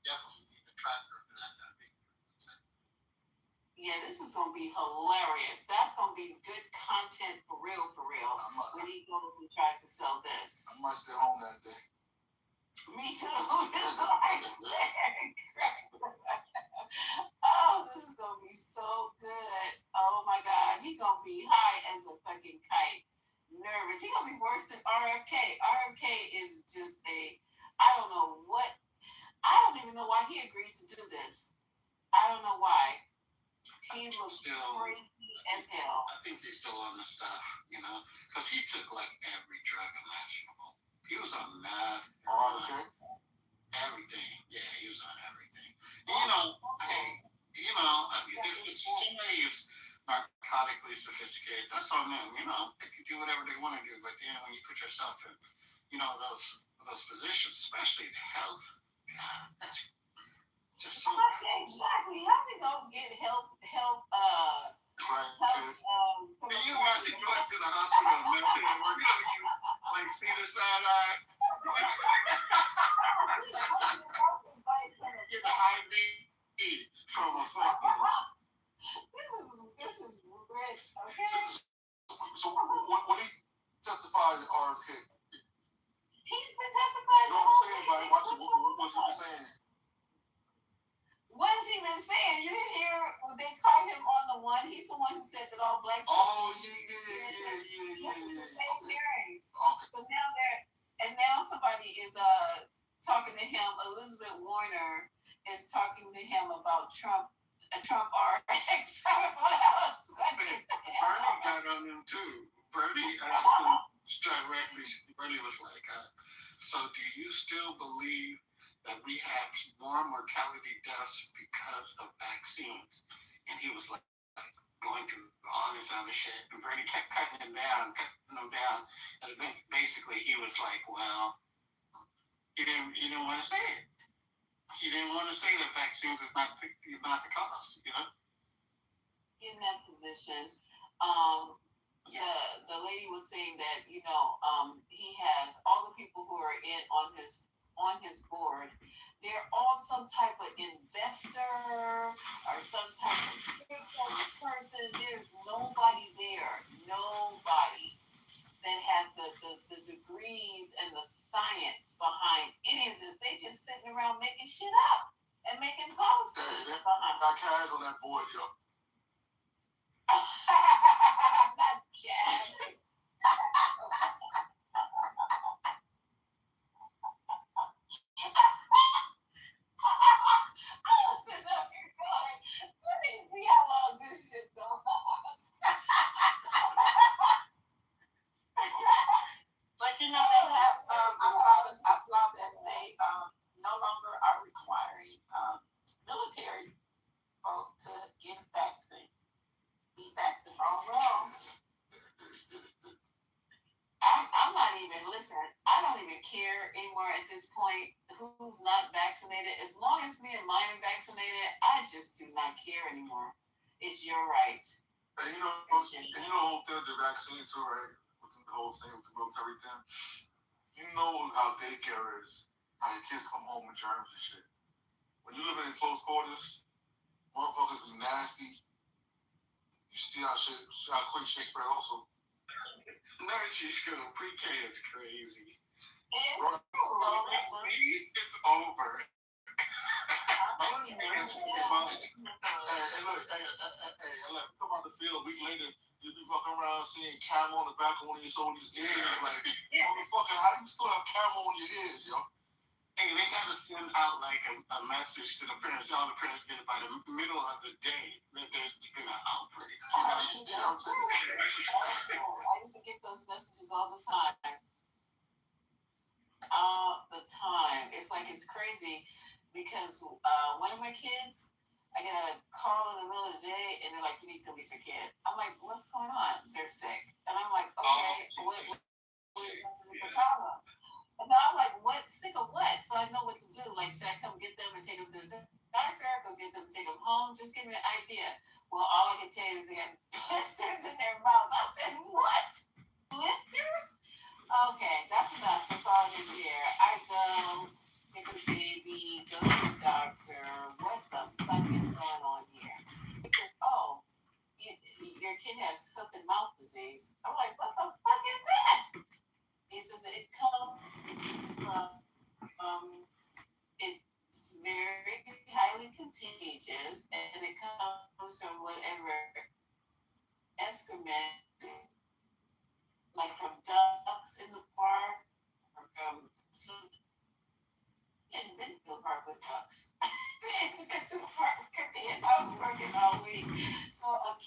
Definitely need a tracker for that. Yeah, this is gonna be hilarious. That's gonna be good content for real. When he goes and tries to sell this. I might stay home that day. Me too. Oh, this is gonna be so good. Oh my God, he gonna be high as a fucking kite. gonna be worse than RFK. RFK is just I don't know what. I don't even know why he agreed to do this. I don't know why. He was crazy as hell. I think he's still on the stuff, because he took like every drug imaginable. He was on meth. Everything. Yeah, he was on everything. If somebody is narcotically sophisticated, that's on them. They can do whatever they want to do. But then when you put yourself in, those positions, especially the health, that's just so. Exactly. How we go get help? Can you imagine going to the hospital and like Cedar Sinai? Get the IV from a fucking. This is rich, okay? So when he testified at RFK, he's been testifying. You know what I'm saying? But what's he been saying? What has he been saying? You didn't hear they called him on the one. He's the one who said that all black children. Oh yeah. Okay. So now somebody is talking to him. Elizabeth Warner is talking to him about Trump RX. I don't know how else. Bernie got on him too. Bernie asked him directly. Bernie was like, "So do you still believe that we have more mortality deaths because of vaccines?" And he was like going through all this other shit. And Bernie kept cutting him down. And basically he was like, well, he didn't want to say it. He didn't want to say that vaccines is not the cause, In that position, the lady was saying that he has all the people who are on his board. They're all some type of investor or some type of person. There's nobody there. Nobody that has the degrees and the science behind any of this. They just sitting around making shit up and making policies behind. Got cash on that board, yo. Not cash. I was sitting up here going, let me see how long this shit's gonna last. But they have, I saw that they no longer are requiring military folk to get vaccinated. Be vaccinated. Oh, well. I'm not even, listen, I don't even care anymore at this point who's not vaccinated. As long as me and mine are vaccinated, I just do not care anymore. It's your right. And the whole thing with the vaccine too, right? With the whole thing with the military thing. You know how daycare is. How your kids come home with germs and shit. When you live in close quarters, motherfuckers be nasty. You see how quick shit spread also. Nursery school, pre-K is crazy. It's over. Hey, come out the field a week later, you be fucking around seeing camel on the back of one of your soldiers' ears. Like, motherfucker, how do you still have camel on your ears, yo? Hey, they gotta send out like a message to the parents. All the parents get it by the middle of the day that there's been an outbreak. I used to get those messages all the time. It's like it's crazy because one of my kids, I get a call in the middle of the day and they're like, "You need to come get your kid." I'm like, "What's going on?" They're sick, and I'm like, "Okay, what is the problem?" And I'm like, "What? Sick of what?" So I know what to do. Like, should I come get them and take them to the doctor? Go get them, take them home? Just give me an idea. Well, all I can tell you is they got blisters in their mouth. I said, "What? Blisters?" Okay, that's enough. That's all I can hear. I go get the baby, go to the doctor. What the fuck is going on here? He says, "Oh, your kid has hoof and mouth disease." I'm like, "What the fuck is that?" He says it comes from it's very highly contagious and it comes from whatever excrement like from ducks in the park, or from some hadn't been to a park with ducks. We hadn't been to a park with Caribbean. I was working all week. So a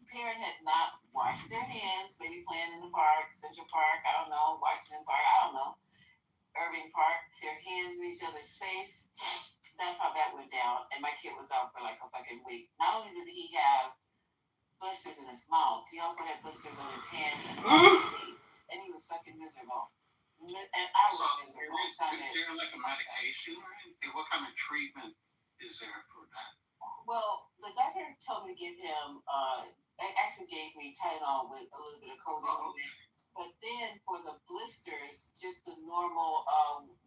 parent had not washed their hands, maybe playing in the park, Central Park, I don't know, Washington Park, I don't know, Irving Park, their hands in each other's face. That's how that went down. And my kid was out for like a fucking week. Not only did he have blisters in his mouth, he also had blisters on his hands and on his feet. And he was fucking miserable. And I was miserable. Is there like a medication, right? What kind of treatment is there for that? Well, the doctor told me to give him, actually gave me Tylenol with a little bit of codeine in it. But then for the blisters, just the normal,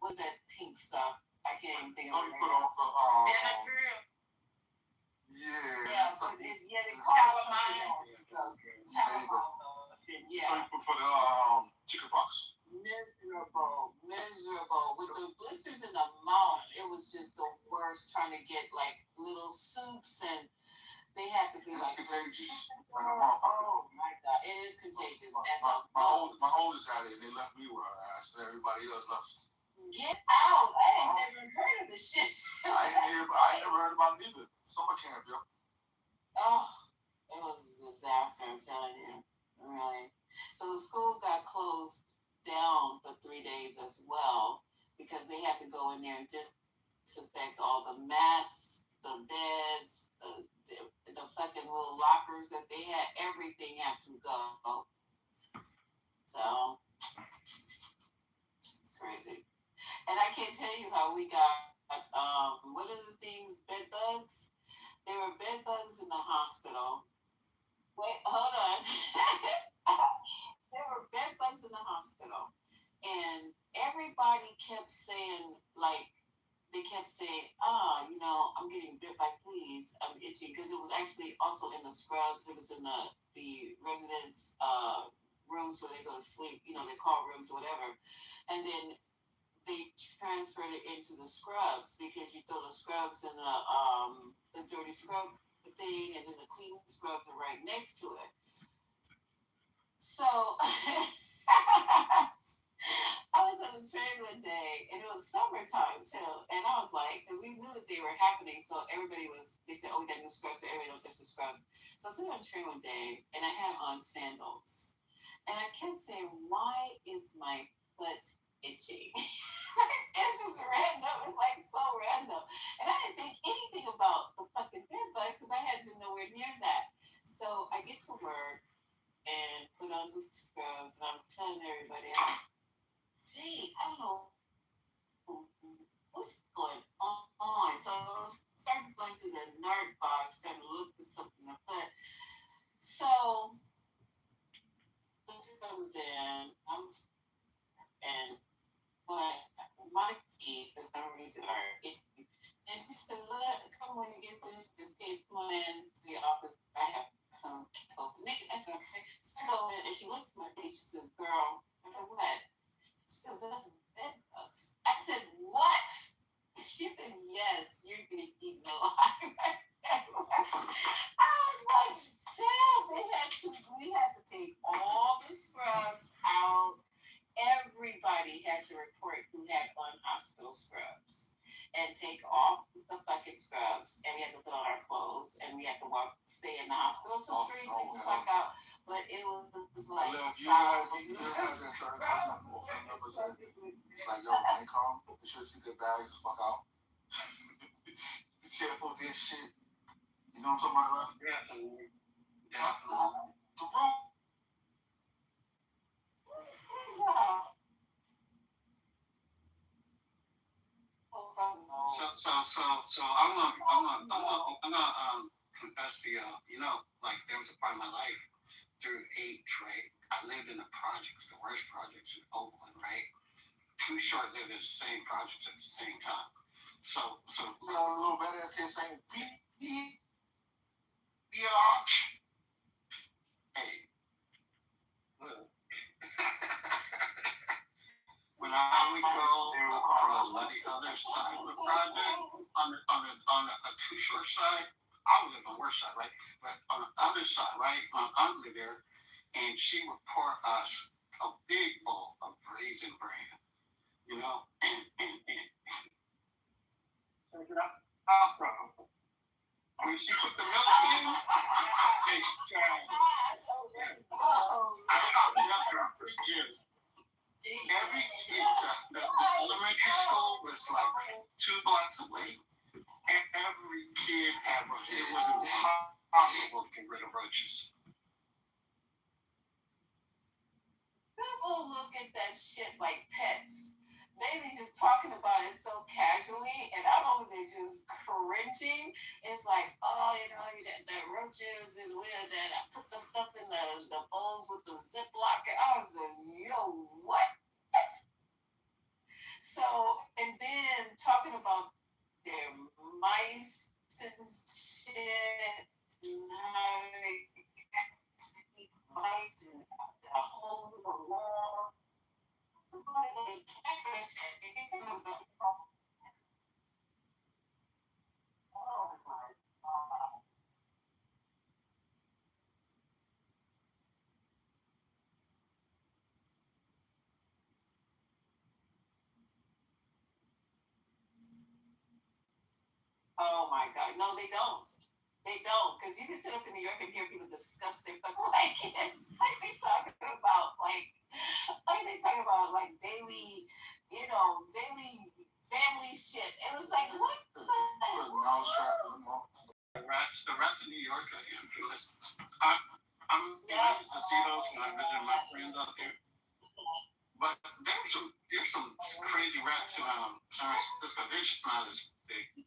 what's that pink stuff? I can't even think of it. You put off Yeah, but it's, they call it something else. Yeah. For the chickenpox. Miserable. With the blisters in the mouth, it was just the worst trying to get like little soups, and they had to be like contagious. Oh my god, it is contagious. My oldest had it, and they left me with her ass, and everybody else left. Get out! I ain't never heard of this shit. I ain't never heard about it either. Summer camp, yo. Oh, it was a disaster, I'm telling you. Really. So the school got closed down for 3 days as well because they had to go in there and disinfect all the mats, the beds, the fucking little lockers that they had. Everything had to go. So it's crazy. And I can't tell you how we got what are the things, bed bugs? There were bed bugs in the hospital. Wait, hold on. There were bed bugs in the hospital. And everybody kept saying, like, they kept saying, I'm getting bit by fleas. I'm itchy. Because it was actually also in the scrubs. It was in the residents' rooms where they go to sleep. They call rooms or whatever. And then they transferred it into the scrubs because you throw the scrubs in the dirty scrub thing, and then the clean scrubs are right next to it. So I was on the train one day, and it was summertime too, and I was like, because we knew that they were happening, so they said, oh, we got new scrubs, so everybody don't touch the scrubs. So I was sitting on the train one day, and I had on sandals, and I kept saying, why is my foot itchy? It's just random. It's like so random. And I didn't think anything about the fucking bed bugs because I hadn't been nowhere near that. So I get to work and put on the scrubs, and I'm telling everybody, gee, I don't know what's going on. So I started going through the nerd box, trying to look for something to put. So the comes in, and my key, for some reason, are itchy. And she says, come when you get finished this case, come on in to the office. I have some open. I said, okay. So I go in, and she looks at my face. She says, girl. I said, what? She goes, that's bed bugs. I said, what? She said, yes, you're going to eat me alive. I was like, damn, we had to take all the scrubs out. Everybody had to report who had on hospital scrubs and take off the fucking scrubs, and we had to put on our clothes, and we had to stay in the hospital till 3 so we could fuck out. But it was like, you had that certain person for family members that it's like, yo, when they come, they should take their bags the fuck out. Be careful with this shit. You know what I'm talking about? Definitely. The room. So I'm gonna confess to y'all. Like there was a part of my life through AIDS, right? I lived in the projects, the worst projects in Oakland, right? Too short lived in the same projects at the same time. So little badass kid saying, hey, look. When I would go across to the other side of the project, on a too short side, I was on the worst side, right? But on the other side, right, on under there, and she would pour us a big bowl of raisin bran, you know, and check it out, bro. When she put the milk in, they started. I thought nothing was good. Every kid, the elementary school was like 2 blocks away, and every kid had roaches. It was impossible to get rid of roaches. People look at that shit like pets. They be just talking about it so casually, and not only they just cringing, it's like, oh, you know, the roaches and where that I put the stuff in the bowls with the Ziploc. I was like, yo, what? So, and then talking about their mice and shit, mice and the whole law. Oh my God. No, they don't. They don't. Because you can sit up in New York and hear people discuss their fucking blankets. Like they talking about like daily, you know, daily family shit. It was like, what the hell? The rats in New York are infamous. I'm amazed to see those when I visit my friends out there. But there's some crazy rats in San Francisco. They're just not as big.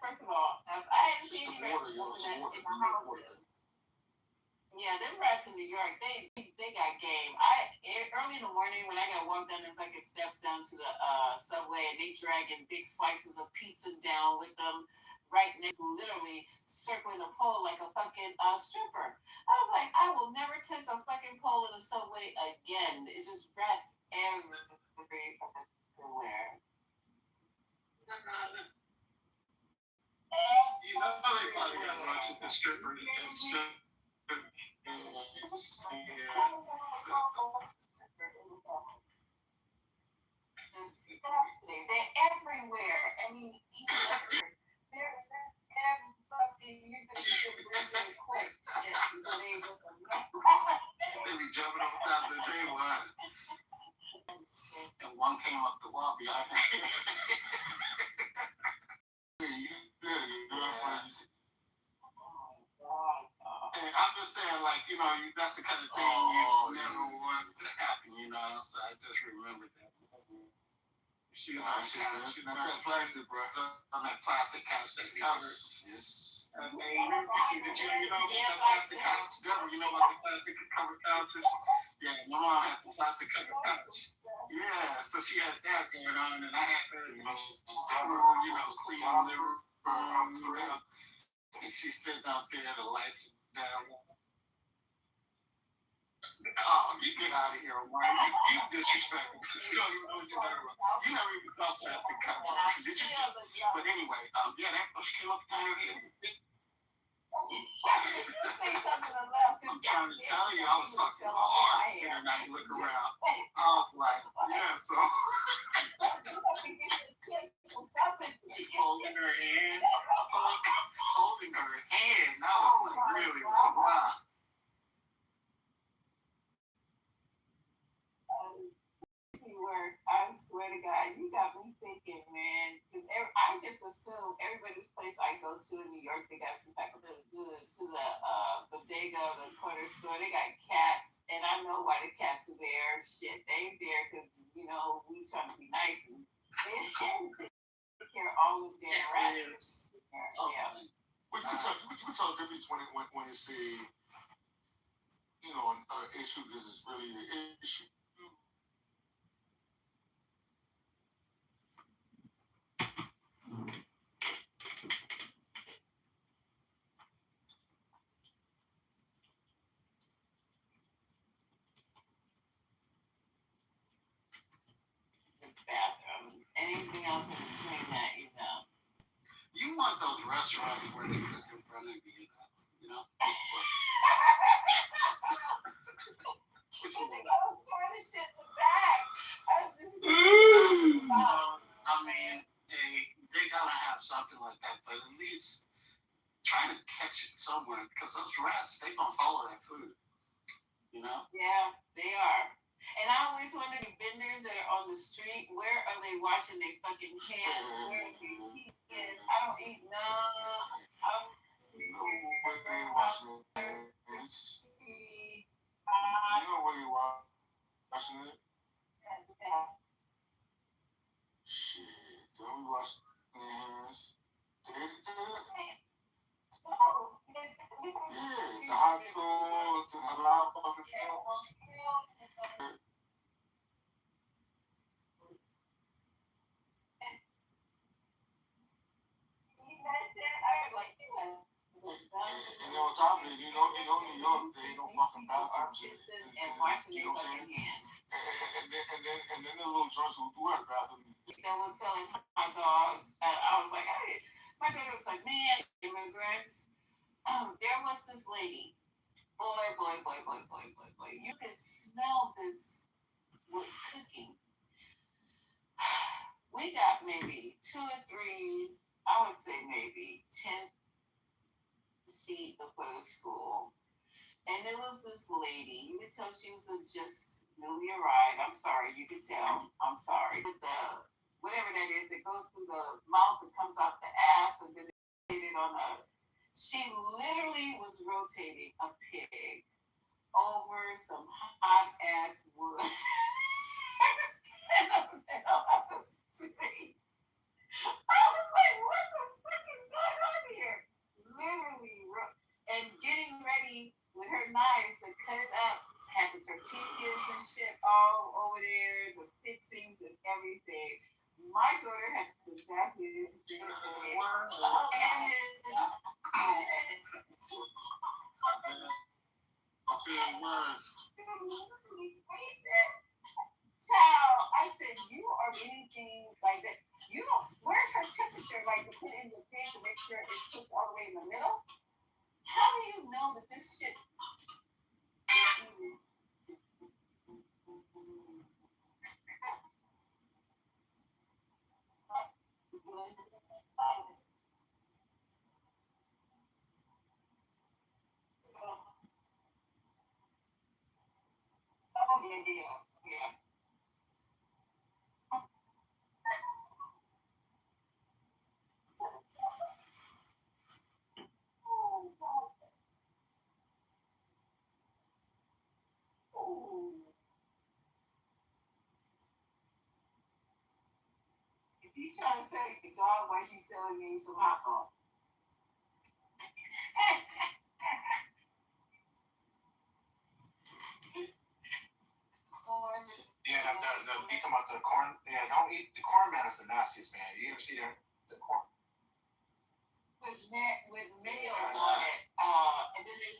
First of all, I haven't seen any rats in my house. Yeah, them rats in New York, they got game. Early in the morning when I gotta walk down the fucking steps down to the subway, and they dragging big slices of pizza down with them right next, literally circling the pole like a fucking stripper. I was like, I will never touch a fucking pole in the subway again. It's just rats everywhere. You know they probably got rats at the stripper. They're everywhere. I mean, they're fucking. You can get really quick. Shit, they be jumping off the table, huh? And one came up the wall behind me. And I'm just saying, like, you know, that's the kind of thing you never want to happen, you know. So I just remembered that. She was on that plastic, bro. On that plastic couch that's covered. Yes. And you see the chair, you know, that plastic couch. You know about the plastic covered couches? Yeah, my mom had the plastic covered couch. Yeah, so she had that going on, and I had her, you know, clean the room. And she's sitting out there, the lights down. Oh, you get out of here, Omar. You disrespectful. You don't even know what you're talking about. You never even saw plastic cups. Did you see? But anyway, yeah, that bush came up out of here. I'm trying to tell you, I was fucking hard. And I look around. I was like, yeah, so. Holding her hand. Holding her hand. I was like, really, like, wow. I swear to God, you got me thinking, man. Because I just assume everybody's place I go to in New York, they got some type of to the bodega, the corner store. They got cats, and I know why the cats are there. Shit, they ain't there because you know we trying to be nice and take care of all of their rats. Yeah. What you tell the difference when you say, you know, an issue because it's really an issue. Bathroom. Anything else in between that, you know. You want those restaurants restaurants where they cook in front of you, you know? But they gotta store this shit in the bag. I was just I mean, they gotta have something like that, but at least try to catch it somewhere, because those rats, they gonna follow that food, you know? Yeah, they are. And I always wonder the vendors that are on the street, where are they washing their fucking hands? Where are they eating? I don't eat none. Nobody watching it. Nobody watching it. Shit, don't be washing your hands. Yeah, the hot tub, the halal fucking tubs. And on top of it, you know, New York, there ain't no fucking bathrooms. And washing their fucking hands. And then the little joints who do have bathrooms. That was selling hot dogs, and I was like, hey, my daughter was like, man, immigrants. There was this lady. Boy. You could smell this with cooking. We got maybe 2 or 3, I would say maybe 10 feet before the school. And there was this lady, you could tell she was just newly arrived. I'm sorry, you could tell. I'm sorry. With the, whatever that is that goes through the mouth and comes out the ass, and then they did it on a, she literally was rotating a pig over some hot ass wood in the middle of the street. I was like, what the fuck is going on here? Literally, and getting ready with her knives to cut it up, had the tortillas and shit all over there, the fixings and everything. My daughter had the disastrous day. Child, I said, you are anything like that. You don't, where's her temperature, like to put in the thing to make sure it's cooked all the way in the middle? How do you know that this shit yeah. He's trying to say the dog while she's selling you some hot dog. Yeah, you talking about the corn? Yeah, don't eat the corn, man. Is the nastiest, man. You ever see the corn? With mayo on it, and then they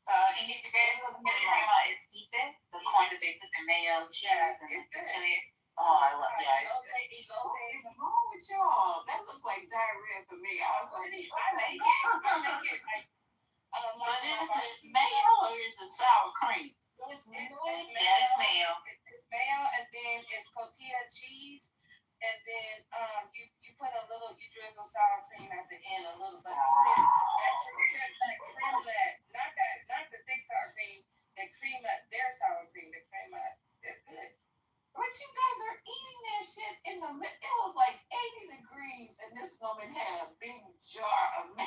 And you guys what we're talking about is epe, the corn that they put the mayo, cheese, and chili. Oh, I love it. What's wrong with y'all? That looked like diarrhea for me. I was like, I make it like, but is it mayo or is it sour cream? It's mayo. It's mayo, and then it's cotija cheese, and then you put a little, you drizzle sour cream at the end, a little bit of cream, like creamlet, not the thick sour cream, the creamlet, their sour cream, the creamlet. It's good. But you guys are eating that shit in the middle. It was like 80 degrees, and this woman had a big jar of mayo.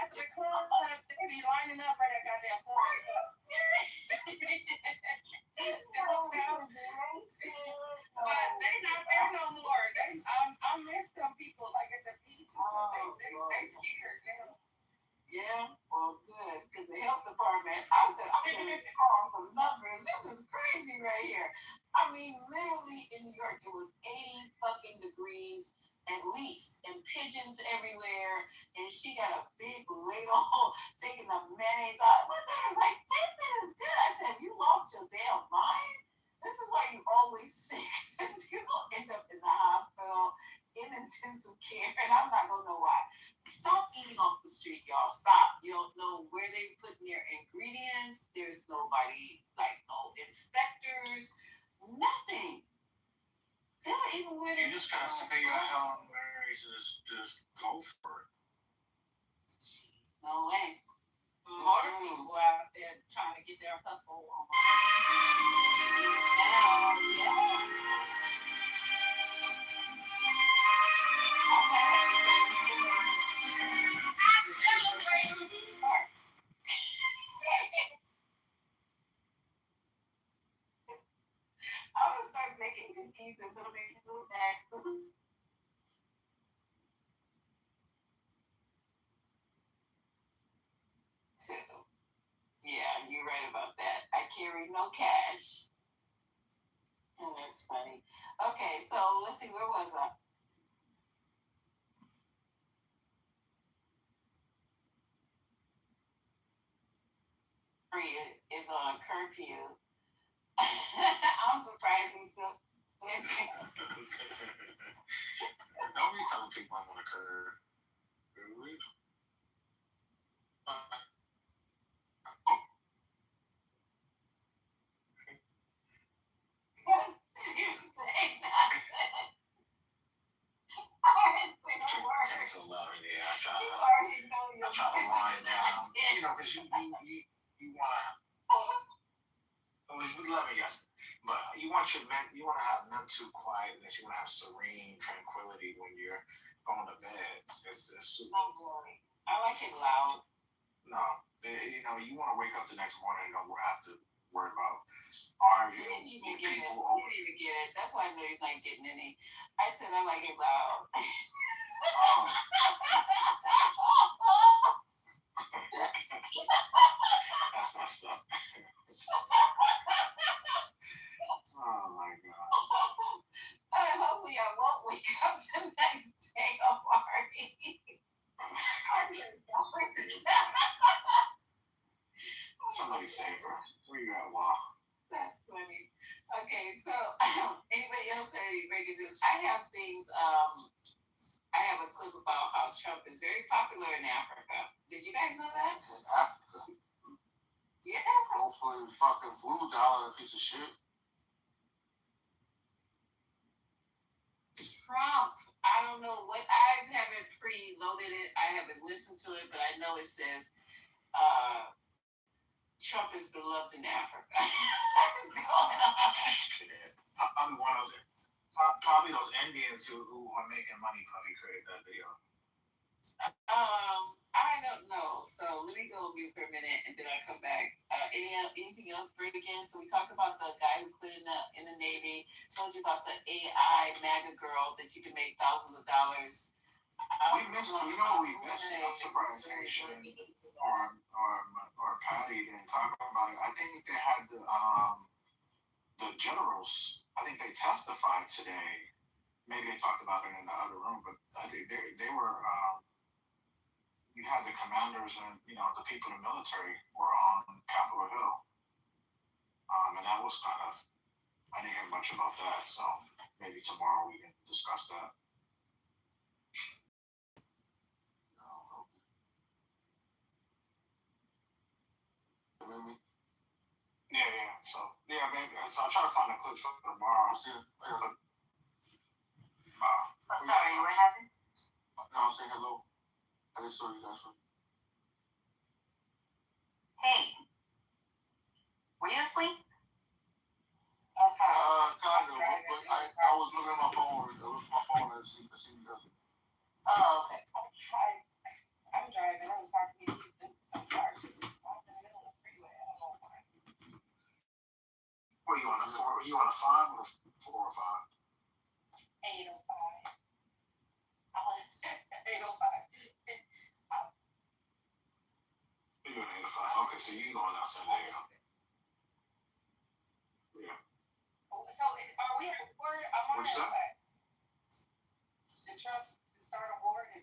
After the club, they be lining up for that goddamn corn. But they not there no more. I miss them people. pigeons everywhere, and she got a big ladle taking the mayonnaise out. My daughter was like, "This is good." I said, "Have you lost your damn mind? This is why you always sick. You're gonna end up in the hospital in intensive care, and I'm not gonna know why." Stop eating off the street, y'all. Stop. You don't know where they putting their ingredients. There's nobody, like no inspectors, nothing. They don't even wear their. You just gotta say your Helen Marys, just go for it. No way. More people out there trying to get their hustle on. I would start making cookies and put them in little bags. Yeah, you're right about that. I carry no cash. Oh, that's funny. Okay, so let's see, where was I? Is on a curfew. I'm surprised he's still. Don't be telling people I'm on a curve. Really? Takes a lot in there. I try to wind down. You know, because you want to. We love it, yes. But you want to have mental quietness. You want to have serene tranquility when you're going to bed. It's super. I like it loud. No, you know, you want to wake up the next morning and don't have to worry about arguing with people over. You didn't even get it. That's why I know he's not getting any. I said I like it loud. That's my stuff. Oh my God. Hopefully I won't wake up the next day of party. Somebody save her. Where you at, Wow? That's funny. Okay, so anybody else have any breaking news? I have things. I have a clip about how Trump is very popular in Africa. Did you guys know that? In Africa. Yeah. Hopefully, fucking voodoo doll and a piece of shit. Trump. I don't know what. I haven't preloaded it. I haven't listened to it, but I know it says Trump is beloved in Africa. What's going on? I'm one of those. Probably those Indians who are making money probably created that video. I don't know. So let me go mute for a minute and then I'll come back. Anything else breaking? So we talked about the guy who quit in the Navy. Told you about the AI MAGA girl that you can make thousands of dollars. We missed. You know what we missed? I'm surprised or Patty didn't talk about it. I think they had the generals. I think they testified today. Maybe they talked about it in the other room, but I think they were. You had the commanders and the people in the military were on Capitol Hill, and that was kind of. I didn't hear much about that, so maybe tomorrow we can discuss that. Yeah. So maybe. So I'll try to find a clip for tomorrow. I'm sorry, what happened? No, I'm saying hello. I just saw you guys. Hey, were you asleep? Kind of. But I was looking at my phone. It was my phone and see you guys. Oh, okay. I'm driving. I was talking to you. Some cars just stopped in the middle of the freeway. I don't know why. Were you on a 4? Were you on a 5 or a 4 or 5? 805. I want 805. You're on 805. Okay, so you going out Sunday? Yeah. So are we at war? I'm on What's that? The Trump start a war. Is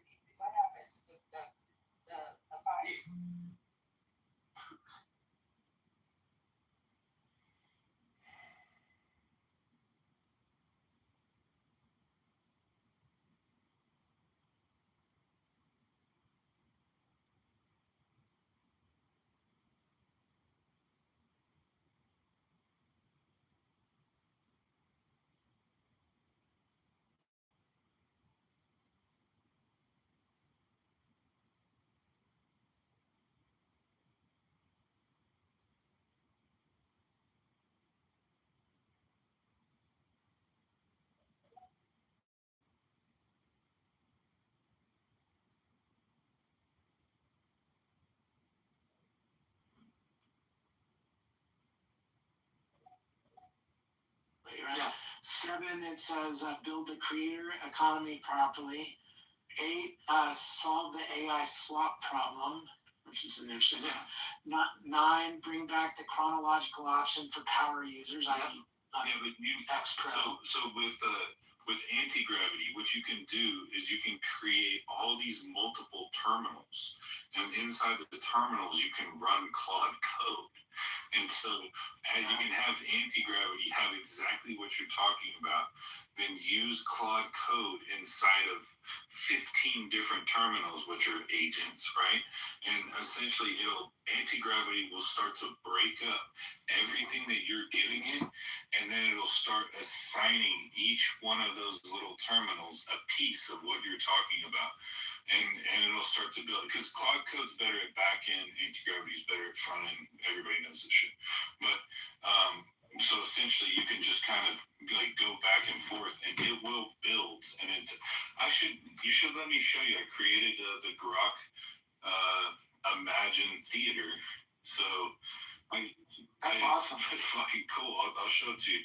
right? Yeah. 7, it says build the creator economy properly. 8, solve the AI slop problem, which is an interesting one. 9, bring back the chronological option for power users. But so with anti-gravity, what you can do is you can create all these multiple terminals, and inside of the terminals you can run Claude code. And so as you can have anti-gravity have exactly what you're talking about, then use Claude code inside of 15 different terminals, which are agents, right? And essentially anti-gravity will start to break up everything that you're giving it, and then it'll start assigning each one of those little terminals a piece of what you're talking about. And it'll start to build, because Claude code's better at back end, anti-gravity's better at front end. Everybody knows this shit. But so essentially you can just kind of like go back and forth, and it will build. And you should let me show you. I created the Grok Imagine Theater. So that's awesome. It's fucking cool. I'll show it to you.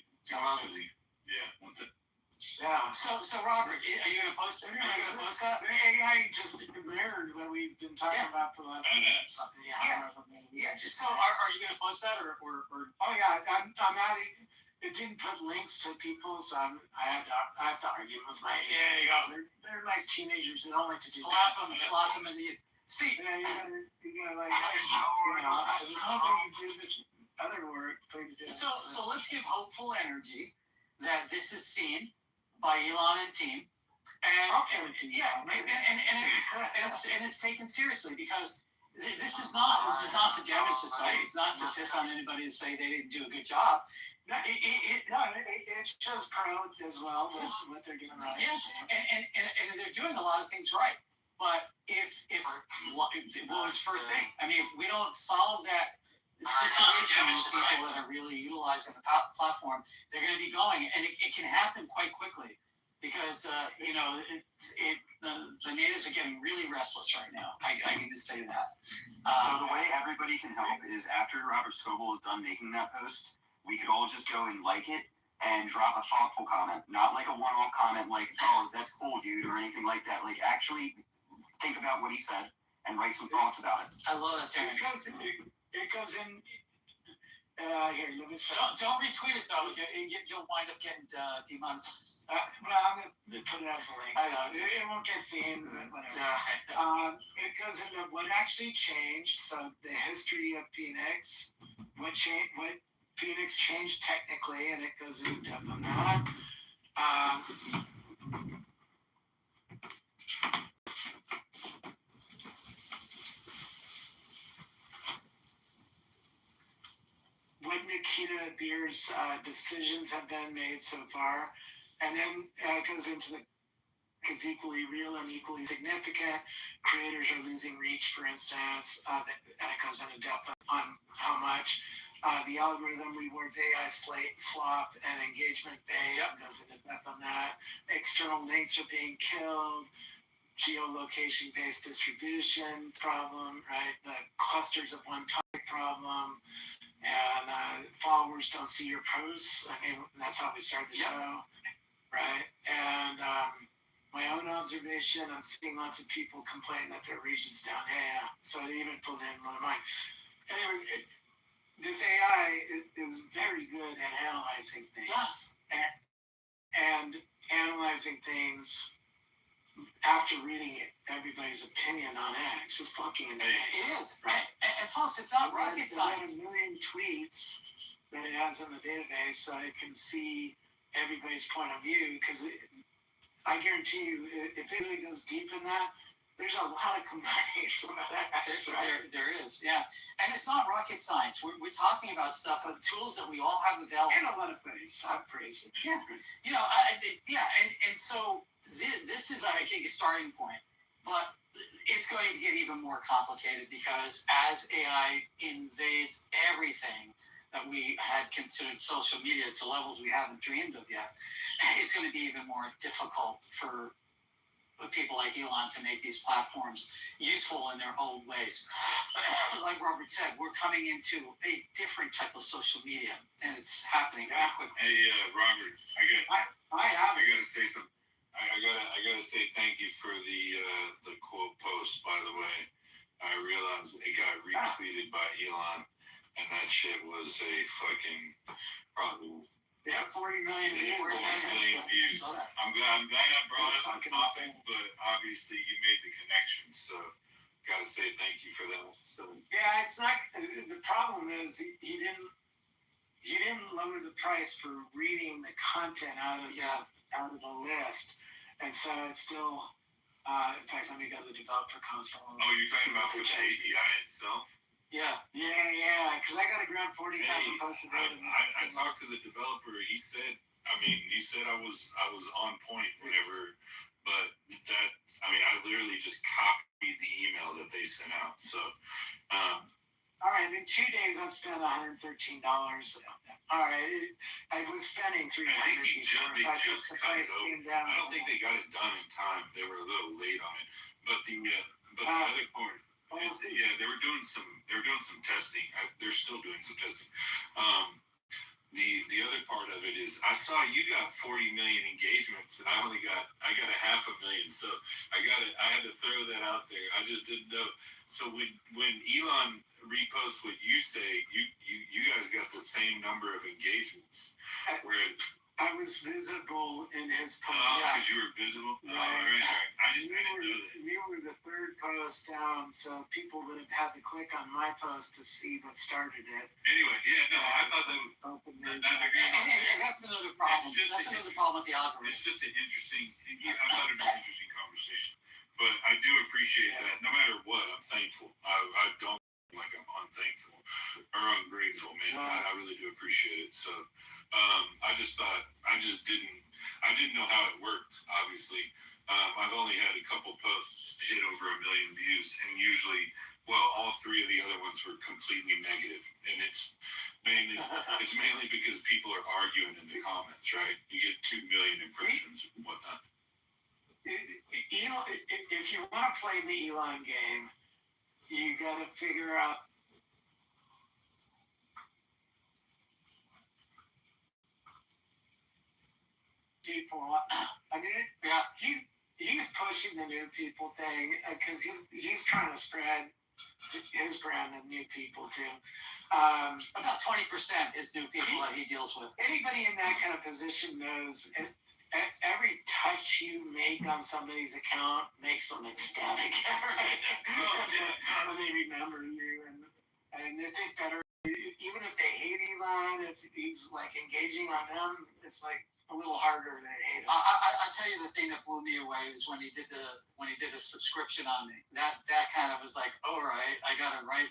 Yeah. So Robert, are you gonna post it? Are you gonna post that? The AI just mirrored what we've been talking about for the last something. Yeah. Just so are you gonna post that or? Oh yeah, I'm not. It didn't put links to people, so I have to argue with my. They're like teenagers. They don't like to do slap them in the. See. Yeah, you're gonna like. I was hoping you did this other work. Please do. So let's give hopeful energy that this is seen by Elon and team, and it's taken seriously, because this is not to damage society. It's not to piss on anybody and say they didn't do a good job. It shows proud as well what they're doing right. Yeah, and they're doing a lot of things right. But if what was first thing? I mean, if we don't solve that situation with people that are really utilizing the platform, they're going to be going, and it can happen quite quickly, because the natives are getting really restless right now. I can just say that. So the way everybody can help is after Robert Scoble is done making that post, we could all just go and like it and drop a thoughtful comment, not like a one-off comment like, "Oh, that's cool, dude," or anything like that. Like, actually think about what he said and write some thoughts about it. I love that, Terrence. It goes in. Here, let me. Don't retweet it though. You'll wind up getting demonetized. No, I'm gonna put it as a link. I know. It won't get seen, but whatever. It goes into what actually changed. So the history of Phoenix, what Phoenix changed technically, and it goes into depth on that. What Nikita Beer's decisions have been made so far, and then it goes into the is equally real and equally significant. Creators are losing reach, for instance, and it goes into depth on how much. The algorithm rewards AI slop and engagement bait. It goes into depth on that. External links are being killed. Geolocation-based distribution problem, right? The clusters of one topic problem. And followers don't see your posts. I mean, that's how we started the show, right? And my own observation, I'm seeing lots of people complain that their region's down. Yeah. So I even pulled in one of mine. Anyway, this AI is very good at analyzing things. Yes. And analyzing things after reading everybody's opinion on X is fucking insane. It is. Right? And folks, it's not rocket science. There's 1 million tweets that it has in the database, so it can see everybody's point of view. Because I guarantee you, if it really goes deep in that, there's a lot of complaints about X. There is, yeah. And it's not rocket science. We're talking about stuff, tools that we all have available. And a lot of praise. I'm praising. Yeah. And so this is, I think, a starting point. But it's going to get even more complicated, because as AI invades everything that we had considered social media to levels we haven't dreamed of yet, it's going to be even more difficult for people like Elon to make these platforms useful in their old ways. Like Robert said, we're coming into a different type of social media, and it's happening very quickly. Hey, Robert, I gotta say something. I gotta say thank you for the quote post. By the way, I realized it got retweeted by Elon, and that shit was a fucking probably. Yeah, 40 million views. 40 million views. I'm glad I brought up the topic, but obviously you made the connection, so gotta say thank you for that. So, yeah, it's not. The problem is he didn't lower the price for reading the content out of the list, and so it's still. In fact, let me go to the developer console. Oh, you're talking about the API itself? Yeah, because I got a grant 40,000 posted data. I talked to the developer. He said I was on point whenever, but that I literally just copied the email that they sent out. So, all right, in 2 days I've spent $113. All right, I was spending $300 before, so I think the price came down. I don't think they got it done in time. They were a little late on it, but the other part. They were doing some testing. They're still doing some testing. The other part of it is I saw you got 40 million engagements, and I got 500,000. So I had to throw that out there. I just didn't know. So when Elon reposts what you say, you guys got the same number of engagements. I was visible in his post. Because you were visible? Right. I didn't know that. You were the third post down, so people would have had to click on my post to see what started it. Anyway, I thought that was... And that's another problem. That's another problem with the algorithm. It's just an interesting... I thought it was an interesting conversation. But I do appreciate that. No matter what, I'm thankful. I don't like I'm unthankful or ungrateful, man. I really do appreciate it. So I didn't know how it worked, obviously. I've only had a couple posts hit over 1 million views, and usually, all 3 of the other ones were completely negative. And it's mainly because people are arguing in the comments, right? You get 2 million impressions and whatnot. If you want to play the Elon game, you got to figure out people. He's pushing the new people thing because he's trying to spread his brand of new people too. About 20% is new people that he deals with. Anybody in that kind of position knows. Every touch you make on somebody's account makes them ecstatic. When they remember you, and they think better. Even if they hate Elon, if he's like engaging on them, it's like a little harder to hate him. I tell you, the thing that blew me away is when he did a subscription on me. That kind of was like, all right, I got to write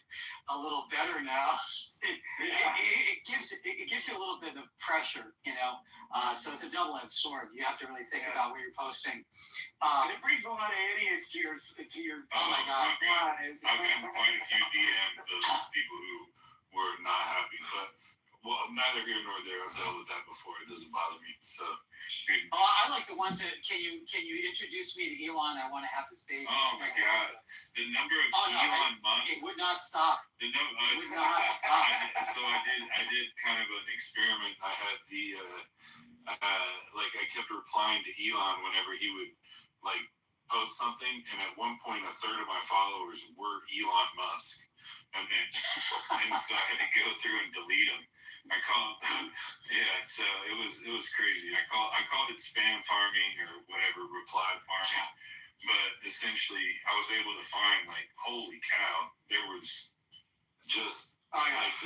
a little better now. It gives you a little bit of pressure, So it's a double-edged sword. You have to really think about what you're posting. And it brings a lot of idiots to your. Oh my God! I've gotten quite a few DMs of people who were not happy, but. Well, neither here nor there. I've dealt with that before. It doesn't bother me. So, I like the ones that can you introduce me to Elon? I want to have this baby. Oh my God, the number of Elon Musk. It would not stop. It would not stop. So I did kind of an experiment. I had I kept replying to Elon whenever he would post something, and at one point, 1/3 of my followers were Elon Musk, and so I had to go through and delete them. I called, so it was crazy. I called it spam farming or whatever, reply farming. But essentially, I was able to find holy cow, there was just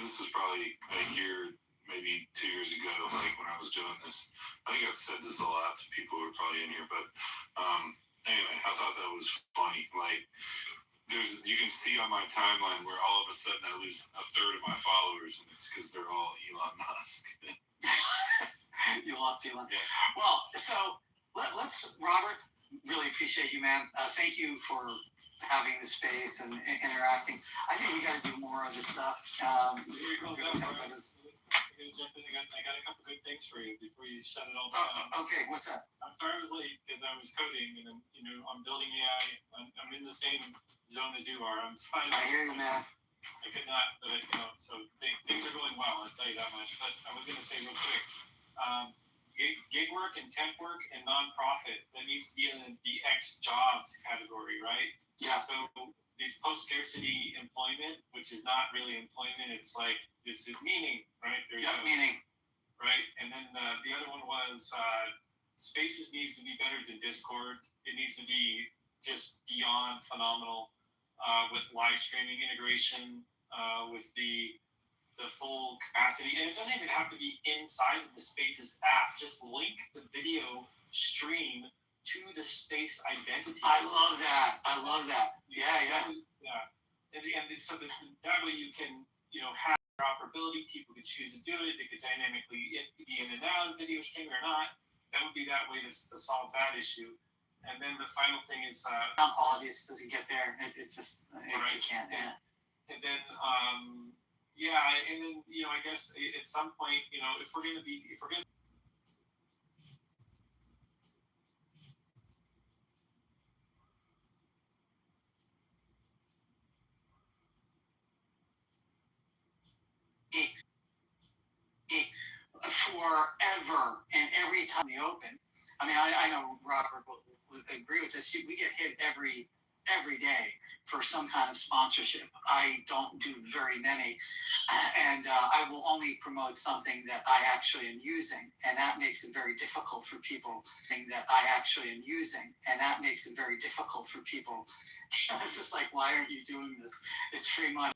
this is probably a year, maybe 2 years ago, when I was doing this. I think I've said this a lot to people who are probably in here, but anyway, I thought that was funny. You can see on my timeline where all of a sudden I lose 1/3 of my followers, and it's because they're all Elon Musk. You lost Elon. Yeah. Well, so let's, Robert, really appreciate you, man. Thank you for having the space and interacting. I think we got to do more of this stuff. gonna jump in. I got a couple good things for you before you shut it all down. Okay, what's that? I'm sorry I was late because I was coding and I'm building AI. I'm in the same zone as you are. I hear you, man. I could not, but so things are going well. I'll tell you that much. But I was gonna say real quick, gig work and temp work and nonprofit that needs to be in the X jobs category, right? Yeah. So these post-scarcity employment, which is not really employment, it's like this is meaning, right? Meaning. Right, and then the other one was Spaces needs to be better than Discord. It needs to be just beyond phenomenal with live streaming integration, with the full capacity, and it doesn't even have to be inside of the Spaces app. Just link the video stream to the space identity. I love that. Yeah. And so that way you can have interoperability. People could choose to do it. They could dynamically be in and out of video stream or not. That would be that way to solve that issue. And then the final thing is all of this doesn't get there. It just it can't. Yeah. And then and then I guess at some point if we're gonna forever and every time they open. I mean, I know Robert will agree with this. We get hit every day for some kind of sponsorship. I don't do very many, and I will only promote something that I actually am using, and that makes it very difficult for people. It's just like, why aren't you doing this? It's free money.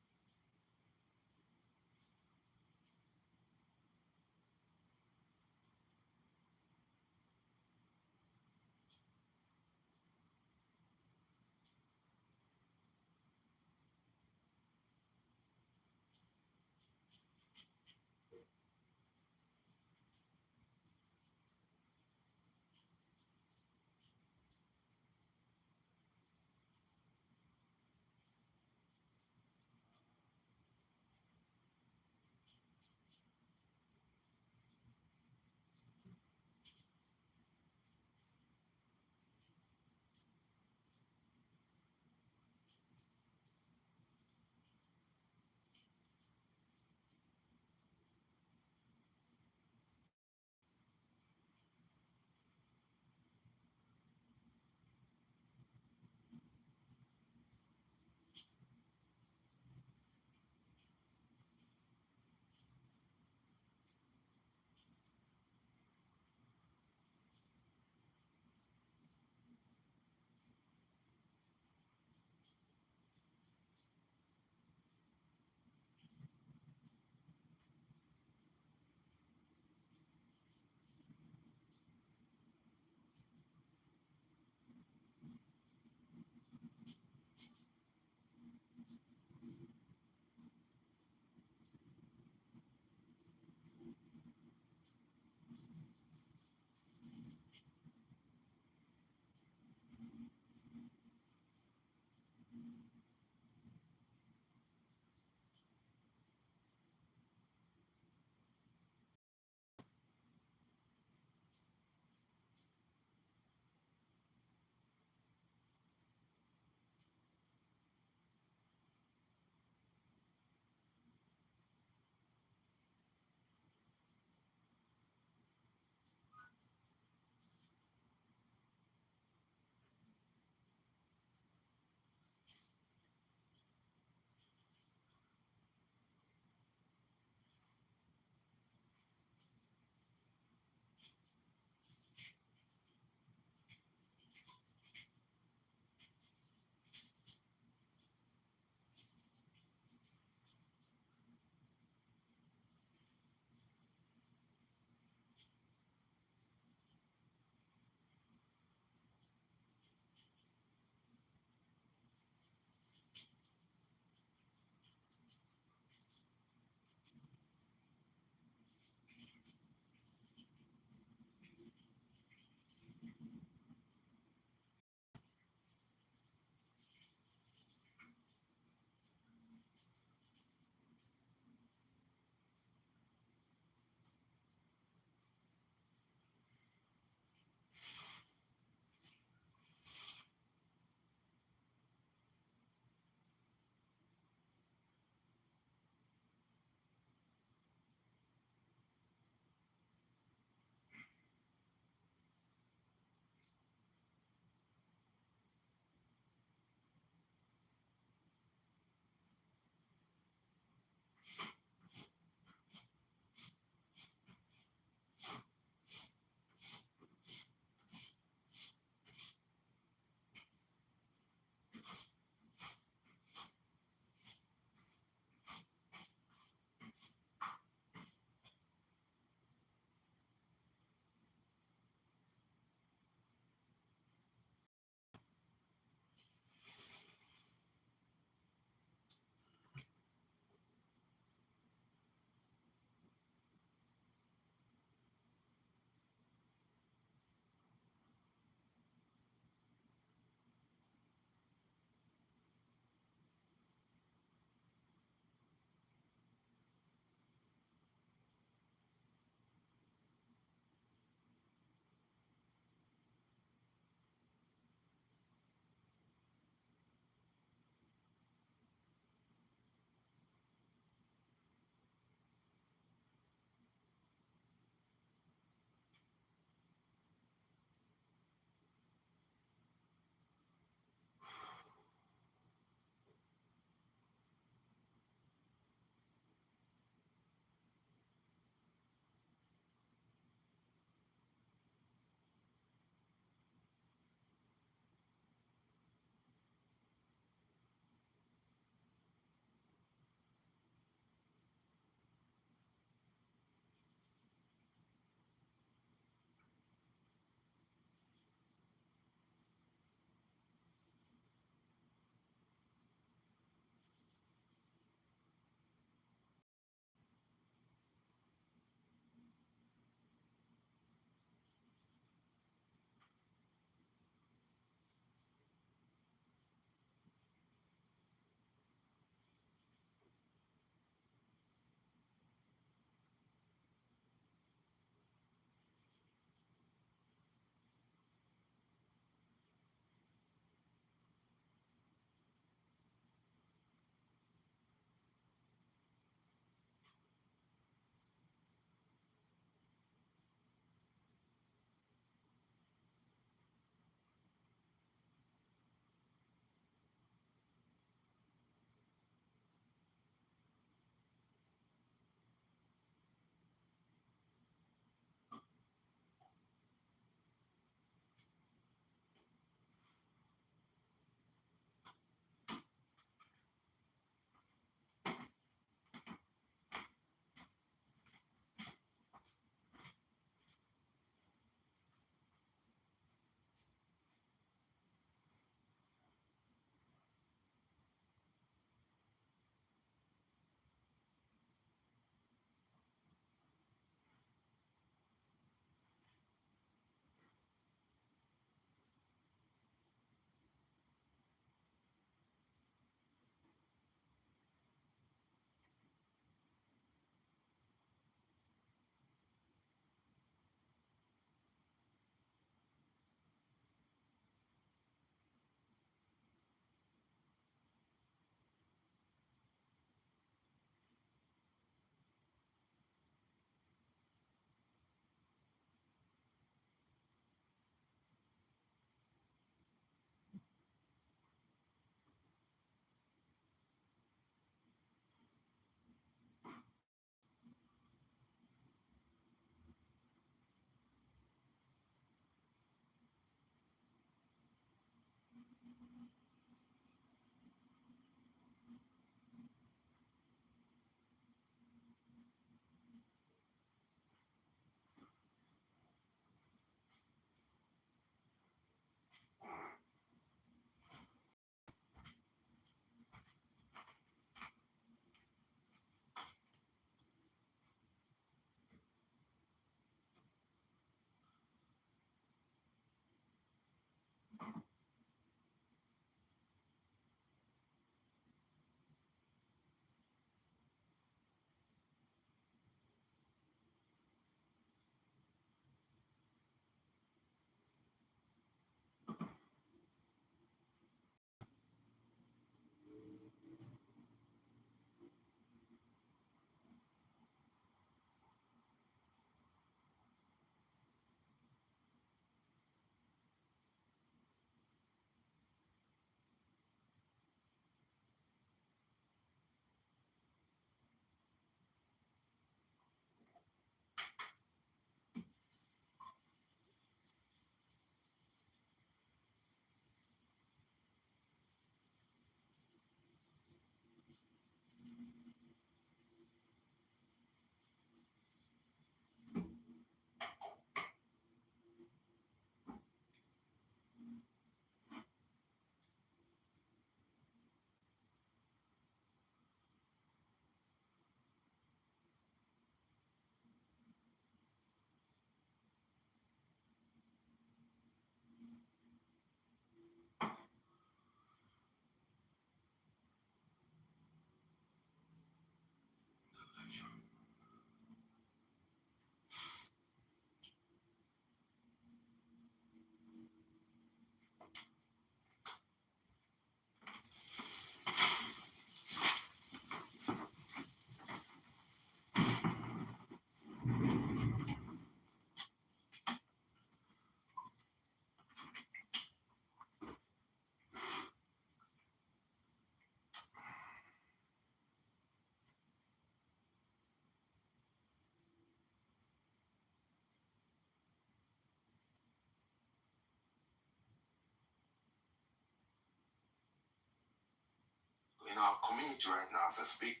our community right now as I speak.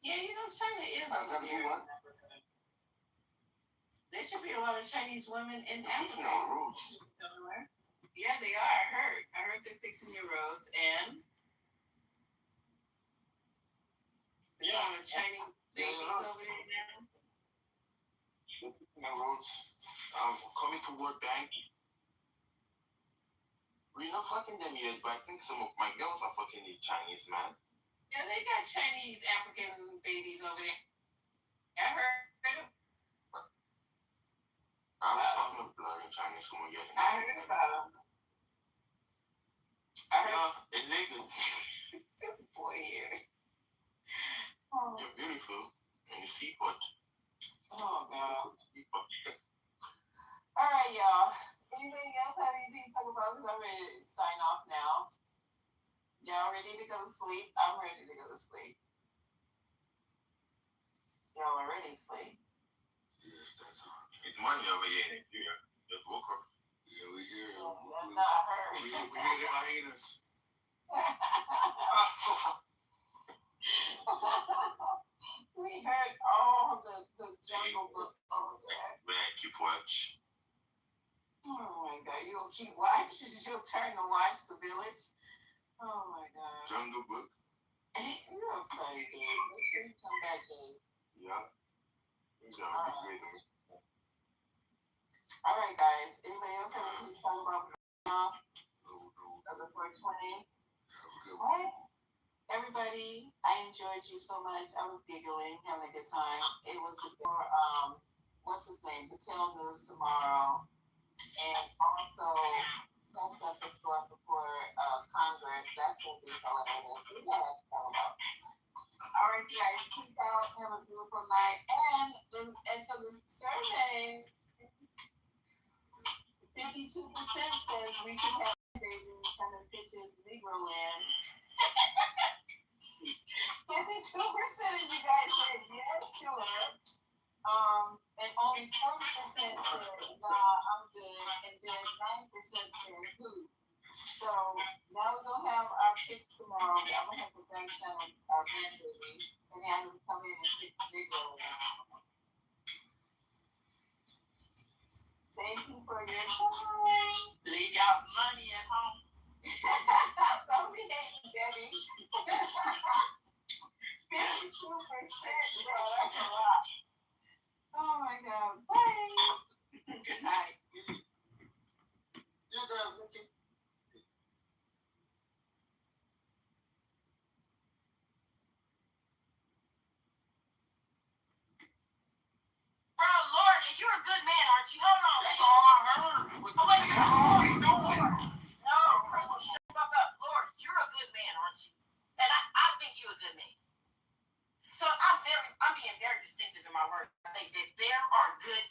Yeah, you know, China is over there. There should be a lot of Chinese women in Africa. Roads. Yeah, they are. I heard they're fixing your roads, and there's a lot of Chinese babies over there now. Roads. Coming to World Bank. We're not fucking them yet, but I think some of my girls are fucking the Chinese, man. Yeah, they got Chinese African babies over there. I heard them. I was talking about blood in Chinese woman yet. I heard about them. Illegal. Boy, here. You're beautiful. In the seaport. Oh, God. All right, y'all. Anybody else have anything to talk about? Because I'm ready to sign off now. Y'all ready to go to sleep? I'm ready to go to sleep. Y'all are ready to sleep? Yes, that's hard. It's money over here in Nigeria. Just woke up. Yeah, we hear you. That's not her. We hear the hyenas. We heard all the Jungle Book over there. Man, keep watch. Oh my God, you'll keep watching. You'll turn to watch The Village. Oh my God. Jungle Book. You're a funny dude. Make sure you come back, Dave. Yeah. All right, guys. Anybody else have anything to talk about? Before 20? All right. Everybody, I enjoyed you so much. I was giggling, having a good time. It was for what's his name? Patel News tomorrow, and also that's stuff that's going before Congress. That's going to be hilarious. We gotta talk about. All right, guys, peace out. Have a beautiful night. And for the survey, 52% says we can have babies come and pitch his Negro land. 52% of you guys said yes, sure. And only 40% said, nah, I'm good. And then 9% said who. So now we're going to have our pick tomorrow. I'm going to have to back channel our grandbaby and have them come in and pick Negro land. Thank you for your time. Leave y'all's money at home. Don't be hating, Debbie. 52%, bro. That's a lot. Oh my God. Bye. Good night. You guys looking. Bro, Lord, you're a good man, aren't you? Hold on. That's all I heard. Oh, wait, that's all he's doing. No, Crumble, shut the fuck up. Lord, you're a good man, aren't you? And I think you're a good man. So I'm being very distinctive in my words. I think that there are good